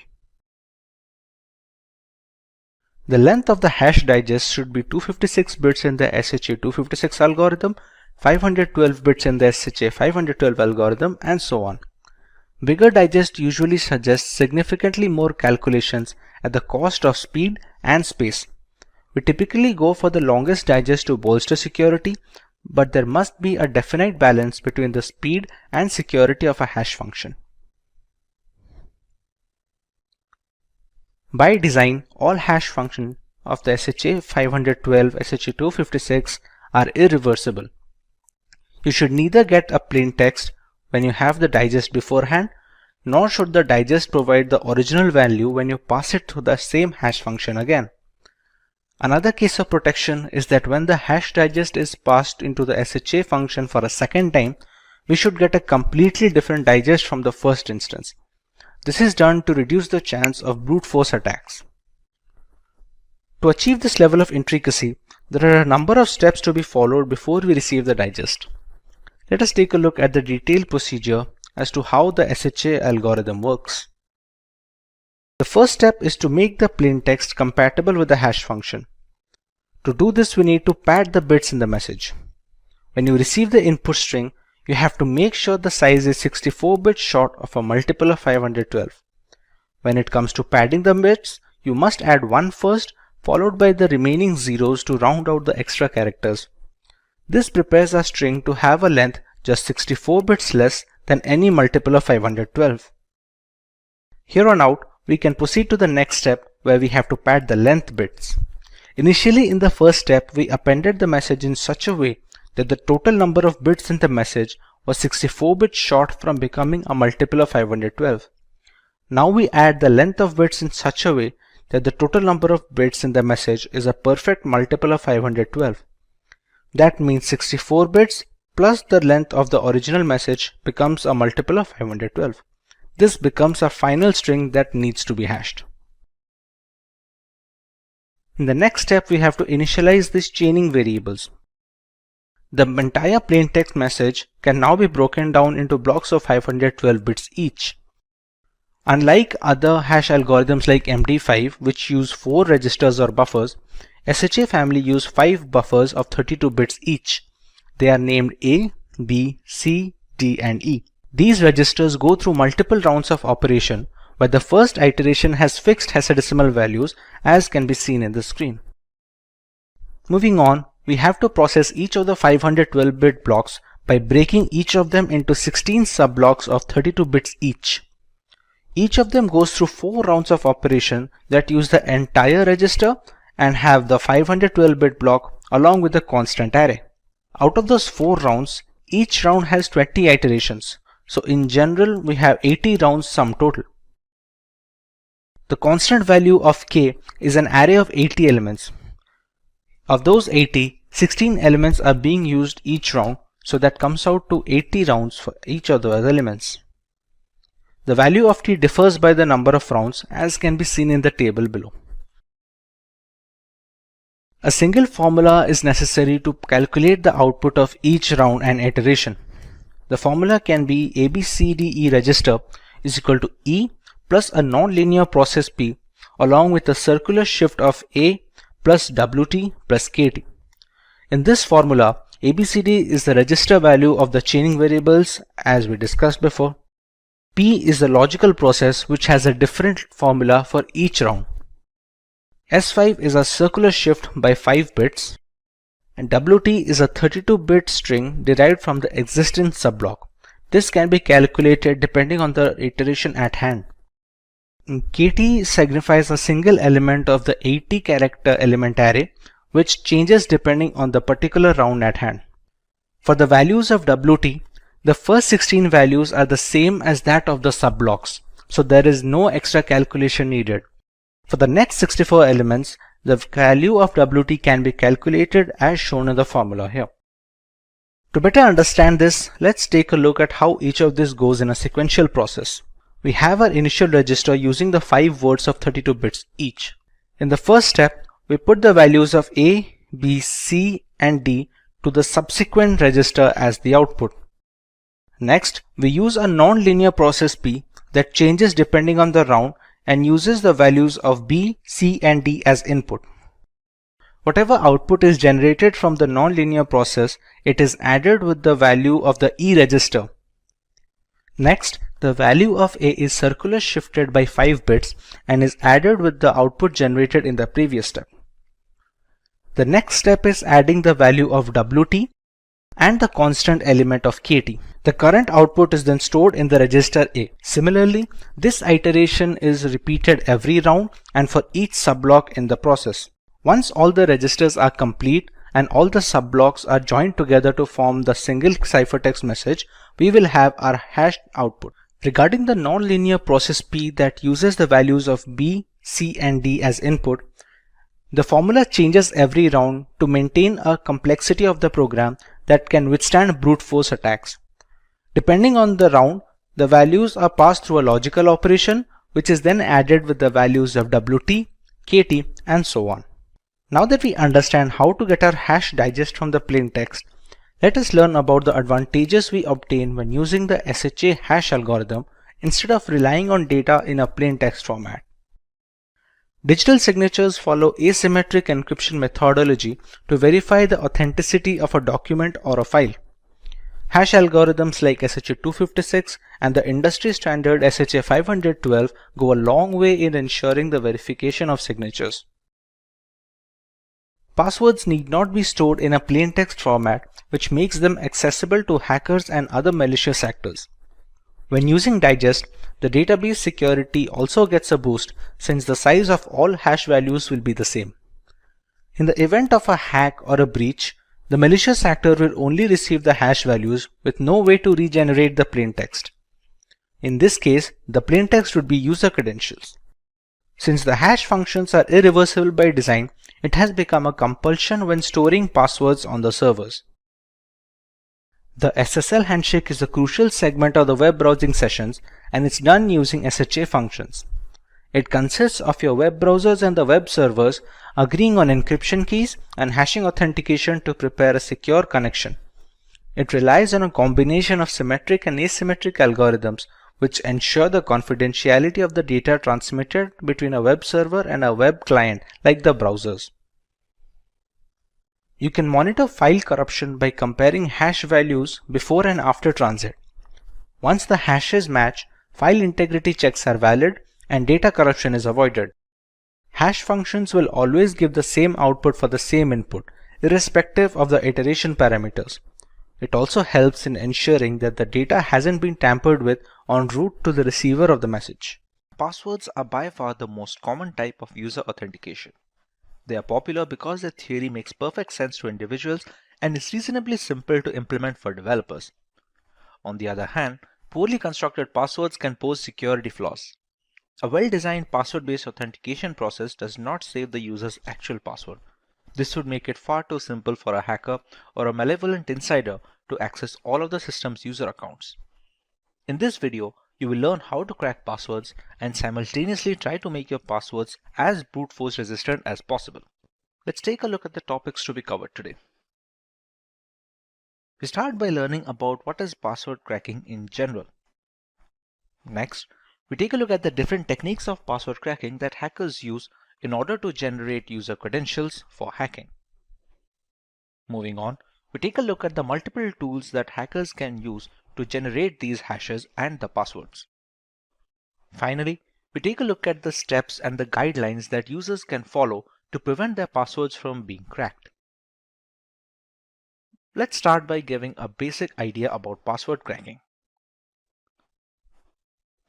The length of the hash digest should be 256 bits in the SHA-256 algorithm, 512 bits in the SHA-512 algorithm, and so on. Bigger digest usually suggests significantly more calculations at the cost of speed and space. We typically go for the longest digest to bolster security, but there must be a definite balance between the speed and security of a hash function. By design, all hash functions of the SHA-512, SHA-256 are irreversible. You should neither get a plain text when you have the digest beforehand, nor should the digest provide the original value when you pass it through the same hash function again. Another case of protection is that when the hash digest is passed into the SHA function for a second time, we should get a completely different digest from the first instance. This is done to reduce the chance of brute force attacks. To achieve this level of intricacy, there are a number of steps to be followed before we receive the digest. Let us take a look at the detailed procedure as to how the SHA algorithm works. The first step is to make the plain text compatible with the hash function. To do this, we need to pad the bits in the message. When you receive the input string, you have to make sure the size is 64 bits short of a multiple of 512. When it comes to padding the bits, you must add 1 first, followed by the remaining zeros to round out the extra characters. This prepares our string to have a length just 64 bits less than any multiple of 512. Here on out, we can proceed to the next step where we have to pad the length bits. Initially, in the first step, we appended the message in such a way that the total number of bits in the message was 64 bits short from becoming a multiple of 512. Now we add the length of bits in such a way that the total number of bits in the message is a perfect multiple of 512. That means 64 bits plus the length of the original message becomes a multiple of 512. This becomes a final string that needs to be hashed. In the next step, we have to initialize these chaining variables. The entire plain text message can now be broken down into blocks of 512 bits each. Unlike other hash algorithms like MD5, which use 4 registers or buffers, SHA family use 5 buffers of 32 bits each. They are named A, B, C, D, and E. These registers go through multiple rounds of operation, but the first iteration has fixed hexadecimal values, as can be seen in the screen. Moving on, we have to process each of the 512-bit blocks by breaking each of them into 16 sub-blocks of 32 bits each. Each of them goes through 4 rounds of operation that use the entire register and have the 512-bit block along with the constant array. Out of those 4 rounds, each round has 20 iterations. So in general, we have 80 rounds sum total. The constant value of k is an array of 80 elements. Of those 80, 16 elements are being used each round, so that comes out to 80 rounds for each of those elements. The value of t differs by the number of rounds, as can be seen in the table below. A single formula is necessary to calculate the output of each round and iteration. The formula can be ABCDE register is equal to E plus a nonlinear process P along with a circular shift of A plus WT plus KT. In this formula, ABCD is the register value of the chaining variables as we discussed before. P is the logical process which has a different formula for each round. S5 is a circular shift by 5 bits, and WT is a 32-bit string derived from the existing subblock. This can be calculated depending on the iteration at hand. KT signifies a single element of the 80-character element array, which changes depending on the particular round at hand. For the values of WT, the first 16 values are the same as that of the subblocks, so there is no extra calculation needed. For the next 64 elements, the value of WT can be calculated as shown in the formula here. To better understand this, let's take a look at how each of this goes in a sequential process. We have our initial register using the 5 words of 32 bits each. In the first step, we put the values of A, B, C, and D to the subsequent register as the output. Next, we use a non-linear process P that changes depending on the round and uses the values of B, C, and D as input. Whatever output is generated from the non-linear process, it is added with the value of the E register. Next, the value of A is circular shifted by 5 bits and is added with the output generated in the previous step. The next step is adding the value of WT and the constant element of KT. The current output is then stored in the register A. Similarly, this iteration is repeated every round and for each subblock in the process. Once all the registers are complete and all the subblocks are joined together to form the single ciphertext message, we will have our hashed output. Regarding the nonlinear process P that uses the values of B, C, and D as input, the formula changes every round to maintain a complexity of the program that can withstand brute force attacks. Depending on the round, the values are passed through a logical operation which is then added with the values of WT, KT, and so on. Now that we understand how to get our hash digest from the plain text, let us learn about the advantages we obtain when using the SHA hash algorithm instead of relying on data in a plain text format. Digital signatures follow asymmetric encryption methodology to verify the authenticity of a document or a file. Hash algorithms like SHA-256 and the industry standard SHA-512 go a long way in ensuring the verification of signatures. Passwords need not be stored in a plain text format, which makes them accessible to hackers and other malicious actors. When using digest, the database security also gets a boost since the size of all hash values will be the same. In the event of a hack or a breach, the malicious actor will only receive the hash values with no way to regenerate the plain text. In this case, the plain text would be user credentials. Since the hash functions are irreversible by design, it has become a compulsion when storing passwords on the servers. The SSL handshake is a crucial segment of the web browsing sessions, and it's done using SHA functions. It consists of your web browsers and the web servers agreeing on encryption keys and hashing authentication to prepare a secure connection. It relies on a combination of symmetric and asymmetric algorithms which ensure the confidentiality of the data transmitted between a web server and a web client like the browsers. You can monitor file corruption by comparing hash values before and after transit. Once the hashes match, file integrity checks are valid and data corruption is avoided. Hash functions will always give the same output for the same input, irrespective of the iteration parameters. It also helps in ensuring that the data hasn't been tampered with en route to the receiver of the message. Passwords are by far the most common type of user authentication. They are popular because their theory makes perfect sense to individuals and is reasonably simple to implement for developers. On the other hand, poorly constructed passwords can pose security flaws. A well-designed password-based authentication process does not save the user's actual password. This would make it far too simple for a hacker or a malevolent insider to access all of the system's user accounts. In this video, you will learn how to crack passwords and simultaneously try to make your passwords as brute force resistant as possible. Let's take a look at the topics to be covered today. We start by learning about what is password cracking in general. Next, we take a look at the different techniques of password cracking that hackers use in order to generate user credentials for hacking. Moving on, we take a look at the multiple tools that hackers can use to generate these hashes and the passwords. Finally, we take a look at the steps and the guidelines that users can follow to prevent their passwords from being cracked. Let's start by giving a basic idea about password cracking.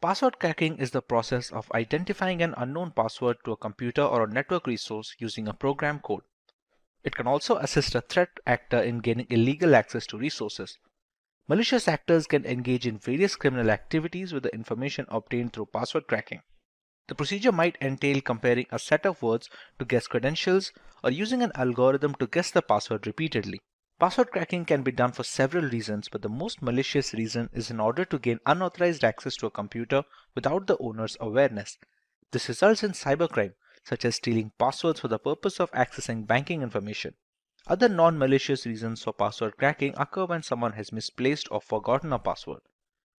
Password cracking is the process of identifying an unknown password to a computer or a network resource using a program code. It can also assist a threat actor in gaining illegal access to resources. Malicious actors can engage in various criminal activities with the information obtained through password cracking. The procedure might entail comparing a set of words to guess credentials or using an algorithm to guess the password repeatedly. Password cracking can be done for several reasons, but the most malicious reason is in order to gain unauthorized access to a computer without the owner's awareness. This results in cybercrime, such as stealing passwords for the purpose of accessing banking information. Other non-malicious reasons for password cracking occur when someone has misplaced or forgotten a password.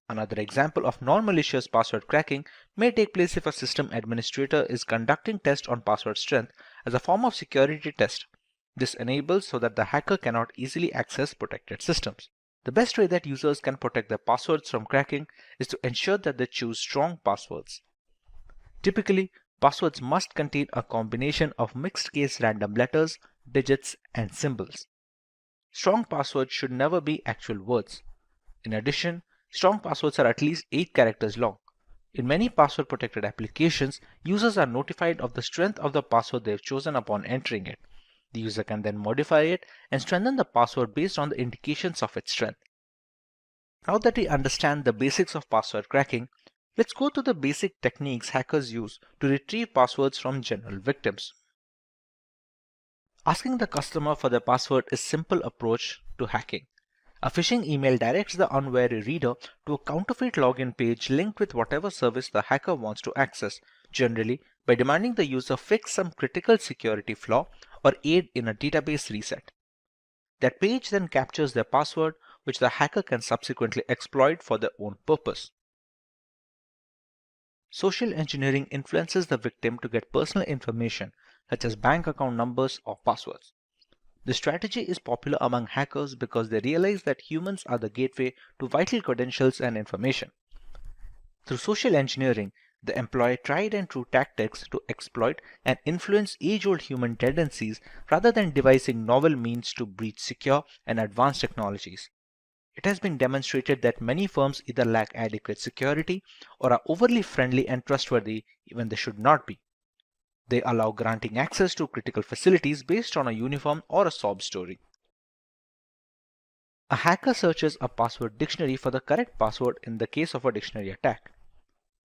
Another example of non-malicious password cracking may take place if a system administrator is conducting tests on password strength as a form of security test. This enables so that the hacker cannot easily access protected systems. The best way that users can protect their passwords from cracking is to ensure that they choose strong passwords. Typically, passwords must contain a combination of mixed-case random letters, digits, and symbols. Strong passwords should never be actual words. In addition, strong passwords are at least 8 characters long. In many password-protected applications, users are notified of the strength of the password they have chosen upon entering it. The user can then modify it and strengthen the password based on the indications of its strength. Now that we understand the basics of password cracking, let's go to the basic techniques hackers use to retrieve passwords from general victims. Asking the customer for their password is a simple approach to hacking. A phishing email directs the unwary reader to a counterfeit login page linked with whatever service the hacker wants to access, generally by demanding the user fix some critical security flaw or aid in a database reset. That page then captures their password, which the hacker can subsequently exploit for their own purpose. Social engineering influences the victim to get personal information such as bank account numbers or passwords. This strategy is popular among hackers because they realize that humans are the gateway to vital credentials and information. Through social engineering, they employ tried and true tactics to exploit and influence age-old human tendencies rather than devising novel means to breach secure and advanced technologies. It has been demonstrated that many firms either lack adequate security or are overly friendly and trustworthy when they should not be. They allow granting access to critical facilities based on a uniform or a sob story. A hacker searches a password dictionary for the correct password in the case of a dictionary attack.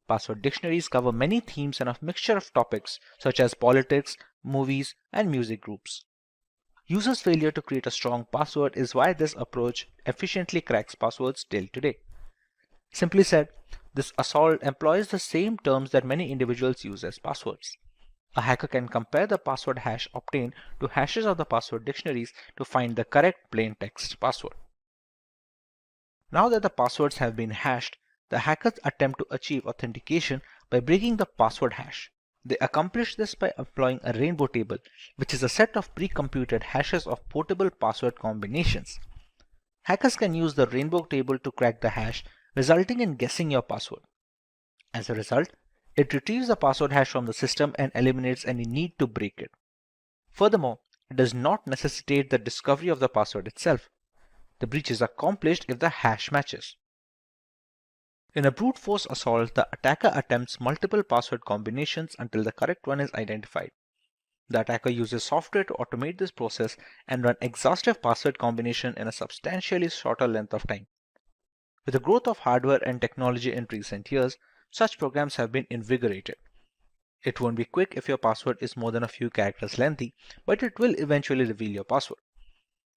Password dictionaries cover many themes and a mixture of topics such as politics, movies, and music groups. Users' failure to create a strong password is why this approach efficiently cracks passwords till today. Simply said, this assault employs the same terms that many individuals use as passwords. A hacker can compare the password hash obtained to hashes of the password dictionaries to find the correct plain text password. Now that the passwords have been hashed, the hackers attempt to achieve authentication by breaking the password hash. They accomplish this by employing a rainbow table, which is a set of pre-computed hashes of portable password combinations. Hackers can use the rainbow table to crack the hash, resulting in guessing your password. As a result, it retrieves the password hash from the system and eliminates any need to break it. Furthermore, it does not necessitate the discovery of the password itself. The breach is accomplished if the hash matches. In a brute force assault, the attacker attempts multiple password combinations until the correct one is identified. The attacker uses software to automate this process and run exhaustive password combination in a substantially shorter length of time. With the growth of hardware and technology in recent years, such programs have been invigorated. It won't be quick if your password is more than a few characters lengthy, but it will eventually reveal your password.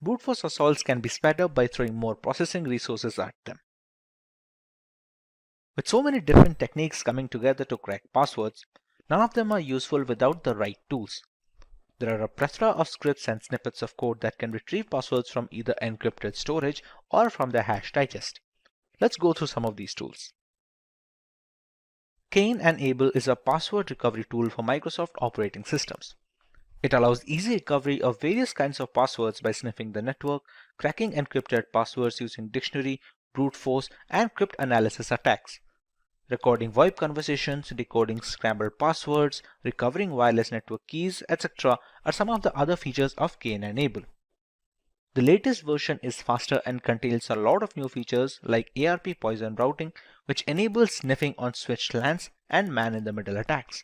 Brute force assaults can be sped up by throwing more processing resources at them. With so many different techniques coming together to crack passwords, none of them are useful without the right tools. There are a plethora of scripts and snippets of code that can retrieve passwords from either encrypted storage or from their hash digest. Let's go through some of these tools. Cain and Abel is a password recovery tool for Microsoft operating systems. It allows easy recovery of various kinds of passwords by sniffing the network, cracking encrypted passwords using dictionary, brute force, and cryptanalysis attacks. Recording VoIP conversations, decoding scrambled passwords, recovering wireless network keys, etc. are some of the other features of K9-Enable. The latest version is faster and contains a lot of new features like ARP poison routing, which enables sniffing on switched LANs and man-in-the-middle attacks.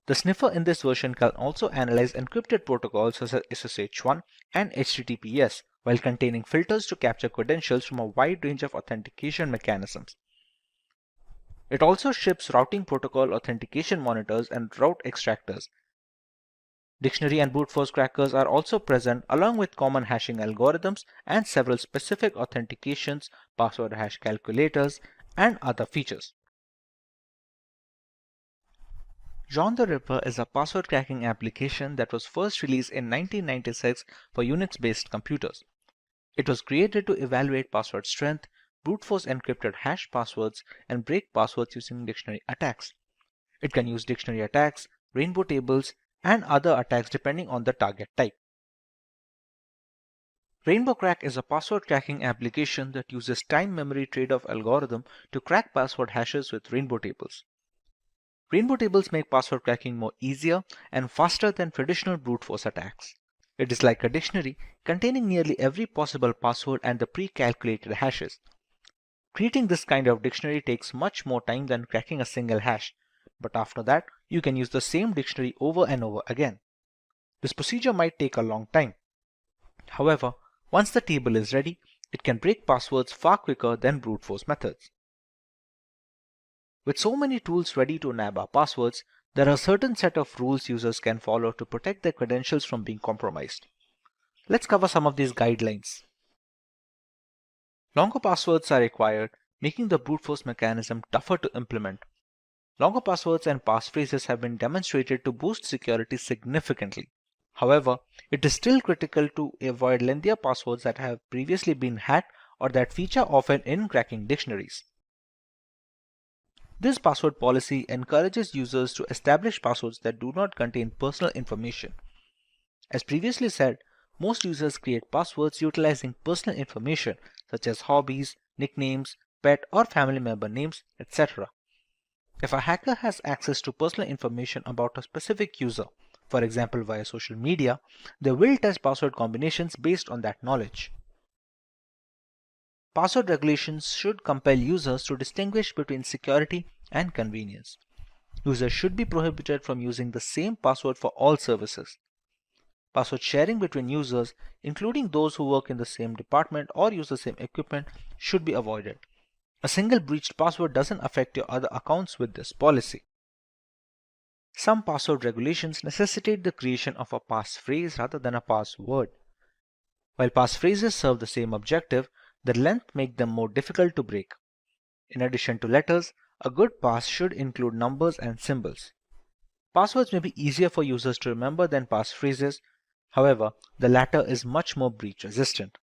The sniffer in this version can also analyze encrypted protocols such as SSH1 and HTTPS while containing filters to capture credentials from a wide range of authentication mechanisms. It also ships routing protocol authentication monitors and route extractors. Dictionary and brute force crackers are also present along with common hashing algorithms and several specific authentications, password hash calculators, and other features. John the Ripper is a password cracking application that was first released in 1996 for Unix-based computers. It was created to evaluate password strength, brute force encrypted hash passwords, and break passwords using dictionary attacks. It can use dictionary attacks, rainbow tables, and other attacks depending on the target type. Rainbow Crack is a password cracking application that uses time memory trade-off algorithm to crack password hashes with rainbow tables. Rainbow tables make password cracking more easier and faster than traditional brute force attacks. It is like a dictionary containing nearly every possible password and the pre-calculated hashes. Creating this kind of dictionary takes much more time than cracking a single hash, but after that, you can use the same dictionary over and over again. This procedure might take a long time. However, once the table is ready, it can break passwords far quicker than brute force methods. With so many tools ready to nab our passwords, there are a certain set of rules users can follow to protect their credentials from being compromised. Let's cover some of these guidelines. Longer passwords are required, making the brute force mechanism tougher to implement. Longer passwords and passphrases have been demonstrated to boost security significantly. However, it is still critical to avoid lengthier passwords that have previously been hacked or that feature often in cracking dictionaries. This password policy encourages users to establish passwords that do not contain personal information. As previously said, most users create passwords utilizing personal information such as hobbies, nicknames, pet or family member names, etc. If a hacker has access to personal information about a specific user, for example via social media, they will test password combinations based on that knowledge. Password regulations should compel users to distinguish between security and convenience. Users should be prohibited from using the same password for all services. Password sharing between users, including those who work in the same department or use the same equipment, should be avoided. A single breached password doesn't affect your other accounts with this policy. Some password regulations necessitate the creation of a passphrase rather than a password. While passphrases serve the same objective, the length makes them more difficult to break. In addition to letters, a good pass should include numbers and symbols. Passwords may be easier for users to remember than passphrases. However, the latter is much more breach resistant.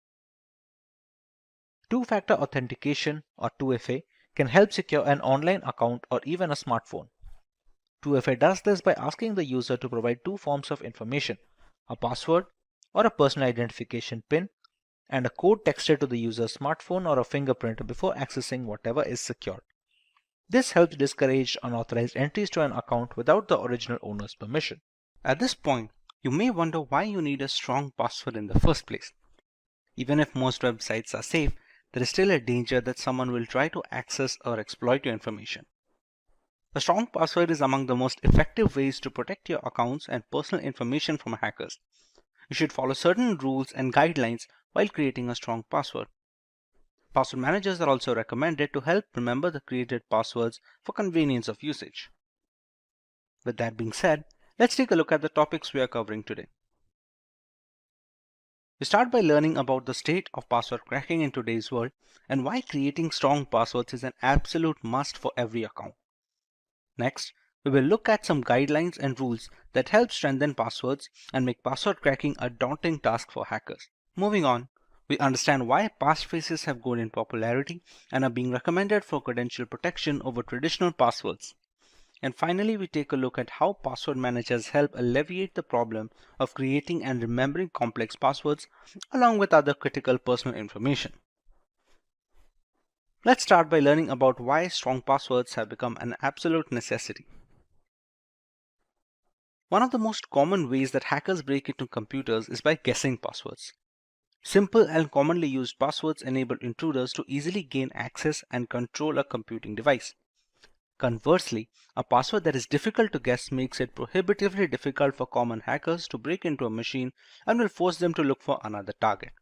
Two-factor authentication or 2FA can help secure an online account or even a smartphone. 2FA does this by asking the user to provide two forms of information, a password or a personal identification PIN, and a code texted to the user's smartphone or a fingerprint before accessing whatever is secured. This helps discourage unauthorized entries to an account without the original owner's permission. At this point, you may wonder why you need a strong password in the first place. Even if most websites are safe, there is still a danger that someone will try to access or exploit your information. A strong password is among the most effective ways to protect your accounts and personal information from hackers. You should follow certain rules and guidelines while creating a strong password. Password managers are also recommended to help remember the created passwords for convenience of usage. With that being said, let's take a look at the topics we are covering today. We start by learning about the state of password cracking in today's world and why creating strong passwords is an absolute must for every account. Next, we will look at some guidelines and rules that help strengthen passwords and make password cracking a daunting task for hackers. Moving on, we understand why passphrases have grown in popularity and are being recommended for credential protection over traditional passwords. And finally, we take a look at how password managers help alleviate the problem of creating and remembering complex passwords along with other critical personal information. Let's start by learning about why strong passwords have become an absolute necessity. One of the most common ways that hackers break into computers is by guessing passwords. Simple and commonly used passwords enable intruders to easily gain access and control a computing device. Conversely, a password that is difficult to guess makes it prohibitively difficult for common hackers to break into a machine and will force them to look for another target.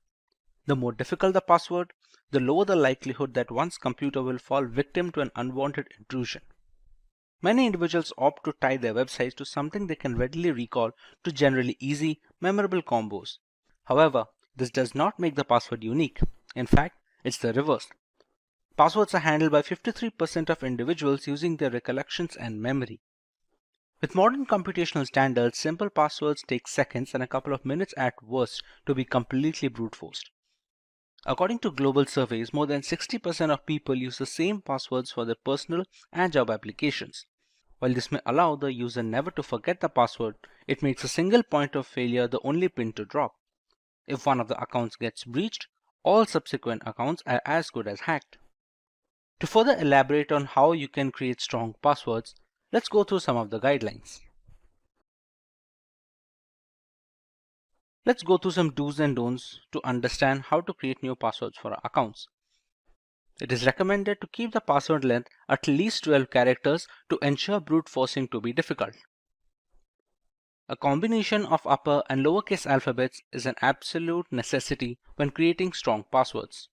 The more difficult the password, the lower the likelihood that one's computer will fall victim to an unwanted intrusion. Many individuals opt to tie their websites to something they can readily recall to generally easy, memorable combos. However, this does not make the password unique. In fact, it's the reverse. Passwords are handled by 53% of individuals using their recollections and memory. With modern computational standards, simple passwords take seconds and a couple of minutes at worst to be completely brute forced. According to global surveys, more than 60% of people use the same passwords for their personal and job applications. While this may allow the user never to forget the password, it makes a single point of failure the only pin to drop. If one of the accounts gets breached, all subsequent accounts are as good as hacked. To further elaborate on how you can create strong passwords, let's go through some of the guidelines. Let's go through some do's and don'ts to understand how to create new passwords for our accounts. It is recommended to keep the password length at least 12 characters to ensure brute forcing to be difficult. A combination of upper and lowercase alphabets is an absolute necessity when creating strong passwords.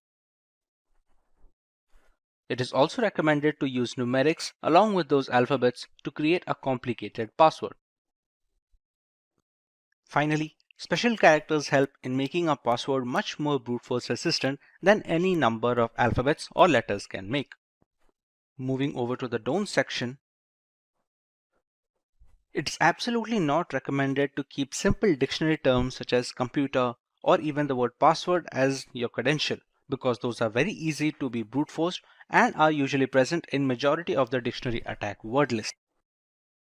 It is also recommended to use numerics along with those alphabets to create a complicated password. Finally, special characters help in making a password much more brute force resistant than any number of alphabets or letters can make. Moving over to the don't section, it's absolutely not recommended to keep simple dictionary terms such as computer or even the word password as your credential, because those are very easy to be brute forced and are usually present in majority of the dictionary attack word list.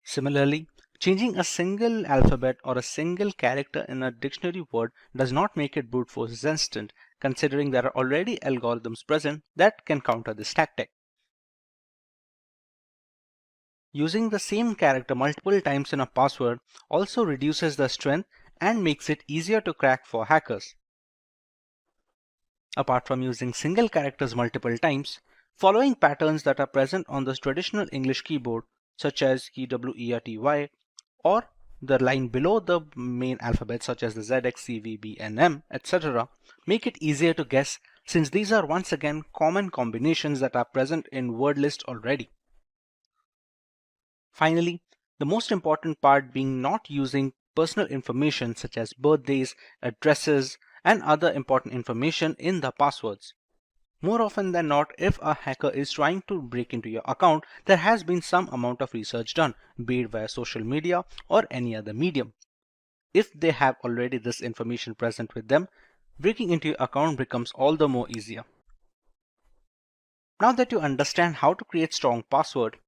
Similarly, changing a single alphabet or a single character in a dictionary word does not make it brute force resistant, considering there are already algorithms present that can counter this tactic. Using the same character multiple times in a password also reduces the strength and makes it easier to crack for hackers. Apart from using single characters multiple times, following patterns that are present on the traditional English keyboard, such as KWERTY, or the line below the main alphabet such as the ZX, CV, B, and M, etc., make it easier to guess, since these are once again common combinations that are present in word list already. Finally, the most important part being not using personal information such as birthdays, addresses, and other important information in the passwords. More often than not, if a hacker is trying to break into your account, there has been some amount of research done, be it via social media or any other medium. If they have already this information present with them, breaking into your account becomes all the more easier. Now that you understand how to create strong password,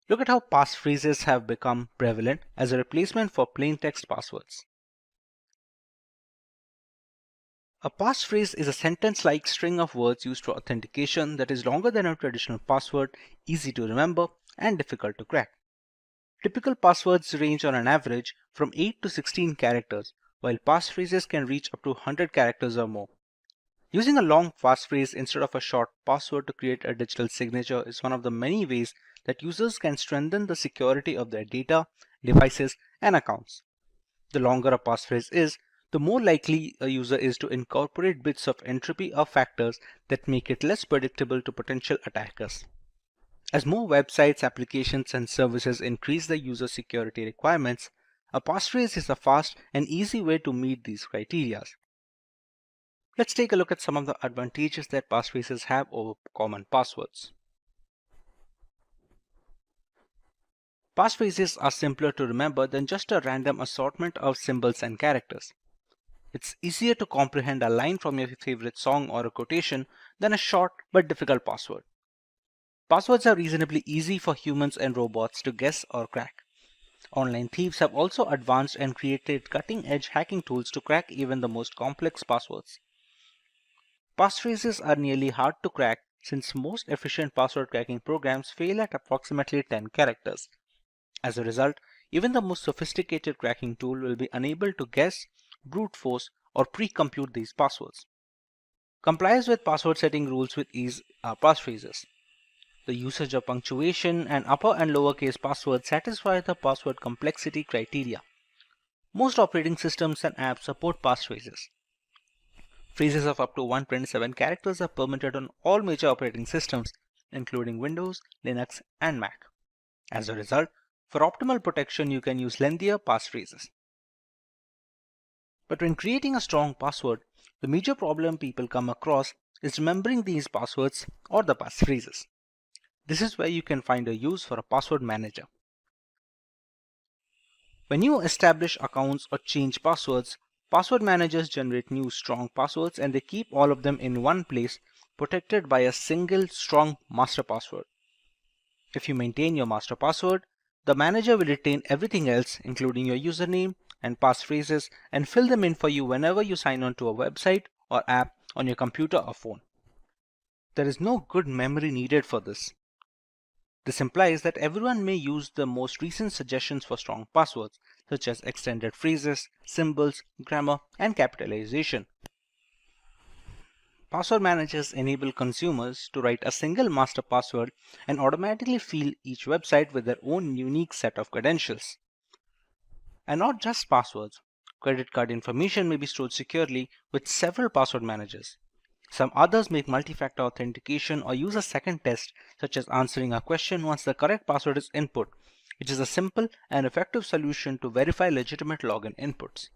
look at how passphrases have become prevalent as a replacement for plain text passwords. A passphrase is a sentence-like string of words used for authentication that is longer than a traditional password, easy to remember, and difficult to crack. Typical passwords range on an average from 8 to 16 characters, while passphrases can reach up to 100 characters or more. Using a long passphrase instead of a short password to create a digital signature is one of the many ways that users can strengthen the security of their data, devices, and accounts. The longer a passphrase is, the more likely a user is to incorporate bits of entropy or factors that make it less predictable to potential attackers. As more websites, applications, and services increase the user security requirements, a passphrase is a fast and easy way to meet these criteria. Let's take a look at some of the advantages that passphrases have over common passwords. Passphrases are simpler to remember than just a random assortment of symbols and characters. It's easier to comprehend a line from your favorite song or a quotation than a short but difficult password. Passwords are reasonably easy for humans and robots to guess or crack. Online thieves have also advanced and created cutting-edge hacking tools to crack even the most complex passwords. Passphrases are nearly hard to crack since most efficient password cracking programs fail at approximately 10 characters. As a result, even the most sophisticated cracking tool will be unable to guess, brute force, or pre-compute these passwords. Complies with password setting rules with ease are passphrases. The usage of punctuation and upper and lowercase passwords satisfy the password complexity criteria. Most operating systems and apps support passphrases. Phrases of up to 127 characters are permitted on all major operating systems, including Windows, Linux, and Mac. As a result, for optimal protection, you can use lengthier passphrases. But when creating a strong password, the major problem people come across is remembering these passwords or the passphrases. This is where you can find a use for a password manager. When you establish accounts or change passwords, password managers generate new strong passwords and they keep all of them in one place, protected by a single strong master password. If you maintain your master password, the manager will retain everything else, including your username and passphrases, and fill them in for you whenever you sign on to a website or app on your computer or phone. There is no good memory needed for this. This implies that everyone may use the most recent suggestions for strong passwords, such as extended phrases, symbols, grammar, and capitalization. Password managers enable consumers to write a single master password and automatically fill each website with their own unique set of credentials. And not just passwords. Credit card information may be stored securely with several password managers. Some others make multi-factor authentication or use a second test, such as answering a question once the correct password is input, which is a simple and effective solution to verify legitimate login inputs.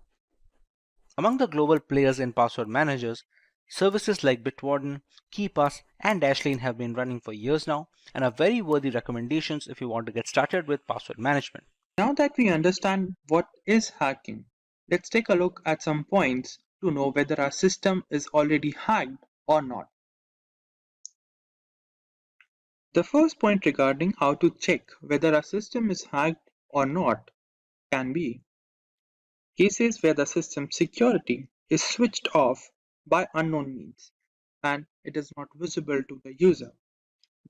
Among the global players in password managers, services like Bitwarden, KeePass, and Dashlane have been running for years now and are very worthy recommendations if you want to get started with password management. Now that we understand what is hacking, let's take a look at some points to know whether our system is already hacked or not. The first point regarding how to check whether a system is hacked or not can be cases where the system security is switched off by unknown means and it is not visible to the user.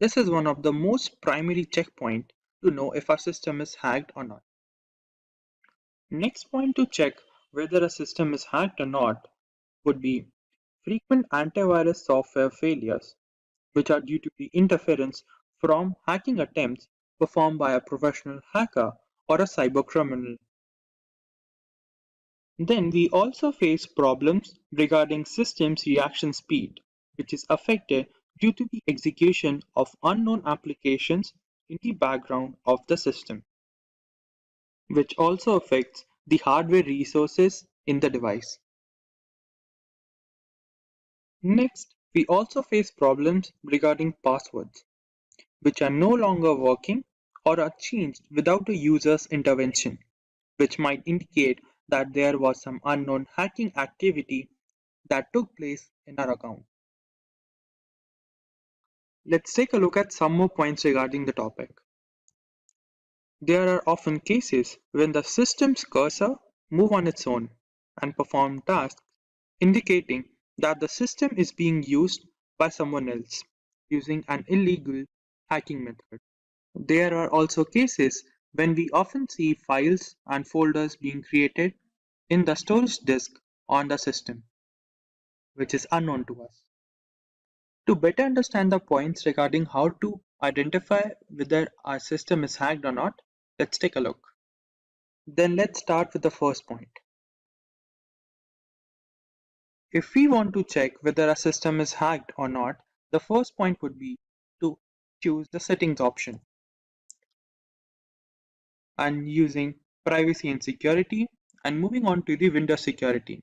This is one of the most primary checkpoints to know if our system is hacked or not. Next point to check whether a system is hacked or not would be frequent antivirus software failures, which are due to the interference from hacking attempts performed by a professional hacker or a cybercriminal. Then we also face problems regarding systems reaction speed, which is affected due to the execution of unknown applications in the background of the system, which also affects the hardware resources in the device. Next, we also face problems regarding passwords, which are no longer working or are changed without a user's intervention, which might indicate that there was some unknown hacking activity that took place in our account. Let's take a look at some more points regarding the topic. There are often cases when the system's cursor moves on its own and perform tasks, indicating that the system is being used by someone else using an illegal hacking method. There are also cases when we often see files and folders being created in the storage disk on the system, which is unknown to us. To better understand the points regarding how to identify whether our system is hacked or not, let's take a look. Then let's start with the first point. If we want to check whether a system is hacked or not, the first point would be to choose the settings option and using privacy and security and moving on to the Windows security.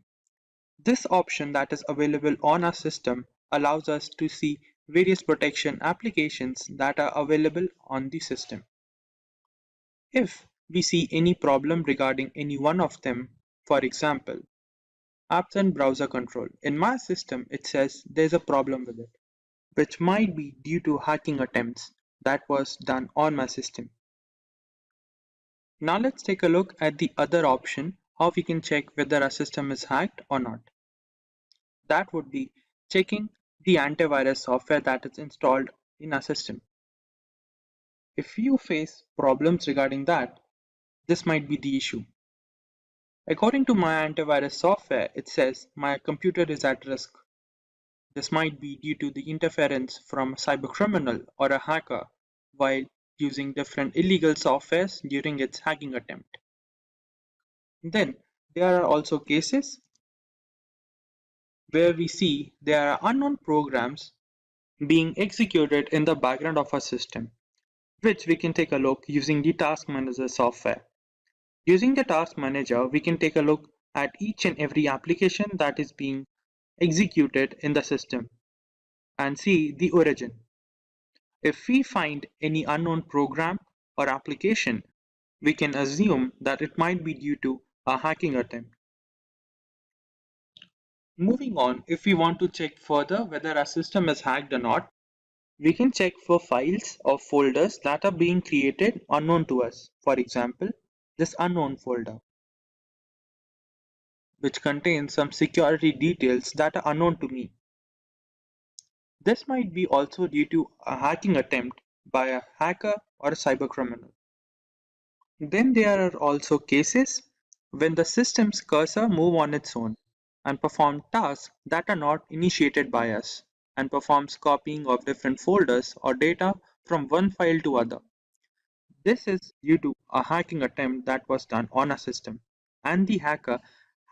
This option that is available on our system allows us to see various protection applications that are available on the system. If we see any problem regarding any one of them, for example, apps and browser control, in my system it says there's a problem with it, which might be due to hacking attempts that was done on my system. Now let's take a look at the other option, how we can check whether our system is hacked or not. That would be checking the antivirus software that is installed in our system. If you face problems regarding that, this might be the issue. According to my antivirus software, it says my computer is at risk. This might be due to the interference from a cybercriminal or a hacker while using different illegal softwares during its hacking attempt. Then there are also cases where we see there are unknown programs being executed in the background of our system, which we can take a look using the Task Manager software. Using the Task Manager, we can take a look at each and every application that is being executed in the system and see the origin. If we find any unknown program or application, we can assume that it might be due to a hacking attempt. Moving on, if we want to check further whether our system is hacked or not, we can check for files or folders that are being created unknown to us. For example, this unknown folder, which contains some security details that are unknown to me. This might be also due to a hacking attempt by a hacker or a cybercriminal. Then there are also cases when the system's cursor moves on its own and perform tasks that are not initiated by us and performs copying of different folders or data from one file to other. This is due to a hacking attempt that was done on a system and the hacker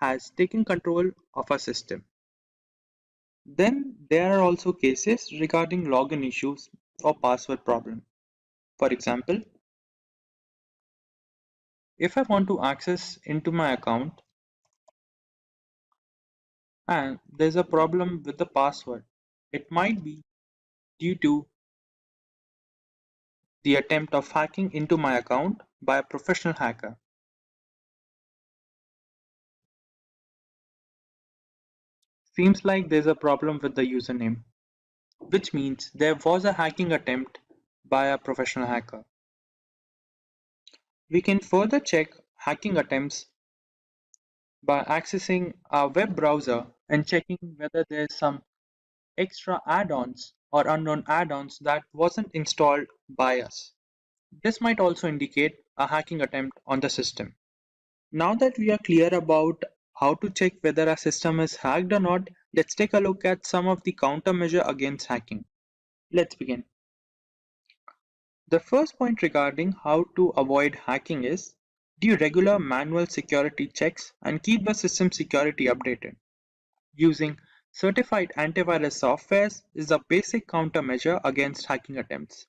has taken control of a system. Then there are also cases regarding login issues or password problem. For example, if I want to access into my account and there's a problem with the password, it might be due to the attempt of hacking into my account by a professional hacker. Seems like there's a problem with the username, which means there was a hacking attempt by a professional hacker. We can further check hacking attempts by accessing our web browser and checking whether there's some extra add-ons or unknown add-ons that wasn't installed by us. This might also indicate a hacking attempt on the system. Now that we are clear about how to check whether our system is hacked or not, let's take a look at some of the countermeasure against hacking. Let's begin. The first point regarding how to avoid hacking is do regular manual security checks and keep the system security updated. Using certified antivirus softwares is a basic countermeasure against hacking attempts.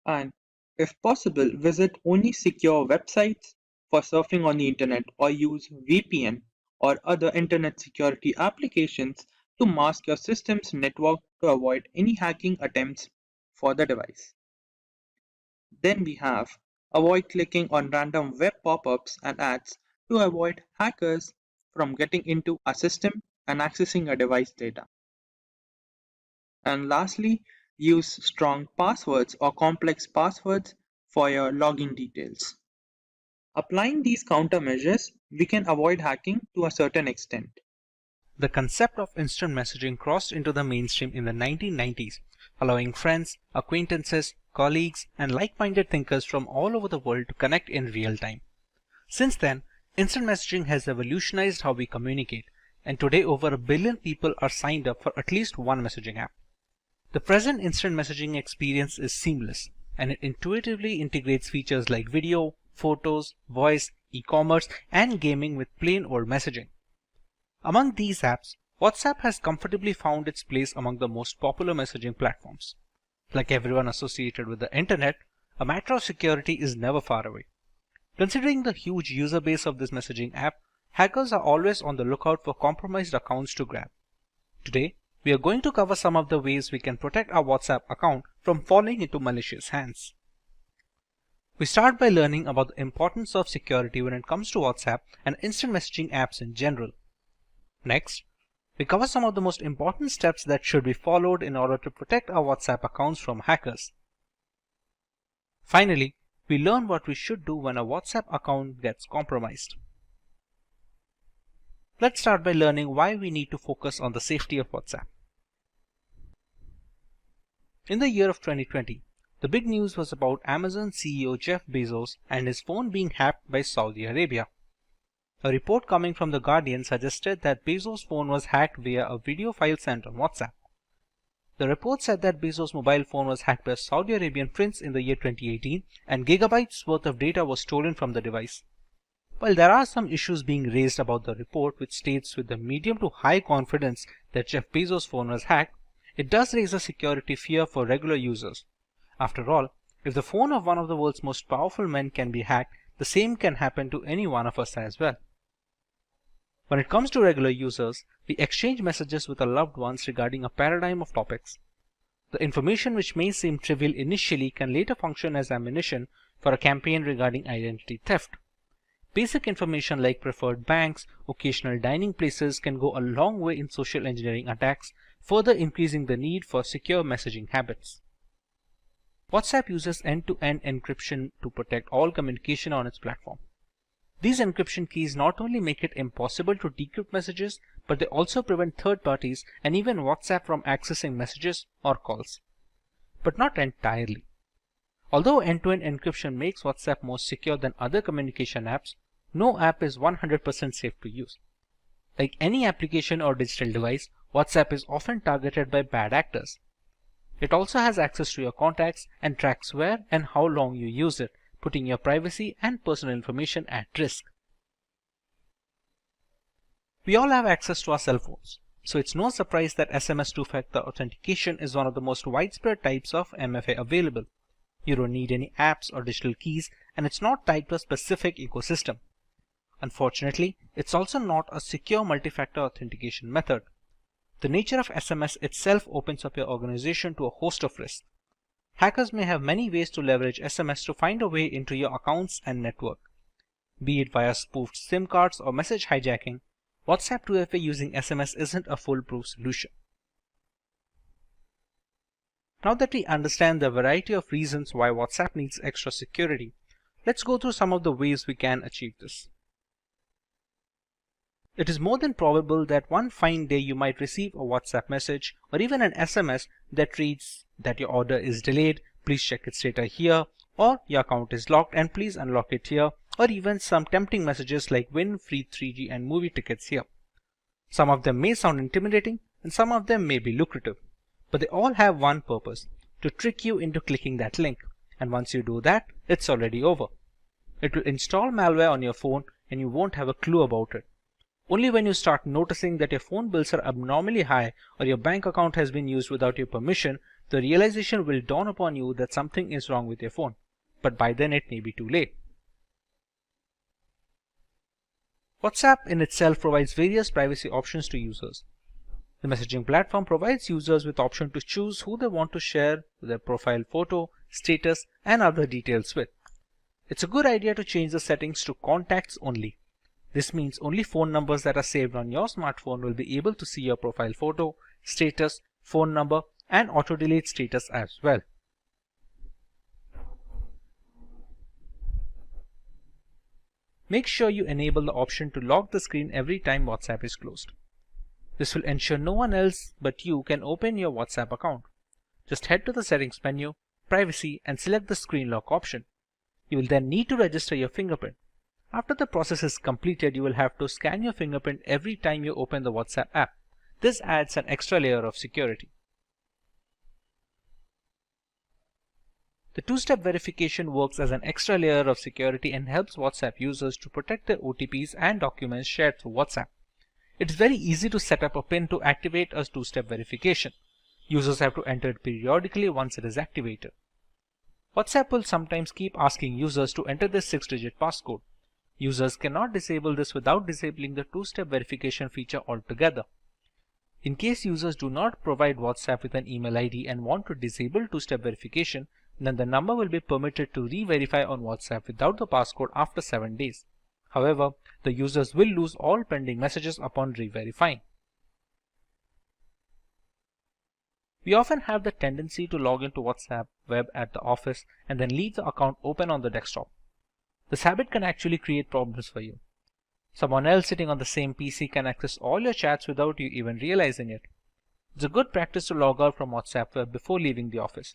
And if possible, visit only secure websites for surfing on the internet or use VPN or other internet security applications to mask your system's network to avoid any hacking attempts for the device. Then we have avoid clicking on random web pop-ups and ads to avoid hackers from getting into a system and accessing a device data. And lastly, use strong passwords or complex passwords for your login details. Applying these countermeasures, we can avoid hacking to a certain extent. The concept of instant messaging crossed into the mainstream in the 1990s, allowing friends, acquaintances, colleagues, and like-minded thinkers from all over the world to connect in real time. Since then, instant messaging has revolutionized how we communicate, and today over 1 billion people are signed up for at least one messaging app. The present instant messaging experience is seamless, and it intuitively integrates features like video, photos, voice, e-commerce, and gaming with plain old messaging. Among these apps, WhatsApp has comfortably found its place among the most popular messaging platforms. Like everyone associated with the internet, a matter of security is never far away. Considering the huge user base of this messaging app, hackers are always on the lookout for compromised accounts to grab. Today, we are going to cover some of the ways we can protect our WhatsApp account from falling into malicious hands. We start by learning about the importance of security when it comes to WhatsApp and instant messaging apps in general. Next, we cover some of the most important steps that should be followed in order to protect our WhatsApp accounts from hackers. Finally, we learn what we should do when a WhatsApp account gets compromised. Let's start by learning why we need to focus on the safety of WhatsApp. In the year of 2020, the big news was about Amazon CEO Jeff Bezos and his phone being hacked by Saudi Arabia. A report coming from The Guardian suggested that Bezos' phone was hacked via a video file sent on WhatsApp. The report said that Bezos' mobile phone was hacked by a Saudi Arabian prince in the year 2018 and gigabytes worth of data was stolen from the device. While there are some issues being raised about the report, which states with a medium to high confidence that Jeff Bezos' phone was hacked, it does raise a security fear for regular users. After all, if the phone of one of the world's most powerful men can be hacked, the same can happen to any one of us as well. When it comes to regular users, we exchange messages with our loved ones regarding a paradigm of topics. The information which may seem trivial initially can later function as ammunition for a campaign regarding identity theft. Basic information like preferred banks, occasional dining places can go a long way in social engineering attacks, further increasing the need for secure messaging habits. WhatsApp uses end-to-end encryption to protect all communication on its platform. These encryption keys not only make it impossible to decrypt messages, but they also prevent third parties and even WhatsApp from accessing messages or calls. But not entirely. Although end-to-end encryption makes WhatsApp more secure than other communication apps, no app is 100% safe to use. Like any application or digital device, WhatsApp is often targeted by bad actors. It also has access to your contacts and tracks where and how long you use it, putting your privacy and personal information at risk. We all have access to our cell phones, so it's no surprise that SMS two-factor authentication is one of the most widespread types of MFA available. You don't need any apps or digital keys, and it's not tied to a specific ecosystem. Unfortunately, it's also not a secure multi-factor authentication method. The nature of SMS itself opens up your organization to a host of risks. Hackers may have many ways to leverage SMS to find a way into your accounts and network. Be it via spoofed SIM cards or message hijacking, WhatsApp 2FA using SMS isn't a foolproof solution. Now that we understand the variety of reasons why WhatsApp needs extra security, let's go through some of the ways we can achieve this. It is more than probable that one fine day you might receive a WhatsApp message or even an SMS that reads that your order is delayed, please check its status here, or your account is locked and please unlock it here, or even some tempting messages like win free 3G and movie tickets here. Some of them may sound intimidating and some of them may be lucrative, but they all have one purpose: to trick you into clicking that link, and once you do that, it's already over. It will install malware on your phone and you won't have a clue about it. Only when you start noticing that your phone bills are abnormally high or your bank account has been used without your permission, the realization will dawn upon you that something is wrong with your phone. But by then it may be too late. WhatsApp in itself provides various privacy options to users. The messaging platform provides users with the option to choose who they want to share their profile photo, status, and other details with. It's a good idea to change the settings to contacts only. This means only phone numbers that are saved on your smartphone will be able to see your profile photo, status, phone number, and auto-delete status as well. Make sure you enable the option to lock the screen every time WhatsApp is closed. This will ensure no one else but you can open your WhatsApp account. Just head to the settings menu, privacy, and select the screen lock option. You will then need to register your fingerprint. After the process is completed, you will have to scan your fingerprint every time you open the WhatsApp app. This adds an extra layer of security. The two-step verification works as an extra layer of security and helps WhatsApp users to protect their OTPs and documents shared through WhatsApp. It is very easy to set up a PIN to activate a two-step verification. Users have to enter it periodically once it is activated. WhatsApp will sometimes keep asking users to enter this 6-digit passcode. Users cannot disable this without disabling the two-step verification feature altogether. In case users do not provide WhatsApp with an email ID and want to disable two-step verification, then the number will be permitted to re-verify on WhatsApp without the passcode after 7 days. However, the users will lose all pending messages upon re-verifying. We often have the tendency to log into WhatsApp web at the office and then leave the account open on the desktop. This habit can actually create problems for you. Someone else sitting on the same PC can access all your chats without you even realizing it. It's a good practice to log out from WhatsApp web before leaving the office.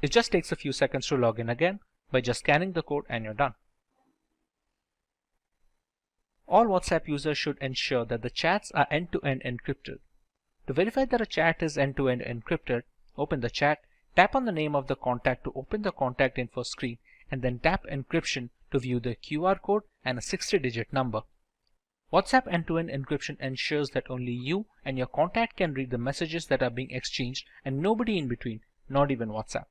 It just takes a few seconds to log in again by just scanning the code and you're done. All WhatsApp users should ensure that the chats are end-to-end encrypted. To verify that a chat is end-to-end encrypted, open the chat, tap on the name of the contact to open the contact info screen, and then tap encryption to view the QR code and a 60-digit number. WhatsApp end-to-end encryption ensures that only you and your contact can read the messages that are being exchanged and nobody in between, not even WhatsApp.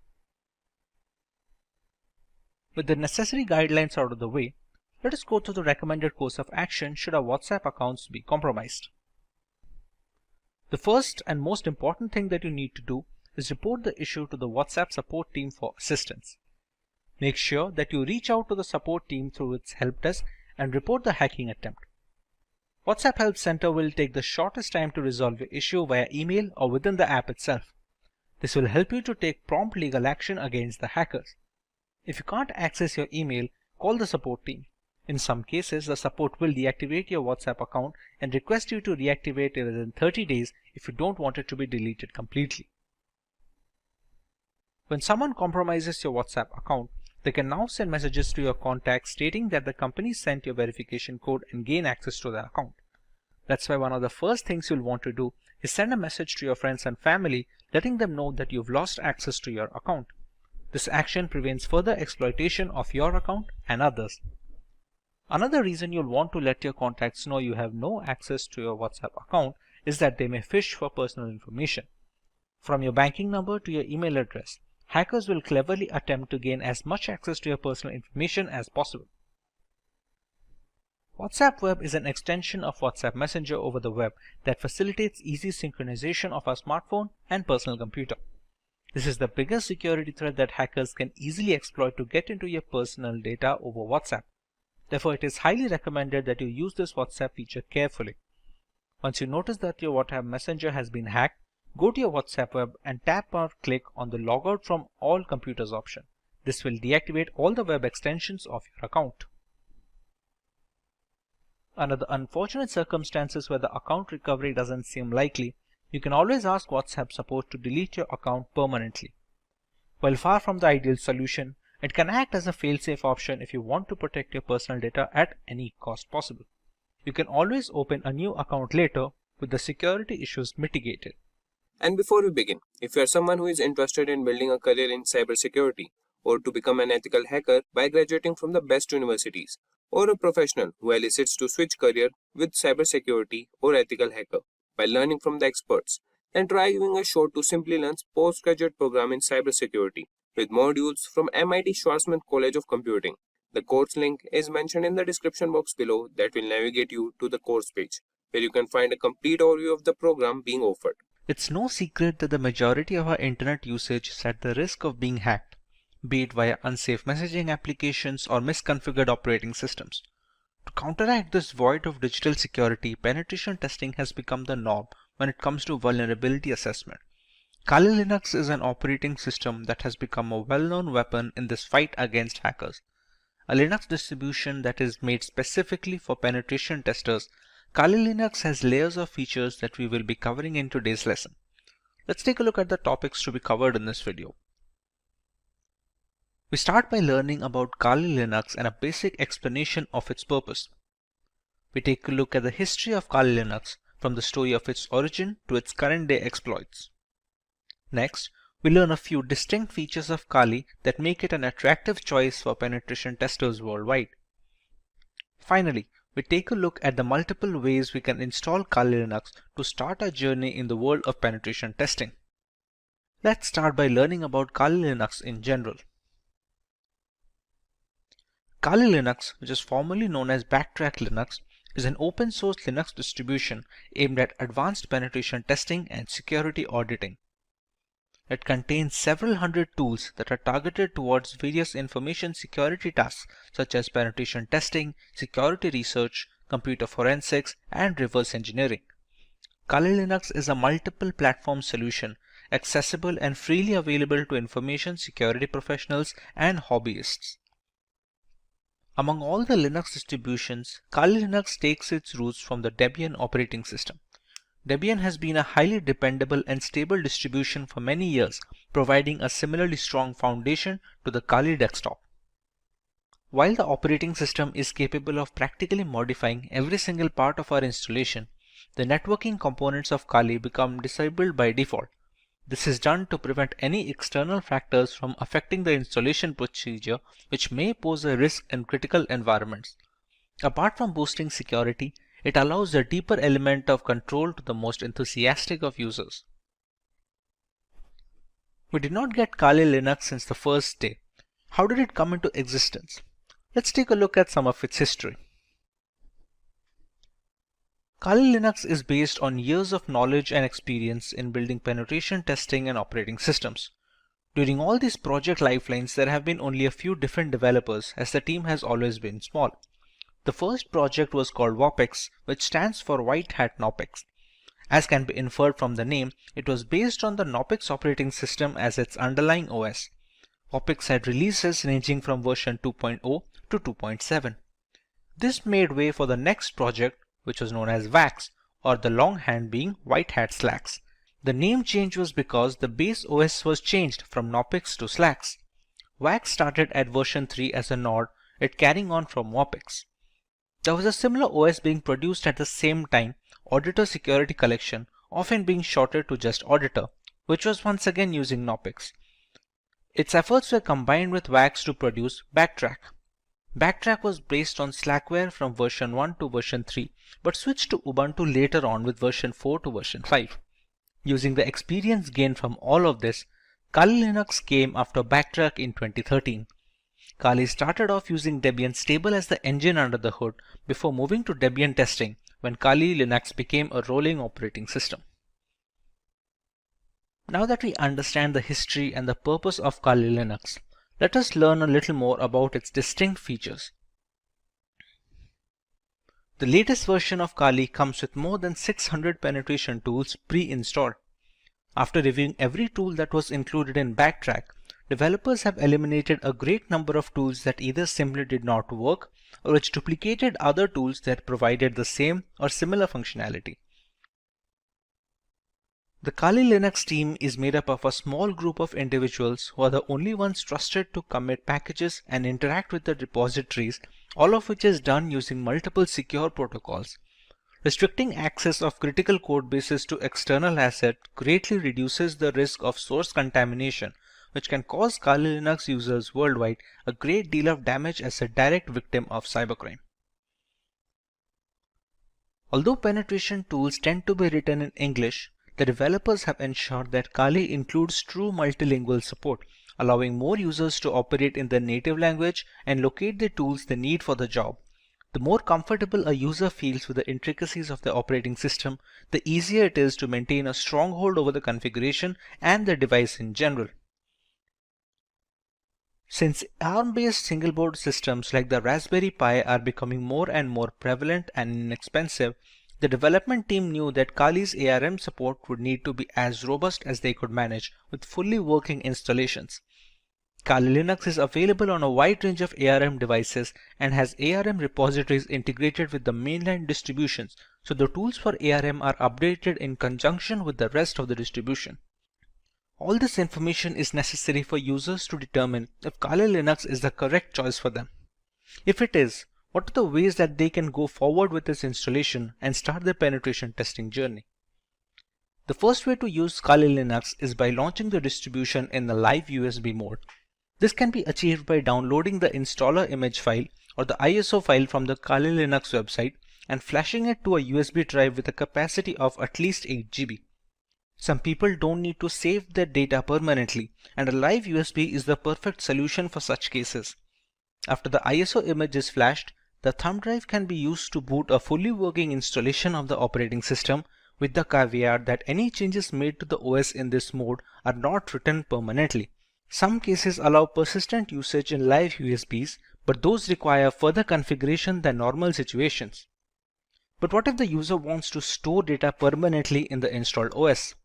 With the necessary guidelines out of the way, let us go through the recommended course of action should our WhatsApp accounts be compromised. The first and most important thing that you need to do is report the issue to the WhatsApp support team for assistance. Make sure that you reach out to the support team through its help desk and report the hacking attempt. WhatsApp Help Center will take the shortest time to resolve your issue via email or within the app itself. This will help you to take prompt legal action against the hackers. If you can't access your email, call the support team. In some cases, the support will deactivate your WhatsApp account and request you to reactivate it within 30 days if you don't want it to be deleted completely. When someone compromises your WhatsApp account, they can now send messages to your contacts stating that the company sent your verification code and gain access to their account. That's why one of the first things you'll want to do is send a message to your friends and family letting them know that you've lost access to your account. This action prevents further exploitation of your account and others. Another reason you'll want to let your contacts know you have no access to your WhatsApp account is that they may phish for personal information. From your banking number to your email address, hackers will cleverly attempt to gain as much access to your personal information as possible. WhatsApp Web is an extension of WhatsApp Messenger over the web that facilitates easy synchronization of our smartphone and personal computer. This is the biggest security threat that hackers can easily exploit to get into your personal data over WhatsApp. Therefore, it is highly recommended that you use this WhatsApp feature carefully. Once you notice that your WhatsApp Messenger has been hacked, go to your WhatsApp web and tap or click on the Logout from all computers option. This will deactivate all the web extensions of your account. Under the unfortunate circumstances where the account recovery doesn't seem likely, you can always ask WhatsApp support to delete your account permanently. While far from the ideal solution, it can act as a fail-safe option if you want to protect your personal data at any cost possible. You can always open a new account later with the security issues mitigated. And before we begin, if you are someone who is interested in building a career in cybersecurity or to become an ethical hacker by graduating from the best universities, or a professional who elicits to switch career with cybersecurity or ethical hacker by learning from the experts, then try giving a shot to Simplilearn's postgraduate program in cybersecurity with modules from MIT Schwarzman College of Computing. The course link is mentioned in the description box below that will navigate you to the course page, where you can find a complete overview of the program being offered. It's no secret that the majority of our internet usage is at the risk of being hacked, be it via unsafe messaging applications or misconfigured operating systems. To counteract this void of digital security, penetration testing has become the norm when it comes to vulnerability assessment. Kali Linux is an operating system that has become a well-known weapon in this fight against hackers. A Linux distribution that is made specifically for penetration testers, Kali Linux has layers of features that we will be covering in today's lesson. Let's take a look at the topics to be covered in this video. We start by learning about Kali Linux and a basic explanation of its purpose. We take a look at the history of Kali Linux from the story of its origin to its current day exploits. Next, we learn a few distinct features of Kali that make it an attractive choice for penetration testers worldwide. Finally, we take a look at the multiple ways we can install Kali Linux to start our journey in the world of penetration testing. Let's start by learning about Kali Linux in general. Kali Linux, which is formerly known as Backtrack Linux, is an open source Linux distribution aimed at advanced penetration testing and security auditing. It contains several hundred tools that are targeted towards various information security tasks such as penetration testing, security research, computer forensics, and reverse engineering. Kali Linux is a multiple platform solution accessible and freely available to information security professionals and hobbyists. Among all the Linux distributions, Kali Linux takes its roots from the Debian operating system. Debian has been a highly dependable and stable distribution for many years, providing a similarly strong foundation to the Kali desktop. While the operating system is capable of practically modifying every single part of our installation, the networking components of Kali become disabled by default. This is done to prevent any external factors from affecting the installation procedure, which may pose a risk in critical environments. Apart from boosting security, it allows a deeper element of control to the most enthusiastic of users. We did not get Kali Linux since the first day. How did it come into existence? Let's take a look at some of its history. Kali Linux is based on years of knowledge and experience in building penetration testing and operating systems. During all these project lifelines, there have been only a few different developers, as the team has always been small. The first project was called WOPEX, which stands for White Hat Knopex. As can be inferred from the name, it was based on the Knopex operating system as its underlying OS. WOPEX had releases ranging from version 2.0 to 2.7. This made way for the next project, which was known as WAX, or the longhand being White Hat Slacks. The name change was because the base OS was changed from Knopex to Slacks. WAX started at version 3 as a nod, it carrying on from WOPEX. There was a similar OS being produced at the same time, Auditor Security Collection, often being shortened to just Auditor, which was once again using Knopex. Its efforts were combined with WAX to produce Backtrack. Backtrack was based on Slackware from version 1 to version 3, but switched to Ubuntu later on with version 4 to version 5. Using the experience gained from all of this, Kali Linux came after Backtrack in 2013. Kali started off using Debian stable as the engine under the hood before moving to Debian testing when Kali Linux became a rolling operating system. Now that we understand the history and the purpose of Kali Linux, let us learn a little more about its distinct features. The latest version of Kali comes with more than 600 penetration tools pre-installed. After reviewing every tool that was included in Backtrack, developers have eliminated a great number of tools that either simply did not work or which duplicated other tools that provided the same or similar functionality. The Kali Linux team is made up of a small group of individuals who are the only ones trusted to commit packages and interact with the repositories, all of which is done using multiple secure protocols. Restricting access of critical code bases to external assets greatly reduces the risk of source contamination, which can cause Kali Linux users worldwide a great deal of damage as a direct victim of cybercrime. Although penetration tools tend to be written in English, the developers have ensured that Kali includes true multilingual support, allowing more users to operate in their native language and locate the tools they need for the job. The more comfortable a user feels with the intricacies of the operating system, the easier it is to maintain a stronghold over the configuration and the device in general. Since ARM-based single-board systems like the Raspberry Pi are becoming more and more prevalent and inexpensive, the development team knew that Kali's ARM support would need to be as robust as they could manage with fully working installations. Kali Linux is available on a wide range of ARM devices and has ARM repositories integrated with the mainline distributions, so the tools for ARM are updated in conjunction with the rest of the distribution. All this information is necessary for users to determine if Kali Linux is the correct choice for them. If it is, what are the ways that they can go forward with this installation and start their penetration testing journey? The first way to use Kali Linux is by launching the distribution in the live USB mode. This can be achieved by downloading the installer image file or the ISO file from the Kali Linux website and flashing it to a USB drive with a capacity of at least 8 GB. Some people don't need to save their data permanently, and a live USB is the perfect solution for such cases. After the ISO image is flashed, the thumb drive can be used to boot a fully working installation of the operating system, with the caveat that any changes made to the OS in this mode are not written permanently. Some cases allow persistent usage in live USBs, but those require further configuration than normal situations. But what if the user wants to store data permanently in the installed OS?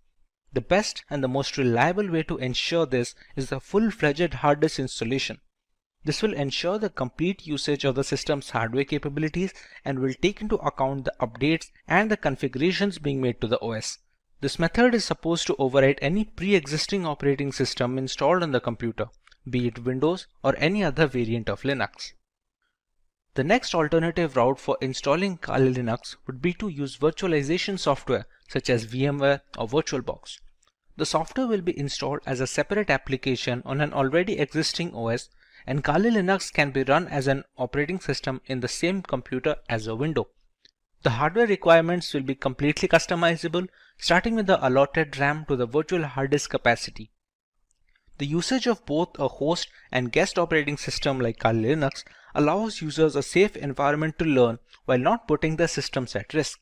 The best and the most reliable way to ensure this is the full-fledged hard disk installation. This will ensure the complete usage of the system's hardware capabilities and will take into account the updates and the configurations being made to the OS. This method is supposed to override any pre-existing operating system installed on the computer, be it Windows or any other variant of Linux. The next alternative route for installing Kali Linux would be to use virtualization software such as VMware or VirtualBox. The software will be installed as a separate application on an already existing OS, and Kali Linux can be run as an operating system in the same computer as a window. The hardware requirements will be completely customizable, starting with the allotted RAM to the virtual hard disk capacity. The usage of both a host and guest operating system like Kali Linux allows users a safe environment to learn while not putting their systems at risk.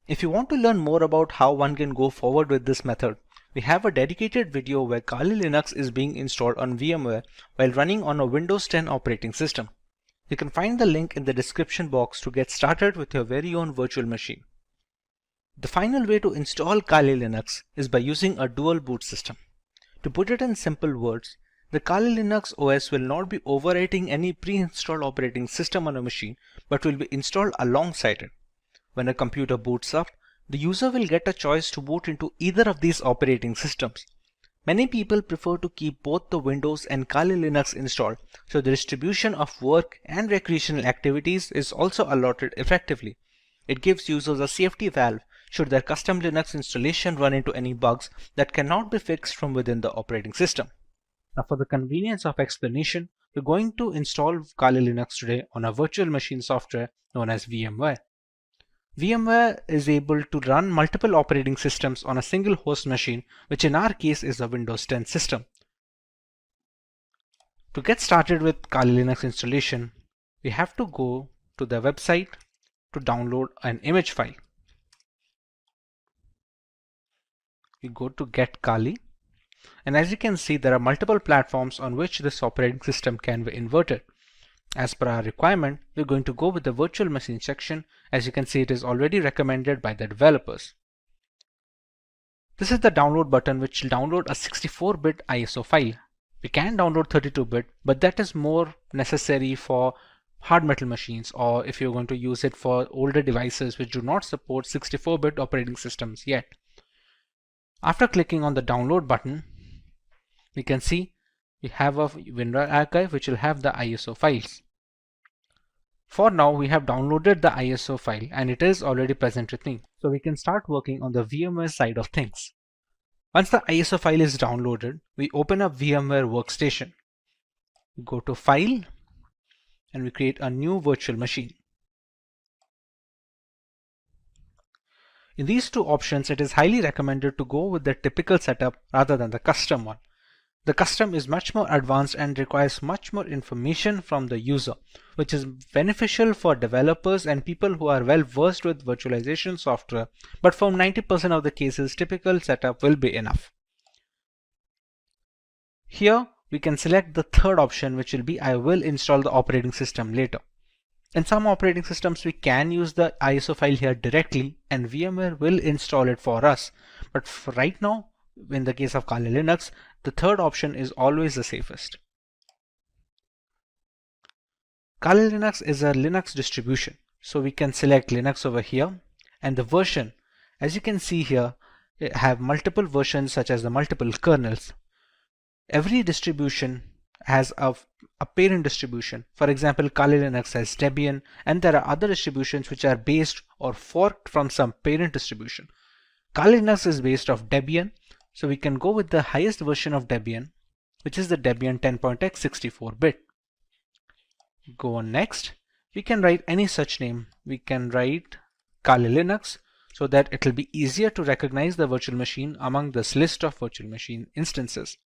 If you want to learn more about how one can go forward with this method, we have a dedicated video where Kali Linux is being installed on VMware while running on a Windows 10 operating system. You can find the link in the description box to get started with your very own virtual machine. The final way to install Kali Linux is by using a dual boot system. To put it in simple words, the Kali Linux OS will not be overwriting any pre-installed operating system on a machine, but will be installed alongside it. When a computer boots up, the user will get a choice to boot into either of these operating systems. Many people prefer to keep both the Windows and Kali Linux installed, so the distribution of work and recreational activities is also allotted effectively. It gives users a safety valve should their custom Linux installation run into any bugs that cannot be fixed from within the operating system. Now, for the convenience of explanation, we're going to install Kali Linux today on a virtual machine software known as VMware. VMware is able to run multiple operating systems on a single host machine, which in our case is a Windows 10 system. To get started with Kali Linux installation, we have to go to the website to download an image file. We go to Get Kali, and as you can see, there are multiple platforms on which this operating system can be inverted. As per our requirement, we're going to go with the virtual machine section. As you can see, it is already recommended by the developers. This is the download button, which will download a 64-bit ISO file. We can download 32-bit, but that is more necessary for hard metal machines, or if you're going to use it for older devices which do not support 64-bit operating systems yet. After clicking on the download button, we can see we have a WinRAR archive which will have the ISO files. For now, we have downloaded the ISO file and it is already present with me. So we can start working on the VMware side of things. Once the ISO file is downloaded, we open up VMware Workstation. We go to File and we create a new virtual machine. In these two options, it is highly recommended to go with the typical setup rather than the custom one. The custom is much more advanced and requires much more information from the user, which is beneficial for developers and people who are well versed with virtualization software, but for 90% of the cases, typical setup will be enough. Here, we can select the third option, which will be I will install the operating system later. In some operating systems, we can use the ISO file here directly and VMware will install it for us. But for right now, in the case of Kali Linux, the third option is always the safest. Kali Linux is a Linux distribution, so we can select Linux over here, and the version, as you can see here, have multiple versions such as the multiple kernels. Every distribution has a parent distribution. For example, Kali Linux has Debian, and there are other distributions which are based or forked from some parent distribution. Kali Linux is based off Debian, so we can go with the highest version of Debian, which is the Debian 10.x 64-bit. Go on next. We can write any such name. We can write Kali Linux so that it will be easier to recognize the virtual machine among this list of virtual machine instances.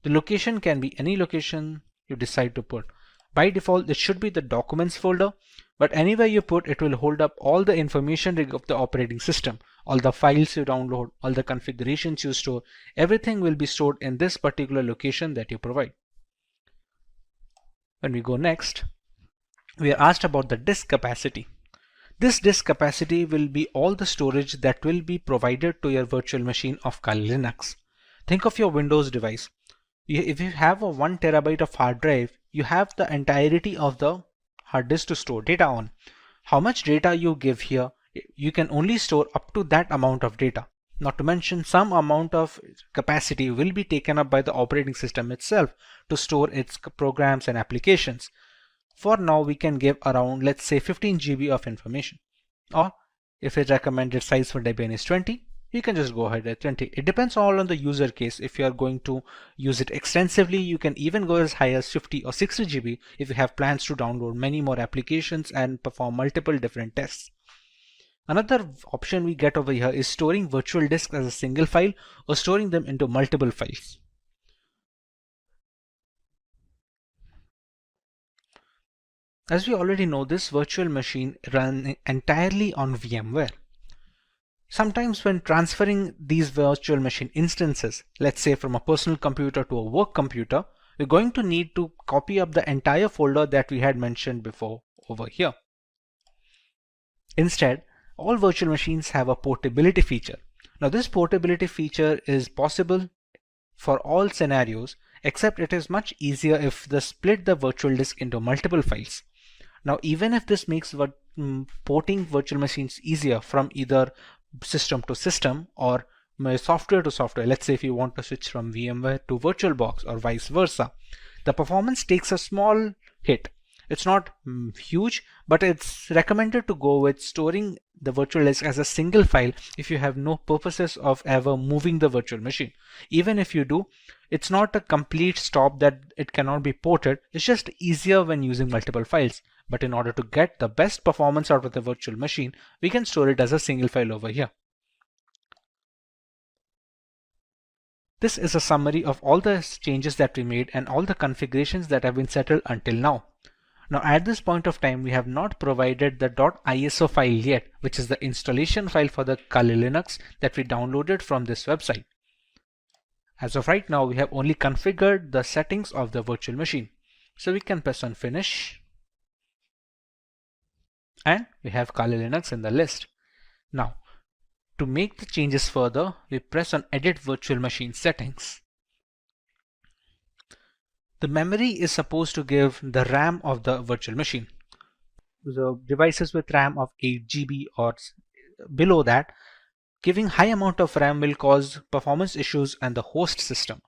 The location can be any location you decide to put. By default, it should be the documents folder, but anywhere you put, it will hold up all the information of the operating system, all the files you download, all the configurations you store, everything will be stored in this particular location that you provide. When we go next, we are asked about the disk capacity. This disk capacity will be all the storage that will be provided to your virtual machine of Kali Linux. Think of your Windows device. If you have a 1 terabyte of hard drive, you have the entirety of the hard disk to store data on. How much data you give here, you can only store up to that amount of data. Not to mention, some amount of capacity will be taken up by the operating system itself to store its programs and applications. For now, we can give around, let's say, 15 GB of information. Or if its recommended size for Debian is 20, you can just go ahead at 20. It depends all on the user case. If you are going to use it extensively, you can even go as high as 50 or 60 GB if you have plans to download many more applications and perform multiple different tests. Another option we get over here is storing virtual disks as a single file or storing them into multiple files. As we already know, this virtual machine runs entirely on VMware. Sometimes when transferring these virtual machine instances, let's say from a personal computer to a work computer, we're going to need to copy up the entire folder that we had mentioned before over here. Instead, all virtual machines have a portability feature. Now this portability feature is possible for all scenarios, except it is much easier if they split the virtual disk into multiple files. Now even if this makes porting virtual machines easier from either system to system or software to software, let's say if you want to switch from VMware to VirtualBox or vice versa, the performance takes a small hit. It's not huge, but it's recommended to go with storing the virtual disk as a single file if you have no purposes of ever moving the virtual machine. Even if you do, it's not a complete stop that it cannot be ported. It's just easier when using multiple files. But in order to get the best performance out of the virtual machine, we can store it as a single file over here. This is a summary of all the changes that we made and all the configurations that have been settled until now. Now at this point of time, we have not provided the .iso file yet, which is the installation file for the Kali Linux that we downloaded from this website. As of right now, we have only configured the settings of the virtual machine. So we can press on Finish. And we have Kali Linux in the list. Now, to make the changes further, we press on Edit Virtual Machine Settings. The memory is supposed to give the RAM of the virtual machine. The devices with RAM of 8 GB or below that, giving high amount of RAM will cause performance issues on the host system.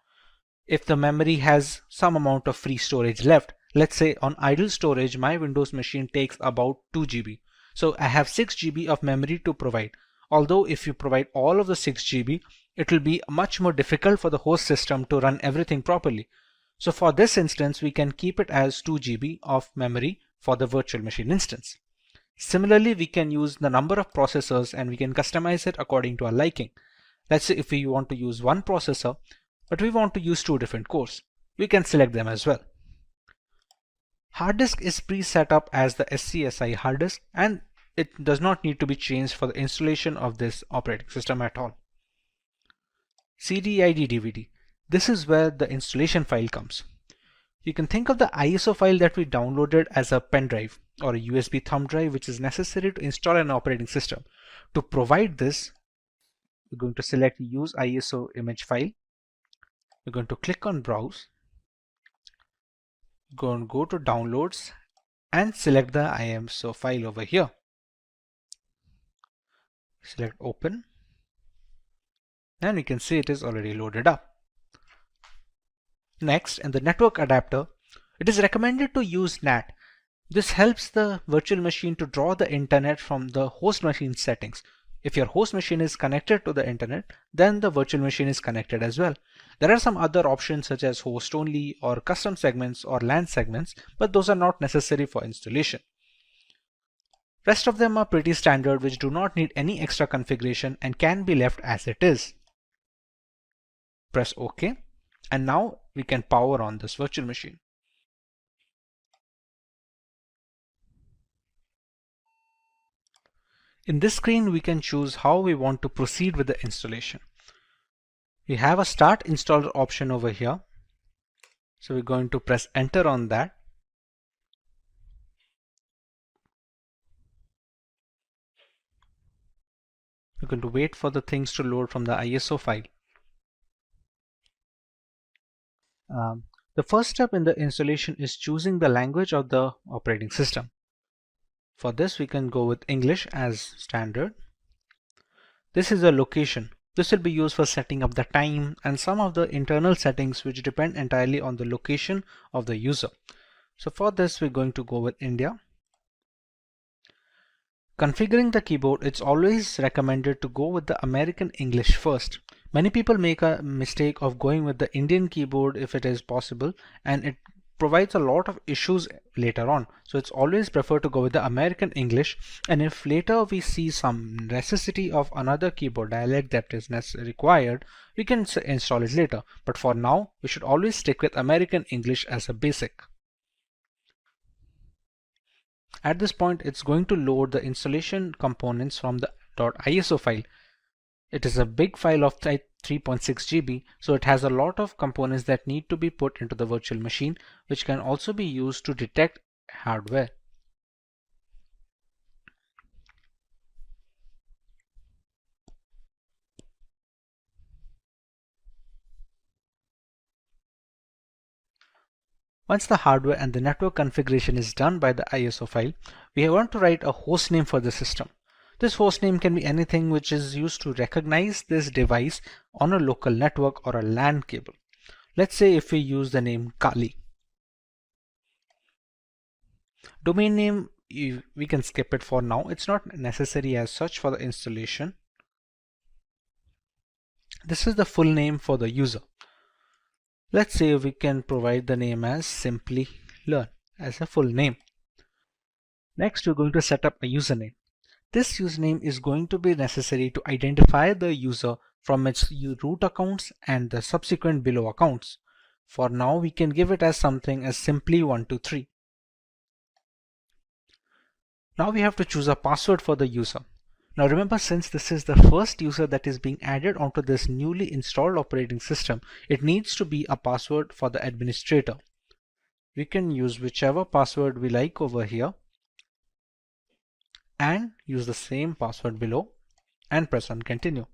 If the memory has some amount of free storage left, let's say on idle storage, my Windows machine takes about 2 GB. So I have 6 GB of memory to provide. Although if you provide all of the 6 GB, it will be much more difficult for the host system to run everything properly. So for this instance, we can keep it as 2 GB of memory for the virtual machine instance. Similarly, we can use the number of processors and we can customize it according to our liking. Let's say if we want to use one processor, but we want to use 2 different cores, we can select them as well. Hard disk is pre-set up as the SCSI hard disk and it does not need to be changed for the installation of this operating system at all. CD/ID DVD. This is where the installation file comes. You can think of the ISO file that we downloaded as a pen drive or a USB thumb drive, which is necessary to install an operating system. To provide this, we're going to select Use ISO image file. We're going to click on Browse. Go to Downloads and select the ISO file over here. Select Open. And you can see it is already loaded up. Next, in the network adapter, it is recommended to use NAT. This helps the virtual machine to draw the internet from the host machine settings. If your host machine is connected to the internet, then the virtual machine is connected as well. There are some other options such as host only or custom segments or LAN segments, but those are not necessary for installation. Rest of them are pretty standard, which do not need any extra configuration and can be left as it is. Press OK. And now we can power on this virtual machine. In this screen, we can choose how we want to proceed with the installation. We have a Start Installer option over here. So we're going to press Enter on that. We're going to wait for the things to load from the ISO file. The first step in the installation is choosing the language of the operating system. For this we can go with English as standard. This is a location. This will be used for setting up the time and some of the internal settings which depend entirely on the location of the user. So for this we're going to go with India. Configuring the keyboard, it's always recommended to go with the American English first. Many people make a mistake of going with the Indian keyboard if it is possible, and it provides a lot of issues later on. So it's always preferred to go with the American English, and if later we see some necessity of another keyboard dialect that is required, we can install it later. But for now, we should always stick with American English as a basic. At this point, it's going to load the installation components from the .iso file. It is a big file of 3.6 GB, so it has a lot of components that need to be put into the virtual machine, which can also be used to detect hardware. Once the hardware and the network configuration is done by the ISO file, we want to write a host name for the system. This host name can be anything which is used to recognize this device on a local network or a LAN cable. Let's say if we use the name Kali. Domain name, we can skip it for now. It's not necessary as such for the installation. This is the full name for the user. Let's say we can provide the name as Simplilearn as a full name. Next, we're going to set up a username. This username is going to be necessary to identify the user from its root accounts and the subsequent below accounts. For now, we can give it as something as simply123. Now we have to choose a password for the user. Now remember, since this is the first user that is being added onto this newly installed operating system, it needs to be a password for the administrator. We can use whichever password we like over here and use the same password below and press on continue.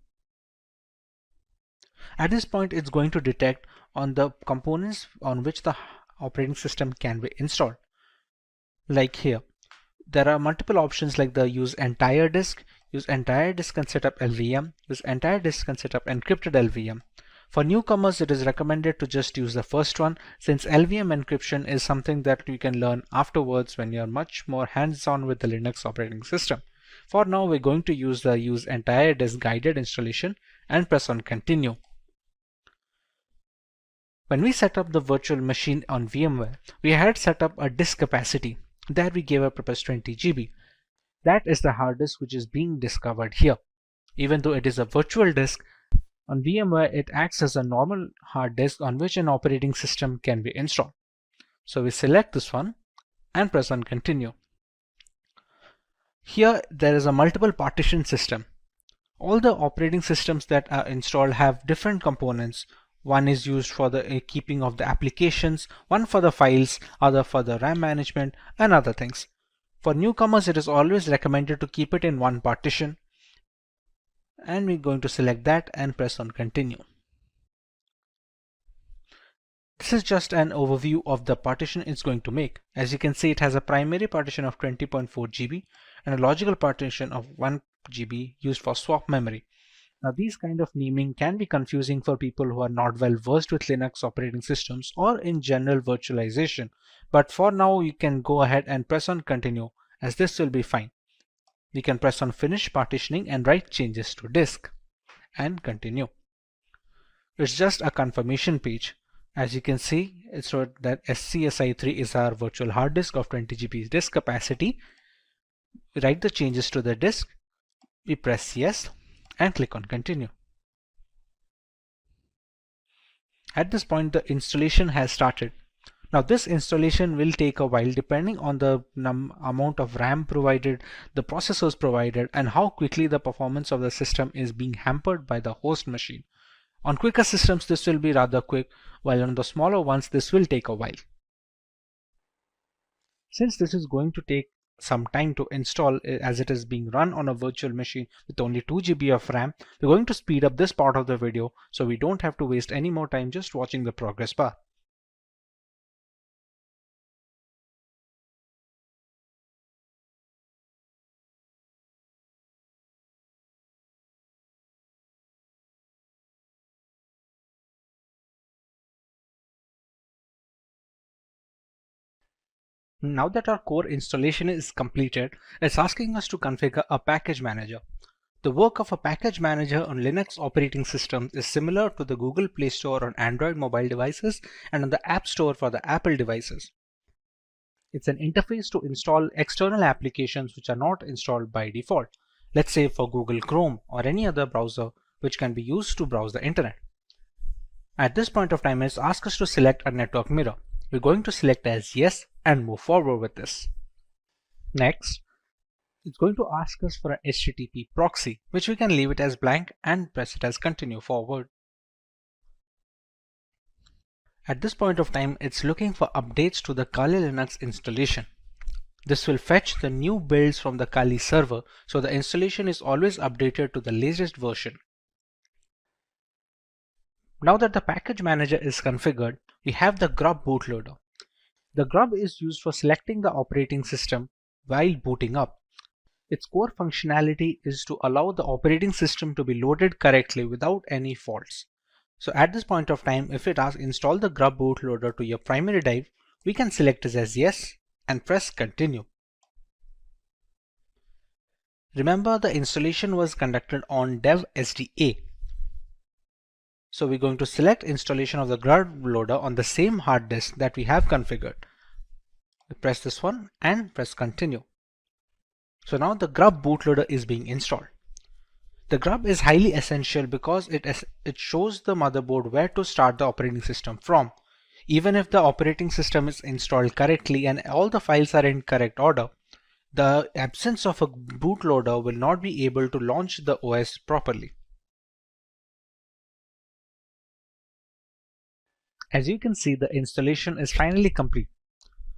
At this point, it's going to detect on the components on which the operating system can be installed. Like here, there are multiple options like the use entire disk and set up LVM, use entire disk and set up encrypted LVM. For newcomers, it is recommended to just use the first one, since LVM encryption is something that you can learn afterwards when you're much more hands-on with the Linux operating system. For now, we're going to use the use entire disk guided installation and press on continue. When we set up the virtual machine on VMware, we had set up a disk capacity. There we gave a purpose 20 GB. That is the hard disk which is being discovered here. Even though it is a virtual disk, on VMware it acts as a normal hard disk on which an operating system can be installed. So we select this one and press on continue. Here there is a multiple partition system. All the operating systems that are installed have different components. One is used for the keeping of the applications, one for the files, other for the RAM management and other things. For newcomers, it is always recommended to keep it in one partition. And we're going to select that and press on continue. This is just an overview of the partition it's going to make. As you can see, it has a primary partition of 20.4 GB and a logical partition of 1 GB used for swap memory. Now these kind of naming can be confusing for people who are not well versed with Linux operating systems or in general virtualization. But for now, you can go ahead and press on continue, as this will be fine. We can press on finish partitioning and write changes to disk and continue. It's just a confirmation page. As you can see, it's wrote that SCSI3 is our virtual hard disk of 20 GB disk capacity. We write the changes to the disk. We press yes and click on continue. At this point, the installation has started. Now this installation will take a while depending on the amount of RAM provided, the processors provided, and how quickly the performance of the system is being hampered by the host machine. On quicker systems, this will be rather quick, while on the smaller ones, this will take a while. Since this is going to take some time to install, as it is being run on a virtual machine with only 2 GB of RAM, we're going to speed up this part of the video so we don't have to waste any more time just watching the progress bar. Now that our core installation is completed, it's asking us to configure a package manager. The work of a package manager on Linux operating systems is similar to the Google Play Store on Android mobile devices and on the App Store for the Apple devices. It's an interface to install external applications which are not installed by default. Let's say for Google Chrome or any other browser which can be used to browse the internet. At this point of time, it's asked us to select a network mirror. We're going to select as yes and move forward with this. Next, it's going to ask us for an HTTP proxy, which we can leave it as blank and press it as continue forward. At this point of time, it's looking for updates to the Kali Linux installation. This will fetch the new builds from the Kali server, so the installation is always updated to the latest version. Now that the package manager is configured, we have the grub bootloader. The grub is used for selecting the operating system while booting up. Its core functionality is to allow the operating system to be loaded correctly without any faults. So at this point of time, if it asks install the grub bootloader to your primary drive, we can select it as yes and press continue. Remember, the installation was conducted on dev SDA. So we're going to select installation of the grub loader on the same hard disk that we have configured. We press this one and press continue. So now the grub bootloader is being installed. The grub is highly essential because it shows the motherboard where to start the operating system from. Even if the operating system is installed correctly and all the files are in correct order, the absence of a bootloader will not be able to launch the OS properly. As you can see, the installation is finally complete.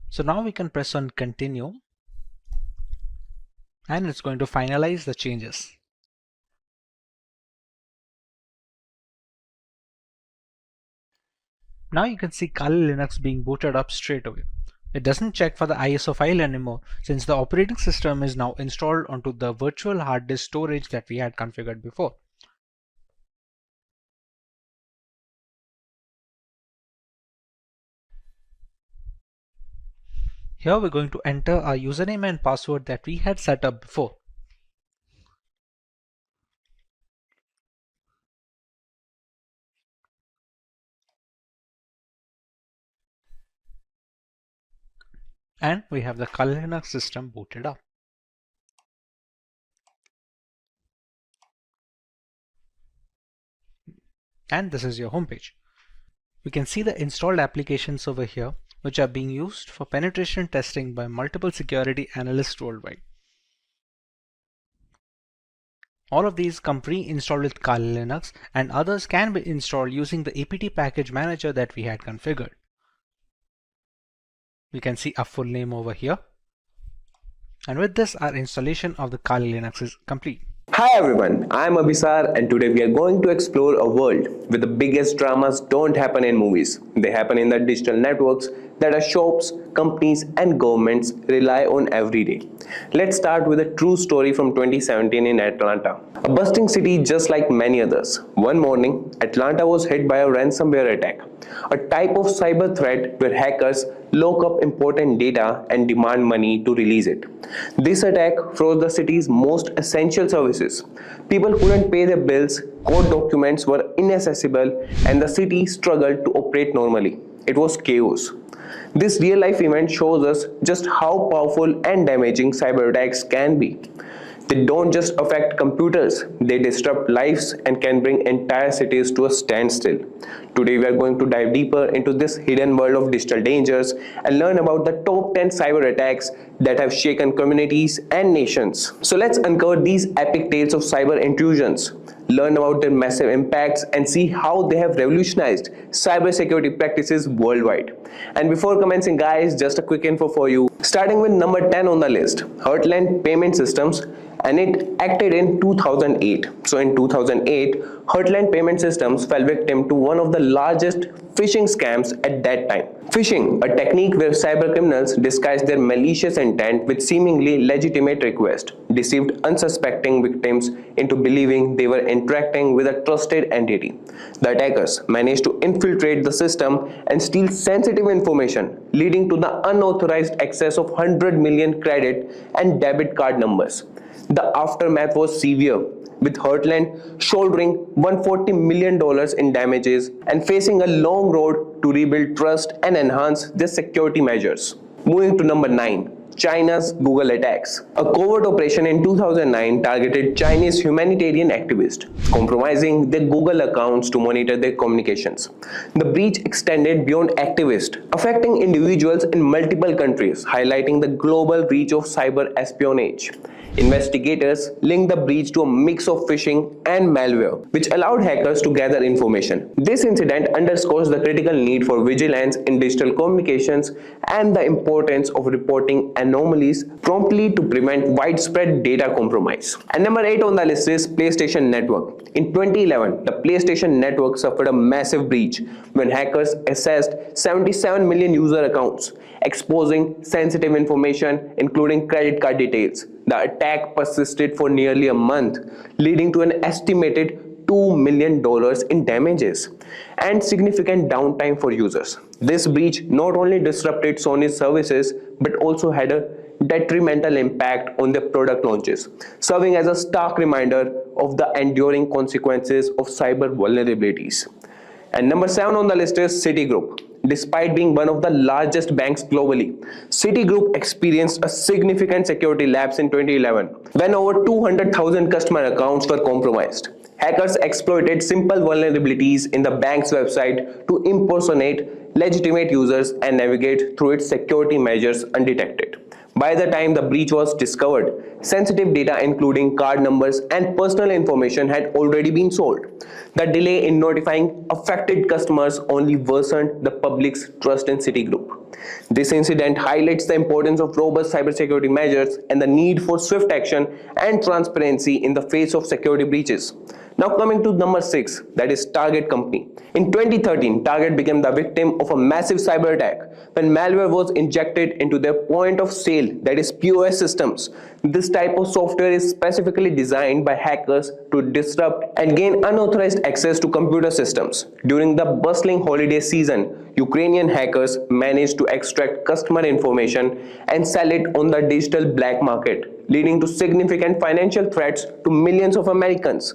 So now we can press on continue and it's going to finalize the changes. Now you can see Kali Linux being booted up straight away. It doesn't check for the ISO file anymore since the operating system is now installed onto the virtual hard disk storage that we had configured before. Here we're going to enter our username and password that we had set up before. And we have the Kali Linux system booted up. And this is your homepage. We can see the installed applications over here, which are being used for penetration testing by multiple security analysts worldwide. All of these come pre-installed with Kali Linux, and others can be installed using the apt package manager that we had configured. We can see our full name over here. And with this, our installation of the Kali Linux is complete. Hi everyone, I am Abhisar and today we are going to explore a world where the biggest dramas don't happen in movies. They happen in the digital networks that our shops, companies and governments rely on every day. Let's start with a true story from 2017 in Atlanta. A bustling city just like many others. One morning, Atlanta was hit by a ransomware attack, a type of cyber threat where hackers lock up important data and demand money to release it. This attack froze the city's most essential services. People couldn't pay their bills, court documents were inaccessible, and the city struggled to operate normally. It was chaos. This real-life event shows us just how powerful and damaging cyber attacks can be. They don't just affect computers, they disrupt lives and can bring entire cities to a standstill. Today we are going to dive deeper into this hidden world of digital dangers and learn about the top 10 cyber attacks that have shaken communities and nations. So let's uncover these epic tales of cyber intrusions, learn about their massive impacts and see how they have revolutionized cybersecurity practices worldwide. And before commencing guys, just a quick info for you. Starting with number 10 on the list, Heartland Payment Systems, and it acted in 2008. So in 2008, Heartland Payment Systems fell victim to one of the largest phishing scams at that time. Phishing, a technique where cybercriminals disguise their malicious intent with seemingly legitimate requests, deceived unsuspecting victims into believing they were interacting with a trusted entity. The attackers managed to infiltrate the system and steal sensitive information, leading to the unauthorized access of 100 million credit and debit card numbers. The aftermath was severe, with Heartland shouldering $140 million in damages and facing a long road to rebuild trust and enhance their security measures. Moving to number 9. China's Google attacks. A covert operation in 2009 targeted Chinese humanitarian activists, compromising their Google accounts to monitor their communications. The breach extended beyond activists, affecting individuals in multiple countries, highlighting the global reach of cyber espionage. Investigators linked the breach to a mix of phishing and malware, which allowed hackers to gather information. This incident underscores the critical need for vigilance in digital communications and the importance of reporting anomalies promptly to prevent widespread data compromise. And number 8 on the list is PlayStation Network. In 2011, the PlayStation Network suffered a massive breach when hackers accessed 77 million user accounts, exposing sensitive information including credit card details. The attack persisted for nearly a month, leading to an estimated $2 million in damages and significant downtime for users. This breach not only disrupted Sony's services but also had a detrimental impact on their product launches, serving as a stark reminder of the enduring consequences of cyber vulnerabilities. And number 7 on the list is Citigroup. Despite being one of the largest banks globally, Citigroup experienced a significant security lapse in 2011 when over 200,000 customer accounts were compromised. Hackers exploited simple vulnerabilities in the bank's website to impersonate legitimate users and navigate through its security measures undetected. By the time the breach was discovered, sensitive data including card numbers and personal information had already been sold. The delay in notifying affected customers only worsened the public's trust in Citigroup. This incident highlights the importance of robust cybersecurity measures and the need for swift action and transparency in the face of security breaches. Now coming to number 6, that is Target Company. In 2013, Target became the victim of a massive cyber attack when malware was injected into their point of sale, that is POS systems. This type of software is specifically designed by hackers to disrupt and gain unauthorized access to computer systems. During the bustling holiday season, Ukrainian hackers managed to extract customer information and sell it on the digital black market, leading to significant financial threats to millions of Americans.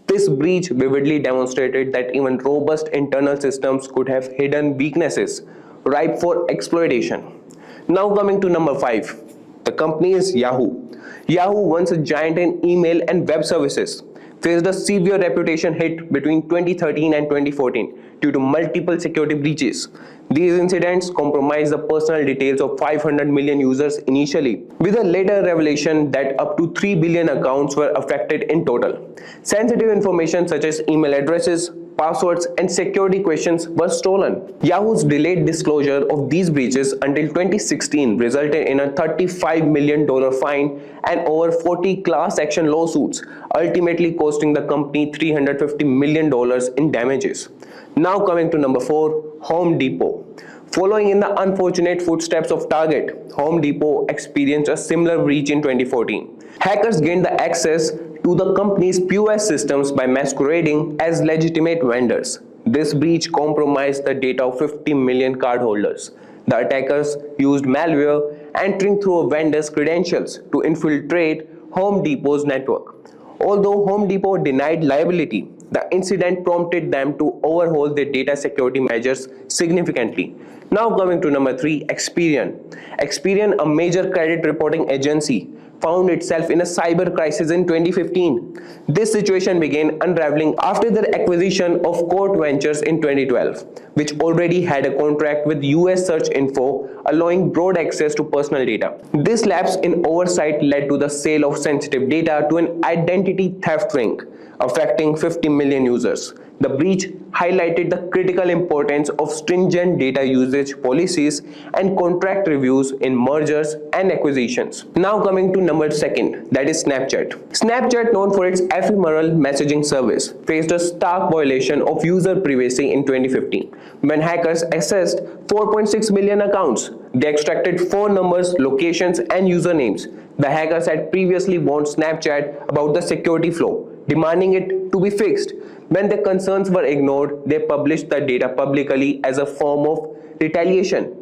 This breach vividly demonstrated that even robust internal systems could have hidden weaknesses ripe for exploitation. Now coming to number 5, the company is Yahoo. Yahoo, once a giant in email and web services, faced a severe reputation hit between 2013 and 2014 due to multiple security breaches. These incidents compromised the personal details of 500 million users initially, with a later revelation that up to 3 billion accounts were affected in total. Sensitive information such as email addresses, passwords, and security questions were stolen. Yahoo's delayed disclosure of these breaches until 2016 resulted in a $35 million fine and over 40 class action lawsuits, ultimately costing the company $350 million in damages. Now coming to number 4, Home Depot. Following in the unfortunate footsteps of Target, Home Depot experienced a similar breach in 2014. Hackers gained the access to the company's POS systems by masquerading as legitimate vendors. This breach compromised the data of 50 million cardholders. The attackers used malware entering through a vendor's credentials to infiltrate Home Depot's network. Although Home Depot denied liability, the incident prompted them to overhaul their data security measures significantly. Now coming to number 3, Experian. Experian, a major credit reporting agency, found itself in a cyber crisis in 2015. This situation began unraveling after their acquisition of Court Ventures in 2012, which already had a contract with US Search Info, allowing broad access to personal data. This lapse in oversight led to the sale of sensitive data to an identity theft ring, affecting 50 million users. The breach highlighted the critical importance of stringent data usage policies and contract reviews in mergers and acquisitions. Now coming to number 2, that is Snapchat. Snapchat, known for its ephemeral messaging service, faced a stark violation of user privacy in 2015 when hackers accessed 4.6 million accounts. They extracted phone numbers, locations, and usernames. The hackers had previously warned Snapchat about the security flaw, demanding it to be fixed. When their concerns were ignored, they published the data publicly as a form of retaliation.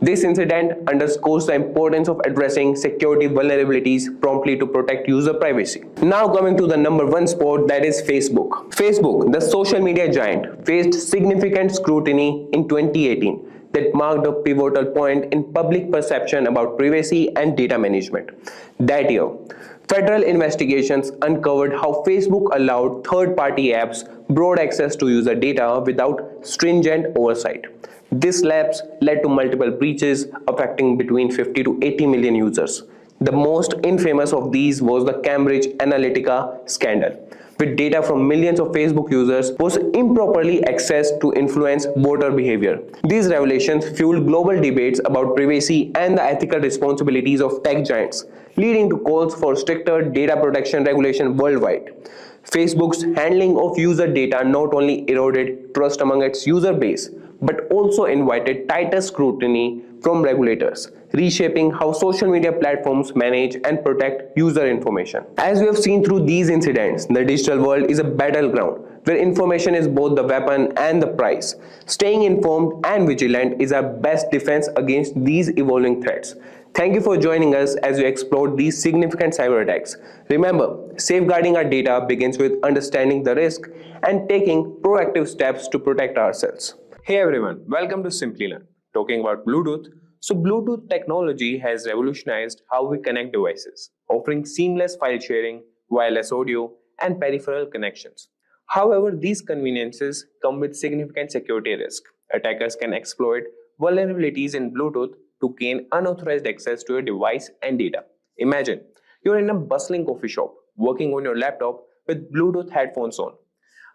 This incident underscores the importance of addressing security vulnerabilities promptly to protect user privacy. Now coming to the number 1 spot, that is Facebook. Facebook, the social media giant, faced significant scrutiny in 2018 that marked a pivotal point in public perception about privacy and data management. That year, federal investigations uncovered how Facebook allowed third-party apps broad access to user data without stringent oversight. This lapse led to multiple breaches affecting between 50 to 80 million users. The most infamous of these was the Cambridge Analytica scandal, with data from millions of Facebook users was improperly accessed to influence voter behavior. These revelations fueled global debates about privacy and the ethical responsibilities of tech giants, leading to calls for stricter data protection regulation worldwide. Facebook's handling of user data not only eroded trust among its user base, but also invited tighter scrutiny from regulators, reshaping how social media platforms manage and protect user information. As we have seen through these incidents, the digital world is a battleground where information is both the weapon and the prize. Staying informed and vigilant is our best defense against these evolving threats. Thank you for joining us as we explored these significant cyber attacks. Remember, safeguarding our data begins with understanding the risk and taking proactive steps to protect ourselves. Hey everyone, welcome to Simplilearn. Talking about Bluetooth. So Bluetooth technology has revolutionized how we connect devices, offering seamless file sharing, wireless audio, and peripheral connections. However, these conveniences come with significant security risk. Attackers can exploit vulnerabilities in Bluetooth to gain unauthorized access to your device and data. Imagine you're in a bustling coffee shop, working on your laptop with Bluetooth headphones on.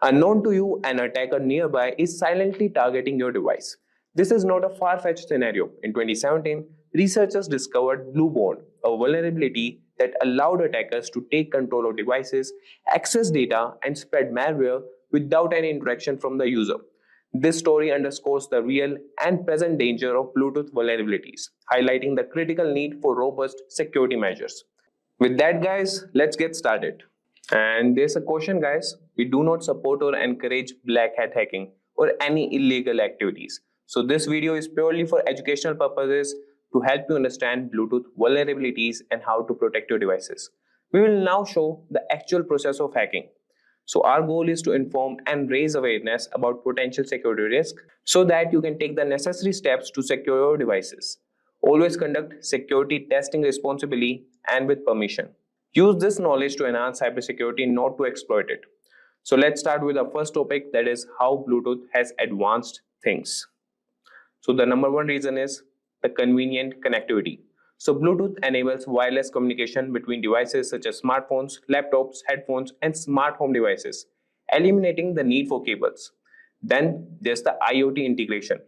Unknown to you, an attacker nearby is silently targeting your device. This is not a far-fetched scenario. In 2017, researchers discovered Blueborn, a vulnerability that allowed attackers to take control of devices, access data, and spread malware without any interaction from the user. This story underscores the real and present danger of Bluetooth vulnerabilities, highlighting the critical need for robust security measures. With that, guys, let's get started. And there's a caution, guys. We do not support or encourage black hat hacking or any illegal activities. So this video is purely for educational purposes to help you understand Bluetooth vulnerabilities and how to protect your devices. We will now show the actual process of hacking. So our goal is to inform and raise awareness about potential security risk so that you can take the necessary steps to secure your devices. Always conduct security testing responsibly and with permission. Use this knowledge to enhance cybersecurity, not to exploit it. So let's start with our first topic, that is how Bluetooth has advanced things. So the number 1 reason is the convenient connectivity. So Bluetooth enables wireless communication between devices such as smartphones, laptops, headphones, and smart home devices, eliminating the need for cables. Then there's the IoT integration.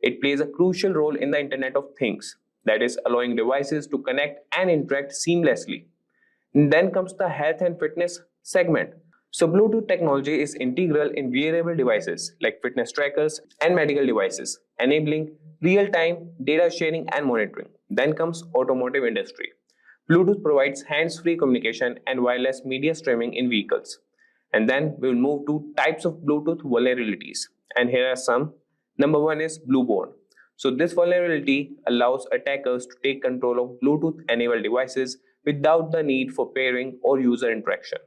It plays a crucial role in the Internet of Things, that is allowing devices to connect and interact seamlessly. And then comes the health and fitness segment. So Bluetooth technology is integral in wearable devices like fitness trackers and medical devices, enabling real-time data sharing and monitoring. Then comes automotive industry. Bluetooth provides hands-free communication and wireless media streaming in vehicles. And then we will move to types of Bluetooth vulnerabilities. And here are some. Number 1 is Blueborn. So this vulnerability allows attackers to take control of Bluetooth-enabled devices without the need for pairing or user interaction.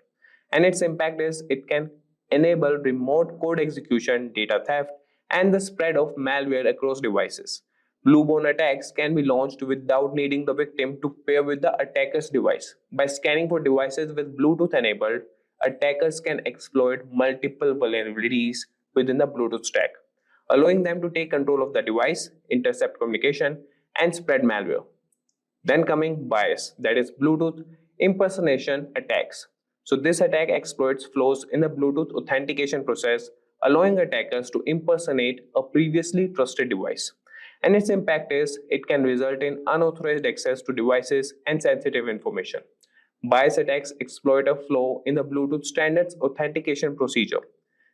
And its impact is it can enable remote code execution, data theft, and the spread of malware across devices. Blueborn attacks can be launched without needing the victim to pair with the attacker's device. By scanning for devices with Bluetooth enabled, attackers can exploit multiple vulnerabilities within the Bluetooth stack, allowing them to take control of the device, intercept communication, and spread malware. Then coming bias, that is Bluetooth impersonation attacks. So this attack exploits flaws in the Bluetooth authentication process allowing attackers to impersonate a previously trusted device. And its impact is it can result in unauthorized access to devices and sensitive information. Bias attacks exploit a flaw in the Bluetooth standards authentication procedure.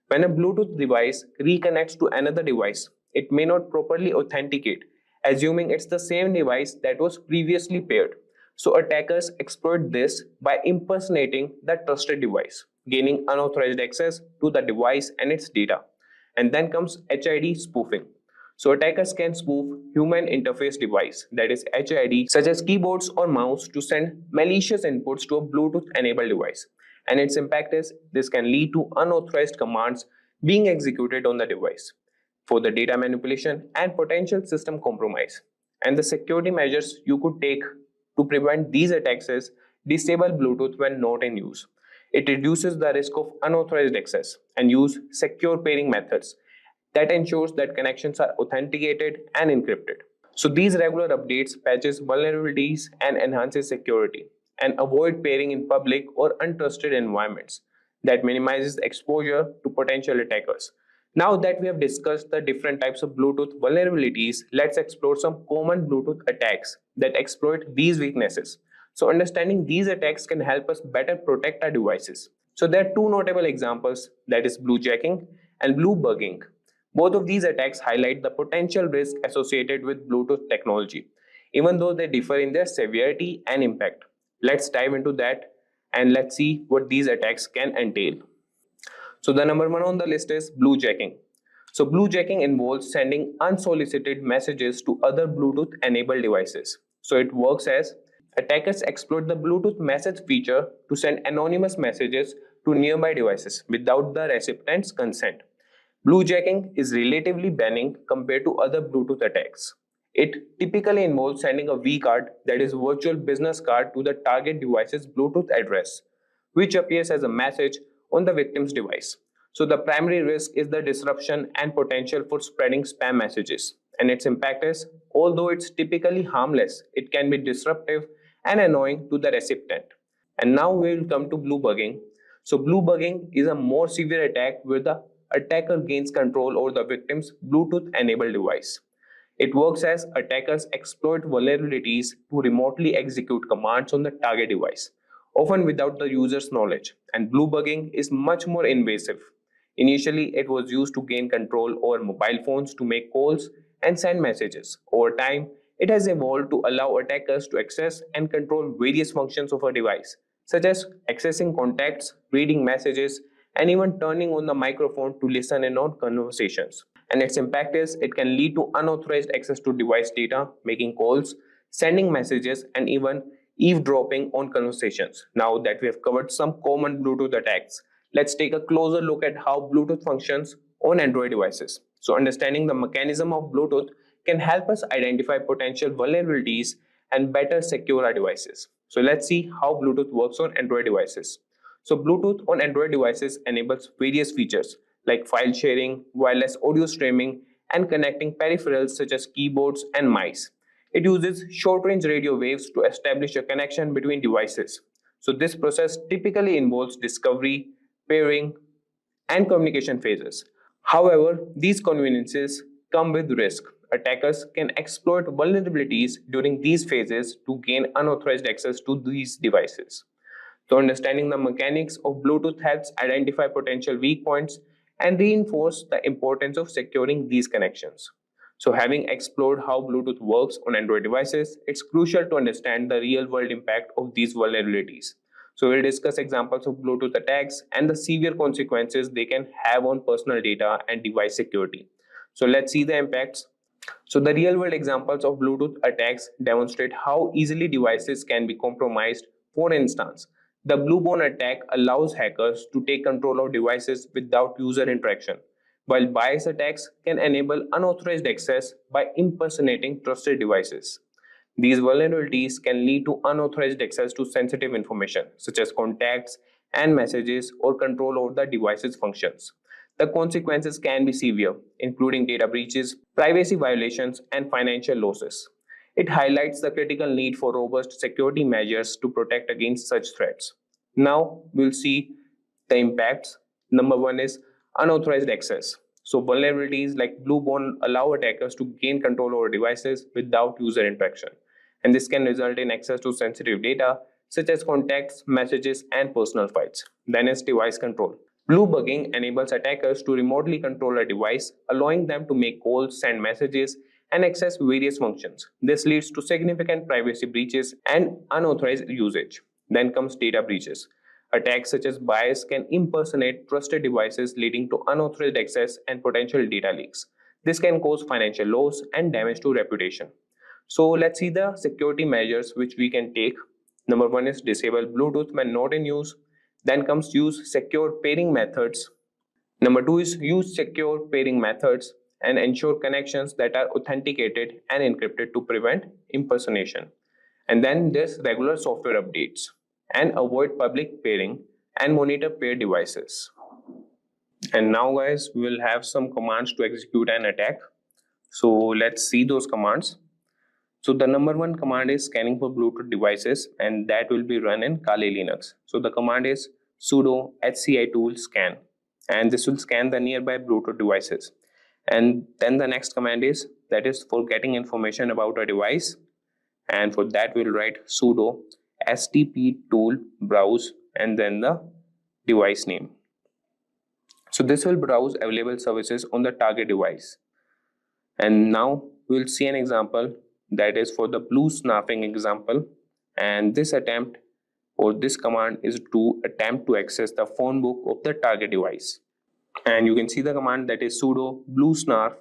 When a Bluetooth device reconnects to another device, it may not properly authenticate, assuming it's the same device that was previously paired. So attackers exploit this by impersonating the trusted device, gaining unauthorized access to the device and its data. And then comes HID spoofing. So attackers can spoof human interface device, that is HID, such as keyboards or mouse, to send malicious inputs to a Bluetooth enabled device. And its impact is this can lead to unauthorized commands being executed on the device for the data manipulation and potential system compromise. And the security measures you could take to prevent these attacks is disable Bluetooth when not in use. It reduces the risk of unauthorized access and use secure pairing methods that ensures that connections are authenticated and encrypted. So these regular updates patches vulnerabilities and enhances security, and avoid pairing in public or untrusted environments. That minimizes exposure to potential attackers. Now that we have discussed the different types of Bluetooth vulnerabilities, let's explore some common Bluetooth attacks that exploit these weaknesses. So understanding these attacks can help us better protect our devices. So there are two notable examples, that is bluejacking and bluebugging. Both of these attacks highlight the potential risk associated with Bluetooth technology, even though they differ in their severity and impact. Let's dive into that and let's see what these attacks can entail. So the number one on the list is bluejacking. So bluejacking involves sending unsolicited messages to other Bluetooth enabled devices. So it works as attackers exploit the Bluetooth message feature to send anonymous messages to nearby devices without the recipient's consent. Bluejacking is relatively benign compared to other Bluetooth attacks. It typically involves sending a vCard, that is virtual business card, to the target device's Bluetooth address, which appears as a message on the victim's device. So the primary risk is the disruption and potential for spreading spam messages. And its impact is, although it's typically harmless, it can be disruptive and annoying to the recipient. And now we will come to bluebugging. So bluebugging is a more severe attack where the attacker gains control over the victim's Bluetooth-enabled device. It works as attackers exploit vulnerabilities to remotely execute commands on the target device, often without the user's knowledge. And bluebugging is much more invasive. Initially, it was used to gain control over mobile phones to make calls and send messages. Over time, it has evolved to allow attackers to access and control various functions of a device, such as accessing contacts, reading messages, and even turning on the microphone to listen in on conversations. And its impact is it can lead to unauthorized access to device data, making calls, sending messages, and even eavesdropping on conversations. Now that we have covered some common Bluetooth attacks, let's take a closer look at how Bluetooth functions on Android devices. So understanding the mechanism of Bluetooth can help us identify potential vulnerabilities and better secure our devices. So let's see how Bluetooth works on Android devices. So Bluetooth on Android devices enables various features like file sharing, wireless audio streaming, and connecting peripherals such as keyboards and mice. It uses short-range radio waves to establish a connection between devices. So this process typically involves discovery, pairing, and communication phases. However, these conveniences come with risk. Attackers can exploit vulnerabilities during these phases to gain unauthorized access to these devices. So understanding the mechanics of Bluetooth helps identify potential weak points and reinforce the importance of securing these connections. So having explored how Bluetooth works on Android devices, it's crucial to understand the real-world impact of these vulnerabilities. So we'll discuss examples of Bluetooth attacks and the severe consequences they can have on personal data and device security. So let's see the impacts. So the real-world examples of Bluetooth attacks demonstrate how easily devices can be compromised. For instance, the Bluebone attack allows hackers to take control of devices without user interaction, while bias attacks can enable unauthorized access by impersonating trusted devices. These vulnerabilities can lead to unauthorized access to sensitive information, such as contacts and messages, or control over the device's functions. The consequences can be severe, including data breaches, privacy violations, and financial losses. It highlights the critical need for robust security measures to protect against such threats. Now we'll see the impacts. Number one is unauthorized access. So vulnerabilities like Bluebone allow attackers to gain control over devices without user interaction. And this can result in access to sensitive data such as contacts, messages, and personal files. Then is device control. Bluebugging enables attackers to remotely control a device, allowing them to make calls, send messages, and access various functions. This leads to significant privacy breaches and unauthorized usage. Then comes data breaches. Attacks such as bias can impersonate trusted devices, leading to unauthorized access and potential data leaks. This can cause financial loss and damage to reputation. So let's see the security measures which we can take. Number one is disable Bluetooth when not in use. Then comes use secure pairing methods. Number two is use secure pairing methods and ensure connections that are authenticated and encrypted to prevent impersonation. And then there's regular software updates and avoid public pairing and monitor paired devices. And now guys, we will have some commands to execute an attack. So let's see those commands. So the number one command is scanning for Bluetooth devices, and that will be run in Kali Linux. So the command is sudo hci tool scan, and this will scan the nearby Bluetooth devices. And then the next command is that is for getting information about a device, and for that we'll write sudo stp tool browse and then the device name. So this will browse available services on the target device. And now we'll see an example that is for the blue snarfing example, and this attempt or this command is to attempt to access the phone book of the target device. And you can see the command that is sudo blue snarf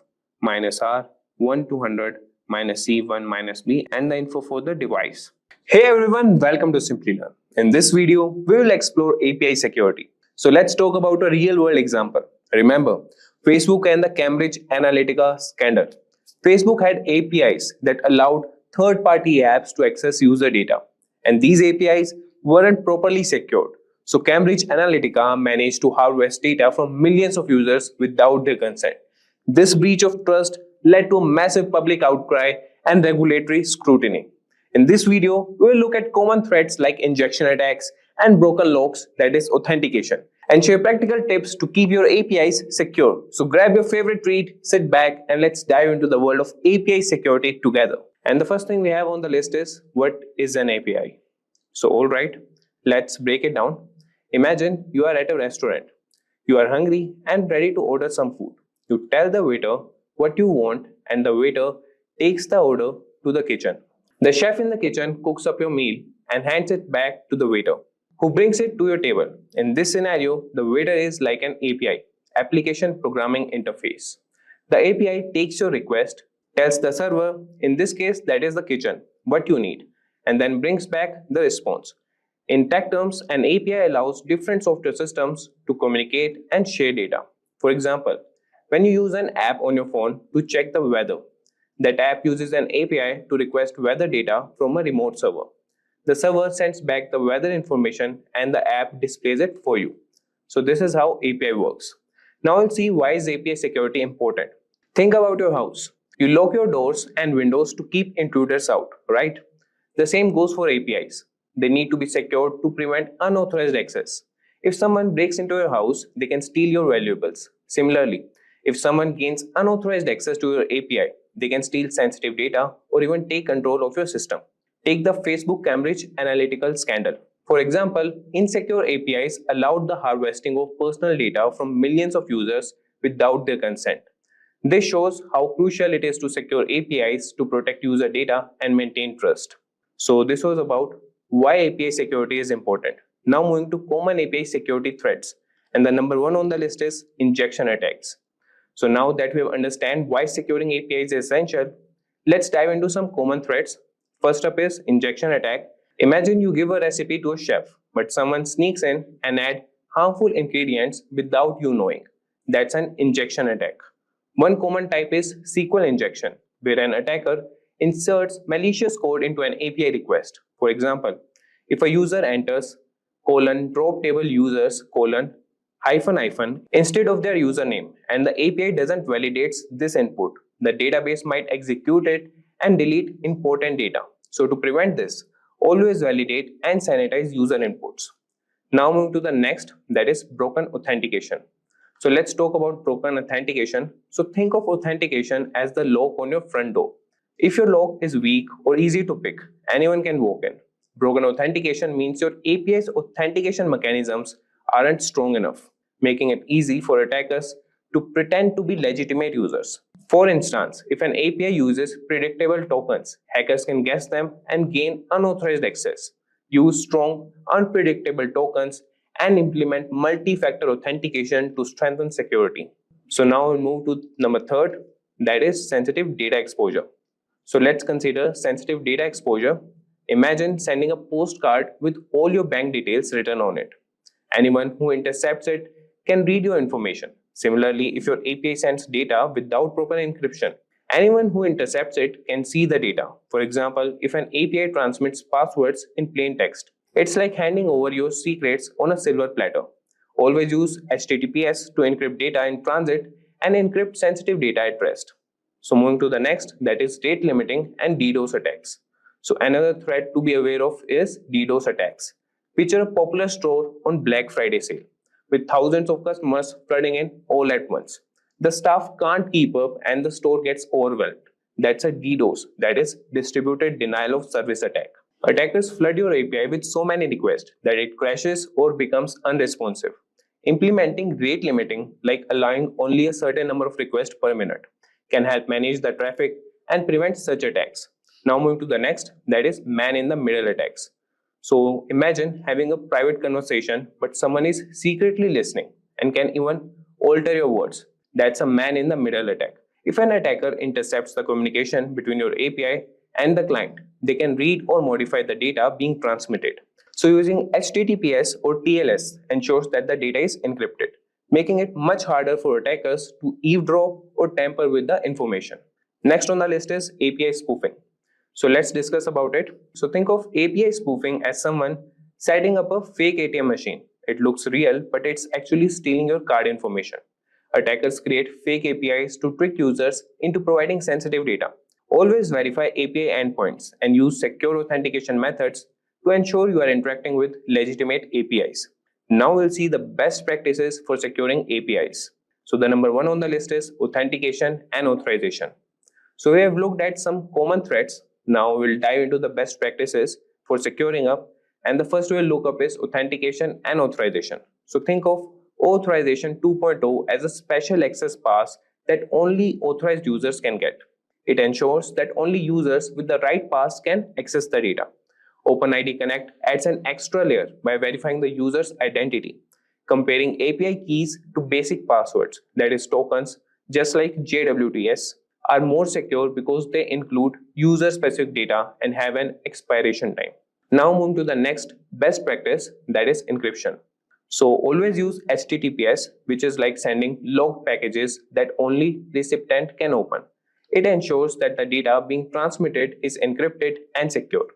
-r 1200 -c1 -b and the info for the device. Hey everyone, welcome to Simplilearn. In this video, we will explore API security. So let's talk about a real-world example. Remember, Facebook and the Cambridge Analytica scandal. Facebook had APIs that allowed third-party apps to access user data, and these APIs weren't properly secured. So Cambridge Analytica managed to harvest data from millions of users without their consent. This breach of trust led to a massive public outcry and regulatory scrutiny. In this video, we will look at common threats like injection attacks and broken locks, that is authentication, and share practical tips to keep your APIs secure. So grab your favorite treat, sit back, and let's dive into the world of API security together. And the first thing we have on the list is, what is an API? So alright, let's break it down. Imagine you are at a restaurant. You are hungry and ready to order some food. You tell the waiter what you want, and the waiter takes the order to the kitchen. The chef in the kitchen cooks up your meal and hands it back to the waiter, who brings it to your table. In this scenario, the waiter is like an API, application programming interface. The API takes your request, tells the server, in this case that is the kitchen, what you need, and then brings back the response. In tech terms, an API allows different software systems to communicate and share data. For example, when you use an app on your phone to check the weather, that app uses an API to request weather data from a remote server. The server sends back the weather information and the app displays it for you. So this is how API works. Now we'll see why is API security important. Think about your house. You lock your doors and windows to keep intruders out, right? The same goes for APIs. They need to be secured to prevent unauthorized access. If someone breaks into your house, they can steal your valuables. Similarly, if someone gains unauthorized access to your API, they can steal sensitive data or even take control of your system. Take the Facebook Cambridge Analytica scandal. For example, insecure APIs allowed the harvesting of personal data from millions of users without their consent. This shows how crucial it is to secure APIs to protect user data and maintain trust. So this was about why API security is important. Now moving to common API security threats. And the number one on the list is injection attacks. So now that we have understand why securing APIs is essential, let's dive into some common threats. First up is injection attack. Imagine you give a recipe to a chef, but someone sneaks in and adds harmful ingredients without you knowing. That's an injection attack. One common type is SQL injection, where an attacker inserts malicious code into an API request. For example, if a user enters drop table users -- instead of their username and the API doesn't validate this input, the database might execute it and delete important data. So to prevent this, always validate and sanitize user inputs. Now move to the next, that is broken authentication. So let's talk about broken authentication. So think of authentication as the lock on your front door. If your lock is weak or easy to pick, anyone can walk in. Broken authentication means your API's authentication mechanisms aren't strong enough, making it easy for attackers to pretend to be legitimate users. For instance, if an API uses predictable tokens, hackers can guess them and gain unauthorized access, use strong, unpredictable tokens, and implement multi-factor authentication to strengthen security. So now we'll move to number third, that is sensitive data exposure. So let's consider sensitive data exposure. Imagine sending a postcard with all your bank details written on it. Anyone who intercepts it can read your information. Similarly, if your API sends data without proper encryption, anyone who intercepts it can see the data. For example, if an API transmits passwords in plain text, it's like handing over your secrets on a silver platter. Always use HTTPS to encrypt data in transit and encrypt sensitive data at rest. So moving to the next, that is rate limiting and DDoS attacks. So another threat to be aware of is DDoS attacks. Picture a popular store on Black Friday sale with thousands of customers flooding in all at once. The staff can't keep up and the store gets overwhelmed. That's a DDoS, that is distributed denial of service attack. Attackers flood your API with so many requests that it crashes or becomes unresponsive. Implementing rate limiting, like allowing only a certain number of requests per minute, can help manage the traffic and prevent such attacks. Now moving to the next, that is man-in-the-middle attacks. So imagine having a private conversation, but someone is secretly listening and can even alter your words. That's a man-in-the-middle attack. If an attacker intercepts the communication between your API and the client, they can read or modify the data being transmitted. So using HTTPS or TLS ensures that the data is encrypted, making it much harder for attackers to eavesdrop or tamper with the information. Next on the list is API spoofing. So let's discuss about it. So think of API spoofing as someone setting up a fake ATM machine. It looks real, but it's actually stealing your card information. Attackers create fake APIs to trick users into providing sensitive data. Always verify API endpoints and use secure authentication methods to ensure you are interacting with legitimate APIs. Now we'll see the best practices for securing APIs. So the number one on the list is authentication and authorization. So we have looked at some common threats. Now we'll dive into the best practices for securing up, and the first we'll look up is authentication and authorization. So think of Authorization 2.0 as a special access pass that only authorized users can get. It ensures that only users with the right pass can access the data. OpenID Connect adds an extra layer by verifying the user's identity, comparing API keys to basic passwords, that is tokens, just like JWTs, are more secure because they include user-specific data and have an expiration time. Now moving to the next best practice, that is encryption. So always use HTTPS, which is like sending logged packages that only recipient can open. It ensures that the data being transmitted is encrypted and secure.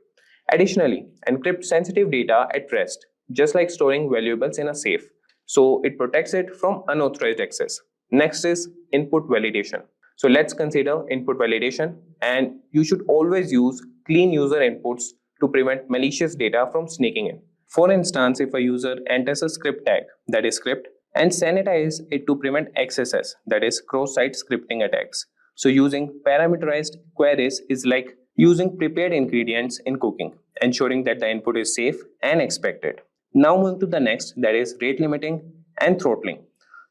Additionally, encrypt sensitive data at rest, just like storing valuables in a safe. So it protects it from unauthorized access. Next is input validation. So let's consider input validation, and you should always use clean user inputs to prevent malicious data from sneaking in. For instance, if a user enters a script tag, that is script, and sanitize it to prevent XSS, that is cross-site scripting attacks. So using parameterized queries is like using prepared ingredients in cooking, ensuring that the input is safe and expected. Now moving to the next, that is rate limiting and throttling.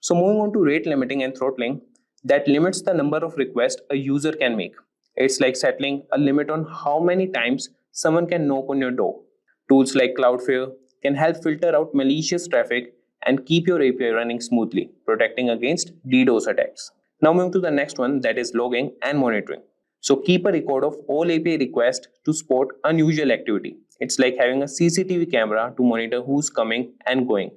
So moving on to rate limiting and throttling, that limits the number of requests a user can make. It's like settling a limit on how many times someone can knock on your door. Tools like Cloudflare can help filter out malicious traffic and keep your API running smoothly, protecting against DDoS attacks. Now moving to the next one, that is logging and monitoring. So keep a record of all API requests to spot unusual activity. It's like having a CCTV camera to monitor who's coming and going.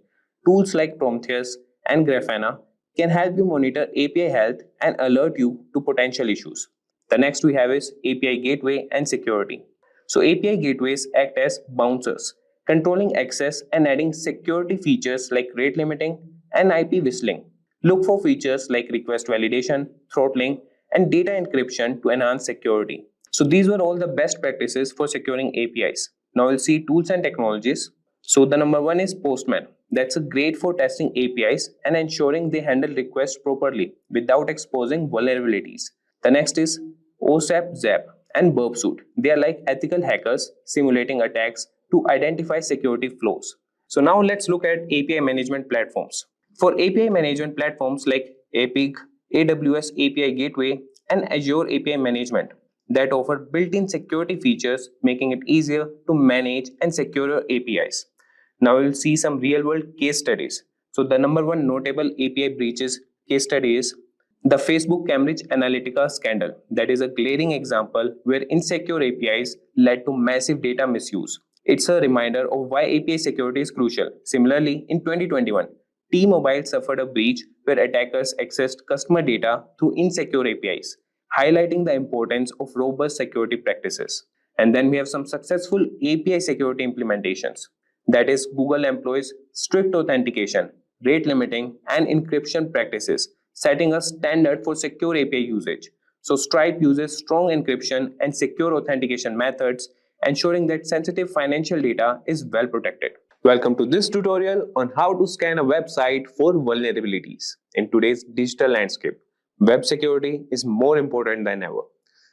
Tools like Prometheus and Grafana can help you monitor API health and alert you to potential issues. The next we have is API gateway and security. So API gateways act as bouncers, controlling access and adding security features like rate limiting and IP whistling. Look for features like request validation, throttling, and data encryption to enhance security. So these were all the best practices for securing APIs. Now we'll see tools and technologies. So the number one is Postman. that's great for testing APIs and ensuring they handle requests properly without exposing vulnerabilities. The next is OSAP, ZAP, and Burpsuit. They are like ethical hackers simulating attacks to identify security flaws. So now let's look at API management platforms. For API management platforms like Epic, AWS API Gateway, and Azure API Management that offer built-in security features, making it easier to manage and secure your APIs. Now we'll see some real-world case studies. So the number one notable API breaches case study is the Facebook Cambridge Analytica scandal. That is a glaring example where insecure APIs led to massive data misuse. It's a reminder of why API security is crucial. Similarly, in 2021, T-Mobile suffered a breach where attackers accessed customer data through insecure APIs, highlighting the importance of robust security practices. And then we have some successful API security implementations. That is, Google employs strict authentication, rate limiting, and encryption practices, setting a standard for secure API usage. So Stripe uses strong encryption and secure authentication methods, ensuring that sensitive financial data is well protected. Welcome to this tutorial on how to scan a website for vulnerabilities. In today's digital landscape, web security is more important than ever.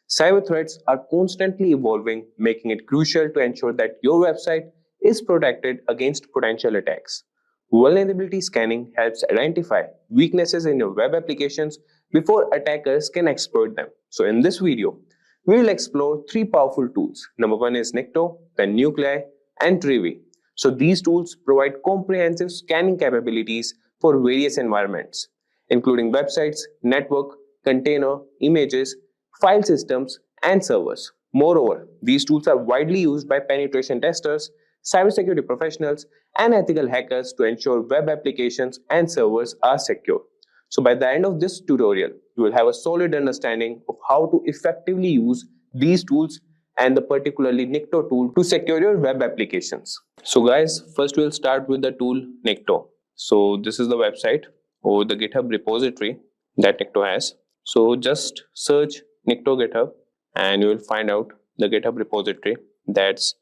Cyber threats are constantly evolving, making it crucial to ensure that your website is protected against potential attacks. Vulnerability scanning helps identify weaknesses in your web applications before attackers can exploit them. So in this video, we will explore three powerful tools. Number one is Nikto, then Nuclei, and Trivi. So these tools provide comprehensive scanning capabilities for various environments, including websites, network, container, images, file systems, and servers. Moreover, these tools are widely used by penetration testers, cybersecurity professionals, and ethical hackers to ensure web applications and servers are secure. So by the end of this tutorial, you will have a solid understanding of how to effectively use these tools and the particularly Nikto tool to secure your web applications. So guys, first we'll start with the tool Nikto. So this is the website or the GitHub repository that Nikto has. So just search Nikto GitHub and you will find out the GitHub repository that's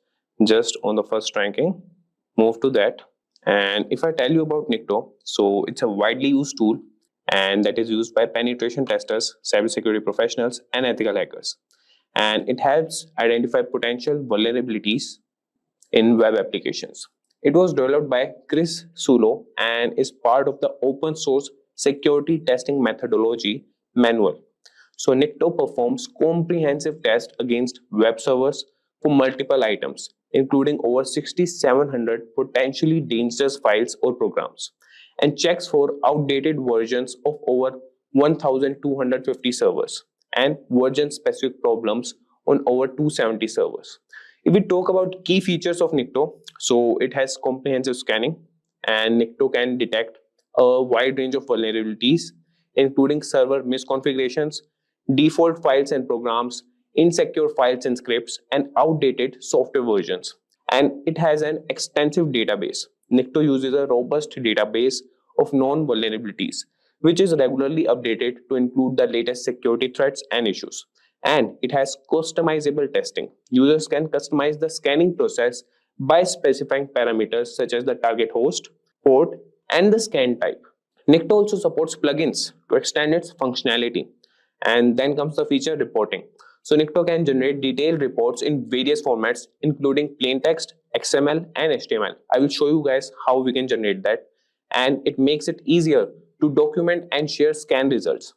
just on the first ranking. Move to that, and if I tell you about Nikto, so it's a widely used tool and that is used by penetration testers, cybersecurity professionals, and ethical hackers. And it helps identify potential vulnerabilities in web applications. It was developed by Chris Sulo and is part of the open source security testing methodology manual. So Nikto performs comprehensive tests against web servers for multiple items, including over 6,700 potentially dangerous files or programs, and checks for outdated versions of over 1,250 servers and version-specific problems on over 270 servers. If we talk about key features of Nikto, so it has comprehensive scanning, and Nikto can detect a wide range of vulnerabilities, including server misconfigurations, default files and programs, insecure files and scripts, and outdated software versions. And it has an extensive database. Nikto uses a robust database of known vulnerabilities, which is regularly updated to include the latest security threats and issues. And it has customizable testing. Users can customize the scanning process by specifying parameters such as the target host, port, and the scan type. Nikto also supports plugins to extend its functionality. And then comes the feature reporting. So Nikto can generate detailed reports in various formats, including plain text, XML, and HTML. I will show you guys how we can generate that. And it makes it easier to document and share scan results.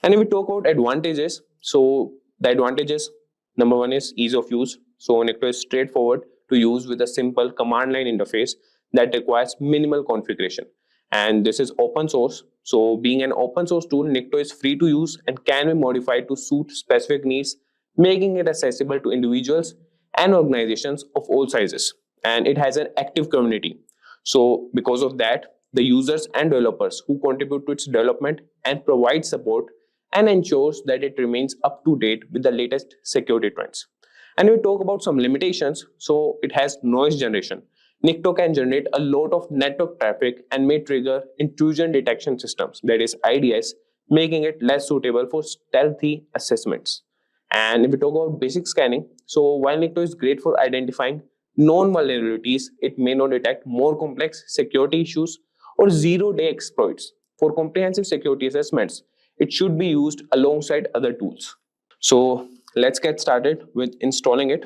And if we talk about advantages, so the advantages, number one is ease of use. So Nikto is straightforward to use with a simple command line interface that requires minimal configuration. And this is open source. So being an open source tool, Nikto is free to use and can be modified to suit specific needs, making it accessible to individuals and organizations of all sizes. And it has an active community. So because of that, the users and developers who contribute to its development and provide support and ensures that it remains up to date with the latest security trends. And we talk about some limitations. So it has noise generation. Nikto can generate a lot of network traffic and may trigger intrusion detection systems, that is IDS, making it less suitable for stealthy assessments. And if we talk about basic scanning, so while Nikto is great for identifying known vulnerabilities, it may not detect more complex security issues or zero-day exploits. For comprehensive security assessments, it should be used alongside other tools. So let's get started with installing it.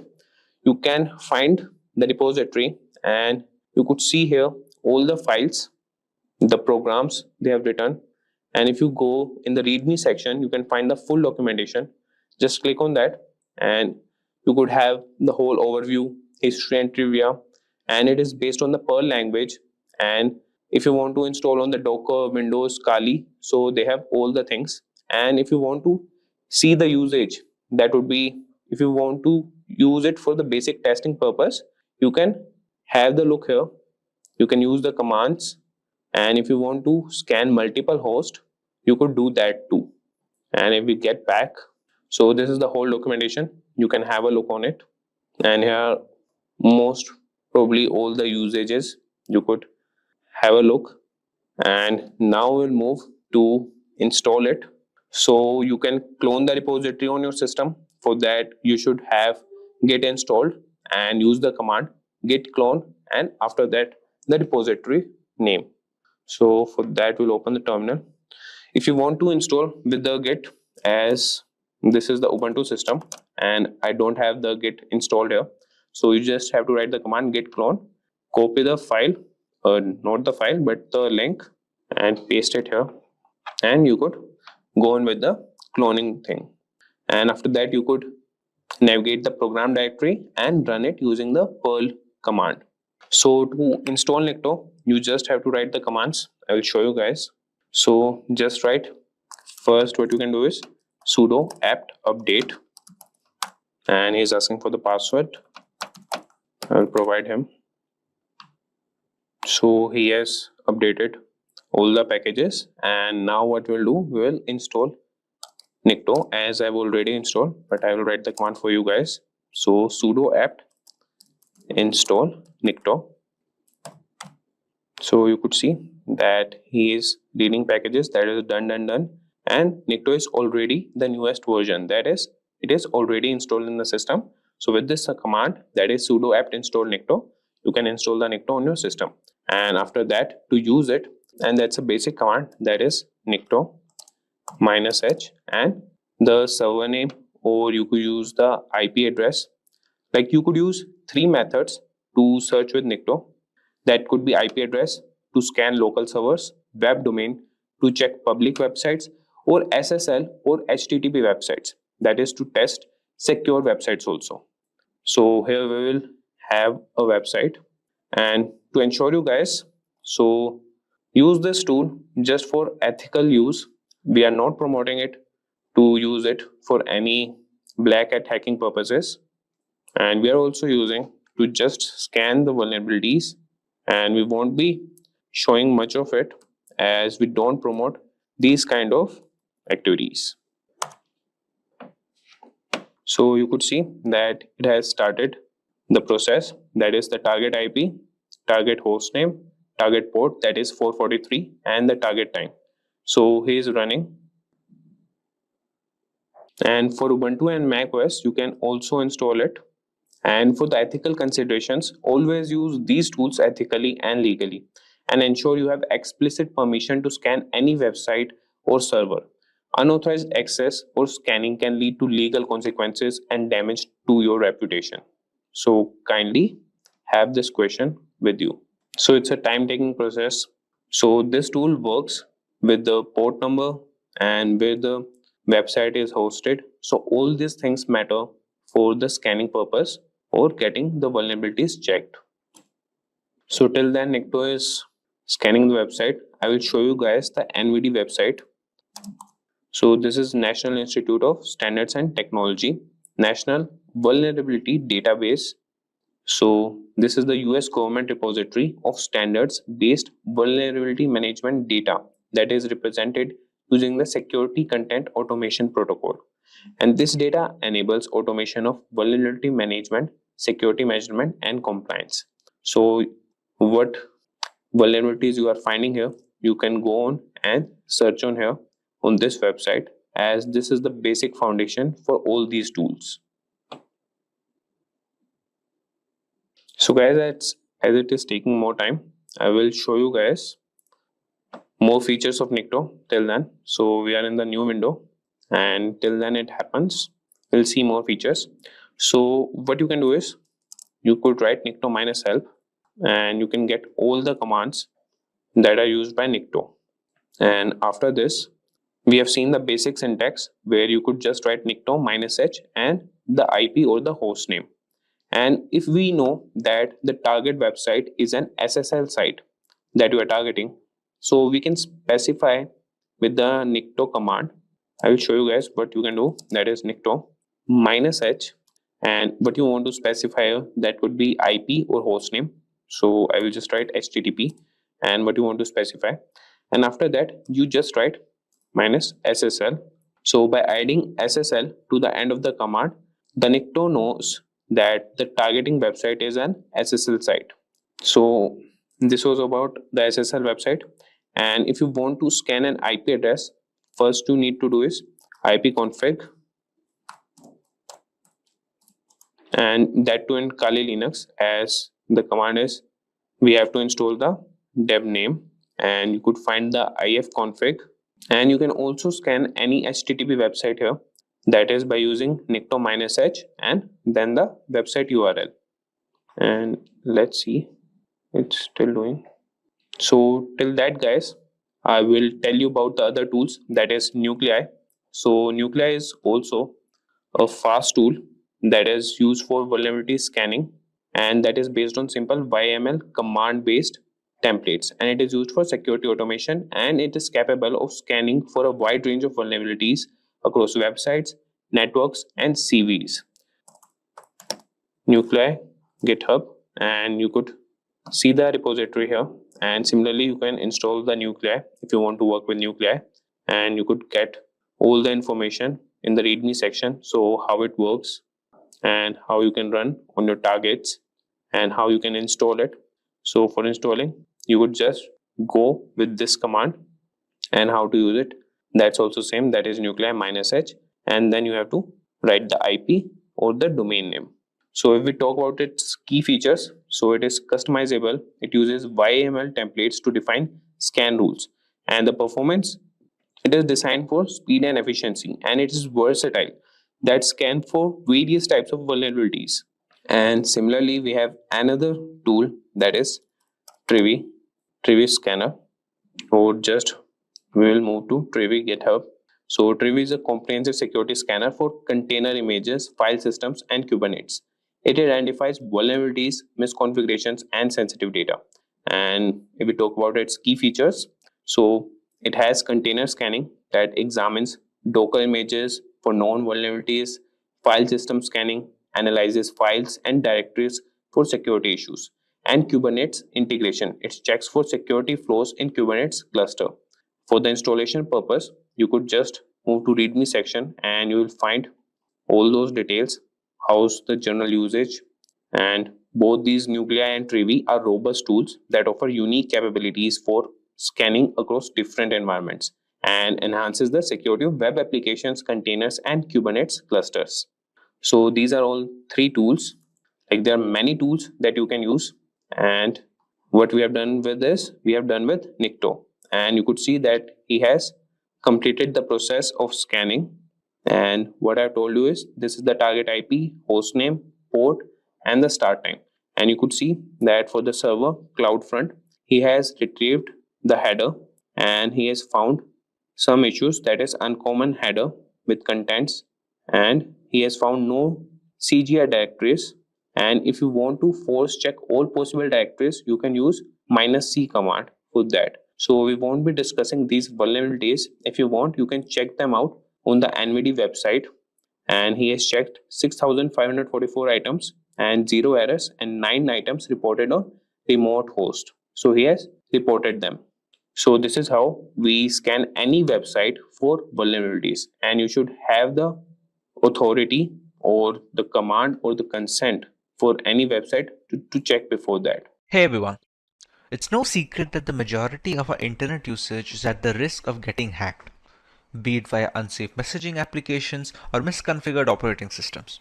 You can find the repository and you could see here all the files, the programs they have written, and if you go in the readme section you can find the full documentation. Just click on that and you could have the whole overview, history and trivia, and it is based on the Perl language. And if you want to install on the Docker, Windows, Kali, so they have all the things. And if you want to see the usage, that would be, if you want to use it for the basic testing purpose, you can have the look here. You can use the commands, and if you want to scan multiple hosts, you could do that too. And if we get back, so this is the whole documentation, you can have a look on it, and here most probably all the usages you could have a look. And now we'll move to install it. So you can clone the repository on your system. For that you should have git installed and use the command git clone, and after that the repository name. So for that we'll open the terminal. If you want to install with the git, as this is the Ubuntu system and I don't have the git installed here, so you just have to write the command git clone, copy the file, not the file but the link, and paste it here, and you could go on with the cloning thing. And after that you could navigate the program directory and run it using the Perl command. So to install Nikto, you just have to write the commands. I will show you guys. So just write, first what you can do is sudo apt update, and he's asking for the password. I will provide him. So he has updated all the packages, and now what we'll do, we will install Nikto as I've already installed, but I will write the command for you guys. So sudo apt install Nikto. So you could see that he is reading packages, that is done, and Nikto is already the newest version, that is it is already installed in the system. So with this command, that is sudo apt install Nikto, you can install the Nikto on your system. And after that, to use it, and that's a basic command, that is Nikto -h and the server name, or you could use the IP address. Like you could use 3 methods to search with Nikto. That could be IP address to scan local servers, web domain to check public websites, or SSL or HTTP websites, that is to test secure websites also. So here we will have a website, and to ensure you guys, so use this tool just for ethical use. We are not promoting it to use it for any black hat hacking purposes, and we are also using to just scan the vulnerabilities, and we won't be showing much of it as we don't promote these kind of activities. So you could see that it has started the process, that is the target IP, target host name, target port, that is 443, and the target time. So he is running. And for Ubuntu and Mac OS, you can also install it. And for the ethical considerations, always use these tools ethically and legally, and ensure you have explicit permission to scan any website or server. Unauthorized access or scanning can lead to legal consequences and damage to your reputation. So kindly have this question with you. So it's a time-taking process. So this tool works with the port number and where the website is hosted. So all these things matter for the scanning purpose or getting the vulnerabilities checked. So till then, Nikto is scanning the website. I will show you guys the NVD website. So this is National Institute of Standards and Technology, National Vulnerability Database. So this is the US government repository of standards-based vulnerability management data that is represented using the Security Content Automation Protocol. And this data enables automation of vulnerability management, security measurement, and compliance. So what vulnerabilities you are finding here, you can go on and search on here on this website, as this is the basic foundation for all these tools. So guys, as it is taking more time, I will show you guys more features of Nikto till then. So we are in the new window, and till then it happens, we'll see more features. So what you can do is you could write Nikto -help, and you can get all the commands that are used by Nikto. And after this, we have seen the basic syntax where you could just write Nikto -h and the IP or the host name. And if we know that the target website is an SSL site that you are targeting, so we can specify with the Nikto command. I will show you guys what you can do. That is Nikto -h, and what you want to specify, that could be IP or host name. So I will just write HTTP and what you want to specify, and after that you just write -SSL. So by adding SSL to the end of the command, the Nikto knows that the targeting website is an SSL site. So this was about the SSL website. And if you want to scan an IP address, first you need to do is ipconfig, and that too in Kali Linux, as the command is we have to install the dev name, and you could find the ifconfig. And you can also scan any HTTP website here, that is by using Nikto -h and then the website URL. And let's see, it's still doing. So till that guys, I will tell you about the other tools, that is Nuclei. So Nuclei is also a fast tool that is used for vulnerability scanning, and that is based on simple YML command based templates, and it is used for security automation, and it is capable of scanning for a wide range of vulnerabilities across websites, networks, and CVEs. Nuclei GitHub, and you could see the repository here, and similarly you can install the Nuclei if you want to work with Nuclei, and you could get all the information in the readme section. So how it works and how you can run on your targets and how you can install it. So for installing, you would just go with this command, and how to use it, that's also same, that is Nuclei -h, and then you have to write the IP or the domain name. So if we talk about its key features, so it is customizable, it uses YAML templates to define scan rules, and the performance, it is designed for speed and efficiency, and it is versatile, that scan for various types of vulnerabilities. And similarly, we have another tool, that is Trivi scanner, or just we will move to Trivi GitHub. So Trivi is a comprehensive security scanner for container images, file systems, and Kubernetes. It identifies vulnerabilities, misconfigurations, and sensitive data. And if we talk about its key features, so it has container scanning that examines Docker images for known vulnerabilities, file system scanning analyzes files and directories for security issues, and Kubernetes integration, it checks for security flows in Kubernetes cluster. For the installation purpose, you could just move to readme section, and you will find all those details, how's the general usage. And both these Nuclei and Trivi are robust tools that offer unique capabilities for scanning across different environments and enhances the security of web applications, containers, and Kubernetes clusters. So these are all three tools. Like there are many tools that you can use, and what we have done with this, we have done with Nikto, and you could see that he has completed the process of scanning. And what I've told you is this is the target IP, host name, port, and the start time. And you could see that for the server CloudFront, he has retrieved the header, and he has found some issues, that is uncommon header with contents, and he has found no CGI directories. And if you want to force check all possible directories, you can use -c command for that. So we won't be discussing these vulnerabilities. If you want, you can check them out on the NVD website. And he has checked 6,544 items and 0 errors, and 9 items reported on remote host. So he has reported them. So this is how we scan any website for vulnerabilities, and you should have the authority or the command or the consent for any website to check before that. Hey everyone. It's no secret that the majority of our internet usage is at the risk of getting hacked, be it via unsafe messaging applications or misconfigured operating systems.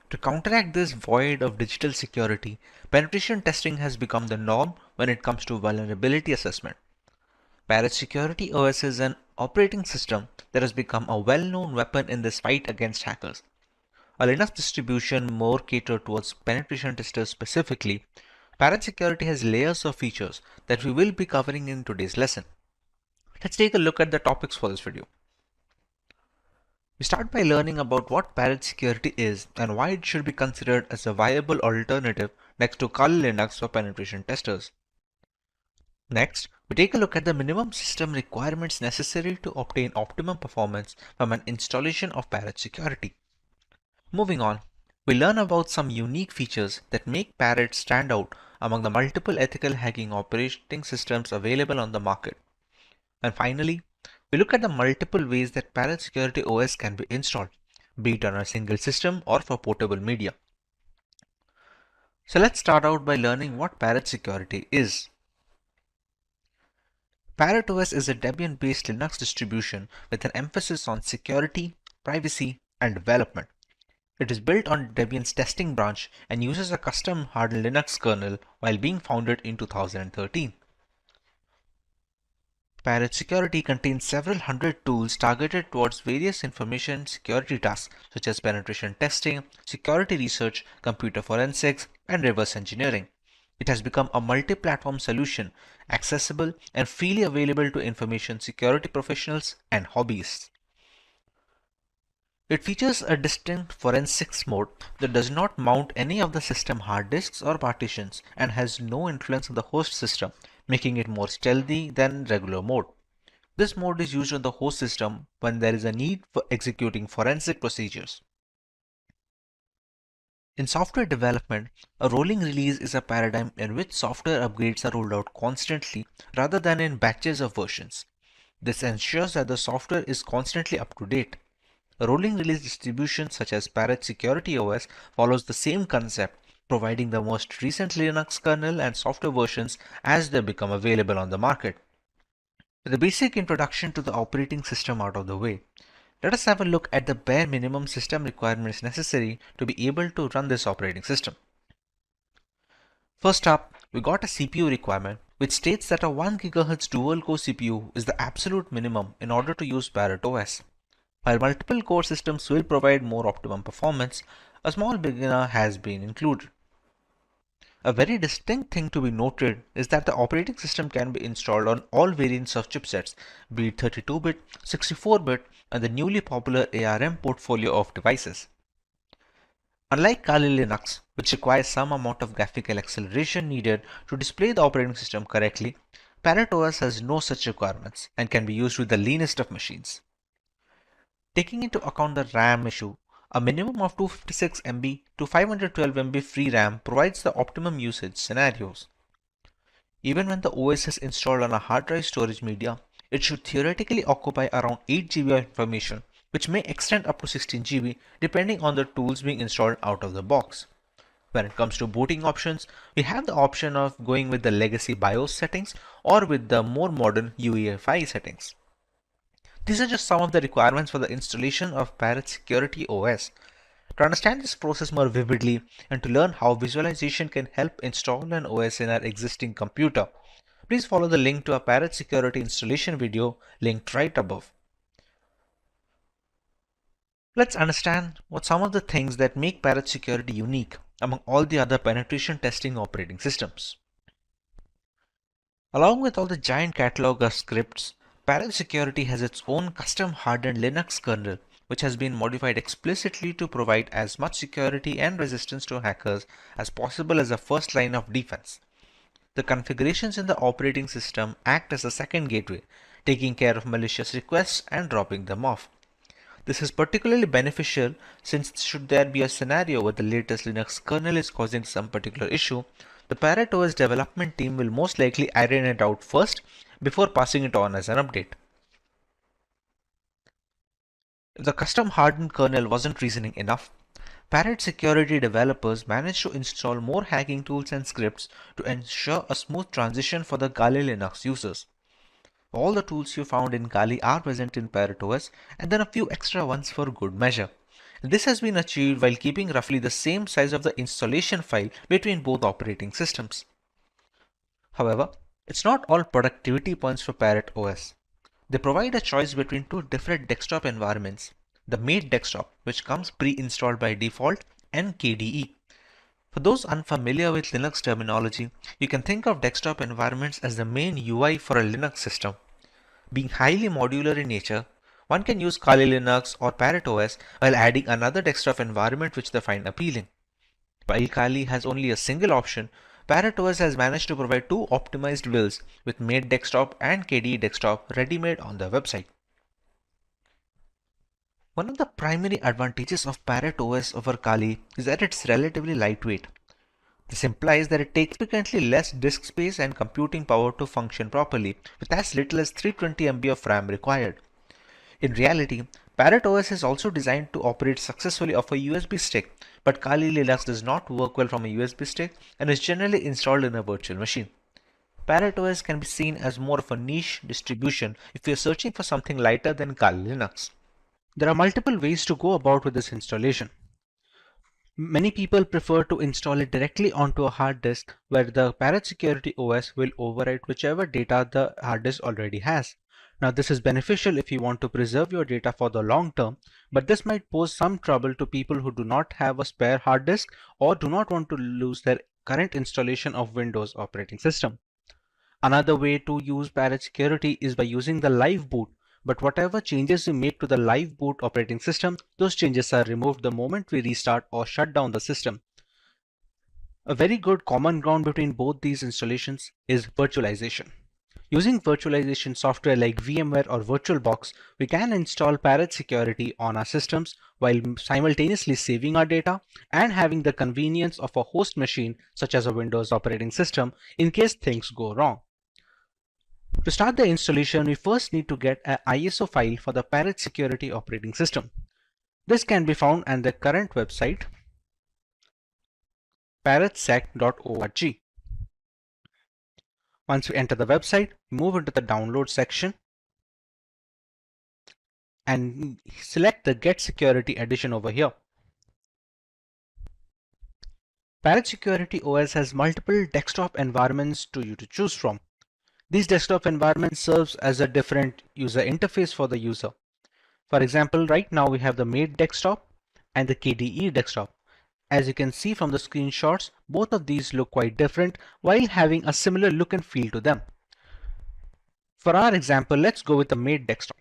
To counteract this void of digital security, penetration testing has become the norm when it comes to vulnerability assessment. Parrot Security OS is an operating system that has become a well-known weapon in this fight against hackers. A Linux distribution more catered towards penetration testers specifically, Parrot Security has layers of features that we will be covering in today's lesson. Let's take a look at the topics for this video. We start by learning about what Parrot Security is and why it should be considered as a viable alternative next to Kali Linux for penetration testers. Next, we take a look at the minimum system requirements necessary to obtain optimum performance from an installation of Parrot Security. Moving on, we learn about some unique features that make Parrot stand out among the multiple ethical hacking operating systems available on the market. And finally, we look at the multiple ways that Parrot Security OS can be installed, be it on a single system or for portable media. So let's start out by learning what Parrot Security is. Parrot OS is a Debian-based Linux distribution with an emphasis on security, privacy, and development. It is built on Debian's testing branch and uses a custom hardened Linux kernel while being founded in 2013. Parrot Security contains several hundred tools targeted towards various information security tasks such as penetration testing, security research, computer forensics, and reverse engineering. It has become a multi-platform solution, accessible and freely available to information security professionals and hobbyists. It features a distinct forensics mode that does not mount any of the system hard disks or partitions and has no influence on the host system, making it more stealthy than regular mode. This mode is used on the host system when there is a need for executing forensic procedures. In software development, a rolling release is a paradigm in which software upgrades are rolled out constantly rather than in batches of versions. This ensures that the software is constantly up to date. A rolling release distribution such as Parrot Security OS follows the same concept, providing the most recent Linux kernel and software versions as they become available on the market. With the basic introduction to the operating system out of the way, let us have a look at the bare minimum system requirements necessary to be able to run this operating system. First up, we got a CPU requirement which states that a 1 GHz dual-core CPU is the absolute minimum in order to use Parrot OS. While multiple core systems will provide more optimum performance, a small beginner has been included. A very distinct thing to be noted is that the operating system can be installed on all variants of chipsets, be it 32-bit, 64-bit, and the newly popular ARM portfolio of devices. Unlike Kali Linux, which requires some amount of graphical acceleration needed to display the operating system correctly, Parrot OS has no such requirements and can be used with the leanest of machines. Taking into account the RAM issue, a minimum of 256 MB to 512 MB free RAM provides the optimum usage scenarios. Even when the OS is installed on a hard drive storage media, it should theoretically occupy around 8 GB of information, which may extend up to 16 GB depending on the tools being installed out of the box. When it comes to booting options, we have the option of going with the legacy BIOS settings or with the more modern UEFI settings. These are just some of the requirements for the installation of Parrot Security OS. To understand this process more vividly and to learn how visualization can help install an OS in our existing computer, please follow the link to our Parrot Security installation video linked right above. Let's understand what some of the things that make Parrot Security unique among all the other penetration testing operating systems. Along with all the giant catalog of scripts, Parrot Security has its own custom hardened Linux kernel, which has been modified explicitly to provide as much security and resistance to hackers as possible as a first line of defense. The configurations in the operating system act as a second gateway, taking care of malicious requests and dropping them off. This is particularly beneficial since should there be a scenario where the latest Linux kernel is causing some particular issue, the Parrot OS development team will most likely iron it out first before passing it on as an update. If the custom hardened kernel wasn't reasoning enough, Parrot Security developers managed to install more hacking tools and scripts to ensure a smooth transition for the Kali Linux users. All the tools you found in Kali are present in Parrot OS and then a few extra ones for good measure. This has been achieved while keeping roughly the same size of the installation file between both operating systems. However, it's not all productivity points for Parrot OS. They provide a choice between two different desktop environments, the Mate desktop, which comes pre-installed by default, and KDE. For those unfamiliar with Linux terminology, you can think of desktop environments as the main UI for a Linux system. Being highly modular in nature, one can use Kali Linux or Parrot OS while adding another desktop environment which they find appealing. While Kali has only a single option, Parrot OS has managed to provide two optimized builds with Mate Desktop and KDE Desktop ready-made on their website. One of the primary advantages of Parrot OS over Kali is that it's relatively lightweight. This implies that it takes significantly less disk space and computing power to function properly, with as little as 320 MB of RAM required. In reality, Parrot OS is also designed to operate successfully off a USB stick, but Kali Linux does not work well from a USB stick and is generally installed in a virtual machine. Parrot OS can be seen as more of a niche distribution if you're searching for something lighter than Kali Linux. There are multiple ways to go about with this installation. Many people prefer to install it directly onto a hard disk where the Parrot Security OS will overwrite whichever data the hard disk already has. Now this is beneficial if you want to preserve your data for the long term, but this might pose some trouble to people who do not have a spare hard disk or do not want to lose their current installation of Windows operating system. Another way to use Parrot Security is by using the live boot, but whatever changes you make to the live boot operating system, those changes are removed the moment we restart or shut down the system. A very good common ground between both these installations is virtualization. Using virtualization software like VMware or VirtualBox, we can install Parrot Security on our systems while simultaneously saving our data and having the convenience of a host machine such as a Windows operating system in case things go wrong. To start the installation, we first need to get an ISO file for the Parrot Security operating system. This can be found on the current website, parrotsec.org. Once we enter the website, move into the download section and select the Get Security edition over here. Parrot Security OS has multiple desktop environments to choose from. These desktop environments serves as a different user interface for the user. For example, right now we have the Mate desktop and the KDE desktop. As you can see from the screenshots, both of these look quite different while having a similar look and feel to them. For our example, let's go with the Mate desktop.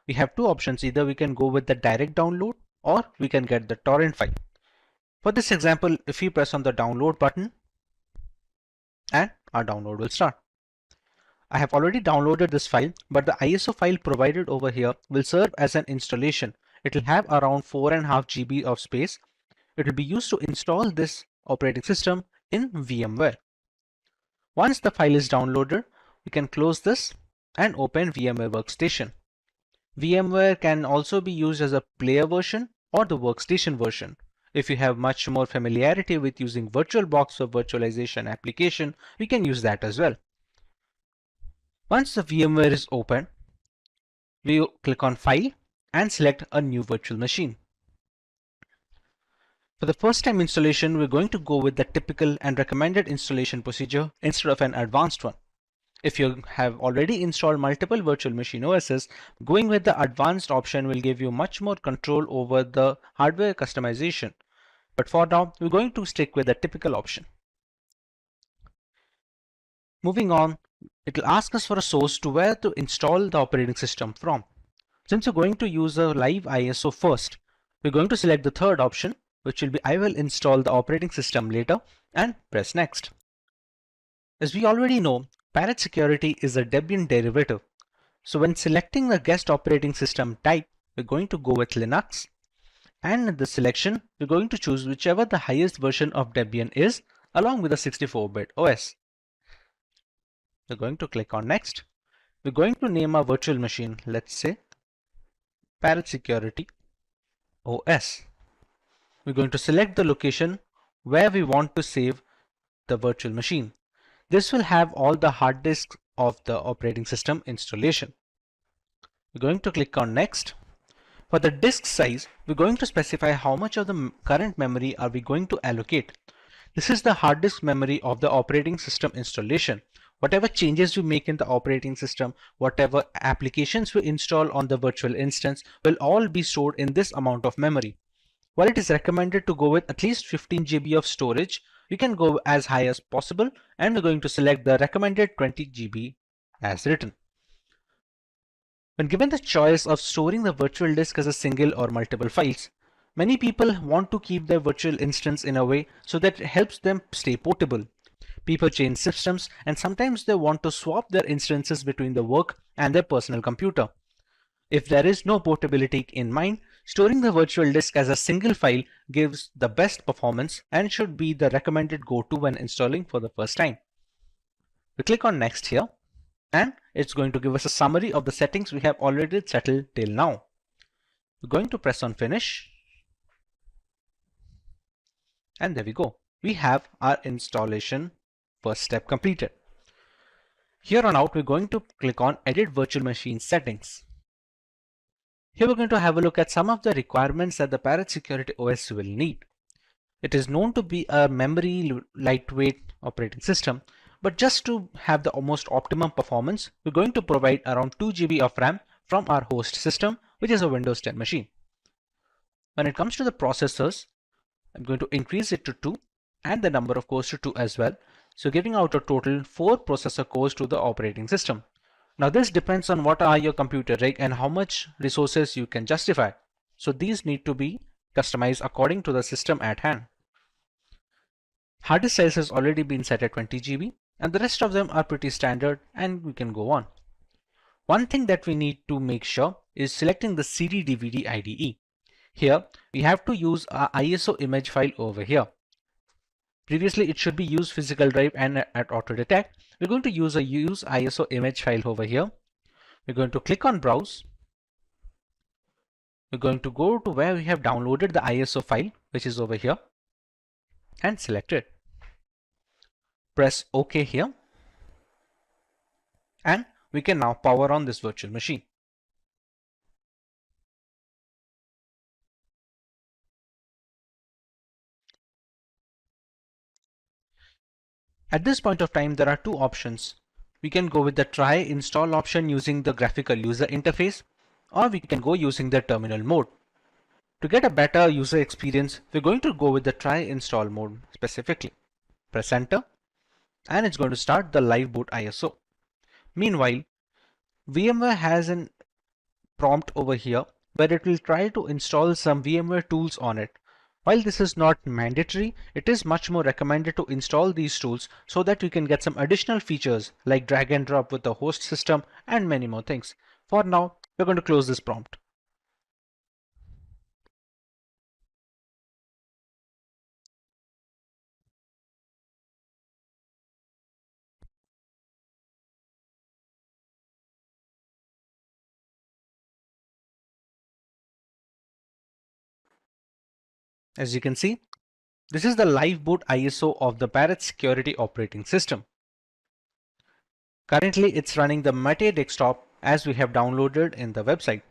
We have two options. Either we can go with the direct download or we can get the torrent file. For this example, if we press on the download button and our download will start. I have already downloaded this file, but the ISO file provided over here will serve as an installation. It will have around 4.5 GB of space. It will be used to install this operating system in VMware. Once the file is downloaded, we can close this and open VMware Workstation. VMware can also be used as a player version or the workstation version. If you have much more familiarity with using VirtualBox for virtualization application, we can use that as well. Once the VMware is open, we click on File and select a new virtual machine. For the first time installation, we're going to go with the typical and recommended installation procedure instead of an advanced one. If you have already installed multiple virtual machine OSs, going with the advanced option will give you much more control over the hardware customization. But for now, we're going to stick with the typical option. Moving on, it will ask us for a source to where to install the operating system from. Since we're going to use a live ISO first, we're going to select the third option, which will be I will install the operating system later, and press next. As we already know, Parrot Security is a Debian derivative. So when selecting the guest operating system type, we're going to go with Linux, and in the selection, we're going to choose whichever the highest version of Debian is, along with a 64-bit OS. We're going to click on next. We're going to name our virtual machine, let's say Parrot Security OS. We're going to select the location where we want to save the virtual machine. This will have all the hard disks of the operating system installation. We're going to click on next. For the disk size, we're going to specify how much of the current memory are we going to allocate. This is the hard disk memory of the operating system installation. Whatever changes we make in the operating system, whatever applications we install on the virtual instance will all be stored in this amount of memory. While it is recommended to go with at least 15 GB of storage, we can go as high as possible, and we're going to select the recommended 20 GB as written. When given the choice of storing the virtual disk as a single or multiple files, many people want to keep their virtual instance in a way so that it helps them stay portable. People change systems, and sometimes they want to swap their instances between the work and their personal computer. If there is no portability in mind, storing the virtual disk as a single file gives the best performance and should be the recommended go-to when installing for the first time. We click on Next here, and it's going to give us a summary of the settings we have already settled till now. We're going to press on Finish, and there we go. We have our installation first step completed. Here on out, we're going to click on Edit Virtual Machine Settings. Here we're going to have a look at some of the requirements that the Parrot Security OS will need. It is known to be a memory lightweight operating system, but just to have the almost optimum performance, we're going to provide around 2 GB of RAM from our host system, which is a Windows 10 machine. When it comes to the processors, I'm going to increase it to 2 and the number of cores to 2 as well. So giving out a total 4 processor cores to the operating system. Now this depends on what are your computer rig and how much resources you can justify. So these need to be customized according to the system at hand. Hard disk size has already been set at 20 GB and the rest of them are pretty standard, and we can go on. One thing that we need to make sure is selecting the CD/DVD IDE. Here we have to use our ISO image file over here. Previously it should be use physical drive and at auto detect. We're going to use a use ISO image file over here. We're going to click on Browse. We're going to go to where we have downloaded the ISO file, which is over here, and select it. Press OK here, and we can now power on this virtual machine. At this point of time, there are two options. We can go with the try install option using the graphical user interface, or we can go using the terminal mode. To get a better user experience, we're going to go with the try install mode specifically. Press enter, and it's going to start the live boot ISO. Meanwhile, VMware has a prompt over here where it will try to install some VMware tools on it. While this is not mandatory, it is much more recommended to install these tools so that you can get some additional features like drag and drop with the host system and many more things. For now, we're going to close this prompt. As you can see, this is the live boot ISO of the Parrot Security operating system. Currently, it's running the Mate desktop as we have downloaded in the website.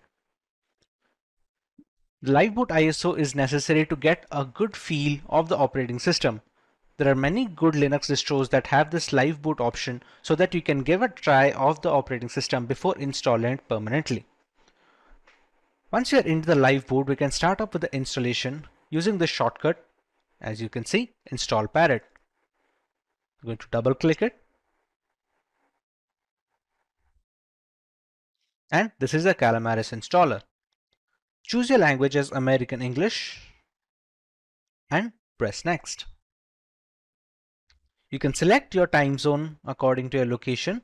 The live boot ISO is necessary to get a good feel of the operating system. There are many good Linux distros that have this live boot option so that you can give a try of the operating system before installing it permanently. Once you are into the live boot, we can start up with the installation using the shortcut, as you can see, install Parrot. I'm going to double click it. And this is the Calamares installer. Choose your language as American English and press next. You can select your time zone according to your location.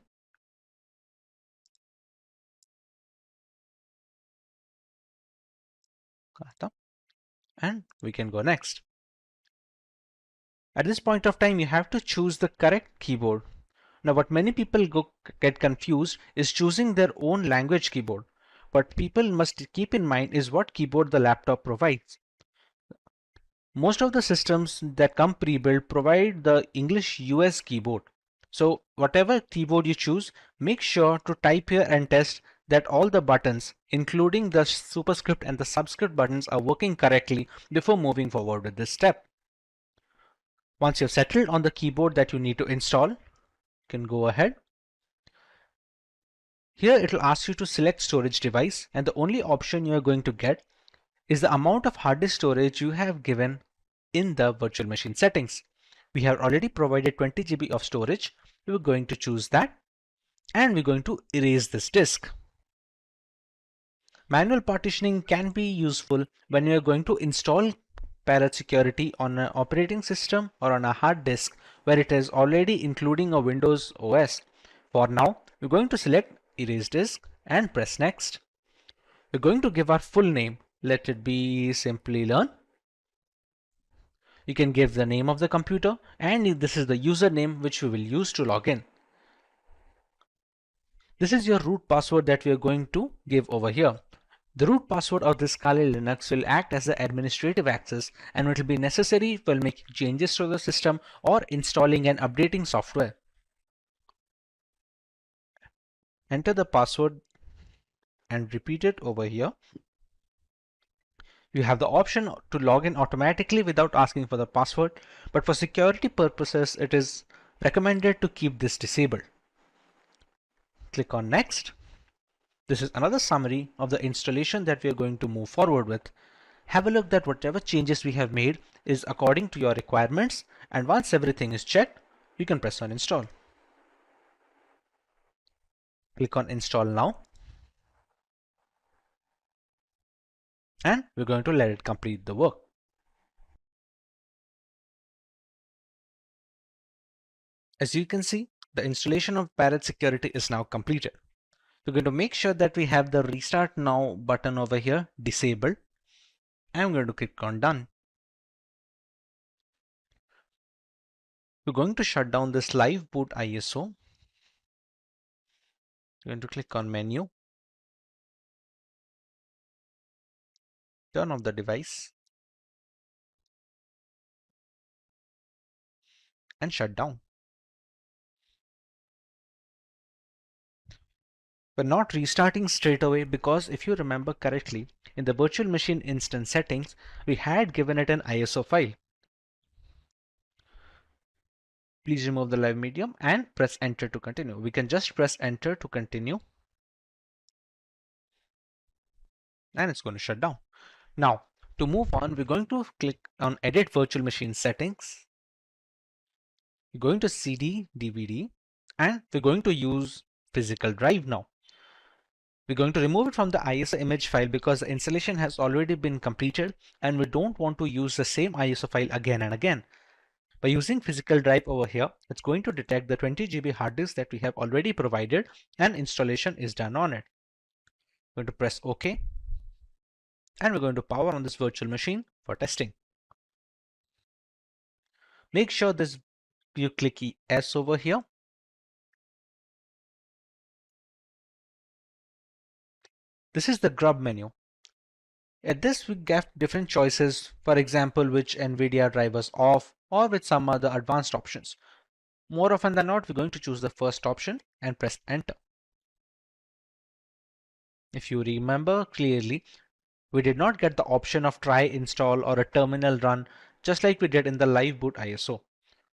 And we can go next. At this point of time, you have to choose the correct keyboard. Now what many people get confused is choosing their own language keyboard. What people must keep in mind is what keyboard the laptop provides. Most of the systems that come pre-built provide the English US keyboard. So whatever keyboard you choose, make sure to type here and test that all the buttons, including the superscript and the subscript buttons, are working correctly before moving forward with this step. Once you've settled on the keyboard that you need to install, you can go ahead. Here it will ask you to select storage device, and the only option you are going to get is the amount of hard disk storage you have given in the virtual machine settings. We have already provided 20 GB of storage. We're going to choose that, and we're going to erase this disk. Manual partitioning can be useful when you're going to install Parrot Security on an operating system or on a hard disk where it is already including a Windows OS. For now, we're going to select Erase Disk and press Next. We're going to give our full name. Let it be Simplilearn. You can give the name of the computer, and this is the username which we will use to log in. This is your root password that we are going to give over here. The root password of this Kali Linux will act as the administrative access, and it will be necessary for making changes to the system or installing and updating software. Enter the password and repeat it over here. You have the option to log in automatically without asking for the password, but for security purposes, it is recommended to keep this disabled. Click on Next. This is another summary of the installation that we are going to move forward with. Have a look that whatever changes we have made is according to your requirements, and once everything is checked, you can press on Install. Click on Install Now, and we're going to let it complete the work. As you can see, the installation of Parrot Security is now completed. We're going to make sure that we have the Restart Now button over here disabled. I'm going to click on Done. We're going to shut down this live boot ISO. We're going to click on Menu, turn off the device, and shut down. We're not restarting straight away because if you remember correctly, in the virtual machine instance settings, we had given it an ISO file. Please remove the live medium and press enter to continue. We can just press enter to continue, and it's going to shut down. Now, to move on, we're going to click on Edit Virtual Machine Settings. We're going to CD, DVD, and we're going to use physical drive now. We're going to remove it from the ISO image file because the installation has already been completed and we don't want to use the same ISO file again and again. By using physical drive over here, it's going to detect the 20 GB hard disk that we have already provided and installation is done on it. We're going to press OK, and we're going to power on this virtual machine for testing. Make sure you click S over here. This is the grub menu. At this, we get different choices, for example, which NVIDIA drivers off or with some other advanced options. More often than not, we're going to choose the first option and press enter. If you remember clearly, we did not get the option of try install or a terminal run just like we did in the live boot ISO.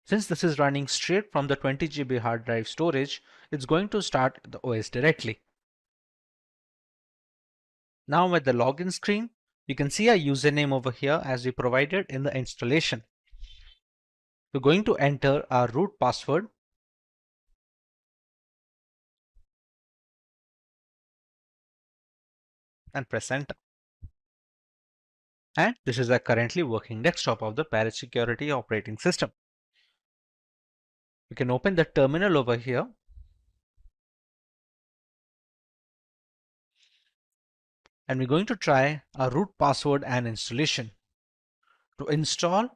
Since this is running straight from the 20 GB hard drive storage, it's going to start the OS directly. Now at the login screen, you can see our username over here as we provided in the installation. We're going to enter our root password and press enter. And this is our currently working desktop of the Parrot Security operating system. We can open the terminal over here. And we're going to try our root password and installation. To install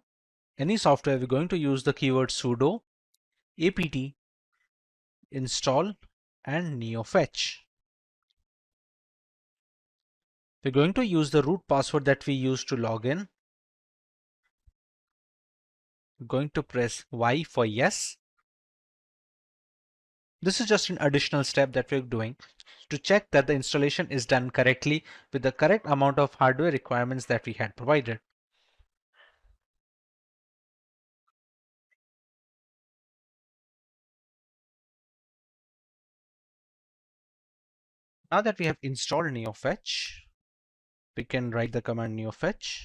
any software, we're going to use the keyword sudo apt install and neofetch. We're going to use the root password that we used to log in. We're going to press Y for yes. This is just an additional step that we're doing to check that the installation is done correctly with the correct amount of hardware requirements that we had provided. Now that we have installed NeoFetch, we can write the command NeoFetch,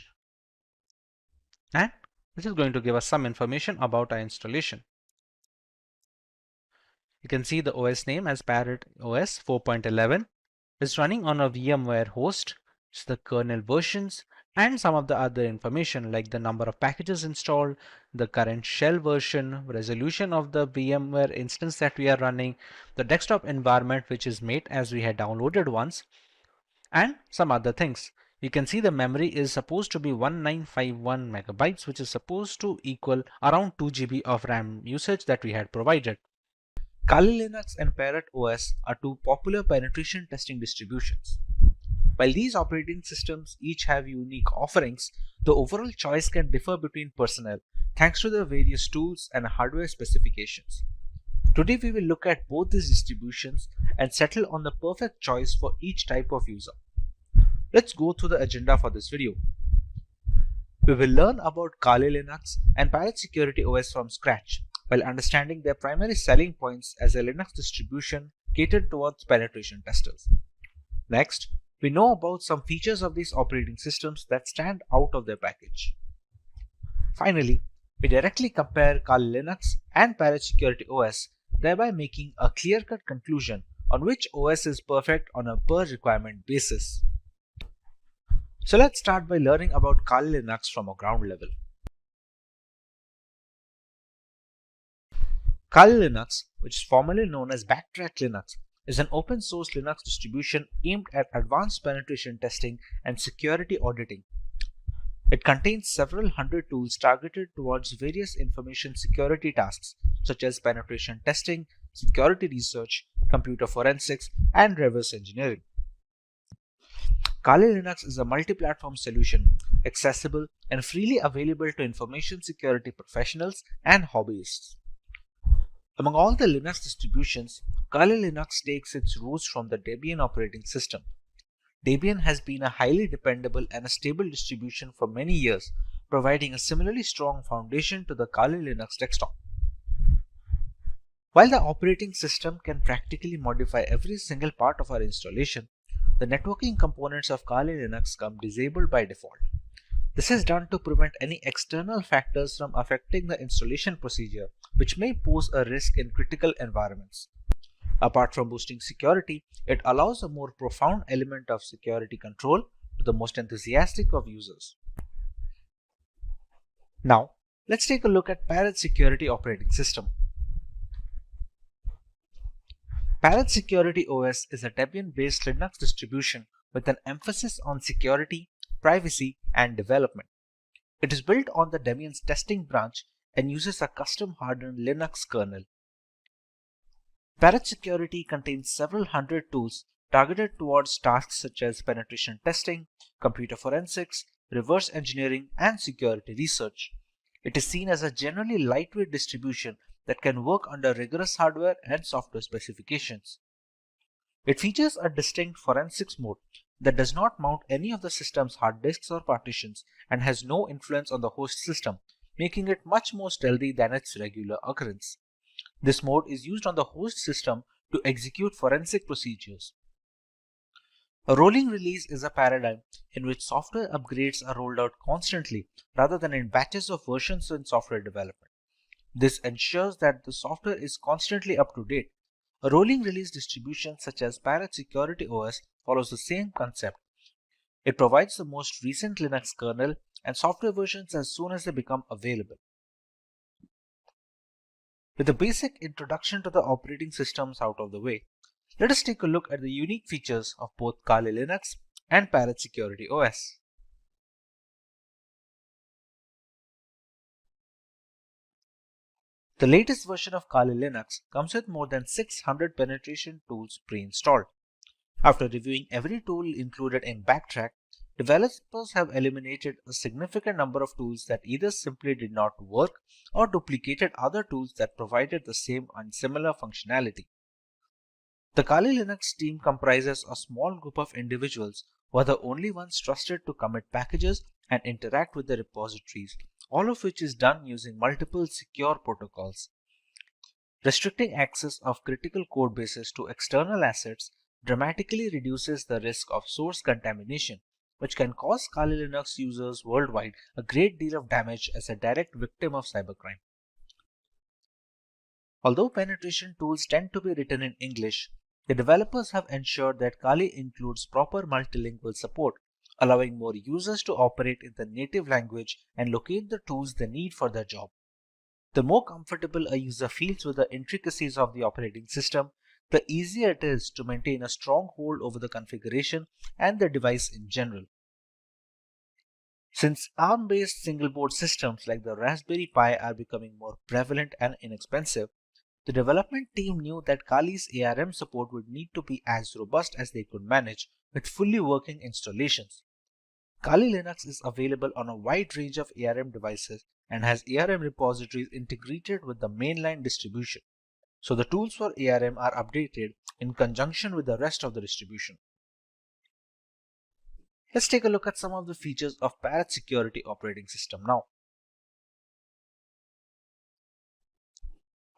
and this is going to give us some information about our installation. You can see the OS name as Parrot OS 4.11 is running on a VMware host, the kernel versions, and some of the other information like the number of packages installed, the current shell version, resolution of the VMware instance that we are running, the desktop environment which is made as we had downloaded once, and some other things. You can see the memory is supposed to be 1951 megabytes, which is supposed to equal around 2 GB of RAM usage that we had provided. Kali Linux and Parrot OS are two popular penetration testing distributions. While these operating systems each have unique offerings, the overall choice can differ between personnel thanks to the various tools and hardware specifications. Today we will look at both these distributions and settle on the perfect choice for each type of user. Let's go through the agenda for this video. We will learn about Kali Linux and Parrot Security OS from scratch, while understanding their primary selling points as a Linux distribution catered towards penetration testers. Next, we know about some features of these operating systems that stand out of their package. Finally, we directly compare Kali Linux and Parrot Security OS, thereby making a clear-cut conclusion on which OS is perfect on a per requirement basis. So let's start by learning about Kali Linux from a ground level. Kali Linux, which is formerly known as Backtrack Linux, is an open source Linux distribution aimed at advanced penetration testing and security auditing. It contains several hundred tools targeted towards various information security tasks such as penetration testing, security research, computer forensics, and reverse engineering. Kali Linux is a multi-platform solution, accessible and freely available to information security professionals and hobbyists. Among all the Linux distributions, Kali Linux takes its roots from the Debian operating system. Debian has been a highly dependable and a stable distribution for many years, providing a similarly strong foundation to the Kali Linux desktop. While the operating system can practically modify every single part of our installation, the networking components of Kali Linux come disabled by default. This is done to prevent any external factors from affecting the installation procedure, which may pose a risk in critical environments. Apart from boosting security, it allows a more profound element of security control to the most enthusiastic of users. Now, let's take a look at Parrot Security operating system. Parrot Security OS is a Debian-based Linux distribution with an emphasis on security, privacy, and development. It is built on the Debian's testing branch and uses a custom hardened Linux kernel. Parrot Security contains several hundred tools targeted towards tasks such as penetration testing, computer forensics, reverse engineering, and security research. It is seen as a generally lightweight distribution that can work under rigorous hardware and software specifications. It features a distinct forensics mode that does not mount any of the system's hard disks or partitions and has no influence on the host system, making it much more stealthy than its regular occurrence. This mode is used on the host system to execute forensic procedures. A rolling release is a paradigm in which software upgrades are rolled out constantly rather than in batches of versions in software development. This ensures that the software is constantly up to date. A rolling release distribution such as Parrot Security OS follows the same concept. It provides the most recent Linux kernel and software versions as soon as they become available. With the basic introduction to the operating systems out of the way, let us take a look at the unique features of both Kali Linux and Parrot Security OS. The latest version of Kali Linux comes with more than 600 penetration tools pre-installed. After reviewing every tool included in Backtrack, developers have eliminated a significant number of tools that either simply did not work or duplicated other tools that provided the same and similar functionality. The Kali Linux team comprises a small group of individuals who are the only ones trusted to commit packages and interact with the repositories, all of which is done using multiple secure protocols. Restricting access of critical code bases to external assets dramatically reduces the risk of source contamination, which can cause Kali Linux users worldwide a great deal of damage as a direct victim of cybercrime. Although penetration tools tend to be written in English, the developers have ensured that Kali includes proper multilingual support, allowing more users to operate in the native language and locate the tools they need for their job. The more comfortable a user feels with the intricacies of the operating system, the easier it is to maintain a strong hold over the configuration and the device in general. Since ARM-based single-board systems like the Raspberry Pi are becoming more prevalent and inexpensive, the development team knew that Kali's ARM support would need to be as robust as they could manage with fully working installations. Kali Linux is available on a wide range of ARM devices and has ARM repositories integrated with the mainline distribution, so the tools for ARM are updated in conjunction with the rest of the distribution. Let's take a look at some of the features of Parrot Security operating system now.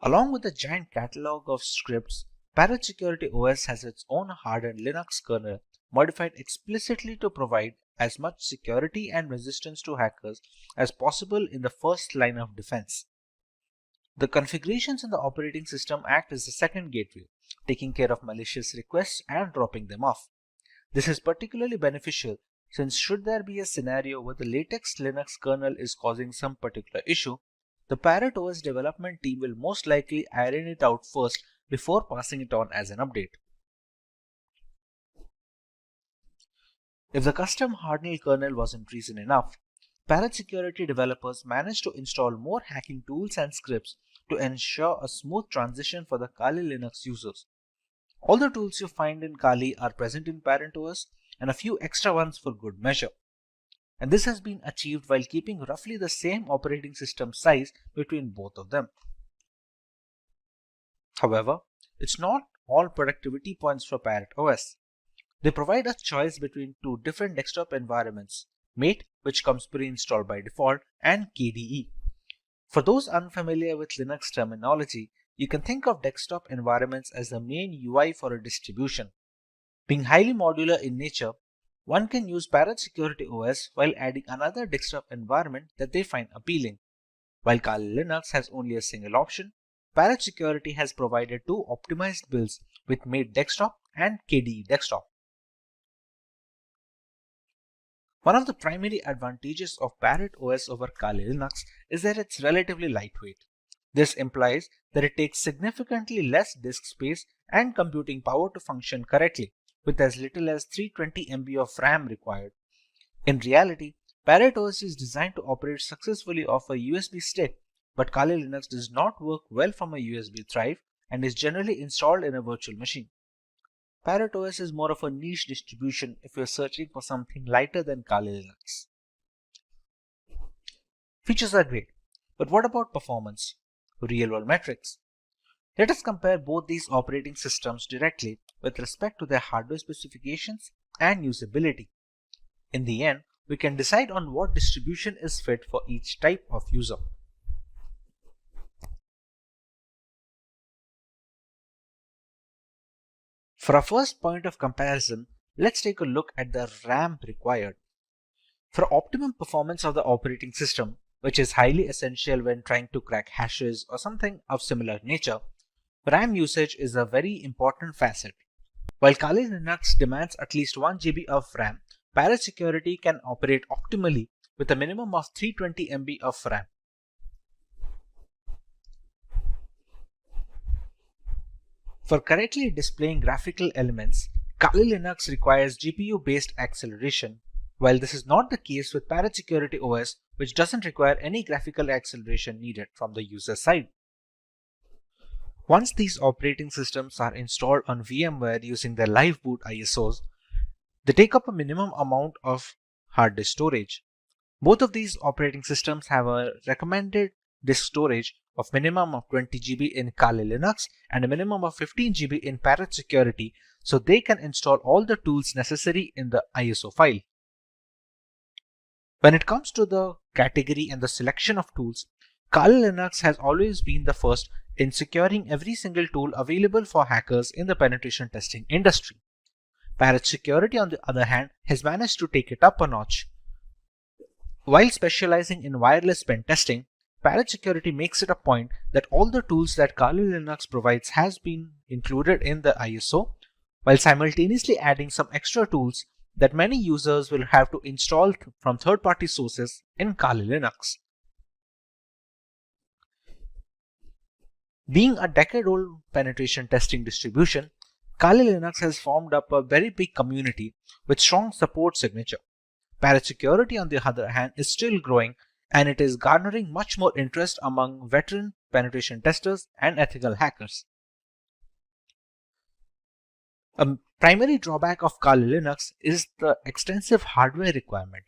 Along with a giant catalog of scripts, Parrot Security OS has its own hardened Linux kernel modified explicitly to provide as much security and resistance to hackers as possible in the first line of defense. The configurations in the operating system act as the second gateway, taking care of malicious requests and dropping them off. This is particularly beneficial since should there be a scenario where the latest Linux kernel is causing some particular issue, the Parrot OS development team will most likely iron it out first before passing it on as an update. If the custom hardened kernel wasn't reason enough, Parrot Security developers managed to install more hacking tools and scripts to ensure a smooth transition for the Kali Linux users. All the tools you find in Kali are present in Parrot OS and a few extra ones for good measure. And this has been achieved while keeping roughly the same operating system size between both of them. However, it's not all productivity points for Parrot OS. They provide a choice between two different desktop environments, Mate, which comes pre-installed by default, and KDE. For those unfamiliar with Linux terminology, you can think of desktop environments as the main UI for a distribution. Being highly modular in nature, one can use Parrot Security OS while adding another desktop environment that they find appealing. While Kali Linux has only a single option, Parrot Security has provided two optimized builds with Mate Desktop and KDE Desktop. One of the primary advantages of Parrot OS over Kali Linux is that it's relatively lightweight. This implies that it takes significantly less disk space and computing power to function correctly, with as little as 320 MB of RAM required. In reality, Parrot OS is designed to operate successfully off a USB stick, but Kali Linux does not work well from a USB drive and is generally installed in a virtual machine. Parrot OS is more of a niche distribution if you're searching for something lighter than Kali Linux. Features are great, but what about performance? Real-world metrics. Let us compare both these operating systems directly with respect to their hardware specifications and usability. In the end, we can decide on what distribution is fit for each type of user. For our first point of comparison, let's take a look at the RAM required. For optimum performance of the operating system, which is highly essential when trying to crack hashes or something of similar nature, RAM usage is a very important facet. While Kali Linux demands at least 1 GB of RAM, Parrot Security can operate optimally with a minimum of 320 MB of RAM. For correctly displaying graphical elements, Kali Linux requires GPU-based acceleration, while this is not the case with Parrot Security OS, which doesn't require any graphical acceleration needed from the user side. Once these operating systems are installed on VMware using their live boot ISOs, they take up a minimum amount of hard disk storage. Both of these operating systems have a recommended disk storage of minimum of 20 GB in Kali Linux and a minimum of 15 GB in Parrot Security so they can install all the tools necessary in the ISO file. When it comes to the category and the selection of tools, Kali Linux has always been the first in securing every single tool available for hackers in the penetration testing industry. Parrot Security, on the other hand, has managed to take it up a notch. While specializing in wireless pen testing, Parrot Security makes it a point that all the tools that Kali Linux provides has been included in the ISO, while simultaneously adding some extra tools that many users will have to install from third-party sources in Kali Linux. Being a decade-old penetration testing distribution, Kali Linux has formed up a very big community with strong support signature. Parrot Security, on the other hand, is still growing and it is garnering much more interest among veteran penetration testers and ethical hackers. A primary drawback of Kali Linux is the extensive hardware requirement.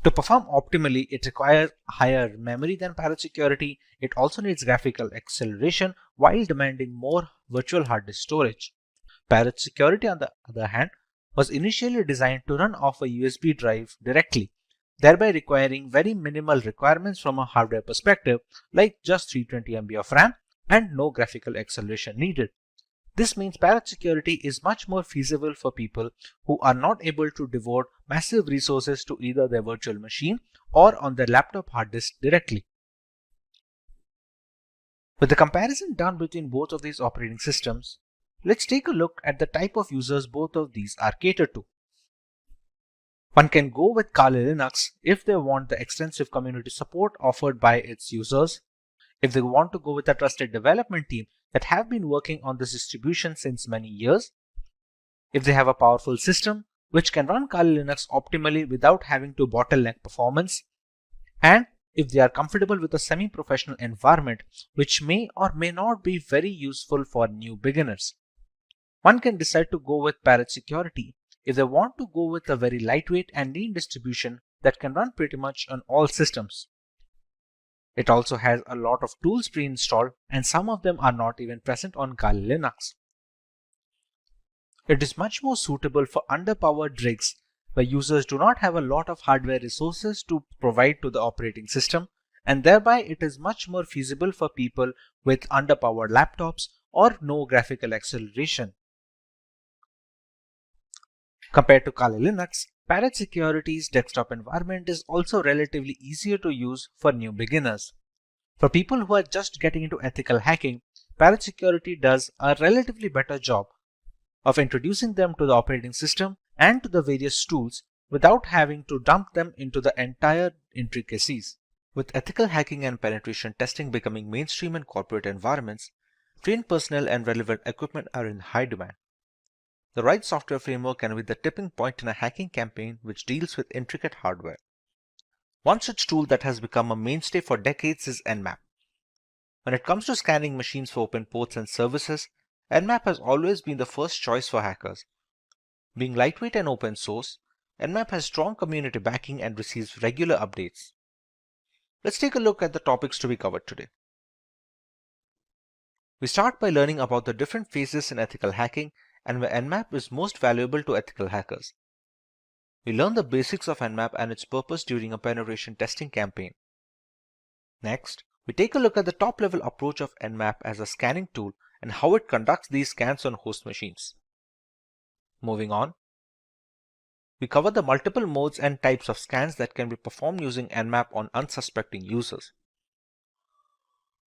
To perform optimally, it requires higher memory than Parrot Security. It also needs graphical acceleration while demanding more virtual hard disk storage. Parrot Security, on the other hand, was initially designed to run off a USB drive directly, thereby requiring very minimal requirements from a hardware perspective, like just 320 MB of RAM and no graphical acceleration needed. This means Parrot Security is much more feasible for people who are not able to devote massive resources to either their virtual machine or on their laptop hard disk directly. With the comparison done between both of these operating systems, let's take a look at the type of users both of these are catered to. One can go with Kali Linux if they want the extensive community support offered by its users, if they want to go with a trusted development team that have been working on this distribution since many years, if they have a powerful system which can run Kali Linux optimally without having to bottleneck performance, and if they are comfortable with a semi-professional environment which may or may not be very useful for new beginners. One can decide to go with Parrot Security if they want to go with a very lightweight and lean distribution that can run pretty much on all systems. It also has a lot of tools pre-installed and some of them are not even present on Kali Linux. It is much more suitable for underpowered rigs where users do not have a lot of hardware resources to provide to the operating system, and thereby it is much more feasible for people with underpowered laptops or no graphical acceleration. Compared to Kali Linux, Parrot Security's desktop environment is also relatively easier to use for new beginners. For people who are just getting into ethical hacking, Parrot Security does a relatively better job of introducing them to the operating system and to the various tools without having to dump them into the entire intricacies. With ethical hacking and penetration testing becoming mainstream in corporate environments, trained personnel and relevant equipment are in high demand. The right software framework can be the tipping point in a hacking campaign which deals with intricate hardware. One such tool that has become a mainstay for decades is Nmap. When it comes to scanning machines for open ports and services, Nmap has always been the first choice for hackers. Being lightweight and open source, Nmap has strong community backing and receives regular updates. Let's take a look at the topics to be covered today. We start by learning about the different phases in ethical hacking and where Nmap is most valuable to ethical hackers. We learn the basics of Nmap and its purpose during a penetration testing campaign. Next, we take a look at the top-level approach of Nmap as a scanning tool and how it conducts these scans on host machines. Moving on, we cover the multiple modes and types of scans that can be performed using Nmap on unsuspecting users.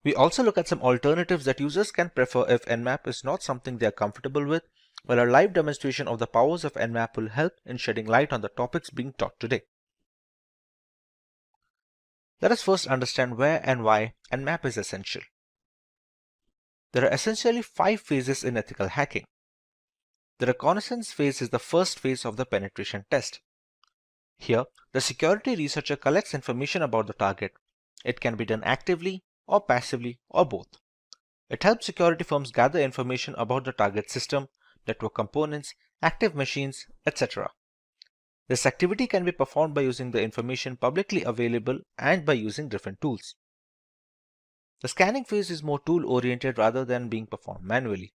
We also look at some alternatives that users can prefer if Nmap is not something they are comfortable with, while a live demonstration of the powers of Nmap will help in shedding light on the topics being taught today. Let us first understand where and why Nmap is essential. There are essentially 5 phases in ethical hacking. The reconnaissance phase is the first phase of the penetration test. Here, the security researcher collects information about the target. It can be done actively or passively or both. It helps security firms gather information about the target system, network components, active machines, etc. This activity can be performed by using the information publicly available and by using different tools. The scanning phase is more tool-oriented rather than being performed manually.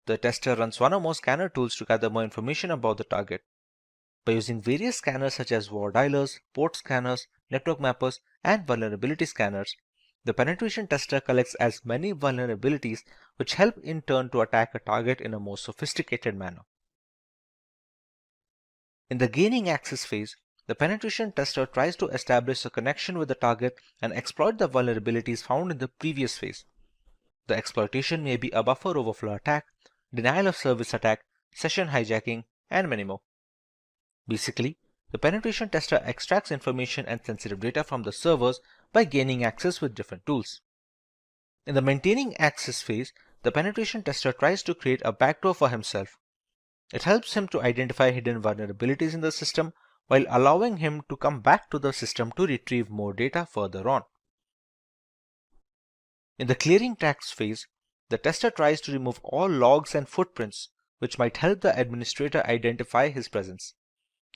The tester runs one or more scanner tools to gather more information about the target. By using various scanners such as war dialers, port scanners, network mappers, and vulnerability scanners, the penetration tester collects as many vulnerabilities which help in turn to attack a target in a more sophisticated manner. In the gaining access phase, the penetration tester tries to establish a connection with the target and exploit the vulnerabilities found in the previous phase. The exploitation may be a buffer overflow attack, denial of service attack, session hijacking, and many more. Basically, the penetration tester extracts information and sensitive data from the servers by gaining access with different tools. In the maintaining access phase, the penetration tester tries to create a backdoor for himself. It helps him to identify hidden vulnerabilities in the system while allowing him to come back to the system to retrieve more data further on. In the clearing tracks phase, the tester tries to remove all logs and footprints which might help the administrator identify his presence.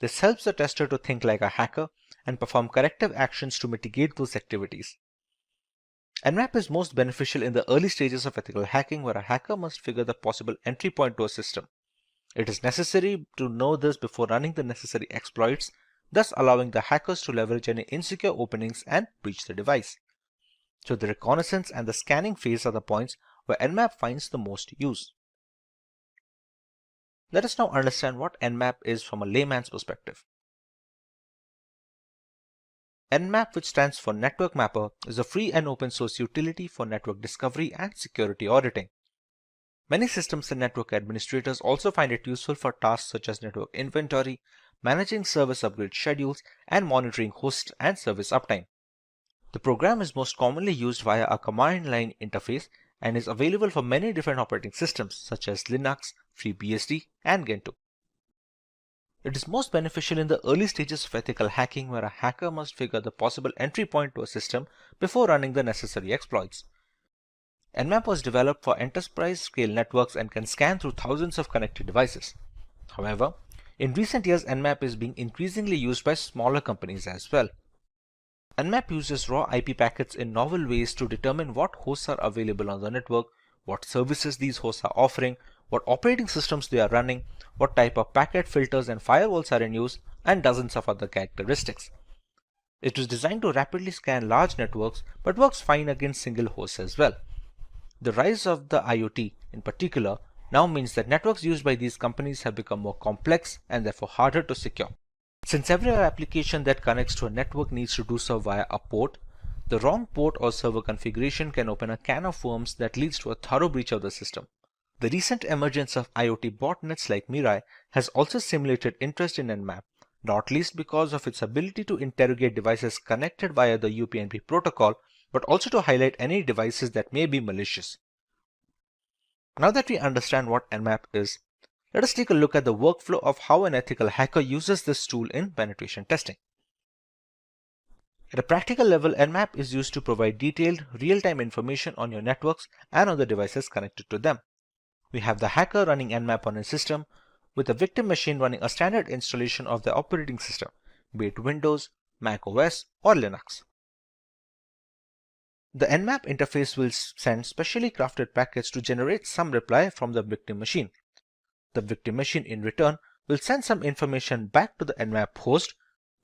This helps the tester to think like a hacker and perform corrective actions to mitigate those activities. Nmap is most beneficial in the early stages of ethical hacking, where a hacker must figure the possible entry point to a system. It is necessary to know this before running the necessary exploits, thus allowing the hackers to leverage any insecure openings and breach the device. So the reconnaissance and the scanning phase are the points where Nmap finds the most use. Let us now understand what Nmap is from a layman's perspective. Nmap, which stands for Network Mapper, is a free and open source utility for network discovery and security auditing. Many systems and network administrators also find it useful for tasks such as network inventory, managing service upgrade schedules, and monitoring host and service uptime. The program is most commonly used via a command line interface and is available for many different operating systems such as Linux, FreeBSD, and Gentoo. It is most beneficial in the early stages of ethical hacking, where a hacker must figure the possible entry point to a system before running the necessary exploits. Nmap was developed for enterprise-scale networks and can scan through thousands of connected devices. However, in recent years, Nmap is being increasingly used by smaller companies as well. Nmap uses raw IP packets in novel ways to determine what hosts are available on the network, what services these hosts are offering, what operating systems they are running, what type of packet filters and firewalls are in use, and dozens of other characteristics. It was designed to rapidly scan large networks, but works fine against single hosts as well. The rise of the IoT, in particular, now means that networks used by these companies have become more complex and therefore harder to secure. Since every application that connects to a network needs to do so via a port, the wrong port or server configuration can open a can of worms that leads to a thorough breach of the system. The recent emergence of IoT botnets like Mirai has also stimulated interest in Nmap, not least because of its ability to interrogate devices connected via the UPnP protocol, but also to highlight any devices that may be malicious. Now that we understand what Nmap is, let us take a look at the workflow of how an ethical hacker uses this tool in penetration testing. At a practical level, Nmap is used to provide detailed, real-time information on your networks and on the devices connected to them. We have the hacker running Nmap on a system, with the victim machine running a standard installation of the operating system, be it Windows, Mac OS, or Linux. The Nmap interface will send specially crafted packets to generate some reply from the victim machine. The victim machine in return will send some information back to the Nmap host,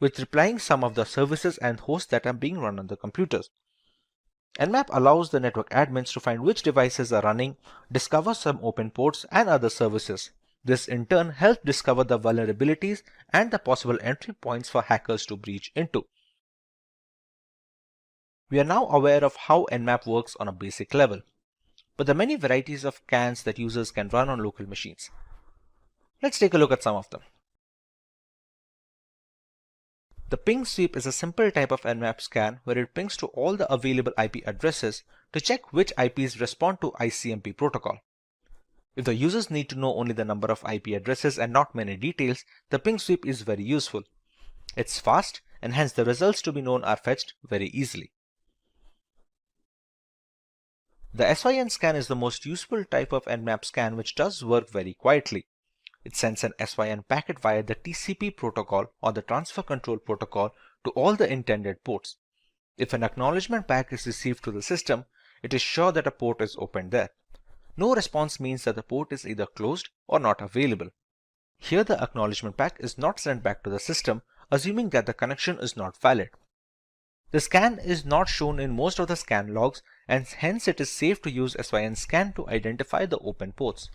with replying some of the services and hosts that are being run on the computers. Nmap allows the network admins to find which devices are running, discover some open ports and other services. This in turn helps discover the vulnerabilities and the possible entry points for hackers to breach into. We are now aware of how Nmap works on a basic level, but there are many varieties of scans that users can run on local machines. Let's take a look at some of them. The ping sweep is a simple type of Nmap scan where it pings to all the available IP addresses to check which IPs respond to ICMP protocol. If the users need to know only the number of IP addresses and not many details, the ping sweep is very useful. It's fast, and hence the results to be known are fetched very easily. The SYN scan is the most useful type of Nmap scan, which does work very quietly. It sends an SYN packet via the TCP protocol or the transfer control protocol to all the intended ports. If an acknowledgement pack is received to the system, it is sure that a port is opened there. No response means that the port is either closed or not available. Here the acknowledgement pack is not sent back to the system, assuming that the connection is not valid. The scan is not shown in most of the scan logs, and hence it is safe to use SYN scan to identify the open ports.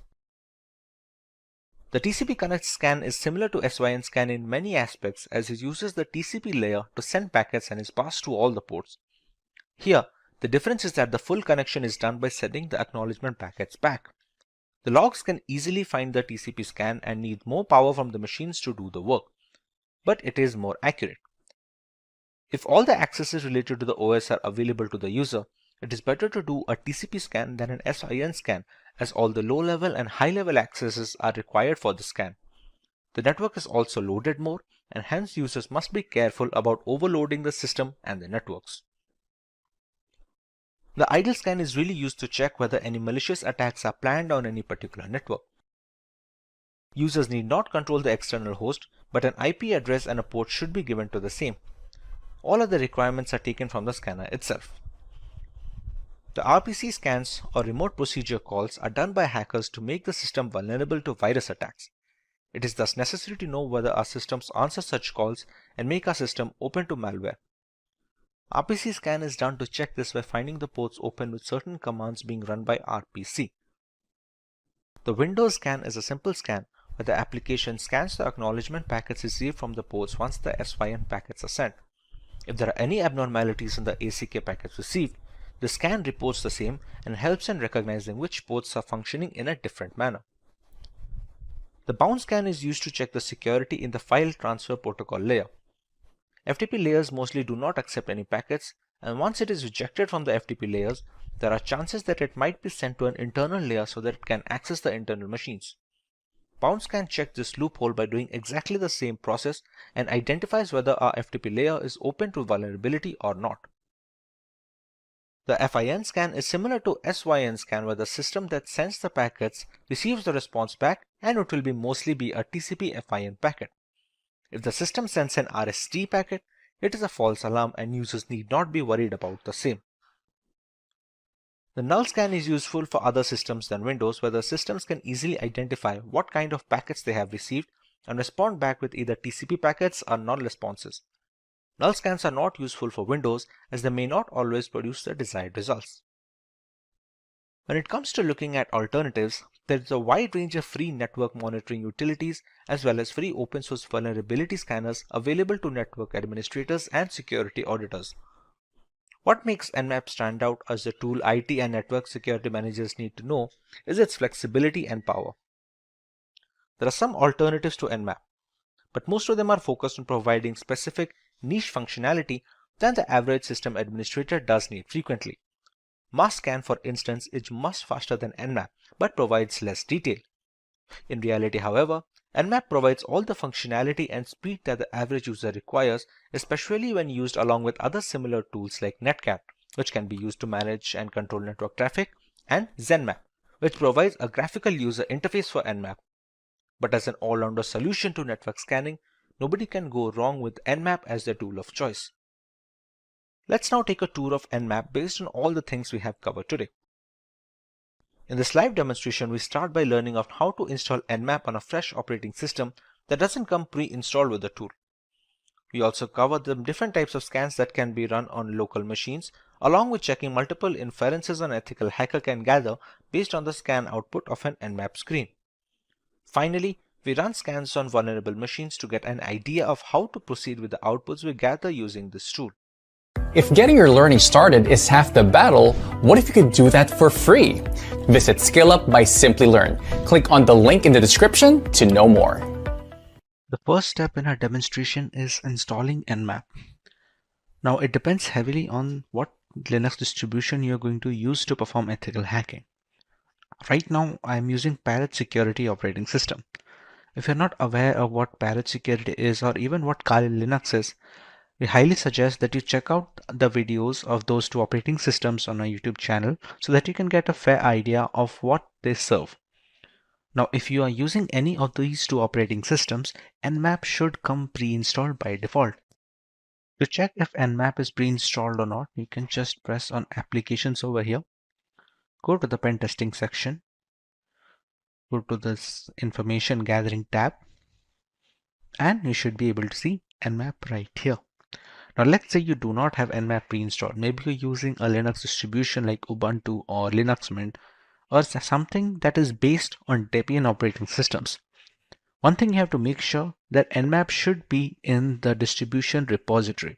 The TCP Connect scan is similar to SYN scan in many aspects, as it uses the TCP layer to send packets and is passed to all the ports. Here, the difference is that the full connection is done by sending the acknowledgement packets back. The logs can easily find the TCP scan and need more power from the machines to do the work, but it is more accurate. If all the accesses related to the OS are available to the user, it is better to do a TCP scan than an SYN scan, as all the low-level and high-level accesses are required for the scan. The network is also loaded more, and hence users must be careful about overloading the system and the networks. The idle scan is really used to check whether any malicious attacks are planned on any particular network. Users need not control the external host, but an IP address and a port should be given to the same. All of the requirements are taken from the scanner itself. The RPC scans or remote procedure calls are done by hackers to make the system vulnerable to virus attacks. It is thus necessary to know whether our systems answer such calls and make our system open to malware. RPC scan is done to check this by finding the ports open with certain commands being run by RPC. The Windows scan is a simple scan where the application scans the acknowledgement packets received from the ports once the SYN packets are sent. If there are any abnormalities in the ACK packets received, the scan reports the same and helps in recognizing which ports are functioning in a different manner. The bound scan is used to check the security in the file transfer protocol layer. FTP layers mostly do not accept any packets, and once it is rejected from the FTP layers, there are chances that it might be sent to an internal layer so that it can access the internal machines. Bound scan checks this loophole by doing exactly the same process and identifies whether our FTP layer is open to vulnerability or not. The FIN scan is similar to SYN scan, where the system that sends the packets receives the response back, and it will mostly be a TCP FIN packet. If the system sends an RST packet, it is a false alarm and users need not be worried about the same. The null scan is useful for other systems than Windows, where the systems can easily identify what kind of packets they have received and respond back with either TCP packets or null responses. Null scans are not useful for Windows, as they may not always produce the desired results. When it comes to looking at alternatives, there is a wide range of free network monitoring utilities as well as free open source vulnerability scanners available to network administrators and security auditors. What makes Nmap stand out as the tool IT and network security managers need to know is its flexibility and power. There are some alternatives to Nmap, but most of them are focused on providing specific niche functionality that the average system administrator does need frequently. MassScan, for instance, is much faster than Nmap, but provides less detail. In reality, however, Nmap provides all the functionality and speed that the average user requires, especially when used along with other similar tools like Netcat, which can be used to manage and control network traffic, and ZenMap, which provides a graphical user interface for Nmap. But as an all-rounder solution to network scanning, nobody can go wrong with Nmap as their tool of choice. Let's now take a tour of Nmap based on all the things we have covered today. In this live demonstration, we start by learning of how to install Nmap on a fresh operating system that doesn't come pre-installed with the tool. We also cover the different types of scans that can be run on local machines, along with checking multiple inferences an ethical hacker can gather based on the scan output of an Nmap screen. Finally, we run scans on vulnerable machines to get an idea of how to proceed with the outputs we gather using this tool. If getting your learning started is half the battle, what if you could do that for free? Visit SkillUp by Simplilearn. Click on the link in the description to know more. The first step in our demonstration is installing Nmap. Now it depends heavily on what Linux distribution you're going to use to perform ethical hacking. Right now I'm using Parrot Security operating system. If you're not aware of what Parrot Security is or even what Kali Linux is, we highly suggest that you check out the videos of those two operating systems on our YouTube channel so that you can get a fair idea of what they serve. Now, if you are using any of these two operating systems, Nmap should come pre-installed by default. To check if Nmap is pre-installed or not, you can just press on Applications over here, go to the pen testing section, go to this Information Gathering tab, and you should be able to see Nmap right here. Now let's say you do not have Nmap pre-installed. Maybe you're using a Linux distribution like Ubuntu or Linux Mint, or something that is based on Debian operating systems. One thing you have to make sure that Nmap should be in the distribution repository.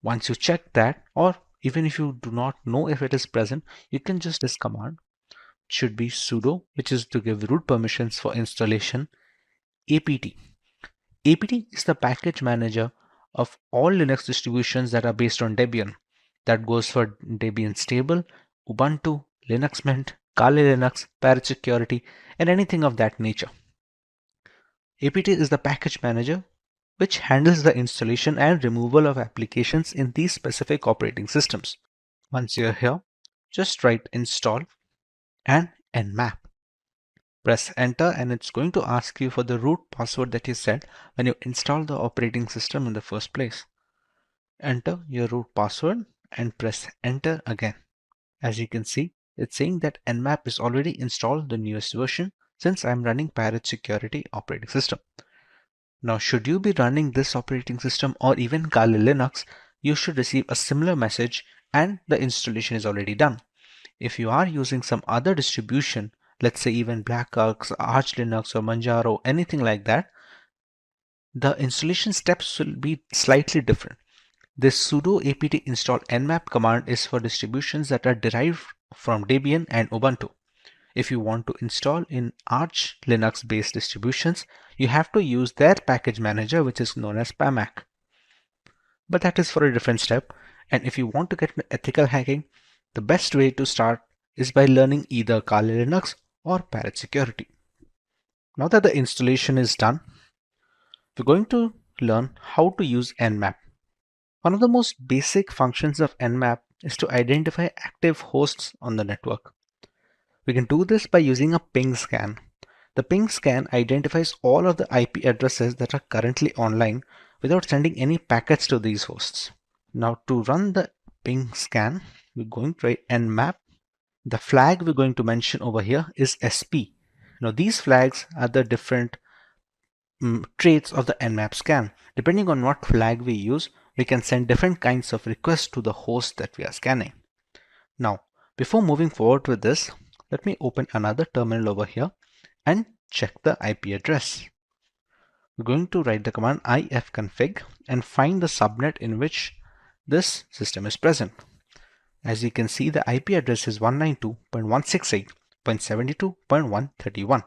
Once you check that, or even if you do not know if it is present, you can just this command. It should be sudo, which is to give root permissions for installation, apt. apt is the package manager of all Linux distributions that are based on Debian. That goes for Debian Stable, Ubuntu, Linux Mint, Kali Linux, Parrot Security, and anything of that nature. apt is the package manager which handles the installation and removal of applications in these specific operating systems. Once you're here, just write install and nmap. Press enter and it's going to ask you for the root password that you set when you install the operating system in the first place. Enter your root password and press enter again. As you can see, it's saying that nmap is already installed the newest version since I'm running Parrot Security operating system. Now, should you be running this operating system or even Kali Linux, you should receive a similar message and the installation is already done. If you are using some other distribution, let's say even Black Arch Linux or Manjaro, anything like that, the installation steps will be slightly different. This sudo apt install nmap command is for distributions that are derived from Debian and Ubuntu. If you want to install in Arch Linux based distributions, you have to use their package manager, which is known as PAMAC. But that is for a different step. And if you want to get into ethical hacking, the best way to start is by learning either Kali Linux or Parrot Security. Now that the installation is done, we're going to learn how to use Nmap. One of the most basic functions of Nmap is to identify active hosts on the network. We can do this by using a ping scan. The ping scan identifies all of the IP addresses that are currently online without sending any packets to these hosts. Now to run the ping scan, we're going to write nmap. The flag we're going to mention over here is SP. Now these flags are the different traits of the nmap scan. Depending on what flag we use, we can send different kinds of requests to the host that we are scanning. Now, before moving forward with this, let me open another terminal over here and check the IP address. We're going to write the command ifconfig and find the subnet in which this system is present. As you can see, the IP address is 192.168.72.131.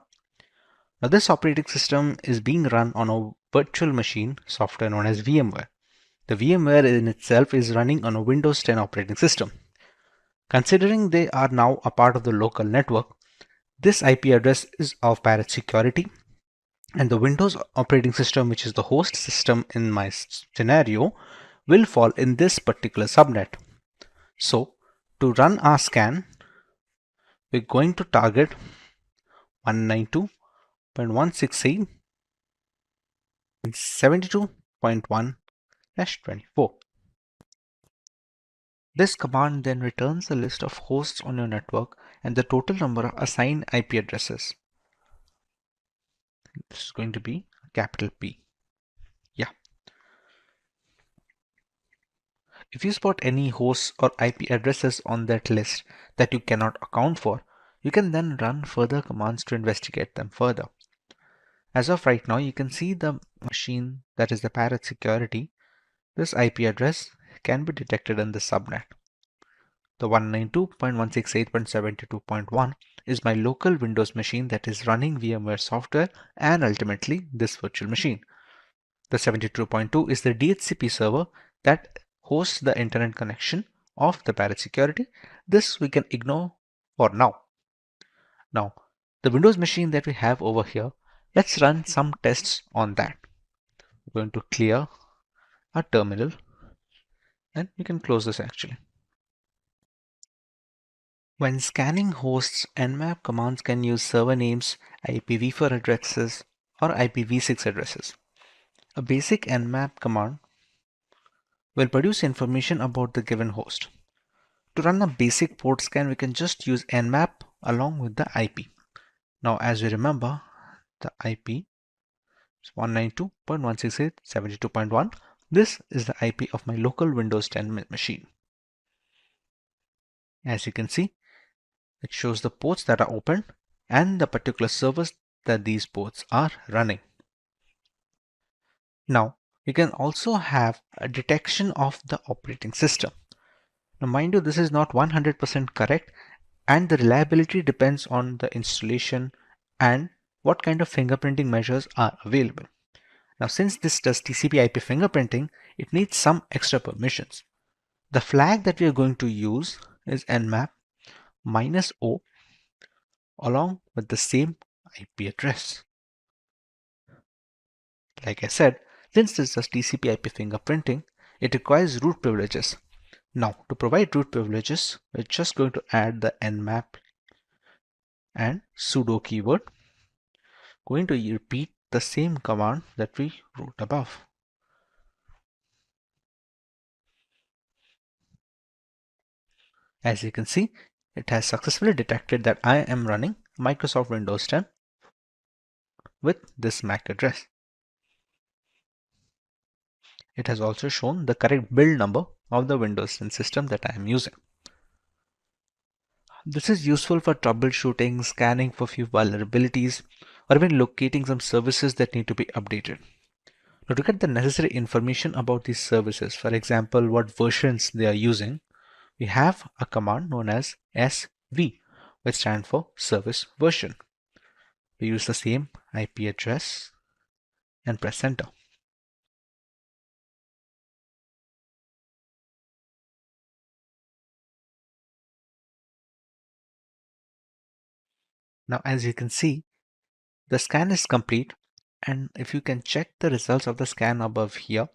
Now this operating system is being run on a virtual machine software known as VMware. The VMware in itself is running on a Windows 10 operating system. Considering they are now a part of the local network, this IP address is of Parrot Security, and the Windows operating system, which is the host system in my scenario, will fall in this particular subnet. So to run our scan, we're going to target 192.168.72.1/24. This command then returns a list of hosts on your network and the total number of assigned IP addresses. This is going to be a capital P. Yeah. If you spot any hosts or IP addresses on that list that you cannot account for, you can then run further commands to investigate them further. As of right now, you can see the machine that is the Parrot Security. This IP address can be detected in the subnet. The 192.168.72.1 is my local Windows machine that is running VMware software and ultimately this virtual machine. The 72.2 is the DHCP server that hosts the internet connection of the Parrot Security. This we can ignore for now. Now, the Windows machine that we have over here, let's run some tests on that. We're going to clear our terminal and we can close this actually. When scanning hosts, nmap commands can use server names, IPv4 addresses, or IPv6 addresses. A basic nmap command will produce information about the given host. To run a basic port scan, we can just use nmap along with the IP. Now, as we remember, the IP is 192.168.72.1. This is the IP of my local Windows 10 machine. As you can see, it shows the ports that are open and the particular servers that these ports are running. Now, you can also have a detection of the operating system. Now, mind you, this is not 100% correct, and the reliability depends on the installation and what kind of fingerprinting measures are available. Now, since this does TCP/IP fingerprinting, it needs some extra permissions. The flag that we are going to use is nmap -o along with the same IP address. Like I said, since this does TCP/IP fingerprinting, it requires root privileges. Now, to provide root privileges, we're just going to add the nmap and sudo keyword. Going to repeat the same command that we wrote above. As you can see, it has successfully detected that I am running Microsoft Windows 10 with this MAC address. It has also shown the correct build number of the Windows 10 system that I am using. This is useful for troubleshooting, scanning for few vulnerabilities, or even locating some services that need to be updated. Now, to get the necessary information about these services, for example, what versions they are using, we have a command known as SV, which stands for service version. We use the same IP address and press enter. Now, as you can see, the scan is complete, and if you can check the results of the scan above here,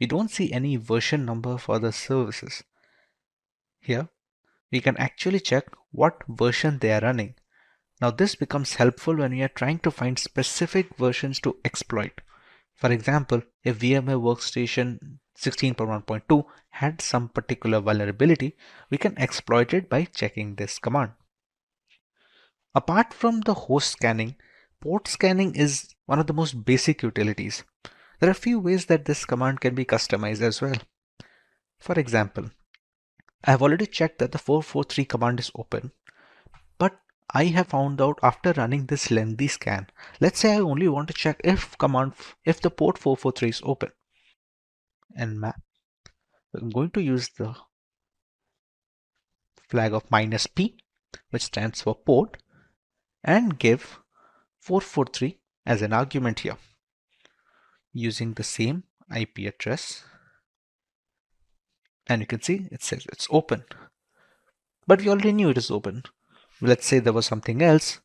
we don't see any version number for the services. Here, we can actually check what version they are running. Now, this becomes helpful when we are trying to find specific versions to exploit. For example, if VMware Workstation 16.1.2 had some particular vulnerability, we can exploit it by checking this command. Apart from the host scanning, port scanning is one of the most basic utilities. There are a few ways that this command can be customized as well. For example, I have already checked that the 443 command is open, but I have found out after running this lengthy scan. Let's say I only want to check if the port 443 is open. Nmap. I'm going to use the flag of -p, which stands for port, and give 443 as an argument here, using the same IP address. And you can see it says it's open, but we already knew it is open. Let's say there was something else.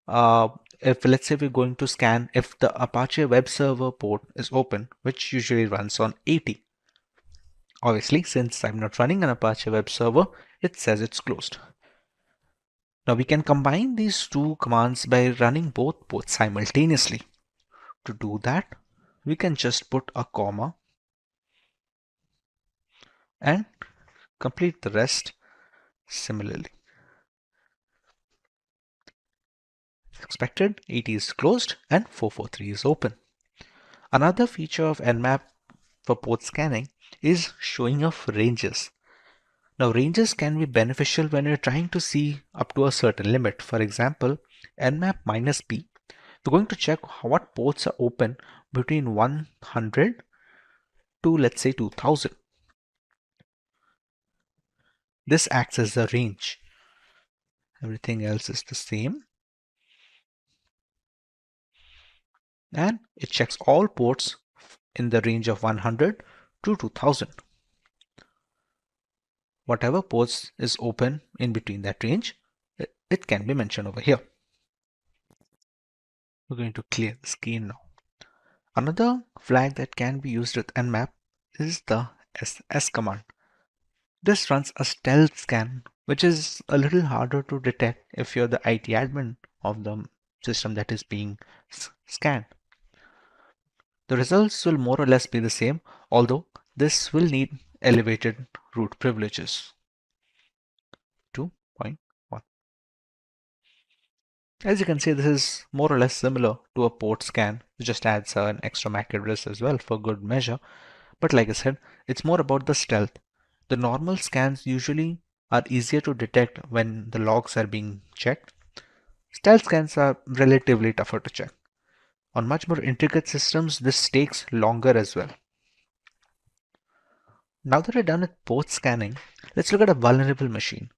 If let's say we're going to scan if the Apache web server port is open, which usually runs on 80. Obviously, since I'm not running an Apache web server, it says it's closed. Now we can combine these two commands by running both ports simultaneously. To do that, we can just put a comma and complete the rest similarly. As expected, 80 is closed and 443 is open. Another feature of Nmap for port scanning is showing of ranges. Now, ranges can be beneficial when you're trying to see up to a certain limit. For example, nmap -p, we're going to check what ports are open between 100 to, let's say, 2000. This acts as a range. Everything else is the same. And it checks all ports in the range of 100 to 2000. Whatever ports is open in between that range, it can be mentioned over here. We're going to clear the screen now. Another flag that can be used with nmap is the ss command. This runs a stealth scan, which is a little harder to detect if you're the IT admin of the system that is being scanned. The results will more or less be the same, although this will need elevated root privileges. 2.1. As you can see, this is more or less similar to a port scan. It just adds an extra MAC address as well for good measure. But like I said, it's more about the stealth. The normal scans usually are easier to detect when the logs are being checked. Stealth scans are relatively tougher to check. On much more intricate systems, this takes longer as well. Now that we're done with port scanning, let's look at a vulnerable machine.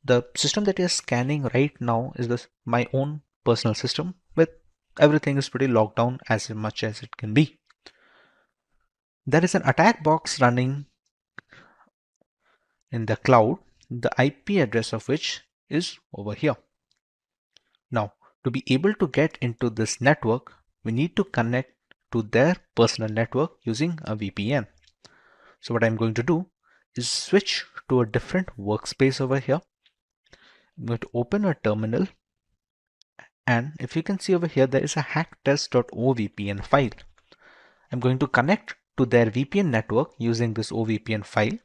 The system that you're scanning right now is my own personal system, with everything is pretty locked down as much as it can be. There is an attack box running in the cloud, the IP address of which is over here. Now, to be able to get into this network, we need to connect to their personal network using a VPN. So what I'm going to do is switch to a different workspace over here. I'm going to open a terminal, and if you can see over here, there is a hacktest.ovpn file. I'm going to connect to their VPN network using this OVPN file.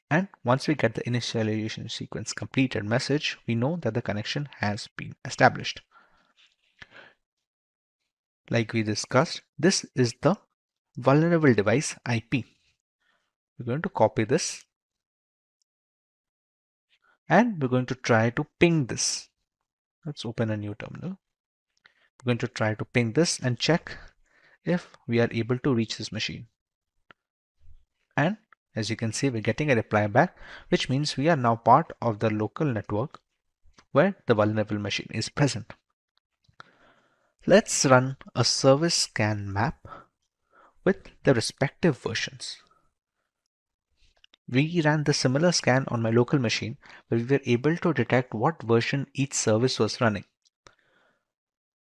And once we get the initialization sequence completed message, we know that the connection has been established. Like we discussed, this is the vulnerable device IP. We're going to copy this and we're going to try to ping this. Let's open a new terminal. We're going to try to ping this and check if we are able to reach this machine. And as you can see, we're getting a reply back, which means we are now part of the local network where the vulnerable machine is present. Let's run a service scan map with the respective versions. We ran the similar scan on my local machine, where we were able to detect what version each service was running.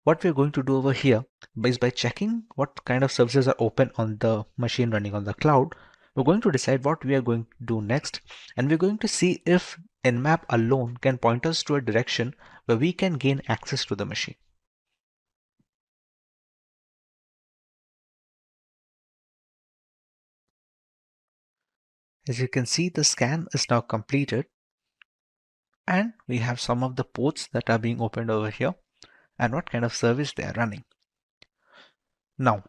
What we're going to do over here is by checking what kind of services are open on the machine running on the cloud, we're going to decide what we are going to do next, and we're going to see if Nmap alone can point us to a direction where we can gain access to the machine. As you can see, the scan is now completed, and we have some of the ports that are being opened over here and what kind of service they are running. Now,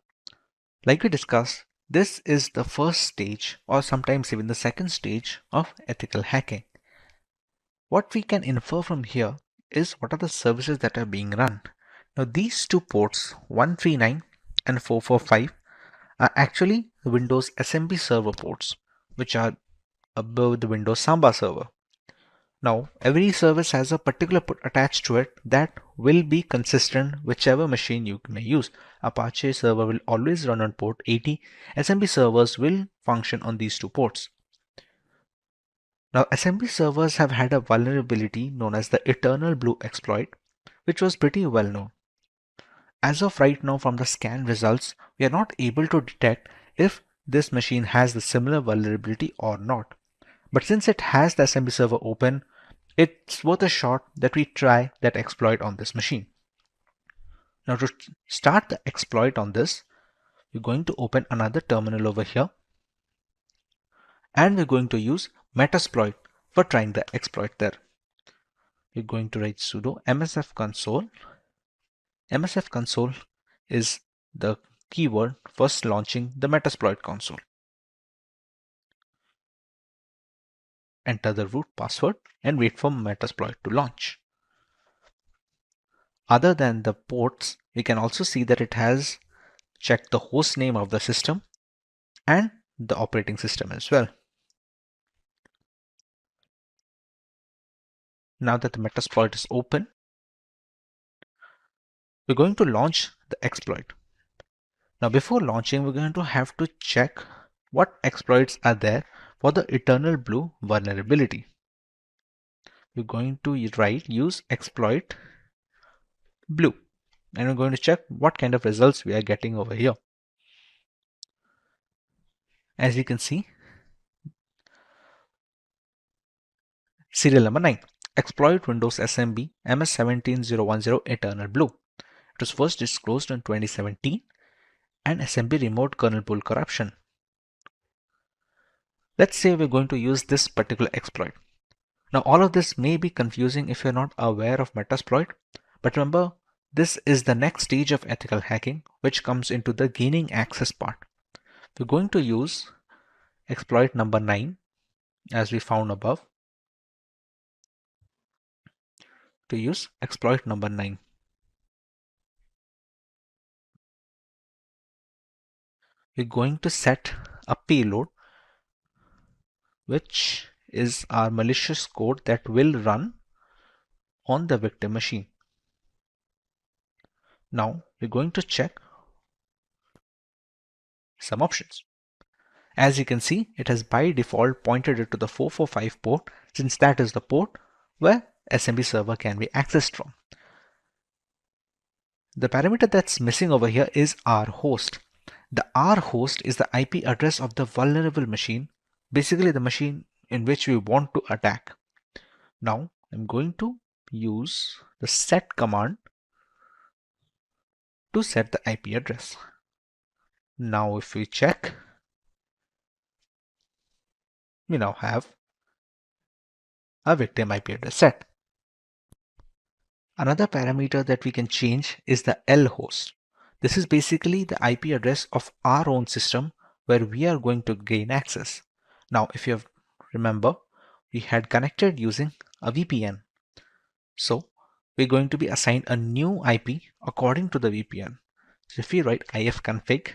like we discussed, this is the first stage, or sometimes even the second stage, of ethical hacking. What we can infer from here is what are the services that are being run. Now, these two ports, 139 and 445, are actually Windows SMB server ports, which are above the Windows Samba server. Now, every service has a particular port attached to it that will be consistent whichever machine you may use. Apache server will always run on port 80. SMB servers will function on these two ports. Now, SMB servers have had a vulnerability known as the Eternal Blue exploit, which was pretty well known. As of right now, from the scan results, we are not able to detect if this machine has the similar vulnerability or not. But since it has the SMB server open, it's worth a shot that we try that exploit on this machine. Now, to start the exploit on this, we're going to open another terminal over here, and we're going to use Metasploit for trying the exploit there. We're going to write sudo msf console. Msf console is the keyword for launching the Metasploit console. Enter the root password and wait for Metasploit to launch. Other than the ports, we can also see that it has checked the host name of the system and the operating system as well. Now that the Metasploit is open, we're going to launch the exploit. Now, before launching, we're going to have to check what exploits are there for the Eternal Blue vulnerability. We're going to use exploit blue, and we're going to check what kind of results we are getting over here. As you can see, Serial number 9. Exploit Windows SMB MS17010 Eternal Blue. It was first disclosed in 2017 and SMB remote kernel pool corruption. Let's say we're going to use this particular exploit. Now all of this may be confusing if you're not aware of Metasploit, but remember, this is the next stage of ethical hacking, which comes into the gaining access part. We're going to use exploit number 9 as we found above. To use exploit number 9. We're going to set a payload which is our malicious code that will run on the victim machine. Now we're going to check some options. As you can see, it has by default pointed it to the 445 port, since that is the port where SMB server can be accessed from. The parameter that's missing over here is R host. The R host is the IP address of the vulnerable machine, basically the machine in which we want to attack. Now I'm going to use the set command to set the IP address. Now if we check, we now have a victim IP address set. Another parameter that we can change is the L host. This is basically the IP address of our own system where we are going to gain access. Now if you remember, we had connected using a VPN. So we're going to be assigned a new IP according to the VPN. So if we write ifconfig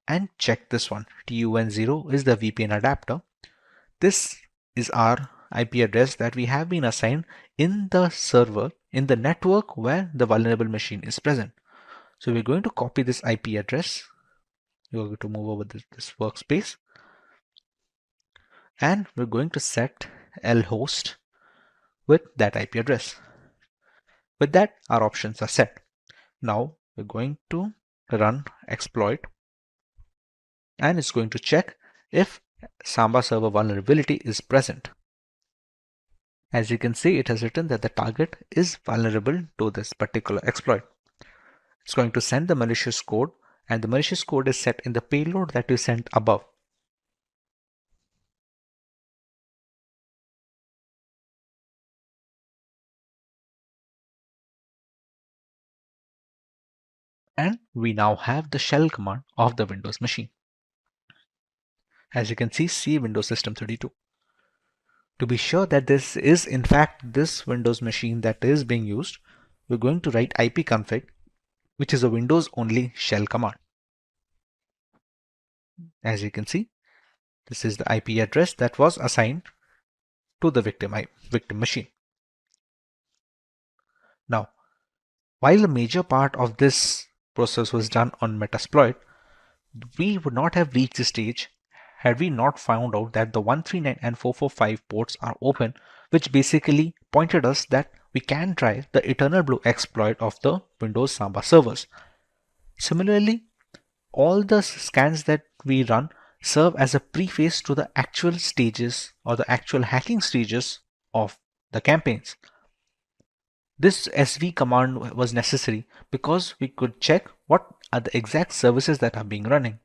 and check this one, TUN0 is the VPN adapter. This is our IP address that we have been assigned in the server, in the network where the vulnerable machine is present. So we're going to copy this IP address. We're going to move over this workspace. And we're going to set lhost with that IP address. With that, our options are set. Now we're going to run exploit and it's going to check if Samba server vulnerability is present. As you can see, it has written that the target is vulnerable to this particular exploit. It's going to send the malicious code, and the malicious code is set in the payload that we sent above. And we now have the shell command of the Windows machine. As you can see, C Windows System 32. To be sure that this is in fact this Windows machine that is being used, we're going to write ipconfig, which is a Windows only shell command. As you can see, this is the IP address that was assigned to the victim machine. Now, while the major part of this process was done on Metasploit, we would not have reached this stage had we not found out that the 139 and 445 ports are open, which basically pointed us that we can try the Eternal Blue exploit of the Windows Samba servers. Similarly, all the scans that we run serve as a preface to the actual stages or the actual hacking stages of the campaigns. This SV command was necessary because we could check what are the exact services that are being running.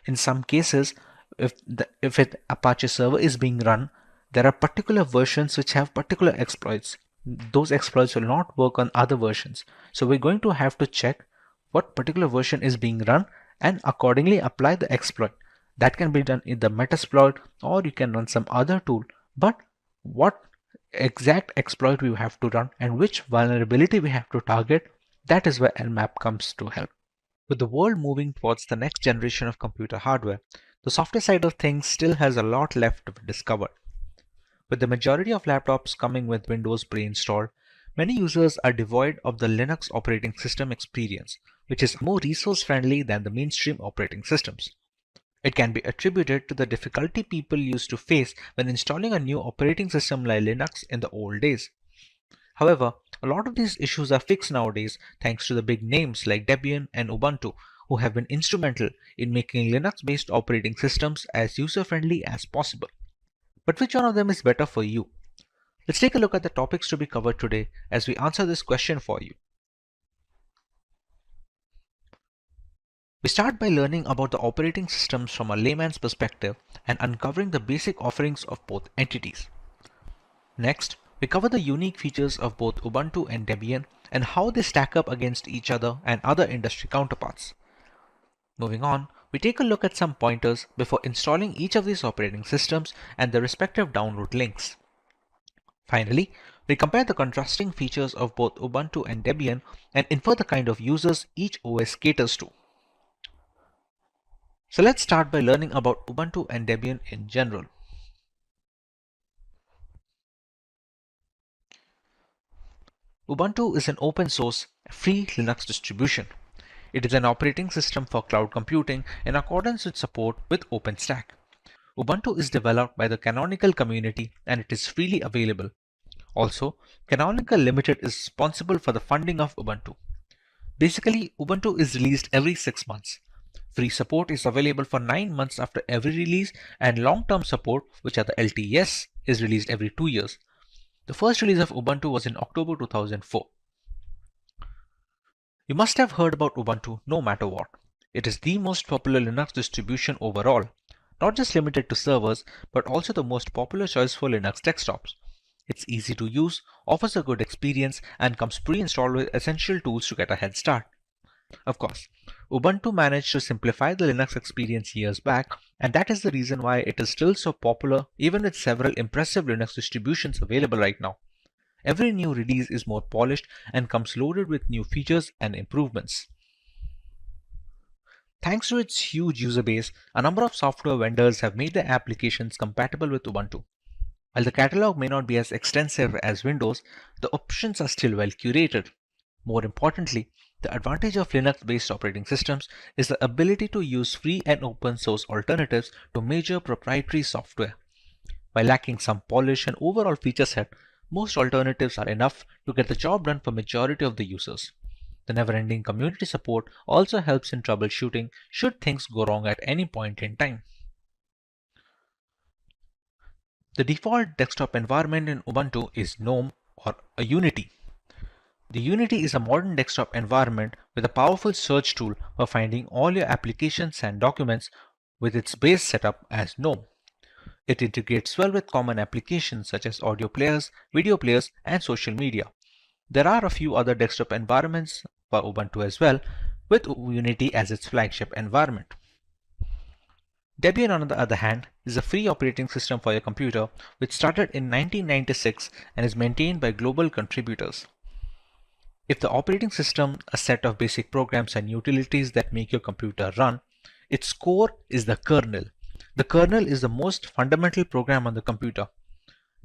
In some cases, if an Apache server is being run, there are particular versions which have particular exploits. Those exploits will not work on other versions. So we're going to have to check what particular version is being run and accordingly apply the exploit. That can be done in the Metasploit, or you can run some other tool. But what exact exploit we have to run and which vulnerability we have to target, that is where Nmap comes to help. With the world moving towards the next generation of computer hardware, the software side of things still has a lot left to be discovered. With the majority of laptops coming with Windows pre-installed, many users are devoid of the Linux operating system experience, which is more resource-friendly than the mainstream operating systems. It can be attributed to the difficulty people used to face when installing a new operating system like Linux in the old days. However, a lot of these issues are fixed nowadays thanks to the big names like Debian and Ubuntu, who have been instrumental in making Linux-based operating systems as user-friendly as possible. But which one of them is better for you? Let's take a look at the topics to be covered today as we answer this question for you. We start by learning about the operating systems from a layman's perspective and uncovering the basic offerings of both entities. Next, we cover the unique features of both Ubuntu and Debian and how they stack up against each other and other industry counterparts. Moving on, we take a look at some pointers before installing each of these operating systems and their respective download links. Finally, we compare the contrasting features of both Ubuntu and Debian and infer the kind of users each OS caters to. So let's start by learning about Ubuntu and Debian in general. Ubuntu is an open source, free Linux distribution. It is an operating system for cloud computing in accordance with support with OpenStack. Ubuntu is developed by the Canonical community and it is freely available. Also, Canonical Limited is responsible for the funding of Ubuntu. Basically, Ubuntu is released every 6 months. Free support is available for 9 months after every release, and long-term support, which are the LTS, is released every 2 years. The first release of Ubuntu was in October 2004. You must have heard about Ubuntu no matter what. It is the most popular Linux distribution overall, not just limited to servers, but also the most popular choice for Linux desktops. It's easy to use, offers a good experience, and comes pre-installed with essential tools to get a head start. Of course, Ubuntu managed to simplify the Linux experience years back, and that is the reason why it is still so popular even with several impressive Linux distributions available right now. Every new release is more polished and comes loaded with new features and improvements. Thanks to its huge user base, a number of software vendors have made their applications compatible with Ubuntu. While the catalog may not be as extensive as Windows, the options are still well curated. More importantly, the advantage of Linux-based operating systems is the ability to use free and open source alternatives to major proprietary software. While lacking some polish and overall feature set, most alternatives are enough to get the job done for majority of the users. The never-ending community support also helps in troubleshooting should things go wrong at any point in time. The default desktop environment in Ubuntu is GNOME or a Unity. The Unity is a modern desktop environment with a powerful search tool for finding all your applications and documents with its base setup as GNOME. It integrates well with common applications such as audio players, video players, and social media. There are a few other desktop environments for Ubuntu as well, with Unity as its flagship environment. Debian, on the other hand, is a free operating system for your computer which started in 1996 and is maintained by global contributors. If the operating system, a set of basic programs and utilities that make your computer run, its core is the kernel. The kernel is the most fundamental program on the computer.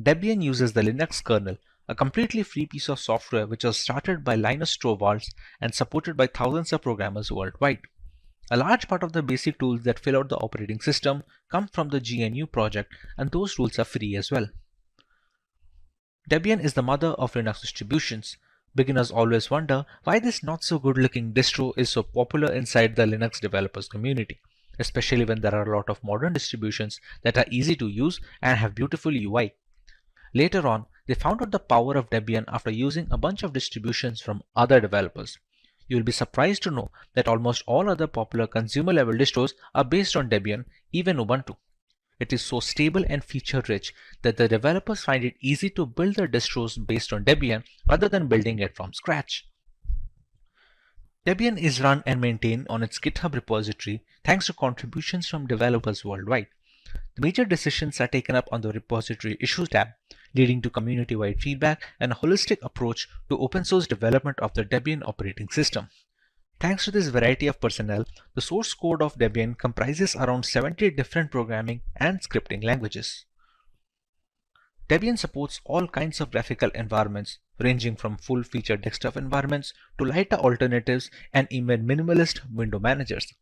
Debian uses the Linux kernel, a completely free piece of software which was started by Linus Torvalds and supported by thousands of programmers worldwide. A large part of the basic tools that fill out the operating system come from the GNU project, and those tools are free as well. Debian is the mother of Linux distributions. Beginners always wonder why this not so good looking distro is so popular inside the Linux developers community, especially when there are a lot of modern distributions that are easy to use and have beautiful UI. Later on, they found out the power of Debian after using a bunch of distributions from other developers. You will be surprised to know that almost all other popular consumer level distros are based on Debian, even Ubuntu. It is so stable and feature rich that the developers find it easy to build their distros based on Debian rather than building it from scratch. Debian is run and maintained on its GitHub repository thanks to contributions from developers worldwide. The major decisions are taken up on the repository issues tab, leading to community-wide feedback and a holistic approach to open source development of the Debian operating system. Thanks to this variety of personnel, the source code of Debian comprises around 70 different programming and scripting languages. Debian supports all kinds of graphical environments, ranging from full-featured desktop environments to lighter alternatives and even minimalist window managers.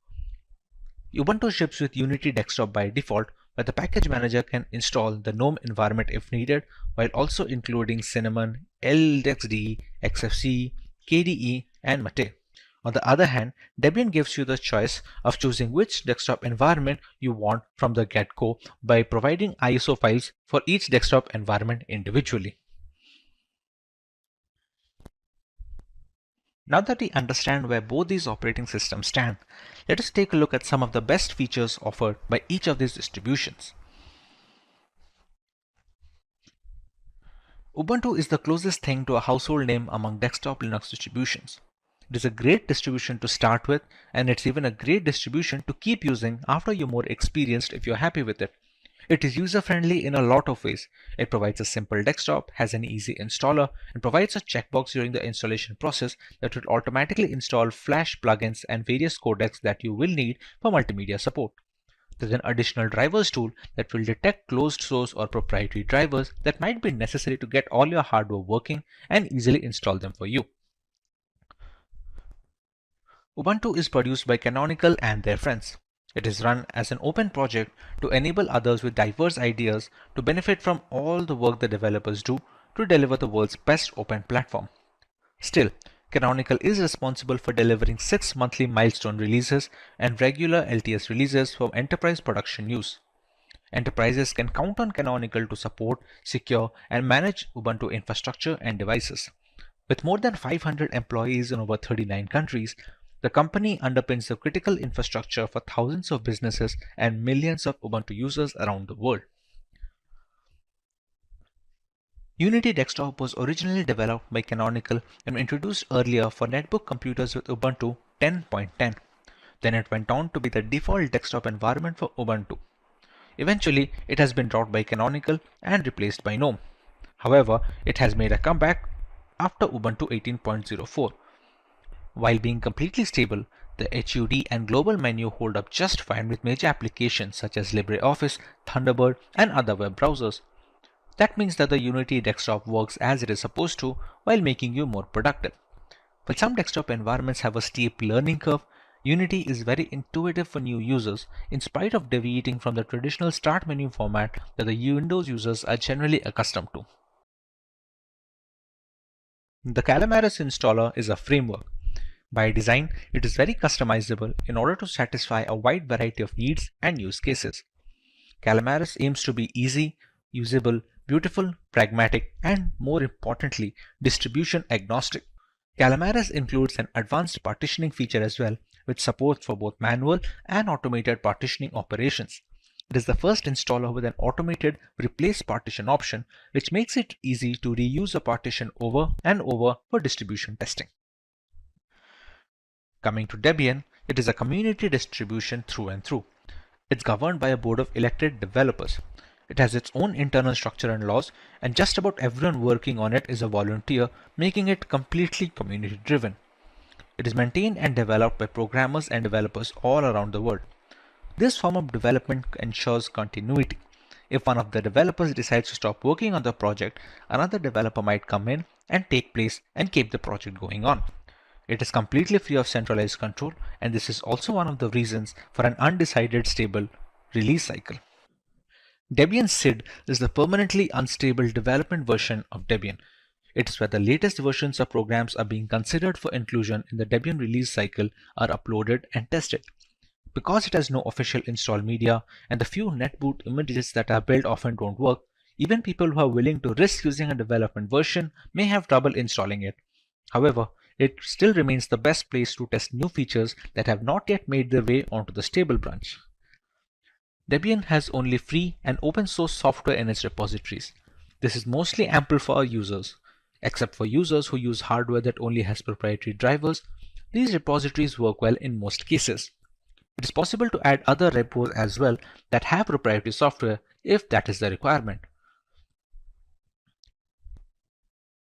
Ubuntu ships with Unity Desktop by default, but the package manager can install the GNOME environment if needed, while also including Cinnamon, LXDE, XFCE, KDE, and Mate. On the other hand, Debian gives you the choice of choosing which desktop environment you want from the get-go by providing ISO files for each desktop environment individually. Now that we understand where both these operating systems stand, let us take a look at some of the best features offered by each of these distributions. Ubuntu is the closest thing to a household name among desktop Linux distributions. It is a great distribution to start with, and it's even a great distribution to keep using after you're more experienced if you're happy with it. It is user-friendly in a lot of ways. It provides a simple desktop, has an easy installer, and provides a checkbox during the installation process that will automatically install Flash plugins and various codecs that you will need for multimedia support. There's an additional drivers tool that will detect closed source or proprietary drivers that might be necessary to get all your hardware working and easily install them for you. Ubuntu is produced by Canonical and their friends. It is run as an open project to enable others with diverse ideas to benefit from all the work the developers do to deliver the world's best open platform. Still, Canonical is responsible for delivering 6 monthly milestone releases and regular LTS releases for enterprise production use. Enterprises can count on Canonical to support, secure, and manage Ubuntu infrastructure and devices. With more than 500 employees in over 39 countries, the company underpins the critical infrastructure for thousands of businesses and millions of Ubuntu users around the world. Unity Desktop was originally developed by Canonical and introduced earlier for netbook computers with Ubuntu 10.10. Then it went on to be the default desktop environment for Ubuntu. Eventually, it has been dropped by Canonical and replaced by GNOME. However, it has made a comeback after Ubuntu 18.04. While being completely stable, the HUD and global menu hold up just fine with major applications such as LibreOffice, Thunderbird, and other web browsers. That means that the Unity desktop works as it is supposed to while making you more productive. While some desktop environments have a steep learning curve, Unity is very intuitive for new users in spite of deviating from the traditional start menu format that the Windows users are generally accustomed to. The Calamares installer is a framework. By design, it is very customizable in order to satisfy a wide variety of needs and use cases. Calamares aims to be easy, usable, beautiful, pragmatic, and more importantly, distribution agnostic. Calamares includes an advanced partitioning feature as well, which supports for both manual and automated partitioning operations. It is the first installer with an automated replace partition option, which makes it easy to reuse a partition over and over for distribution testing. Coming to Debian, it is a community distribution through and through. It's governed by a board of elected developers. It has its own internal structure and laws, and just about everyone working on it is a volunteer, making it completely community driven. It is maintained and developed by programmers and developers all around the world. This form of development ensures continuity. If one of the developers decides to stop working on the project, another developer might come in and take place and keep the project going on. It is completely free of centralized control, and this is also one of the reasons for an undecided stable release cycle. Debian SID is the permanently unstable development version of Debian. It is where the latest versions of programs are being considered for inclusion in the Debian release cycle are uploaded and tested. Because it has no official install media and the few netboot images that are built often don't work, even people who are willing to risk using a development version may have trouble installing it. However, it still remains the best place to test new features that have not yet made their way onto the stable branch. Debian has only free and open source software in its repositories. This is mostly ample for our users. Except for users who use hardware that only has proprietary drivers, these repositories work well in most cases. It is possible to add other repos as well that have proprietary software if that is the requirement.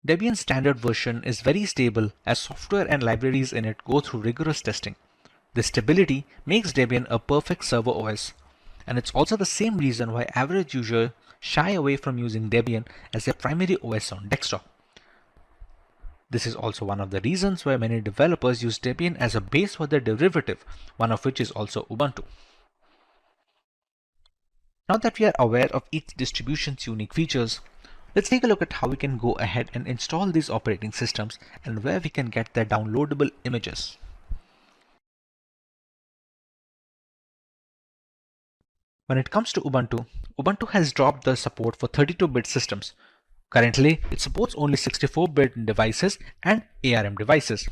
Debian's standard version is very stable as software and libraries in it go through rigorous testing. This stability makes Debian a perfect server OS, and it's also the same reason why average users shy away from using Debian as their primary OS on desktop. This is also one of the reasons why many developers use Debian as a base for their derivative, one of which is also Ubuntu. Now that we are aware of each distribution's unique features, let's take a look at how we can go ahead and install these operating systems and where we can get their downloadable images. When it comes to Ubuntu, Ubuntu has dropped the support for 32-bit systems. Currently, it supports only 64-bit devices and ARM devices.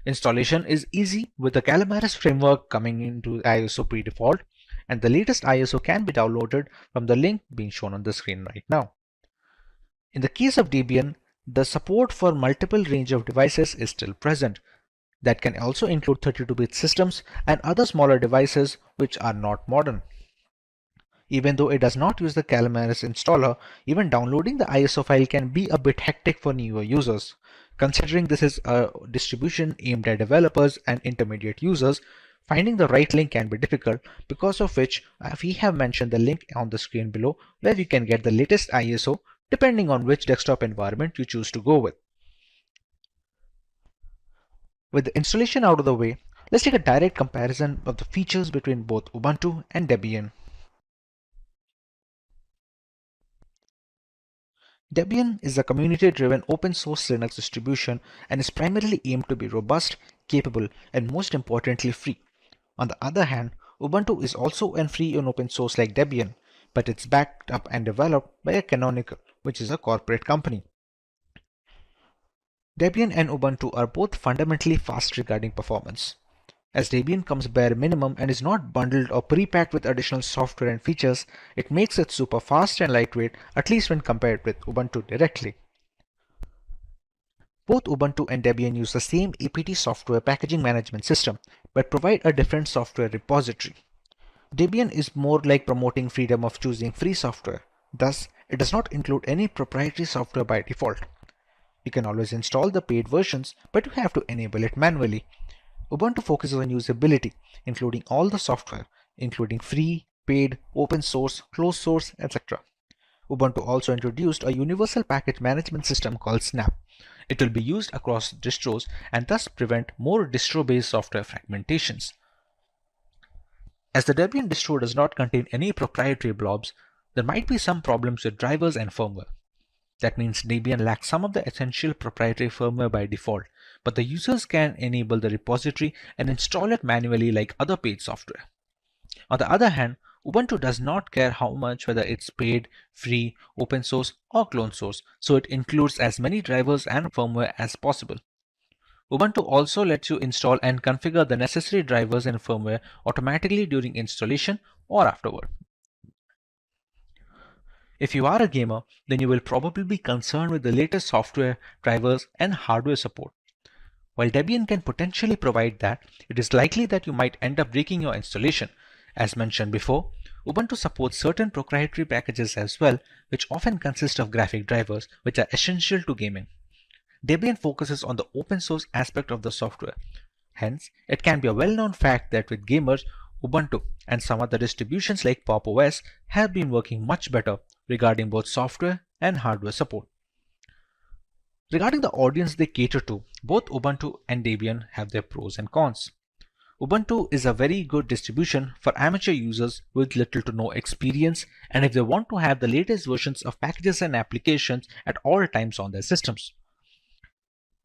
Installation is easy with the Calamares framework coming into ISO pre-default, and the latest ISO can be downloaded from the link being shown on the screen right now. In the case of Debian, the support for multiple range of devices is still present. That can also include 32-bit systems and other smaller devices which are not modern. Even though it does not use the Calamares installer, even downloading the ISO file can be a bit hectic for newer users. Considering this is a distribution aimed at developers and intermediate users, finding the right link can be difficult, because of which we have mentioned the link on the screen below where you can get the latest ISO depending on which desktop environment you choose to go with. With the installation out of the way, let's take a direct comparison of the features between both Ubuntu and Debian. Debian is a community-driven open-source Linux distribution and is primarily aimed to be robust, capable, and most importantly free. On the other hand, Ubuntu is also free and open source like Debian, but it's backed up and developed by a Canonical, which is a corporate company. Debian and Ubuntu are both fundamentally fast regarding performance. As Debian comes bare minimum and is not bundled or pre-packed with additional software and features, it makes it super fast and lightweight, at least when compared with Ubuntu directly. Both Ubuntu and Debian use the same APT software packaging management system, but provide a different software repository. Debian is more like promoting freedom of choosing free software. Thus, it does not include any proprietary software by default. You can always install the paid versions, but you have to enable it manually. Ubuntu focuses on usability, including all the software, including free, paid, open source, closed source, etc. Ubuntu also introduced a universal package management system called Snap. It will be used across distros and thus prevent more distro-based software fragmentations. As the Debian distro does not contain any proprietary blobs, there might be some problems with drivers and firmware. That means Debian lacks some of the essential proprietary firmware by default, but the users can enable the repository and install it manually like other paid software. On the other hand, Ubuntu does not care how much, whether it's paid, free, open source, or clone source, so it includes as many drivers and firmware as possible. Ubuntu also lets you install and configure the necessary drivers and firmware automatically during installation or afterward. If you are a gamer, then you will probably be concerned with the latest software, drivers, and hardware support. While Debian can potentially provide that, it is likely that you might end up breaking your installation. As mentioned before, Ubuntu supports certain proprietary packages as well, which often consist of graphic drivers, which are essential to gaming. Debian focuses on the open source aspect of the software. Hence, it can be a well-known fact that with gamers, Ubuntu and some other distributions like Pop! OS have been working much better regarding both software and hardware support. Regarding the audience they cater to, both Ubuntu and Debian have their pros and cons. Ubuntu is a very good distribution for amateur users with little to no experience, and if they want to have the latest versions of packages and applications at all times on their systems.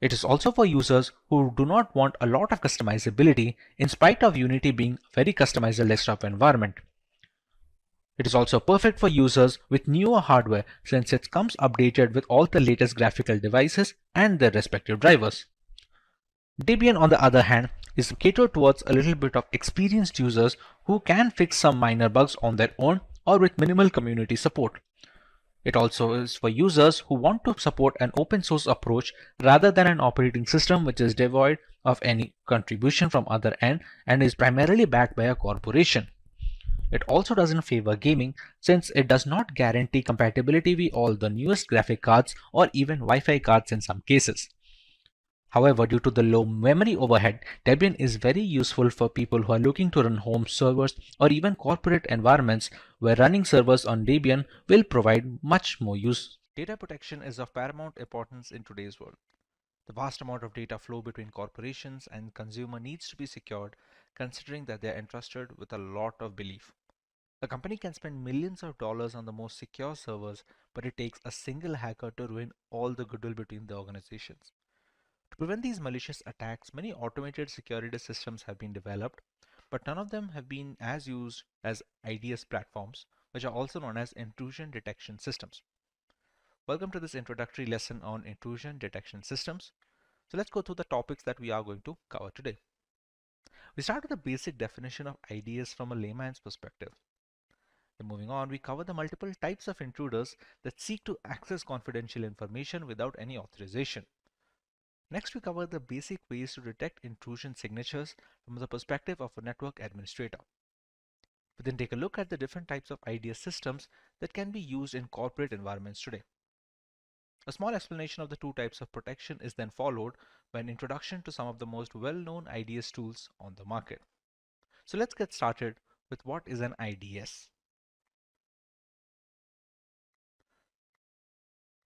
It is also for users who do not want a lot of customizability in spite of Unity being a very customizable desktop environment. It is also perfect for users with newer hardware since it comes updated with all the latest graphical devices and their respective drivers. Debian, on the other hand, is catered towards a little bit of experienced users who can fix some minor bugs on their own or with minimal community support. It also is for users who want to support an open source approach rather than an operating system which is devoid of any contribution from other end and is primarily backed by a corporation. It also doesn't favor gaming since it does not guarantee compatibility with all the newest graphic cards or even Wi-Fi cards in some cases. However, due to the low memory overhead, Debian is very useful for people who are looking to run home servers or even corporate environments where running servers on Debian will provide much more use. Data protection is of paramount importance in today's world. The vast amount of data flow between corporations and consumer needs to be secured, considering that they are entrusted with a lot of belief. A company can spend millions of dollars on the most secure servers, but it takes a single hacker to ruin all the goodwill between the organizations. To prevent these malicious attacks, many automated security systems have been developed, but none of them have been as used as IDS platforms, which are also known as intrusion detection systems. Welcome to this introductory lesson on intrusion detection systems. So let's go through the topics that we are going to cover today. We start with the basic definition of IDS from a layman's perspective. Then moving on, we cover the multiple types of intruders that seek to access confidential information without any authorization. Next, we cover the basic ways to detect intrusion signatures from the perspective of a network administrator. We then take a look at the different types of IDS systems that can be used in corporate environments today. A small explanation of the two types of protection is then followed by an introduction to some of the most well-known IDS tools on the market. So let's get started with what is an IDS.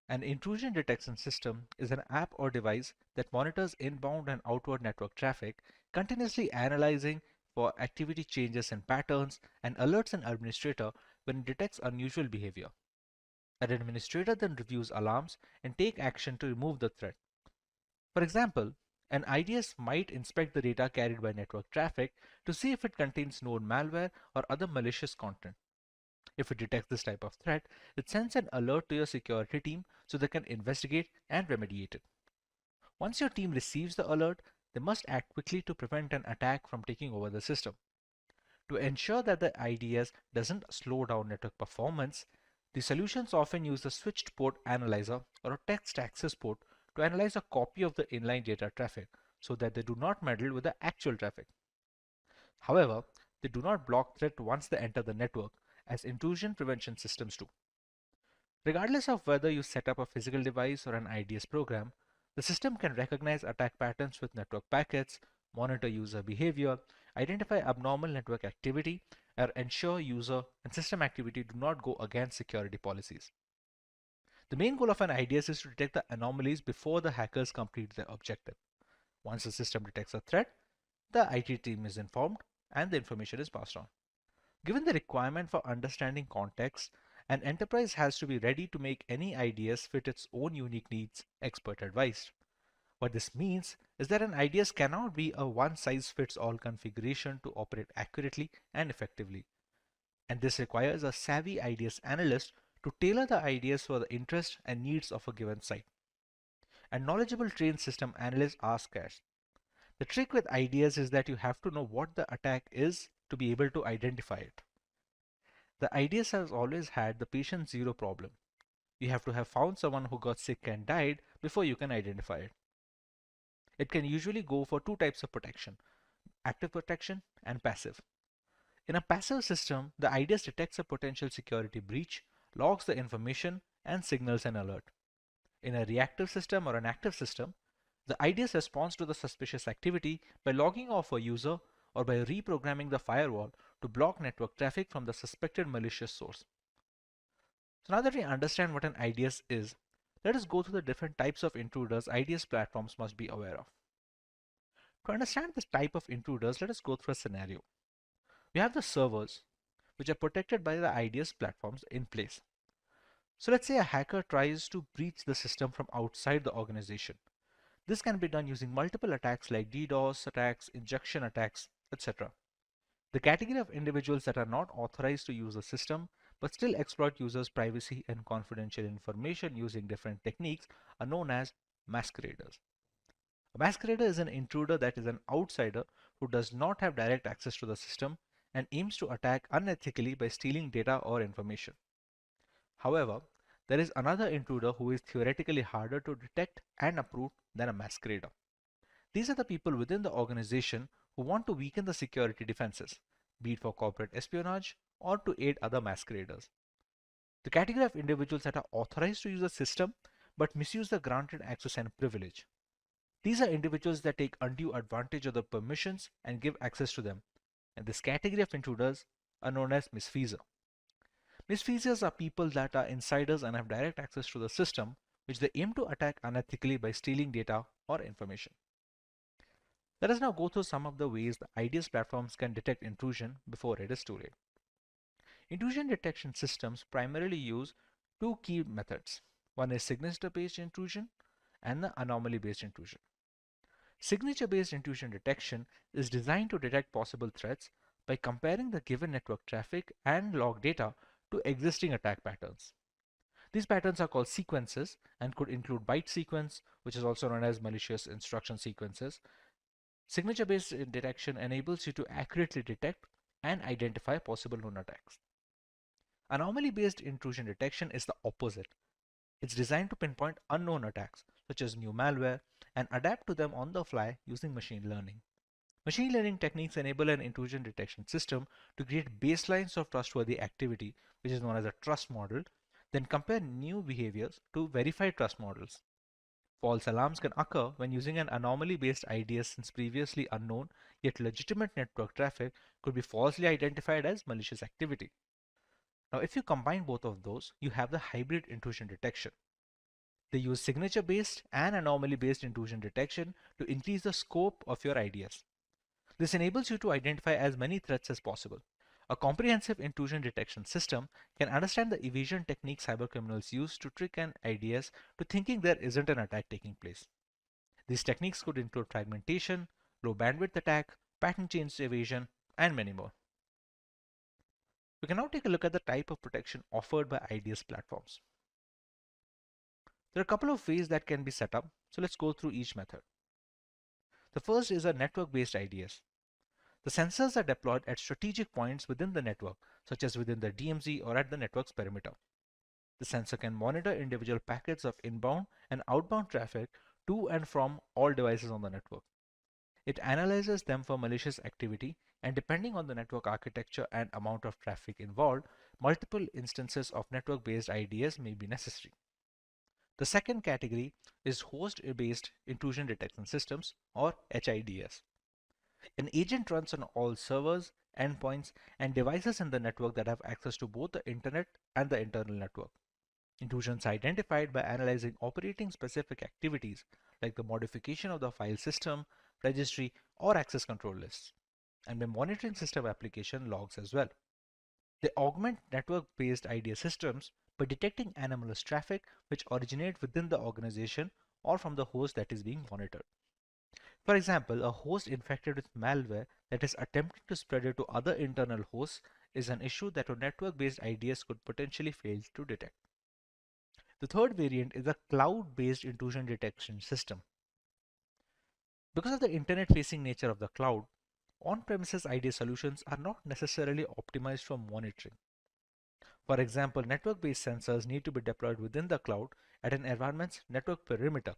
An intrusion detection system is an app or device that monitors inbound and outward network traffic, continuously analyzing for activity changes and patterns, and alerts an administrator when it detects unusual behavior. An administrator then reviews alarms and take action to remove the threat. For example, an IDS might inspect the data carried by network traffic to see if it contains known malware or other malicious content. If it detects this type of threat, it sends an alert to your security team so they can investigate and remediate it. Once your team receives the alert, they must act quickly to prevent an attack from taking over the system. To ensure that the IDS doesn't slow down network performance, the solutions often use the switched port analyzer or a text access port to analyze a copy of the inline data traffic so that they do not meddle with the actual traffic. However, they do not block threat once they enter the network, as intrusion prevention systems do. Regardless of whether you set up a physical device or an IDS program, the system can recognize attack patterns with network packets, monitor user behavior, identify abnormal network activity, or ensure user and system activity do not go against security policies. The main goal of an IDS is to detect the anomalies before the hackers complete their objective. Once the system detects a threat, the IT team is informed and the information is passed on. Given the requirement for understanding context, an enterprise has to be ready to make any IDS fit its own unique needs, expert advised. What this means is that an IDS cannot be a one-size-fits-all configuration to operate accurately and effectively. And this requires a savvy IDS analyst to tailor the IDS for the interests and needs of a given site. And knowledgeable trained system analysts are scarce. The trick with IDS is that you have to know what the attack is to be able to identify it. The IDS has always had the patient zero problem. You have to have found someone who got sick and died before you can identify it. It can usually go for two types of protection, active protection and passive. In a passive system, the IDS detects a potential security breach, logs the information, and signals an alert. In a reactive system or an active system, the IDS responds to the suspicious activity by logging off a user or by reprogramming the firewall to block network traffic from the suspected malicious source. So now that we understand what an IDS is, let us go through the different types of intruders IDS platforms must be aware of. To understand this type of intruders, let us go through a scenario. We have the servers, which are protected by the IDS platforms in place. So let's say a hacker tries to breach the system from outside the organization. This can be done using multiple attacks like DDoS attacks, injection attacks, etc. The category of individuals that are not authorized to use the system but still exploit users' privacy and confidential information using different techniques are known as masqueraders. A masquerader is an intruder that is an outsider who does not have direct access to the system and aims to attack unethically by stealing data or information. However, there is another intruder who is theoretically harder to detect and uproot than a masquerader. These are the people within the organization who want to weaken the security defenses, be it for corporate espionage or to aid other masqueraders. The category of individuals that are authorized to use the system but misuse the granted access and privilege. These are individuals that take undue advantage of the permissions and give access to them, and this category of intruders are known as misfeasor. Misfeasors are people that are insiders and have direct access to the system, which they aim to attack unethically by stealing data or information. Let us now go through some of the ways the IDS platforms can detect intrusion before it is too late. Intrusion detection systems primarily use two key methods. One is signature-based intrusion and the anomaly-based intrusion. Signature-based intrusion detection is designed to detect possible threats by comparing the given network traffic and log data to existing attack patterns. These patterns are called sequences and could include byte sequence, which is also known as malicious instruction sequences. Signature-based detection enables you to accurately detect and identify possible known attacks. Anomaly-based intrusion detection is the opposite. It's designed to pinpoint unknown attacks, such as new malware, and adapt to them on the fly using machine learning. Machine learning techniques enable an intrusion detection system to create baselines of trustworthy activity, which is known as a trust model, then compare new behaviors to verified trust models. False alarms can occur when using an anomaly-based IDS, since previously unknown yet legitimate network traffic could be falsely identified as malicious activity. Now, if you combine both of those, you have the hybrid intrusion detection. They use signature-based and anomaly-based intrusion detection to increase the scope of your IDS. This enables you to identify as many threats as possible. A comprehensive intrusion detection system can understand the evasion techniques cybercriminals use to trick an IDS to thinking there isn't an attack taking place. These techniques could include fragmentation, low bandwidth attack, pattern change evasion, and many more. We can now take a look at the type of protection offered by IDS platforms. There are a couple of ways that can be set up, so let's go through each method. The first is a network-based IDS. The sensors are deployed at strategic points within the network, such as within the DMZ or at the network's perimeter. The sensor can monitor individual packets of inbound and outbound traffic to and from all devices on the network. It analyzes them for malicious activity, and depending on the network architecture and amount of traffic involved, multiple instances of network-based IDS may be necessary. The second category is host-based intrusion detection systems, or HIDS. An agent runs on all servers, endpoints, and devices in the network that have access to both the internet and the internal network. Intrusions are identified by analyzing operating-specific activities like the modification of the file system, registry, or access control lists, and by monitoring system application logs as well. They augment network-based IDS systems by detecting anomalous traffic which originate within the organization or from the host that is being monitored. For example, a host infected with malware that is attempting to spread it to other internal hosts is an issue that a network-based IDS could potentially fail to detect. The third variant is a cloud-based intrusion detection system. Because of the internet-facing nature of the cloud, on-premises IDS solutions are not necessarily optimized for monitoring. For example, network-based sensors need to be deployed within the cloud at an environment's network perimeter,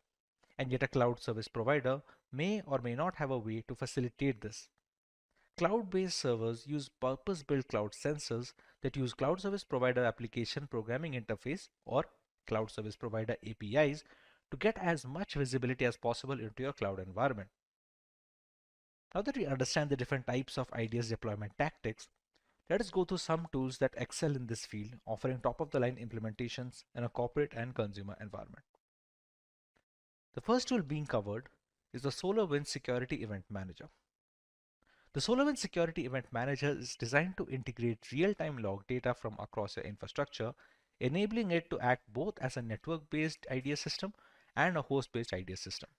and yet a cloud service provider may or may not have a way to facilitate this. Cloud-based servers use purpose-built cloud sensors that use cloud service provider application programming interface, or cloud service provider APIs, to get as much visibility as possible into your cloud environment. Now that we understand the different types of IDS deployment tactics, let us go through some tools that excel in this field, offering top-of-the-line implementations in a corporate and consumer environment. The first tool being covered is the SolarWinds Security Event Manager. The SolarWinds Security Event Manager is designed to integrate real-time log data from across your infrastructure, enabling it to act both as a network-based IDS system and a host-based IDS system.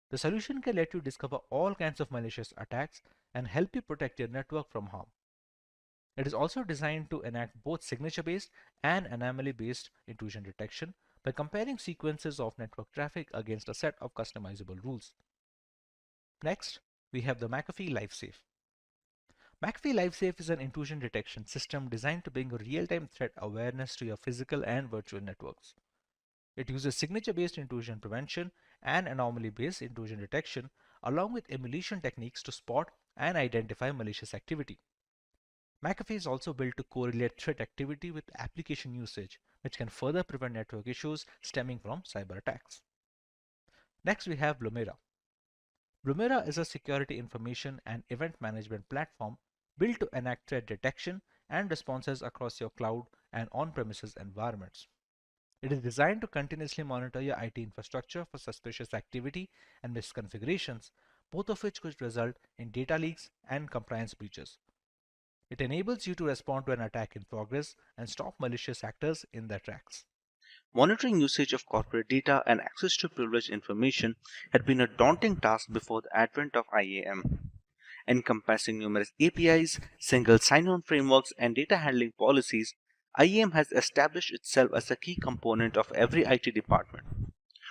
The solution can let you discover all kinds of malicious attacks and help you protect your network from harm. It is also designed to enact both signature-based and anomaly-based intrusion detection by comparing sequences of network traffic against a set of customizable rules. Next, we have the McAfee LifeSafe. McAfee LifeSafe is an intrusion detection system designed to bring real-time threat awareness to your physical and virtual networks. It uses signature-based intrusion prevention and anomaly-based intrusion detection, along with emulation techniques to spot and identify malicious activity. McAfee is also built to correlate threat activity with application usage, which can further prevent network issues stemming from cyber attacks. Next, we have Blumera. Blumera is a security information and event management platform built to enact threat detection and responses across your cloud and on-premises environments. It is designed to continuously monitor your IT infrastructure for suspicious activity and misconfigurations, both of which could result in data leaks and compliance breaches. It enables you to respond to an attack in progress and stop malicious actors in their tracks. Monitoring usage of corporate data and access to privileged information had been a daunting task before the advent of IAM. Encompassing numerous APIs, single sign-on frameworks, and data handling policies, IAM has established itself as a key component of every IT department.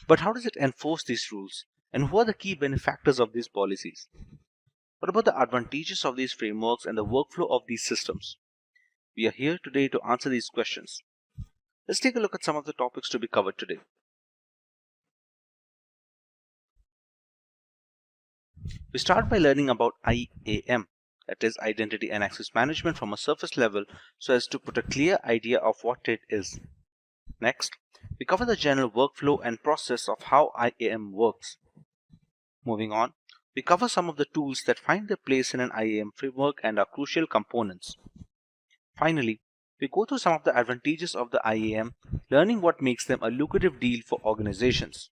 But how does it enforce these rules? And who are the key benefactors of these policies? What about the advantages of these frameworks and the workflow of these systems? We are here today to answer these questions. Let's take a look at some of the topics to be covered today. We start by learning about IAM, that is Identity and Access Management, from a surface level so as to put a clear idea of what it is. Next, we cover the general workflow and process of how IAM works. Moving on, we cover some of the tools that find their place in an IAM framework and are crucial components. Finally, we go through some of the advantages of the IAM, learning what makes them a lucrative deal for organizations.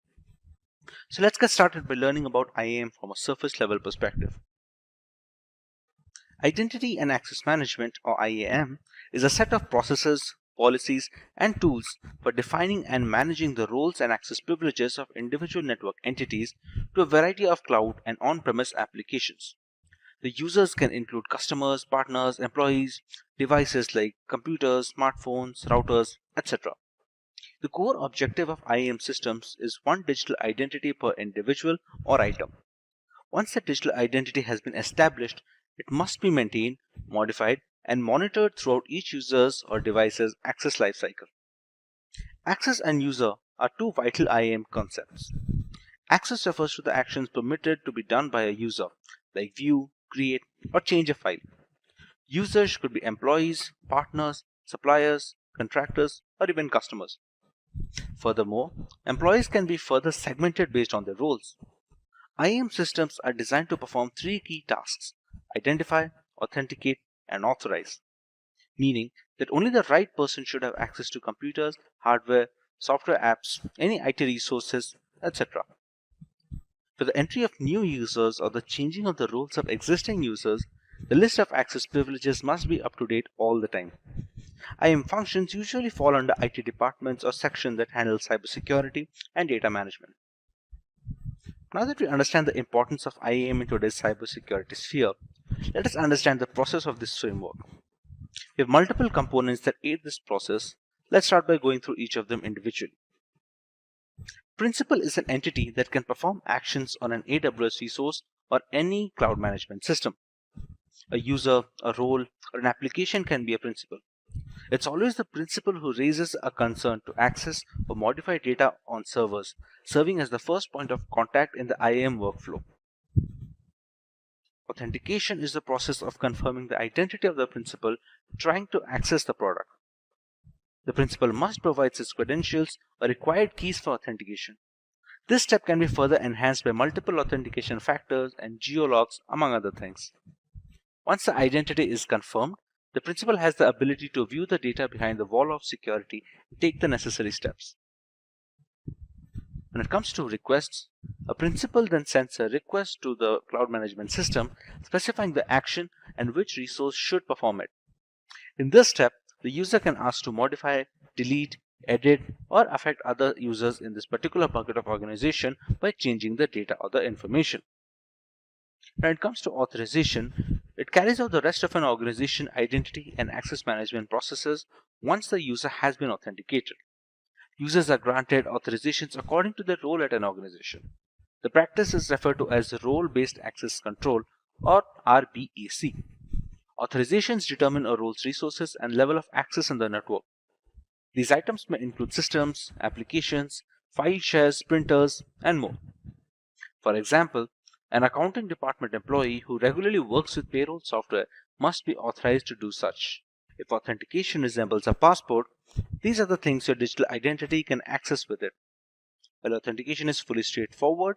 So let's get started by learning about IAM from a surface level perspective. Identity and Access Management, or IAM, is a set of processes, policies, and tools for defining and managing the roles and access privileges of individual network entities to a variety of cloud and on-premise applications. The users can include customers, partners, employees, devices like computers, smartphones, routers, etc. The core objective of IAM systems is one digital identity per individual or item. Once the digital identity has been established, it must be maintained, modified, and monitored throughout each user's or device's access lifecycle. Access and user are two vital IAM concepts. Access refers to the actions permitted to be done by a user, like view, create, or change a file. Users could be employees, partners, suppliers, contractors, or even customers. Furthermore, employees can be further segmented based on their roles. IAM systems are designed to perform three key tasks: identify, authenticate, and authorize, meaning that only the right person should have access to computers, hardware, software apps, any IT resources, etc. For the entry of new users or the changing of the roles of existing users, the list of access privileges must be up to date all the time. IAM functions usually fall under IT departments or sections that handle cybersecurity and data management. Now that we understand the importance of IAM in today's cybersecurity sphere, let us understand the process of this framework. We have multiple components that aid this process. Let's start by going through each of them individually. Principal is an entity that can perform actions on an AWS resource or any cloud management system. A user, a role, or an application can be a principal. It's always the principal who raises a concern to access or modify data on servers, serving as the first point of contact in the IAM workflow. Authentication is the process of confirming the identity of the principal trying to access the product. The principal must provide its credentials or required keys for authentication. This step can be further enhanced by multiple authentication factors and geologs, among other things. Once the identity is confirmed, the principal has the ability to view the data behind the wall of security and take the necessary steps. When it comes to requests, a principal then sends a request to the cloud management system specifying the action and which resource should perform it. In this step, the user can ask to modify, delete, edit, or affect other users in this particular bucket of organization by changing the data or the information. When it comes to authorization, it carries out the rest of an organization identity and access management processes once the user has been authenticated. Users are granted authorizations according to their role at an organization. The practice is referred to as Role-Based Access Control, or RBAC. Authorizations determine a role's resources and level of access in the network. These items may include systems, applications, file shares, printers, and more. For example, an accounting department employee who regularly works with payroll software must be authorized to do such. If authentication resembles a passport, these are the things your digital identity can access with it. While authentication is fully straightforward,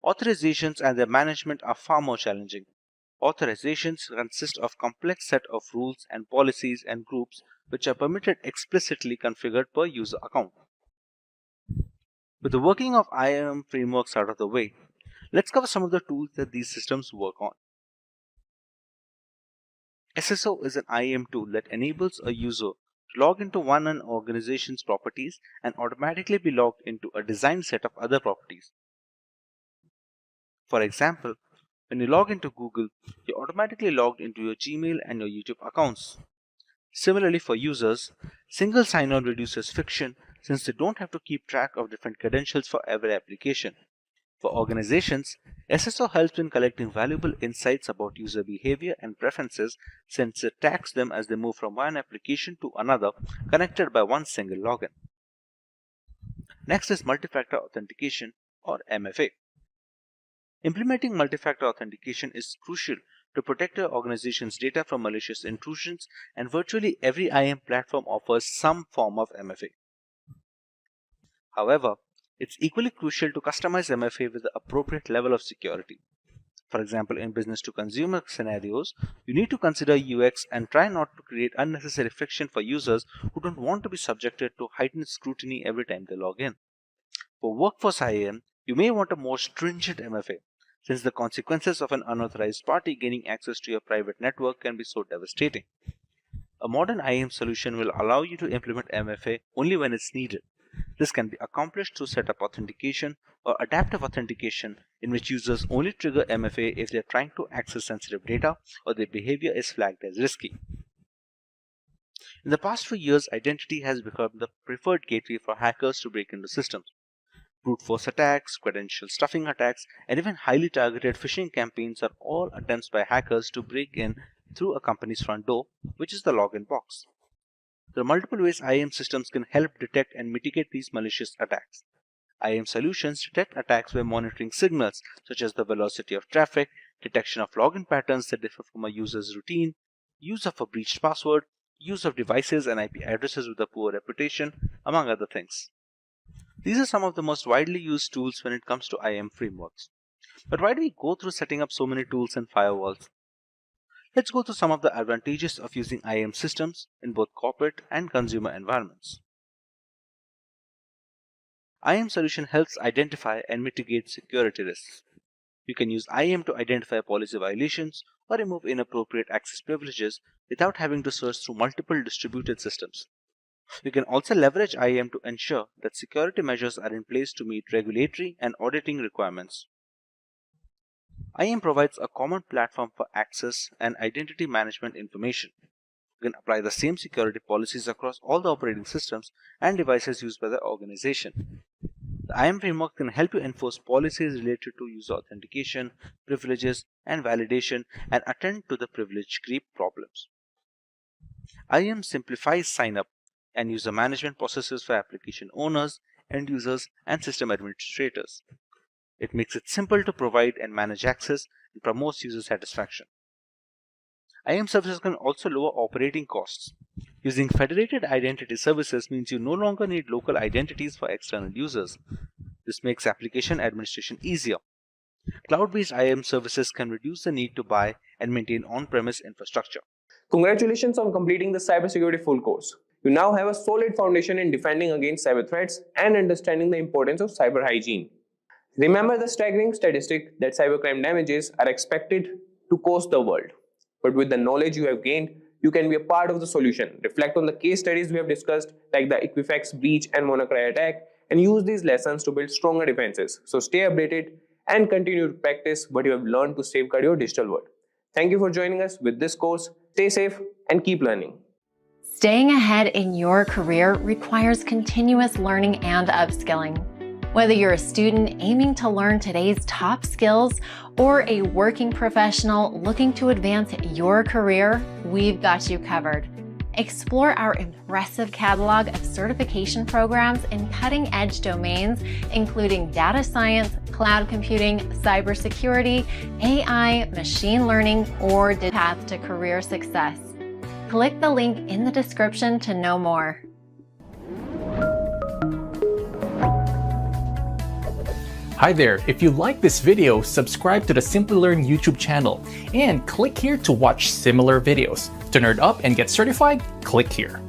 authorizations and their management are far more challenging. Authorizations consist of a complex set of rules and policies and groups which are permitted explicitly configured per user account. With the working of IAM frameworks out of the way, let's cover some of the tools that these systems work on. SSO is an IAM tool that enables a user to log into one an organization's properties and automatically be logged into a designed set of other properties. For example, when you log into Google, you're automatically logged into your Gmail and your YouTube accounts. Similarly, for users, single sign-on reduces friction since they don't have to keep track of different credentials for every application. For organizations, SSO helps in collecting valuable insights about user behavior and preferences since it tracks them as they move from one application to another connected by one single login. Next is multi-factor authentication, or MFA. Implementing multi-factor authentication is crucial to protect your organization's data from malicious intrusions, and virtually every IAM platform offers some form of MFA. However, it's equally crucial to customize MFA with the appropriate level of security. For example, in business-to-consumer scenarios, you need to consider UX and try not to create unnecessary friction for users who don't want to be subjected to heightened scrutiny every time they log in. For workforce IAM, you may want a more stringent MFA, since the consequences of an unauthorized party gaining access to your private network can be so devastating. A modern IAM solution will allow you to implement MFA only when it's needed. This can be accomplished through setup authentication or adaptive authentication, in which users only trigger MFA if they are trying to access sensitive data or their behavior is flagged as risky. In the past few years, identity has become the preferred gateway for hackers to break into systems. Brute force attacks, credential stuffing attacks, and even highly targeted phishing campaigns are all attempts by hackers to break in through a company's front door, which is the login box. There are multiple ways IAM systems can help detect and mitigate these malicious attacks. IAM solutions detect attacks by monitoring signals such as the velocity of traffic, detection of login patterns that differ from a user's routine, use of a breached password, use of devices and IP addresses with a poor reputation, among other things. These are some of the most widely used tools when it comes to IAM frameworks. But why do we go through setting up so many tools and firewalls? Let's go through some of the advantages of using IAM systems in both corporate and consumer environments. IAM solution helps identify and mitigate security risks. You can use IAM to identify policy violations or remove inappropriate access privileges without having to search through multiple distributed systems. You can also leverage IAM to ensure that security measures are in place to meet regulatory and auditing requirements. IAM provides a common platform for access and identity management information. You can apply the same security policies across all the operating systems and devices used by the organization. The IAM framework can help you enforce policies related to user authentication, privileges, and validation, and attend to the privilege creep problems. IAM simplifies sign-up and user management processes for application owners, end users, and system administrators. It makes it simple to provide and manage access and promotes user satisfaction. IAM services can also lower operating costs. Using federated identity services means you no longer need local identities for external users. This makes application administration easier. Cloud-based IAM services can reduce the need to buy and maintain on-premise infrastructure. Congratulations on completing the cybersecurity full course. You now have a solid foundation in defending against cyber threats and understanding the importance of cyber hygiene. Remember the staggering statistic that cybercrime damages are expected to cost the world. But with the knowledge you have gained, you can be a part of the solution. Reflect on the case studies we have discussed, like the Equifax breach and WannaCry attack, and use these lessons to build stronger defenses. So stay updated and continue to practice what you have learned to safeguard your digital world. Thank you for joining us with this course. Stay safe and keep learning. Staying ahead in your career requires continuous learning and upskilling. Whether you're a student aiming to learn today's top skills or a working professional looking to advance your career, we've got you covered. Explore our impressive catalog of certification programs in cutting-edge domains, including data science, cloud computing, cybersecurity, AI, machine learning, or the path to career success. Click the link in the description to know more. Hi there, if you like this video, subscribe to the Simplilearn YouTube channel and click here to watch similar videos. To nerd up and get certified, click here.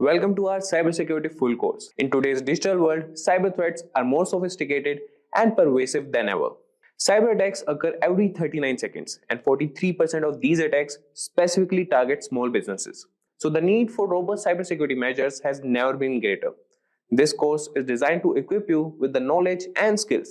Welcome to our cybersecurity full course. In today's digital world, cyber threats are more sophisticated and pervasive than ever. Cyber attacks occur every 39 seconds, and 43% of these attacks specifically target small businesses. So the need for robust cybersecurity measures has never been greater. This course is designed to equip you with the knowledge and skills